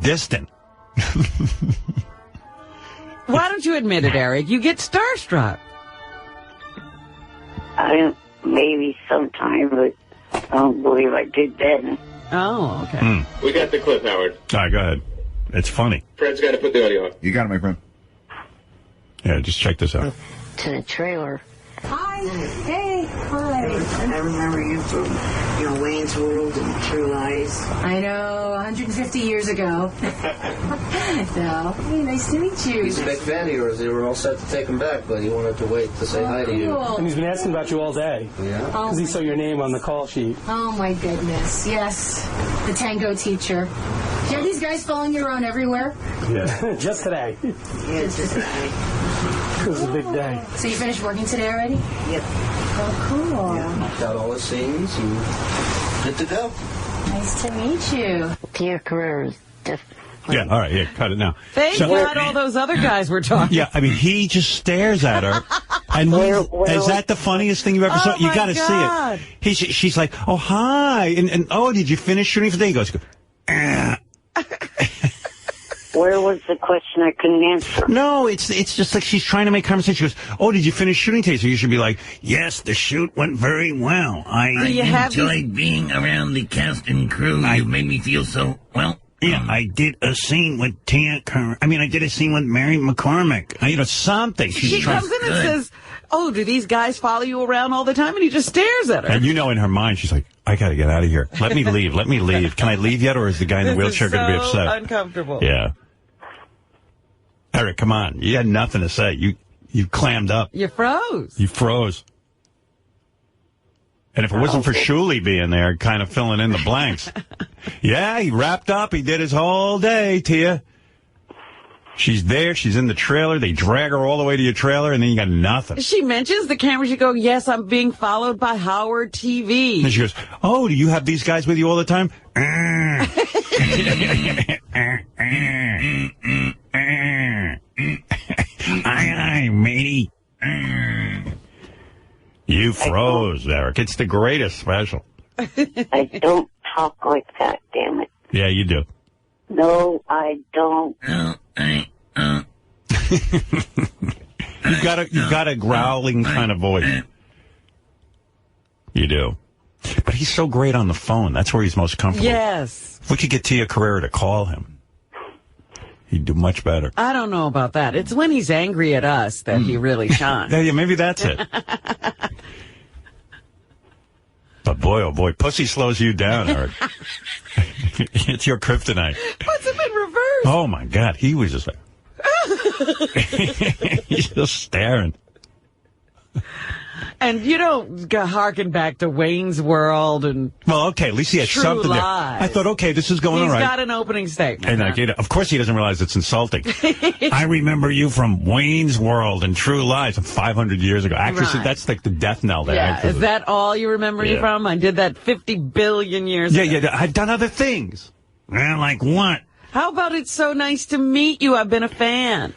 distant. Why don't you admit it, Eric? You get starstruck. Maybe sometime, but I don't believe I did then. Oh, okay. We got the clip, Howard. All right, go ahead. It's funny. Fred's got to put the audio on. You got it, my friend. Yeah, just check this out. To the trailer. Hi. Hey. Hi. I remember you from, Wayne's World and True Lies. I know, 150 years ago. So, hey, nice to meet you. He's a big fan of yours. They were all set to take him back, but he wanted to wait to say hi to you. And he's been asking about you all day. Yeah? Because he saw your name on the call sheet. Oh, my goodness. Yes. The tango teacher. Do you have these guys following you around everywhere? Yeah. Just today. Yeah, just today. It was a big day. So you finished working today already? Yep. Oh, cool. Yeah, knocked out all the scenes and good to go. Nice to meet you. Tia Carrere is definitely... Yeah, all right, yeah, cut it now. Thank God all those other guys were talking. Yeah, I mean, he just stares at her. And is that the funniest thing you ever saw? You got to see it. She's like, "Oh, hi." And oh, did you finish shooting for the day? He goes, Where was the question I couldn't answer? No, it's just like she's trying to make conversation. She goes, "Oh, did you finish shooting today?" So you should be like, "Yes, the shoot went very well. I enjoyed being around the cast and crew. You made me feel so well." Yeah, I did a scene with Tia Carrere. I mean, I did a scene with Mary McCormick. Something. She comes in and says, "Oh, do these guys follow you around all the time?" And he just stares at her. And in her mind, she's like, "I got to get out of here. Let me leave. Let me leave. Can I leave yet, or is the guy in the wheelchair going to be upset?" Uncomfortable. Yeah. Eric, come on. You had nothing to say. You clammed up. You froze. You froze. And if it wasn't for Shuley being there, kind of filling in the blanks. Yeah, he wrapped up. He did his whole day, Tia. She's there. She's in the trailer. They drag her all the way to your trailer, and then you got nothing. She mentions the camera. She goes, "Yes, I'm being followed by Howard TV." And she goes, "Oh, do you have these guys with you all the time?" Aye, matey. You froze, Eric. It's the greatest special. I don't talk like that, damn it. Yeah, you do. No, I don't. You've got a growling kind of voice. You do. But he's so great on the phone. That's where he's most comfortable. Yes. If we could get Tia Carrere to call him. He'd do much better. I don't know about that. It's when he's angry at us that he really shines. Yeah, maybe that's it. But boy, oh boy, pussy slows you down, Eric. It's your kryptonite. Puts him in reverse. Oh, my God. He was just like... He's just staring. And you don't harken back to Wayne's World and... Well, okay, at least he had True something Lies. there. I thought, okay, this is going all right. He's got an opening statement. And of course he doesn't realize it's insulting. I remember you from Wayne's World and True Lies 500 years ago. Actresses, Right. That's like the death knell. That Yeah, actresses. is that all you remember me from? I did that 50 billion years ago. Yeah, I've done other things. Like what? How about it's so nice to meet you? I've been a fan.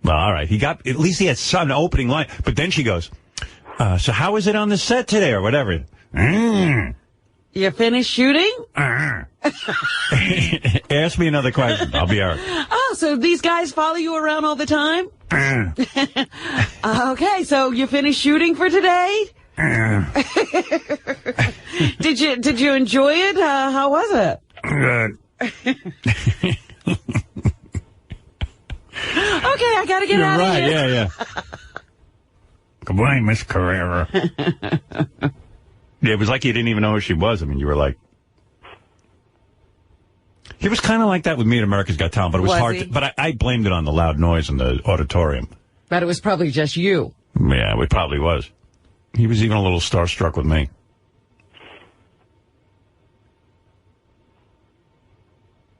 Well, all right. At least he had some opening line. But then she goes, so how is it on the set today or whatever? You finished shooting? Ask me another question. I'll be Eric. Oh, so these guys follow you around all the time? Okay, so you finished shooting for today? Did you enjoy it? How was it? Good. Okay, I gotta get out of here. Yeah. Goodbye, Miss Carrera. Yeah, it was like you didn't even know who she was. I mean, you were like... He was kind of like that with me at America's Got Talent, but it was hard. But I blamed it on the loud noise in the auditorium. But it was probably just you. Yeah, it probably was. He was even a little starstruck with me.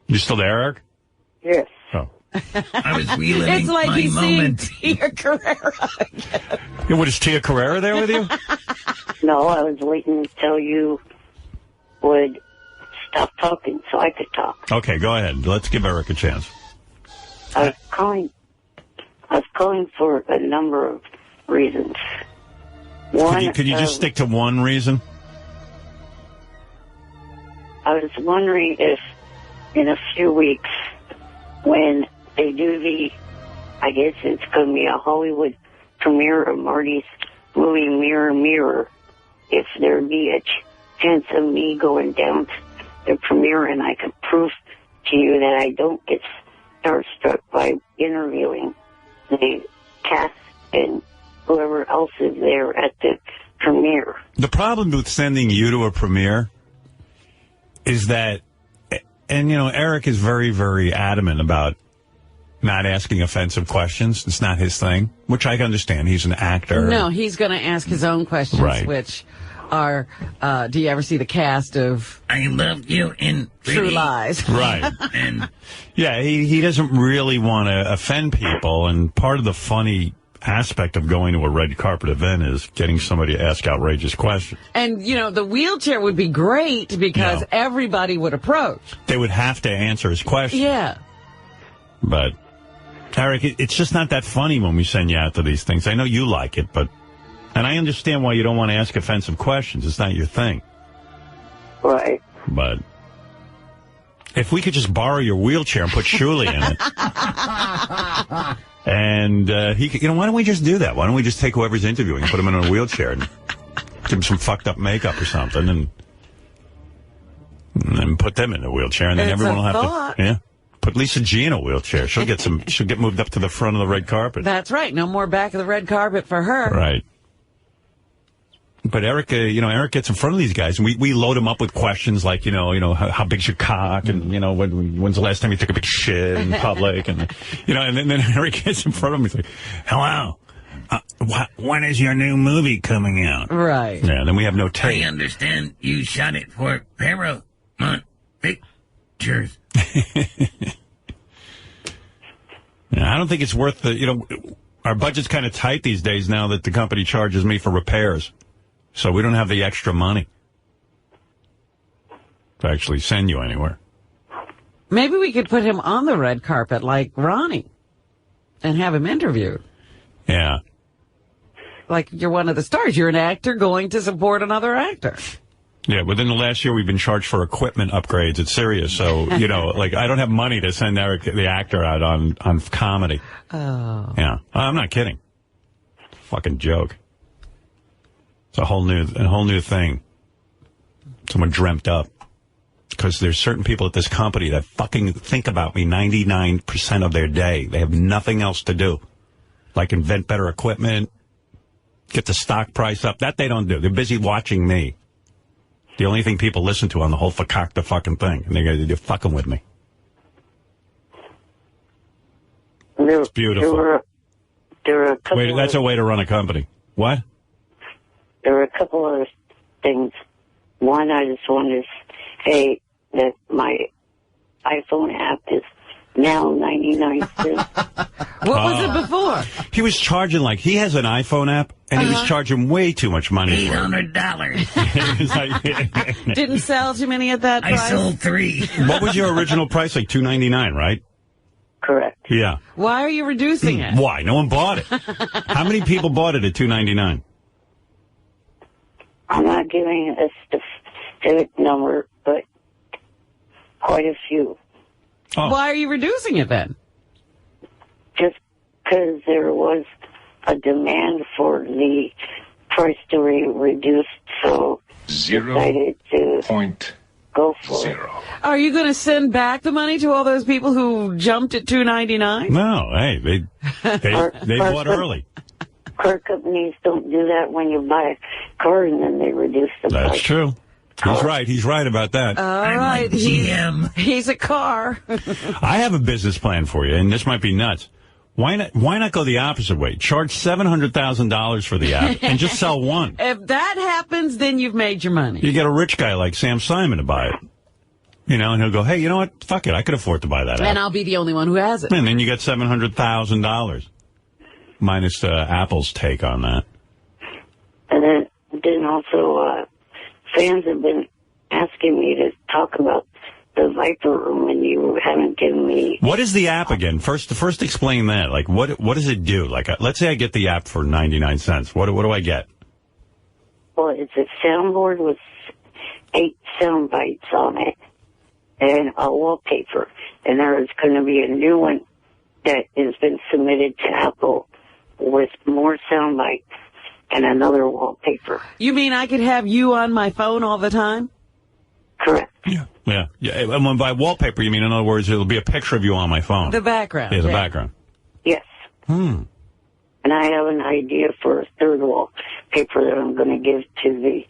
You still there, Eric? Yes. Oh. I was reliving It's like my he's moment. seeing Tia Carrera again. Yeah, what, is Tia Carrera there with you? No, I was waiting until you would stop talking so I could talk. Okay, go ahead. Let's give Eric a chance. I was calling for a number of reasons. One, Could you just stick to one reason? I was wondering if in a few weeks, when they do I guess it's going to be a Hollywood premiere of Marty's movie Mirror, Mirror, if there'd be a chance of me going down to the premiere and I could prove to you that I don't get starstruck by interviewing the cast and whoever else is there at the premiere. The problem with sending you to a premiere is that, and, Eric is very, very adamant about not asking offensive questions. It's not his thing, which I understand. He's an actor. No, he's going to ask his own questions, Right. which are, do you ever see the cast of I love you in True Lies? Right. And Yeah, he doesn't really want to offend people, and part of the funny aspect of going to a red carpet event is getting somebody to ask outrageous questions. And, the wheelchair would be great because everybody would approach. They would have to answer his question. Yeah. But, Eric, it's just not that funny when we send you out to these things. I know you like it, and I understand why you don't want to ask offensive questions. It's not your thing. Right. But if we could just borrow your wheelchair and put Shuli in it. And he could, why don't we just do that? Why don't we just take whoever's interviewing and put him in a wheelchair and give him some fucked up makeup or something and then put them in a wheelchair and then It's everyone will a have thought. to. Yeah. Put Lisa G in a wheelchair. She'll get moved up to the front of the red carpet. That's right. No more back of the red carpet for her. Right. But Eric, Eric gets in front of these guys, and we load him up with questions like, how big's your cock, and when's the last time you took a big shit in public, and and then Eric gets in front of him, he's like, hello, when is your new movie coming out? Right. Yeah. Then we have no tape. I understand you shot it for Paramount Pictures. Yeah, I don't think it's worth our budget's kind of tight these days now that the company charges me for repairs. So we don't have the extra money to actually send you anywhere. Maybe we could put him on the red carpet like Ronnie and have him interviewed. Yeah. Like you're one of the stars. You're an actor going to support another actor. Yeah, within the last year, we've been charged for equipment upgrades at Sirius. So, I don't have money to send Eric, the actor, out on comedy. Oh. Yeah. I'm not kidding. Fucking joke. It's a whole new thing. Someone dreamt up. because there's certain people at this company that fucking think about me 99% of their day. They have nothing else to do. Like invent better equipment, get the stock price up. That they don't do. They're busy watching me. The only thing people listen to on the whole fakakta fucking thing. And they're fucking with me. It's beautiful. There were a couple Wait, that's a way to run a company. What? There were a couple other things. One, I just wanted to say that my iPhone app is now 99 cents. What was it before? He was charging he has an iPhone app, and he was charging way too much money for it. $800. Didn't sell too many at that price? I sold 3. What was your original price? Like $2.99, right? Correct. Yeah. Why are you reducing it? Why? No one bought it. How many people bought it at $2.99? I'm not giving a specific number, but quite a few. Oh. Why are you reducing it then? Just because there was a demand for the price to be reduced, so decided to go for it. Are you going to send back the money to all those people who jumped at $2.99? No, hey, they bought early. Car companies don't do that when you buy a car and then they reduce the price. That's true. He's right. He's right about that. All right. He's a car. I have a business plan for you, and this might be nuts. Why not go the opposite way? Charge $700,000 for the app and just sell one. If that happens, then you've made your money. You get a rich guy like Sam Simon to buy it. You know, and he'll go, hey, you know what? Fuck it. I could afford to buy that app. And I'll be the only one who has it. And then you get $700,000. Minus Apple's take on that. And then also, fans have been asking me to talk about the Viper Room, and you haven't given me... What is the app again? First explain that. Like, what does it do? Like, let's say I get the app for 99 cents. What do I get? Well, it's a soundboard with 8 sound bites on it and a wallpaper. And there is going to be a new one that has been submitted to Apple with more sound bites and another wallpaper. You mean I could have you on my phone all the time? Correct. Yeah. And when by wallpaper, you mean, in other words, it'll be a picture of you on my phone. The background. Yeah, the background. Yes. And I have an idea for a third wallpaper that I'm going to give to the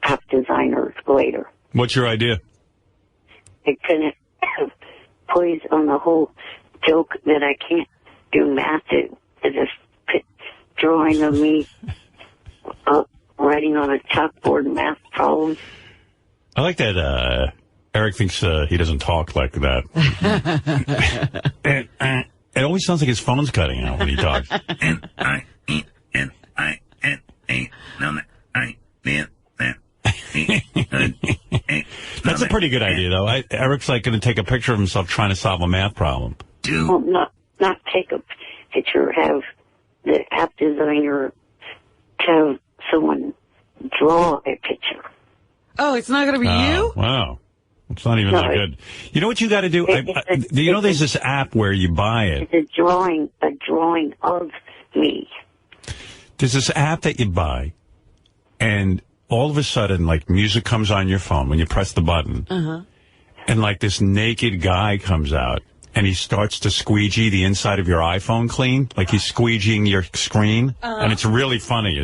app designer later. What's your idea? It kind of plays on the whole joke that I can't do math. It's just drawing of me writing on a chalkboard math problems. I like that Eric thinks he doesn't talk like that. It always sounds like his phone's cutting out when he talks. That's a pretty good idea, though. Eric's like going to take a picture of himself trying to solve a math problem. Well, not take a picture, have the app designer have someone draw a picture. Oh, it's not going to be you? Wow. It's not even that good. You know what you got to do? There's this app where you buy it. It's a drawing of me. There's this app that you buy, and all of a sudden, like, music comes on your phone when you press the button, and, like, this naked guy comes out, and he starts to squeegee the inside of your iPhone clean, like he's squeegeeing your screen, and it's really funny,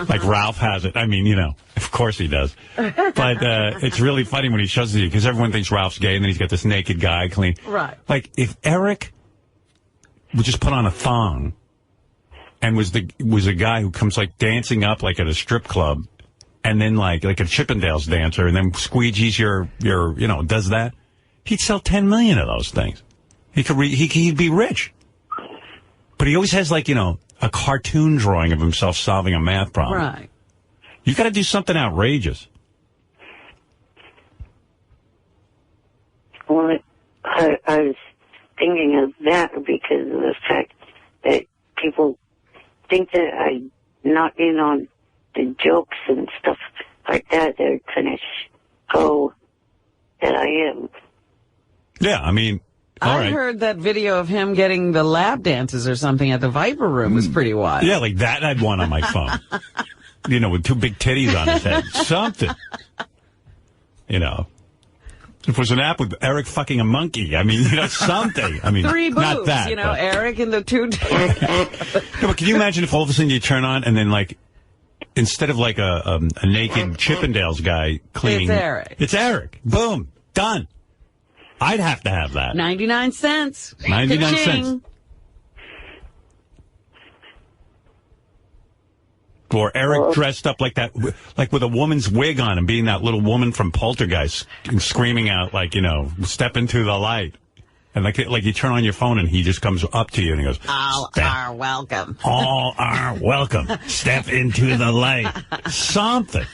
like Ralph has it. I mean, of course he does. But it's really funny when he shows it to you, because everyone thinks Ralph's gay, and then he's got this naked guy clean. Right. Like, if Eric would just put on a thong and was a guy who comes, like, dancing up, like, at a strip club, and then, like a Chippendales dancer, and then squeegees your does that, he'd sell 10 million of those things. He'd be rich. But he always has, like, a cartoon drawing of himself solving a math problem. Right. You got to do something outrageous. Well, I was thinking of that because of the fact that people think that I'm not in on the jokes and stuff like that. They're kind of show that I am. Yeah, I mean, I heard that video of him getting the lap dances or something at the Viper Room was pretty wild. Yeah, like that I'd want on my phone. With 2 big titties on his head. Something. you know. If it was an app with Eric fucking a monkey, I mean, you know, something. I mean, 3 boobs, not that. you know, but. Eric and the 2... No, but can you imagine if all of a sudden you turn on and then, like, instead of, like, a naked Chippendales guy cleaning... It's Eric. It's Eric. Boom. Done. I'd have to have that. 99 cents. 99 Ka-ching. cents. Or Eric dressed up like that, like with a woman's wig on and being that little woman from Poltergeist and screaming out, like, you know, step into the light. And like you turn on your phone and he just comes up to you and he goes, All are welcome. All are welcome. Step into the light. Something.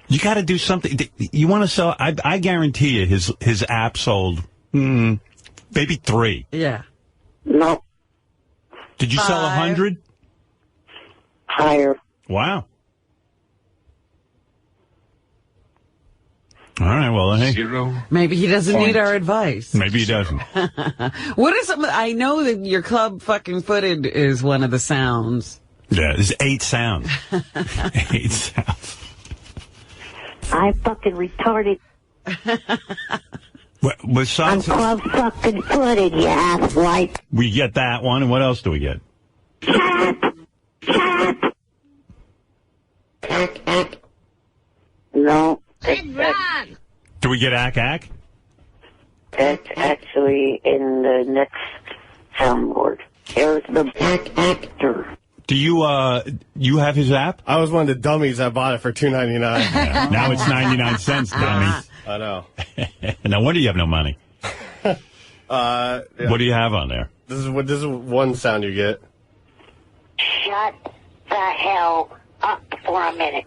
You got to do something. You want to sell, I guarantee you his app sold maybe 3. Yeah. No. Did you sell 100? Higher. Wow. All right, well, hey. 0. Maybe he doesn't need our advice. Maybe he doesn't. What is some? I know that your club fucking footed is one of the sounds. Yeah, there's 8 sounds. 8 sounds. I fucking retarded. With songs, I'm fucking footed, you asswipe. we get that one, and what else do we get? No. Do we get ack? That's actually in the next soundboard. There's the actor. Do you have his app? I was one of the dummies that bought it for $2.99. Yeah, now it's 99 cents, dummy. I know. No wonder you have no money. Yeah. What do you have on there? This is one sound you get. Shut the hell up for a minute.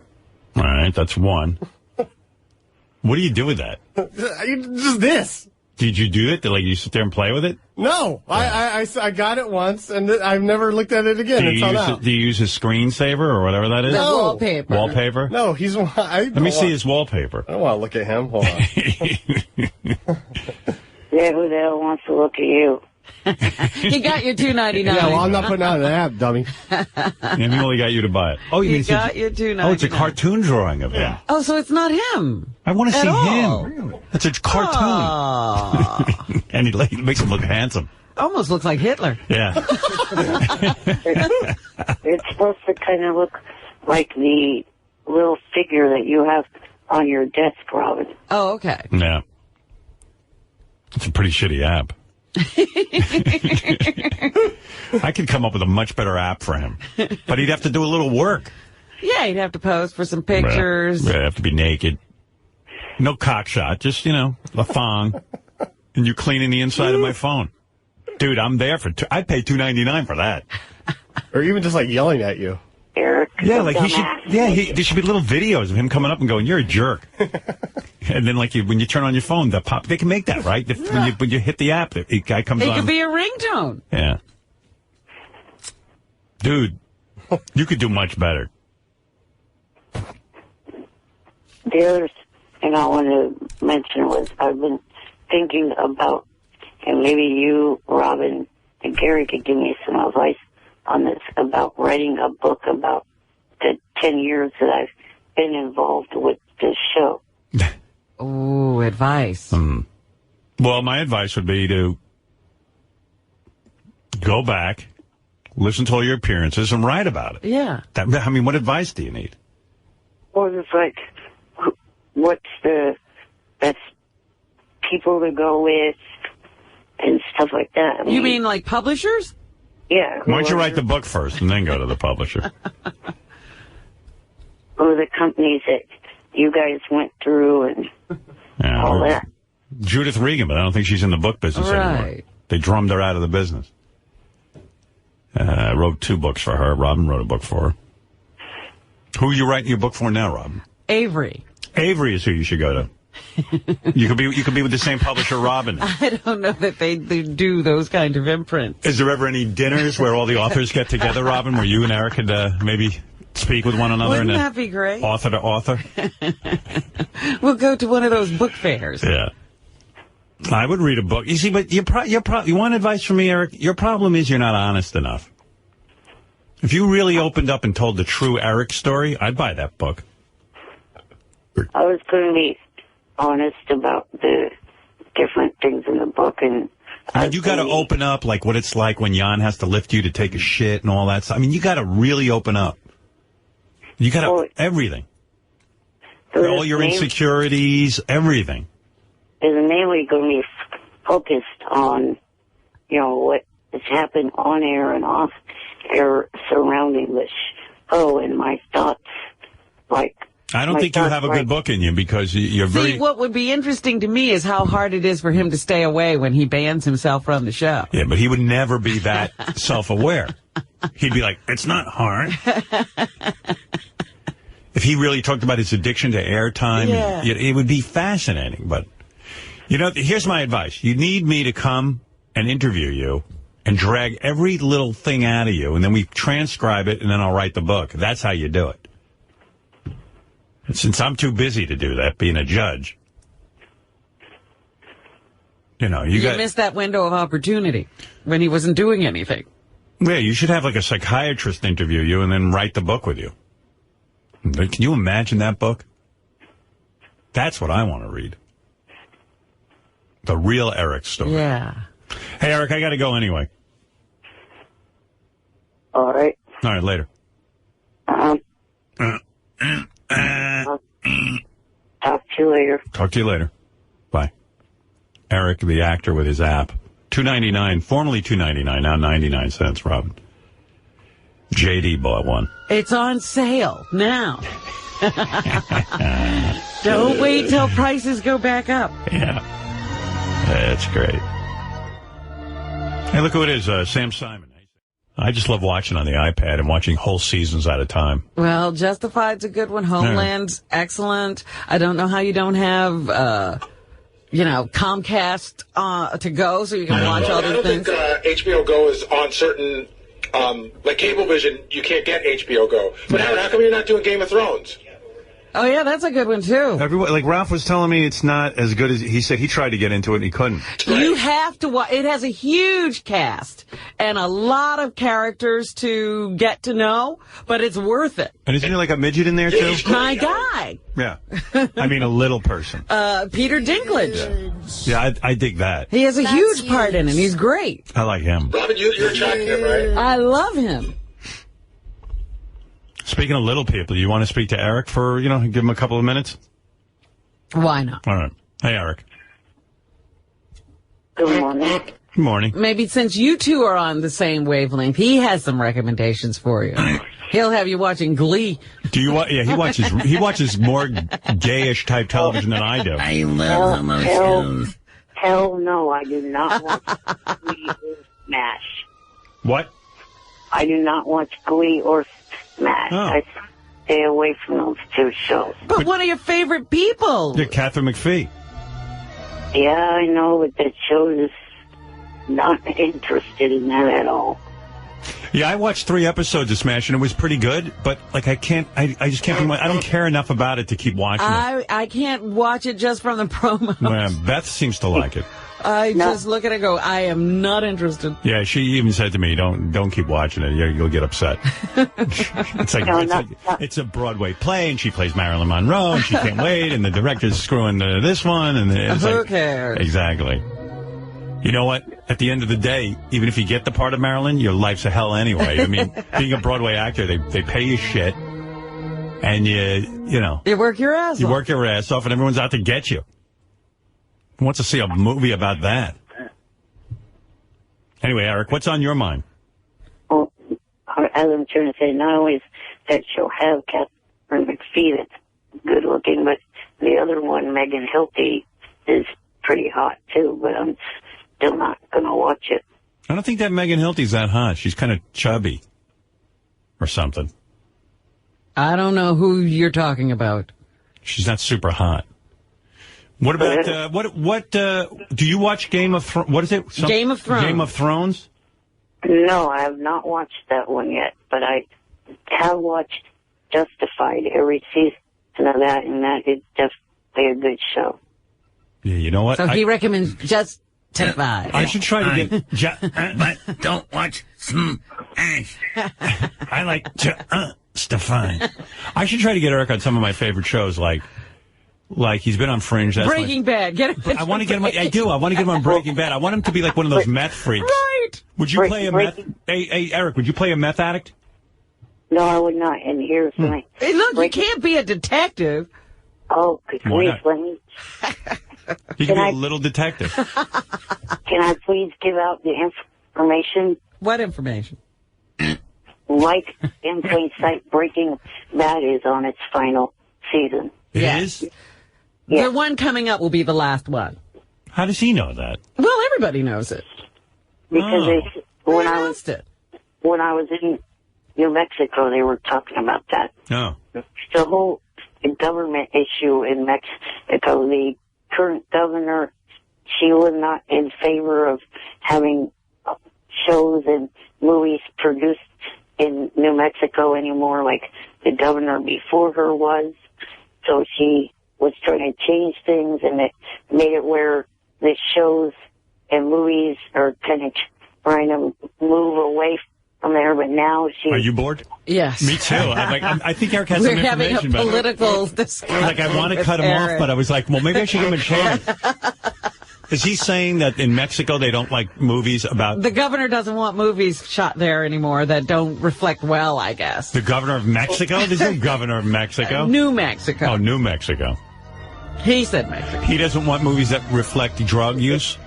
All right, that's 1. What do you do with that? Just this. Did you do it? Did you sit there and play with it? No, yeah. I got it once, and I've never looked at it again. Do you use his scrsaver or whatever that is? No. Wallpaper. Wallpaper? No, Let me see his wallpaper. I don't want to look at him. Hold on. Yeah, who the hell wants to look at you? He got you $2.99. Yeah, well, I'm not putting out an app, dummy. And he only got you to buy it. Oh, he got you $2.99. Oh, it's a cartoon drawing of him. Oh, so it's not him. I want to see all. him. It's a cartoon. And he makes him look handsome. Almost looks like Hitler. Yeah. It's supposed to kind of look like the little figure that you have on your desk, Robin. Oh, okay. Yeah. It's a pretty shitty app. I could come up with a much better app for him. But he'd have to do a little work. Yeah, he'd have to pose for some pictures. Yeah, have to be naked. No cock shot, just, a thong. And you cleaning the inside of my phone. Dude, I'm there for I'd pay $2.99 for that. Or even just yelling at you. Eric. Yeah, there should be little videos of him coming up and going, "You're a jerk." And then when you turn on your phone, they can make that, right? When you hit the app, the guy comes on. It could be a ringtone. Yeah. Dude, you could do much better. The other thing I want to mention was I've been thinking about, and maybe you, Robin, and Gary could give me some advice on this, about writing a book about the 10 years that I've been involved with this show. Ooh, advice. Well, my advice would be to go back, listen to all your appearances, and write about it. Yeah. What advice do you need? Well, it's what's the best people to go with and stuff like that. You mean like publishers? Yeah. Why don't you write the book first and then go to the publisher? Or the companies that you guys went through and all that. Judith Regan, but I don't think she's in the book business anymore. They drummed her out of the business. I wrote 2 books for her. Robin wrote a book for her. Who are you writing your book for now, Robin? Avery. Avery is who you should go to. You could be with the same publisher, Robin. I don't know that they do those kind of imprints. Is there ever any dinners where all the authors get together, Robin, where you and Eric could maybe speak with one another? Wouldn't that be great? Author to author? We'll go to one of those book fairs. Yeah. I would read a book. You see, but you want advice from me, Eric? Your problem is you're not honest enough. If you really opened up and told the true Eric story, I'd buy that book. I was going to be honest about the different things in the book, and you got to open up, like what it's like when Jan has to lift you to take a shit and all that stuff. I mean, you got to really open up. You got to everything, all your insecurities, everything. Is mainly going to be focused on, what has happened on air and off air surrounding the show and my thoughts, like. I don't think you have a good book in you because you're very... See, what would be interesting to me is how hard it is for him to stay away when he bans himself from the show. Yeah, but he would never be that self-aware. He'd be like, it's not hard. If he really talked about his addiction to airtime, it would be fascinating. But, here's my advice. You need me to come and interview you and drag every little thing out of you, and then we transcribe it, and then I'll write the book. That's how you do it. Since I'm too busy to do that, being a judge, you missed that window of opportunity when he wasn't doing anything. Yeah, you should have like a psychiatrist interview you and then write the book with you. Can you imagine that book? That's what I want to read. The real Eric story. Yeah. Hey, Eric, I got to go anyway. All right. All right, later. Talk to you later. Talk to you later. Bye. Eric, the actor with his app. $2.99, formerly $2.99, now 99 cents, Robin. JD bought one. It's on sale now. Don't wait till prices go back up. Yeah. That's great. Hey, look who it is, Sam Simon. I just love watching on the iPad and watching whole seasons at a time. Well, Justified's a good one. Homeland's excellent. I don't know how you don't have, Comcast to go so you can watch all these things. I don't think HBO Go is on certain, like Cablevision, you can't get HBO Go. But how come you're not doing Game of Thrones? Oh, yeah, that's a good one, too. Everyone, like Ralph was telling me, it's not as good as he said. He tried to get into it and he couldn't. You have to watch. It has a huge cast and a lot of characters to get to know, but it's worth it. And isn't there like a midget in there, too? My guy. Yeah. I mean, a little person. Peter Dinklage. Yeah, I dig that. He has a huge part in it. He's great. I like him. Robin, you're tracking him, right? I love him. Speaking of little people, you want to speak to Eric for, give him a couple of minutes? Why not? All right. Hey, Eric. Good morning. Good morning. Maybe since you two are on the same wavelength, he has some recommendations for you. He'll have you watching Glee. Do you watch? Yeah, he watches more gayish type television than I do. I love emotions. Hell no, I do not watch Glee or SMASH. What? I do not watch Glee or SMASH. Oh. I stay away from those two shows. But one of your favorite people. Yeah, Catherine McPhee. Yeah, I know, but that show is not interested in that at all. Yeah, I watched 3 episodes of SMASH, and it was pretty good, but, I just can't I don't care enough about it to keep watching it. I can't watch it just from the promo. Well, Beth seems to like it. I just look at it and go, I am not interested. Yeah, she even said to me, don't keep watching it. You'll get upset. It's a Broadway play, and she plays Marilyn Monroe, and she can't wait, and the director's screwing this one. And it's Who cares? Exactly. You know what? At the end of the day, even if you get the part of Marilyn, your life's a hell anyway. I mean, being a Broadway actor, they pay you shit, and you work your ass off. You work your ass off, and everyone's out to get you. Who wants to see a movie about that? Anyway, Eric, what's on your mind? Well, as I'm trying to say, not only that she'll have Catherine McPhee that's good looking, but the other one, Megan Hilty, is pretty hot too, but I'm still not going to watch it. I don't think that Megan Hilty's that hot. She's kind of chubby or something. I don't know who you're talking about. She's not super hot. What about, what do you watch Game of Thrones? What is it? Game of Thrones. Game of Thrones? No, I have not watched that one yet, but I have watched Justified, every season of that, and that is definitely a good show. Yeah, you know what? So he recommends Justified. I should try to get... but don't watch I like to, Stefan. I should try to get Eric on some of my favorite shows, like he's been on Fringe. That's Breaking Bad. Get him. I want to get him. I do. I want to get him on Breaking Bad. I want him to be like one of those meth freaks. Right. Would you play a meth? Hey, Eric, would you play a meth addict? No, I would not. And here's my... Hey, look, you can't be a detective. Oh, please let me... He can be a little detective. Can I please give out the information? What information? Like In Plain Sight, Breaking Bad is on its final season. It is? The one coming up will be the last one. How does he know that? Well, everybody knows it. Because when I was in New Mexico, they were talking about that. Oh. The whole government issue in Mexico, the current governor, she was not in favor of having shows and movies produced in New Mexico anymore like the governor before her was. So she was trying to change things, and it made it where the shows and movies are kind of trying to move away from there. But now she... Are you bored? Yes. Me too. I think Eric has some We're having information. a political discussion. Like, I want to cut him off, but I was like, well, maybe I should give him a chance. Is he saying that in Mexico they don't like movies about... The governor doesn't want movies shot there anymore that don't reflect well, I guess. The governor of Mexico? There's no governor of Mexico. New Mexico. Oh, New Mexico. He said Mexico. He doesn't want movies that reflect drug use?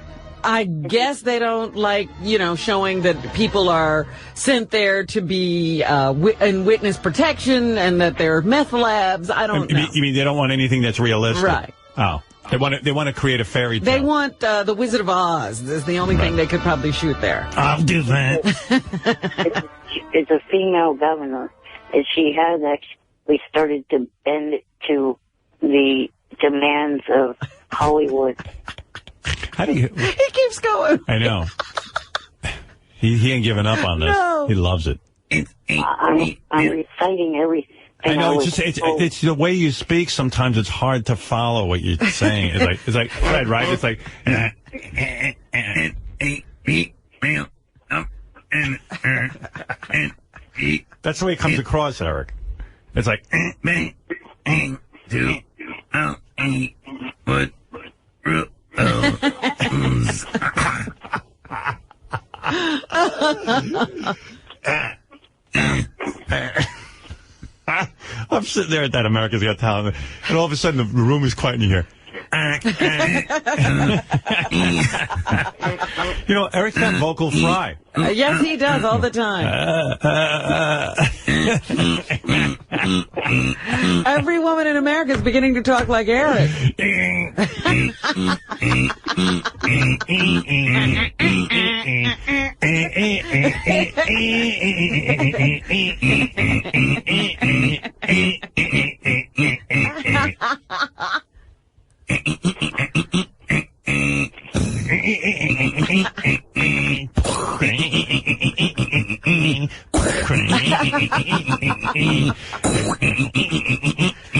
I guess they don't like, showing that people are sent there to be in witness protection and that they're meth labs. I don't know. You mean they don't want anything that's realistic? Right. Oh. They want to create a fairy tale. They want the Wizard of Oz. Is the only thing they could probably shoot there. I'll do that. It's a female governor, and she has actually started to bend to the demands of Hollywood. How do you... He keeps going. I know. He ain't giving up on this. No. He loves it. I'm reciting everything. I know. It's the way you speak. Sometimes it's hard to follow what you're saying. It's like Fred, right? It's like. That's the way it comes across, Eric. It's like. I'm sitting there at that America's Got Talent, and all of a sudden the room is quiet and you hear. Eric's got vocal fry. Yes, he does all the time. Every woman in America is beginning to talk like Eric.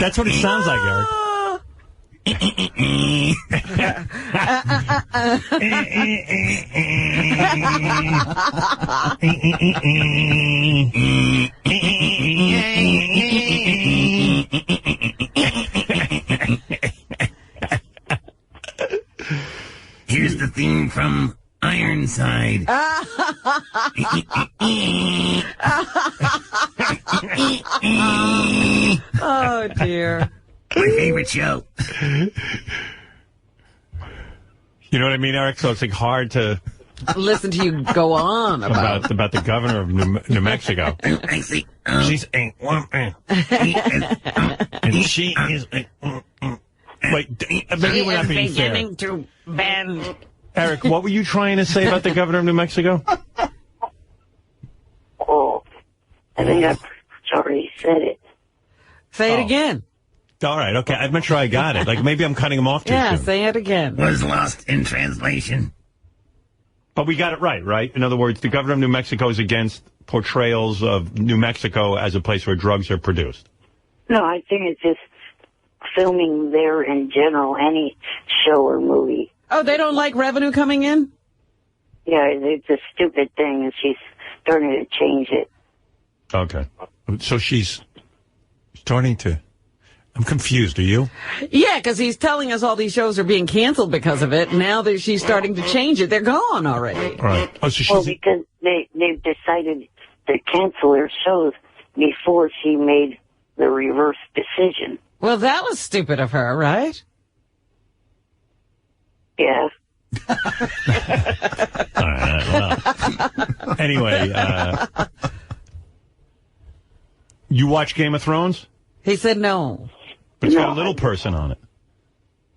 That's what it sounds like, Eric. Here's the theme from Ironside. Oh, dear. My favorite show. You know what I mean, Eric? So it's like hard to listen to you go on about the governor of New Mexico. I see. She's a woman. And she is a... Wait, maybe we're not being fair. Beginning to bend. Eric, what were you trying to say about the governor of New Mexico? Oh, I think I've already said it. Say it again. All right, okay. I'm not sure I got it. Like, maybe I'm cutting him off too soon. Say it again. Was lost in translation. But we got it right? In other words, the governor of New Mexico is against portrayals of New Mexico as a place where drugs are produced. No, I think it's just filming there in general, any show or movie. Oh, they don't like revenue coming in? Yeah, it's a stupid thing, and she's starting to change it. Okay. So she's starting to... I'm confused. Are you? Yeah, because he's telling us all these shows are being canceled because of it. Now that she's starting to change it, they're gone already. Right. Oh, so she's... Well, because they've decided to cancel her shows before she made the reverse decision. Well, that was stupid of her, right? Yeah. All right, well. Anyway, you watch Game of Thrones? He said no. But it's got a little person on it.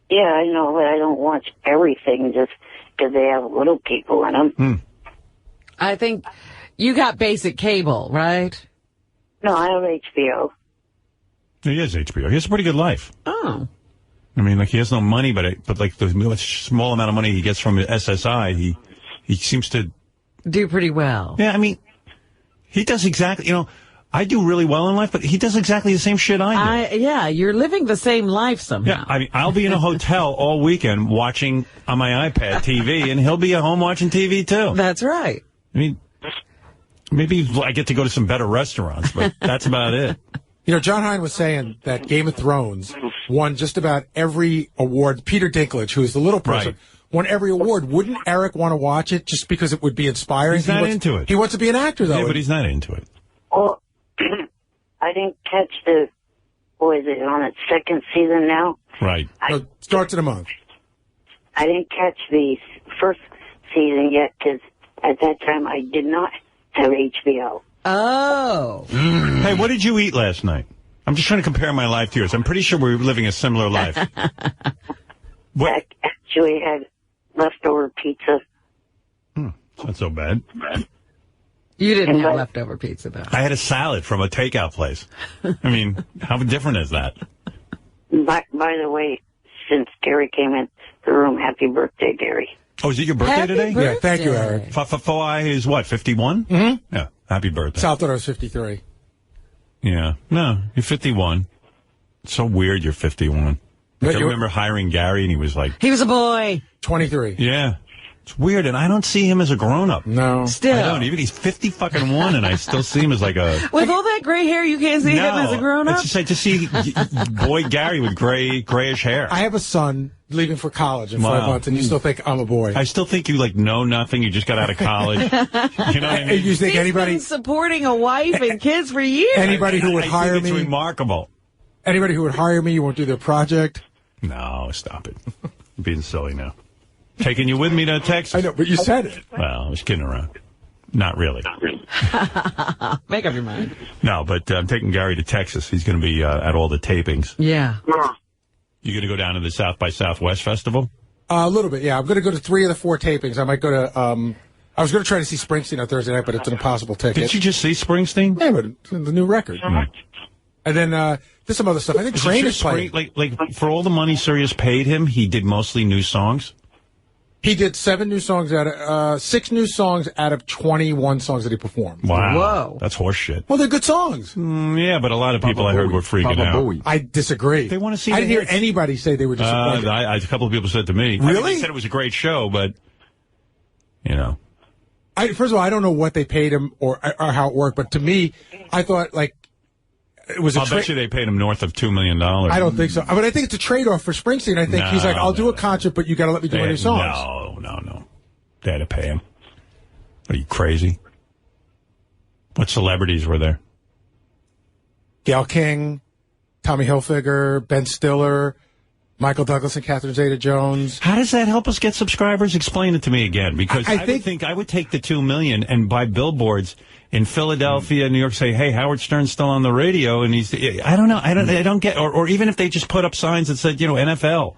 Yeah, I know, but I don't watch everything just because they have little people in them. I think you got basic cable, right? No, I have HBO. He has HBO. He has a pretty good life. Oh. I mean, like, he has no money, but like the small amount of money he gets from SSI, he seems to do pretty well. Yeah, I mean, he does exactly, I do really well in life, but he does exactly the same shit I do. Yeah, you're living the same life somehow. Yeah, I mean, I'll be in a hotel all weekend watching on my iPad TV, and he'll be at home watching TV, too. That's right. I mean, maybe I get to go to some better restaurants, but that's about it. John Hein was saying that Game of Thrones won just about every award. Peter Dinklage, who is the little person, won every award. Wouldn't Eric want to watch it just because it would be inspiring? He's not into it. He wants to be an actor, though. Yeah, but he's not into it. Well, I didn't catch is it on its second season now? Right. It starts in a month. I didn't catch the first season yet because at that time I did not have HBO. Oh. Hey, what did you eat last night? I'm just trying to compare my life to yours. I'm pretty sure we're living a similar life. I actually had leftover pizza. It's not so bad. You didn't have leftover pizza, though. I had a salad from a takeout place. I mean, how different is that? By the way, since Gary came in the room, happy birthday, Gary. Oh, is it your birthday today? Yeah, thank you, Eric. Fawai is what, 51? Mm-hmm. Yeah, happy birthday. South thought I was 53. Yeah. No, you're 51. It's so weird you're 51. Like, I remember hiring Gary, and he was like... He was a boy. 23. Yeah. It's weird, and I don't see him as a grown-up. No. Still. I don't. Even he's 50-fucking-1, and I still see him as like a... With all that gray hair, you can't see him as a grown-up? It's just like to see boy Gary with grayish hair. I have a son leaving for college in 5 months, and you still think I'm a boy. I still think you, know nothing. You just got out of college. You know what I mean? You think He's been supporting a wife and kids for years. Anybody who would hire me... It's remarkable. Anybody who would hire me, you won't do their project? No, stop it. You're being silly now. Taking you with me to Texas. I know, but you said it. Well, I was kidding around. Not really. Make up your mind. No, but I'm taking Gary to Texas. He's going to be at all the tapings. Yeah. You going to go down to the South by Southwest Festival? A little bit, yeah. I'm going to go to 3 of the 4 tapings. I might go to... I was going to try to see Springsteen on Thursday night, but it's an impossible ticket. Did you just see Springsteen? Yeah, but the new record. Right. And then there's some other stuff. I think Train is playing. Like for all the money Sirius paid him, he did mostly new songs? He did 6 new songs out of 21 songs that he performed. Wow. Whoa. That's horseshit. Well, they're good songs. Yeah, but a lot of people I heard were freaking out. I disagree. They want to see I didn't hear hits. anybody say they were disappointed. A couple of people said to me. Really? I mean, they said it was a great show, but, First of all, I don't know what they paid him or how it worked, but to me, I thought, it was I'll bet you they paid him north of $2 million. I don't think so. But I think it's a trade-off for Springsteen. I think he's like, I'll do a concert, but you got to let me do my new songs. No. They had to pay him. Are you crazy? What celebrities were there? Gayle King, Tommy Hilfiger, Ben Stiller, Michael Douglas and Catherine Zeta-Jones. How does that help us get subscribers? Explain it to me again, because I think I would take the $2 million and buy billboards in Philadelphia, New York, say, hey, Howard Stern's still on the radio, and I don't know, I don't get, or even if they just put up signs that said, NFL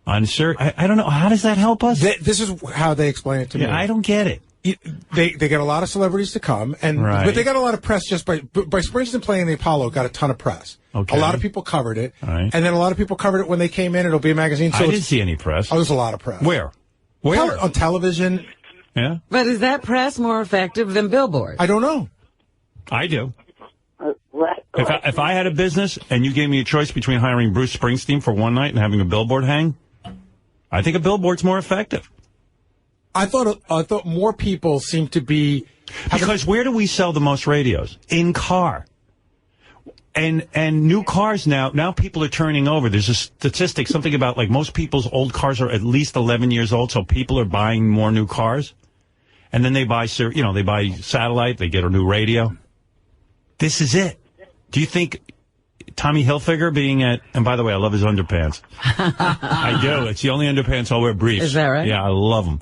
on I don't know, how does that help us? This is how they explain it to me. I don't get it. They get a lot of celebrities to come, but they got a lot of press just by Springsteen playing the Apollo. Got a ton of press. Okay. A lot of people covered it, right. And then a lot of people covered it when they came in. It'll be a magazine. So I didn't see any press. Oh, there's a lot of press. Where? On television. Yeah. But is that press more effective than billboards? I don't know. I do. If I had a business and you gave me a choice between hiring Bruce Springsteen for one night and having a billboard hang, I think a billboard's more effective. I thought more people seem to be... Because where do we sell the most radios? In car. And new cars now people are turning over. There's a statistic, something about like most people's old cars are at least 11 years old, so people are buying more new cars. And then they buy satellite, they get a new radio. This is it. Do you think Tommy Hilfiger being at, and by the way, I love his underpants. I do. It's the only underpants I'll wear briefs. Is that right? Yeah, I love them.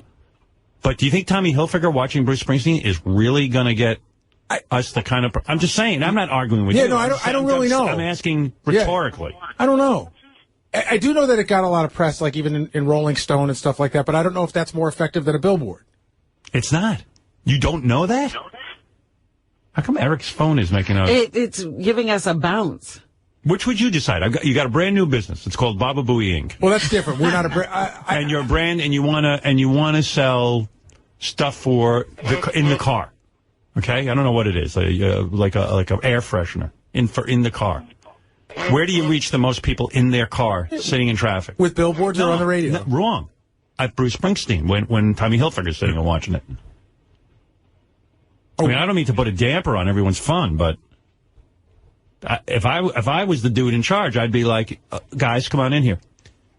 But do you think Tommy Hilfiger watching Bruce Springsteen is really going to get us the kind of... I'm just saying. I'm not arguing with you. Yeah, no, I don't really know. I'm asking rhetorically. Yeah, I don't know. I do know that it got a lot of press, like even in Rolling Stone and stuff like that, but I don't know if that's more effective than a billboard. It's not. You don't know that? How come Eric's phone is making a... It's giving us a bounce. Which would you decide? You got a brand new business. It's called Baba Booey Inc. Well, that's different. We're not a brand. And you're a brand, and you wanna sell stuff in the car. Okay, I don't know what it is, like a air freshener in the car. Where do you reach the most people in their car sitting in traffic? With billboards or on the radio? No, wrong. At Bruce Springsteen when Tommy Hilfiger's sitting and watching it. I mean, I don't mean to put a damper on everyone's fun, but if I was the dude in charge, I'd be like, guys, come on in here.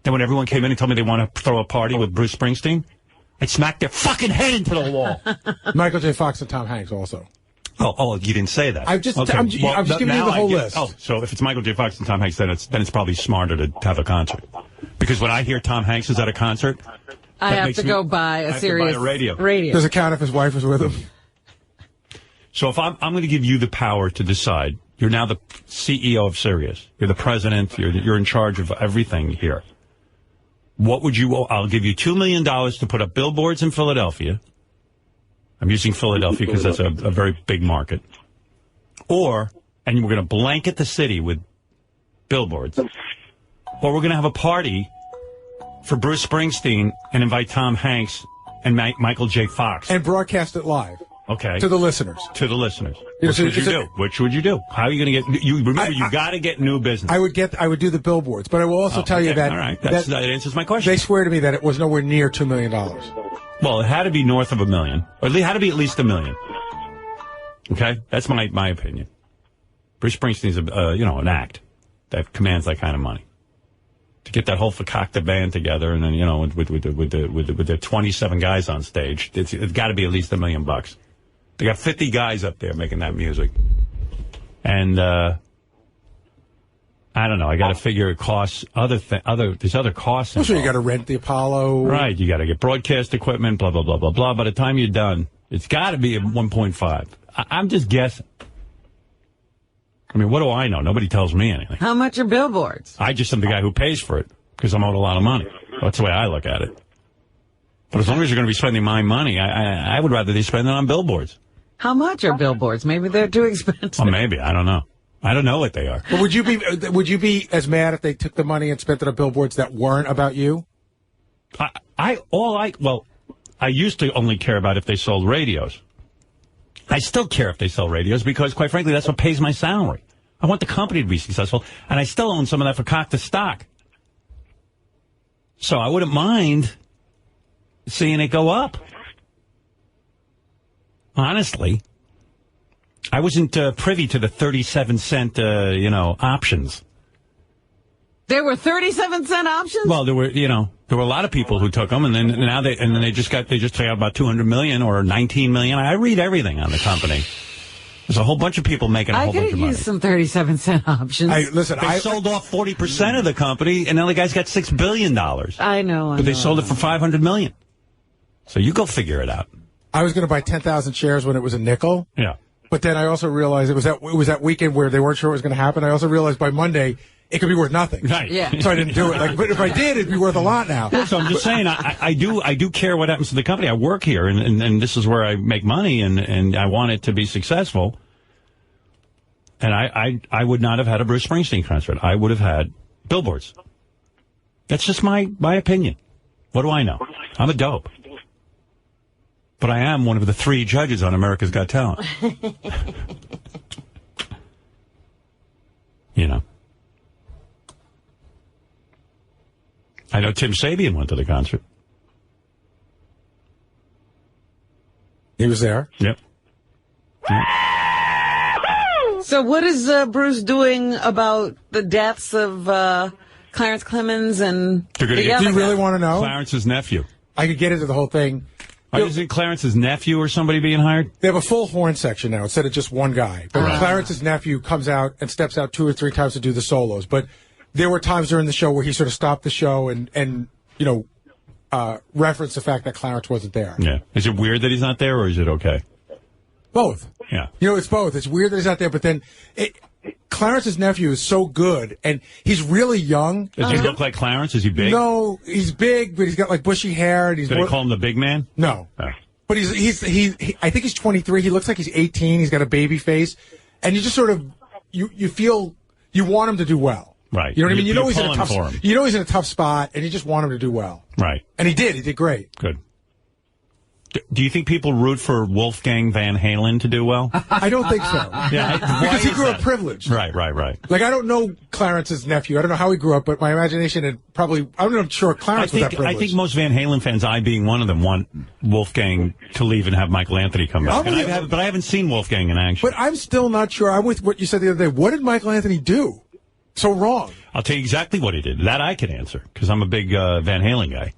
Then when everyone came in and told me they want to throw a party with Bruce Springsteen, I'd smack their fucking head into the wall. Michael J. Fox and Tom Hanks also. Oh, you didn't say that. I'm just giving you the whole list. Oh, so if it's Michael J. Fox and Tom Hanks, then it's probably smarter to have a concert. Because when I hear Tom Hanks is at a concert, I have to go buy a Sirius radio. Does it count if his wife was with him? So if I'm going to give you the power to decide, you're now the CEO of Sirius. You're the president. You're in charge of everything here. What would you... I'll give you $2 million to put up billboards in Philadelphia. I'm using Philadelphia because that's a very big market. And we're going to blanket the city with billboards. Or we're going to have a party for Bruce Springsteen and invite Tom Hanks and Michael J. Fox. And broadcast it live. Okay. To the listeners. Which would you do? Which would you do? How are you going to get... Remember, you got to get new business. I would do the billboards, but I will also tell you that... All right, that answers my question. They swear to me that it was nowhere near $2 million. Well, it had to be north of $1 million. Or it had to be at least $1 million. Okay? That's my opinion. Bruce Springsteen's an act that commands that kind of money. To get that whole Fakakta band together, and then with the 27 guys on stage, it's got to be at least $1 million. They got 50 guys up there making that music, and I don't know. I got to figure it costs there's other costs. So you got to rent the Apollo, right? You got to get broadcast equipment, blah blah blah blah blah. By the time you're done, it's got to be at 1.5. I'm just guessing. I mean, what do I know? Nobody tells me anything. How much are billboards? I just am the guy who pays for it because I'm owed a lot of money. That's the way I look at it. But as long as you're going to be spending my money, I would rather they spend it on billboards. How much are billboards? Maybe they're too expensive. Well, maybe. I don't know. I don't know what they are. But would you be as mad if they took the money and spent it on billboards that weren't about you? I used to only care about if they sold radios. I still care if they sell radios because, quite frankly, that's what pays my salary. I want the company to be successful, and I still own some of that Fakakta stock. So I wouldn't mind seeing it go up. Honestly, I wasn't privy to the 37-cent, options. There were 37-cent options? Well, there were a lot of people who took them, and then they just paid out about $200 million or $19 million. I read everything on the company. There's a whole bunch of people making a whole bunch of money. I could use some 37-cent options. They sold off 40% of the company, and now the guy's got $6 billion. I know. But they sold it for $500 million. So you go figure it out. I was going to buy 10,000 shares when it was a nickel. Yeah. But then I also realized it was that weekend where they weren't sure what was going to happen. I also realized by Monday it could be worth nothing. Right. Yeah. So I didn't do it. But if I did, it'd be worth a lot now. So I'm just saying, I do care what happens to the company. I work here, and this is where I make money, and I want it to be successful. And I would not have had a Bruce Springsteen concert. I would have had billboards. That's just my opinion. What do I know? I'm a dope. But I am one of the 3 judges on America's Got Talent. I know Tim Sabean went to the concert. He was there. Yep. So what is Bruce doing about the deaths of Clarence Clemens and Do you really want to know? Clarence's nephew. I could get into the whole thing. Is it Clarence's nephew or somebody being hired? They have a full horn section now instead of just one guy. But Clarence's nephew comes out and steps out 2 or 3 times to do the solos. But there were times during the show where he sort of stopped the show and referenced the fact that Clarence wasn't there. Yeah. Is it weird that he's not there, or is it okay? Both. Yeah. It's both. It's weird that he's not there, but then Clarence's nephew is so good, and he's really young. Does he look like Clarence? Is he big? No, he's big, but he's got like bushy hair. And he's Do they call him the big man? No. Oh. But he I think he's 23. He looks like he's 18. He's got a baby face, and you just sort of you feel you want him to do well. Right. You know what I mean? You're He's in a pulling tough. for him. He's in a tough spot, and you just want him to do well. Right. And he did. He did great. Good. Do you think people root for Wolfgang Van Halen to do well? I don't think so. Yeah, because he grew up privileged. Right. Like, I don't know Clarence's nephew. I don't know how he grew up, but my imagination had probably... I'm not sure Clarence was that privileged. I think most Van Halen fans, I being one of them, want Wolfgang to leave and have Michael Anthony come back. But I haven't seen Wolfgang in action. But I'm still not sure. I'm with what you said the other day. What did Michael Anthony do so wrong? I'll tell you exactly what he did. That I can answer, because I'm a big Van Halen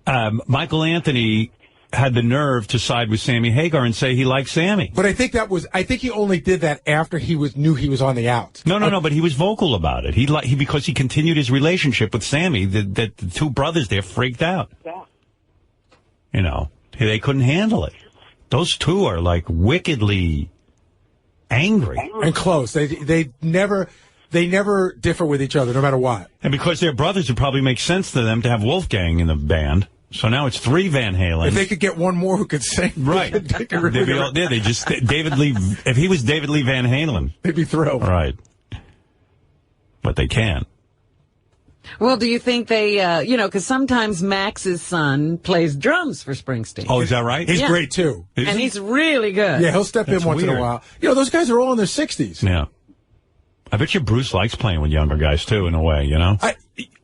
guy. Michael Anthony had the nerve to side with Sammy Hagar and say he liked Sammy. But I think he only did that after he knew he was on the outs. No, but he was vocal about it. Because he continued his relationship with Sammy, that the 2 brothers there freaked out. Yeah. They couldn't handle it. Those 2 are like wickedly angry. And close. They never differ with each other, no matter what. And because they're brothers, it probably makes sense to them to have Wolfgang in the band. So now it's 3 Van Halen. If they could get one more who could sing. Right. They'd be all there. David Lee, if he was David Lee Van Halen. They'd be thrilled. Right. But they can't. Well, do you think they, because sometimes Max's son plays drums for Springsteen. Oh, is that right? He's great, too. And he's really good. Yeah, he'll step in once in a while. Those guys are all in their 60s. Yeah. I bet you Bruce likes playing with younger guys, too, in a way,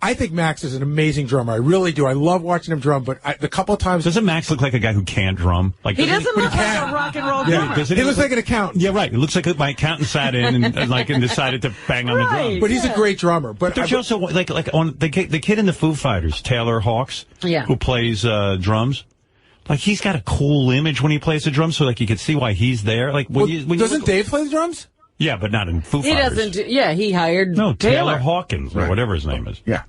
I think Max is an amazing drummer. I really do. I love watching him drum, but the couple of times... Doesn't Max look like a guy who can't drum? Like, he doesn't look like a rock and roll drummer. He looks like an accountant. Yeah, right. It looks like my accountant sat in and decided to bang on the drum. But he's a great drummer. But don't you also like on the kid in the Foo Fighters, Taylor Hawkes, who plays drums? Like, he's got a cool image when he plays the drums, so like you can see why he's there. Like, doesn't Dave play the drums? Yeah, but not in Foo Fighters. He doesn't. He hired Taylor Hawkins or whatever his name is. Yeah.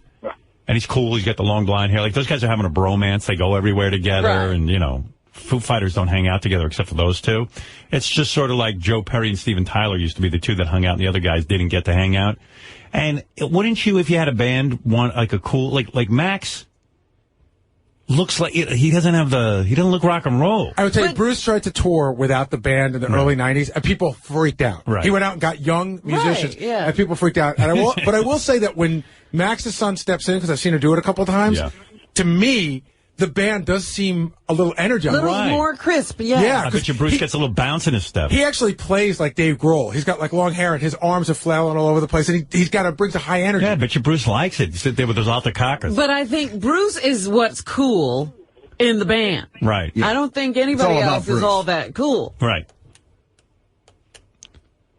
And he's cool. He's got the long blonde hair. Like, those guys are having a bromance. They go everywhere together. Right. And, Foo Fighters don't hang out together except for those 2. It's just sort of like Joe Perry and Steven Tyler used to be the 2 that hung out, and the other guys didn't get to hang out. And wouldn't you, if you had a band, want like a cool, like Max looks like, he doesn't look rock and roll. I would tell you, Bruce tried to tour without the band in the early 90s, and people freaked out. Right. He went out and got young musicians, and people freaked out. And but I will say that when Max's son steps in, because I've seen her do it a couple of times, to me, the band does seem a little energized. A little more crisp, Yeah, I bet you Bruce gets a little bounce in his step. He actually plays like Dave Grohl. He's got like long hair, and his arms are flailing all over the place, and brings a high energy. Yeah, I bet you Bruce likes it. You sit there with those alta cacas. But I think Bruce is what's cool in the band. Right. I don't think anybody else is all that cool. Right.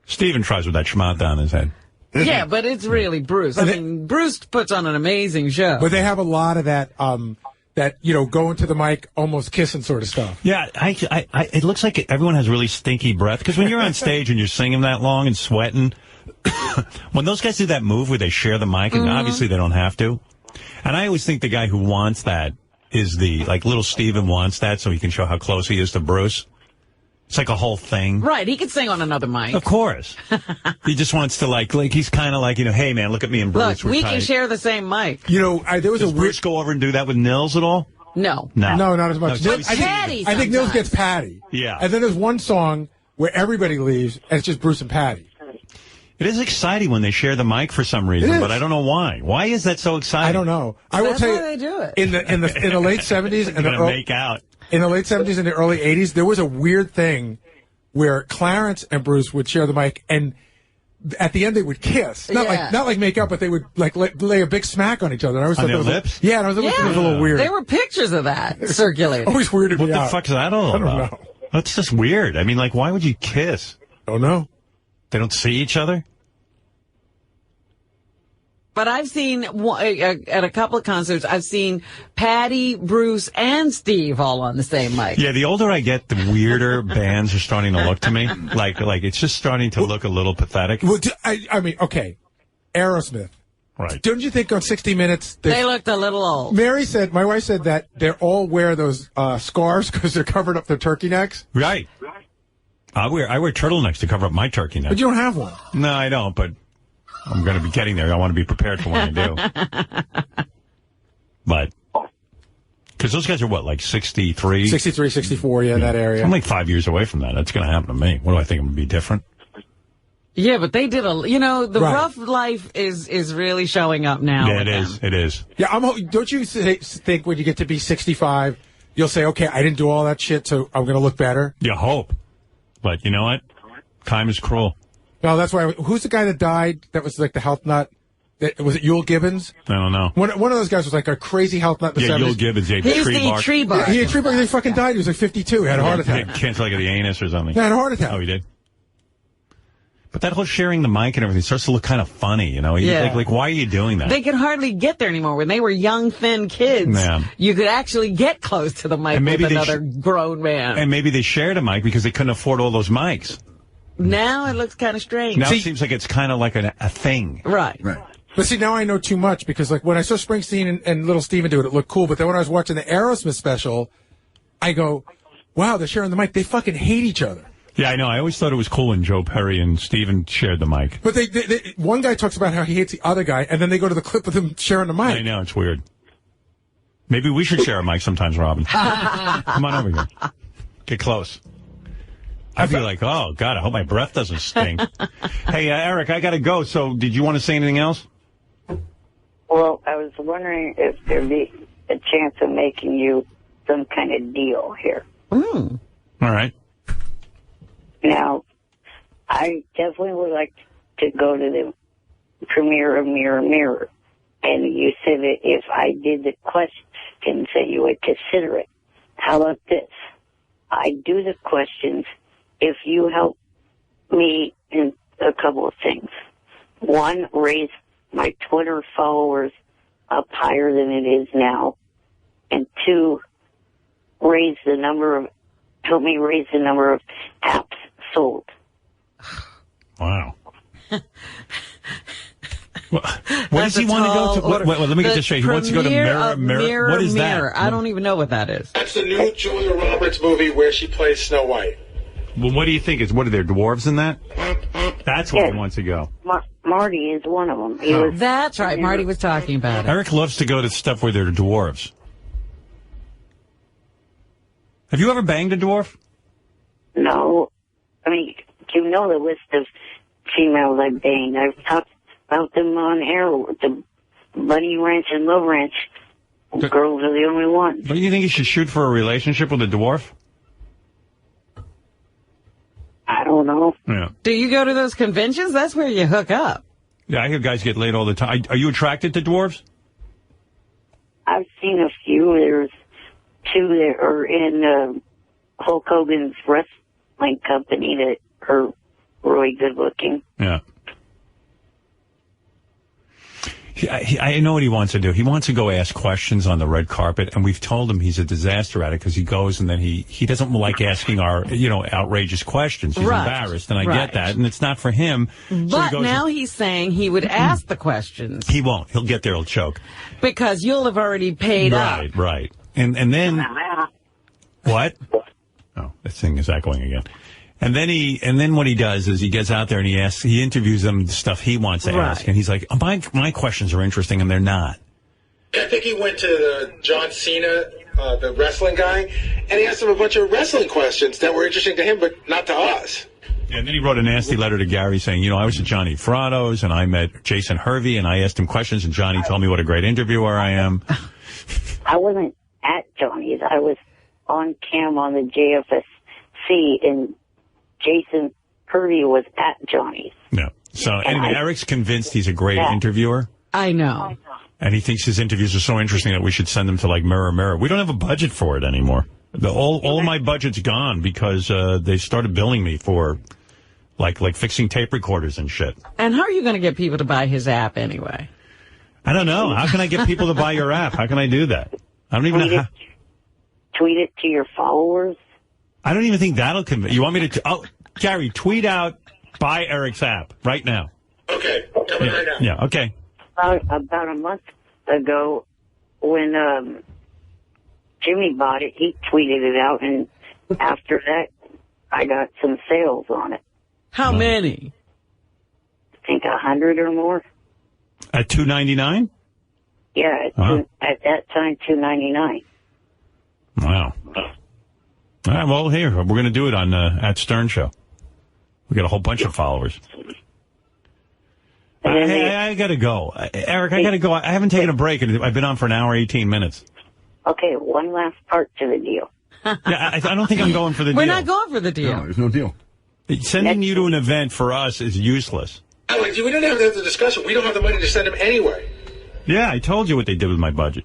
Steven tries with that schmont down his head. Yeah, but it's really Bruce. I mean, Bruce puts on an amazing show. But they have a lot of that, going to the mic, almost kissing sort of stuff. Yeah, it looks like everyone has really stinky breath. Because when you're on stage and you're singing that long and sweating, when those guys do that move where they share the mic, and obviously they don't have to. And I always think the guy who wants that is little Steven wants that so he can show how close he is to Bruce. It's like a whole thing. Right, he could sing on another mic. Of course. He just wants to he's kind of like, hey man, look at me and Bruce. Look, we can share the same mic. There was Does Bruce go over and do that with Nils at all? No. No, not as much. But Patty I think Nils gets Patty. Yeah. And then there's one song where everybody leaves, and it's just Bruce and Patty. It is exciting when they share the mic for some reason, but I don't know why. Why is that so exciting? I don't know. I will tell you, they do it. In the late 70s and make out. In the late 70s and the early 80s, there was a weird thing where Clarence and Bruce would share the mic, and at the end they would kiss. Not like make out, but they would lay a big smack on each other. And I always on thought their lips? Yeah, and I was thinking it was a little weird. There were pictures of that circulating. Always weirded me out. What the fuck is that all about? I don't know. That's just weird. I mean, like, why would you kiss? Oh, no. They don't see each other? But I've seen, at a couple of concerts, I've seen Patty, Bruce, and Steve all on the same mic. Yeah, the older I get, the weirder bands are starting to look to me. Like it's just starting to look a little pathetic. Well, I mean, okay, Aerosmith. Right. Don't you think on 60 Minutes... They looked a little old. My wife said that they all wear those scarves because they're covering up their turkey necks. Right. I wear turtlenecks to cover up my turkey neck. But you don't have one. No, I don't, but I'm going to be getting there. I want to be prepared for when I do. But, because those guys are what, like 63? 63, 64, yeah, that area. I'm like 5 years away from that. That's going to happen to me. What do I think? I'm going to be different? Yeah, but they did the rough life is really showing up now. Yeah, it is. It is. Yeah, don't you think when you get to be 65, you'll say, okay, I didn't do all that shit, so I'm going to look better? You hope. But you know what? Time is cruel. No, that's why. Who's the guy that died that was like the health nut? Was it Yul Gibbons? I don't know. One of those guys was like a crazy health nut in the 70s. Yul Gibbons ate tree bark. He ate tree bark. He fucking died. He was like 52. He had a heart attack. Cancer like of the anus or something. He had a heart attack. Oh, he did? But that whole sharing the mic and everything starts to look kind of funny, you know? Yeah. Like, why are you doing that? They could hardly get there anymore. When they were young, thin kids, you could actually get close to the mic with another grown man. And maybe they shared a mic because they couldn't afford all those mics. Now it looks kind of strange. Now it seems like it's kind of like a thing. Right. But see, now I know too much because, like, when I saw Springsteen and Little Steven do it, it looked cool. But then when I was watching the Aerosmith special, I go, wow, they're sharing the mic. They fucking hate each other. Yeah, I know. I always thought it was cool when Joe Perry and Steven shared the mic. But one guy talks about how he hates the other guy, and then they go to the clip of them sharing the mic. I know. It's weird. Maybe we should share a mic sometimes, Robin. Come on over here. Get close. I'd be like, oh, God, I hope my breath doesn't stink. Hey, Eric, I got to go. So did you want to say anything else? Well, I was wondering if there'd be a chance of making you some kind of deal here. All right. Now, I definitely would like to go to the premiere of Mirror Mirror. And you said that if I did the questions that you would consider it. How about this? I do the questions if you help me in a couple of things. One, raise my Twitter followers up higher than it is now. And two, help me raise the number of apps sold. Wow. What does he want to go to? Let me get this straight. He wants to go to Mirror. What is that? I don't even know what that is. That's the new Julia Roberts movie where she plays Snow White. Well, what do you think? What are there, dwarves in that? That's where he wants to go. Marty is one of them. That's right. Marty was talking about it. Eric loves to go to stuff where there are dwarves. Have you ever banged a dwarf? No. I mean, you know the list of females I've banged. I've talked about them on air with the Bunny Ranch and Love Ranch. Girls are the only ones. Don't you think you should shoot for a relationship with a dwarf? I don't know. Yeah. Do you go to those conventions? That's where you hook up. Yeah, I hear guys get laid all the time. Are you attracted to dwarves? I've seen a few. There's two that are in Hulk Hogan's wrestling company that are really good looking. Yeah. I know what he wants to do. He wants to go ask questions on the red carpet, and we've told him he's a disaster at it because he goes and then he doesn't like asking our, outrageous questions. He's embarrassed, and I get that, and it's not for him. But now he's saying he would ask the questions. He won't. He'll get there. He'll choke. Because you'll have already paid up. Right. And then... What? Oh, this thing is echoing again. And then what he does is he gets out there and he interviews them the stuff he wants to ask. And he's like, my questions are interesting, and they're not. I think he went to the John Cena, the wrestling guy, and he asked him a bunch of wrestling questions that were interesting to him, but not to us. Yeah, and then he wrote a nasty letter to Gary saying, I was at Johnny Fratto's, and I met Jason Hervey, and I asked him questions, and Johnny told me what a great interviewer I am. I wasn't at Johnny's. I was on cam on the JFSC, and Jason Hervey was at Johnny's. Yeah. So anyway, Eric's convinced he's a great interviewer. I know. And he thinks his interviews are so interesting that we should send them to, like, Mirror Mirror. We don't have a budget for it anymore. All of my budget's gone because they started billing me for like fixing tape recorders and shit. And how are you going to get people to buy his app anyway? I don't know. How can I get people to buy your app? How can I do that? I don't even know how. Tweet it to your followers. I don't even think that'll convince. You want me to? Oh, Gary, tweet out, buy Eric's app right now. Okay, coming right now. Yeah, okay. About a month ago, when Jimmy bought it, he tweeted it out, and after that, I got some sales on it. How many? I think 100 or more. At $2.99? Yeah, at that time, $2.99. Wow. All right, well, here, we're going to do it on at Stern Show. We got a whole bunch of followers. I got to go. Eric, I got to go. I haven't taken a break. I've been on for an hour, 18 minutes. Okay, one last part to the deal. Yeah, I don't think I'm going for the deal. We're not going for the deal. No, there's no deal. Sending you to an event for us is useless. Alex, we don't have to have the discussion. We don't have the money to send him anyway. Yeah, I told you what they did with my budget.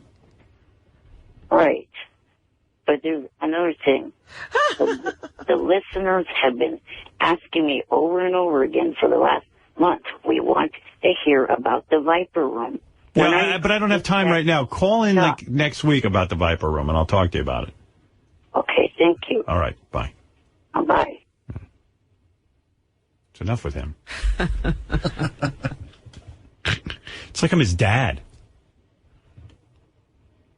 Right. But there's another thing. The listeners have been asking me over and over again for the last month. We want to hear about the Viper Room. Yeah, but I don't have time right now. Call in like next week about the Viper Room, and I'll talk to you about it. Okay, thank you. All right, bye. Bye. It's enough with him. It's like I'm his dad.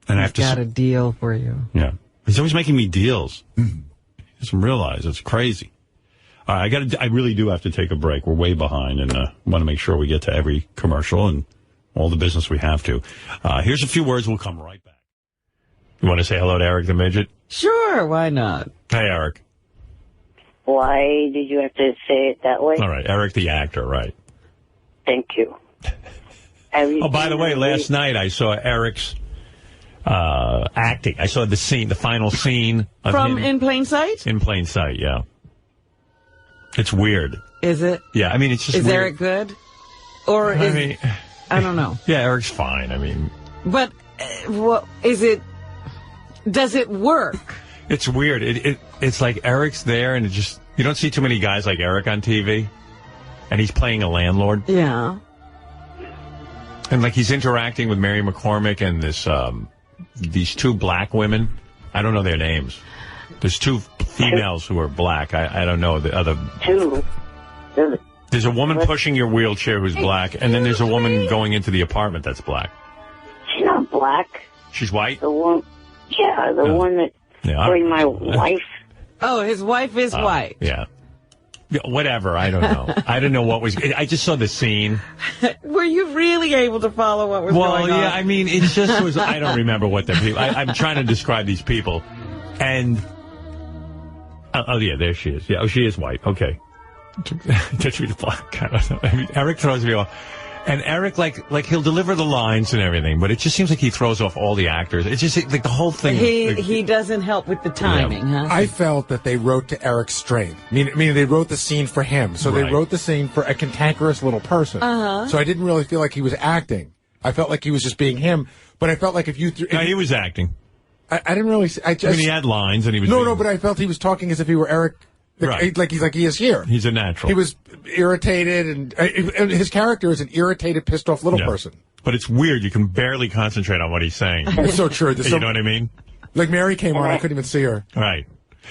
And I have to got a deal for you. Yeah. He's always making me deals. He doesn't realize it's crazy. All right, I really do have to take a break. We're way behind, and want to make sure we get to every commercial and all the business we have to. Here's a few words. We'll come right back. You want to say hello to Eric the Midget? Sure, why not? Hey, Eric. Why did you have to say it that way? All right, Eric the actor, right. Thank you. Oh, by the way, last night I saw Eric's acting. I saw the final scene of From him. In Plain Sight? In Plain Sight, yeah. It's weird. Is it? Yeah, I mean, it's just Is weird. Eric good? Or is... I don't know. Yeah, Eric's fine. I mean... But, what is it... Does it work? It's weird. It's like Eric's there, and it just... You don't see too many guys like Eric on TV. And he's playing a landlord. Yeah. And, like, he's interacting with Mary McCormick and these two black women. I don't know their names. There's two females who are black. I don't know the other. Two. There's a woman pushing your wheelchair who's black, and then there's a woman going into the apartment that's black. She's not black. She's white? The one, the one that bring my wife. Oh, his wife is white. Yeah. Whatever. I don't know. I don't know what was... I just saw the scene. Were you really able to follow what was going on? Well, yeah, I mean, it just was... I don't remember what the people... I'm trying to describe these people. And... Oh, yeah, there she is. Yeah, oh, she is white. Okay. Touch me the black. I don't know. I mean, Eric throws me off. And Eric, like he'll deliver the lines and everything, but it just seems like he throws off all the actors. It's just like the whole thing. He doesn't help with the timing, huh? I felt that they wrote to Eric's strength. Meaning they wrote the scene for him. So they wrote the scene for a cantankerous little person. Uh-huh. So I didn't really feel like he was acting. I felt like he was just being him. But I felt like if you... No, he was acting. I didn't really... I mean, he had lines and he was... No, but I felt he was talking as if he were Eric... Like he is here. He's a natural. He was irritated, and his character is an irritated, pissed off little person. But it's weird. You can barely concentrate on what he's saying. It's so true. You know what I mean? Like Mary came on, I couldn't even see her. Right.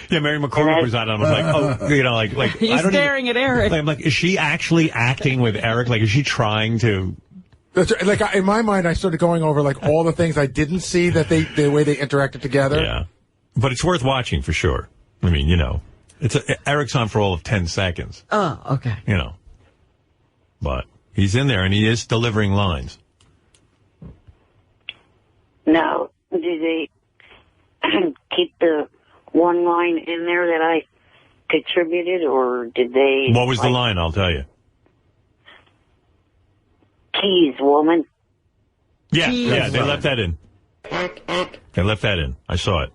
Yeah, Mary McCormick was on, and I was like, oh, you know, like he's I don't staring at Eric. I'm like, is she actually acting with Eric? Like, is she trying to? Like in my mind, I started going over like all the things I didn't see that the way they interacted together. Yeah, but it's worth watching for sure. I mean, you know. Eric's on for all of 10 seconds. Oh, okay. You know. But he's in there, and he is delivering lines. Now, do they keep the one line in there that I contributed, or did they... What was the line? I'll tell you. Keys, woman. Yeah, Keys. Yeah, they left that in. They left that in. I saw it.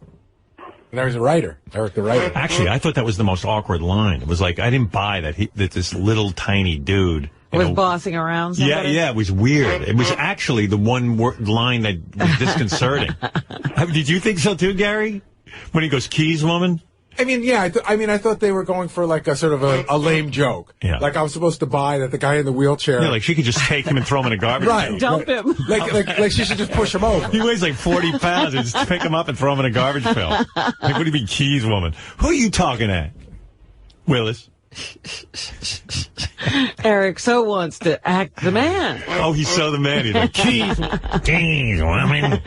And there's a writer, Eric the writer. Actually, I thought that was the most awkward line. It was like, I didn't buy that that this little tiny dude was bossing around somebody? Yeah, it was weird. It was actually the one line that was disconcerting. Did you think so too, Gary? When he goes, keys woman? I mean, yeah. I thought they were going for like a sort of a lame joke. Yeah. Like I was supposed to buy that the guy in the wheelchair. Yeah, like she could just take him and throw him in a garbage right. can. Dump him. Like she should just push him over. He weighs like 40 pounds. And just pick him up and throw him in a garbage pail. Like, what do you mean, keys woman? Who are you talking at? Willis. Eric so wants to act the man. Oh, he's so the man. He's like, keys woman.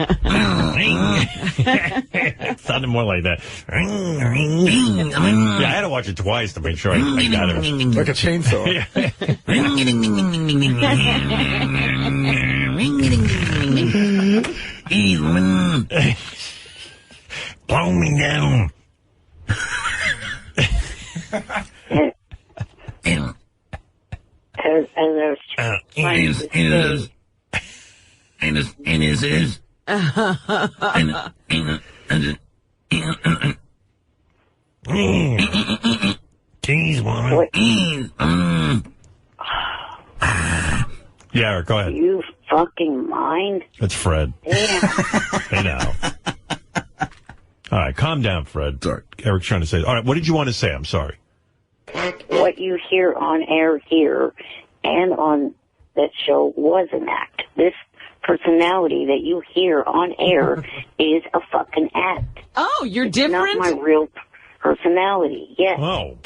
It sounded more like that. Yeah, I had to watch it twice to make sure I got it. Like a chainsaw. Keys woman. Blow me down. Keys woman. Yeah, Eric, go ahead. You fucking mind? That's Fred. Damn. Hey, now. All right, calm down, Fred. Sorry. Eric's trying to say. All right, what did you want to say? I'm sorry. What you hear on air here and on that show was an act. This personality that you hear on air is a fucking act. Oh, you're different? Not my real personality, yes. Oh.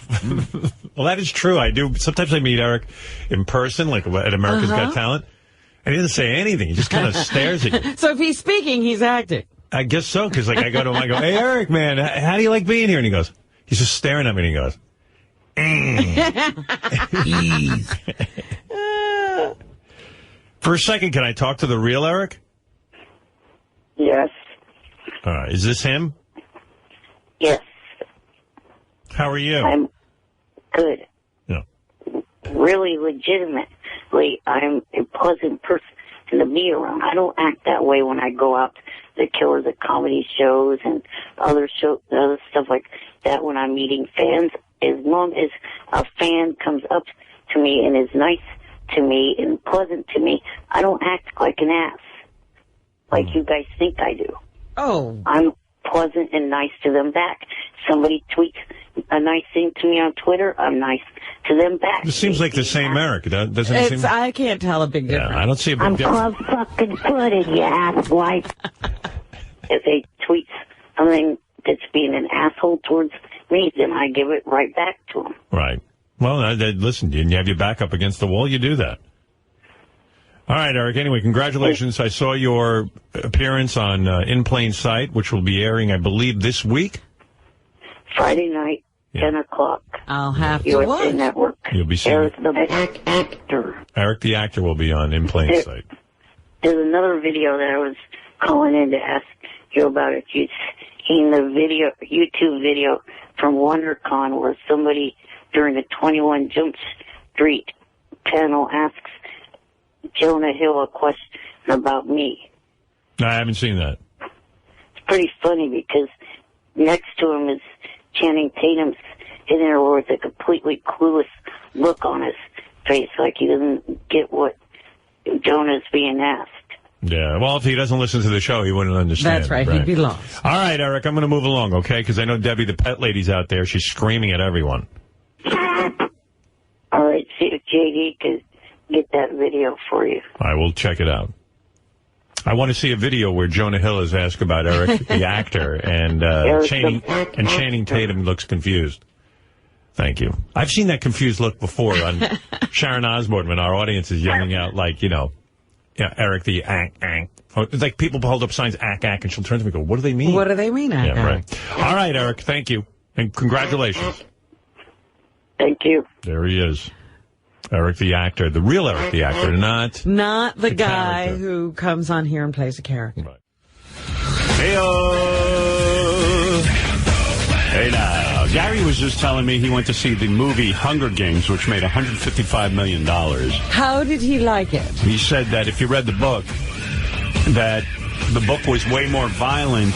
Well, that is true. I do. Sometimes I meet Eric in person, like at America's Got Talent, and he doesn't say anything. He just kind of stares at you. So if he's speaking, he's acting. I guess so, because like I go to him, I go, hey, Eric, man, how do you like being here? And he goes, he's just staring at me, and he goes, For a second, can I talk to the real Eric? Yes. All right. Is this him? Yes. How are you? I'm good. Yeah. Really legitimately, I'm a pleasant person to be around. I don't act that way when I go out to Killer the comedy shows and other stuff like that when I'm meeting fans. As long as a fan comes up to me and is nice to me and pleasant to me, I don't act like an ass like you guys think I do. Oh. I'm pleasant and nice to them back. Somebody tweets a nice thing to me on Twitter, I'm nice to them back. It seems like the same Eric. Doesn't it seem? I can't tell a big difference. Yeah, I don't see a big I'm difference. club-fucking-footed, you asswipe. If they tweet something that's being an asshole towards me, then I give it right back to them. Right. Well, listen, you have your back up against the wall, you do that. All right, Eric. Anyway, congratulations. I saw your appearance on In Plain Sight, which will be airing, I believe, this week. Friday night, 10 o'clock. I'll have to USA watch. Network. You'll be seeing Eric the actor. Eric the actor will be on In Plain Sight. There's another video that I was calling in to ask you about. If you've seen the video, YouTube video from WonderCon where somebody during the 21 Jump Street panel asks Jonah Hill a question about me. No, I haven't seen that. It's pretty funny because next to him is Channing Tatum's in there with a completely clueless look on his face, like he doesn't get what Jonah's being asked. Yeah, well, if he doesn't listen to the show, he wouldn't understand. That's right. He'd be lost. All right, Eric, I'm going to move along, okay? Because I know Debbie, the pet lady's out there. She's screaming at everyone. All right, see if JD could get that video for you. I will check it out. I want to see a video where Jonah Hill is asked about Eric, the actor, and Channing Tatum looks confused. Thank you. I've seen that confused look before on Sharon Osbourne when our audience is yelling out, like, you know, yeah, Eric the ack. It's like people hold up signs, ack, and she'll turn to me and go, what do they mean? What do they mean, ack? Yeah, right. All right, Eric, thank you. And congratulations. Thank you. There he is. Eric the actor. The real Eric the actor, not the guy who comes on here and plays a character. Right. Hey now. Gary was just telling me he went to see the movie Hunger Games, which made $155 million. How did he like it? He said that if you read the book, that the book was way more violent,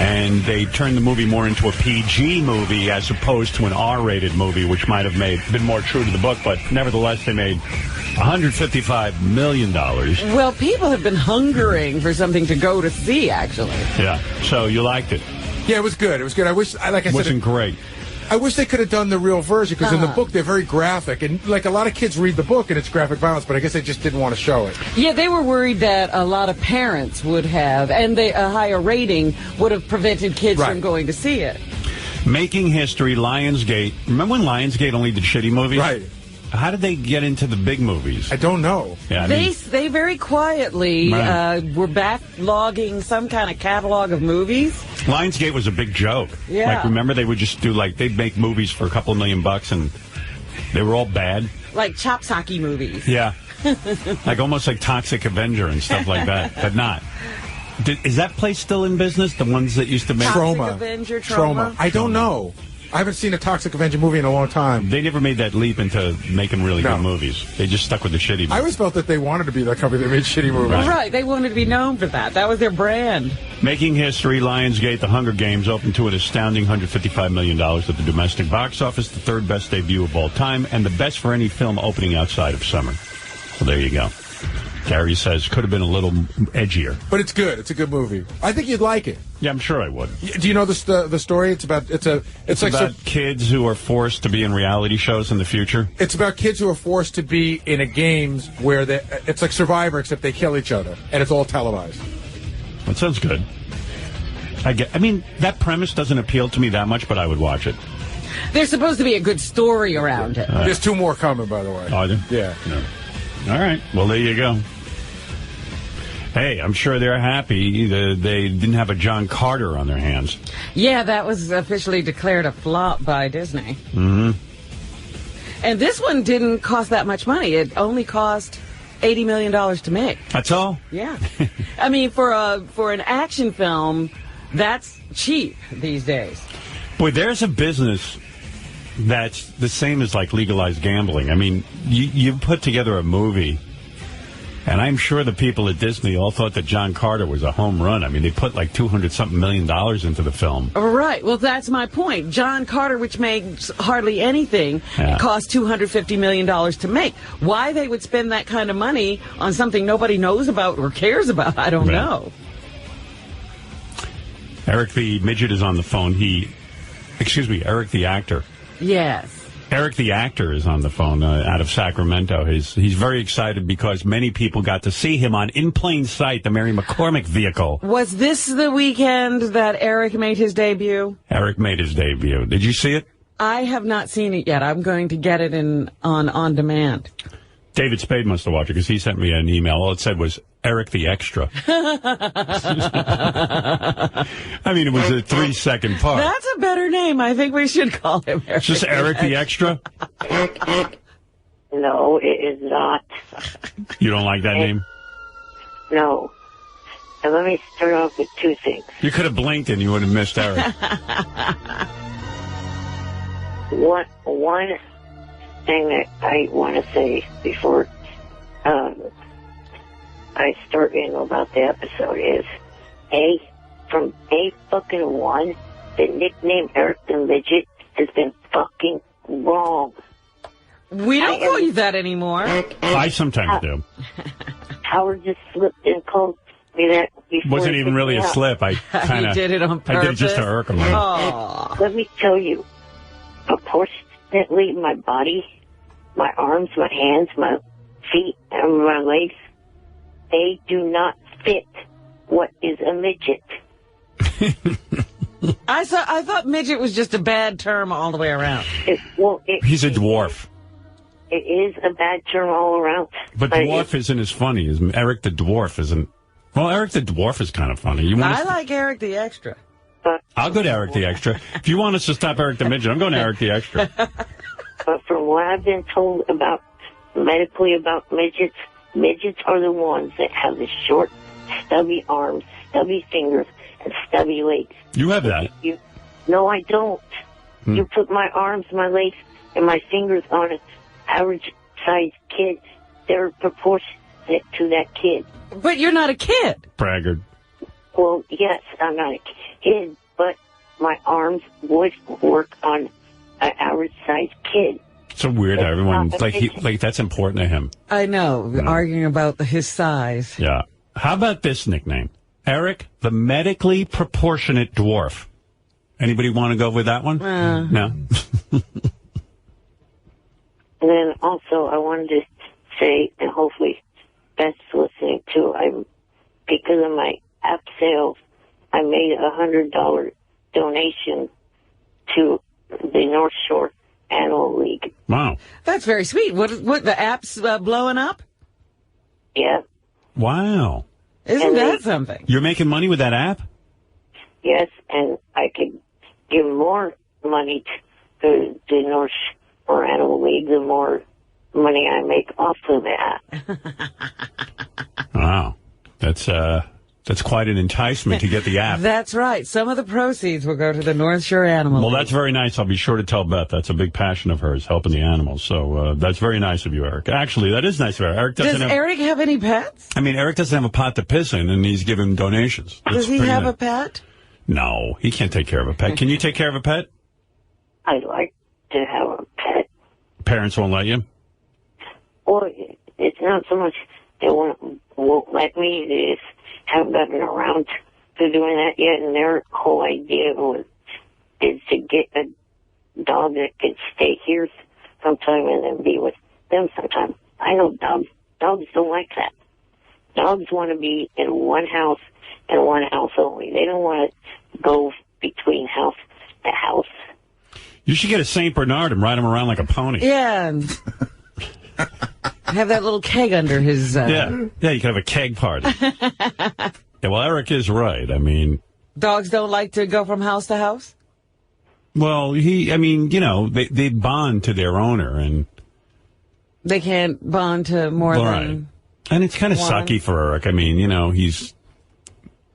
and they turned the movie more into a PG movie as opposed to an R-rated movie, which might have been more true to the book, but nevertheless they made $155 million. Well, people have been hungering for something to go to see, actually. Yeah, so you liked it. Yeah, it was good. It was good. I wish, like I said, wasn't great. I wish they could have done the real version, because in the book they're very graphic, and like a lot of kids read the book and it's graphic violence, but I guess they just didn't want to show it. Yeah, they were worried that a lot of parents would have, and a higher rating would have prevented kids from going to see it. Making history, Lionsgate. Remember when Lionsgate only did shitty movies? Right. How did they get into the big movies? I don't know. Yeah, They very quietly were backlogging some kind of catalog of movies. Lionsgate was a big joke. Yeah. Like, remember, they would just do, like, they'd make movies for a couple of $1 million, and they were all bad. Like Chopsaki movies. Yeah. Like, almost like Toxic Avenger and stuff like that, but not. Is that place still in business? The ones that used to make... Toxic Avenger, Trauma? I don't know. I haven't seen a Toxic Avenger movie in a long time. They never made that leap into making really good movies. They just stuck with the shitty movies. I always felt that they wanted to be that company that made shitty movies. Right. They wanted to be known for that. That was their brand. Making history, Lionsgate, The Hunger Games opened to an astounding $155 million at the domestic box office, the third best debut of all time, and the best for any film opening outside of summer. So there you go. Gary says could have been a little edgier. But it's good. It's a good movie. I think you'd like it. Yeah, I'm sure I would. Do you know the story? It's about it's like about kids who are forced to be in reality shows in the future. It's about kids who are forced to be in a games where it's like Survivor, except they kill each other, and it's all televised. That sounds good. I mean, that premise doesn't appeal to me that much, but I would watch it. There's supposed to be a good story around it. There's 2 more coming, by the way. Are there? Yeah. No. All right. Well, there you go. Hey, I'm sure they're happy they didn't have a John Carter on their hands. Yeah, that was officially declared a flop by Disney. Mm-hmm. And this one didn't cost that much money. It only cost $80 million to make. That's all? Yeah. I mean, for an action film, that's cheap these days. Boy, there's a business that's the same as, like, legalized gambling. I mean, you put together a movie, and I'm sure the people at Disney all thought that John Carter was a home run. I mean, they put like $200-something million into the film. Right. Well, that's my point. John Carter, which makes hardly anything, cost $250 million to make. Why they would spend that kind of money on something nobody knows about or cares about, I don't know. Eric the Midget is on the phone. Eric the actor. Yes. Eric the actor is on the phone out of Sacramento. He's very excited because many people got to see him on In Plain Sight, the Mary McCormick vehicle. Was this the weekend that Eric made his debut? Eric made his debut. Did you see it? I have not seen it yet. I'm going to get it on demand. David Spade must have watched it because he sent me an email. All it said was Eric the Extra. I mean, it was a 3-second part. That's a better name. I think we should call him Eric. Just Eric the Extra? No, it is not. You don't like that name? No. And let me start off with 2 things. You could have blinked and you would have missed Eric. One thing that I want to say before I start in about the episode is from fucking one, the nickname Eric the Midget has been fucking wrong. We don't call you that anymore. I sometimes do. Howard just slipped and called me that before. Wasn't even really a slip. I kind of did it on purpose. I did it just to irk him. Let me tell you, proportionately, my body, my arms, my hands, my feet, and my legs, they do not fit what is a midget. I thought midget was just a bad term all the way around. He's a dwarf. It is a bad term all around. But dwarf isn't as funny as Eric the Dwarf isn't. Well, Eric the Dwarf is kind of funny. I like Eric the Extra. I'll go to Eric the Extra. If you want us to stop Eric the Midget, I'm going to Eric the Extra. But from what I've been told medically about midgets, midgets are the ones that have the short, stubby arms, stubby fingers, and stubby legs. You have that. No, I don't. You put my arms, my legs, and my fingers on an average-sized kid. They're proportionate to that kid. But you're not a kid. Braggart. Well, yes, I'm not a kid, but my arms would work on an average-sized kid. So weird. Everyone like that's important to him. I know, arguing about his size. Yeah. How about this nickname? Eric, the medically proportionate dwarf. Anybody want to go with that one? No. And then also, I wanted to say, and hopefully Beth's listening too, because of my app sales, I made a $100 donation to the North Shore Animal League. Wow. That's very sweet. What the app's blowing up? Yeah. Wow. Isn't that something? You're making money with that app? Yes, and I could give more money to the North Shore Animal League the more money I make off of the app. Wow. That's quite an enticement to get the app. That's right. Some of the proceeds will go to the North Shore Animal Well, League. that's very nice. I'll be sure to tell Beth. That's a big passion of hers, helping the animals. So that's very nice of you, Eric. Actually, that is nice of Eric. Does Eric have any pets? I mean, Eric doesn't have a pot to piss in, and he's giving donations. Does he have a pet? No, he can't take care of a pet. Can you take care of a pet? I'd like to have a pet. Parents won't let you? Or it's not so much they won't let me, they just haven't gotten around to doing that yet, and their whole idea is to get a dog that could stay here sometime and then be with them sometime. I know dogs don't like that. Dogs want to be in one house and one house only. They don't want to go between house to house. You should get a St. Bernard and ride him around like a pony. Yeah. Have that little keg under his... Yeah, you could have a keg party. Yeah, well, Eric is right. I mean... Dogs don't like to go from house to house? Well, they bond to their owner, and... They can't bond to more than... And it's kind of one. sucky for Eric. I mean, he's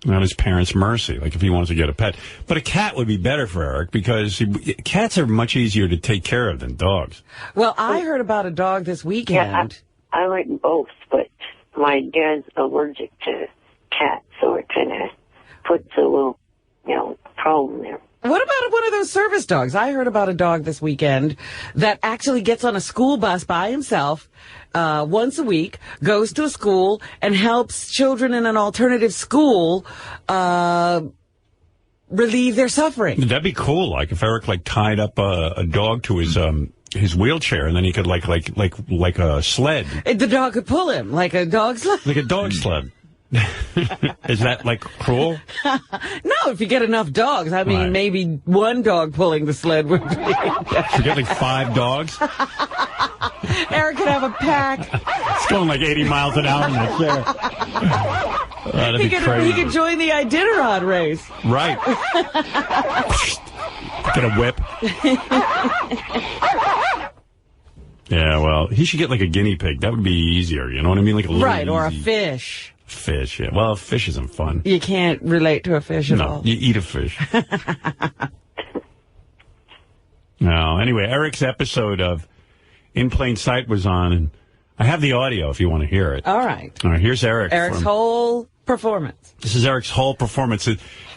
at his parents' mercy, like if he wants to get a pet. But a cat would be better for Eric because cats are much easier to take care of than dogs. Well, I heard about a dog this weekend. Yeah, I like both, but my dad's allergic to cats, so it kind of puts a little, problem there. What about one of those service dogs? I heard about a dog this weekend that actually gets on a school bus by himself once a week, goes to a school, and helps children in an alternative school relieve their suffering. That'd be cool. Like if Eric tied up a dog to his wheelchair, and then he could like a sled. The dog could pull him like a dog sled. Like a dog sled. Is that cruel? No, if you get enough dogs. I mean, maybe one dog pulling the sled would be. You get 5 dogs? Eric could have a pack. It's going 80 miles an hour in the chair. That'd be crazy. He could join the Iditarod race. Right. Get a whip. Yeah, well, he should get a guinea pig. That would be easier, you know what I mean? Right, or a fish. Fish, yeah. Well, a fish isn't fun. You can't relate to a fish at all. No, you eat a fish. No, anyway, Eric's episode of In Plain Sight was on, and I have the audio if you want to hear it. All right. All right, here's Eric. Eric's whole performance. This is Eric's whole performance.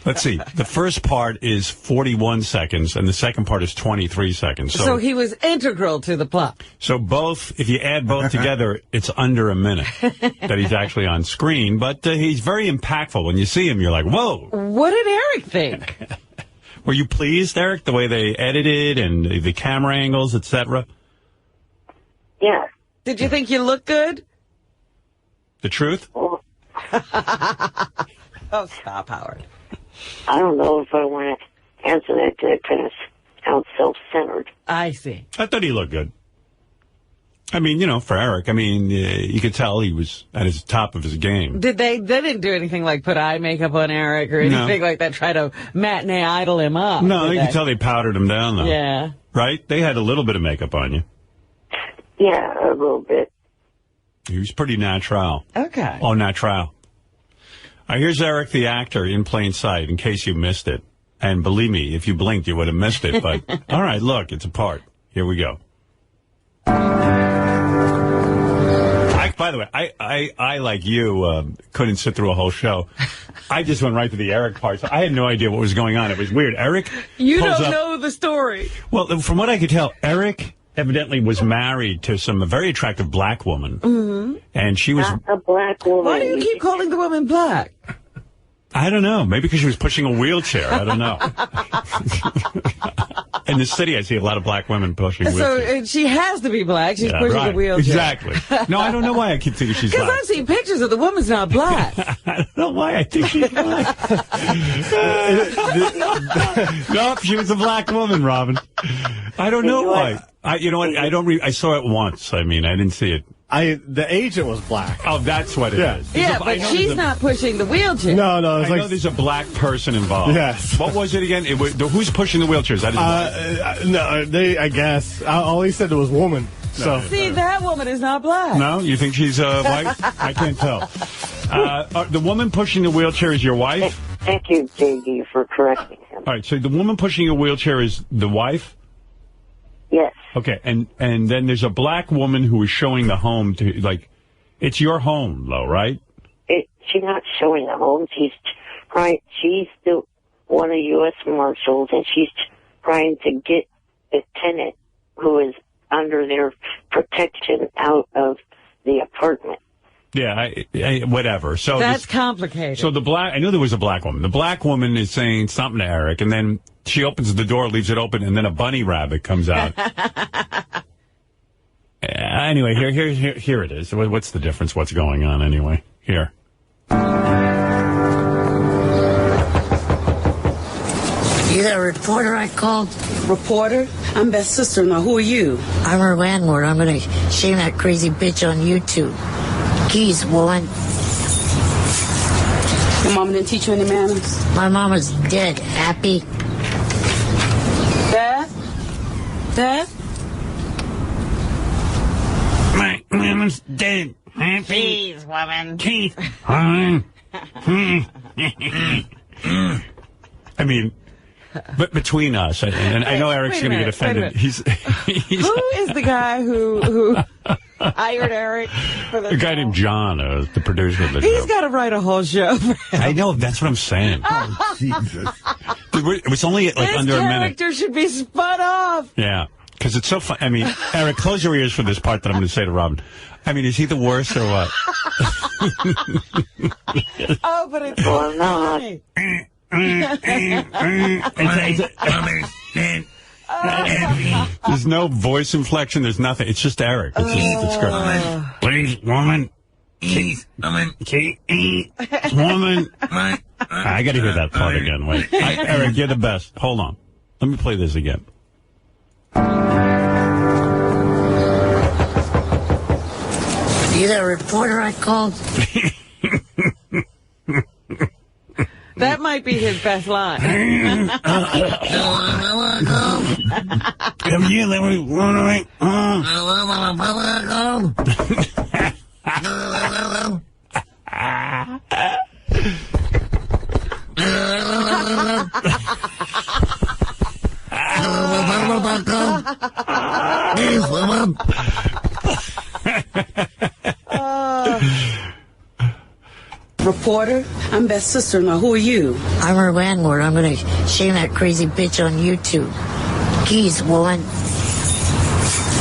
Let's see. The first part is 41 seconds, and the second part is 23 seconds. So he was integral to the plot. So if you add both together, it's under a minute that he's actually on screen. But he's very impactful. When you see him, you're like, whoa. What did Eric think? Were you pleased, Eric, the way they edited and the camera angles, etc.? Yeah. Did you think you looked good? The truth? Oh, stop, Howard. I don't know if I want to answer that because it kind of sounds self-centered. I see. I thought he looked good. I mean, for Eric, you could tell he was at his top of his game. They didn't do anything like put eye makeup on Eric or anything like that, try to matinee idol him up. No, you could tell they powdered him down, though. Yeah. Right? They had a little bit of makeup on you. Yeah, a little bit. He was pretty natural. Okay. Oh, natural. Here's Eric, the actor, in plain sight, in case you missed it. And believe me, if you blinked, you would have missed it. But, all right, look, it's a part. Here we go. By the way, I like you, couldn't sit through a whole show. I just went right to the Eric part. So I had no idea what was going on. It was weird. Eric You don't know the story. Well, from what I could tell, Eric evidently was married to some very attractive black woman. Mm-hmm. And she was... A black woman. Why do you keep calling the woman black? I don't know. Maybe because she was pushing a wheelchair. I don't know. In the city, I see a lot of black women pushing wheelchairs. So she has to be black. She's pushing a wheelchair. Exactly. No, I don't know why I keep thinking she's black. Because I've seen pictures of the woman's not black. I don't know why I think she's black. Nope, she was a black woman, Robin. I don't know why. You know what? I saw it once. I mean, I didn't see it. The agent was black. Oh, that's what it is. Yeah, but she's not pushing the wheelchair. No. I know there's a black person involved. Yes. What was it again? Who's pushing the wheelchairs? I guess. All he said was woman. So. See, that woman is not black. No? You think she's white? I can't tell. The woman pushing the wheelchair is your wife? Thank you, J.D., for correcting him. All right, so the woman pushing a wheelchair is the wife? Yes. Okay, and then there's a black woman who is showing the home to, like, it's your home, though, right? She's not showing the home. She's one of U.S. Marshals, and she's trying to get a tenant who is under their protection out of the apartment. Yeah, whatever. So that's complicated. So I knew there was a black woman. The black woman is saying something to Eric, and then she opens the door, leaves it open, and then a bunny rabbit comes out. Anyway, here it is. What's the difference? What's going on anyway? Here. You that reporter I called? Reporter? I'm Beth's sister-in-law. Who are you? I'm her landlord. I'm going to shame that crazy bitch on YouTube. Keys, woman. Your mama didn't teach you any manners? My mama's dead. Happy? Beth? My mama's dead. Happy? Jeez, woman. Keith. I mean, but between us, and I know Eric's going to get offended. He's who is the guy who hired Eric for the guy named John, the producer of the show. He's got to write a whole show. I know, that's what I'm saying. Oh, Jesus. It was only like under a minute. This character should be spun off. Yeah, because it's so fun. I mean, Eric, close your ears for this part that I'm going to say to Robin. I mean, is he the worst or what? Oh, but it's funny. There's no voice inflection. There's nothing. It's just Eric. It's just the script. Please, woman. Please, woman. Woman. I got to hear that part again. Wait, Eric, you're the best. Hold on. Let me play this again. You that reporter I called? That might be his best line. Reporter? I'm Beth's sister-in-law. Who are you? I'm her landlord. I'm going to shame that crazy bitch on YouTube. Keys, woman.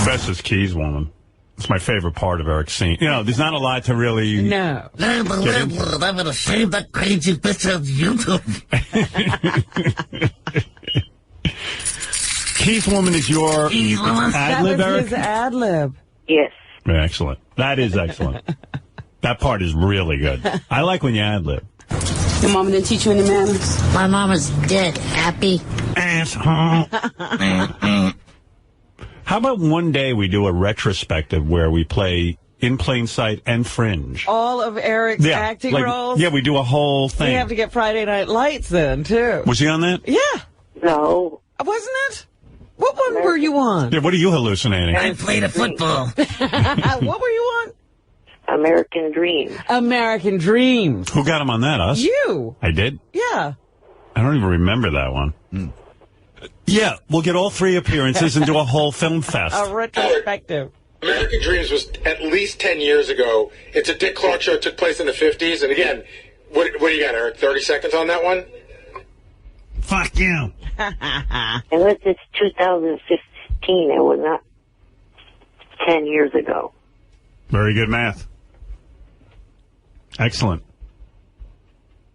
Best is Keys, woman. It's my favorite part of Eric's scene. You know, there's not a lot to really... No. I'm the landlord. I'm going to shame that crazy bitch on YouTube. Keys, woman is your ad-lib, That was Eric? his ad-lib. Yes. Excellent. That is excellent. That part is really good. I like when you ad-lib. Your mama didn't teach you any manners? My mama's dead. Happy? Asshole. How about one day we do a retrospective where we play In Plain Sight and Fringe? All of Eric's acting roles? Yeah, we do a whole thing. We have to get Friday Night Lights then, too. Was he on that? Yeah. No. Wasn't it? What one were you on? Yeah, what are you hallucinating? I played a football. What were you on? American Dream. American Dreams. Who got him on that, us? You. I did? Yeah. I don't even remember that one. Yeah, we'll get all 3 appearances and do a whole film fest. A retrospective. American Dreams was at least 10 years ago. It's a Dick Clark show. It took place in the 50s. And again, what do you got, Eric? 30 seconds on that one? Fuck you. Unless it's 2015, it was not 10 years ago. Very good math. Excellent.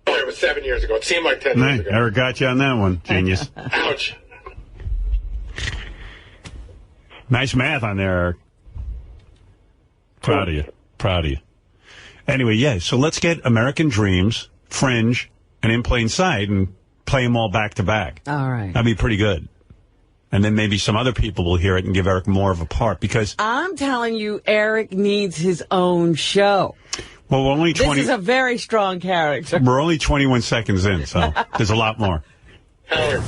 It was 7 years ago. It seemed like 10 years ago. Eric got you on that one. Genius. Ouch. Nice math on there, Eric. Proud of you. Proud of you. Anyway, yeah, so let's get American Dreams, Fringe, and In Plain Sight and play them all back to back. All right. That'd be pretty good. And then maybe some other people will hear it and give Eric more of a part because... I'm telling you, Eric needs his own show. Well, we're only 20... This is a very strong character. We're only 21 seconds in, so there's a lot more. Howard.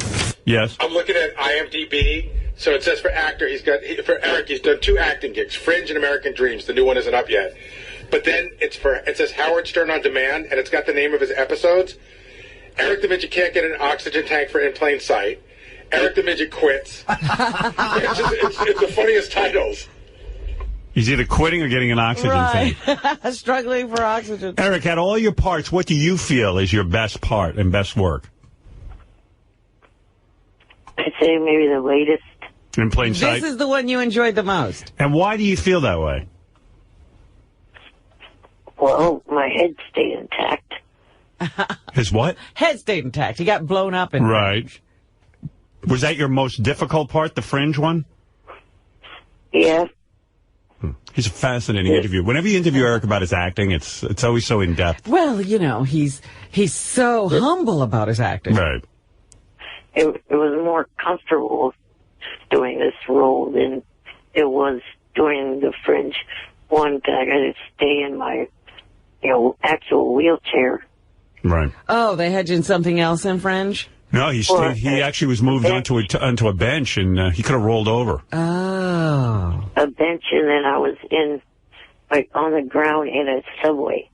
Yes? I'm looking at IMDb. So it says for actor, for Eric, he's done 2 acting gigs, Fringe and American Dreams. The new one isn't up yet. But then it says Howard Stern On Demand, and it's got the name of his episodes. Eric the Midget can't get an oxygen tank for In Plain Sight. Eric the Midget quits. It's the funniest titles. He's either quitting or getting an oxygen tank. Struggling for oxygen. Eric, out of all your parts, what do you feel is your best part and best work? I'd say maybe the latest. In Plain Sight? This is the one you enjoyed the most. And why do you feel that way? Well, my head stayed intact. His what? Head stayed intact. He got blown up in Right. Was that your most difficult part, the Fringe one? Yeah. He's a fascinating interview. Whenever you interview Eric about his acting, it's always so in-depth. Well, you know, he's so humble about his acting. Right. It was more comfortable doing this role than it was doing the Fringe one. I got to stay in my, actual wheelchair. Right. Oh, they had you in something else in Fringe? No, he actually was moved onto a bench, and he could have rolled over. Oh. A bench, and then I was on the ground in a subway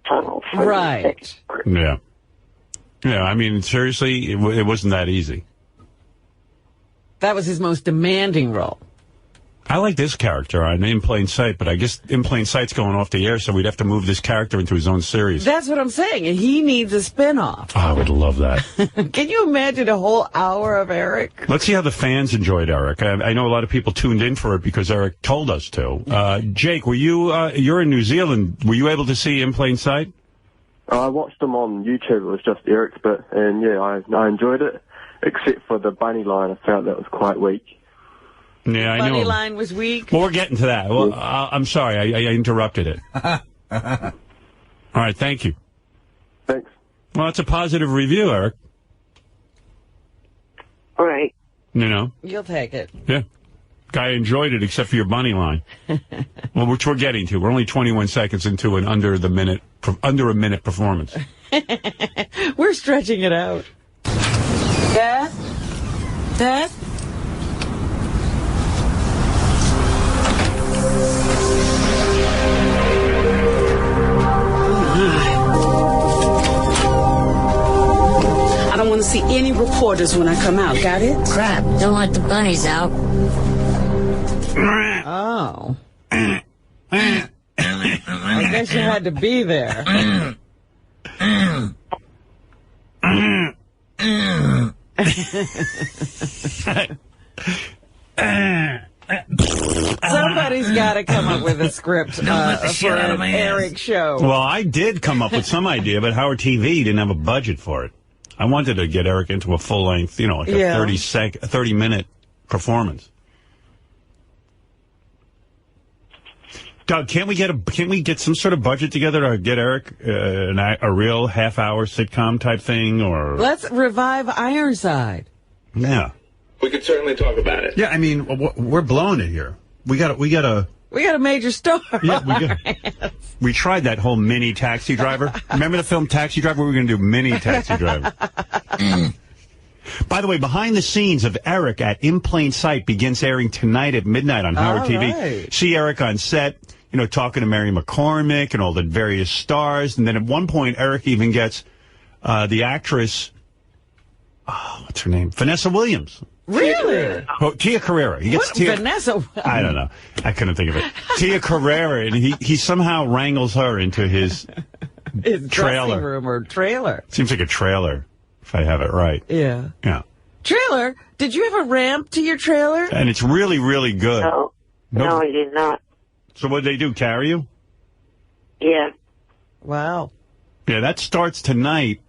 tunnel. Right. Yeah. Yeah, I mean, seriously, it wasn't that easy. That was his most demanding role. I like this character on In Plain Sight, but I guess In Plain Sight's going off the air, so we'd have to move this character into his own series. That's what I'm saying, and he needs a spinoff. Oh, I would love that. Can you imagine a whole hour of Eric? Let's see how the fans enjoyed Eric. I know a lot of people tuned in for it because Eric told us to. Jake, were you're in New Zealand. Were you able to see In Plain Sight? I watched them on YouTube. It was just Eric's bit, and yeah, I enjoyed it, except for the bunny line. I felt that was quite weak. Yeah, I know. Bunny line was weak. Well, we're getting to that. Well, I'm sorry. I interrupted it. All right, thank you. Thanks. Well, it's a positive review, Eric. All right. You'll take it. Yeah. Guy enjoyed it except for your bunny line. Well, which we're getting to. We're only 21 seconds into an under a minute performance. We're stretching it out. Dad? I don't want to see any reporters when I come out. Got it? Crap, don't let the bunnies out. Oh. I guess you had to be there. Somebody's got to come up with a script for an Eric show. Well, I did come up with some idea, but Howard TV didn't have a budget for it. I wanted to get Eric into a full-length, like a 30-minute performance. Doug, can't we get some sort of budget together to get Eric a real half-hour sitcom type thing, or let's revive Ironside. Yeah, we could certainly talk about it. Yeah, I mean we're blowing it here. We got a major star. Yeah, we tried that whole mini Taxi Driver. Remember the film Taxi Driver? We were going to do mini Taxi Driver. By the way, behind the scenes of Eric at In Plain Sight begins airing tonight at midnight on Howard TV. Right. See Eric on set, talking to Mary McCormick and all the various stars. And then at one point, Eric even gets the actress, what's her name? Vanessa Williams. Really? Oh, Tia Carrera. He gets Tia. Vanessa? I don't know. I couldn't think of it. Tia Carrera, and he somehow wrangles her into his dressing room or trailer. Seems like a trailer, if I have it right. Yeah. Yeah. Trailer? Did you have a ramp to your trailer? And it's really, really good. No, I did not. So what did they do, carry you? Yeah. Wow. Yeah, that starts tonight.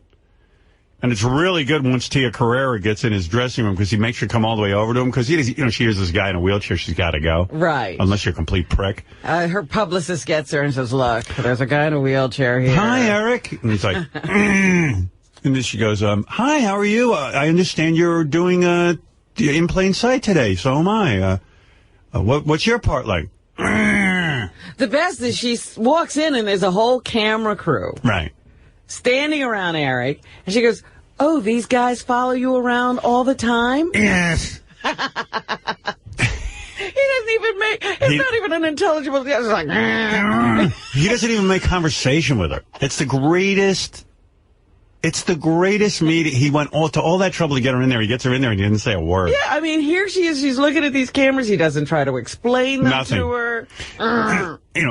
And it's really good once Tia Carrere gets in his dressing room because he makes her come all the way over to him because, she hears this guy in a wheelchair. She's got to go. Right. Unless you're a complete prick. Her publicist gets her and says, look, there's a guy in a wheelchair here. Hi, Eric. And he's like, And then she goes, hi, how are you? I understand you're doing In Plain Sight today. So am I. What's your part like? The best is she walks in and there's a whole camera crew. Right. Standing around Eric. And she goes, oh, these guys follow you around all the time? Yes. He doesn't even it's not even an intelligible, it's like, he doesn't even make conversation with her. It's the greatest meeting. He went to all that trouble to get her in there. He gets her in there and he didn't say a word. Yeah, I mean, here she is. She's looking at these cameras. He doesn't try to explain them Nothing. to her.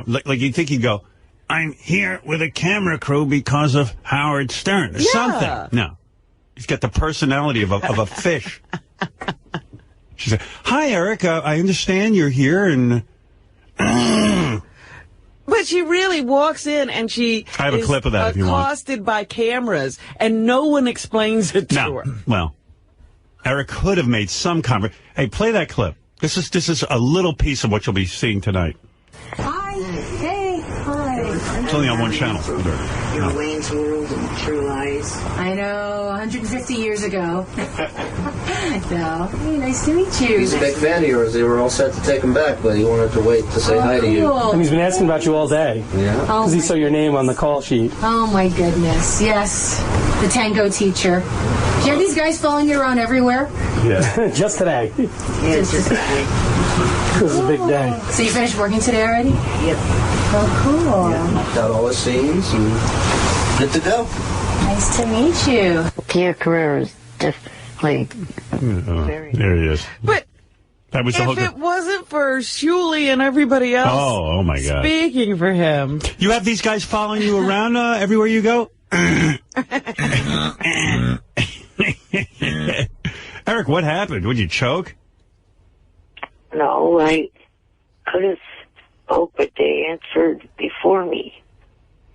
Like you'd think he'd go, I'm here with a camera crew because of Howard Stern or something. No. He's got the personality of a fish. She said, hi, Eric. I understand you're here and... But she really walks in and she I have a clip of that if you want. Accosted by cameras and no one explains it to her. Well, Eric could have made some conversation. Hey, play that clip. This is a little piece of what you'll be seeing tonight. Hi. Hey. Hi. It's only on one channel. You're Wayne's World and True Lies. I know, 150 years ago. No. Hey, nice to meet you. He's a big fan of yours. They were all set to take him back, but he wanted to wait to say hi to you. And he's been asking about you all day. Yeah. Because he saw your name on the call sheet. Oh, my goodness. Yes. The tango teacher. Do you have these guys following you around everywhere? Yeah. Just today. Just today. This is a big day. So you finished working today already? Yep. Oh, cool. Yeah, knocked out all the scenes and good to go. Nice to meet you. Tia Carrere is definitely there he is. But that was the whole. If it wasn't for Shuli and everybody else oh my God. speaking for him. You have these guys following you around everywhere you go? Eric, what happened? Would you choke? No, I could have spoke, but they answered before me.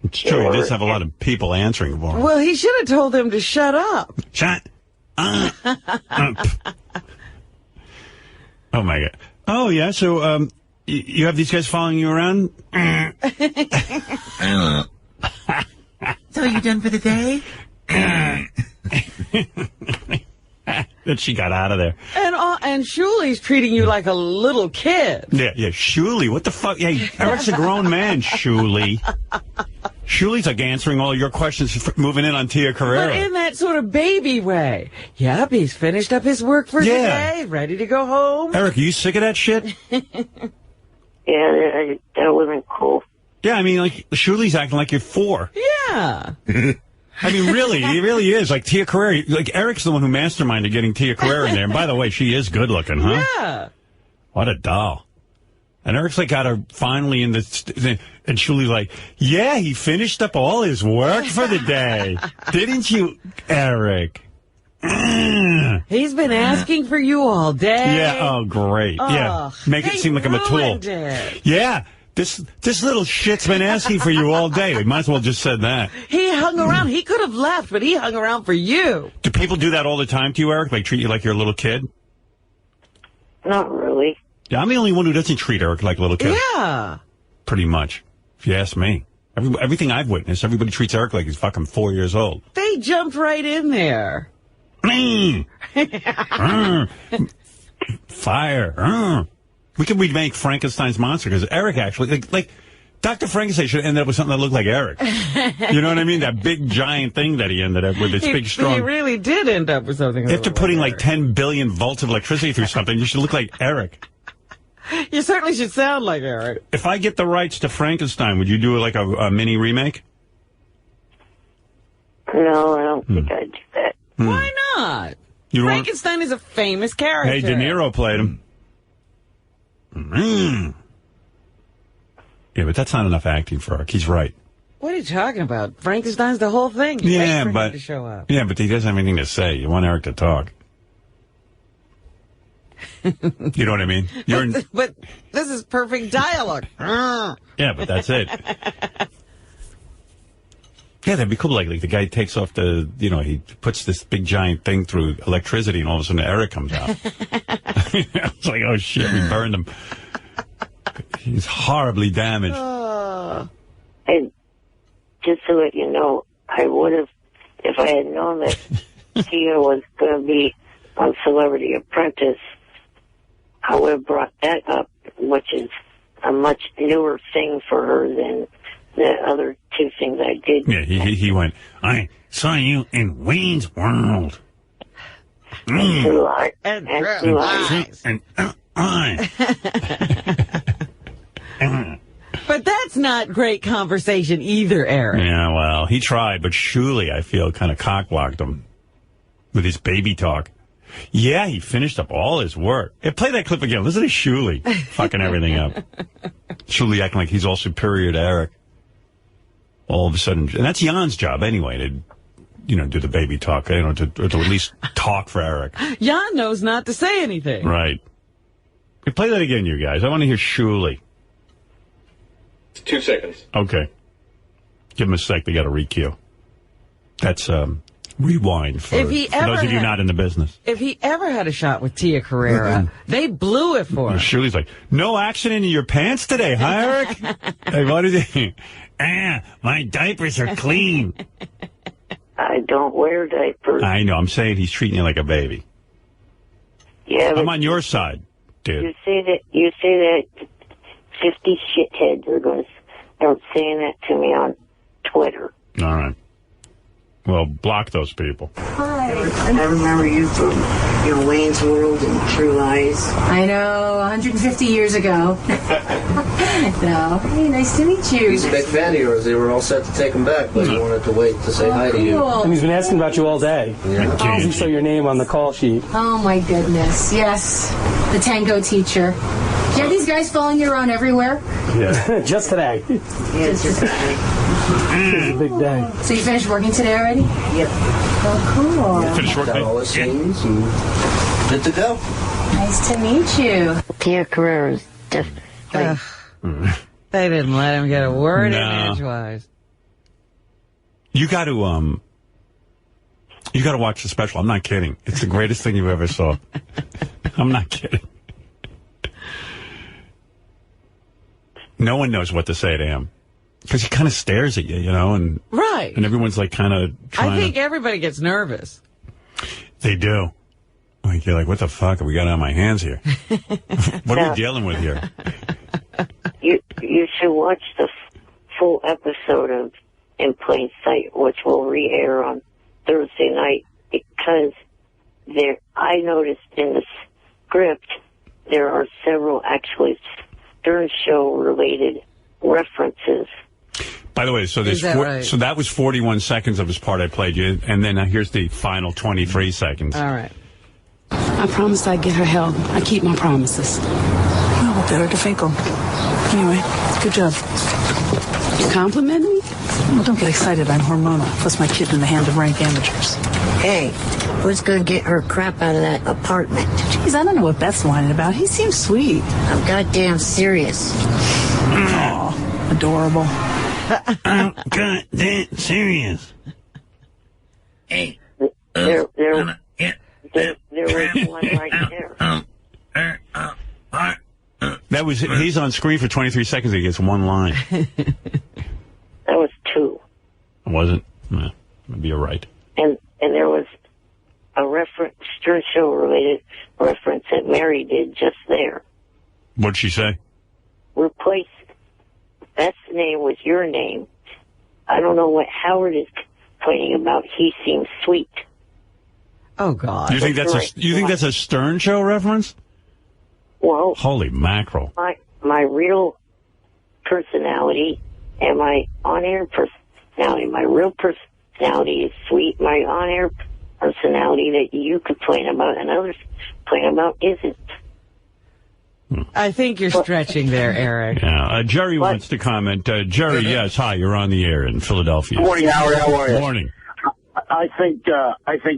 It's true. He does have a lot of people answering for him. Well, he should have told them to shut up. Shut up. Oh, my God. Oh, yeah. So you have these guys following you around? So you done for the day? Then she got out of there. And Shuli's treating you like a little kid. Yeah, Shuli. What the fuck? Hey, Eric's a grown man, Shuli. Shuli's like answering all your questions, moving in on Tia Carrere. But in that sort of baby way. Yep, he's finished up his work for today, ready to go home. Eric, are you sick of that shit? Yeah, that wasn't cool. Yeah, I mean, like, Shuli's acting like you're 4. Yeah. I mean, really, he really is. Like, Tia Carrere, like, Eric's the one who masterminded getting Tia Carrere in there. And by the way, she is good looking, huh? Yeah. What a doll. And Eric's like got her finally in the, and Shuli's like, yeah, he finished up all his work for the day. Didn't you, Eric? He's been asking for you all day. Yeah, oh, great. Yeah, make it seem like I'm a tool. Yeah. This little shit's been asking for you all day. We might as well just said that. He hung around. He could have left, but he hung around for you. Do people do that all the time to you, Eric? Like treat you like you're a little kid? Not really. Yeah, I'm the only one who doesn't treat Eric like a little kid. Yeah. Pretty much, if you ask me. Everything I've witnessed, everybody treats Eric like he's fucking 4 years old. They jumped right in there. Fire. We could remake Frankenstein's monster because Eric actually, like Dr. Frankenstein should end up with something that looked like Eric. You know what I mean? That big giant thing that he ended up with, this big strong. He really did end up with something. After putting like 10 billion volts of electricity through something, you should look like Eric. You certainly should sound like Eric. If I get the rights to Frankenstein, would you do like a mini remake? No, I don't think I'd do that. Why not? Frankenstein is a famous character. Hey, De Niro played him. Yeah, but that's not enough acting for Eric. He's right. What are you talking about? Frankenstein's the whole thing. You wait for him to show up. Yeah, but he doesn't have anything to say. You want Eric to talk. You know what I mean? But this is perfect dialogue. Yeah, but that's it. Yeah, that'd be cool. Like the guy takes off he puts this big giant thing through electricity, and all of a sudden Eric comes out. It's like, oh shit, we burned him. He's horribly damaged. And just to let you know, I would have, if I had known that Tia was going to be on Celebrity Apprentice, I would have brought that up, which is a much newer thing for her than the other two things I did. Yeah, he went, I saw you in Wayne's World. And True Lies. And True Lies. But that's not great conversation either, Eric. Yeah, well, he tried, but Shuli, I feel, kind of cock-blocked him with his baby talk. Yeah, he finished up all his work. Hey, play that clip again. Listen to Shuli fucking everything up. Shuli acting like he's all superior to Eric. All of a sudden, and that's Jan's job anyway, to, do the baby talk, to at least talk for Eric. Jan knows not to say anything. Right. Hey, play that again, you guys. I want to hear Shuli. 2 seconds. Okay. Give him a sec. They got to re-cue. That's rewind for those of you not in the business. If he ever had a shot with Tia Carrera, they blew it for him. Shuli's like, no accident in your pants today, huh, Eric? Hey, what is it? My diapers are clean. I don't wear diapers. I know. I'm saying he's treating you like a baby. Yeah, I'm on your side, dude. You say that 50 shitheads are going to start saying that to me on Twitter. All right. Well, block those people. Hi. I remember you from Wayne's World and True Lies. I know, 150 years ago. No. Hey, nice to meet you. He's a big fan of yours. They were all set to take him back, but he wanted to wait to say hi to you. And he's been asking about you all day. Yeah. He saw your name on the call sheet. Oh, my goodness. Yes. The tango teacher. Do you have these guys following you around everywhere? Yeah. Just today. Yeah, just today. It's a big day. So you finished working today already? Yep. Oh, cool. Finish work, all the scenes and good to go. Nice to meet you. Tia Carrera's definitely. They didn't let him get a word in No. edgewise. You got to watch the special. I'm not kidding. It's the greatest thing you ever saw. I'm not kidding. No one knows what to say to him. Because he kind of stares at you, and Right. And everyone's like kind of trying I think everybody gets nervous. They do. Like, you're like, what the fuck have we got on my hands here? What are we dealing with here? You should watch the full episode of In Plain Sight, which will re-air on Thursday night, because I noticed in the script there are several actually Stern Show related references. By the way, so there's right? so that was 41 seconds of his part I played you, and then here's the final 23 seconds. All right. I promised I'd get her help. I keep my promises. Oh, Erica Finkel. Anyway, good job. You compliment me? Well, don't get excited. I'm hormonal. Plus, my kid's in the hand of rank amateurs. Hey, who's gonna get her crap out of that apartment? Geez, I don't know what Beth's whining about. He seems sweet. I'm goddamn serious. Aw, adorable. I'm goddamn serious. Hey. There was one right there. That was he's on screen for 23 seconds. He gets one line. That was two. Wasn't? No, maybe you're right. And there was a reference, Stern Show related reference that Mary did just there. What'd she say? Replace Beth's name with your name. I don't know what Howard is complaining about. He seems sweet. Oh God! You think that's a Stern Show reference? Well, holy mackerel! My real personality and my on-air personality. My real personality is sweet. My on-air personality that you complain about and others complain about isn't. I think you're stretching there, Eric. Yeah, Jerry wants to comment. Jerry, yes, hi, you're on the air in Philadelphia. Good morning, Howard. How are you? Morning. I think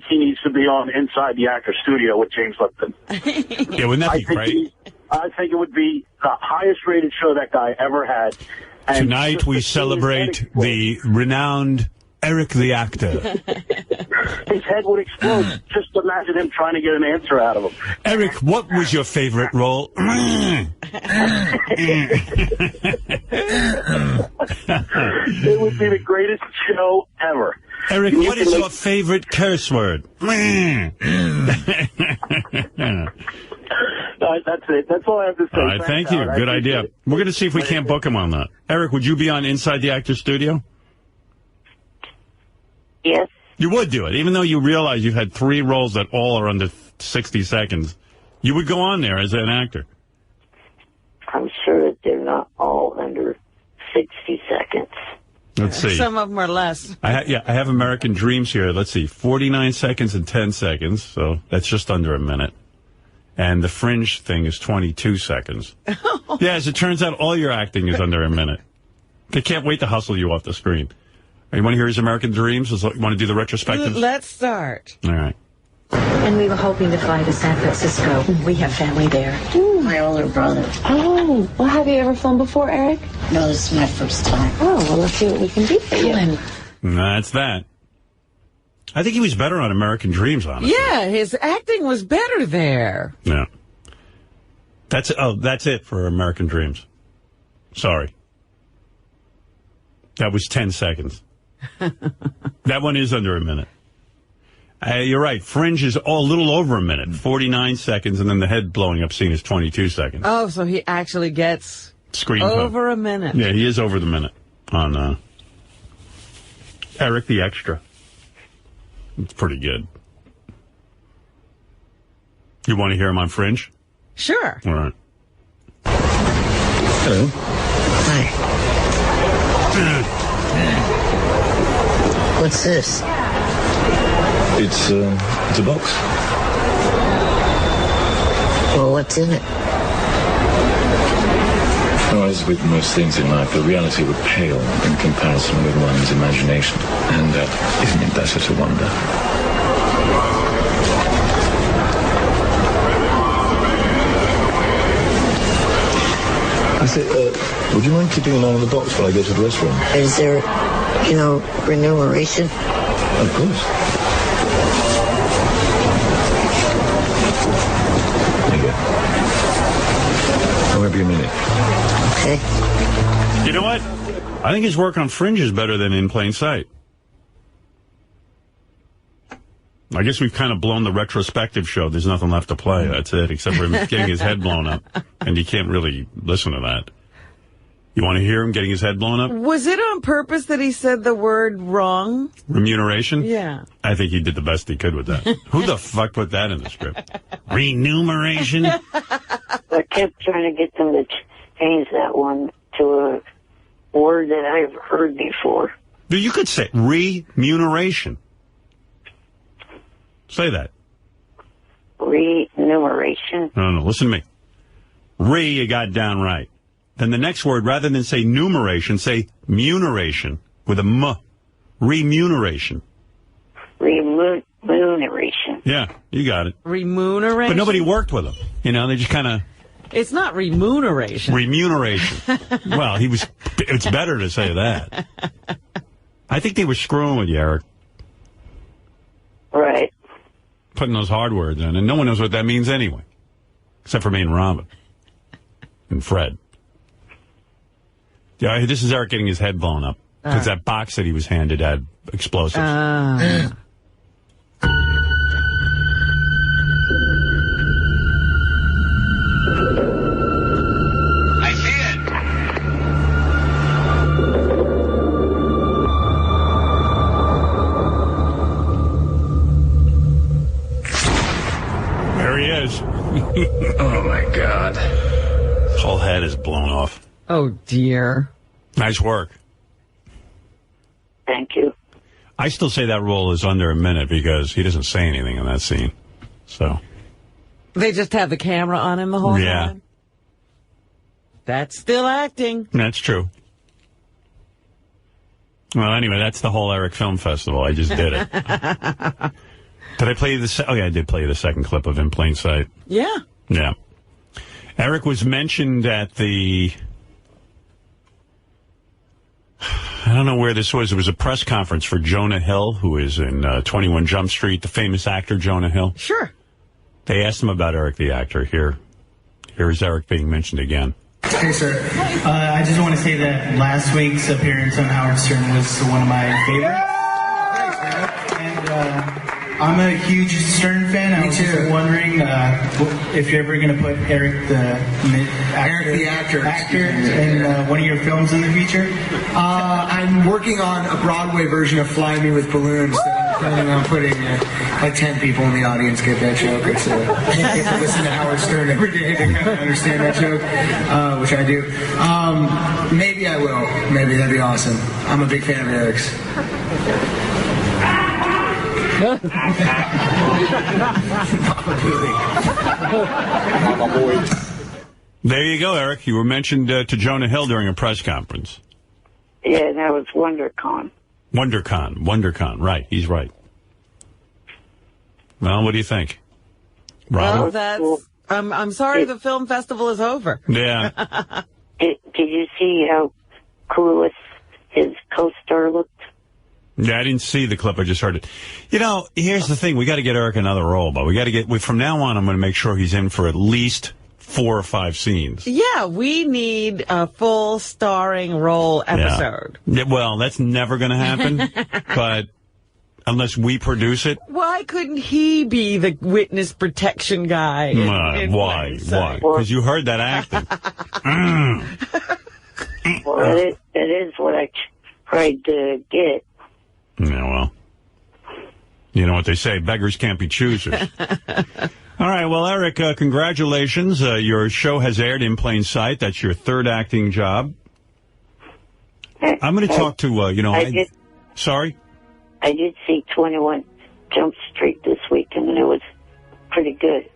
he needs to be on Inside the Actor Studio with James Lipton. Yeah, wouldn't that be great? I think it would be the highest rated show that guy ever had. And tonight we celebrate the renowned Eric the actor. His head would explode. Just imagine him trying to get an answer out of him. Eric, what was your favorite role? It would be the greatest show ever. Eric, what is your favorite curse word? That's it. That's all I have to say. All right, thank you. Good idea. We're going to see if we can't book him on that. Eric, would you be on Inside the Actor Studio? Yes. You would do it, even though you realize you've had 3 roles that all are under 60 seconds. You would go on there as an actor. I'm sure that they're not all under 60 seconds. Let's see. Some of them are less. I have American Dreams here. Let's see, 49 seconds and 10 seconds, so that's just under a minute. And the Fringe thing is 22 seconds. Yeah, as it turns out, all your acting is under a minute. They can't wait to hustle you off the screen. You want to hear his American Dreams? You want to do the retrospective? Let's start. All right. And we were hoping to fly to San Francisco. We have family there. My older brother. Oh, well, have you ever flown before, Eric? No, this is my first time. Oh, well, let's see what we can do for you. That's that. I think he was better on American Dreams, honestly. Yeah, his acting was better there. Yeah. That's it for American Dreams. Sorry. That was 10 seconds. That one is under a minute. You're right. Fringe is a little over a minute, 49 seconds, and then the head blowing up scene is 22 seconds. Oh, so he actually gets Screen over a minute. Yeah, he is over the minute on Eric the Extra. It's pretty good. You want to hear him on Fringe? Sure. All right. Hello. Hi. What's this? It's a box. Well, what's in it? Well, as with most things in life, the reality would pale in comparison with one's imagination. And isn't it better to wonder? I say, would you mind keeping an eye on the box while I go to the restaurant? Is there, remuneration? Of course. There you go. I won't be a minute. Okay. You know what? I think his work on Fringe is better than In Plain Sight. I guess we've kind of blown the retrospective show. There's nothing left to play. That's it, except for him getting his head blown up. And you can't really listen to that. You want to hear him getting his head blown up? Was it on purpose that he said the word wrong? Remuneration? Yeah. I think he did the best he could with that. Who the fuck put that in the script? Remuneration? I kept trying to get them to change that one to a word that I've heard before. You could say remuneration. Say that. Remuneration. No, listen to me. You got down right. Then the next word, rather than say numeration, say muneration with a M. Remuneration. Remuneration. Yeah, you got it. Remuneration? But nobody worked with him. They just kind of... It's not remuneration. Remuneration. Well, it's better to say that. I think they were screwing with you, Eric. Right. Putting those hard words in, and no one knows what that means anyway. Except for me and Robin. And Fred. Yeah, this is Eric getting his head blown up. Because that box that he was handed had explosives. I see it. There he is. Oh, my God. His whole head is blown off. Oh, dear. Nice work. Thank you. I still say that role is under a minute because he doesn't say anything in that scene. So They just have the camera on him the whole time? That's still acting. That's true. Well, anyway, that's the whole Eric Film Festival. I just did it. Did I play you the... I did play you the second clip of In Plain Sight. Yeah. Yeah. Eric was mentioned at the... I don't know where this was. It was a press conference for Jonah Hill, who is in 21 Jump Street, the famous actor Jonah Hill. Sure. They asked him about Eric the actor. Here is Eric being mentioned again. Hey, sir. I just want to say that last week's appearance on Howard Stern was one of my favorites. And I'm a huge Stern fan. I was just wondering if you're ever going to put Eric the actor in one of your films in the future. I'm working on a Broadway version of Fly Me with Balloons that I'm planning on putting like 10 people in the audience get that joke. Or so. You have to listen to Howard Stern every day to kind of understand that joke, which I do. Maybe I will. Maybe that'd be awesome. I'm a big fan of Eric's. There you go, Eric. You were mentioned to Jonah Hill during a press conference. Yeah, that was WonderCon. WonderCon. Right, he's right. Well, what do you think, Robin? Well, I'm sorry the film festival is over. Yeah. Did you see how clueless his co-star looked? Yeah, I didn't see the clip. I just heard it. You know, here's the thing. We got to get Eric another role, but we got to get, from now on, I'm going to make sure he's in for at least 4 or 5 scenes. Yeah, we need a full starring role episode. Yeah, well, that's never going to happen, but unless we produce it. Why couldn't he be the witness protection guy? Why? Because you heard that acting. Well, that is what I tried to get. Yeah, well, you know what they say, beggars can't be choosers. All right, well, Eric, congratulations. Your show has aired in plain sight. That's your 3rd acting job. I'm going to talk to, Sorry? I did see 21 Jump Street this week, and it was pretty good.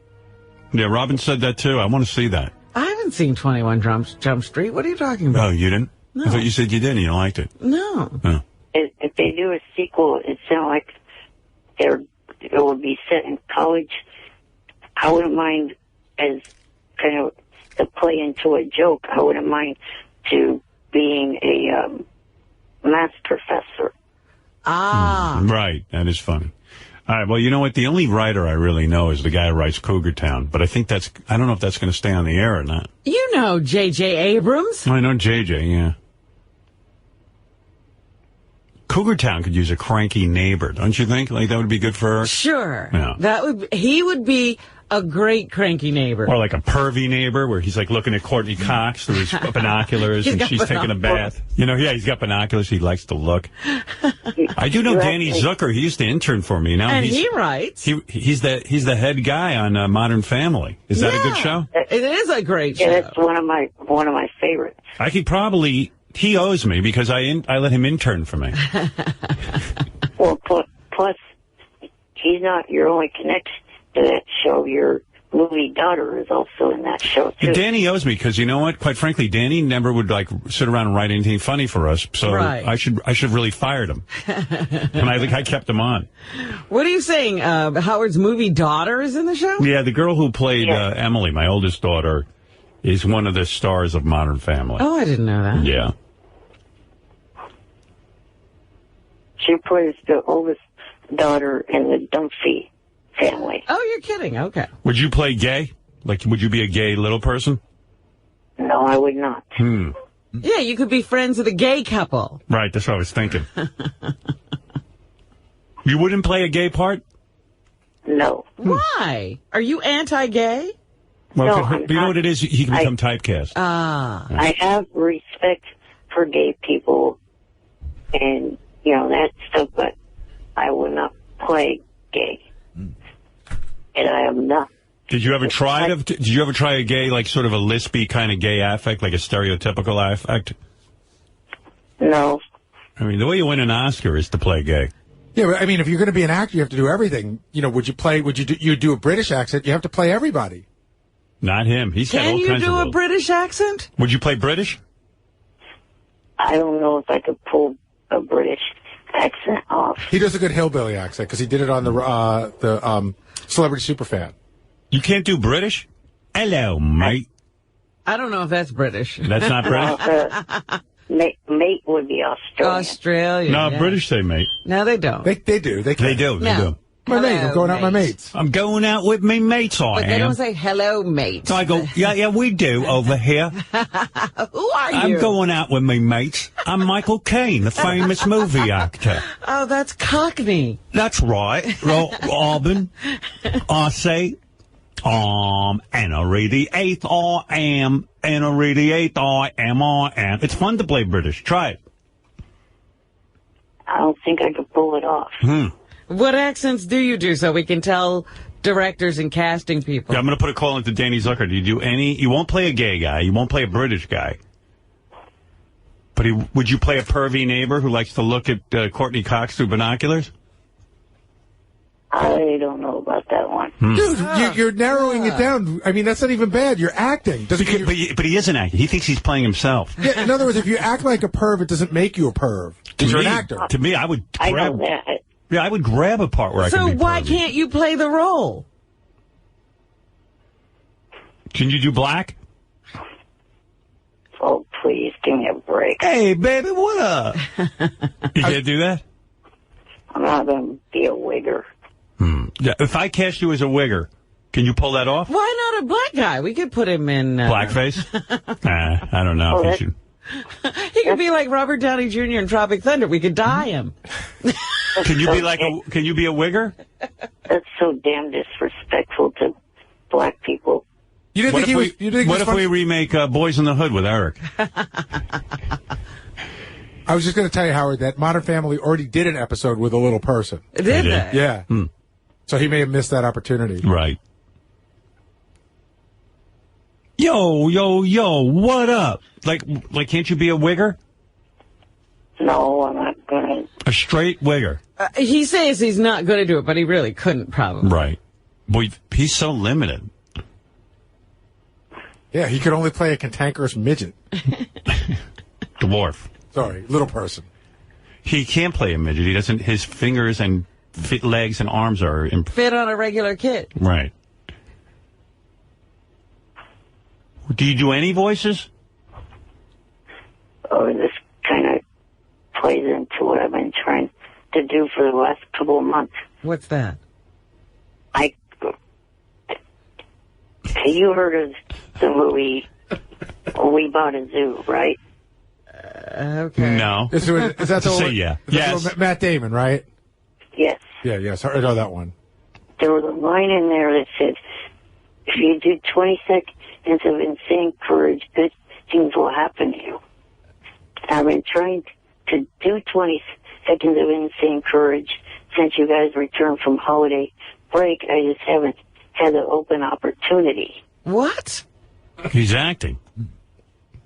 Yeah, Robin said that, too. I want to see that. I haven't seen 21 Jump Street. What are you talking about? Oh, you didn't? No. I thought you said you did and you liked it. No. Oh. If they do a sequel, it sounds like it would be set in college. I wouldn't mind, as kind of to play into a joke, I wouldn't mind to being a math professor. Ah. Right. That is funny. All right. Well, you know what? The only writer I really know is the guy who writes Cougar Town. But I don't know if that's going to stay on the air or not. You know J.J. Abrams. I know J.J., yeah. Cougar Town could use a cranky neighbor, don't you think? Like, that would be good for her? Sure. Yeah. He would be a great cranky neighbor. Or like a pervy neighbor where he's like looking at Courtney Cox through his binoculars and she's taking a bath. You know, yeah, he's got binoculars. He likes to look. I do know Danny Zucker. He used to intern for me. Now he writes. He's the head guy on Modern Family. Is that a good show? It is a great show. Yeah, that's one of my favorites. I could probably... He owes me because I let him intern for me. Well, plus, he's not your only connection to that show. Your movie daughter is also in that show, too. Danny owes me because, you know what? Quite frankly, Danny never would, sit around and write anything funny for us. So I should have really fired him. And I think I kept him on. What are you saying? Howard's movie daughter is in the show? Yeah, the girl who played Emily, my oldest daughter, is one of the stars of Modern Family. Oh, I didn't know that. Yeah. She plays the oldest daughter in the Dunphy family. Oh, you're kidding. Okay. Would you play gay? Would you be a gay little person? No, I would not. Yeah, you could be friends with a gay couple. Right, that's what I was thinking. You wouldn't play a gay part? No. Why? Are you anti-gay? Well, you know what it is? He can become typecast. I have respect for gay people and, that stuff, but I will not play gay. And I am not. Did you ever try a gay, sort of a lispy kind of gay affect, like a stereotypical affect? No. I mean, the way you win an Oscar is to play gay. Yeah, but I mean, if you're going to be an actor, you have to do everything. You do a British accent, you have to play everybody. Not him. He's got all kinds of Can you do a rules. British accent? Would you play British? I don't know if I could pull a British accent off. He does a good hillbilly accent because he did it on the Celebrity Superfan. You can't do British? Hello, mate. I don't know if that's British. That's not British? Mate would be Australian. Australia. No, yeah. British say mate. No, they don't. They do. They do. My mate. I'm going out with my mates. I'm going out with me mates, But they don't say hello, mate. So I go, yeah, we do over here. Who are you? I'm going out with me mates. I'm Michael Caine, the famous movie actor. Oh, that's Cockney. That's right. Auburn. I say, Henry the Eighth, I am. Henry the Eighth, I am. It's fun to play British. Try it. I don't think I could pull it off. What accents do you do so we can tell directors and casting people? Yeah, I'm going to put a call into Danny Zucker. Do you do any? You won't play a gay guy. You won't play a British guy. But would you play a pervy neighbor who likes to look at Courtney Cox through binoculars? I don't know about that one. Dude, you're narrowing it down. I mean, that's not even bad. You're acting. But he isn't acting. He thinks he's playing himself. Yeah, in other words, if you act like a perv, it doesn't make you a perv. You're an actor. To me, I would I grab. know that. Yeah, I would grab a part where I So can be why pervy. can't you play the role? Can you do black? Oh, please, give me a break. Hey, baby, what up? You can't do that? I'm not going to be a wigger. Yeah, if I cast you as a wigger, can you pull that off? Why not a black guy? We could put him in... Blackface? I don't know. If you should. He could be like Robert Downey Jr. in Tropic Thunder. We could dye him. Can you be like Can you be a wigger? That's so damn disrespectful to black people. You didn't What think if he was... You didn't think what it if was we remake Boys in the Hood with Eric? I was just going to tell you, Howard, that Modern Family already did an episode with a little person. Did they? Yeah. So he may have missed that opportunity. Right. Yo, what up? Like, can't you be a wigger? No, I'm not going to. A straight wigger. He says he's not going to do it, but he really couldn't probably. Right. Boy, he's so limited. Yeah, he could only play a cantankerous midget. Dwarf. Sorry, little person. He can't play a midget. He doesn't. His fingers and legs and arms are Fit on a regular kid. right. Do you do any voices? Oh, this kind of plays into what I've been trying to do for the last couple of months. What's that? You heard of the movie We Bought a Zoo, right? Okay. No. Is that the Say one? yeah. Is that the one- Matt Damon, right? Yes. Yeah, yes. I know that one. There was a line in there that said, if you do 20 seconds of insane courage, good things will happen to you. I've been trying to do 20 seconds of insane courage since you guys returned from holiday break. I just haven't had the open opportunity. What? He's acting.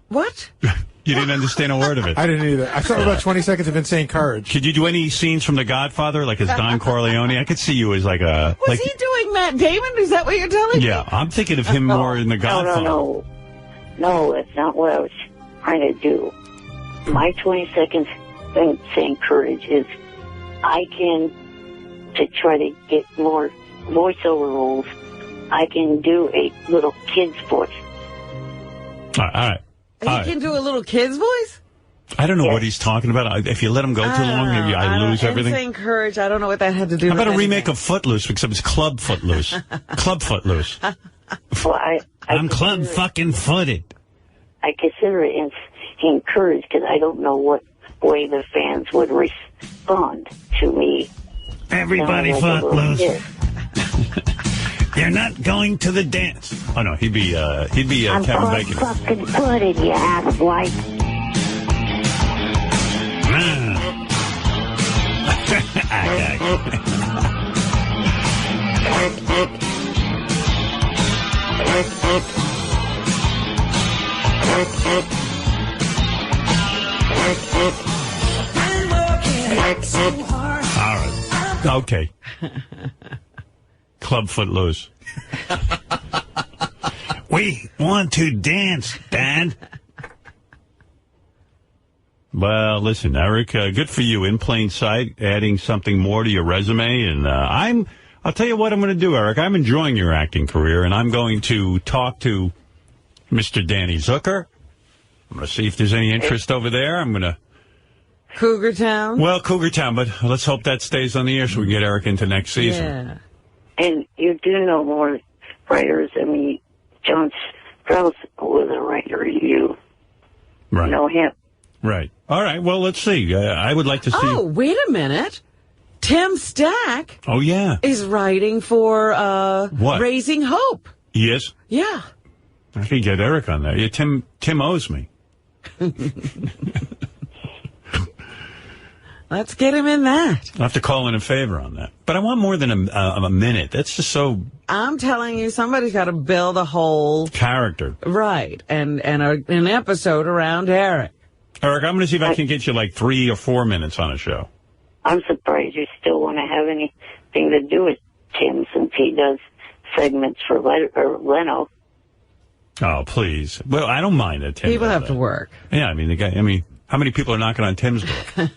What? You didn't understand a word of it. I didn't either. I thought about 20 seconds of insane courage. Could you do any scenes from The Godfather, like as Don Corleone? I could see you as like a... Was he doing Matt Damon? Is that what you're telling me? Yeah, I'm thinking of him more in The Godfather. No, that's not what I was trying to do. My 20 seconds of insane courage is I can, to try to get more voiceover roles, I can do a little kid's voice. All right. He can do a little kid's voice? I don't know what he's talking about. If you let him go too long, maybe I lose everything. Insane courage. I don't know what that had to do How with about a anything. remake of Footloose, except it's Club Footloose? Club Footloose. Well, I'm club fucking footed. I consider it insane courage because I don't know what way the fans would respond to me. Everybody footloose. You're not going to the dance. Oh no, he'd be Kevin Bacon. Fucking footed, you asswipe. All right. Okay. Club Footloose. We want to dance, Dad. Well, listen, Eric, good for you. In plain sight, adding something more to your resume. And I'll tell you what I'm going to do, Eric. I'm enjoying your acting career, and I'm going to talk to Mr. Danny Zucker, I'm going to see if there's any interest over there. I'm going to... Cougar Town? Well, Cougar Town, but let's hope that stays on the air so we can get Eric into next season. Yeah. And you do know more writers. I mean, John Strauss was a writer. You know him. Right. All right. Well, let's see. I would like to see... Oh, wait a minute. Tim Stack Oh, yeah. is writing for What? Raising Hope. He is? Yeah. I could get Eric on that. Yeah, Tim owes me. Let's get him in that. I'll have to call in favor on that. But I want more than a minute. That's just so... I'm telling you, somebody's got to build a whole... character. Right. And an episode around Eric. Eric, I'm going to see if I can get you like 3 or 4 minutes on a show. I'm surprised you still want to have anything to do with Tim since he does segments for Leno. Oh, please. Well, I don't mind that Tim People does have that. to work. Yeah, I mean, how many people are knocking on Tim's door?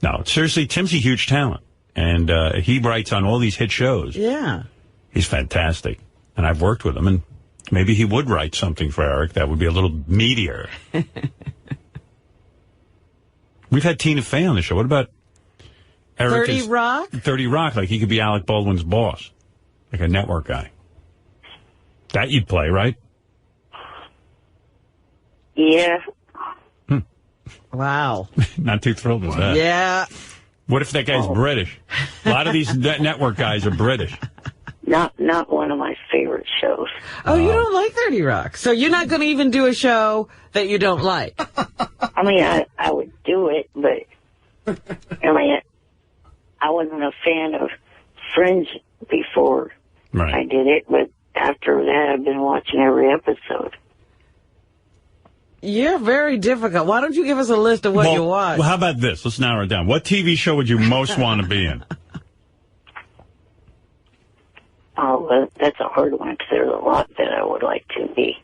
No, seriously, Tim's a huge talent. And he writes on all these hit shows. Yeah. He's fantastic. And I've worked with him, and maybe he would write something for Eric that would be a little meatier. We've had Tina Fey on the show. What about Eric? 30 Rock? 30 Rock, like he could be Alec Baldwin's boss, like a network guy. That you'd play, right? Yeah. Wow. Not too thrilled with that. Yeah. What if that guy's British? A lot of these network guys are British. Not one of my favorite shows. Oh, you don't like 30 Rock. So you're not going to even do a show that you don't like. I mean, I would do it, but I mean, I wasn't a fan of Fringe before I did it, but after that, I've been watching every episode. You're very difficult. Why don't you give us a list of what you watch? Well, how about this? Let's narrow it down. What TV show would you most want to be in? Oh, well, that's a hard one because there's a lot that I would like to be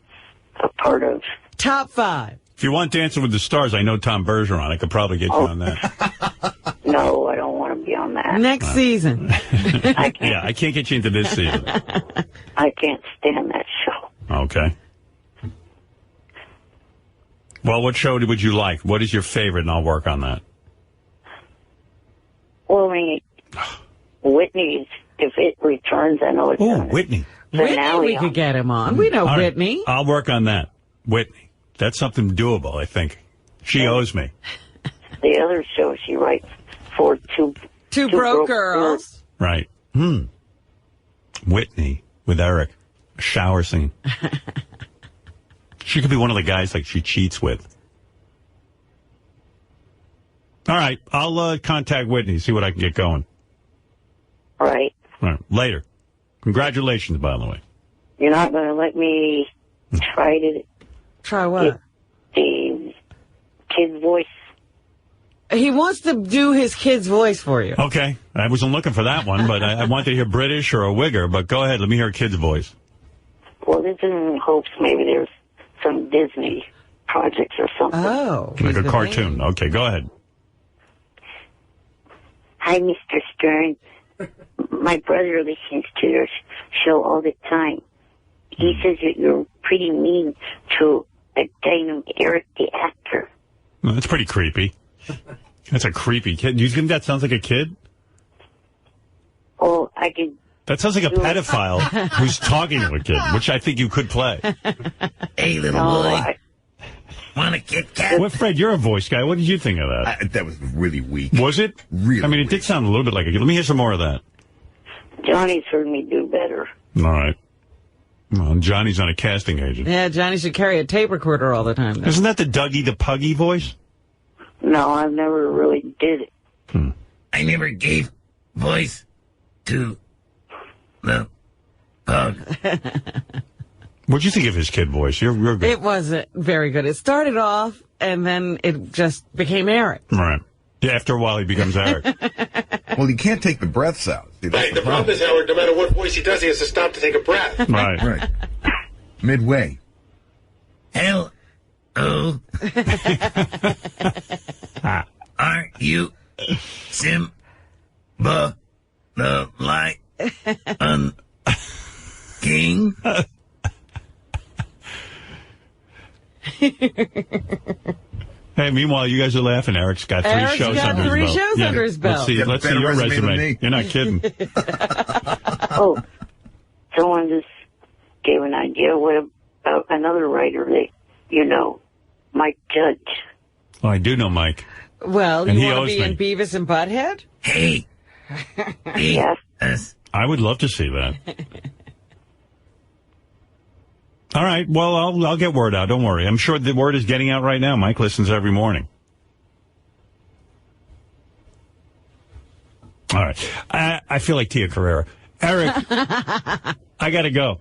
a part of. Top 5. If you want Dancing with the Stars, I know Tom Bergeron. I could probably get you on that. No, I don't want to be on that. Next season. Yeah, I can't get you into this season. I can't stand that show. Okay. Well, what show would you like? What is your favorite? And I'll work on that. Well, I mean, Whitney's, if it returns, I know it's Oh, Whitney. Whitney, we could get him on. We know All right, Whitney. I'll work on that. Whitney. That's something doable, I think. She owes me. The other show she writes for Two Broke Girls. Right. Whitney with Eric. A shower scene. She could be one of the guys like she cheats with. All right. I'll contact Whitney, see what I can get going. Right. All right. Later. Congratulations, by the way. You're not going to let me try to... Try what? The kid's voice. He wants to do his kid's voice for you. Okay. I wasn't looking for that one, but I wanted to hear British or a Wigger, but go ahead. Let me hear a kid's voice. Well, this is in hopes maybe there's some Disney projects or something. Oh. Like a cartoon. Okay, go ahead. Hi, Mr. Stern. My brother listens to your show all the time. He says that you're pretty mean to a guy named Eric the actor. Well, that's pretty creepy. That's a creepy kid. Do you think that sounds like a kid? Oh, I could... That sounds like a pedophile who's talking to a kid, which I think you could play. Hey, little boy. Want a Kit Kat? Well, Fred, you're a voice guy. What did you think of that? That was really weak. Was it? Really I mean, it did sound a little bit like a kid. Let me hear some more of that. Johnny's heard me do better. All right. Well, Johnny's not a casting agent. Yeah, Johnny should carry a tape recorder all the time. Though. Isn't that the Dougie the Puggy voice? No, I never really did it. I never gave voice to the pug. What'd you think of his kid voice? You're good. It wasn't very good. It started off, and then it just became Eric. Right. Yeah, after a while, he becomes Eric. Well, he can't take the breaths out. See, that's Right, the problem is, Howard, no matter what voice he does, he has to stop to take a breath. Right. Right. Midway. Hell, oh. Are you Simba the Lion King? Hey, meanwhile, you guys are laughing. Eric's got three shows under his belt. Under his belt. Let's see your resume. You're not kidding. Oh, someone just gave an idea. What about another writer that you know, Mike Judge? Oh, I do know Mike. Well, and you want to be in Beavis and Butthead? Hey. Yes. I would love to see that. All right. Well, I'll get word out. Don't worry. I'm sure the word is getting out right now. Mike listens every morning. All right. I feel like Tia Carrera. Eric, I got to go.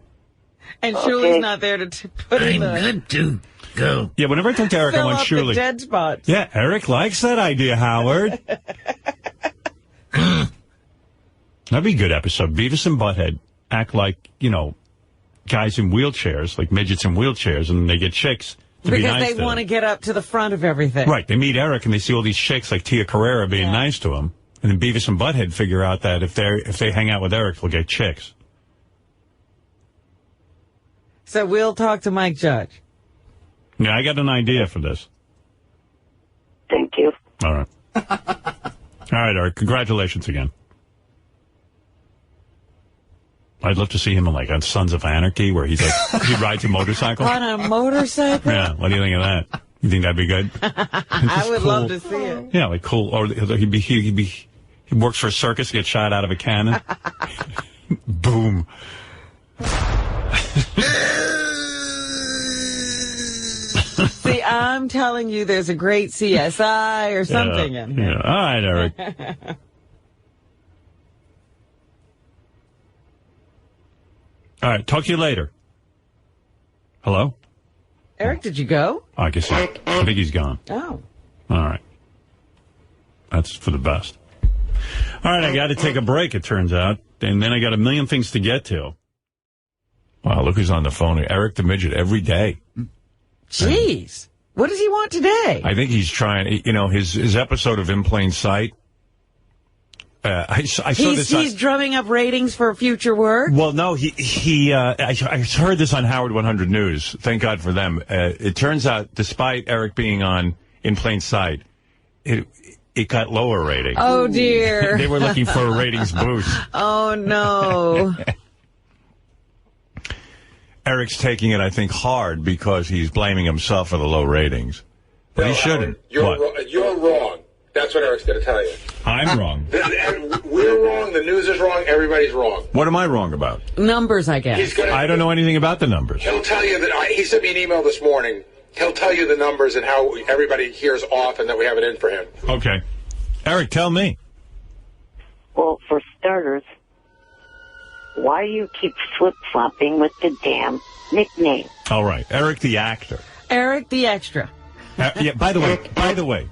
And Shirley's not there to put in the... good to go. Yeah, whenever I talk to Eric, I want Shirley. The dead spots. Yeah, Eric likes that idea, Howard. That'd be a good episode. Beavis and Butthead act like, guys in wheelchairs, like midgets in wheelchairs, and they get chicks to be nice to them. Because they want to get up to the front of everything. Right. They meet Eric, and they see all these chicks like Tia Carrera being nice to him. And then Beavis and Butthead figure out that if they hang out with Eric, they'll get chicks. So we'll talk to Mike Judge. Yeah, I got an idea for this. Thank you. All right. All right, Eric. Congratulations again. I'd love to see him on Sons of Anarchy, where he rides a motorcycle. On a motorcycle? Yeah. What do you think of that? You think that'd be good? I would love to see it. Yeah, cool. Or he works for a circus, gets shot out of a cannon. Boom. See, I'm telling you, there's a great CSI or something in here. Yeah. All right, Eric. All right, talk to you later. Hello? Eric, did you go? I guess I think he's gone. Oh. All right. That's for the best. All right, I got to take a break, it turns out. And then I got a million things to get to. Wow, look who's on the phone. Eric the Midget every day. Jeez. What does he want today? I think he's trying, his episode of In Plain Sight. I saw this. He's drumming up ratings for future work? Well, no, I heard this on Howard 100 News. Thank God for them. It turns out, despite Eric being on In Plain Sight, it got lower ratings. Oh, dear. They were looking for a ratings boost. Oh, no. Eric's taking it, I think, hard because he's blaming himself for the low ratings. But he shouldn't. You're wrong. That's what Eric's going to tell you. I'm wrong. We're wrong. The news is wrong. Everybody's wrong. What am I wrong about? Numbers, I guess. I don't know anything about the numbers. He'll tell you that. He sent me an email this morning. He'll tell you the numbers and how everybody hears off and that we have it in for him. Okay. Eric, tell me. Well, for starters, why do you keep flip-flopping with the damn nickname? All right. Eric the actor. Eric the extra. Yeah, by the way,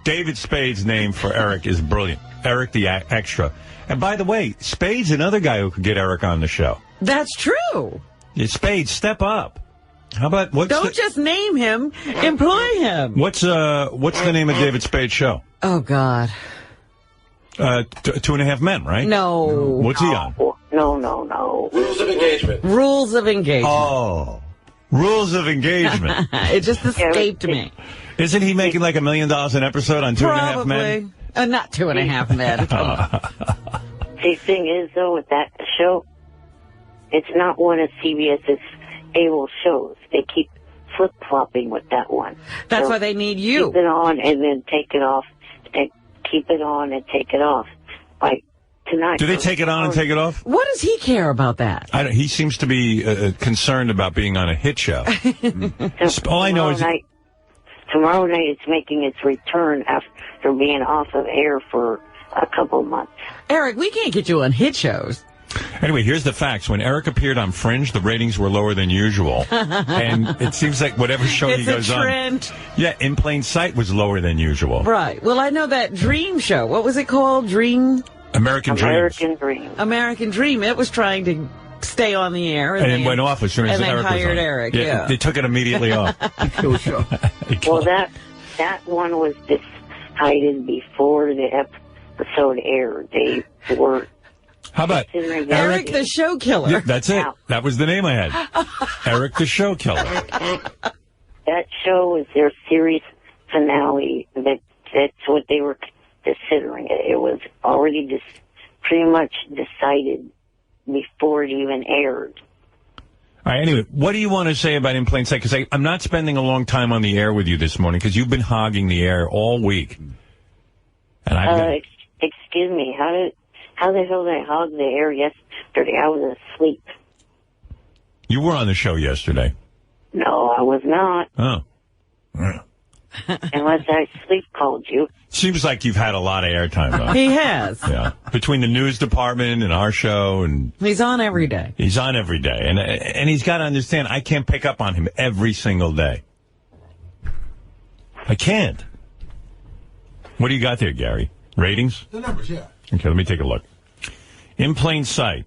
David Spade's name for Eric is brilliant. Eric the extra. And by the way, Spade's another guy who could get Eric on the show. That's true. Yeah, Spade, step up. How about Don't just name him, employ him. What's the name of David Spade's show? Oh God. 2.5 Men, right? No. What's he on? No. Rules of Engagement. Rules of Engagement. Oh. Rules of Engagement. It just escaped me. Isn't he making like $1 million an episode on 2.5 Men? Not 2.5 Men. The thing is, though, with that show, it's not one of CBS's able shows. They keep flip-flopping with that one. That's why they need you. Keep it on and then take it off. Keep it on and take it off. Like tonight. Do they take it on and take it off? What does he care about that? He seems to be concerned about being on a hit show. All I know is... Tomorrow night it's making its return after being off of air for a couple months. Eric, we can't get you on hit shows. Anyway, here's the facts. When Eric appeared on Fringe, the ratings were lower than usual. And it seems like whatever show he goes on... It's a trend. Yeah, In Plain Sight was lower than usual. Right. Well, I know that Dream show. What was it called? American Dream. American Dream. It was trying to stay on the air. And it went off as soon as Eric was on. And they hired Eric, yeah. They took it immediately off. Well, that one was decided before the episode aired. They were... How about Eric the Show Killer? Yeah, that's it. That was the name I had. Eric the Show Killer. That show was their series finale. That's what they were considering. It was already pretty much decided before it even aired. All right, anyway, what do you want to say about In Plain Sight? Because I'm not spending a long time on the air with you this morning because you've been hogging the air all week. And excuse me, how the hell did I hog the air yesterday? I was asleep. You were on the show yesterday. No, I was not. Oh. Unless I sleep called you. Seems like you've had a lot of airtime, though. He has. Yeah. Between the news department and our show. And he's on every day. He's on every day. And he's got to understand, I can't pick up on him every single day. I can't. What do you got there, Gary? Ratings? The numbers, yeah. Okay, let me take a look. In Plain Sight.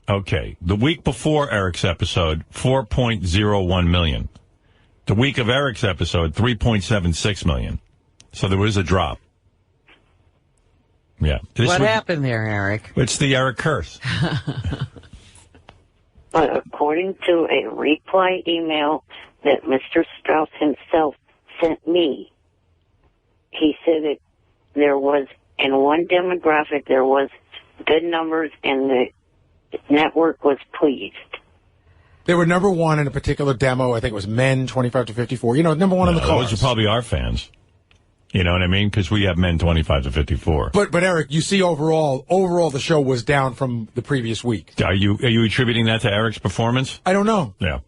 Okay. The week before Eric's episode, 4.01 million. The week of Eric's episode, 3.76 million. So there was a drop. Yeah. What happened there, Eric? It's the Eric curse. But according to a reply email that Mr. Strauss himself sent me, he said that there was, in one demographic, there was good numbers and the network was pleased. They were number one in a particular demo. I think it was men 25 to 54. You know, number one in the cars. Those are probably our fans. You know what I mean? Because we have men 25 to 54. But Eric, you see overall the show was down from the previous week. Are you attributing that to Eric's performance? I don't know. Yeah.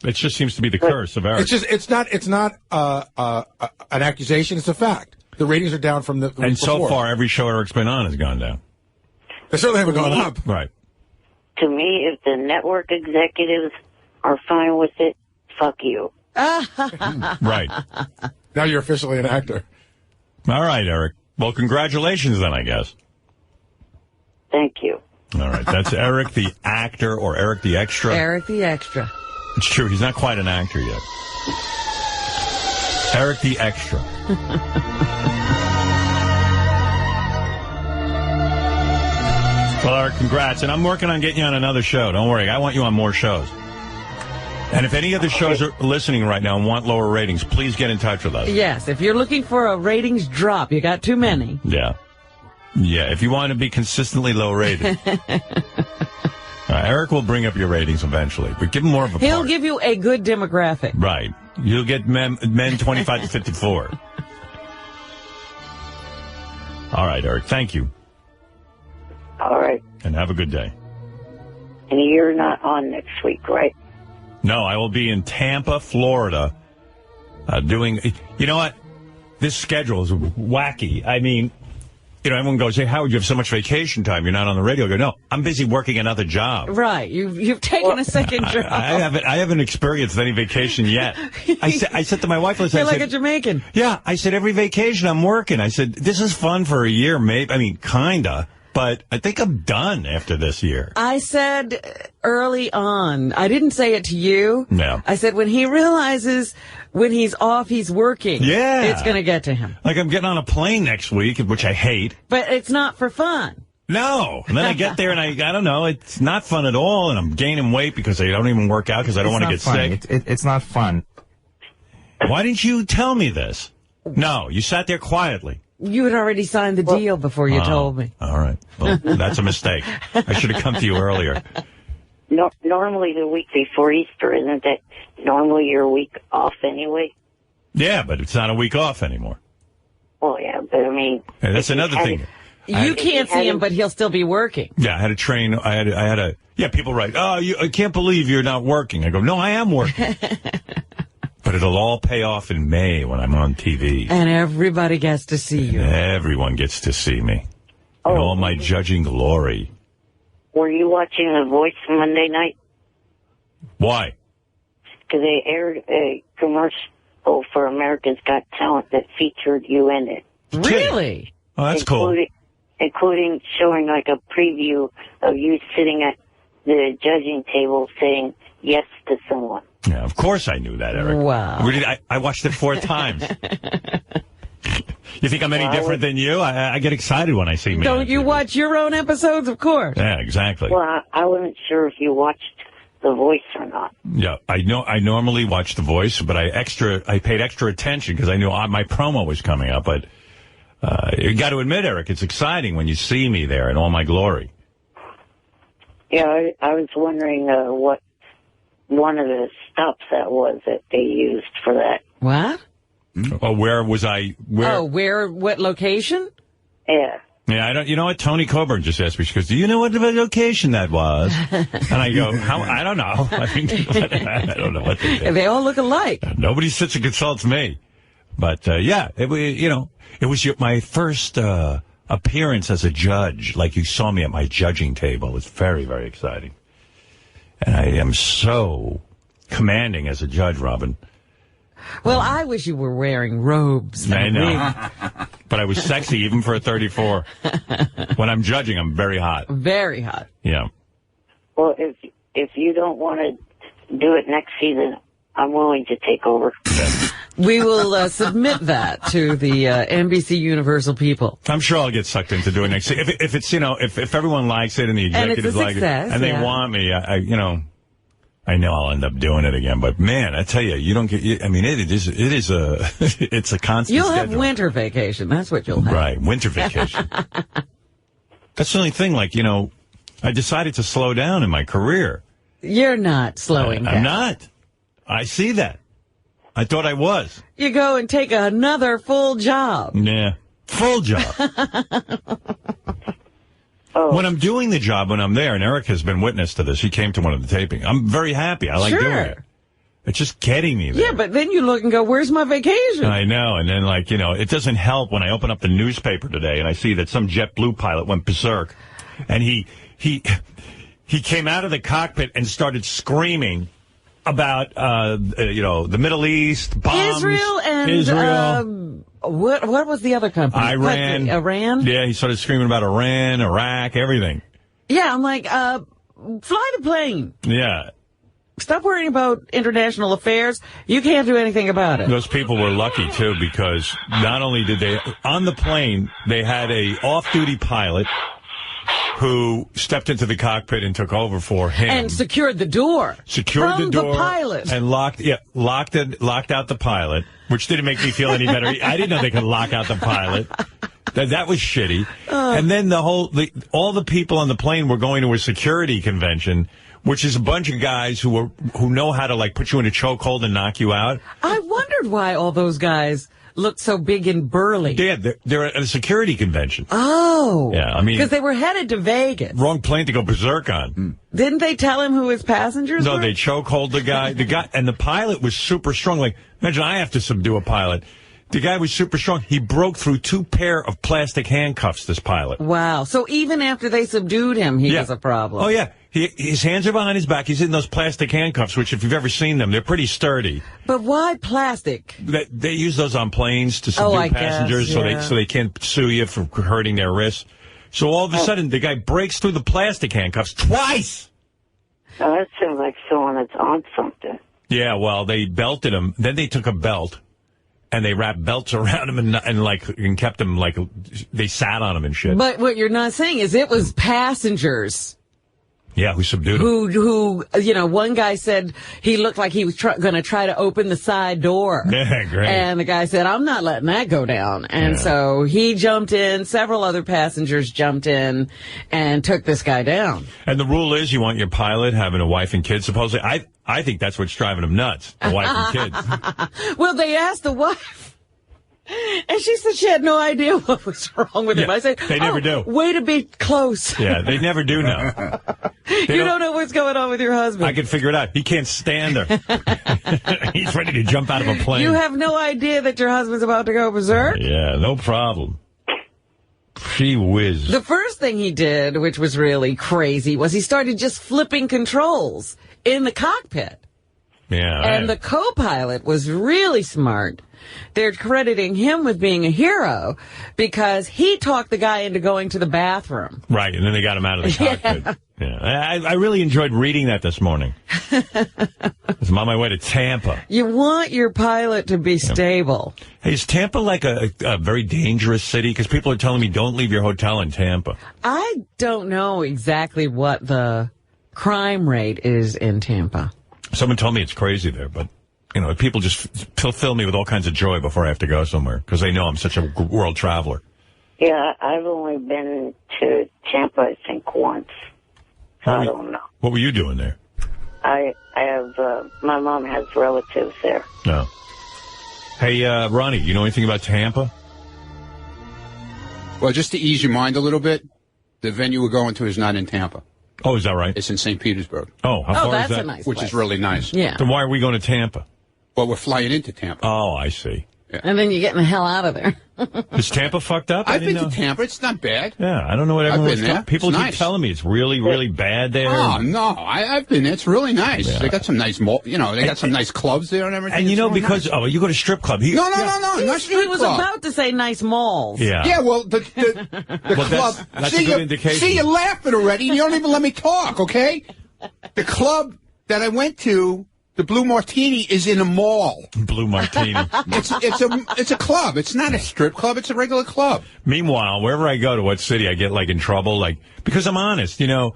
It just seems to be the curse of Eric. It's not an accusation. It's a fact. The ratings are down from the week And so before. far, every show Eric's been on has gone down. They certainly haven't gone up. Right. To me, if the network executives are fine with it, fuck you. Right. Now you're officially an actor. All right, Eric. Well, congratulations then, I guess. Thank you. All right. That's Eric the actor or Eric the extra. Eric the extra. It's true. He's not quite an actor yet. Eric the extra. Well, Eric, congrats. And I'm working on getting you on another show. Don't worry. I want you on more shows. And if any other shows are listening right now and want lower ratings, please get in touch with us. Yes, if you're looking for a ratings drop, you got too many. Yeah. Yeah, if you want to be consistently low rated. Eric will bring up your ratings eventually, but give him more of a He'll part. give you a good demographic. Right. You'll get men 25 to 54. All right, Eric. Thank you. All right. And have a good day. And you're not on next week, right? No, I will be in Tampa, Florida, doing... You know what? This schedule is wacky. I mean, you know, everyone goes, hey, Howard, you have so much vacation time. You're not on the radio. I go, no, I'm busy working another job. Right. You've taken a second job. I haven't experienced any vacation yet. I said to my wife, I said, you're like a Jamaican. Yeah, I said, every vacation I'm working. I said, this is fun for a year, maybe. I mean, kinda. But I think I'm done after this year. I said early on, I didn't say it to you. No. I said when he realizes when he's off, he's working. Yeah. It's going to get to him. Like I'm getting on a plane next week, which I hate. But it's not for fun. No. And then I get there and I don't know, it's not fun at all. And I'm gaining weight because I don't even work out because I don't want to get sick. It's not fun. Why didn't you tell me this? No, you sat there quietly. You had already signed the deal before you told me. All right. Well, that's a mistake. I should have come to you earlier. No, normally the week before Easter, isn't that normally your week off anyway? Yeah, but it's not a week off anymore. Well, yeah, but I mean... Hey, that's another thing. You can't see him, but he'll still be working. Yeah, I had to train. I had a. Yeah, people write, oh, I can't believe you're not working. I go, no, I am working. But it'll all pay off in May when I'm on TV. And everybody gets to see you. Everyone gets to see me. In all my judging glory. Were you watching The Voice Monday night? Why? Because they aired a commercial for America's Got Talent that featured you in it. Really? Oh, that's cool. Including showing like a preview of you sitting at the judging table saying yes to someone. Yeah, of course I knew that, Eric. Wow. I watched it 4 times. You think I'm any different than you? I get excited when I see me. Don't you watch your own episodes? Of course. Yeah, exactly. Well, I wasn't sure if you watched The Voice or not. Yeah, I normally watch The Voice, but I paid extra attention because I knew my promo was coming up. But you got to admit, Eric, it's exciting when you see me there in all my glory. Yeah, I was wondering what one of the stops that was that they used for that. What? Oh, where was I? What location? Yeah. Yeah, I don't. You know what? Tony Coburn just asked me. She goes, "Do you know what location that was?" And I go, "How? I don't know. I mean, I don't know what they did. They all look alike. Nobody sits and consults me." But yeah, it was my first appearance as a judge. Like you saw me at my judging table. It was very, very exciting, and I am so commanding as a judge, Robin. Well, I wish you were wearing robes. I know. But I was sexy even for a 34. When I'm judging, I'm very hot. Very hot. Yeah. Well, if you don't want to do it next season, I'm willing to take over. We will submit that to the NBC Universal people. I'm sure I'll get sucked into doing next season. If it's, if everyone likes it and the executives like it, and they want me, I know I'll end up doing it again, but man, I tell you, you don't get. I mean, it's a constant. You'll have schedule. winter vacation. That's what you'll have. Right, winter vacation. That's the only thing. Like I decided to slow down in my career. You're not slowing down. I'm not. I see that. I thought I was. You go and take another full job. Yeah, full job. When I'm doing the job, when I'm there, and Eric has been witness to this, he came to one of the tapings. I'm very happy. I like doing it. It's just getting me there. Yeah, but then you look and go, where's my vacation? I know. And then, it doesn't help when I open up the newspaper today and I see that some JetBlue pilot went berserk. And he came out of the cockpit and started screaming about, the Middle East, bombs. Israel and... What was the other company? Iran. Iran? Yeah, he started screaming about Iran, Iraq, everything. Yeah, I'm like, fly the plane. Yeah. Stop worrying about international affairs. You can't do anything about it. Those people were lucky, too, because not only did they... On the plane, they had a off-duty pilot who stepped into the cockpit and took over for him. And secured the door. Secured the door. The pilot. And locked out the pilot, which didn't make me feel any better. I didn't know they could lock out the pilot. That was shitty. And then all the people on the plane were going to a security convention, which is a bunch of guys who know how to put you in a chokehold and knock you out. I wondered why all those guys looked so big and burly. Yeah, they're at a security convention. Oh. Yeah, I mean... Because they were headed to Vegas. Wrong plane to go berserk on. Didn't they tell him who his passengers were? No, they chokehold the guy. And the pilot was super strong. Imagine I have to subdue a pilot. The guy was super strong. He broke through 2 pair of plastic handcuffs, this pilot. Wow. So even after they subdued him, he was a problem. Oh, yeah. His hands are behind his back. He's in those plastic handcuffs, which, if you've ever seen them, they're pretty sturdy. But why plastic? They use those on planes to subdue passengers, guess, so they can't sue you for hurting their wrists. So all of a sudden, the guy breaks through the plastic handcuffs twice. Oh, that sounds like someone that's on something. Yeah, well, they belted him. Then they took a belt, and they wrapped belts around him and kept him they sat on him and shit. But what you're not saying is it was passengers. Yeah, who subdued him. Who, one guy said he looked like he was going to try to open the side door. Yeah, great. And the guy said, I'm not letting that go down. And so he jumped in, several other passengers jumped in and took this guy down. And the rule is you want your pilot having a wife and kids, supposedly. I think that's what's driving him nuts, the wife and kids. Well, they asked the wife. And she said she had no idea what was wrong with him. I said, they never do. Way to be close. Yeah, they never do know. You don't know what's going on with your husband. I can figure it out. He can't stand her. He's ready to jump out of a plane. You have no idea that your husband's about to go berserk? Yeah, no problem. Gee whiz. The first thing he did, which was really crazy, was he started just flipping controls in the cockpit. Yeah. And the co-pilot was really smart. They're crediting him with being a hero because he talked the guy into going to the bathroom. Right, and then they got him out of the cockpit. Yeah. I really enjoyed reading that this morning. I'm on my way to Tampa. You want your pilot to be stable. Hey, is Tampa like a very dangerous city? Because people are telling me don't leave your hotel in Tampa. I don't know exactly what the crime rate is in Tampa. Someone told me it's crazy there, but, you know, people just fill me with all kinds of joy before I have to go somewhere because they know I'm such a world traveler. Yeah, I've only been to Tampa, I think, once. So I don't know. What were you doing there? I have, my mom has relatives there. No. Hey, Ronnie, you know anything about Tampa? Well, just to ease your mind a little bit, the venue we're going to is not in Tampa. Oh, is that right? It's in St. Petersburg. Oh, how far that's is that? a nice Which place. is really nice. Yeah. Then why are we going to Tampa? Well, we're flying into Tampa. Oh, I see. And then you're getting the hell out of there. Is Tampa fucked up? I've been to Tampa. It's not bad. Yeah, I don't know what everyone's been there. People It's keep nice. telling me it's really, really bad there. Oh, no. I've been there. It's really nice. Yeah. They got some nice, they got some nice clubs there and everything. And you It's know, really because, nice. oh, you go to strip club. No, not strip He was club. about to say nice malls. Yeah. Yeah, well, the Well, club. that's a good indication. See, you're laughing already, and you don't even let me talk, okay? The club that I went to, the Blue Martini, is in a mall. Blue Martini. It's a club. It's not a strip club. It's a regular club. Meanwhile, wherever I go to what city, I get like in trouble, like because I'm honest. You know,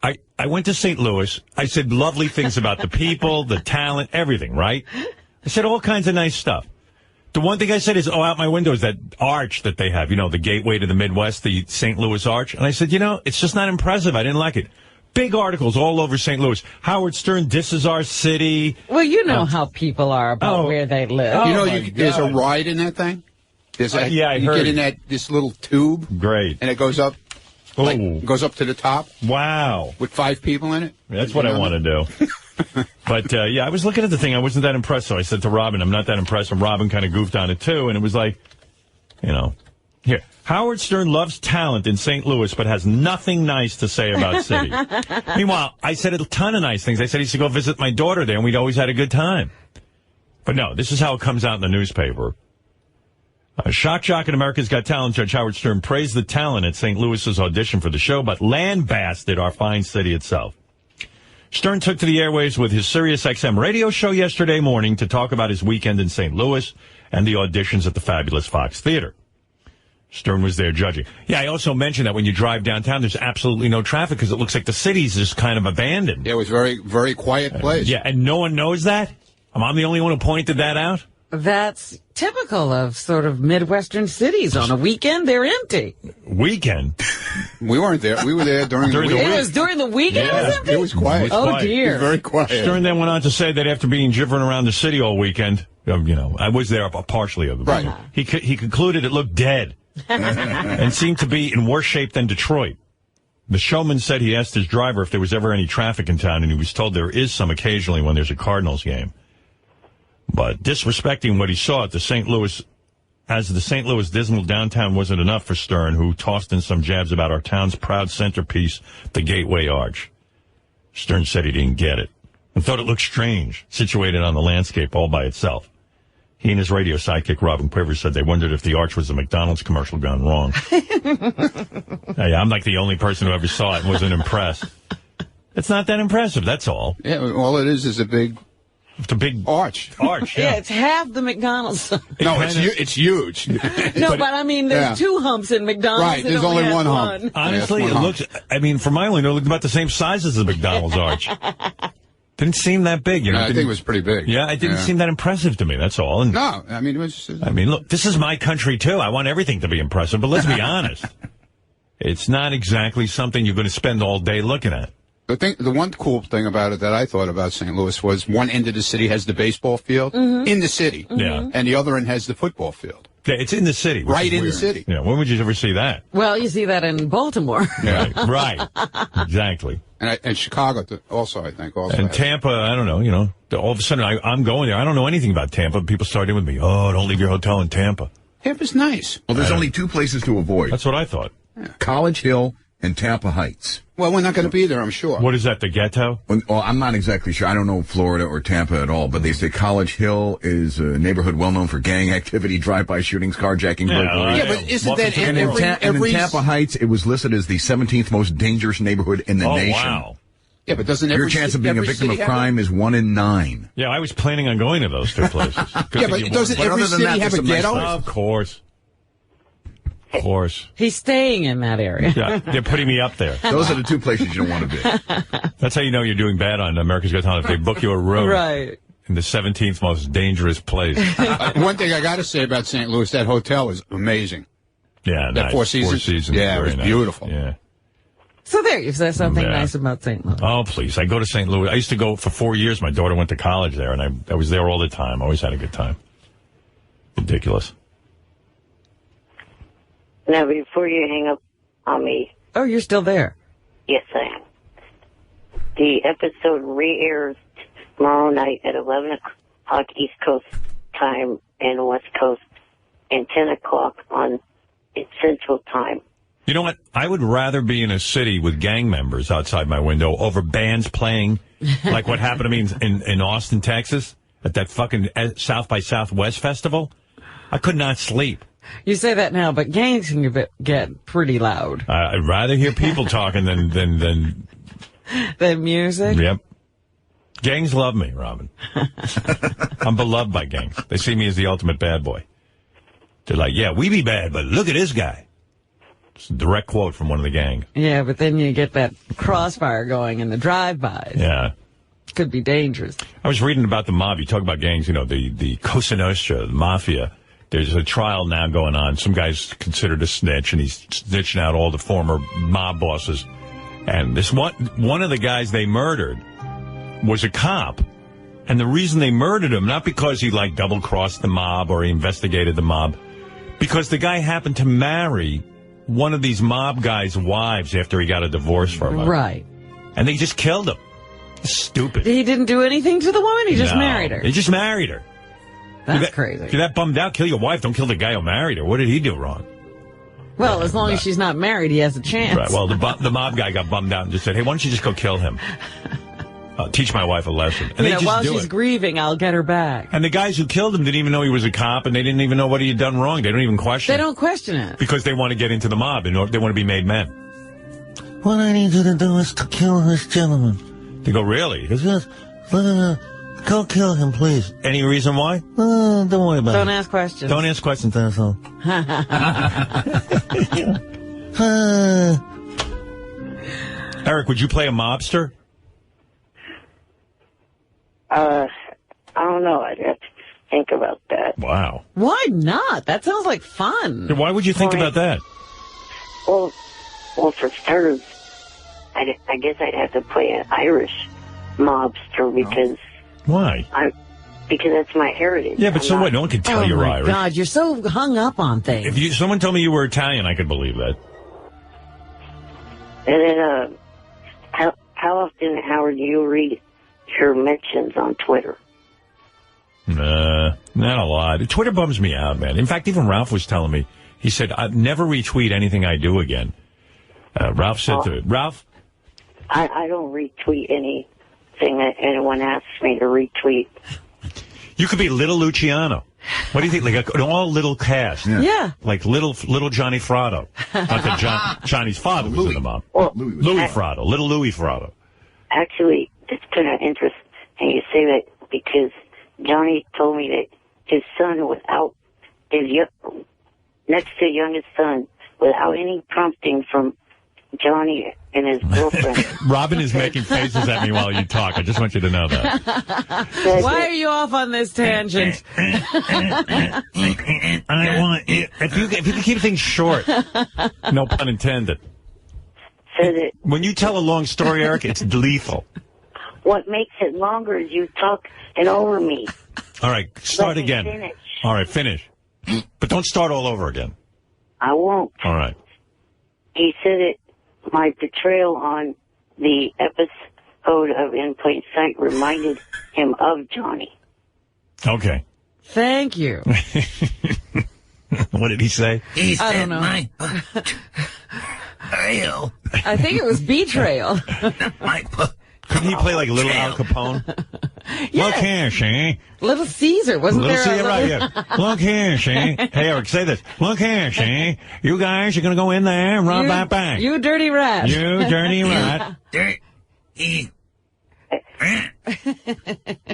I went to St. Louis. I said lovely things about the people, the talent, everything. Right? I said all kinds of nice stuff. The one thing I said is, out my window is that arch that they have. You know, the gateway to the Midwest, the St. Louis Arch. And I said, you know, it's just not impressive. I didn't like it. Big articles all over St. Louis. Howard Stern, this is our city. Well, you know how people are about where they live. You know, there's a ride in that thing. There's a, yeah, I you heard. get in this little tube. Great. And it goes up. Goes up to the top. Wow. With 5 people in it. That's what I want to do. But, yeah, I was looking at the thing. I wasn't that impressed. So I said to Robin, I'm not that impressed. And Robin kind of goofed on it, too. And it was like, you know, here. Howard Stern loves talent in St. Louis, but has nothing nice to say about city. Meanwhile, I said a ton of nice things. I said he used to go visit my daughter there, and we'd always had a good time. But no, this is how it comes out in the newspaper. Shock Jock and America's Got Talent Judge Howard Stern praised the talent at St. Louis's audition for the show, but lambasted our fine city itself. Stern took to the airwaves with his SiriusXM radio show yesterday morning to talk about his weekend in St. Louis and the auditions at the fabulous Fox Theater. Stern was there judging. Yeah, I also mentioned that when you drive downtown, there's absolutely no traffic because it looks like the city's just kind of abandoned. Yeah, it was very, very quiet place. Yeah, and no one knows that? I'm the only one who pointed that out? That's typical of sort of Midwestern cities. On a weekend, they're empty. Weekend? We weren't there. We were there during the week. It was during the weekend? Yeah. It was empty? It was quiet. Oh, dear. It was very quiet. Stern then went on to say that after being jiffering around the city all weekend, you know, I was there partially of the weekend. Right. He concluded it looked dead and seemed to be in worse shape than Detroit. The showman said he asked his driver if there was ever any traffic in town, and he was told there is some occasionally when there's a Cardinals game. But disrespecting what he saw at the St. Louis dismal downtown wasn't enough for Stern, who tossed in some jabs about our town's proud centerpiece, the Gateway Arch. Stern said he didn't get it and thought it looked strange, situated on the landscape all by itself. He and his radio sidekick, Robin Quivers, said they wondered if the arch was a McDonald's commercial gone wrong. Hey, I'm like the only person who ever saw it and wasn't impressed. It's not that impressive, that's all. Yeah, all it is a big... It's a big arch. Yeah, it's half the McDonald's. No, it's huge. No, but I mean, there's 2 humps in McDonald's. Right, there's only one hump. Honestly, it looks, I mean, from my window, it looked about the same size as the McDonald's arch. Didn't seem that big, you know. I think it was pretty big. Yeah, it didn't seem that impressive to me, that's all. And, no, I mean, it was... I mean, look, this is my country, too. I want everything to be impressive, but let's be honest. It's not exactly something you're going to spend all day looking at. The one cool thing about it that I thought about St. Louis was one end of the city has the baseball field in the city. Yeah. And the other end has the football field. Yeah, it's in the city. Right in the city. Yeah, when would you ever see that? Well, you see that in Baltimore. Yeah, right. Exactly. And Chicago also, I think. Also and has. Tampa, I don't know, you know, all of a sudden I'm going there. I don't know anything about Tampa. People started with me, oh, don't leave your hotel in Tampa. Tampa's nice. Well, there's only 2 places to avoid. That's what I thought. College Hill and Tampa Heights. Well, we're not going to be there, I'm sure. What is that, the ghetto? Well, I'm not exactly sure. I don't know Florida or Tampa at all, but they say College Hill is a neighborhood well known for gang activity, drive-by shootings, carjacking, burglaries. Yeah, but isn't that and in Tampa Heights, it was listed as the 17th most dangerous neighborhood in the nation. Wow. Yeah, but doesn't your chance of being a victim of crime is 1 in 9. Yeah, I was planning on going to those 2 places. Yeah, but doesn't every city have a ghetto? Of course. Of course. He's staying in that area. Yeah, they're putting me up there. Those are the two places you don't want to be. That's how you know you're doing bad on America's Got Talent, if they book you a room. Right. In the 17th most dangerous place. One thing I got to say about St. Louis, that hotel is amazing. Yeah, that nice. Four Seasons. Yeah, it was nice. beautiful. Yeah. So there, you said something nice about St. Louis. Oh, please. I go to St. Louis. I used to go for 4 years. My daughter went to college there, and I was there all the time. Always had a good time. Ridiculous. Now, before you hang up on me. Oh, you're still there? Yes, I am. The episode re-airs tomorrow night at 11 o'clock East Coast time and West Coast, and 10 o'clock on Central time. You know what? I would rather be in a city with gang members outside my window over bands playing like what happened to me in Austin, Texas, at that fucking South by Southwest festival. I could not sleep. You say that now, but gangs can get pretty loud. I'd rather hear people talking than music? Yep. Gangs love me, Robin. I'm beloved by gangs. They see me as the ultimate bad boy. They're like, yeah, we be bad, but look at this guy. It's a direct quote from one of the gang. Yeah, but then you get that crossfire going in the drive-bys. Yeah. Could be dangerous. I was reading about the mob. You talk about gangs, you know, the Cosa Nostra, the mafia. There's a trial now going on. Some guy's considered a snitch, and he's snitching out all the former mob bosses. And this one of the guys they murdered was a cop. And the reason they murdered him, not because he, like, double-crossed the mob or he investigated the mob, because the guy happened to marry one of these mob guys' wives after he got a divorce from her. Right. And they just killed him. Stupid. He didn't do anything to the woman? He just married her? He just married her. That's crazy. If you're that bummed out, kill your wife. Don't kill the guy who married her. What did he do wrong? Well, as long as she's not married, he has a chance. Right. Well, the mob guy got bummed out and just said, hey, why don't you just go kill him? Teach my wife a lesson. And they just while do she's it. grieving, I'll get her back. And the guys who killed him didn't even know he was a cop, and they didn't even know what he had done wrong. They don't even question They it. don't question it. Because they want to get into the mob, and they want to be made men. What I need you to do is to kill this gentleman. They go, really? Yes, go kill him, please. Any reason why? Don't worry about it. Don't ask questions. Don't ask questions, asshole. Eric, would you play a mobster? I don't know. I'd have to think about that. Wow. Why not? That sounds like fun. Why would you think about that? Well, for starters, I guess I'd have to play an Irish mobster because... Why? Because that's my heritage. Yeah, but so what? No one can tell you're Irish. Oh, my God, you're so hung up on things. If someone told me you were Italian, I could believe that. And then, how often, Howard, do you read your mentions on Twitter? Not a lot. Twitter bums me out, man. In fact, even Ralph was telling me, he said, I'd never retweet anything I do again. Ralph said to Ralph? I don't retweet anything that anyone asks me to retweet. You could be Little Luciano. What do you think? Like an all little cast. Yeah. Like little Johnny Fratto. Not that Johnny's father was in the mob. Well, Louis Fratto. Little Louis Fratto. Actually, it's kind of interesting you say that because Johnny told me that his son, next to youngest son, without any prompting from Johnny and his girlfriend. Robin is making faces at me while you talk. I just want you to know that. Why are you off on this tangent? I want if you can keep things short. No pun intended. When you tell a long story, Eric, it's lethal. What makes it longer is you talk and over me. All right, start Let me again. finish. All right, finish. But don't start all over again. I won't. All right. He said that my portrayal on the episode of In Plain Sight reminded him of Johnny. Okay. Thank you. What did he say? I don't know. I think it was betrayal. Couldn't he play like Little Al Capone? Yeah. Look here, she. Little Caesar, wasn't Little there? Caesar, right here. Look here, she. Hey, Eric, say this. Look here, she. You guys are going to go in there and rob that bank. You dirty rat. You dirty rat.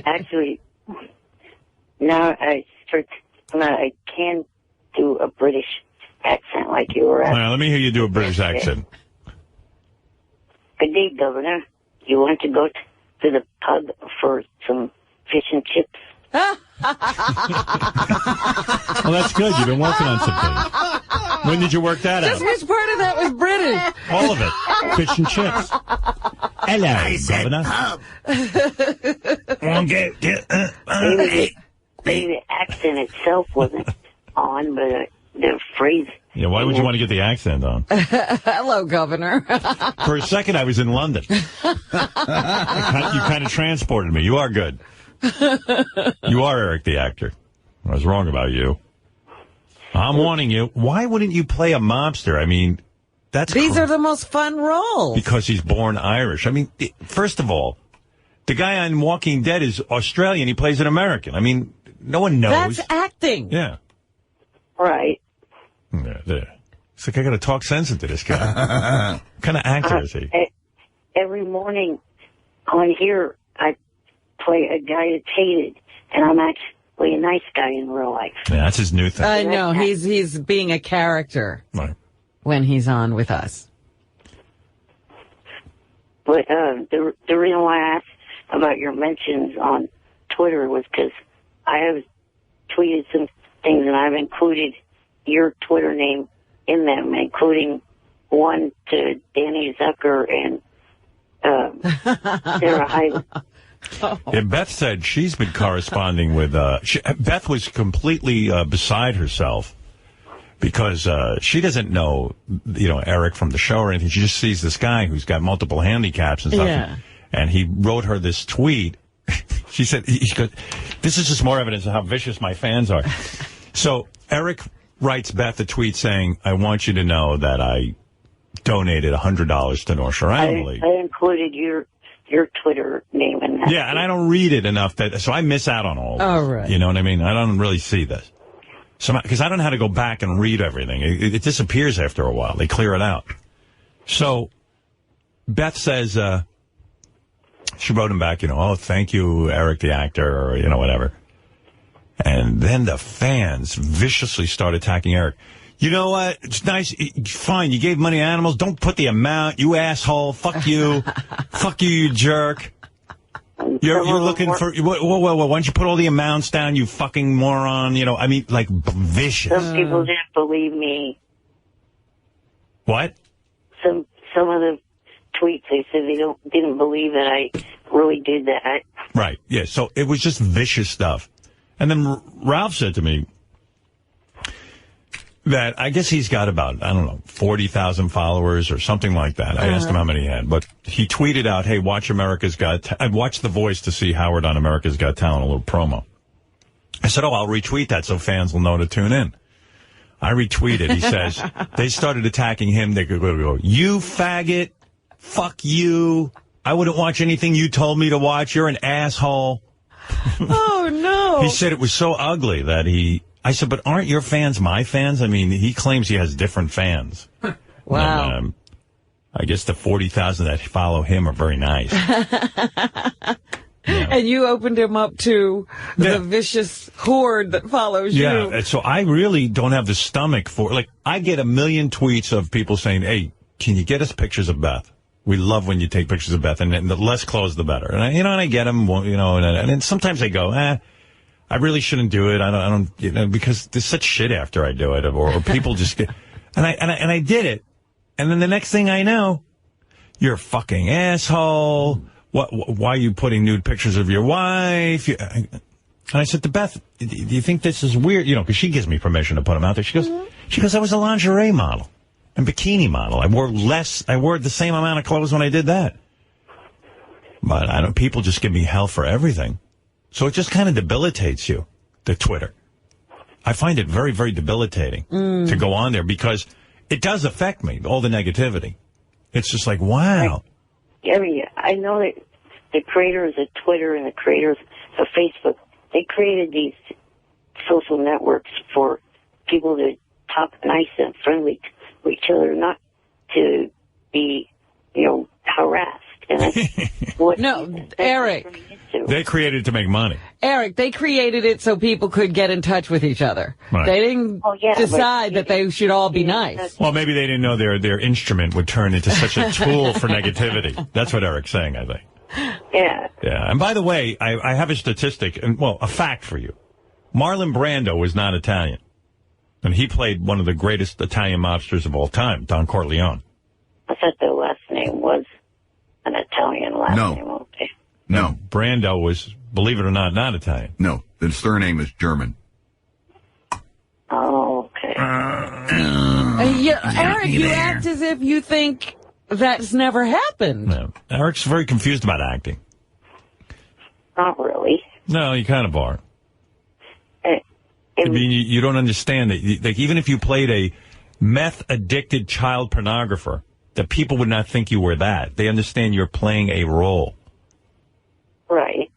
Actually, now I can do a British accent like me hear you do a British accent. Good day, Governor. You want to go to the pub for some fish and chips? Well, that's good. You've been working on some things. When did you work that out? Just which part of that was British? All of it. Fish and chips. Hello, Governor. Maybe the accent itself wasn't on, but the phrase... Yeah, why would you want to get the accent on? Hello, Governor. For a second, I was in London. You kind of transported me. You are good. You are Eric the actor. I was wrong about you. I'm warning you. Why wouldn't you play a mobster? I mean, these are the most fun roles. Because he's born Irish. I mean, first of all, the guy on Walking Dead is Australian. He plays an American. I mean, no one knows. That's acting. Yeah. Right. Yeah, there. It's like I got to talk sense into this guy. What kind of actor is he? Every morning on here, I play a guy that's hated, and I'm actually a nice guy in real life. Yeah, that's his new thing. No, he's being a character when he's on with us. But the reason why I asked about your mentions on Twitter was because I have tweeted some things, and I've included your Twitter name in them, including one to Danny Zucker and Sarah Hyland. Yeah, Beth said she's been corresponding with... Beth was completely beside herself because she doesn't know, Eric from the show or anything. She just sees this guy who's got multiple handicaps and stuff. Yeah. And he wrote her this tweet. She said, this is just more evidence of how vicious my fans are. So Eric writes Beth a tweet saying, I want you to know that I donated $100 to North Shore Animal League. I included your Twitter name in that. Yeah, and I don't read it enough, so I miss out on all this. Oh, right. You know what I mean? I don't really see this. Because I don't know how to go back and read everything. It disappears after a while. They clear it out. So Beth says, she wrote him back, oh, thank you, Eric the actor, or, whatever. And then the fans viciously start attacking Eric. You know what? It's nice. Fine, you gave money to animals. Don't put the amount. You asshole. Fuck you. Fuck you, you jerk. You're looking for... Whoa, why don't you put all the amounts down, you fucking moron? I mean, like, vicious. Some people didn't believe me. What? Some of the tweets, they said they didn't believe that I really did that. Right, yeah. So it was just vicious stuff. And then Ralph said to me that I guess he's got about, 40,000 followers or something like that. I asked him how many he had, but he tweeted out, hey, watch America's Got I'd watch The Voice to see Howard on America's Got Talent, a little promo. I said, I'll retweet that so fans will know to tune in. I retweeted. He says, they started attacking him. They could go, you faggot, fuck you. I wouldn't watch anything you told me to watch. You're an asshole. Oh, no. He said it was so ugly that I said, but aren't your fans my fans? I mean, he claims he has different fans. Wow. And, I guess the 40,000 that follow him are very nice. And you opened him up to the vicious horde that follows you. Yeah, so I really don't have the stomach for... I get 1 million tweets of people saying, hey, can you get us pictures of Beth? We love when you take pictures of Beth, and the less clothes, the better. And I get them, and then sometimes I go, I really shouldn't do it. I don't, because there's such shit after I do it, or people just get, and I did it, and then the next thing I know, you're a fucking asshole. Why are you putting nude pictures of your wife? And I said to Beth, do you think this is weird? Because she gives me permission to put them out there. She goes, I was a lingerie model. And bikini model. I wore the same amount of clothes when I did that. But people just give me hell for everything. So it just kind of debilitates you, the Twitter. I find it very, very debilitating to go on there because it does affect me, all the negativity. It's just like, wow. I know that the creators of Twitter and the creators of Facebook, they created these social networks for people to talk nice and friendly to each other, not to be, harassed. And that's what Eric. They created it to make money. Eric, they created it so people could get in touch with each other. Right. They didn't decide that they should all be nice. Well, maybe they didn't know their instrument would turn into such a tool for negativity. That's what Eric's saying, I think. Yeah. Yeah. And by the way, I have a statistic, and well, a fact for you. Marlon Brando is not Italian. And he played one of the greatest Italian mobsters of all time, Don Corleone. I thought the last name was an Italian last name. Okay. No. Brando was, believe it or not Italian. No. The surname is German. Oh, okay. Eric, you act as if you think that's never happened. No. Eric's very confused about acting. Not really. No, you kind of are. I mean, you don't understand that. Like, even if you played a meth-addicted child pornographer, that people would not think you were that. They understand you're playing a role. Right.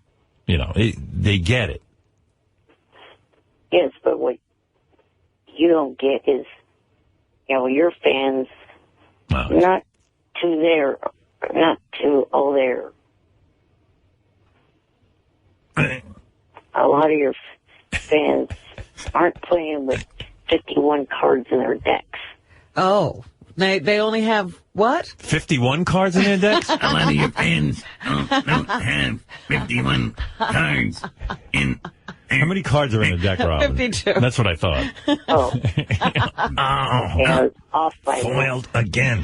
You know, they get it. Yes, but what you don't get is, your fans, not to all their, a lot of your fans aren't playing with 51 cards in their decks. Oh, they only have what? 51 cards in their decks? A lot of your fans don't have 51 cards in. How many cards are in a deck, Robin? 52. That's what I thought. Off by foiled again.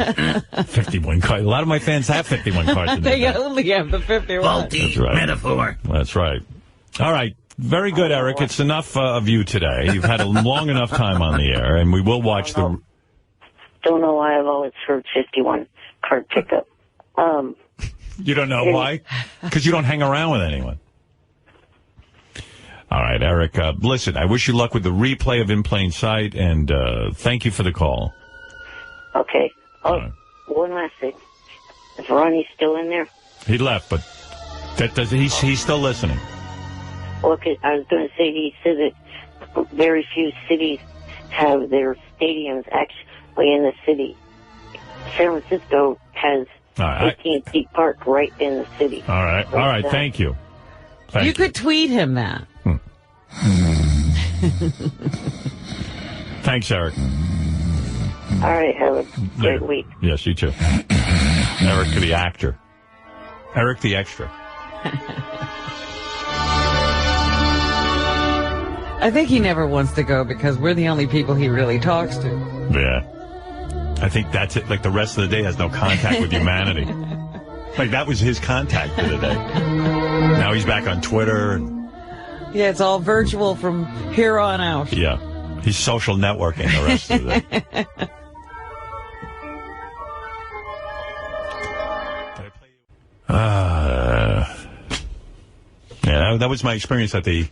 51 cards. A lot of my fans have 51 cards in their They deck. only have the 51. Faulty metaphor. That's right. All right. Very good, Eric. It's enough of you today. You've had a long enough time on the air, and we will watch the... Don't know why I've always heard 51 card pickup. You don't know why? Because you don't hang around with anyone. All right, Eric. Listen, I wish you luck with the replay of In Plain Sight, and thank you for the call. Okay. Oh, one last thing. Is Ronnie still in there? He left, but he's still listening. Well, I was going to say, he said that very few cities have their stadiums actually in the city. San Francisco has AT&T Park right in the city. All right. Thank you. You could tweet him that. Thanks, Eric. All right, have a great week. Yes, you too. Eric the actor. Eric the extra. I think he never wants to go because we're the only people he really talks to. Yeah. I think that's it. Like, the rest of the day has no contact with humanity. Like, that was his contact for the day. Now he's back on Twitter. Yeah, it's all virtual from here on out. Yeah. He's social networking the rest of the day. Yeah, that was my experience at the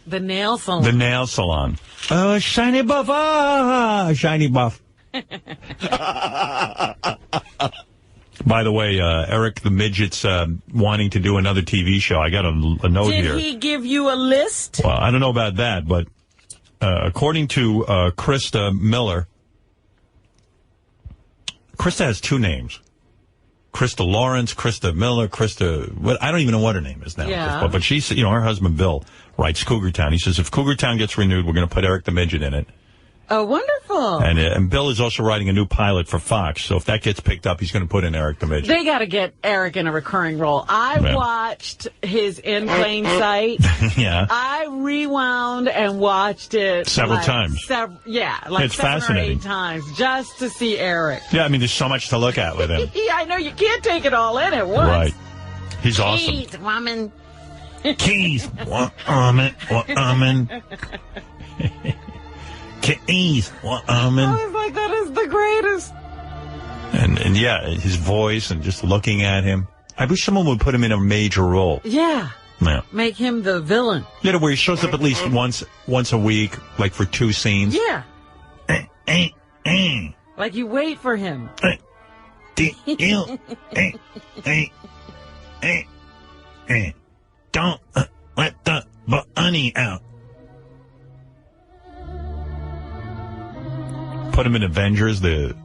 nail salon. The nail salon. Oh, shiny buff. Shiny buff. By the way, Eric the Midget's wanting to do another TV show. I got a note here. Did he give you a list? Well, I don't know about that, but according to Krista Miller, Krista has two names. Krista Lawrence, Krista Miller, I don't even know what her name is now. Yeah. But she's, her husband Bill writes Cougar Town. He says if Cougar Town gets renewed, we're going to put Eric the Midget in it. Oh, wonderful. And Bill is also writing a new pilot for Fox, so if that gets picked up, he's going to put in Eric the Midget. They got to get Eric in a recurring role. I watched his In Plain Sight. Yeah. I rewound and watched it several times. It's 7 fascinating. Or 8 times just to see Eric. Yeah, I mean, there's so much to look at with him. Yeah, I know. You can't take it all in at once. Right. He's awesome. Keys, woman. Keys, woman. Keys, woman. I was like, that is the greatest. And yeah, his voice and just looking at him. I wish someone would put him in a major role. Yeah. Yeah. Make him the villain. Yeah, where he shows up at least once a week, like for 2 scenes. Yeah. Like you wait for him. Don't let the bunny out. Put him in Avengers, the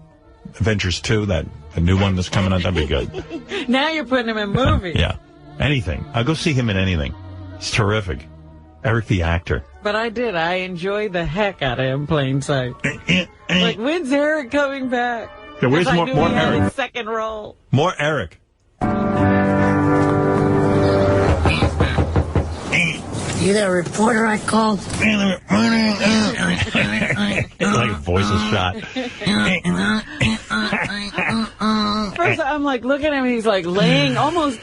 Avengers 2, the new one that's coming out. That'd be good. Now you're putting him in movies. Yeah. Anything. I'll go see him in anything. It's terrific. Eric the actor. But I enjoyed the heck out of In Plain Sight. Like, when's Eric coming back? Yeah, where's more Eric? Eric? Second role. More Eric. You that reporter I called? Like voices shot. First, I'm like looking at him, and he's like laying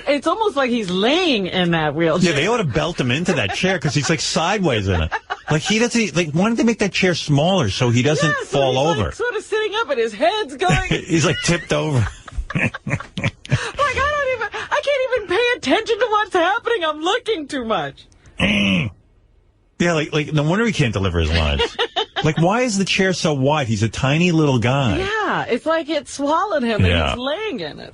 it's almost like he's laying in that wheelchair. Yeah, they ought to belt him into that chair because he's like sideways in it. Like he doesn't. Like, why don't they make that chair smaller so he doesn't fall over? Like, sort of sitting up, and his head's going. He's like tipped over. I can't even pay attention to what's happening. I'm looking too much. Yeah, like no wonder he can't deliver his lines. Like, why is the chair so wide? He's a tiny little guy. Yeah, it's like it swallowed him and he's laying in it.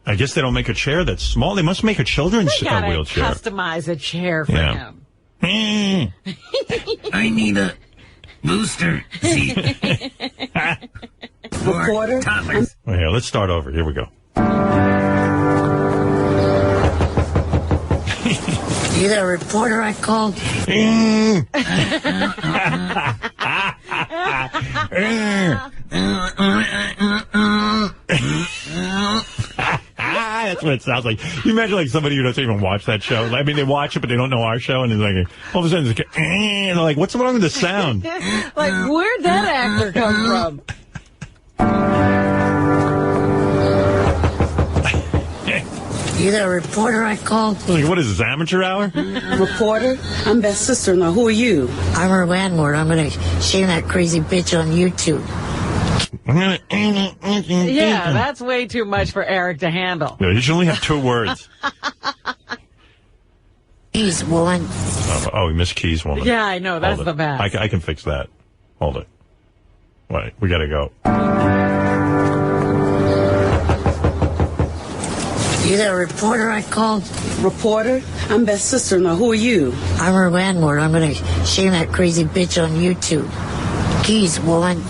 I guess they don't make a chair that's small. They must make a children's wheelchair. Customize a chair for him. I need a booster seat. Reporter. Well, here, let's start over. Here we go. You that reporter I called? That's what it sounds like. You imagine like somebody who doesn't even watch that show. I mean, they watch it, but they don't know our show, and it's like all of a sudden, they're like, "What's wrong with the sound?" Like, where'd that actor come from? You that reporter I called? Like, what is this, amateur hour? Reporter? I'm Beth's sister-in-law. Who are you? I'm her landlord. I'm going to shame that crazy bitch on YouTube. Yeah, that's way too much for Eric to handle. Yeah, you should only have 2 words. Keys woman. Oh, Miss Keys woman. Yeah, I know. That's the best. I can fix that. Hold it. Wait, we got to go. You that reporter I called? Reporter? I'm Beth's sister-in-law. Who are you? I'm her landlord. I'm going to shame that crazy bitch on YouTube. Keys, woman.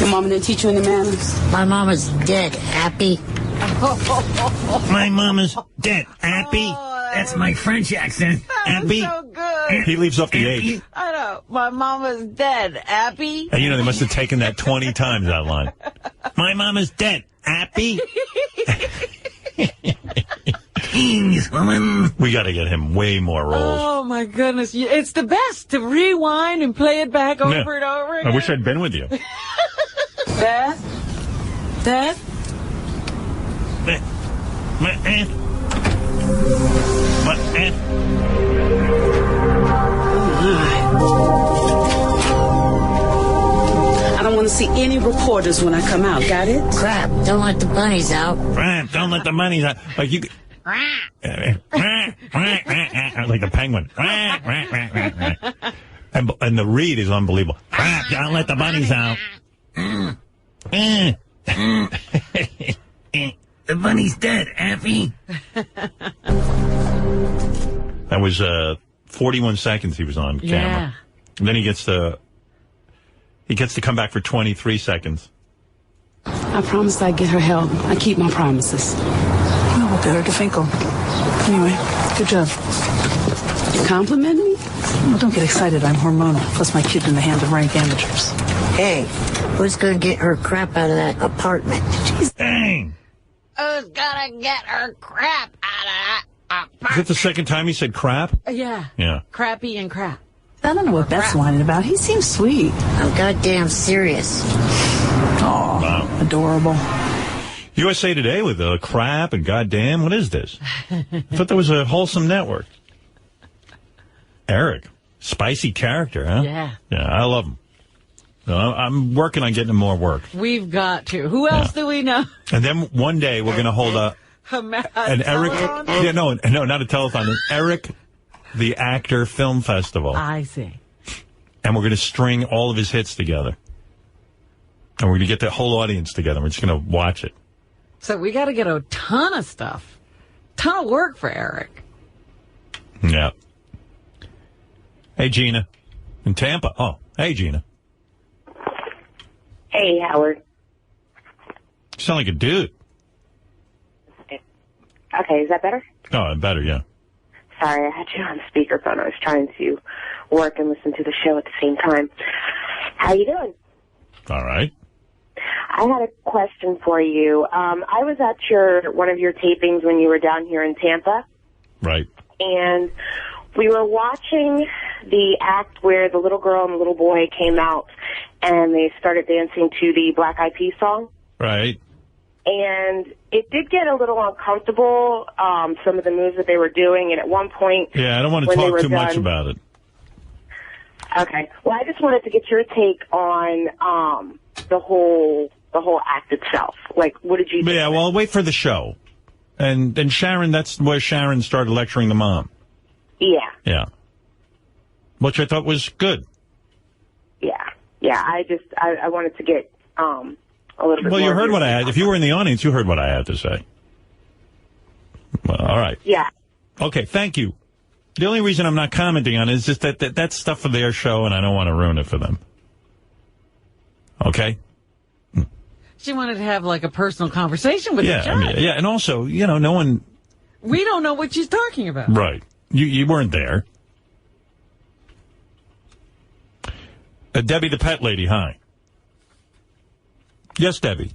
Your mama didn't teach you any manners? My mama's dead. Happy? My mama's dead. Happy? That's my French accent. Happy? So good. He leaves off the H. I know. My mama's dead. Happy? And you know, they must have taken that 20 times, that line. My mama's dead. Happy? Kings, woman. We got to get him way more roles. Oh, my goodness. It's the best to rewind and play it back over and over again. I wish I'd been with you. Beth? Beth? I don't want to see any reporters when I come out. Got it? Crap. Don't let the bunnies out. Crap. Don't let the bunnies out. Like you... like the penguin. And the read is unbelievable. Crap. Don't let the bunnies out. The bunny's dead, Happy. That was 41 seconds he was on camera. And then he gets to come back for 23 seconds. I promised I'd get her help. I keep my promises. Oh, well, Eric Finkel. Anyway, good job. You compliment me? Well, don't get excited. I'm hormonal. Plus, my kid's in the hands of rank amateurs. Hey, who's going to get her crap out of that apartment? Jeez. Dang. Who's going to get her crap out of that apartment? Is that the second time he said crap? Yeah. Yeah. Crappy and crap. I don't know what Beth's whining about. He seems sweet. I'm goddamn serious. Oh, wow. Adorable. USA Today with crap and goddamn. What is this? I thought there was a wholesome network. Eric. Spicy character, huh? Yeah. Yeah, I love him. I'm working on getting him more work. We've got to. Who else do we know? And then one day we're going to hold an Eric. Yeah, no, not a telethon. An Eric the Actor Film Festival. I see. And we're going to string all of his hits together. And we're going to get the whole audience together. We're just going to watch it. So we got to get a ton of stuff. Ton of work for Eric. Yeah. Hey, Gina. In Tampa. Oh, hey, Gina. Hey, Howard. You sound like a dude. Okay, is that better? Oh, better, yeah. Sorry, I had you on speakerphone. I was trying to work and listen to the show at the same time. How you doing? All right. I had a question for you. I was at one of your tapings when you were down here in Tampa. Right. And we were watching the act where the little girl and the little boy came out and they started dancing to the Black Eyed Peas song. Right. And it did get a little uncomfortable, some of the moves that they were doing. And at one point... Yeah, I don't want to talk too much about it. Okay. Well, I just wanted to get your take on the whole act itself. Like, what did you think? Yeah, well, wait for the show. And Sharon, that's where Sharon started lecturing the mom. Yeah. Yeah. Which I thought was good. Yeah. Yeah, I wanted to get a little bit Well, you more heard what I had. If you were in the audience, you heard what I had to say. Well, all right. Yeah. Okay, thank you. The only reason I'm not commenting on it is just that that's stuff for their show, and I don't want to ruin it for them. Okay? She wanted to have, like, a personal conversation with the judge. And also, no one... We don't know what she's talking about. Right. You weren't there. Debbie the pet lady, hi. Yes, Debbie.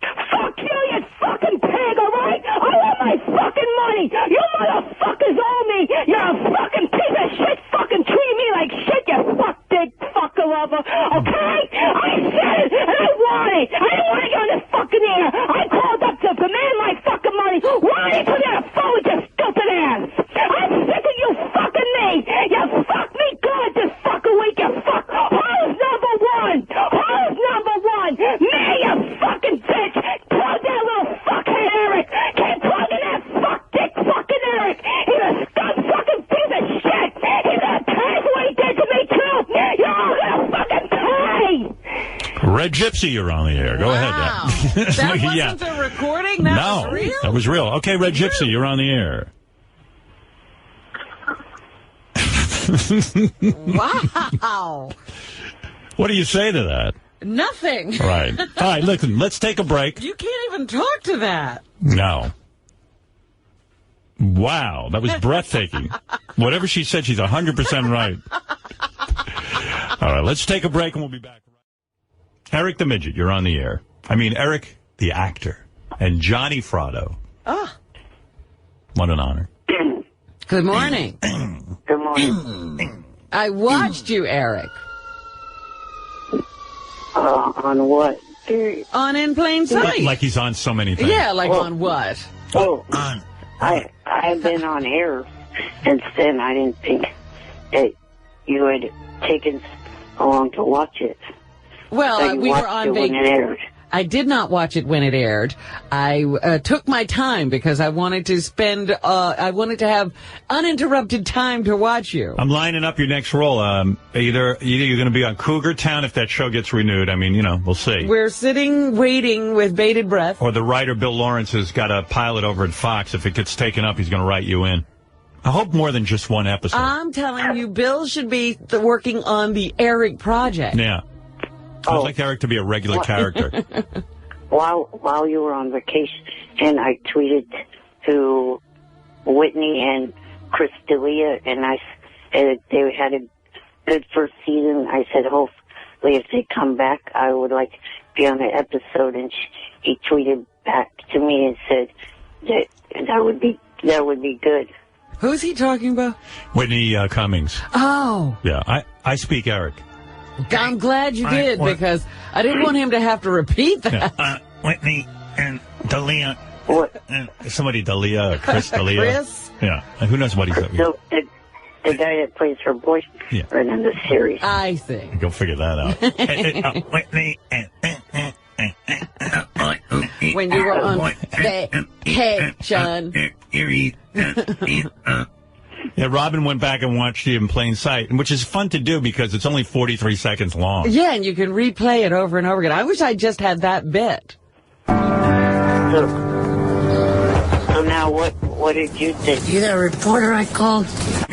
Fuck you fucking pig, all right? I want my fucking money. You motherfuckers owe me. You're a fucking piece of shit fucking treating me like shit, you fuck dick fucker lover. Okay? I said it, and I want it. I didn't want to get on this fucking air. I called up to demand my fucking money. Why did you put me on a phone with your stupid ass? I'm sick of you fucking me. You fuck me good this fucking week, you fuck. Who's number one? Who's number one? Me, you fucking bitch. Plug that little fuckhead Eric. Keep plugging that fuck dick fucking Eric. He's a scum fucking piece of shit. He's gonna pay for what he did to me too. You're all gonna fucking pay. Red Gypsy, you're on the air. Go ahead. That wasn't a recording? That was real? That was real. Okay, Red Gypsy, you're on the air. Wow. What do you say to that? Nothing. Right. All right, listen, let's take a break. You can't even talk to that. No. Wow, that was breathtaking. Whatever she said, she's 100% right. All right, let's take a break and we'll be back. Eric the Midget, you're on the air. I mean, Eric the actor. And Johnny Fratto. Ah. What an honor. Good morning. Good morning. I watched you, Eric. On what? On In Plain Sight. Like he's on so many things. Yeah, like on what? Oh, I've been on air since then. I didn't think that you had taken so long to watch it. Well, we were on vacation. I did not watch it when it aired. I took my time because I wanted to I wanted to have uninterrupted time to watch you. I'm lining up your next role. Either you're going to be on Cougar Town if that show gets renewed. I mean, we'll see. We're sitting, waiting with bated breath. Or the writer, Bill Lawrence, has got a pilot over at Fox. If it gets taken up, he's going to write you in. I hope more than just one episode. I'm telling you, Bill should be working on the Eric project. Yeah. I'd like Eric to be a regular character. While you were on vacation, and I tweeted to Whitney and Chris D'Elia, and I said they had a good first season. I said, hopefully, if they come back, I would like to be on the episode. And he tweeted back to me and said that would be good. Who's he talking about? Whitney Cummings. Oh. Yeah, I speak Eric. I'm glad you did, because I didn't want him to have to repeat that. Yeah, Whitney and D'Elia. What? Somebody D'Elia, Chris D'Elia. Chris? Yeah. And who knows what he's doing. So the guy that plays her boyfriend in the series. I think. Go figure that out. Whitney and... When you were on vacation. Yeah, Robin went back and watched it in plain sight, which is fun to do because it's only 43 seconds long. Yeah, and you can replay it over and over again. I wish I just had that bit. So now what did you think? You that reporter I called? How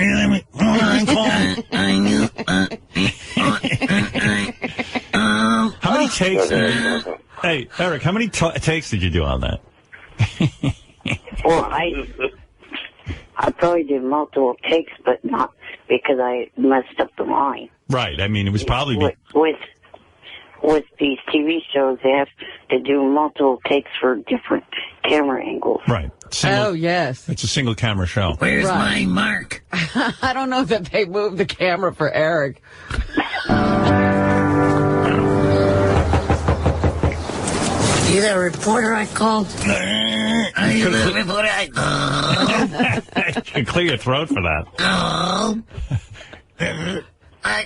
many takes did you... Hey, Eric, how many takes did you do on that? Well, I probably did multiple takes, but not because I messed up the line. Right. I mean, it was probably... With these TV shows, they have to do multiple takes for different camera angles. Right. Oh, yes. It's a single camera show. Where's my mark? I don't know that they moved the camera for Eric. You that reporter I called? Are you the reporter I called? You can clear your throat for that.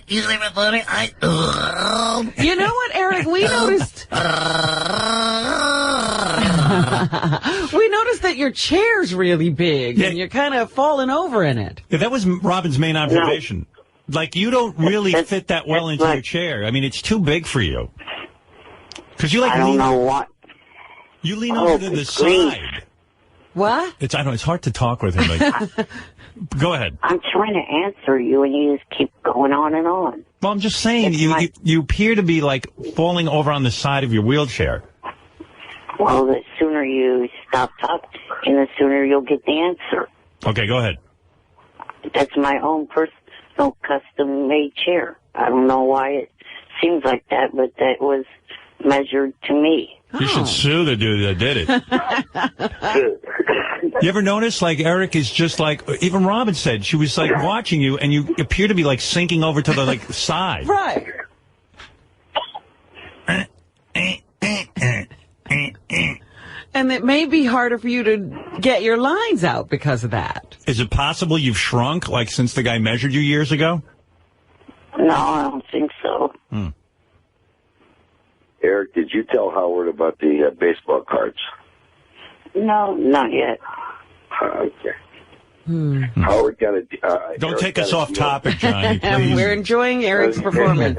You the reporter I called? You know what, Eric? We noticed... we noticed that your chair's really big, and you're kind of falling over in it. Yeah, that was Robin's main observation. No. Like, you don't really fit that well into your chair. I mean, it's too big for you. Because you like... I don't know what. You lean over to the side. What? I don't know, it's hard to talk with him. Like, go ahead. I'm trying to answer you, and you just keep going on and on. Well, I'm just saying, you appear to be, like, falling over on the side of your wheelchair. Well, the sooner you stop talking, and the sooner you'll get the answer. Okay, go ahead. That's my own personal custom-made chair. I don't know why it seems like that, but that was measured to me. You should sue the dude that did it. You ever notice, like, Eric is just like, even Robin said, she was, like, watching you, and you appear to be, like, sinking over to the, like, side. Right. And it may be harder for you to get your lines out because of that. Is it possible you've shrunk, like, since the guy measured you years ago? No, I don't think so. Eric, did you tell Howard about the baseball cards? No, not yet. Okay. Howard got a... Don't take us off topic, Johnny, please. We're enjoying Eric's performance.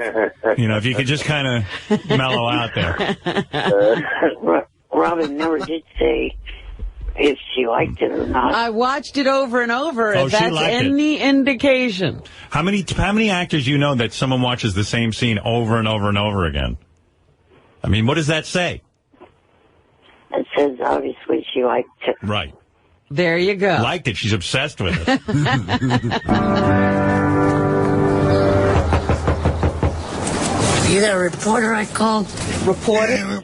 You know, if you could just kind of mellow out there. Robin never did say if she liked it or not. I watched it over and over, Oh, if she that's liked any indication. How many actors do you know that someone watches the same scene over and over and over again? I mean, what does that say? It says, obviously, she liked it. Right. There you go. Liked it. She's obsessed with it. You that reporter I called? Reporter?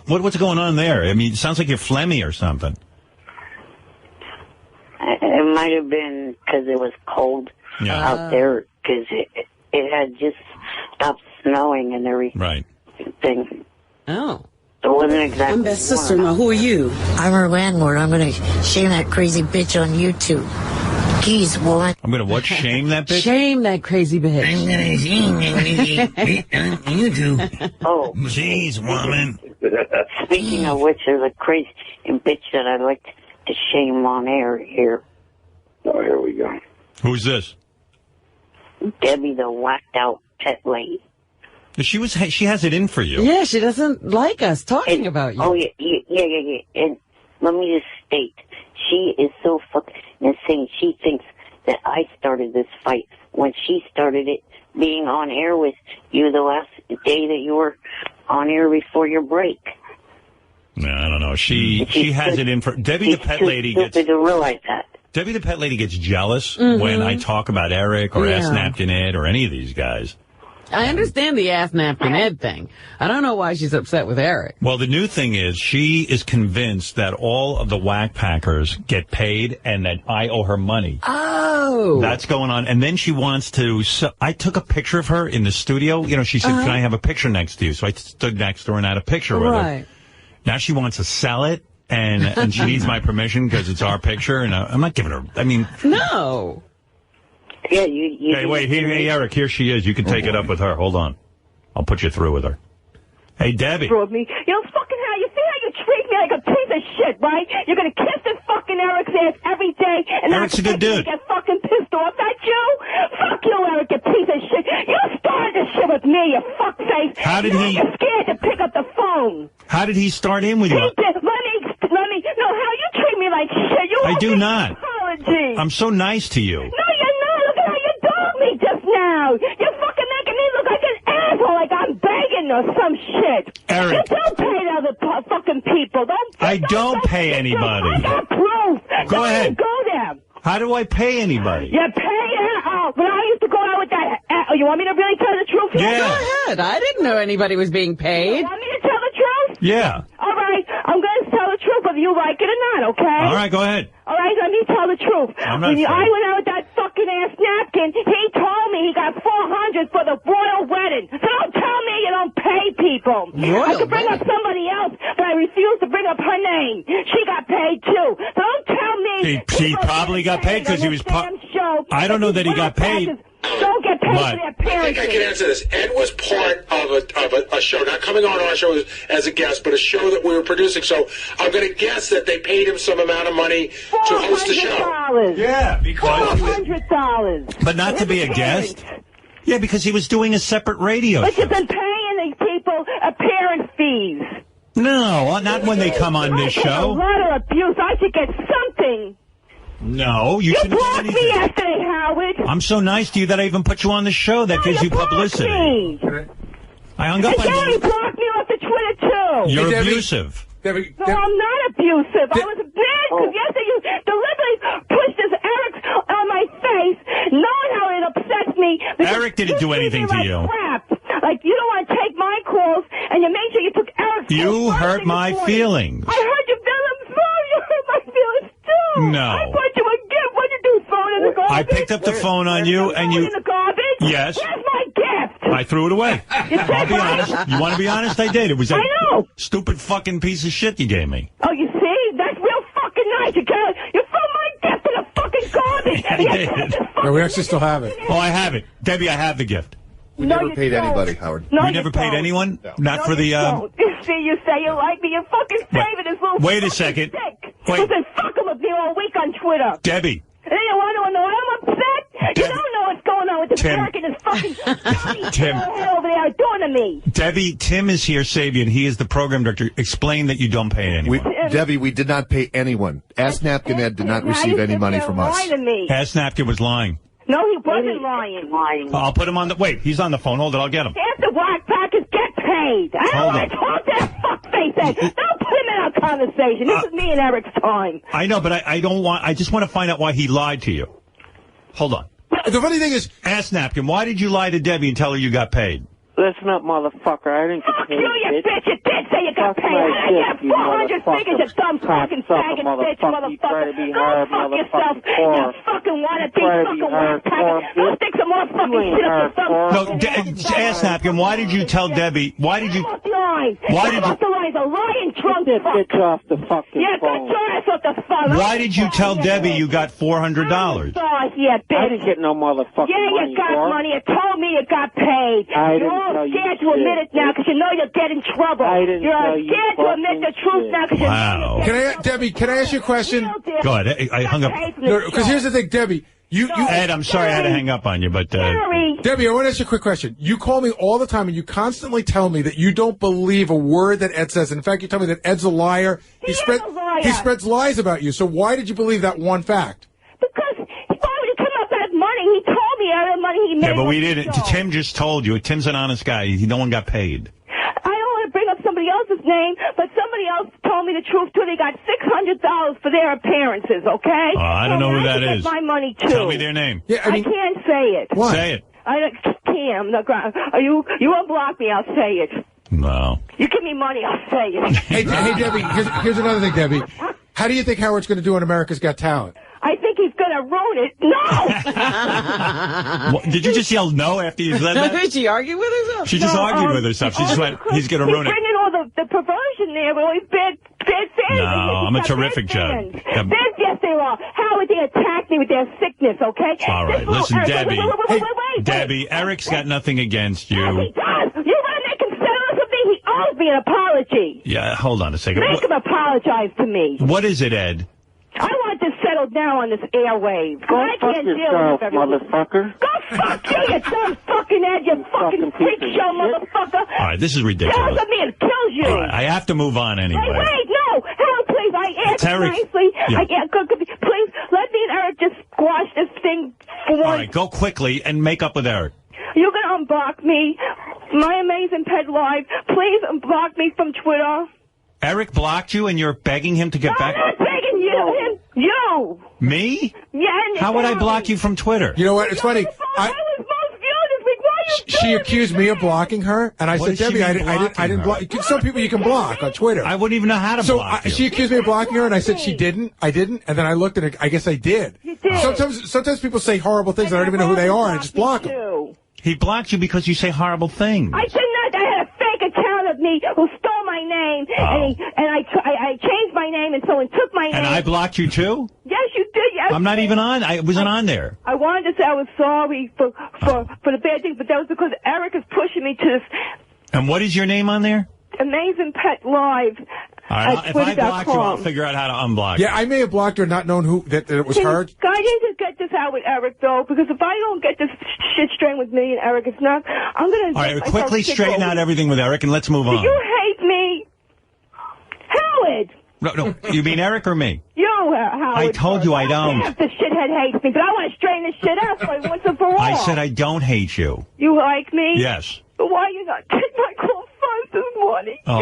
What's going on there? I mean, it sounds like you're phlegmy or something. It might have been because it was cold out there, because it had just stopped snowing and everything. Right. Oh. It wasn't exactly I'm Beth's sister-in-law. Who are you? I'm her landlord. I'm going to shame that crazy bitch on YouTube. Geez, woman. I'm going to what? Shame that bitch? Shame that crazy bitch. I'm going to shame that bitch on YouTube. Oh. Jeez, woman. Speaking of which, there's a crazy bitch that I'd like to shame on air here. Oh, here we go. Who's this? Debbie, the whacked-out pet lady. She has it in for you. Yeah, she doesn't like us talking about you. Oh, yeah. And let me just state, she is so fucking insane. She thinks that I started this fight when she started it being on air with you the last day that you were on air before your break. No, I don't know. She has it in for... Debbie the pet lady gets... to realize that. Debbie the pet lady gets jealous when I talk about Eric or Ass Napkin Ed or any of these guys. I understand the Ass Napkin Ed thing. I don't know why she's upset with Eric. Well, the new thing is she is convinced that all of the whack packers get paid and that I owe her money. Oh. That's going on. And then she wants to... I took a picture of her in the studio. You know, she said, can I have a picture next to you? So I stood next to her and had a picture with her. Now she wants to sell it, and she needs my permission because it's our picture. And I'm not giving her... I mean... No. Yeah, you Hey, wait. Hey, Eric, here she is. You can take it up with her. Hold on. I'll put you through with her. Hey, Debbie. You know, fucking how you see how you treat me like a piece of shit, right? You're gonna kiss this fucking Eric's ass every day, and Eric's a good dude. Get fucking pissed off at you. Fuck you, Eric, you piece of shit. You started this shit with me, you fuckface. How did he? You're scared to pick up the phone. How did he start in with you? Let me. No, how you treat me like shit. You I do not. Apology. I'm so nice to you. No, you're not. Look at how you dogged me just now. You're fucking making me look like an asshole, like I'm begging or some shit. Eric. You don't pay other fucking people. I don't pay anybody. I got proof. Go ahead. Go there. How do I pay anybody? You pay when I used to go out with that. You want me to really tell the truth? Yeah. Go ahead. I didn't know anybody was being paid. You want me to tell the truth? Yeah. All right. I'm going to tell the truth whether you like it or not, okay? All right, go ahead. All right, let me tell the truth. I'm not When I went out with that fucking ass napkin, he told me he got $400 for the royal wedding. So don't tell me you don't pay people. I could bring up somebody else, but I refuse to bring up her name. She got paid too. So don't tell me. He probably got paid because he was I don't know that he got paid. Don't get paid for their I parents. think I can answer this. Ed was part of a show, not coming on our show as a guest, but a show that we were producing. So I'm going to guess that they paid him some amount of money to host the show. $400. Yeah, because $400. But not to be a guest. Yeah, because he was doing a separate radio But show. you've been paying these people appearance fees. No, not when they come on this A show. lot of abuse. I should get something. No, you You shouldn't get blocked anything. me yesterday, Howard. I'm so nice to you that I even put you on the show. That gives you publicity. Me. I hung up And on Gary you. blocked me off the Twitter, too. You're Hey, Debbie. abusive. Debbie, No, I'm not abusive. I was bad because yesterday you deliberately pushed this Eric on my face, knowing how it upsets me. because Eric didn't do treat me anything to like you. Crap. Like, you don't want to take my calls, and you made sure you took Eric's You calls first hurt thing my this morning. feelings. I heard your feelings. Sorry, you hurt my feelings, too. No. I bought you a gift. What'd you do, throw it in the garbage? I picked up the phone on you, and Throw it you. in the garbage? Yes. Where's my gift? I threw it away. I'll be honest. You want to be honest? I did. It was that I know. stupid fucking piece of shit you gave me. Oh, you see? That's real fucking nice. You threw my gift in the fucking garbage. I did. No, we actually still have it. Oh, I have it. Debbie, I have the gift. We No, never you paid don't. anybody, Howard. No, you you never paid don't. anyone? Not No, for the. you don't. See, you say you like me. You fucking saving this little Wait a fucking second. dick. Wait. You've been fucking with me all week on Twitter. Debbie. And then you want to know I'm upset? You don't know what's going on with this Tim. Eric and his fucking Tim. head over there doing to me. Debbie, Tim is here, Sabian. He is the program director. Explain that you don't pay anyone. Debbie, we did not pay anyone. Ask Napkin Ed did not receive any money from us. Lie to me. Ass Napkin was lying. No, he wasn't lying. I'll put him on the. Wait, he's on the phone. Hold it. I'll get him. After Black Packers get paid. I don't Hold want on. to talk to that fuckface. Don't put him in our conversation. This is me and Eric's time. I know, but I don't want. I just want to find out why he lied to you. Hold on. The funny thing is, Ass Napkin, why did you lie to Debbie and tell her you got paid? Listen up, motherfucker. I didn't get paid. You bitch. You did say you got paid. I got 400 figures, you dumb fucking faggot bitch, motherfucker. Go fuck yourself. You fucking wanna be fucking Black Packers. Go stick some more fucking shit up your thumb. No, Ass Napkin, why did you tell Debbie? Why did you? Why did you? The lies, a lying drunk Get fuck. bitch off the fucking Yeah, phone. get your ass off the phone. Why did you tell Debbie you got $400? Yeah, bitch. I didn't get no motherfucking Yeah, money. you got for it. money. You told me you got paid. I You're didn't all tell you scared to admit shit. it now because you know you'll get in trouble. I didn't You're tell you scared to admit the fucking truth shit. now because you know you'll can get I, Debbie? Can I ask you a question? Go ahead. I hung up. No, because here's the thing, Debbie. You, Ed, I'm sorry I had to hang up on you, but Debbie, I want to ask you a quick question. You call me all the time, and you constantly tell me that you don't believe a word that Ed says. In fact, you tell me that Ed's a liar. He spreads lies about you. So why did you believe that one fact? Why would he come up with money? He told me all the money he made. yeah, but we on the didn't. show. Tim just told you. Tim's an honest guy. No one got paid. I don't want to bring up somebody else's name, but somebody else told me the truth too. They got $600 for their appearances. Okay? Oh, I don't know who that is. My money too. Tell me their name. Yeah, I can't say it. Why? Say it. I can't. I'm not going. You unblock me. I'll say it. No. You give me money. I'll say it. Hey, Debbie. Here's another thing, Debbie. How do you think Howard's going to do on America's Got Talent? I think he's going to ruin it. No. What, did you just yell no after you said that? Did she argue with herself? She just argued with herself. She just went, he's going to ruin He's it. bringing all the perversion there. Really bad fans. No, I'm a terrific joke. joke. Yes, they are. How would they attack me with their sickness, okay? All right, This little listen, Eric- Debbie. Wait. Debbie, Eric's got nothing against Yes, you. he does. You want to make him settle with me? He owes me an apology. Yeah, hold on a second. Make him apologize to me. What is it, Ed? I want this settled down on this airwave. Go I fuck can't deal yourself, with everything. motherfucker. Go fuck you, you dumb fucking Ed, you fucking freak show motherfucker. All right, this is ridiculous. Yells at me and kills you. All right, I have to move on anyway. Wait, no. Hell, please, I asked Eric. nicely. Yeah. Please, let me and Eric just squash this thing for All once. right, go quickly and make up with Eric. You're going to unblock me. My Amazing Pet Live. Please unblock me from Twitter. Eric blocked you and you're begging him to get back? I'm not begging you. You. Me? Yeah. How would I block you from Twitter? You know what? It's funny. I was most viewed this week. Why are you She accused me of blocking her, and I What said, did she Debbie, mean I didn't block. Some people you can block on Twitter. I wouldn't even know how to block you. She accused me of blocking her, and I said she didn't. I didn't, and then I looked at it. I guess I did. You did. Sometimes people say horrible things. I don't even know who they are, and I just block them. He blocked you because you say horrible things. I did not. I had a fake account of me who stole my name, and I changed my name, and someone took my name. And I blocked you too? Yes, you did. Yes. I'm not even on. I wasn't on there. I wanted to say I was sorry for the bad things, but that was because Eric is pushing me to this And what is your name on there? Amazing Pet Live. All right, if I block you, I'll figure out how to unblock you. Yeah, I may have blocked her, not known that it was her. I need to get this out with Eric, though, because if I don't get this shit straight with me and Eric, it's not. I'm going to. All right, quickly straighten out everything with Eric, and let's move on. Do you hate me? Howard! No, you mean Eric or me? You, Howard. I told you I don't. Half the shithead hates me, but I want to straighten this shit out for once and for all. I said I don't hate you. You like me? Yes. But why you not take my call first this morning? Oh.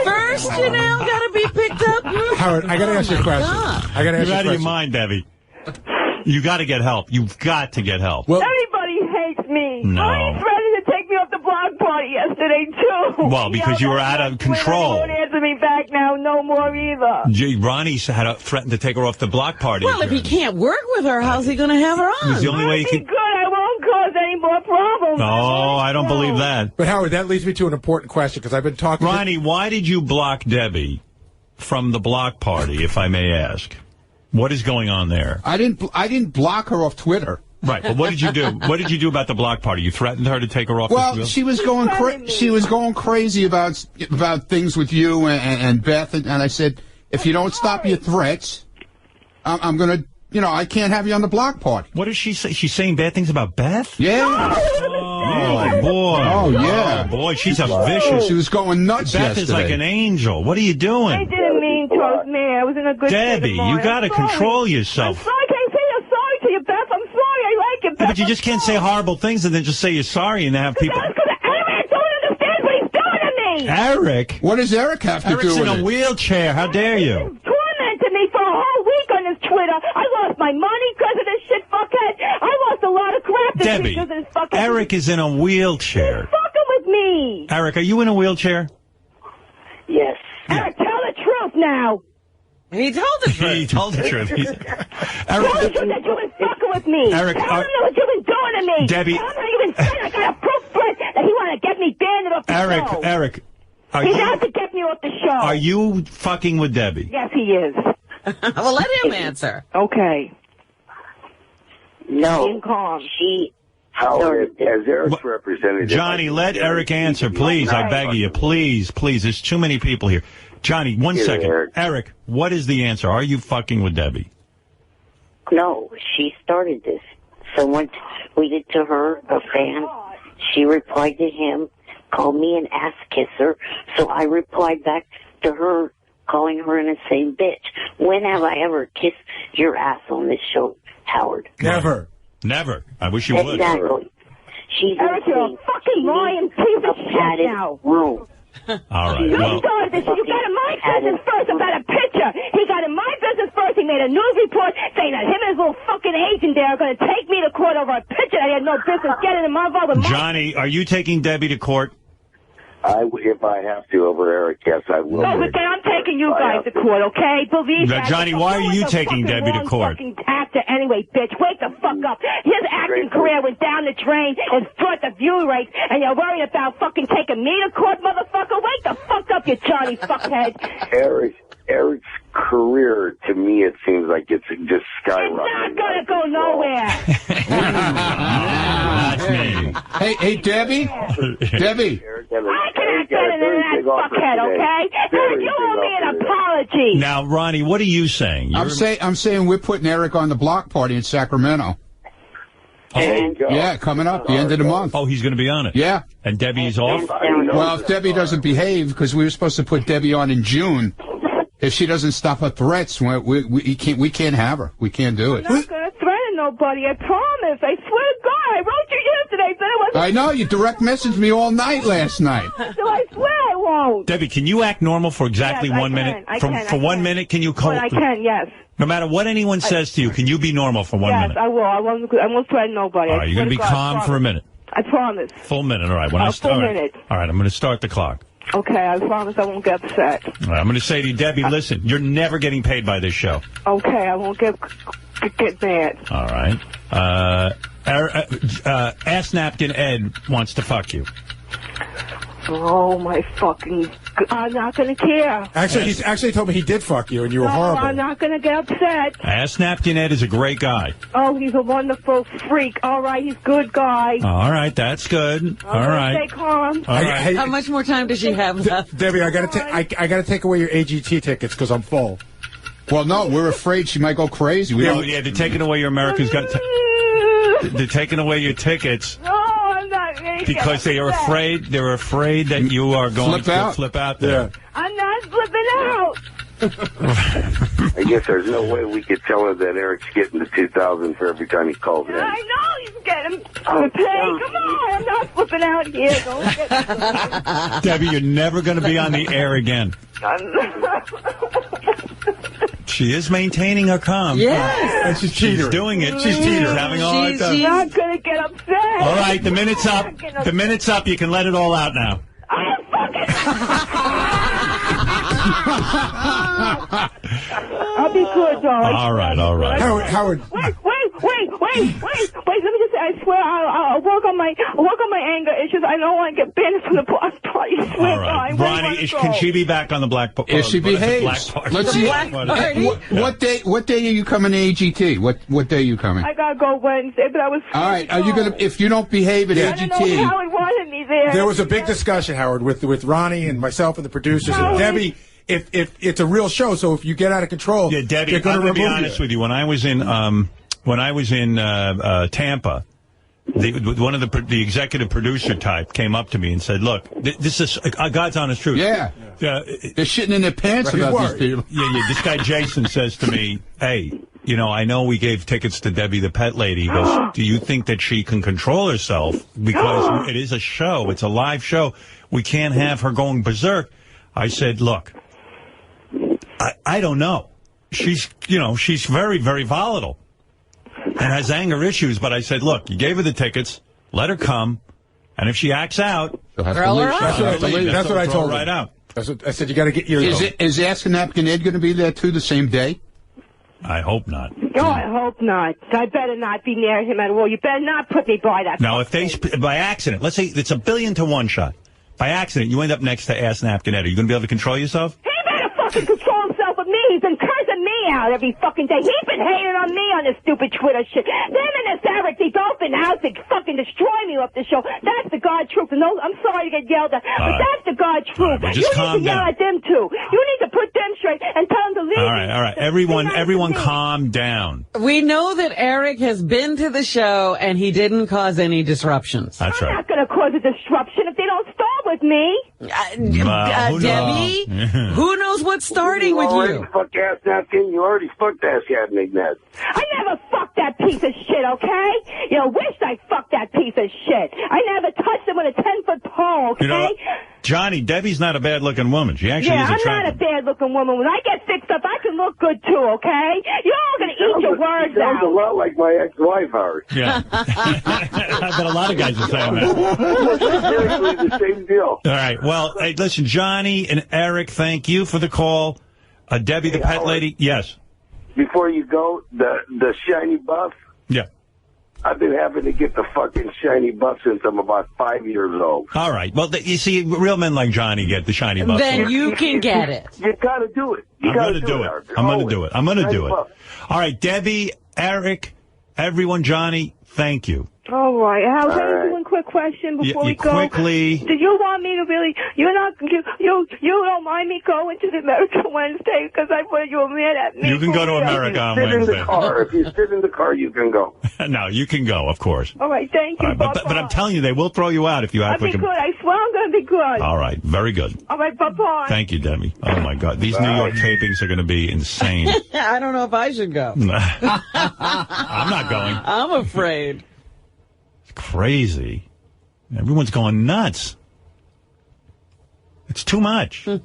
First, Janelle, gotta be picked up. Howard, I gotta ask you a question. I gotta ask you You're a out of your question. mind, Debbie. You got to get help. You've got to get help. Everybody hates me. No. Why you threatened to take me off the block party yesterday, too? Well, because you were out of control. They won't answer me back now no more either. Ronnie had threatened to take her off the block party. Well, if he can't work with her, how's he going to have her It was on? the only way he Be could. good. I won't cause any more problems. Oh, I don't believe that. But Howard, that leads me to an important question because I've been talking. Ronnie, why did you block Debbie from the block party, if I may ask? What is going on there? I didn't block her off Twitter. Right, but what did you do? What did you do about the block party? You threatened her to take her off. Well, the she was going crazy about things with you and Beth, and I said, if you don't stop your threats, I'm gonna, I can't have you on the block party. What does she say? She's saying bad things about Beth? Yeah. Oh boy. Oh yeah. Oh, boy, she's a vicious. She was going nuts Beth yesterday. is like an angel. What are you I doing? didn't mean towards me. I was in a good Debbie, state of mind. you got to I'm sorry. control yourself. I'm sorry. I can't say I'm sorry to you, Beth. I'm sorry. I like you, Beth. But you just can't say horrible things and then just say you're sorry and have people. Eric don't understand what he's doing to me. Eric? What does Eric have to Eric's do with in a it? wheelchair. How dare you? Tormented me for a whole week on this Twitter. I lost my money because of this shit fuckhead. I lost a lot of crap this Debbie, week because of this fuckhead. Eric is in a wheelchair. He's fucking with me. Eric, are you in a wheelchair? Yes. Eric, tell the truth now. He told the truth. He told the truth. Tell the truth that you've been fucking with me. Eric, tell him what you've been doing to me. Debbie. Tell him that you've been saying I got a proof for it that he want to get me banned off the show. Eric, He's out to get me off the show. are you fucking with Debbie? Yes, he is. Well, let him answer. Okay. No. Being calm. Howard, as Eric's representative... Johnny, let Eric answer, please. I beg of you. Please, please. There's too many people here. Johnny, one second. Eric, what is the answer? Are you fucking with Debbie? No, she started this. Someone tweeted to her, a fan. She replied to him, called me an ass kisser. So I replied back to her, calling her an insane bitch. When have I ever kissed your ass on this show, Howard? Never. Never. I wish you would. Exactly. She's Eric, you're a fucking lying piece of shit now. Room. All right. You Well, started this. You got in my business first about a picture. He got in my business first. He made a news report saying that him and his little fucking agent there are going to take me to court over a picture that he had no business getting in my involved with. Johnny, are you taking Debbie to court? If I have to over Eric, yes, I will. No, but then I'm taking you guys to court, okay? Believe Now, that. Johnny, why are you You're taking the Debbie to wrong court? Fucking actor anyway, bitch. Wake the fuck up. His acting career went down the drain and brought the view rates, and you're worried about fucking taking me to court, motherfucker? Wake the fuck up, you Johnny fuckhead. Eric's career, to me, it seems like it's just skyrocketing. It's not gonna go nowhere. That's me. Hey, Debbie? Debbie. I can act better than that fuckhead, okay? Eric, you owe me an apology. Now, Ronnie, what are you saying? I'm saying we're putting Eric on the block party in Sacramento. Yeah, coming up the end of the month. Oh, he's going to be on it. Yeah. And Debbie's off? Well, if Debbie doesn't behave, because we were supposed to put Debbie on in June, if she doesn't stop her threats, we can't have her. We can't do it. I'm not gonna threaten nobody, I promise. I swear to God, I wrote you yesterday, said I wasn't. I know, you direct messaged me all night last night. So I swear I won't. won't. Debbie, can you act normal for exactly Yes, 1 minute? I For can. 1 minute, can you call? But I can, yes. No matter what anyone says to you, can you be normal for 1 minute? Yes, I will. I won't threaten nobody. All right, you're going to be calm for a minute. I promise. Full minute. All right. When A I start, full minute. All right, I'm going to start the clock. Okay, I promise I won't get upset. All right, I'm going to say to you, Debbie, listen, you're never getting paid by this show. Okay, I won't get mad. All right. Ass Napkin Ed wants to fuck you. Oh, my fucking... I'm not going to care. Actually, he's actually told me he did fuck you, and you were horrible. I'm not going to get upset. Ass Napkin Ed is a great guy. Oh, he's a wonderful freak. All right, he's a good guy. All right, that's good. All right. Stay calm. All right. How much more time does she have left? Debbie, I got to take away your AGT tickets because I'm full. Well, no, we're afraid she might go crazy. Yeah, they're taking away your America's Got... They're taking away your tickets. No, I'm not going to because they are afraid. They're afraid that you are going to flip out there. Yeah. I'm not flipping out. I guess there's no way we could tell her that Eric's getting the $2,000 for every time he calls in. I know he's getting paid. Come on, I'm not flipping out here. Don't get Debbie, you're never going to be on the air again. She is maintaining her calm. Yes. And she's cheating. She's doing it. She's having a hard time. She's not going to get upset. All right, the minute's up. The minute's up. You can let it all out now. I'll be good, darling. All right. Howard. Wait. Let me just say, I swear, I'll work on my anger issues. I don't want to get banned from the block party. I swear, All right. Ronnie, can she be back on the black party? If she behaves. Let's see. What day are you coming to AGT? What day are you coming? I gotta go Wednesday, but I was. All right. Are you gonna? If you don't behave at AGT, I don't know how he wanted me there. There was a big discussion, Howard, with Ronnie and myself and the producers and Debbie. If it's a real show, so if you get out of control, yeah, Debbie, they're going to remove you. Be honest with you. When I was in Tampa, one of the executive producer type came up to me and said, "Look, this is God's honest truth. Yeah, they're shitting in their pants about these people. Yeah. This guy Jason says to me, "Hey, I know we gave tickets to Debbie the Pet Lady. He goes, do you think that she can control herself because it is a show? It's a live show. We can't have her going berserk." I said, "Look, I don't know. She's very, very volatile and has anger issues. But I said, look, you gave her the tickets. Let her come. And if she acts out, throw her out. That's what I told her. Right out. That's what I said. You got to get your. Is Ask Napkin Ed going to be there too the same day? I hope not. Oh, I hope not. I better not be near him at all. You better not put me by that. Now, if they by accident, let's say it's 1,000,000,000 to 1 shot. By accident, you end up next to Ask Napkin Ed. Are you going to be able to control yourself? He better fucking control himself with me. He's been cursing me out every fucking day. He's been hating on me on this stupid Twitter shit. Them and this Eric, they both been out to fucking destroy me off the show. That's the God truth. And I'm sorry to get yelled at, but that's the God truth. Right, you need to yell at them too. You need to put them straight and tell them to leave. All right. Everyone calm down. We know that Eric has been to the show and he didn't cause any disruptions. That's I'm not going to cause a disruption if they don't start with me. Debbie, who knows what's starting with you? Fuck Ass Napkin. You already fucked Ass Napkin. I never fucked that piece of shit, okay? You wish I fucked that piece of shit. I never touched him with a 10-foot pole, okay? Johnny, Debbie's not a bad-looking woman. She actually is attractive. I'm not a bad-looking woman. When I get fixed up, I can look good, too, okay? You're all going to eat your words out. Sounds a lot like my ex-wife, Howard. Yeah. I bet a lot of guys are saying that. Seriously, the same deal. All right. Well, hey, listen, Johnny and Eric, thank you for the call. Debbie, the Pet Lady, yes. Before you go, the shiny buff. Yeah. I've been having to get the fucking shiny buff since I'm about 5 years old. All right. Well, you see, real men like Johnny get the shiny buff. Then you can get it. You got to do it. I'm going to do it. I'm going to do it. I'm going to do it. All right, Debbie, Eric, everyone, Johnny, thank you. All right. How's one quick question before we go? Quickly. Do you want me to really? You don't mind me going to the America Wednesday because I thought you were mad at me. You can go to America on Wednesday. In the car. If you sit in the car, you can go. No, you can go, of course. All right. Thank you. Right, but I'm telling you, they will throw you out if you act like I'll be good. I swear I'm going to be good. All right. Very good. All right. Bye-bye. Thank you, Debbie. Oh, my God. These New York tapings are going to be insane. I don't know if I should go. I'm not going. I'm afraid. Crazy. Everyone's going nuts. It's too much. All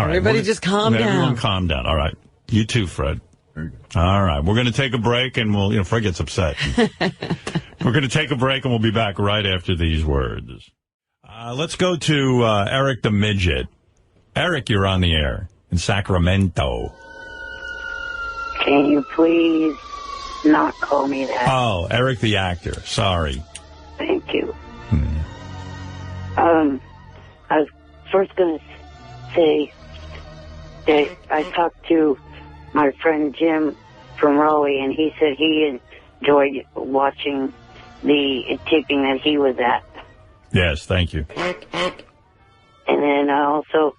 right. Everybody just calm down. Everyone calm down. All right. You too, Fred. All right. We're going to take a break, and we'll, Fred gets upset. We're going to take a break, and we'll be back right after these words. Let's go to Eric the Midget. Eric, you're on the air in Sacramento. Can you please not call me that? Oh, Eric the actor. Sorry. Thank you. I was first going to say that I talked to my friend Jim from Raleigh, and he said he enjoyed watching the taping that he was at. Yes, thank you. And then also,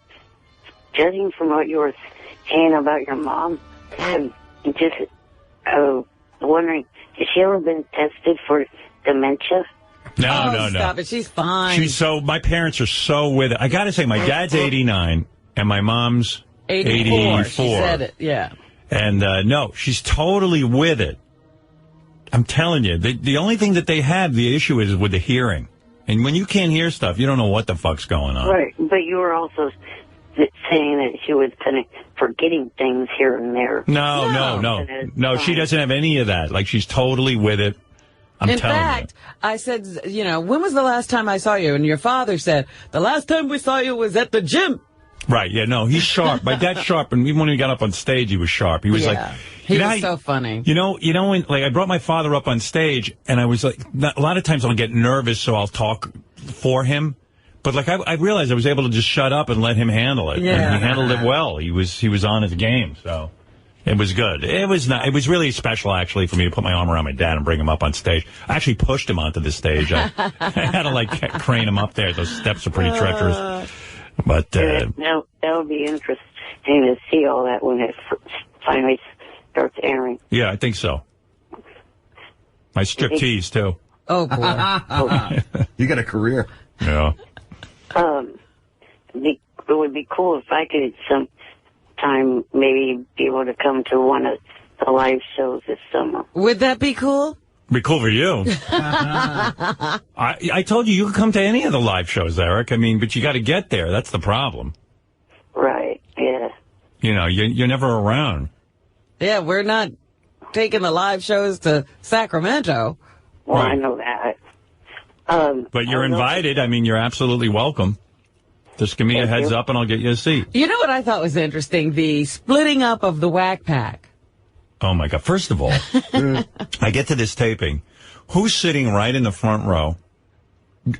judging from what you were saying about your mom, I'm just wondering, has she ever been tested for dementia? No. Stop it. She's fine. My parents are so with it. I got to say, my dad's 89, and my mom's 84. She said it, yeah. And no, she's totally with it. I'm telling you, the only thing that they have, the issue is with the hearing. And when you can't hear stuff, you don't know what the fuck's going on. Right, but you were also saying that she was kind of forgetting things here and there. No, she doesn't have any of that. Like, she's totally with it. In fact, I said, when was the last time I saw you? And your father said, the last time we saw you was at the gym. Right, yeah, no, he's sharp. My dad's sharp, and even when he got up on stage, he was sharp. He was he was so funny. When, I brought my father up on stage, and I was like, a lot of times I'll get nervous, so I'll talk for him. But I realized I was able to just shut up and let him handle it. Yeah. And he handled it well. He was on his game, so it was good. It was really special, actually, for me to put my arm around my dad and bring him up on stage. I actually pushed him onto the stage. I had to crane him up there. Those steps are pretty treacherous. But that would be interesting to see all that when it finally starts airing. Yeah, I think so. My striptease too. Oh boy! You got a career. Yeah. It would be cool if I could sometime maybe be able to come to one of the live shows this summer. Would that be cool? Be cool for you. I told you could come to any of the live shows, Eric. I mean, but you got to get there. That's the problem. Right, yeah. You're never around. Yeah, we're not taking the live shows to Sacramento. Well, right. I know that. But you're invited. I mean, you're absolutely welcome. Just give me a heads up and I'll get you a seat. You know what I thought was interesting? The splitting up of the Whack Pack. Oh, my God. First of all, I get to this taping. Who's sitting right in the front row?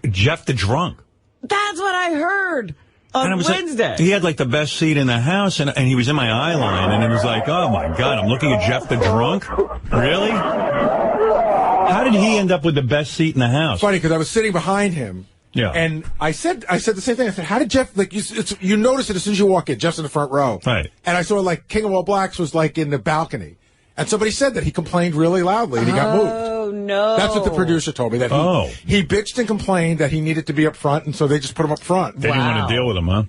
Jeff the Drunk. That's what I heard on Wednesday. He had the best seat in the house, and he was in my eye line, and it was like, oh, my God, I'm looking at Jeff the Drunk? Really? How did he end up with the best seat in the house? Funny, because I was sitting behind him. Yeah. And I said the same thing. I said, how did Jeff, you notice it as soon as you walk in, Jeff's in the front row. Right. And I saw King of All Blacks was in the balcony. And somebody said that he complained really loudly and he got moved. Oh, no. That's what the producer told me, that he bitched and complained that he needed to be up front, and so they just put him up front. They didn't want to deal with him, huh?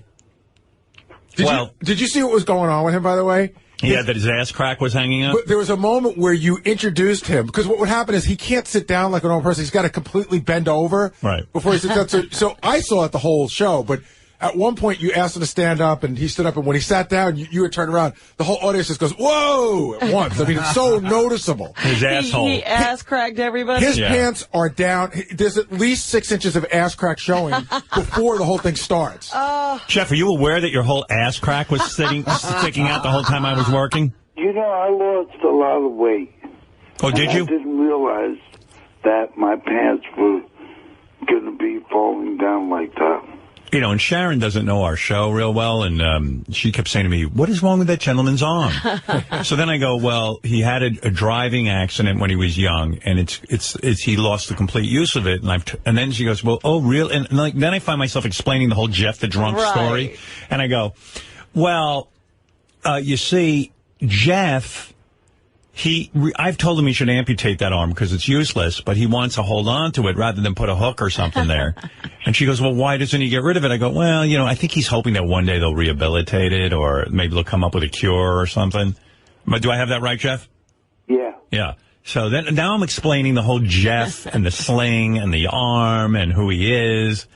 Did you see what was going on with him, by the way? Yeah, that his ass crack was hanging up? But there was a moment where you introduced him, because what would happen is he can't sit down like a normal person. He's got to completely bend over before he sits down. So I saw it the whole show, but at one point you asked him to stand up, and he stood up, and when he sat down, you would turn around. The whole audience just goes, whoa, at once. I mean, it's so noticeable. His asshole. He ass cracked everybody? His pants are down. There's at least 6 inches of ass crack showing before the whole thing starts. Jeff, are you aware that your whole ass crack was sticking out the whole time I was working? I lost a lot of weight. Oh, did you? I didn't realize that my pants were going to be falling down like that. And Sharon doesn't know our show real well, and she kept saying to me, what is wrong with that gentleman's arm? So then I go, well, he had a driving accident when he was young, and it's he lost the complete use of it. And then she goes, well, oh, really? And then I find myself explaining the whole Jeff the Drunk story. And I go, well, you see, Jeff, I've told him he should amputate that arm because it's useless, but he wants to hold on to it rather than put a hook or something there. And she goes, well, why doesn't he get rid of it? I go, well, I think he's hoping that one day they'll rehabilitate it, or maybe they'll come up with a cure or something. But do I have that right, Jeff? Yeah. Yeah. So then now I'm explaining the whole Jeff and the sling and the arm and who he is.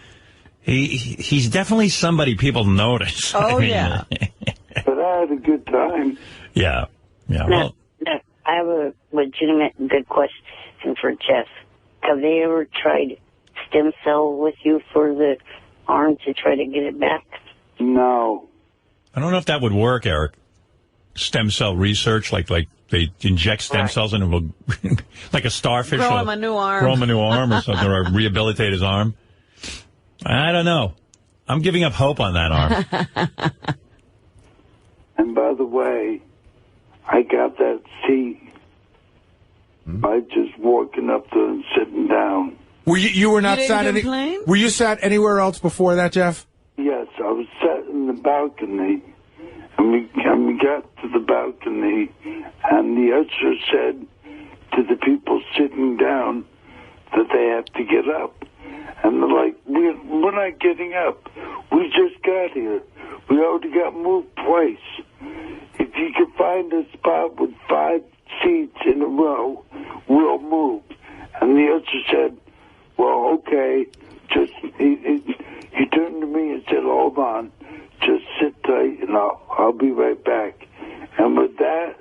He's definitely somebody people notice. Oh, yeah. But I had a good time. Yeah. No, Well, I have a legitimate good question for Jeff. Have they ever tried stem cell with you for the arm to try to get it back? No. I don't know if that would work, Eric. Stem cell research, like they inject stem cells into him, like a starfish. Grow him a new arm. Grow him a new arm or something, or rehabilitate his arm. I don't know. I'm giving up hope on that arm. And by the way, I got that seat by just walking up there and sitting down. Were you were not You sat didn't any? complain? Were you sat anywhere else before that, Jeff? Yes, I was sat in the balcony, and we got to the balcony, and the usher said to the people sitting down that they have to get up. And they're like, we're not getting up. We just got here. We already got moved twice. If you can find a spot with 5 seats in a row, we'll move. And the usher said, well, okay. Just he turned to me and said, hold on. Just sit tight, and I'll be right back. And with that,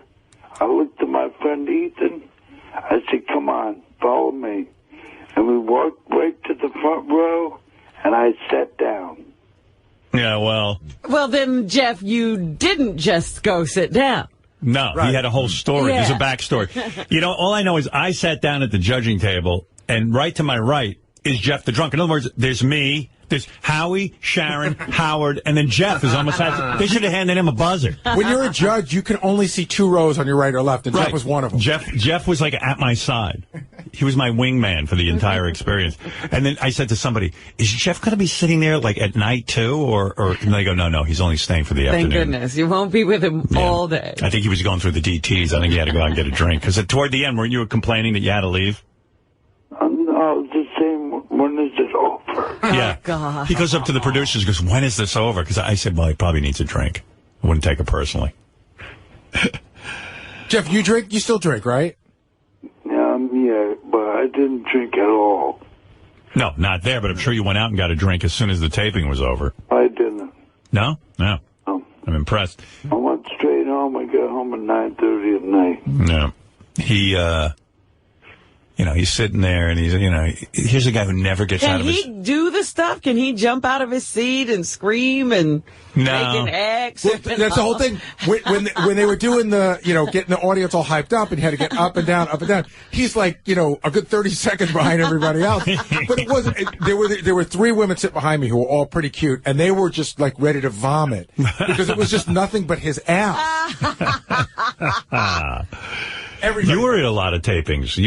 I looked at my friend Ethan. I said, come on, follow me. And we walked right to the front row, and I sat down. Yeah, well. Well, then, Jeff, you didn't just go sit down. No, he had a whole story. Yeah. There's a backstory. You know, all I know is I sat down at the judging table, and right to my right is Jeff the drunk. In other words, there's me, there's Howie, Sharon, Howard, and then Jeff is on my side. They should have handed him a buzzer. When you're a judge, you can only see 2 rows on your right or left, and Jeff was one of them. Jeff was like at my side. He was my wingman for the entire experience. And then I said to somebody, is Jeff going to be sitting there like at night too? Or and they go, no, he's only staying for the Thank afternoon. goodness. You won't be with him all day. I think he was going through the DTs. I think he had to go out and get a drink. Because toward the end, weren't you complaining that you had to leave? No, the same. When is it over? Yeah. God. He goes up to the producers and goes, when is this over? Because I said, well, he probably needs a drink. I wouldn't take it personally. Jeff, you drink? You still drink, right? Yeah, but I didn't drink at all. No, not there, but I'm sure you went out and got a drink as soon as the taping was over. I didn't. No? No. I'm impressed. I went straight home. I got home at 9:30 at night. No. He, he's sitting there and here's a guy who never gets out Can of his... he do the stuff? Can he jump out of his seat and scream and make an X? Well, that's the whole thing. When they were doing the, getting the audience all hyped up and he had to get up and down, he's like, a good 30 seconds behind everybody else. But it wasn't, there were 3 women sitting behind me who were all pretty cute, and they were just like ready to vomit because it was just nothing but his ass. You were at a lot of tapings.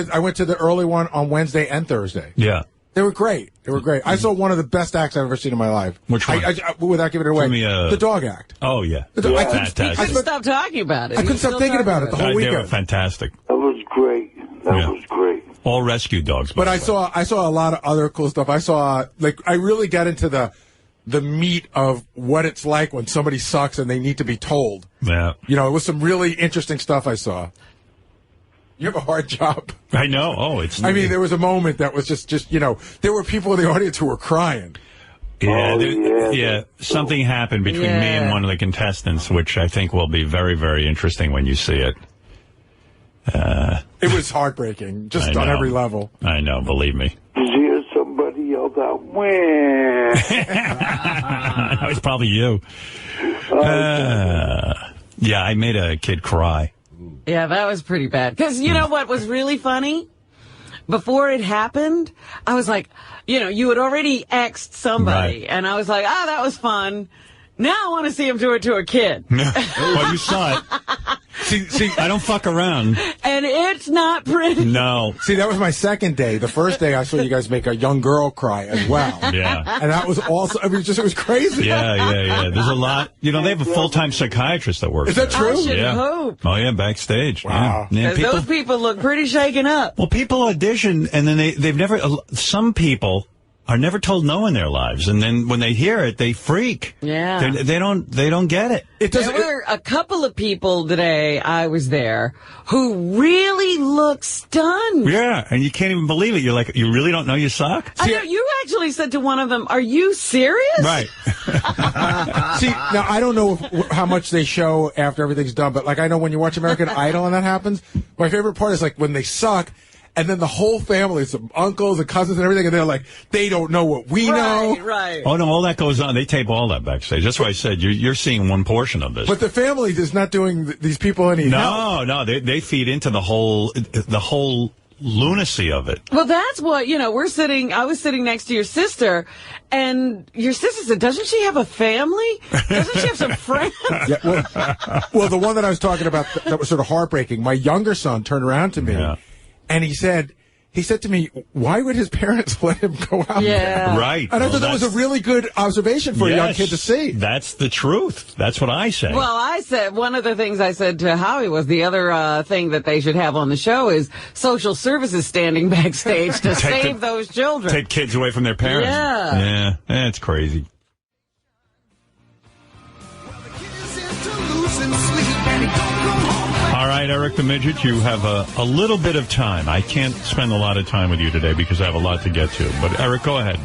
I went to the early one on Wednesday and Thursday. Yeah. They were great. I saw one of the best acts I've ever seen in my life. Which one? Without giving it away. The dog act. Oh, yeah. I couldn't stop talking about it. I couldn't stop thinking about it the whole weekend. They were fantastic. That was great. That was great. All rescue dogs. But I saw a lot of other cool stuff. I really got into the meat of what it's like when somebody sucks and they need to be told. Yeah. It was some really interesting stuff I saw. You have a hard job. I know. Oh, it's... I mean, there was a moment that was just there were people in the audience who were crying. Yeah, something happened between me and one of the contestants, which I think will be very, very interesting when you see it. It was heartbreaking, just on every level. I know, believe me. Did you hear somebody yell out, wah? That was probably you. Yeah, I made a kid cry. Yeah, that was pretty bad. Because you know what was really funny? Before it happened, I was like, you had already X'd somebody. Right. And I was like, that was fun. Now I want to see him do it to a kid. Well, you saw it. See, I don't fuck around. And it's not pretty. No. See, that was my second day. The first day I saw you guys make a young girl cry as well. Yeah. And that was also, it was crazy. Yeah. There's a lot. They have a full-time psychiatrist that works. Is that true? I should hope. Oh, yeah, backstage. Wow. Yeah. Those people look pretty shaken up. Well, people audition, and then they've never, some people are never told no in their lives, and then when they hear it, they freak. Yeah. They don't get it. There were a couple of people today, I was there, who really looked stunned. Yeah, and you can't even believe it. You're like, you really don't know you suck? I know, you actually said to one of them, "Are you serious?" Right. See, now, I don't know how much they show after everything's done, but, like, I know when you watch American Idol and that happens, my favorite part is, like, when they suck, and then the whole family, some uncles and cousins and everything, and they're like, they don't know what we know. Right. Oh, no, all that goes on. They tape all that backstage. That's why I said you're seeing one portion of this. But the family is not doing these people any help. No, they feed into the whole lunacy of it. Well, that's what, I was sitting next to your sister, and your sister said, doesn't she have a family? Doesn't she have some friends? Yeah, well, the one that I was talking about that was sort of heartbreaking, my younger son turned around to me, and he said to me, why would his parents let him go out there? Right. And I thought that was a really good observation for a young kid to see. That's the truth. That's what I say. Well, I said, one of the things I said to Howie was the other thing that they should have on the show is social services standing backstage to save those children. Take kids away from their parents. Yeah. Yeah, it's crazy. All right, Eric the Midget, you have a little bit of time. I can't spend a lot of time with you today because I have a lot to get to. But, Eric, go ahead.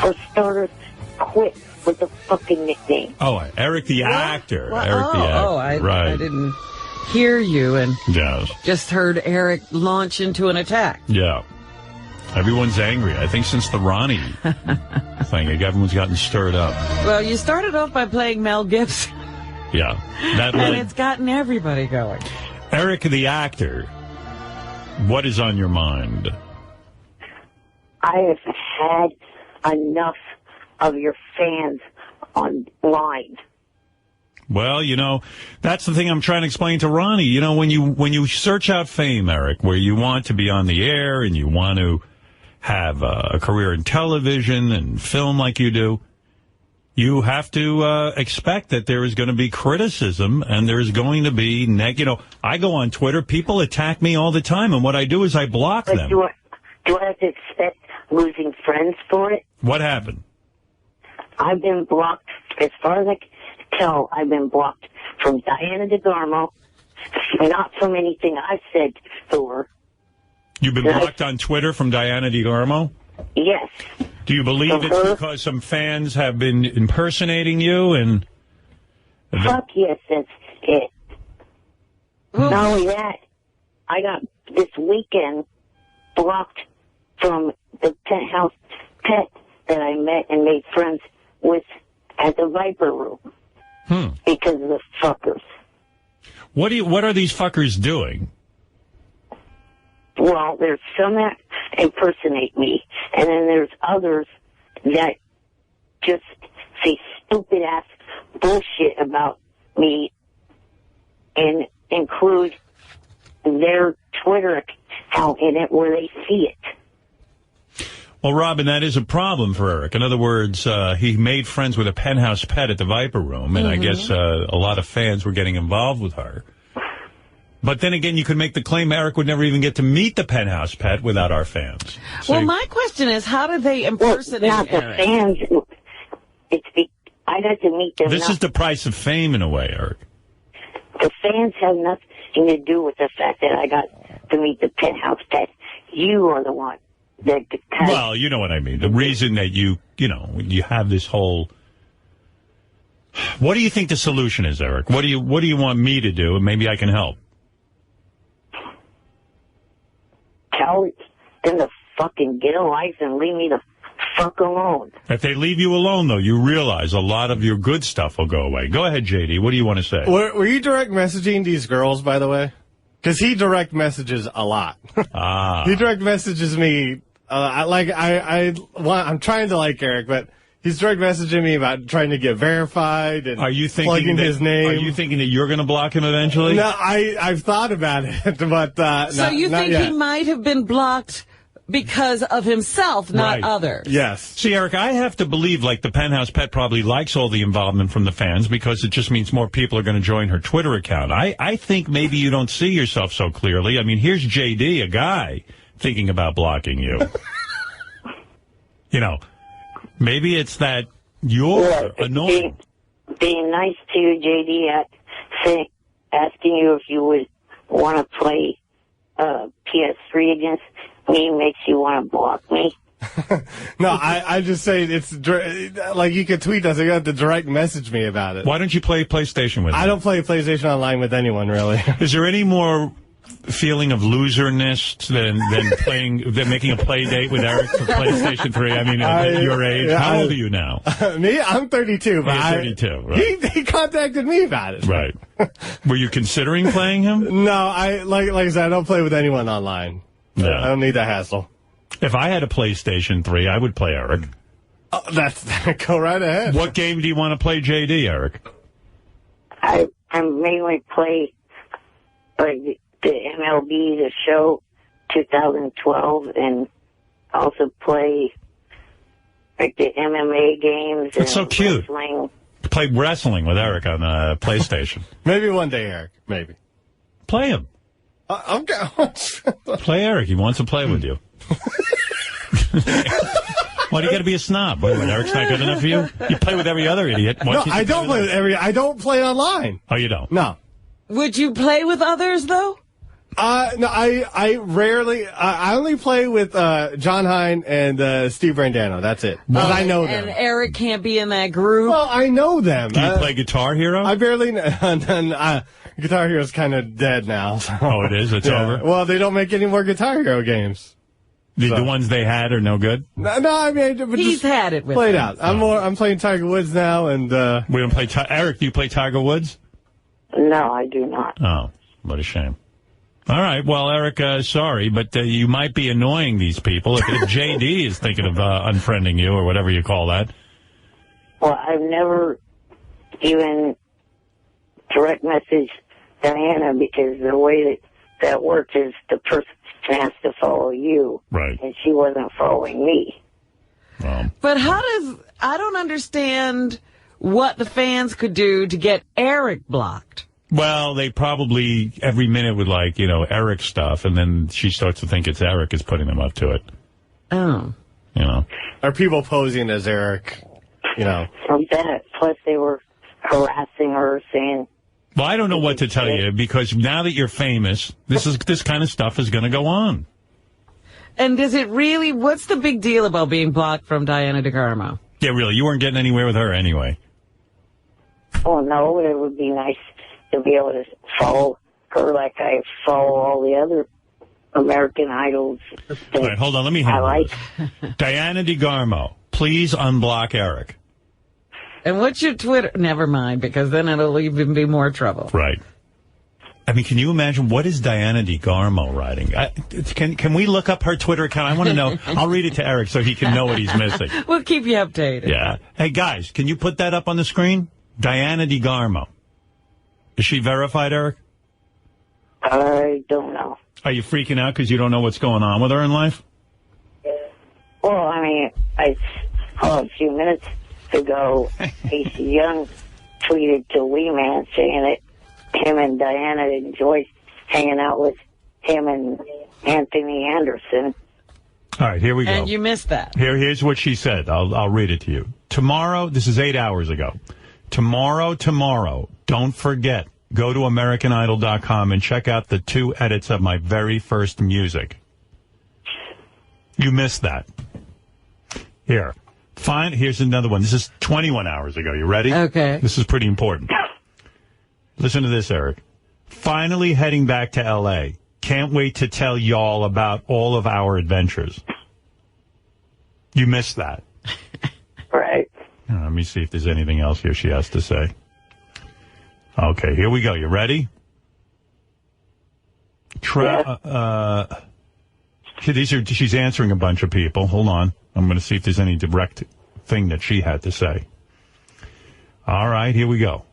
For starters, quit with the fucking nickname. Oh, Eric the actor. Well, Eric the actor. I didn't hear you and just heard Eric launch into an attack. Yeah. Everyone's angry. I think since the Ronnie thing, everyone's gotten stirred up. Well, you started off by playing Mel Gibson. Yeah. And it's gotten everybody going. Eric the actor, what is on your mind? I have had enough of your fans online. Well, that's the thing I'm trying to explain to Ronnie. When you search out fame, Eric, where you want to be on the air and you want to have a career in television and film like you do, you have to expect that there is going to be criticism and there's going to be I go on Twitter, people attack me all the time, and what I do is I block them. Do I have to expect losing friends for it? What happened? I've been blocked, as far as I can tell, I've been blocked from Diana DeGarmo, not from anything I said to her. You've been blocked on Twitter from Diana DeGarmo? Yes. Do you believe it's because some fans have been impersonating you? And fuck yes, that's it. Not only that, I got this weekend blocked from the Penthouse Pet that I met and made friends with at the Viper Room because of the fuckers. What are these fuckers doing? Well, there's some that impersonate me, and then there's others that just say stupid-ass bullshit about me and include their Twitter account in it where they see it. Well, Robin, that is a problem for Eric. In other words, he made friends with a Penthouse Pet at the Viper Room, and I guess a lot of fans were getting involved with her. But then again, you could make the claim Eric would never even get to meet the Penthouse Pet without our fans. So well, my question is, how did they impersonate not Eric? The fans. I got to meet them. This is the price of fame in a way, Eric. The fans have nothing to do with the fact that I got to meet the Penthouse Pet. You are the one that... Well, you know what I mean. The reason that you have this whole... What do you think the solution is, Eric? What do you want me to do? And maybe I can help. Tell them to fucking get a life and leave me the fuck alone. If they leave you alone, though, you realize a lot of your good stuff will go away. Go ahead, JD. What do you want to say? Were you direct messaging these girls, by the way? Because he direct messages a lot. He direct messages me. I'm trying to like Eric, but he's direct messaging me about trying to get verified and plugging his name. Are you thinking that you're going to block him eventually? No, I've thought about it, but so you think he might have been blocked because of himself, not others? Yes. See, Eric, I have to believe, like, the Penthouse Pet probably likes all the involvement from the fans because it just means more people are going to join her Twitter account. I think maybe you don't see yourself so clearly. I mean, here's JD, a guy, thinking about blocking you. You know, maybe it's that you're annoying. Being nice to you, JD, asking you if you would want to play PS3 against me makes you want to block me. No, I just say it's like you could tweet us. You have to direct message me about it. Why don't you play PlayStation with me? I don't play PlayStation Online with anyone, really. Is there any more feeling of loserness than making a play date with Eric for PlayStation 3? I mean, at your age. How old are you now? Me? I'm 32. But You're 32, right? He contacted me about it. Right. Were you considering playing him? No, like I said, I don't play with anyone online. Yeah. I don't need the hassle. If I had a PlayStation 3, I would play Eric. Go right ahead. What game do you want to play, JD, Eric? I mainly play like the MLB The Show 2012, and also play like the MMA games. That's so cute. Wrestling. Play wrestling with Eric on PlayStation. Maybe one day, Eric. Maybe. Play him. Okay. Play Eric. He wants to play with you. Why do you got to be a snob? What, Eric's not good enough for you? You play with every other idiot. No, I don't play with I don't play online. Oh, you don't? No. Would you play with others, though? No, I rarely. I only play with John Hine and Steve Brandano. That's it. But I know them. And Eric can't be in that group. Well, I know them. Do you play Guitar Hero? I barely. Guitar Hero's kind of dead now. So. Oh, it is? It's over? Well, they don't make any more Guitar Hero games. The ones they had are no good? No, I mean, but he's had it with played them. out. I'm playing Tiger Woods now, and we don't play. Eric, do you play Tiger Woods? No, I do not. Oh, what a shame. All right, well, Eric, sorry, but you might be annoying these people if JD is thinking of unfriending you or whatever you call that. Well, I've never even direct messaged Diana, because the way that works is the person has to follow you. Right. And she wasn't following me. But I don't understand what the fans could do to get Eric blocked. Well, they probably every minute would Eric stuff, and then she starts to think it's Eric is putting them up to it. Oh. You know. Are people posing as Eric, From that, plus they were harassing her, saying... Well, I don't know what to tell you, because now that you're famous, this kind of stuff is going to go on. And what's the big deal about being blocked from Diana DeGarmo? Yeah, really, you weren't getting anywhere with her anyway. Oh, no, it would be nice to be able to follow her like I follow all the other American Idols. All right, hold on, let me handle this. Diana DeGarmo, please unblock Eric. And what's your Twitter? Never mind, because then it'll even be more trouble. Right. I mean, can you imagine what is Diana DeGarmo writing? Can we look up her Twitter account? I want to know. I'll read it to Eric so he can know what he's missing. We'll keep you updated. Yeah. Hey, guys, can you put that up on the screen? Diana DeGarmo. Is she verified, Eric? I don't know. Are you freaking out because you don't know what's going on with her in life? Well, I mean, a few minutes ago, Casey Young tweeted to Wee Man saying that him and Diana enjoyed hanging out with him and Anthony Anderson. All right, here we go. And you missed that. Here's what she said. I'll read it to you. Tomorrow, this is 8 hours ago. Tomorrow, don't forget, go to AmericanIdol.com and check out the 2 edits of my very first music. You missed that. Here. Fine. Here's another one. This is 21 hours ago. You ready? Okay. This is pretty important. Listen to this, Eric. Finally heading back to L.A. Can't wait to tell y'all about all of our adventures. You missed that. Right. Let me see if there's anything else here she has to say. Okay, here we go. You ready? She's answering a bunch of people. Hold on. I'm going to see if there's any direct thing that she had to say. All right, here we go.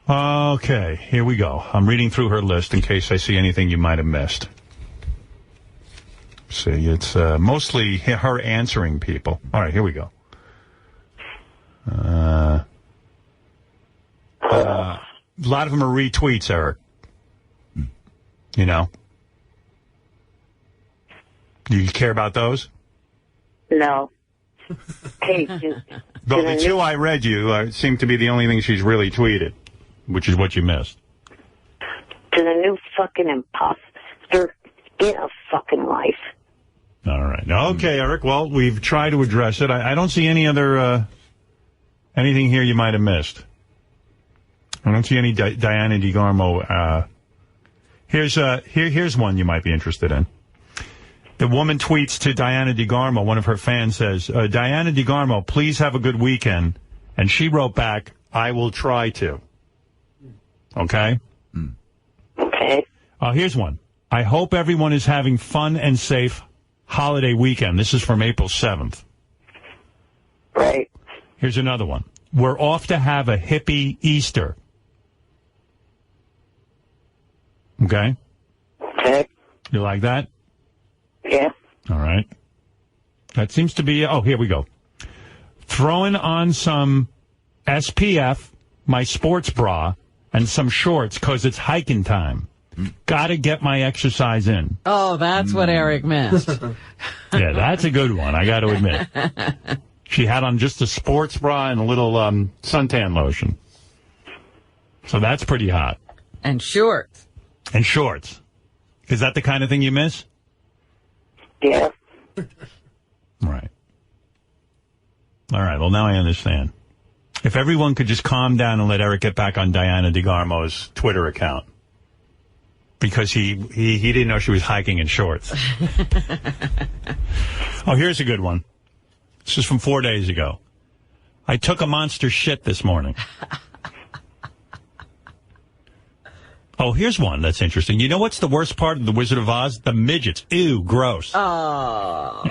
Okay, here we go. I'm reading through her list in case I see anything you might have missed. See, it's mostly her answering people. All right, here we go. A lot of them are retweets, Eric. You know? Do you care about those? No. Hey, Well, the two I read you seem to be the only thing she's really tweeted, which is what you missed. to the new fucking imposter, get a fucking life. All right. Okay, Eric. Well, we've tried to address it. I don't see any other anything here you might have missed. I don't see any Diana DeGarmo. Here's one you might be interested in. The woman tweets to Diana DeGarmo. One of her fans says, Diana DeGarmo, please have a good weekend. And she wrote back, I will try to. Okay? Okay. Here's one. I hope everyone is having fun and safe holiday weekend. This is from April 7th. Right. Here's another one. We're off to have a hippie Easter. Okay? Okay. You like that? Yeah. All right. That seems to be... Oh, here we go. Throwing on some SPF, my sports bra, and some shorts because it's hiking time. Gotta get my exercise in. Oh, that's what Eric missed. Yeah, that's a good one, I got to admit. She had on just a sports bra and a little suntan lotion. So that's pretty hot. And shorts. And shorts. Is that the kind of thing you miss? Yeah. Right. All right, well, now I understand. If everyone could just calm down and let Eric get back on Diana DeGarmo's Twitter account. Because he didn't know she was hiking in shorts. Oh, here's a good one. This is from 4 days ago. I took a monster shit this morning. Oh, here's one that's interesting. You know what's the worst part of The Wizard of Oz? The midgets. Ew, gross. Oh.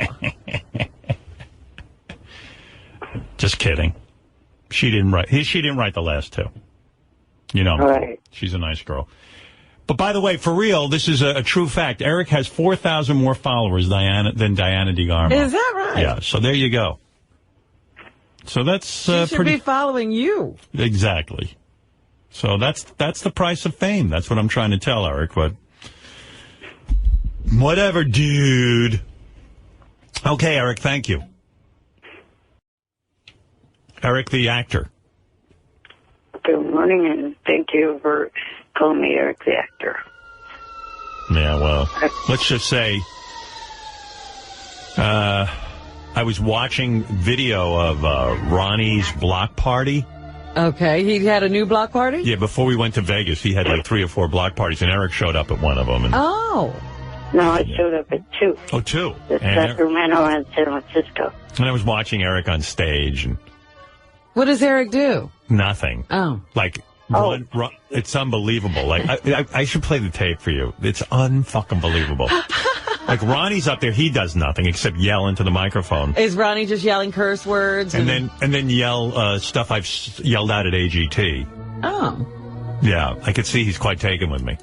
Just kidding. She didn't write the last two. You know, right. She's a nice girl. But by the way, for real, this is a true fact. Eric has 4,000 more followers than Diana DeGarmo. Is that right? Yeah, so there you go. So that's she should be following you. Exactly. So that's the price of fame. That's what I'm trying to tell Eric. But whatever, dude. Okay, Eric, thank you. Eric, the actor. Good morning, and thank you for calling me Eric, the actor. Yeah, well, let's just say I was watching video of Ronnie's block party. Okay, he had a new block party? Yeah, before we went to Vegas, he had like 3 or 4 block parties, and Eric showed up at one of them. And, oh. No, I showed up at 2. Oh, 2. The Sacramento and San Francisco. And I was watching Eric on stage. And what does Eric do? Nothing. Oh. Like, it's unbelievable. Like, I should play the tape for you. It's unfucking believable. Like, Ronnie's up there, he does nothing except yell into the microphone. Is Ronnie just yelling curse words? And then yell stuff I've yelled out at AGT. Oh. Yeah, I could see he's quite taken with me.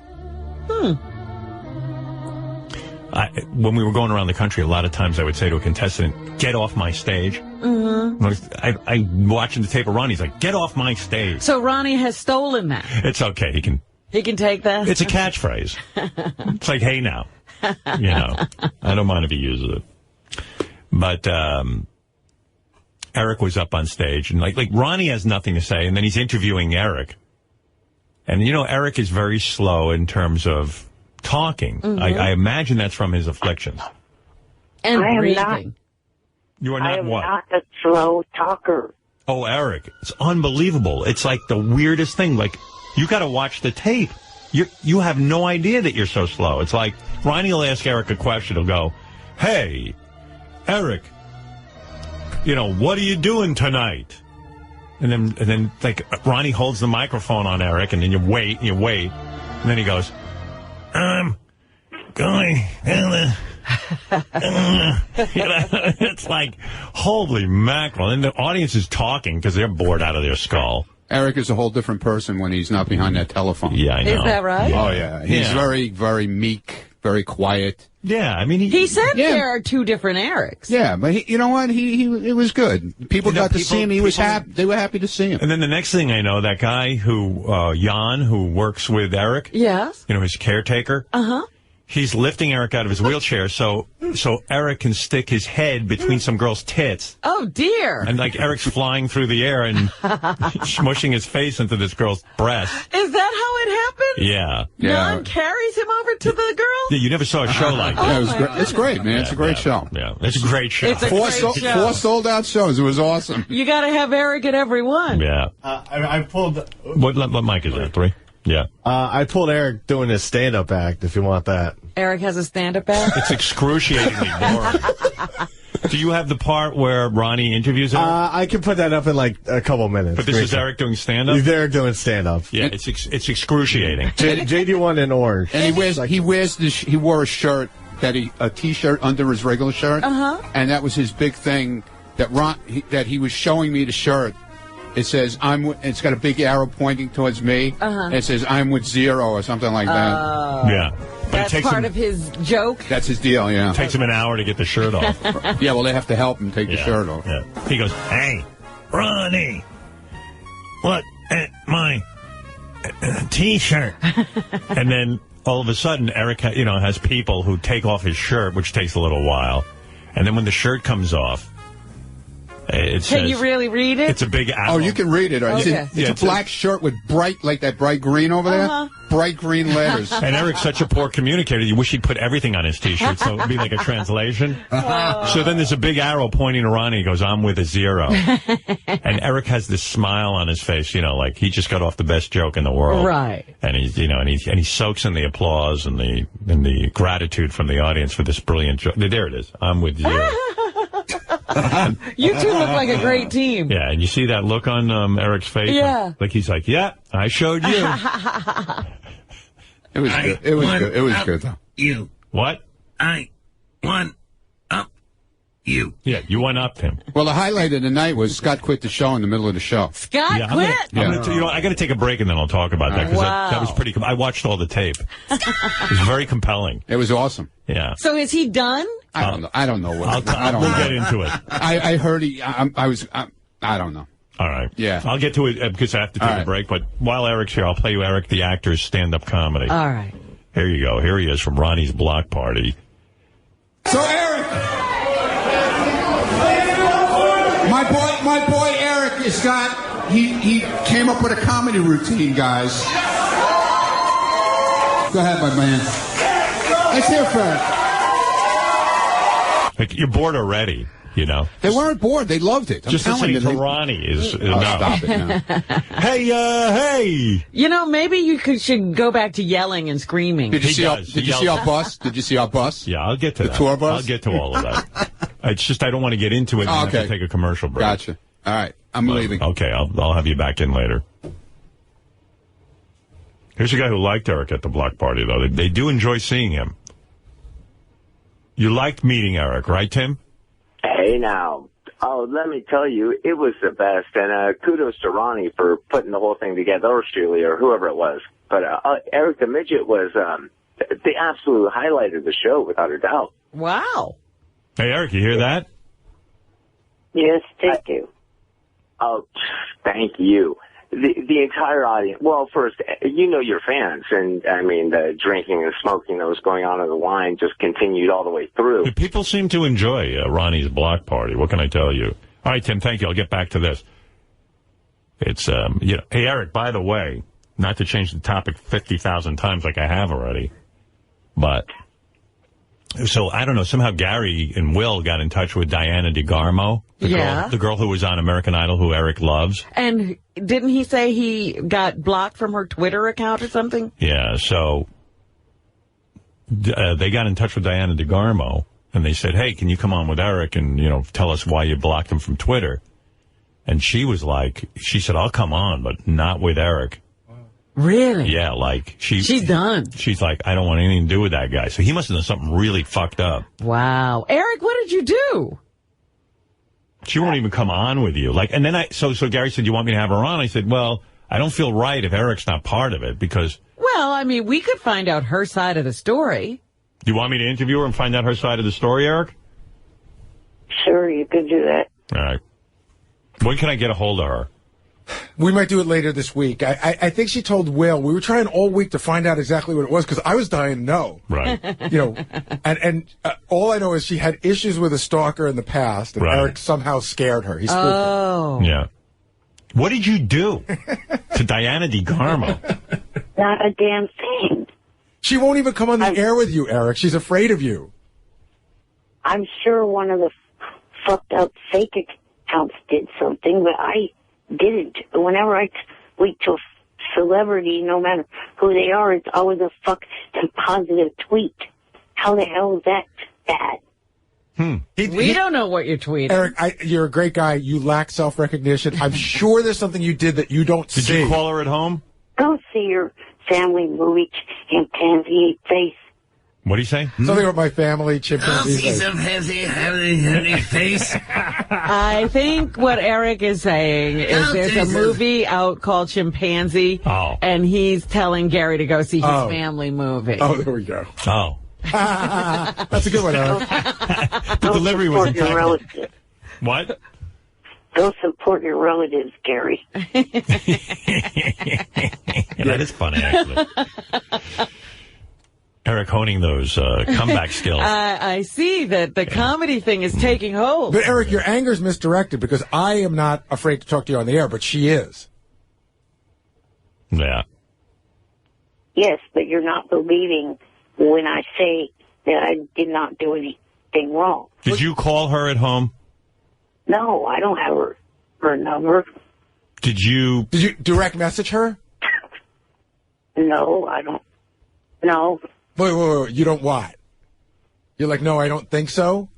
When we were going around the country, a lot of times I would say to a contestant, get off my stage. Mm-hmm. I'm watching the tape of Ronnie. He's like, get off my stage. So Ronnie has stolen that. It's okay. He can take that? It's a catchphrase. It's like, hey, now. You know, I don't mind if he uses it. But Eric was up on stage, and like Ronnie has nothing to say, and then he's interviewing Eric. And, you know, Eric is very slow in terms of talking. Mm-hmm. I imagine that's from his afflictions. And I am breathing. You are I not am what? not a slow talker. Oh, Eric, it's unbelievable. It's like the weirdest thing. Like, you got to watch the tape. You have no idea that you're so slow. It's like Ronnie will ask Eric a question. He'll go, hey, Eric, you know, what are you doing tonight? And then like Ronnie holds the microphone on Eric, and then you wait, and then he goes, I'm going, you know, it's like, holy mackerel. And the audience is talking because they're bored out of their skull. Eric is a whole different person when he's not behind that telephone. Yeah, I know. Is that right? Oh, yeah. He's very, very meek, very quiet. Yeah, I mean... He said there are 2 different Erics. Yeah, but you know what? It was good. People got to see him. He was happy. They were happy to see him. And then the next thing I know, that guy Jan, who works with Eric... Yes. You know, his caretaker... Uh-huh. he's lifting Eric out of his wheelchair so Eric can stick his head between some girl's tits. Oh, dear. And, like, Eric's flying through the air and smushing his face into this girl's breast. Is that how it happened? Yeah. Nun carries him over to the girl? Yeah, you never saw a show like that. Yeah, it was great. It's great, man. It's a great show. Yeah, it's a great show. It's a great show. 4 sold-out shows. It was awesome. You got to have Eric at every one. Yeah. I pulled... What mic is that, 3? Yeah. I pulled Eric doing his stand-up act, if you want that. Eric has a stand-up act? It's excruciatingly boring. Do you have the part where Ronnie interviews Eric? I can put that up in like a couple minutes. But this is Eric doing stand-up? He's Eric doing stand-up. Yeah, it's excruciating. JD1 in orange. And he wore a shirt, a T-shirt under his regular shirt. And that was his big thing, that he was showing me the shirt. It says, it's got a big arrow pointing towards me. And it says, I'm with Zero or something like that. Yeah. But that's part of his joke? That's his deal, yeah. It takes him an hour to get the shirt off. Yeah, well, they have to help him take the shirt off. Yeah. He goes, hey, Ronnie, look at my T-shirt. And then all of a sudden, Eric has people who take off his shirt, which takes a little while. And then when the shirt comes off, it says... Can you really read it? It's a big arrow. Oh, you can read it. Okay. It's a black shirt with bright green over there. Bright green letters. And Eric's such a poor communicator, you wish he'd put everything on his T-shirt, so it would be like a translation. So then there's a big arrow pointing to Ronnie. He goes, I'm with a Zero. And Eric has this smile on his face, like he just got off the best joke in the world. Right. And he's, and he soaks in the applause and the gratitude from the audience for this brilliant joke. There it is. I'm with Zero. You two look like a great team. Yeah, and you see that look on Eric's face? Yeah. Like he's like, yeah, I showed you. It was good. It was good. It was good, though. You. What? I won up you. Yeah, you went up him. Well, the highlight of the night was Scott quit the show in the middle of the show. Scott quit? I got to take a break and then I'll talk about that because that was pretty. I watched all the tape. It was very compelling. It was awesome. Yeah. So is he done? I don't know. I don't know what. We'll get into it. I heard I don't know. All right. Yeah. I'll get to it because I have to take a break. But while Eric's here, I'll play you Eric the actor's stand-up comedy. All right. Here you go. Here he is from Ronnie's Block Party. So Eric, my boy Eric has got. He came up with a comedy routine, guys. Go ahead, my man. Let's hear for it. Like, you're bored already, They weren't bored. They loved it. Just listening to Ronnie is enough. Stop it now. Hey. Maybe you should go back to yelling and screaming. Did you see our bus? Did you see our bus? Yeah, I'll get to the that. tour bus. I'll get to all of that. It's just I don't want to get into it. And have to take a commercial break. Gotcha. All right, I'm leaving. Okay, I'll have you back in later. Here's a guy who liked Eric at the block party, though. They do enjoy seeing him. You liked meeting Eric, right, Tim? Hey, now. Oh, let me tell you, it was the best. And kudos to Ronnie for putting the whole thing together, or Shirley, or whoever it was. But Eric the Midget was the absolute highlight of the show, without a doubt. Wow. Hey, Eric, you hear that? Yes, thank you. Oh, thank you. The entire audience. Well, first, your fans, and I mean the drinking and smoking that was going on in the line just continued all the way through. People seem to enjoy Ronnie's block party. What can I tell you? All right, Tim, thank you. I'll get back to this. It's hey, Eric. By the way, not to change the topic 50,000 times like I have already, but so I don't know. Somehow Gary and Will got in touch with Diana DeGarmo, the girl who was on American Idol, who Eric loves. And didn't he say he got blocked from her Twitter account or something? Yeah, so they got in touch with Diana DeGarmo, and they said, hey, can you come on with Eric and, tell us why you blocked him from Twitter? And she said, I'll come on, but not with Eric. Really? Yeah, like she's done. She's like, I don't want anything to do with that guy. So he must have done something really fucked up. Wow. Eric, what did you do? She won't even come on with you. And then so Gary said, you want me to have her on? I said, well, I don't feel right if Eric's not part of it because... Well, I mean, we could find out her side of the story. Do you want me to interview her and find out her side of the story, Eric? Sure, you could do that. All right. When can I get a hold of her? We might do it later this week. I think she told Will. We were trying all week to find out exactly what it was because I was dying to know. Right. And all I know is she had issues with a stalker in the past, and Eric somehow scared her. He spooked her. Yeah. What did you do to Diana DeGarmo? Not a damn thing. She won't even come on the air with you, Eric. She's afraid of you. I'm sure one of the fucked up fake accounts did something, but I didn't. Whenever I tweet to a celebrity, no matter who they are, it's always a fucking positive tweet. How the hell is that bad? We don't know what you're tweeting. Eric, you're a great guy. You lack self-recognition. I'm sure there's something you did that you don't see. Did you call her at home? Go see your family movie, Chimpanzee Face. What do you say? Something about my family, Chimpanzee Face. Chimpanzee Face. I think what Eric is saying is there's a movie out called Chimpanzee, and he's telling Gary to go see his family movie. Oh, there we go. Oh. That's a good one, Eric. The delivery was impeccable. What? Go support your relatives, Gary. That is funny, actually. Eric honing those comeback skills. I see that the comedy thing is taking hold. But, Eric, your anger's misdirected because I am not afraid to talk to you on the air, but she is. Yeah. Yes, but you're not believing when I say that I did not do anything wrong. Did you call her at home? No, I don't have her number. Did you direct message her? No, I don't. No. Wait, you don't what? You're like, no, I don't think so?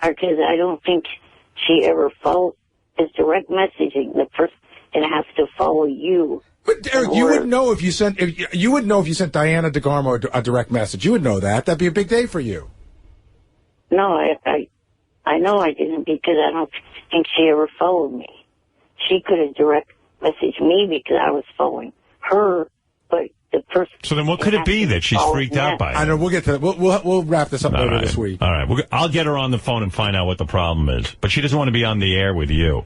Because I don't think she ever followed his direct messaging. The person has to follow you. But Eric, you would know if you sent Diana DeGarmo a direct message. You would know that. That'd be a big day for you. No, I know I didn't because I don't think she ever followed me. She could have direct messaged me because I was following her, but the person. So then, what could it be that she's freaked out by? I know. We'll get to that. We'll wrap this up later this week. All right. I'll get her on the phone and find out what the problem is. But she doesn't want to be on the air with you.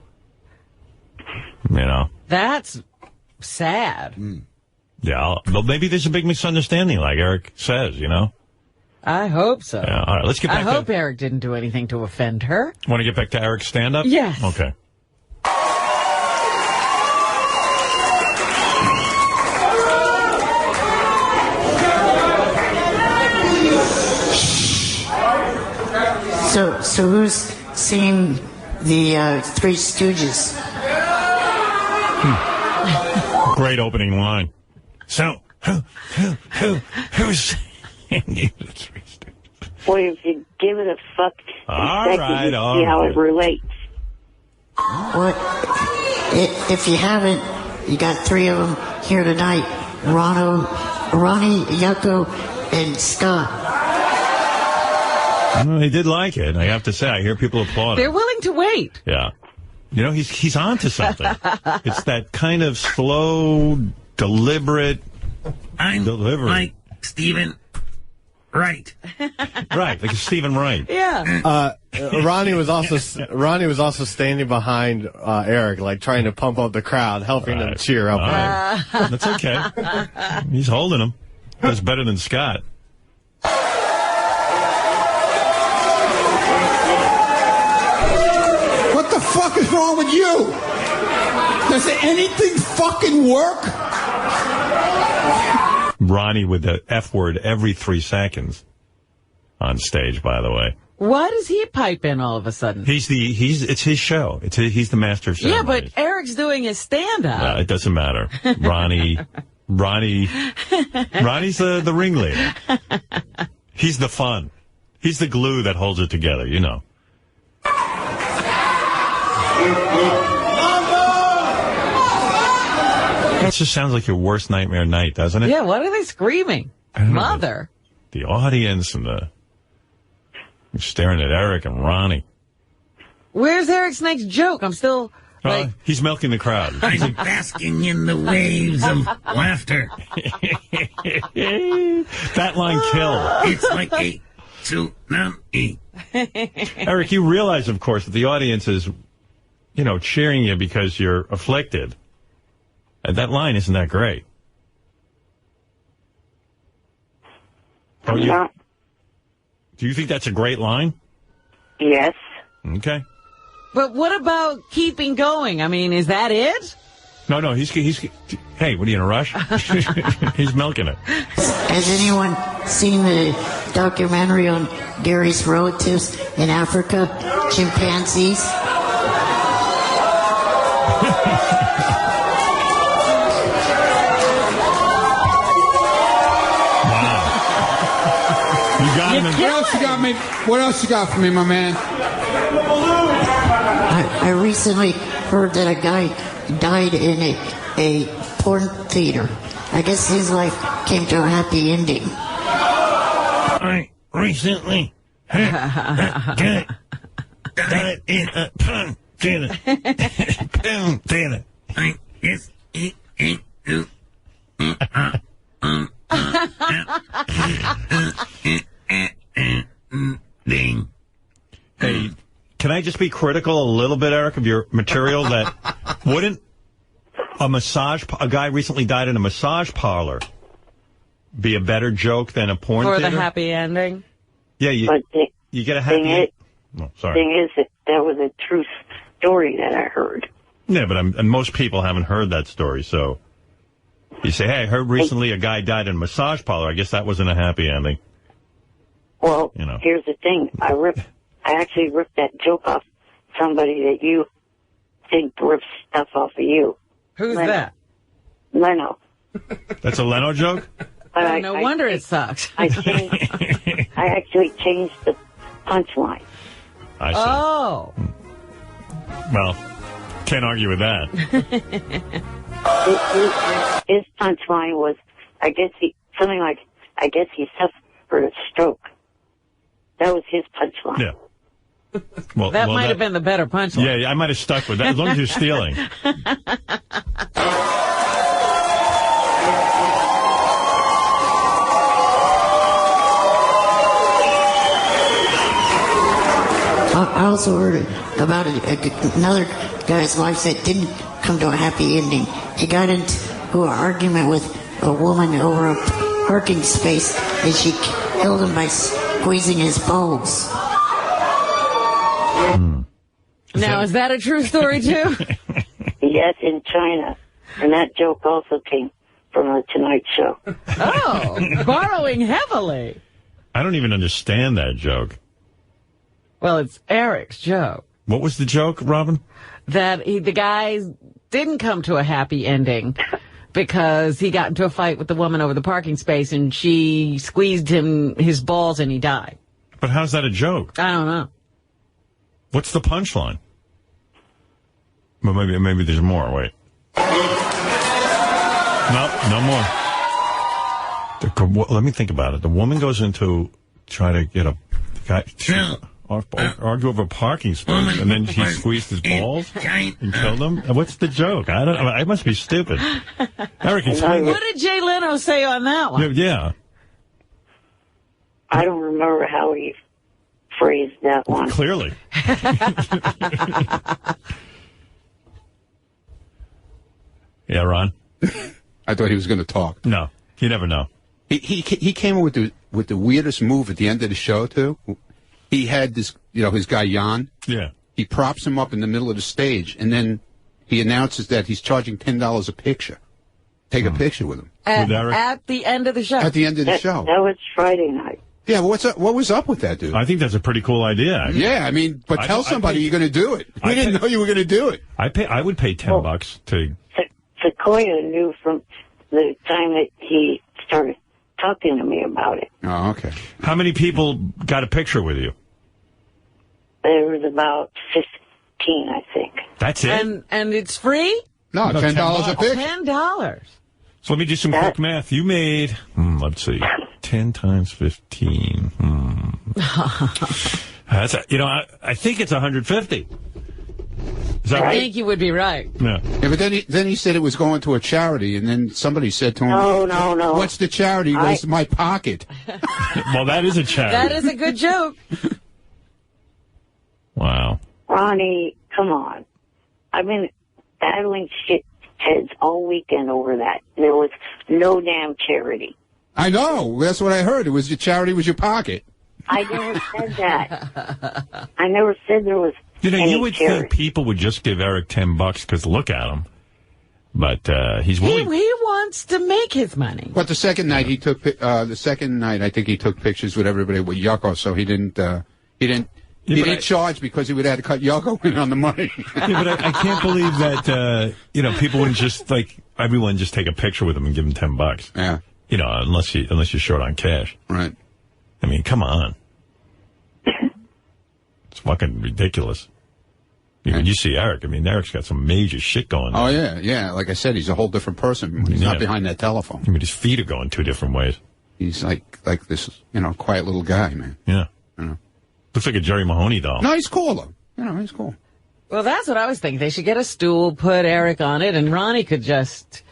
You know. That's sad. Yeah. Well, maybe there's a big misunderstanding, like Eric says. You know. I hope so. Yeah. All right. Let's get back. I hope Eric didn't do anything to offend her. Want to get back to Eric's stand-up? Yes. Okay. So who's seen the Three Stooges? Great opening line. So who's seen the Three Stooges? Well, if you give it a fuck, all right, see how it relates. What? If you haven't, you got three of them here tonight: Ronnie, Yucko, and Scott. Well, he did like it. I have to say, I hear people applauding. They're willing to wait. Yeah. You know, he's on to something. It's that kind of slow, deliberate delivery. Like Stephen Wright. Right, like Stephen Wright. Yeah. Ronnie was also standing behind Eric, like trying to pump up the crowd, helping them cheer up. That's okay. He's holding him. That's better than Scott. What the fuck is wrong with you? Does anything fucking work? Ronnie with the F word every 3 seconds on stage, by the way. Why does he pipe in all of a sudden? It's his show. He's the master of ceremonies. Yeah, but Eric's doing his stand-up. It doesn't matter. Ronnie's the ringleader. He's the fun. He's the glue that holds it together, you know. That just sounds like your worst nightmare night, doesn't it? Yeah, what are they screaming? Mother. The audience and staring at Eric and Ronnie. Where's Eric's next joke? I'm still like... he's milking the crowd. I'm basking in the waves of laughter. That line killed. It's like a tsunami. Eric, you realize, of course, that the audience is cheering you because you're afflicted. That line isn't that great. Do you think that's a great line? Yes. Okay. But what about keeping going? I mean, is that it? No, he's hey, what are you in a rush? He's milking it. Has anyone seen the documentary on Gary's relatives in Africa, chimpanzees? You got him. What else you got me? What else you got for me, my man? I recently heard that a guy died in a porn theater. I guess his life came to a happy ending. I recently died in a porn theater. Porn theater. Hey, can I just be critical a little bit, Eric, of your material? That wouldn't a guy recently died in a massage parlor be a better joke than a porn For theater? the happy ending? Yeah, you get a happy ending. Oh, sorry. Thing is that was a true story that I heard. Yeah, but and most people haven't heard that story, so you say, hey, I heard recently a guy died in a massage parlor. I guess that wasn't a happy ending. Well, here's the thing. I actually ripped that joke off somebody that you think rips stuff off of you. Who's that? Leno. That's a Leno joke? But no wonder it sucks. I actually changed the punchline. I see. Oh. Well, can't argue with that. His punchline was, I guess he suffered a stroke. That was his punchline. Yeah. Well, that might have been the better punchline. Yeah, I might have stuck with that, as long as you're stealing. I also heard about another guy's life that didn't come to a happy ending. He got into an argument with a woman over a parking space, and she killed him by squeezing his balls. Now, is that a true story, too? Yes, in China. And that joke also came from The Tonight Show. Oh, borrowing heavily. I don't even understand that joke. Well, it's Eric's joke. What was the joke, Robin? That the guy didn't come to a happy ending because he got into a fight with the woman over the parking space and she squeezed his balls and he died. But how's that a joke? I don't know. What's the punchline? Well, maybe there's more. Wait. No more. Let me think about it. The woman goes in to try to get a guy argue over a parking space, and then he squeezed his balls and killed him. What's the joke? I must be stupid. Eric, what did Jay Leno say on that one? Yeah. I don't remember how he phrased that one. Clearly. Yeah, Ron? I thought he was going to talk. No, you never know. He came with the weirdest move at the end of the show, too. He had this, his guy Jan. Yeah. He props him up in the middle of the stage, and then he announces that he's charging $10 a picture. Take a picture with him. At the end of the show. At the end of the show. That was Friday night. Yeah, what was up with that, dude? I think that's a pretty cool idea. Yeah, but tell somebody you're going to do it. We didn't know you were going to do it. I would pay $10 to... Sequoia knew from the time that he started talking to me about it. Oh, okay. How many people got a picture with you? There was about 15, I think. That's it? And it's free? No, $10 a picture. $10. So let me do some quick math. You made, let's see, 10 times 15. That's I think it's 150. Is that right? I think you would be right. Yeah. But then he said it was going to a charity, and then somebody said to him, No. What's the charity? He goes, my pocket. Well, that is a charity. That is a good joke. Wow. Ronnie, come on. I've been battling shit heads all weekend over that. There was no damn charity. I know. That's what I heard. It was your charity was your pocket. I never said that. I never said there was any you would charity. think people would just give Eric $10 because look at him. But he's willing. He wants to make his money. But the second night he took I think he took pictures with everybody with Yucko, so he didn't charge because he would have to cut Yucko in on the money. Yeah, but I can't believe that people wouldn't just everyone just take a picture with him and give him $10. Yeah. Unless you're short on cash. Right. I mean, come on. It's fucking ridiculous. When you see Eric, Eric's got some major shit going on. Oh, yeah. Like I said, he's a whole different person when he's not behind that telephone. His feet are going 2 different ways. He's like this, quiet little guy, man. Yeah. Looks like a Jerry Mahoney doll. No, he's cool, though. He's cool. Well, that's what I was thinking. They should get a stool, put Eric on it, and Ronnie could just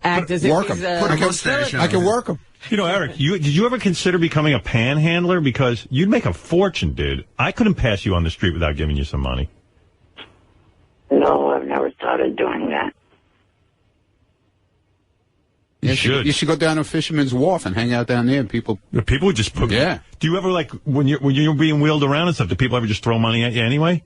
act as if he's I can work him. Eric, did you ever consider becoming a panhandler? Because you'd make a fortune, dude. I couldn't pass you on the street without giving you some money. No, I've never thought of doing that. You should. You should go down to Fisherman's Wharf and hang out down there. And people would just put. Yeah. Do you ever when you're being wheeled around and stuff? Do people ever just throw money at you anyway?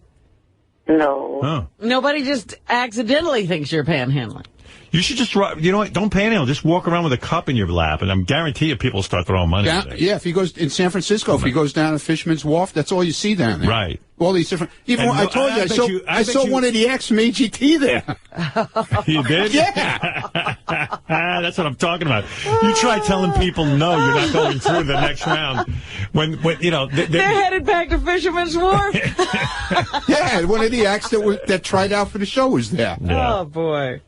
No. Oh. Nobody just accidentally thinks you're panhandling. You should just, don't panhandle. Just walk around with a cup in your lap, and I'm guarantee you people will start throwing money at you. Yeah, if he goes in San Francisco, if he goes down to Fisherman's Wharf, that's all you see down there. Right. All these different. Even I told you, I saw one of the X from AGT there. You did? Yeah. That's what I'm talking about. You try telling people no, you're not going through the next round. When they're headed back to Fisherman's Wharf. Yeah, one of the acts that tried out for the show was there. Yeah. Oh boy.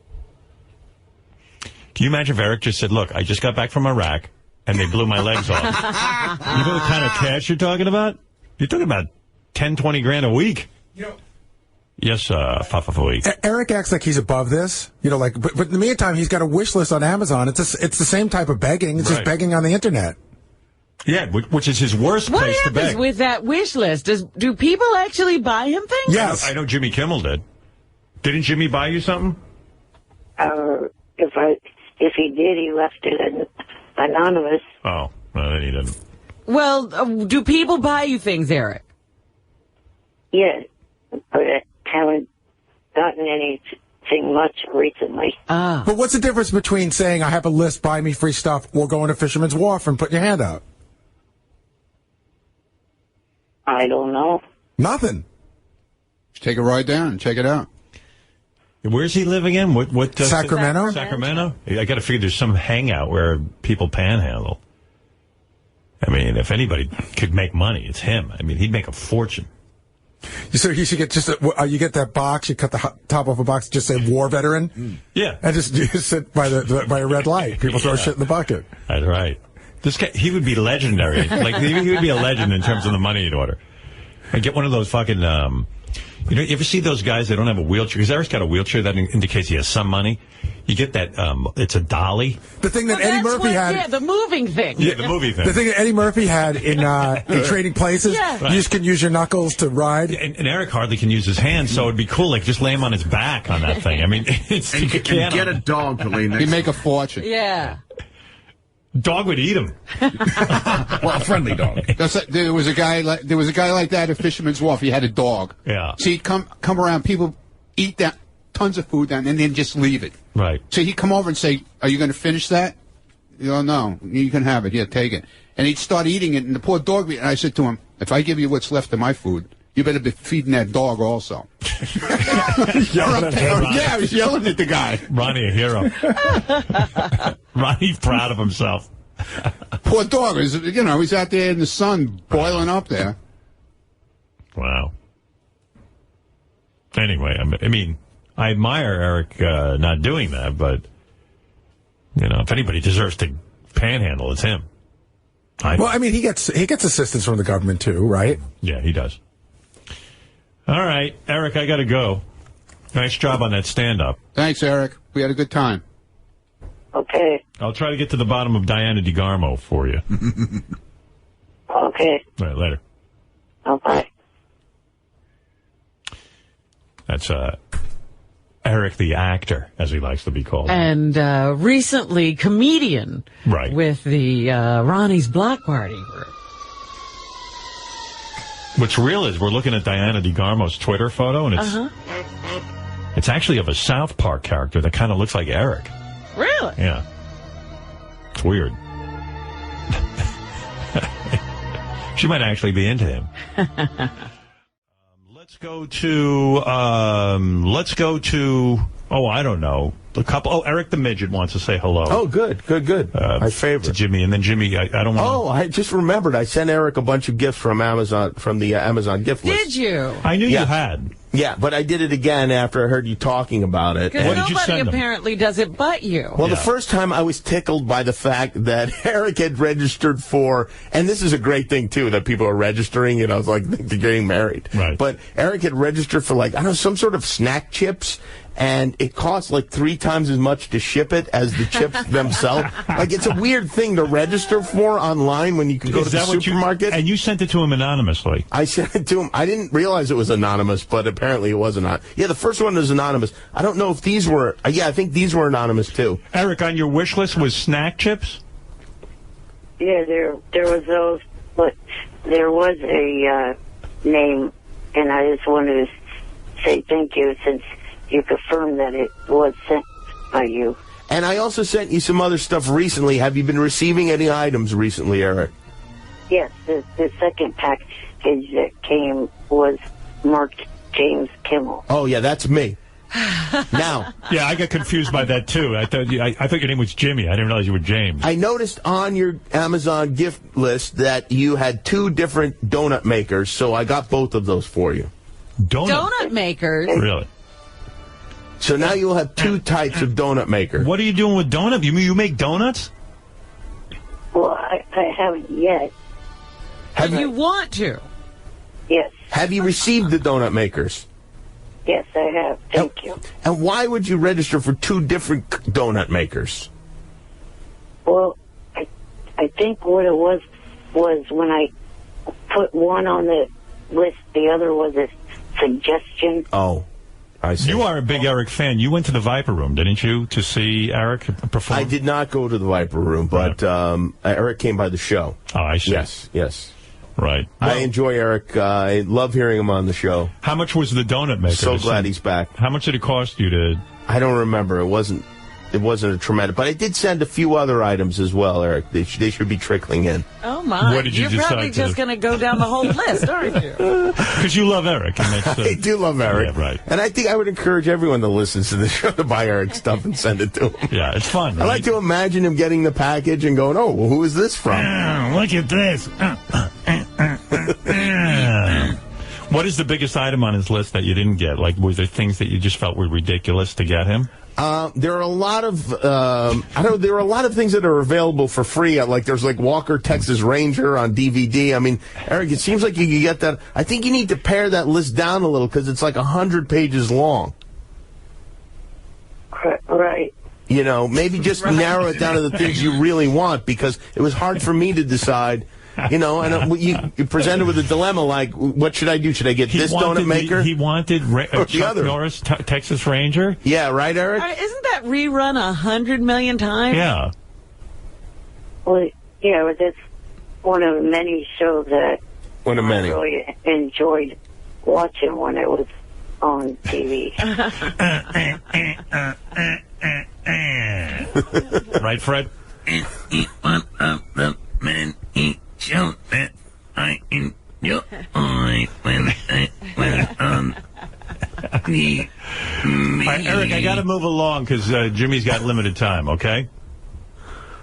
Can you imagine if Eric just said, "Look, I just got back from Iraq, and they blew my legs off." You know the kind of cash you're talking about? You're talking about 10, 20 grand a week. Yes, a week. Eric acts like he's above this, but in the meantime, he's got a wish list on Amazon. It's the same type of begging. It's just begging on the internet. Yeah, which is his worst place to beg. What happens with that wish list? Do people actually buy him things? Yes. I know Jimmy Kimmel did. Didn't Jimmy buy you something? If he did, he left it anonymous. Oh, well, then he didn't. Well, do people buy you things, Eric? Yeah, but I haven't gotten anything much recently. But what's the difference between saying, I have a list, buy me free stuff, or going to Fisherman's Wharf and putting your hand out? I don't know. Nothing. Just take a ride down and check it out. Where's he live again? What Sacramento? Sacramento? I got to figure there's some hangout where people panhandle. I mean, if anybody could make money, it's him. I mean, he'd make a fortune. So you should get you get that box, you cut the top off a box, just say war veteran. Yeah. And just sit by a red light. People throw shit in the bucket. That's right. This guy, he would be legendary. He would be a legend in terms of the money he'd order. I get one of those fucking, you ever see those guys that don't have a wheelchair? Because Eric's got a wheelchair that indicates he has some money. You get that, it's a dolly. The thing that Eddie Murphy had. Yeah, the moving thing. Yeah, the movie thing. The thing that Eddie Murphy had in Trading Places. Yeah. You just can use your knuckles to ride. And Eric hardly can use his hands, so it'd be cool, just lay him on his back on that thing. I mean, you can get a dog to lay next. He'd make a fortune. Yeah. Dog would eat him. Well, a friendly dog. There was a guy like that at Fisherman's Wharf. He had a dog. Yeah. So he'd come around, people eat that tons of food down, and then just leave it. Right. So he'd come over and say, "Are you going to finish that?" No, you can have it. Here, take it. And he'd start eating it, and the poor dog. And I said to him, "If I give you what's left of my food, you better be feeding that dog also." Yeah, I was yelling at the guy. Ronnie, a hero. Ronnie's proud of himself. Poor dog. He's out there in the sun, boiling up there. Wow. Anyway, I mean, I admire Eric not doing that, but, if anybody deserves to panhandle, it's him. Well, I mean, he gets assistance from the government, too, right? Yeah, he does. All right, Eric, I got to go. Nice job on that stand-up. Thanks, Eric. We had a good time. Okay. I'll try to get to the bottom of Diana DeGarmo for you. Okay. All right, later. Okay. That's Eric the actor, as he likes to be called. And recently, comedian. Right. With the Ronnie's Block Party group. What's real is we're looking at Diana DeGarmo's Twitter photo, and it's actually of a South Park character that kind of looks like Eric. Really? Yeah. It's weird. She might actually be into him. Let's go to, I don't know. A couple. Oh, Eric the Midget wants to say hello. Oh, good. My favorite. To Jimmy, and then Jimmy, I don't want. Oh, I just remembered. I sent Eric a bunch of gifts from Amazon, from the Amazon gift list. Did you? I knew you had. Yeah, but I did it again after I heard you talking about it. Because nobody apparently does it but you. Well, the first time I was tickled by the fact that Eric had registered for, and this is a great thing, too, that people are registering, you know, it's like they're getting married. Right. But Eric had registered for, like, I don't know, some sort of snack chips, and it costs like 3 times as much to ship it as the chips themselves. Like, it's a weird thing to register for online when you can go to the supermarket. And you sent it to him anonymously. I sent it to him. I didn't realize it was anonymous, but apparently it was anonymous. Yeah, the first one was anonymous. I don't know if these were... I think these were anonymous, too. Eric, on your wish list was snack chips? Yeah, there was those, but there was a name, and I just wanted to say thank you since you confirmed that it was sent by you. And I also sent you some other stuff recently. Have you been receiving any items recently, Eric? Yes, the second package that came was marked James Kimmel. Oh, yeah, that's me. Now. Yeah, I got confused by that, too. I thought your name was Jimmy. I didn't realize you were James. I noticed on your Amazon gift list that you had 2 different donut makers, so I got both of those for you. Donut makers? Really? So now you'll have 2 types of donut maker. What are you doing with donut? You make donuts? Well, I haven't yet. Have you want to? Yes. Have you received the donut makers? Yes, I have. Thank you. And why would you register for 2 different donut makers? Well, I think what it was when I put one on the list, the other was a suggestion. Oh, I see. You are a big Eric fan. You went to the Viper Room, didn't you, to see Eric perform? I did not go to the Viper Room, but Eric came by the show. Oh, I see. Yes. Right. Well, I enjoy Eric. I love hearing him on the show. How much was the donut maker? So glad he's back. How much did it cost you to... I don't remember. It wasn't a tremendous... But I did send a few other items as well, Eric. They should be trickling in. Oh, my. What did you You're probably just going to go down the whole list, aren't you? Because you love Eric. And that's, I do love Eric. Yeah, right. And I think I would encourage everyone that listens to the show to buy Eric stuff and send it to him. Yeah, it's fun. Right? I like to imagine him getting the package and going, oh, well, who is this from? Look at this. What is the biggest item on his list that you didn't get? Like, were there things that you just felt were ridiculous to get him? There are a lot of there are a lot of things that are available for free. Like there's like Walker Texas Ranger on DVD. I mean, Eric, it seems like you can get that. I think you need to pare that list down a little because it's like 100 pages long. Right. You know, maybe just narrow it down to the things you really want because it was hard for me to decide. You know, and you presented with a dilemma like, what should I do? Should I get this donut maker? He wanted Chuck Norris Texas Ranger. Yeah, right, Eric? Isn't that rerun 100 million times? Yeah. Well, yeah, that's one of many shows that I really enjoyed watching when it was on TV. Right, Fred? Show that I enjoy when I went on the... All right, Eric, I got to move along because Jimmy's got limited time, okay?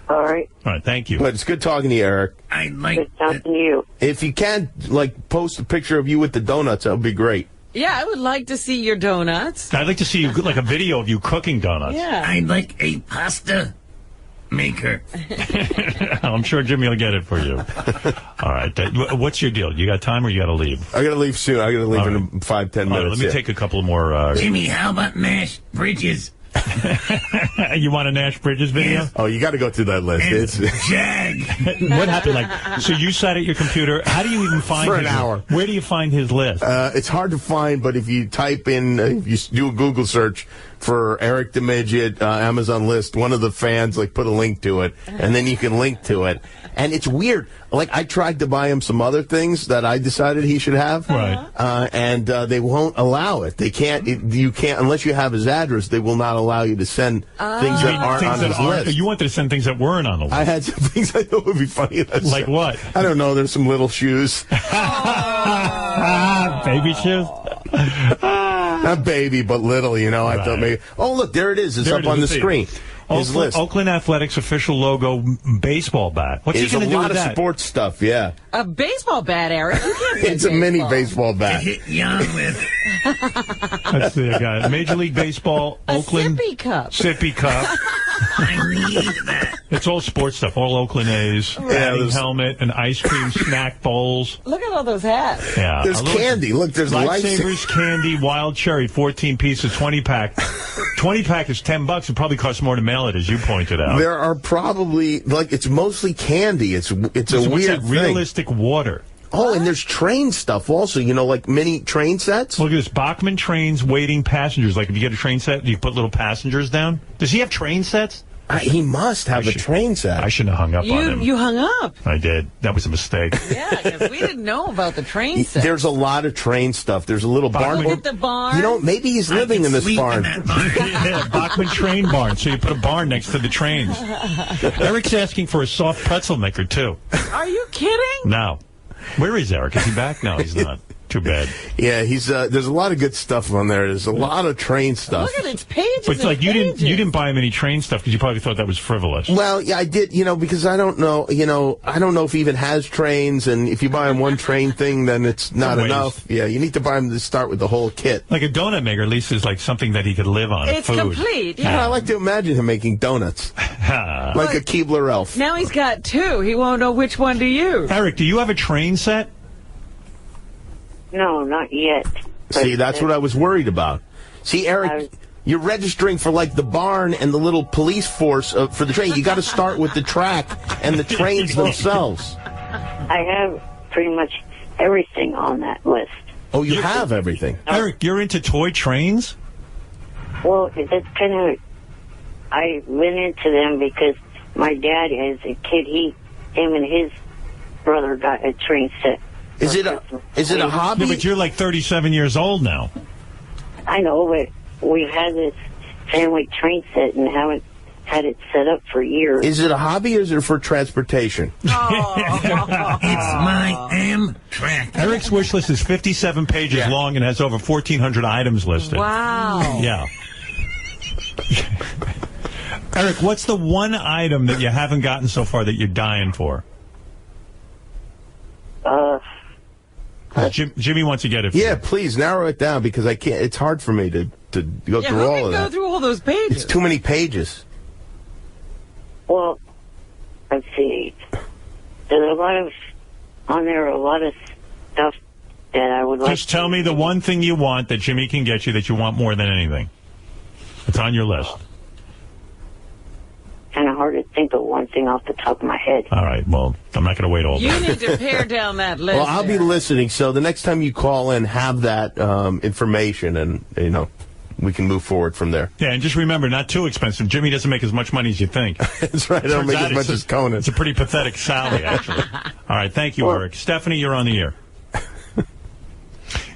All right. All right, thank you. But it's good talking to you, Eric. I like good talking to you. If you can, like, post a picture of you with the donuts, that would be great. Yeah, I would like to see your donuts. I'd like to see you, like a video of you cooking donuts. Yeah. I'd like a pasta maker. I'm sure Jimmy will get it for you. All right. What's your deal? You got time or you got to leave? I got to leave soon. I got to leave in 5-10 minutes. Right, let me take a couple more. Jimmy, how about Nash Bridges? You want a Nash Bridges video? Oh, you got to go through that list. It's Jag. What happened? Like, so you sat at your computer. How do you even find for an hour? Where do you find his list? It's hard to find, but if you type in, if you do a Google search for Eric the Midget Amazon list, one of the fans put a link to it, and then you can link to it. And it's weird. I tried to buy him some other things that I decided he should have, and they won't allow it. They can't. You can't unless you have his address. They will not allow you to send things that aren't on his list. You wanted to send things that weren't on the list. I had some things I thought would be funny. Like what? I don't know. There's some little shoes. Baby shoes. Not baby, but little, I thought maybe. Oh, look, there it is. It's up on the screen. His list. Oakland Athletics official logo baseball bat. What's he going to do with that? There's a lot of sports stuff, yeah. A baseball bat, Eric. You can't play It's a mini baseball bat. Hit young with. That's the guy. Major League Baseball, Oakland. Sippy cup. Sippy cup. I need that. It's all sports stuff. All Oakland A's. Batting helmet and ice cream snack bowls. Look at all those hats. Yeah. There's candy. Look, there's Lifesavers candy, wild cherry, 14 pieces, 20-pack. 20-pack is $10. It probably costs more to mail it, as you pointed out. There are probably, it's mostly candy. It's a weird thing. Realistic water. Oh, and there's train stuff also, like mini train sets. Look at this. Bachman trains waiting passengers. If you get a train set, do you put little passengers down? Does he have train sets? He must have a train set. I shouldn't have hung up on him. You hung up. I did. That was a mistake. Yeah, because we didn't know about the train set. There's a lot of train stuff. There's a little barn. Look at the barn. Maybe he's living in this barn. Yeah, Bachman train barn. So you put a barn next to the trains. Eric's asking for a soft pretzel maker, too. Are you kidding? No. Where is Eric? Is he back? No, he's not. Too bad. Yeah, he's. There's a lot of good stuff on there. There's a lot of train stuff. Look at its pages. But it's you didn't buy him any train stuff because you probably thought that was frivolous. Well, yeah, I did. Because I don't know. I don't know if he even has trains, and if you buy him one train thing, then it's not enough. Yeah, you need to buy him to start with the whole kit. Like a donut maker, at least is something that he could live on. It's food. complete. Yeah, I like to imagine him making donuts, like a Keebler elf. Now he's got two. He won't know which one to use. Eric, do you have a train set? No, not yet. See, that's what I was worried about. See, Eric, you're registering for the barn and the little police force for the train. You got to start with the track and the trains themselves. I have pretty much everything on that list. Oh, you have everything. Eric, you're into toy trains? Well, that's kind of. I went into them because my dad, as a kid, him and his brother got a train set. Is it a hobby? Yeah, but you're 37 years old now. I know, but we've had this family train set and haven't had it set up for years. Is it a hobby or is it for transportation? It's my Amtrak. Eric's wish list is 57 pages long and has over 1,400 items listed. Wow. Yeah. Eric, what's the one item that you haven't gotten so far that you're dying for? Jimmy wants to get it. Yeah, please narrow it down because I can't. It's hard for me to go through all of that. Go through all those pages. It's too many pages. Well, let's see. There's a lot of stuff that I would like. Just tell me the one thing you want that Jimmy can get you that you want more than anything. It's on your list. Kind of hard to think of one thing off the top of my head. All right, well, I'm not going to wait all day. You need to pare down that list. Well, I'll be listening, so the next time you call in, have that information, and, we can move forward from there. Yeah, and just remember, not too expensive. Jimmy doesn't make as much money as you think. That's right, I don't make as much as Conan. It's a pretty pathetic salary, actually. All right, thank you, Eric. Stephanie, you're on the air.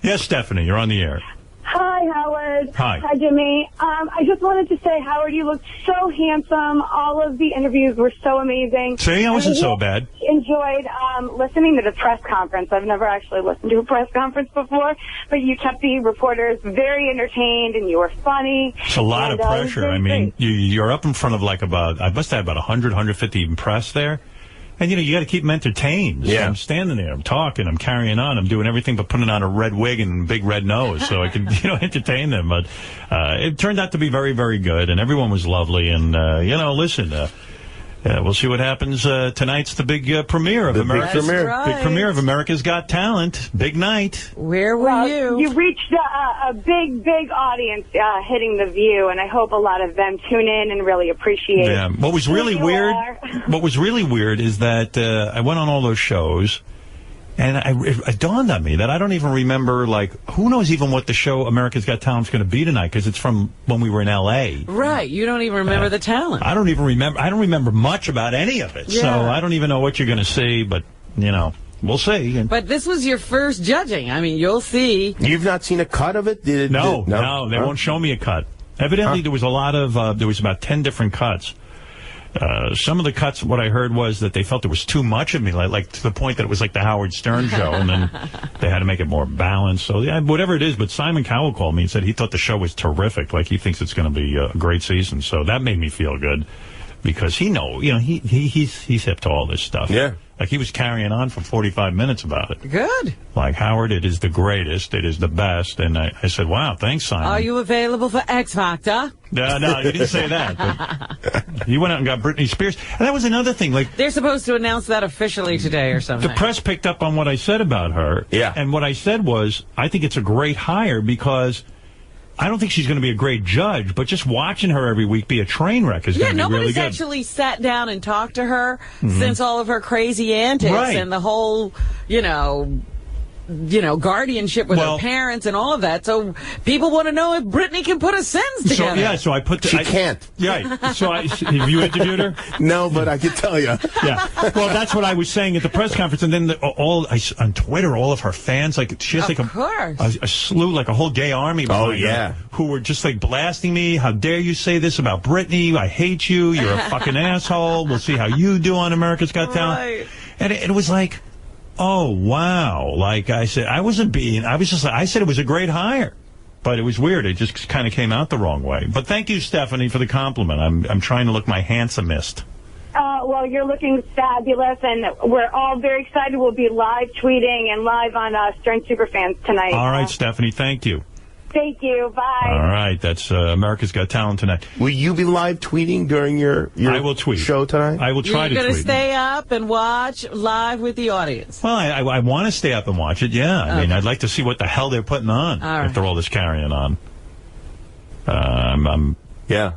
Yes, Stephanie, you're on the air. Hi, Howard. Hi. Hi, Jimmy. I just wanted to say, Howard, you looked so handsome. All of the interviews were so amazing. See, I wasn't so bad. Enjoyed listening to the press conference. I've never actually listened to a press conference before, but you kept the reporters very entertained, and you were funny. It's a lot of pressure. I mean, you're up in front of I must have about 100, 150 press there. And, you got to keep them entertained. So I'm standing there, I'm talking, I'm carrying on, I'm doing everything but putting on a red wig and a big red nose so I can, entertain them. But it turned out to be very, very good, and everyone was lovely. And, listen, we'll see what happens. Tonight's the big premiere of America's Big premiere of America's Got Talent. Big night. Where were you? You reached a big, big audience hitting The View, and I hope a lot of them tune in and really appreciate What was really weird? What was really weird is that I went on all those shows, And it dawned on me that I don't even remember, like, who knows even what the show America's Got Talent's going to be tonight, because it's from when we were in L.A. Right. You don't even remember the talent. I don't even remember. I don't remember much about any of it. Yeah. So I don't even know what you're going to see, but, you know, we'll see. But this was your first judging. I mean, you'll see. You've not seen a cut of it? No, they won't show me a cut. Evidently, there was a lot of, there was about 10 different cuts. Some of the cuts, what I heard was that they felt there was too much of me, like to the point that it was like the Howard Stern show, and then they had to make it more balanced. So, yeah, whatever it is, but Simon Cowell called me and said he thought the show was terrific. Like, he thinks it's going to be a great season. So that made me feel good, because he's hip to all this stuff. Yeah. Like, he was carrying on for 45 minutes about it. Good. Like, Howard, it is the greatest. It is the best. And I said, wow, thanks, Simon. Are you available for X Factor? No, he didn't say that. But he went out and got Britney Spears. And that was another thing. Like, they're supposed to announce that officially today or something. The press picked up on what I said about her. Yeah. And what I said was, I think it's a great hire, because I don't think she's going to be a great judge, but just watching her every week be a train wreck is going to be really nobody's good. actually sat down and talked to her since all of her crazy antics and the whole, guardianship with her parents and all of that. So people want to know if Britney can put a sentence together. So I put She can't. Yeah. So have you interviewed her? No, but I can tell you. Yeah. Well, that's what I was saying at the press conference. And then on Twitter, all of her fans, like, she has a slew, like a whole gay army behind her, who were just like blasting me. How dare you say this about Britney? I hate you. You're a fucking asshole. We'll see how you do on America's Got Talent. Right. And it was like, oh, wow. Like I said, I said it was a great hire. But it was weird. It just kind of came out the wrong way. But thank you, Stephanie, for the compliment. I'm trying to look my handsomest. Well, you're looking fabulous, and we're all very excited. We'll be live tweeting and live on Stern Superfans tonight. All right, Stephanie, thank you. Thank you. Bye. All right, that's America's Got Talent tonight. Will you be live tweeting during your I will tweet. show tonight? I will try to tweet. You're going to stay up and watch live with the audience. Well, I want to stay up and watch it, yeah. I mean, I'd like to see what the hell they're putting on after all this carrying on. I'm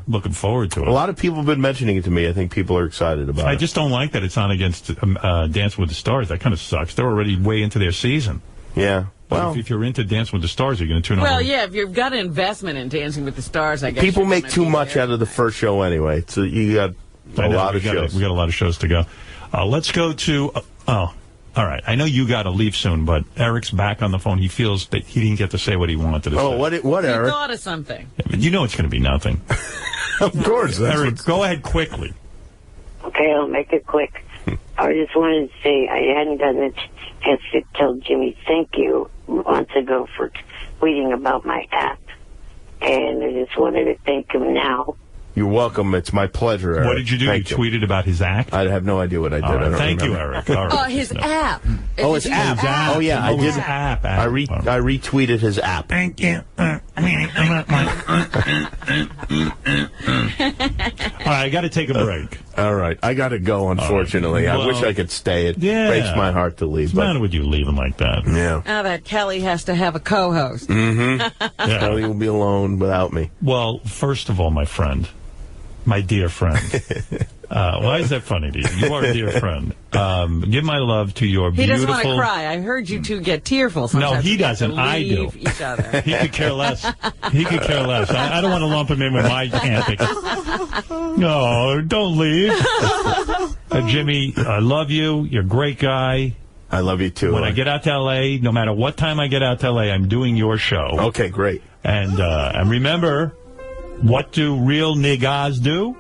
looking forward to it. A lot of people have been mentioning it to me. I think people are excited about it. I just don't like that it's on against Dancing with the Stars. That kind of sucks. They're already way into their season. Yeah. Well, if you're into Dancing with the Stars, you're going to tune on. Well, yeah, if you've got an investment in Dancing with the Stars, I guess. People make too much out of the first show anyway. So you got a lot of shows. We got a lot of shows to go. Let's go to... all right. I know you got to leave soon, but Eric's back on the phone. He feels that he didn't get to say what he wanted to say. What, Eric? He thought of something. You know it's going to be nothing. Of course. Eric, go ahead quickly. Okay, I'll make it quick. I just wanted to say I hadn't gotten a chance to tell Jimmy thank you months ago for tweeting about my app. And I just wanted to thank him now. You're welcome. It's my pleasure, Eric. What did you do? You tweeted about his act? I have no idea what I did. All right, I don't thank you, remember. Eric. All right. His app. Oh, his app. Oh, yeah, I did. His app. I retweeted his app. Thank you. All right, I got to take a break. All right, I got to go, unfortunately. Right. I wish I could stay. It breaks my heart to leave. What's the matter with you leaving like that? Yeah. Now that Kelly has to have a co-host. Kelly will be alone without me. Well, first of all, my friend, my dear friend. Why is that funny to you? You are a dear friend. Give my love to your He beautiful... doesn't want to cry. I heard you two get tearful sometimes. No, he doesn't. I do. Leave each other. He could care less. He could care less. I don't want to lump him in with my antics. No, don't leave. Jimmy, I love you. You're a great guy. I love you, too. When I get out to L.A., no matter what time I get out to L.A., I'm doing your show. Okay, great. And remember, what do real niggas do?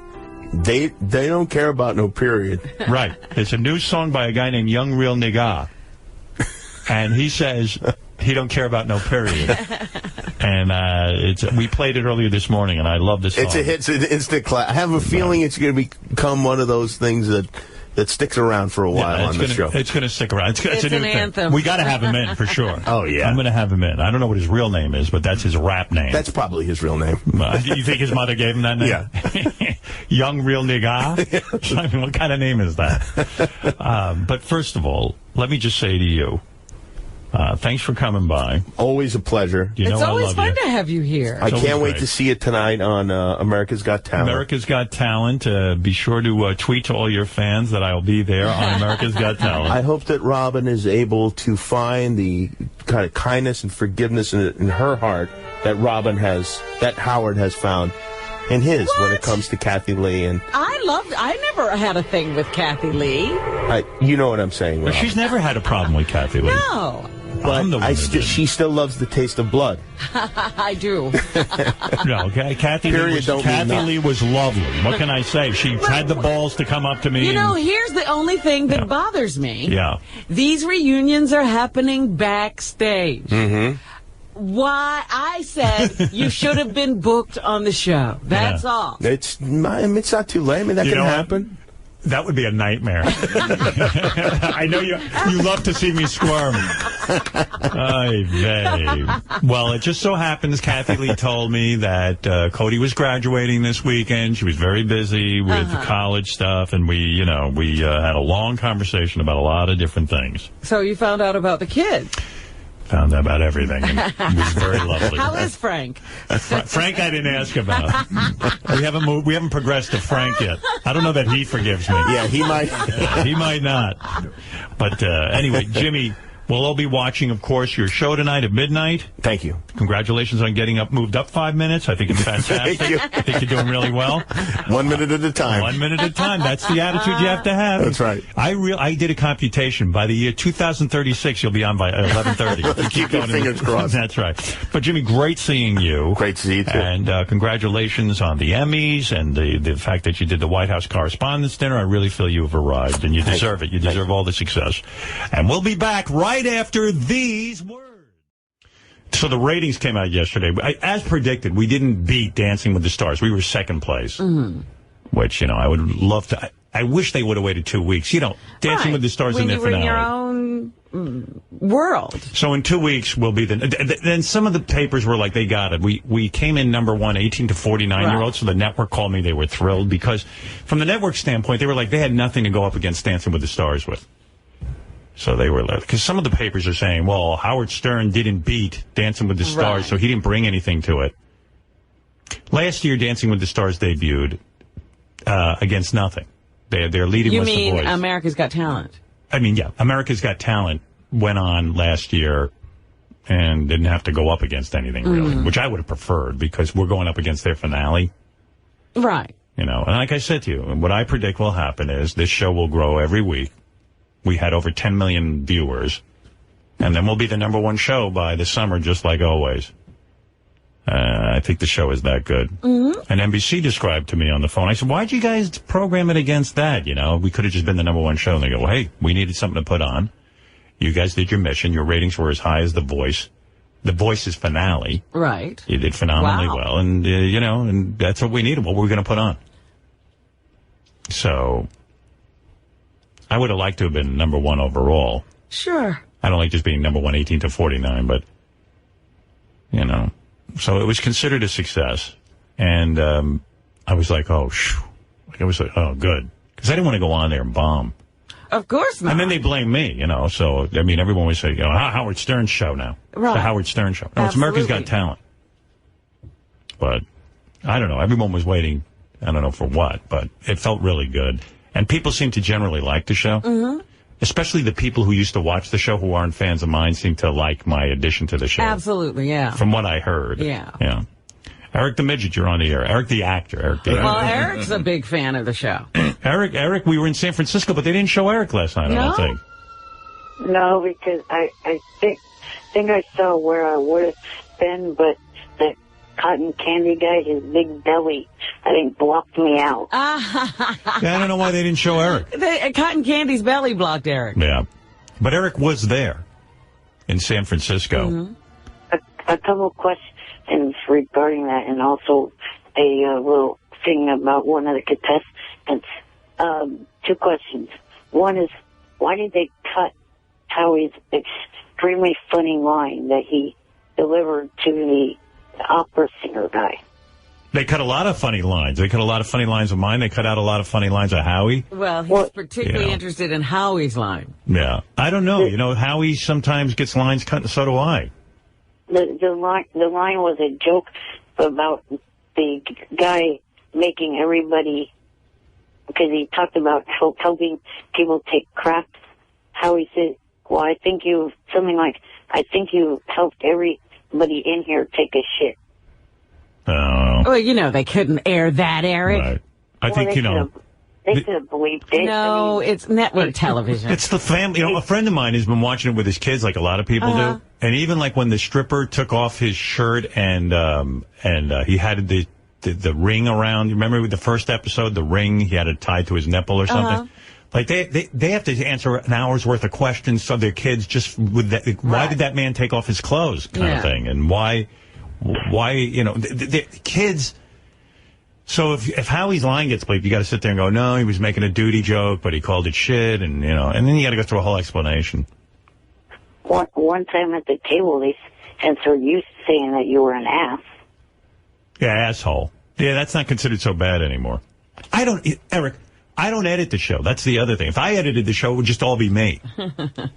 They don't care about no period. Right. It's a new song by a guy named Young Real Nigga. And he says he don't care about no period. And we played it earlier this morning, and I love this song. It's an instant class. I have a feeling it's going to become one of those things that sticks around for a while on the show. It's going to stick around. It's a new an thing. anthem. We got to have him in for sure. Oh, yeah. I'm going to have him in. I don't know what his real name is, but that's his rap name. That's probably his real name. You think his mother gave him that name? Yeah. Young Real Nigga? I mean, what kind of name is that? But first of all, let me just say to you, Thanks for coming by. Always a pleasure. You know It's I always love fun you. to have you here. I can't wait great. to see it tonight on America's Got Talent. America's Got Talent. Be sure to tweet to all your fans that I'll be there on America's Got Talent. I hope that Robin is able to find the kind of kindness and forgiveness in her heart that Howard has found in his when it comes to Kathy Lee. And I never had a thing with Kathy Lee. you know what I'm saying, But Robin. she's never had a problem with Kathy Lee. No. But she still loves the taste of blood. I do. No, okay. Kathy Lee was lovely. What can I say? She had the balls to come up to me. You know, here's the only thing that bothers me. Yeah. These reunions are happening backstage. Mm-hmm. Why? I said you should have been booked on the show. That's all. It's not too late. I mean, that You can know what? happen. That would be a nightmare. I know you love to see me squirm. Ay, babe. Well, it just so happens Kathy Lee told me that Cody was graduating this weekend. She was very busy with college stuff, and we had a long conversation about a lot of different things. So you found out about the kid. Found out about everything. And it was very lovely. How is Frank? Frank, I didn't ask about. We haven't progressed to Frank yet. I don't know that he forgives me. Yeah, he might. He might not. But anyway, Jimmy, we'll all be watching, of course, your show tonight at midnight. Thank you. Congratulations on moved up 5 minutes. I think it's fantastic. Thank you. I think you're doing really well. 1 minute at a time. 1 minute at a time. That's the attitude you have to have. That's right. I did a computation. By the year 2036, you'll be on by 11:30. Keep your fingers crossed. That's right. But Jimmy, great seeing you. Great to see you too. And congratulations on the Emmys and the fact that you did the White House Correspondents' Dinner. I really feel you have arrived, and you deserve it. You deserve all the success. And we'll be back right after these words. So the ratings came out yesterday. As predicted, we didn't beat Dancing with the Stars. We were second place, which, I would love to. I wish they would have waited 2 weeks. Dancing with the Stars in their finale. When you were in your own world. So in 2 weeks, we'll be then some of the papers were like, they got it. We came in number one, 18 to 49-year-olds, so the network called me. They were thrilled because from the network standpoint, they were like, they had nothing to go up against Dancing with the Stars with. So they were like, because some of the papers are saying, well, Howard Stern didn't beat Dancing with the Stars, so he didn't bring anything to it. Last year, Dancing with the Stars debuted against nothing. Their leading was The Voice. You mean America's Got Talent? I mean, yeah, America's Got Talent went on last year and didn't have to go up against anything, really, which I would have preferred because we're going up against their finale. Right. And like I said to you, what I predict will happen is this show will grow every week. We had over 10 million viewers, and then we'll be the number one show by the summer, just like always. I think the show is that good. And NBC described to me on the phone, I said, why'd you guys program it against that? We could have just been the number one show. And they go, well, hey, we needed something to put on. You guys did your mission. Your ratings were as high as The Voice. The Voice's finale. Right. You did phenomenally well. And, and that's what we needed. What were we going to put on? So I would have liked to have been number one overall. Sure. I don't like just being number one, 18 to 49, but, So it was considered a success. And I was like, oh, shoo. I was like, oh, good. Because I didn't want to go on there and bomb. Of course not. And then they blame me, So, I mean, everyone would say, Howard Stern's show now. Right. It's the Howard Stern show. No, it's America's Got Talent. But, I don't know. Everyone was waiting, I don't know for what, but it felt really good. And people seem to generally like the show. Especially the people who used to watch the show who aren't fans of mine seem to like my addition to the show. Absolutely, yeah. From what I heard. Yeah. Eric the Midget, you're on the air. Eric the actor. Well, Eric's a big fan of the show. Eric, we were in San Francisco, but they didn't show Eric last night, I don't think. No, because I think I saw where I would have been, but the cotton candy guy, his big belly, I think blocked me out. I don't know why they didn't show Eric. Cotton Candy's belly blocked Eric. Yeah. But Eric was there in San Francisco. A couple of questions regarding that, and also a little thing about one of the contestants. 2 questions. One is, why did they cut Howie's extremely funny line that he delivered to the opera singer guy? They cut a lot of funny lines. They cut a lot of funny lines of mine. They cut out a lot of funny lines of Howie. Well, he's particularly interested in Howie's line. Yeah. I don't know. You know, Howie sometimes gets lines cut, and so do I. The line was a joke about the guy making everybody, because he talked about helping people take crap. Howie said, well, I think you helped everybody in here take a shit. Oh. Well, you know, they couldn't air that, Eric. Right. I think, you know. They could have believed it. No, it's network television. It's the family. You know, a friend of mine has been watching it with his kids, like a lot of people do. And even like when the stripper took off his shirt and he had the ring around. You remember with the first episode, the ring, he had it tied to his nipple or something? Like they have to answer an hour's worth of questions to their kids just with that. Why did that man take off his clothes kind of thing? And why, you know, the kids. So if Howie's line gets played, you got to sit there and go, no, he was making a duty joke, but he called it shit, and you know, and then you got to go through a whole explanation. One time at the table, they censored you saying that you were an ass. Yeah, asshole. Yeah, that's not considered so bad anymore. Eric, I don't edit the show. That's the other thing. If I edited the show, it would just all be me.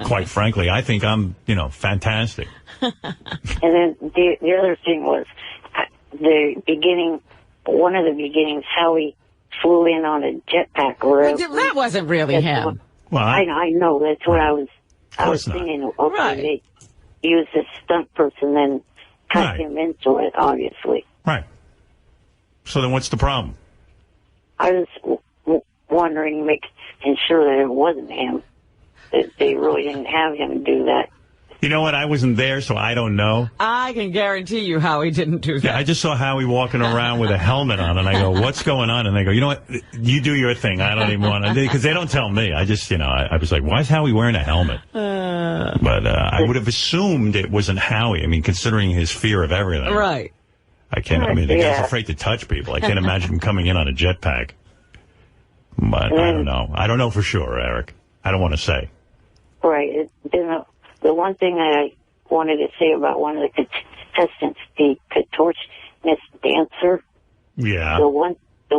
Quite frankly, I think I'm, you know, fantastic. And then the other thing was the beginning. One of the beginnings, Howie flew in on a jetpack. That wasn't really him. Well, I know. That's what I was thinking. Okay, they used a stunt person, then cut him into it, obviously. Right. So then what's the problem? I was wondering, making sure that it wasn't him. That they really didn't have him do that. You know what? I wasn't there, so I don't know. I can guarantee you Howie didn't do that. Yeah, I just saw Howie walking around with a helmet on, and I go, what's going on? And they go, you know what? You do your thing. I don't even want to, because they don't tell me. I just, you know, I was like, why is Howie wearing a helmet? But I would have assumed it wasn't Howie. I mean, considering his fear of everything. Right. I mean, the guy's afraid to touch people. I can't imagine him coming in on a jetpack. But I don't know. I don't know for sure, Eric. I don't want to say. Right. The one thing that I wanted to say about one of the contestants, the contortionist dancer. Yeah. The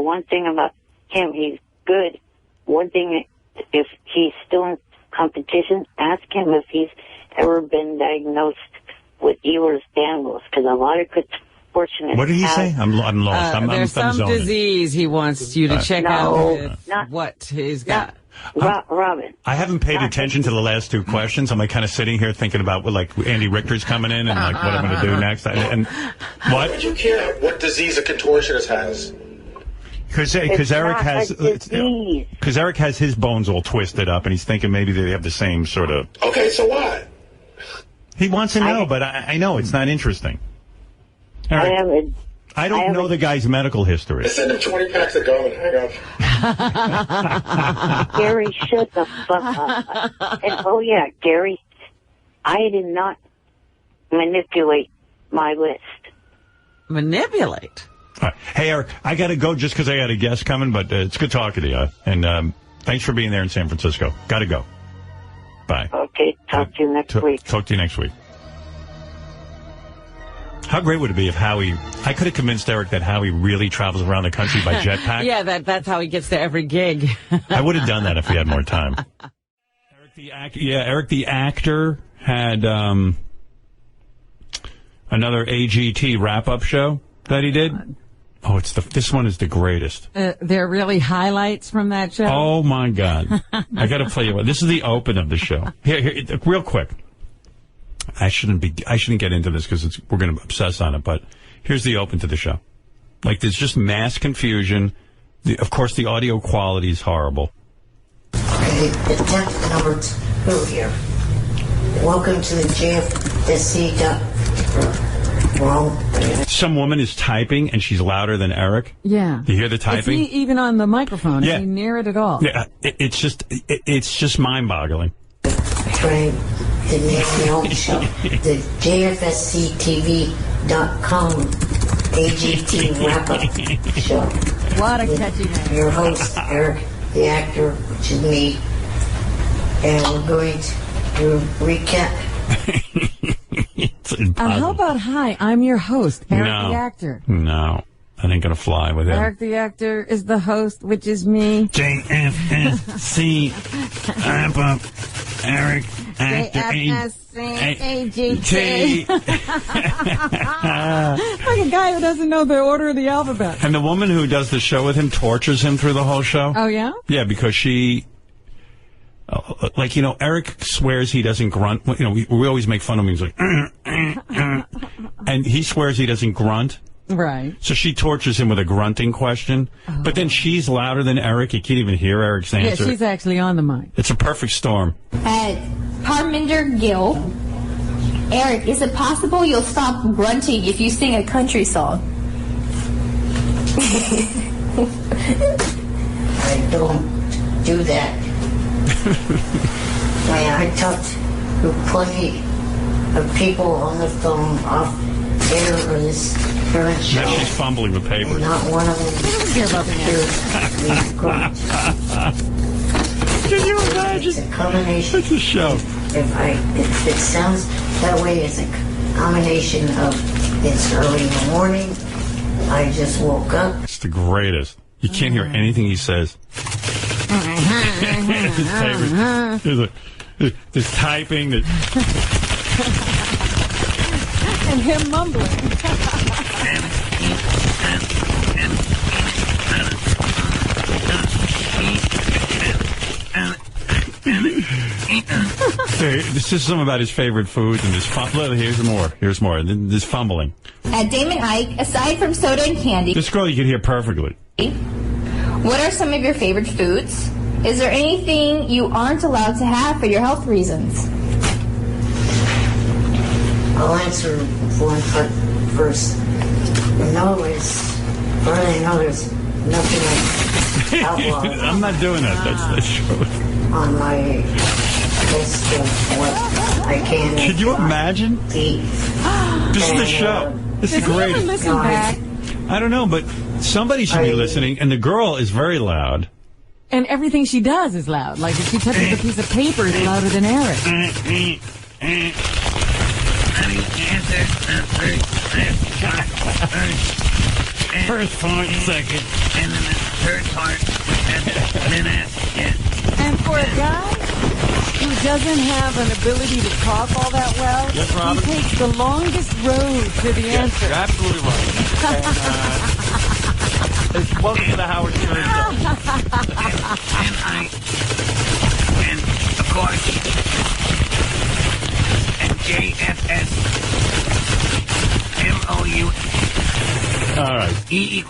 one thing about him, he's good. One thing, if he's still in competition, ask him if he's ever been diagnosed with Ehlers-Danlos, because a lot of contortionists. What did he say? I'm lost. There's some disease he wants you to check out what he's got. Robin. I haven't paid attention to the last two questions. I'm like kind of sitting here thinking about what, like, Andy Richter's coming in and like what I'm going to do next. And what? Why would you care what disease a contortionist has? Because Eric has his bones all twisted up, and he's thinking maybe they have the same sort of. Okay, so what? He wants to know, but I know it's not interesting. Eric, I don't know the guy's medical history. Send him 20 packs of gum and hang up. Gary, shut the fuck up. And Gary, I did not manipulate my list. Manipulate? All right. Hey, Eric, I got to go just because I got a guest coming, but it's good talking to you. And thanks for being there in San Francisco. Got to go. Bye. Okay, talk to you next week. Talk to you next week. How great would it be if I could have convinced Eric that Howie really travels around the country by jetpack. Yeah, that's how he gets to every gig. I would have done that if he had more time. Eric the actor had another AGT wrap-up show that he did. Oh, this one is the greatest. There are really highlights from that show? Oh, my God. I got to play you one. This is the open of the show. Here, real quick. I shouldn't get into this because we're going to obsess on it, but here's the open to the show. Like, there's just mass confusion. Of course, the audio quality is horrible. Okay, attempt number 2 here. Welcome to the JFSC. Wrong. Some woman is typing, and she's louder than Eric. Yeah. You hear the typing? Is he even on the microphone? Yeah. Is he near it at all? Yeah, it's just mind-boggling. Trying to make the old show. The JFSCTV.com AGT wrap-up show. What a catchy name. Your host, Eric, the actor, which is me. And we're going to recap. It's impossible. How about hi, I'm your host, Eric the actor. No. That ain't gonna fly with him. Eric the actor is the host, which is me. JFSC. Eric actor. JFSC. Like a guy who doesn't know the order of the alphabet. And the woman who does the show with him tortures him through the whole show. Oh, yeah? Yeah, because she... like, you know, Eric swears he doesn't grunt. You know, we always make fun of him. He's like... and he swears he doesn't grunt. Right. So she tortures him with a grunting question. Oh. But then she's louder than Eric. You can't even hear Eric's answer. Yeah, she's actually on the mic. It's a perfect storm. Parminder Gill. Eric, is it possible you'll stop grunting if you sing a country song? I don't do that. I talked to plenty of people on the phone off air or this current show. Now she's fumbling with papers. Not one of them. Can you imagine? It's a combination. It's a show. If it sounds that way, it's a combination of it's early in the morning. I just woke up. It's the greatest. You can't hear anything he says. There's typing. And him mumbling. This is some about his favorite foods and this. Here's more. Here's more. This fumbling. Damon Ike, aside from soda and candy, this girl you can hear perfectly. What are some of your favorite foods? Is there anything you aren't allowed to have for your health reasons? I'll answer one part first. No, as far as I know, there's nothing like outlaw. I'm not doing that. That's true. On my list of what I can. Could you imagine? Eat. This is the show. This is great. Listen back. I don't know, but somebody should be listening, and the girl is very loud. And everything she does is loud. Like if she touches a piece of paper, it's louder than Eric. First part, second, and then the third part, and then And for a guy who doesn't have an ability to talk all that well, yes, Robin? he takes the longest road to the answer. You're absolutely right. And, welcome to the Howard Stern Show. and of course, and JFS MOU. All right. E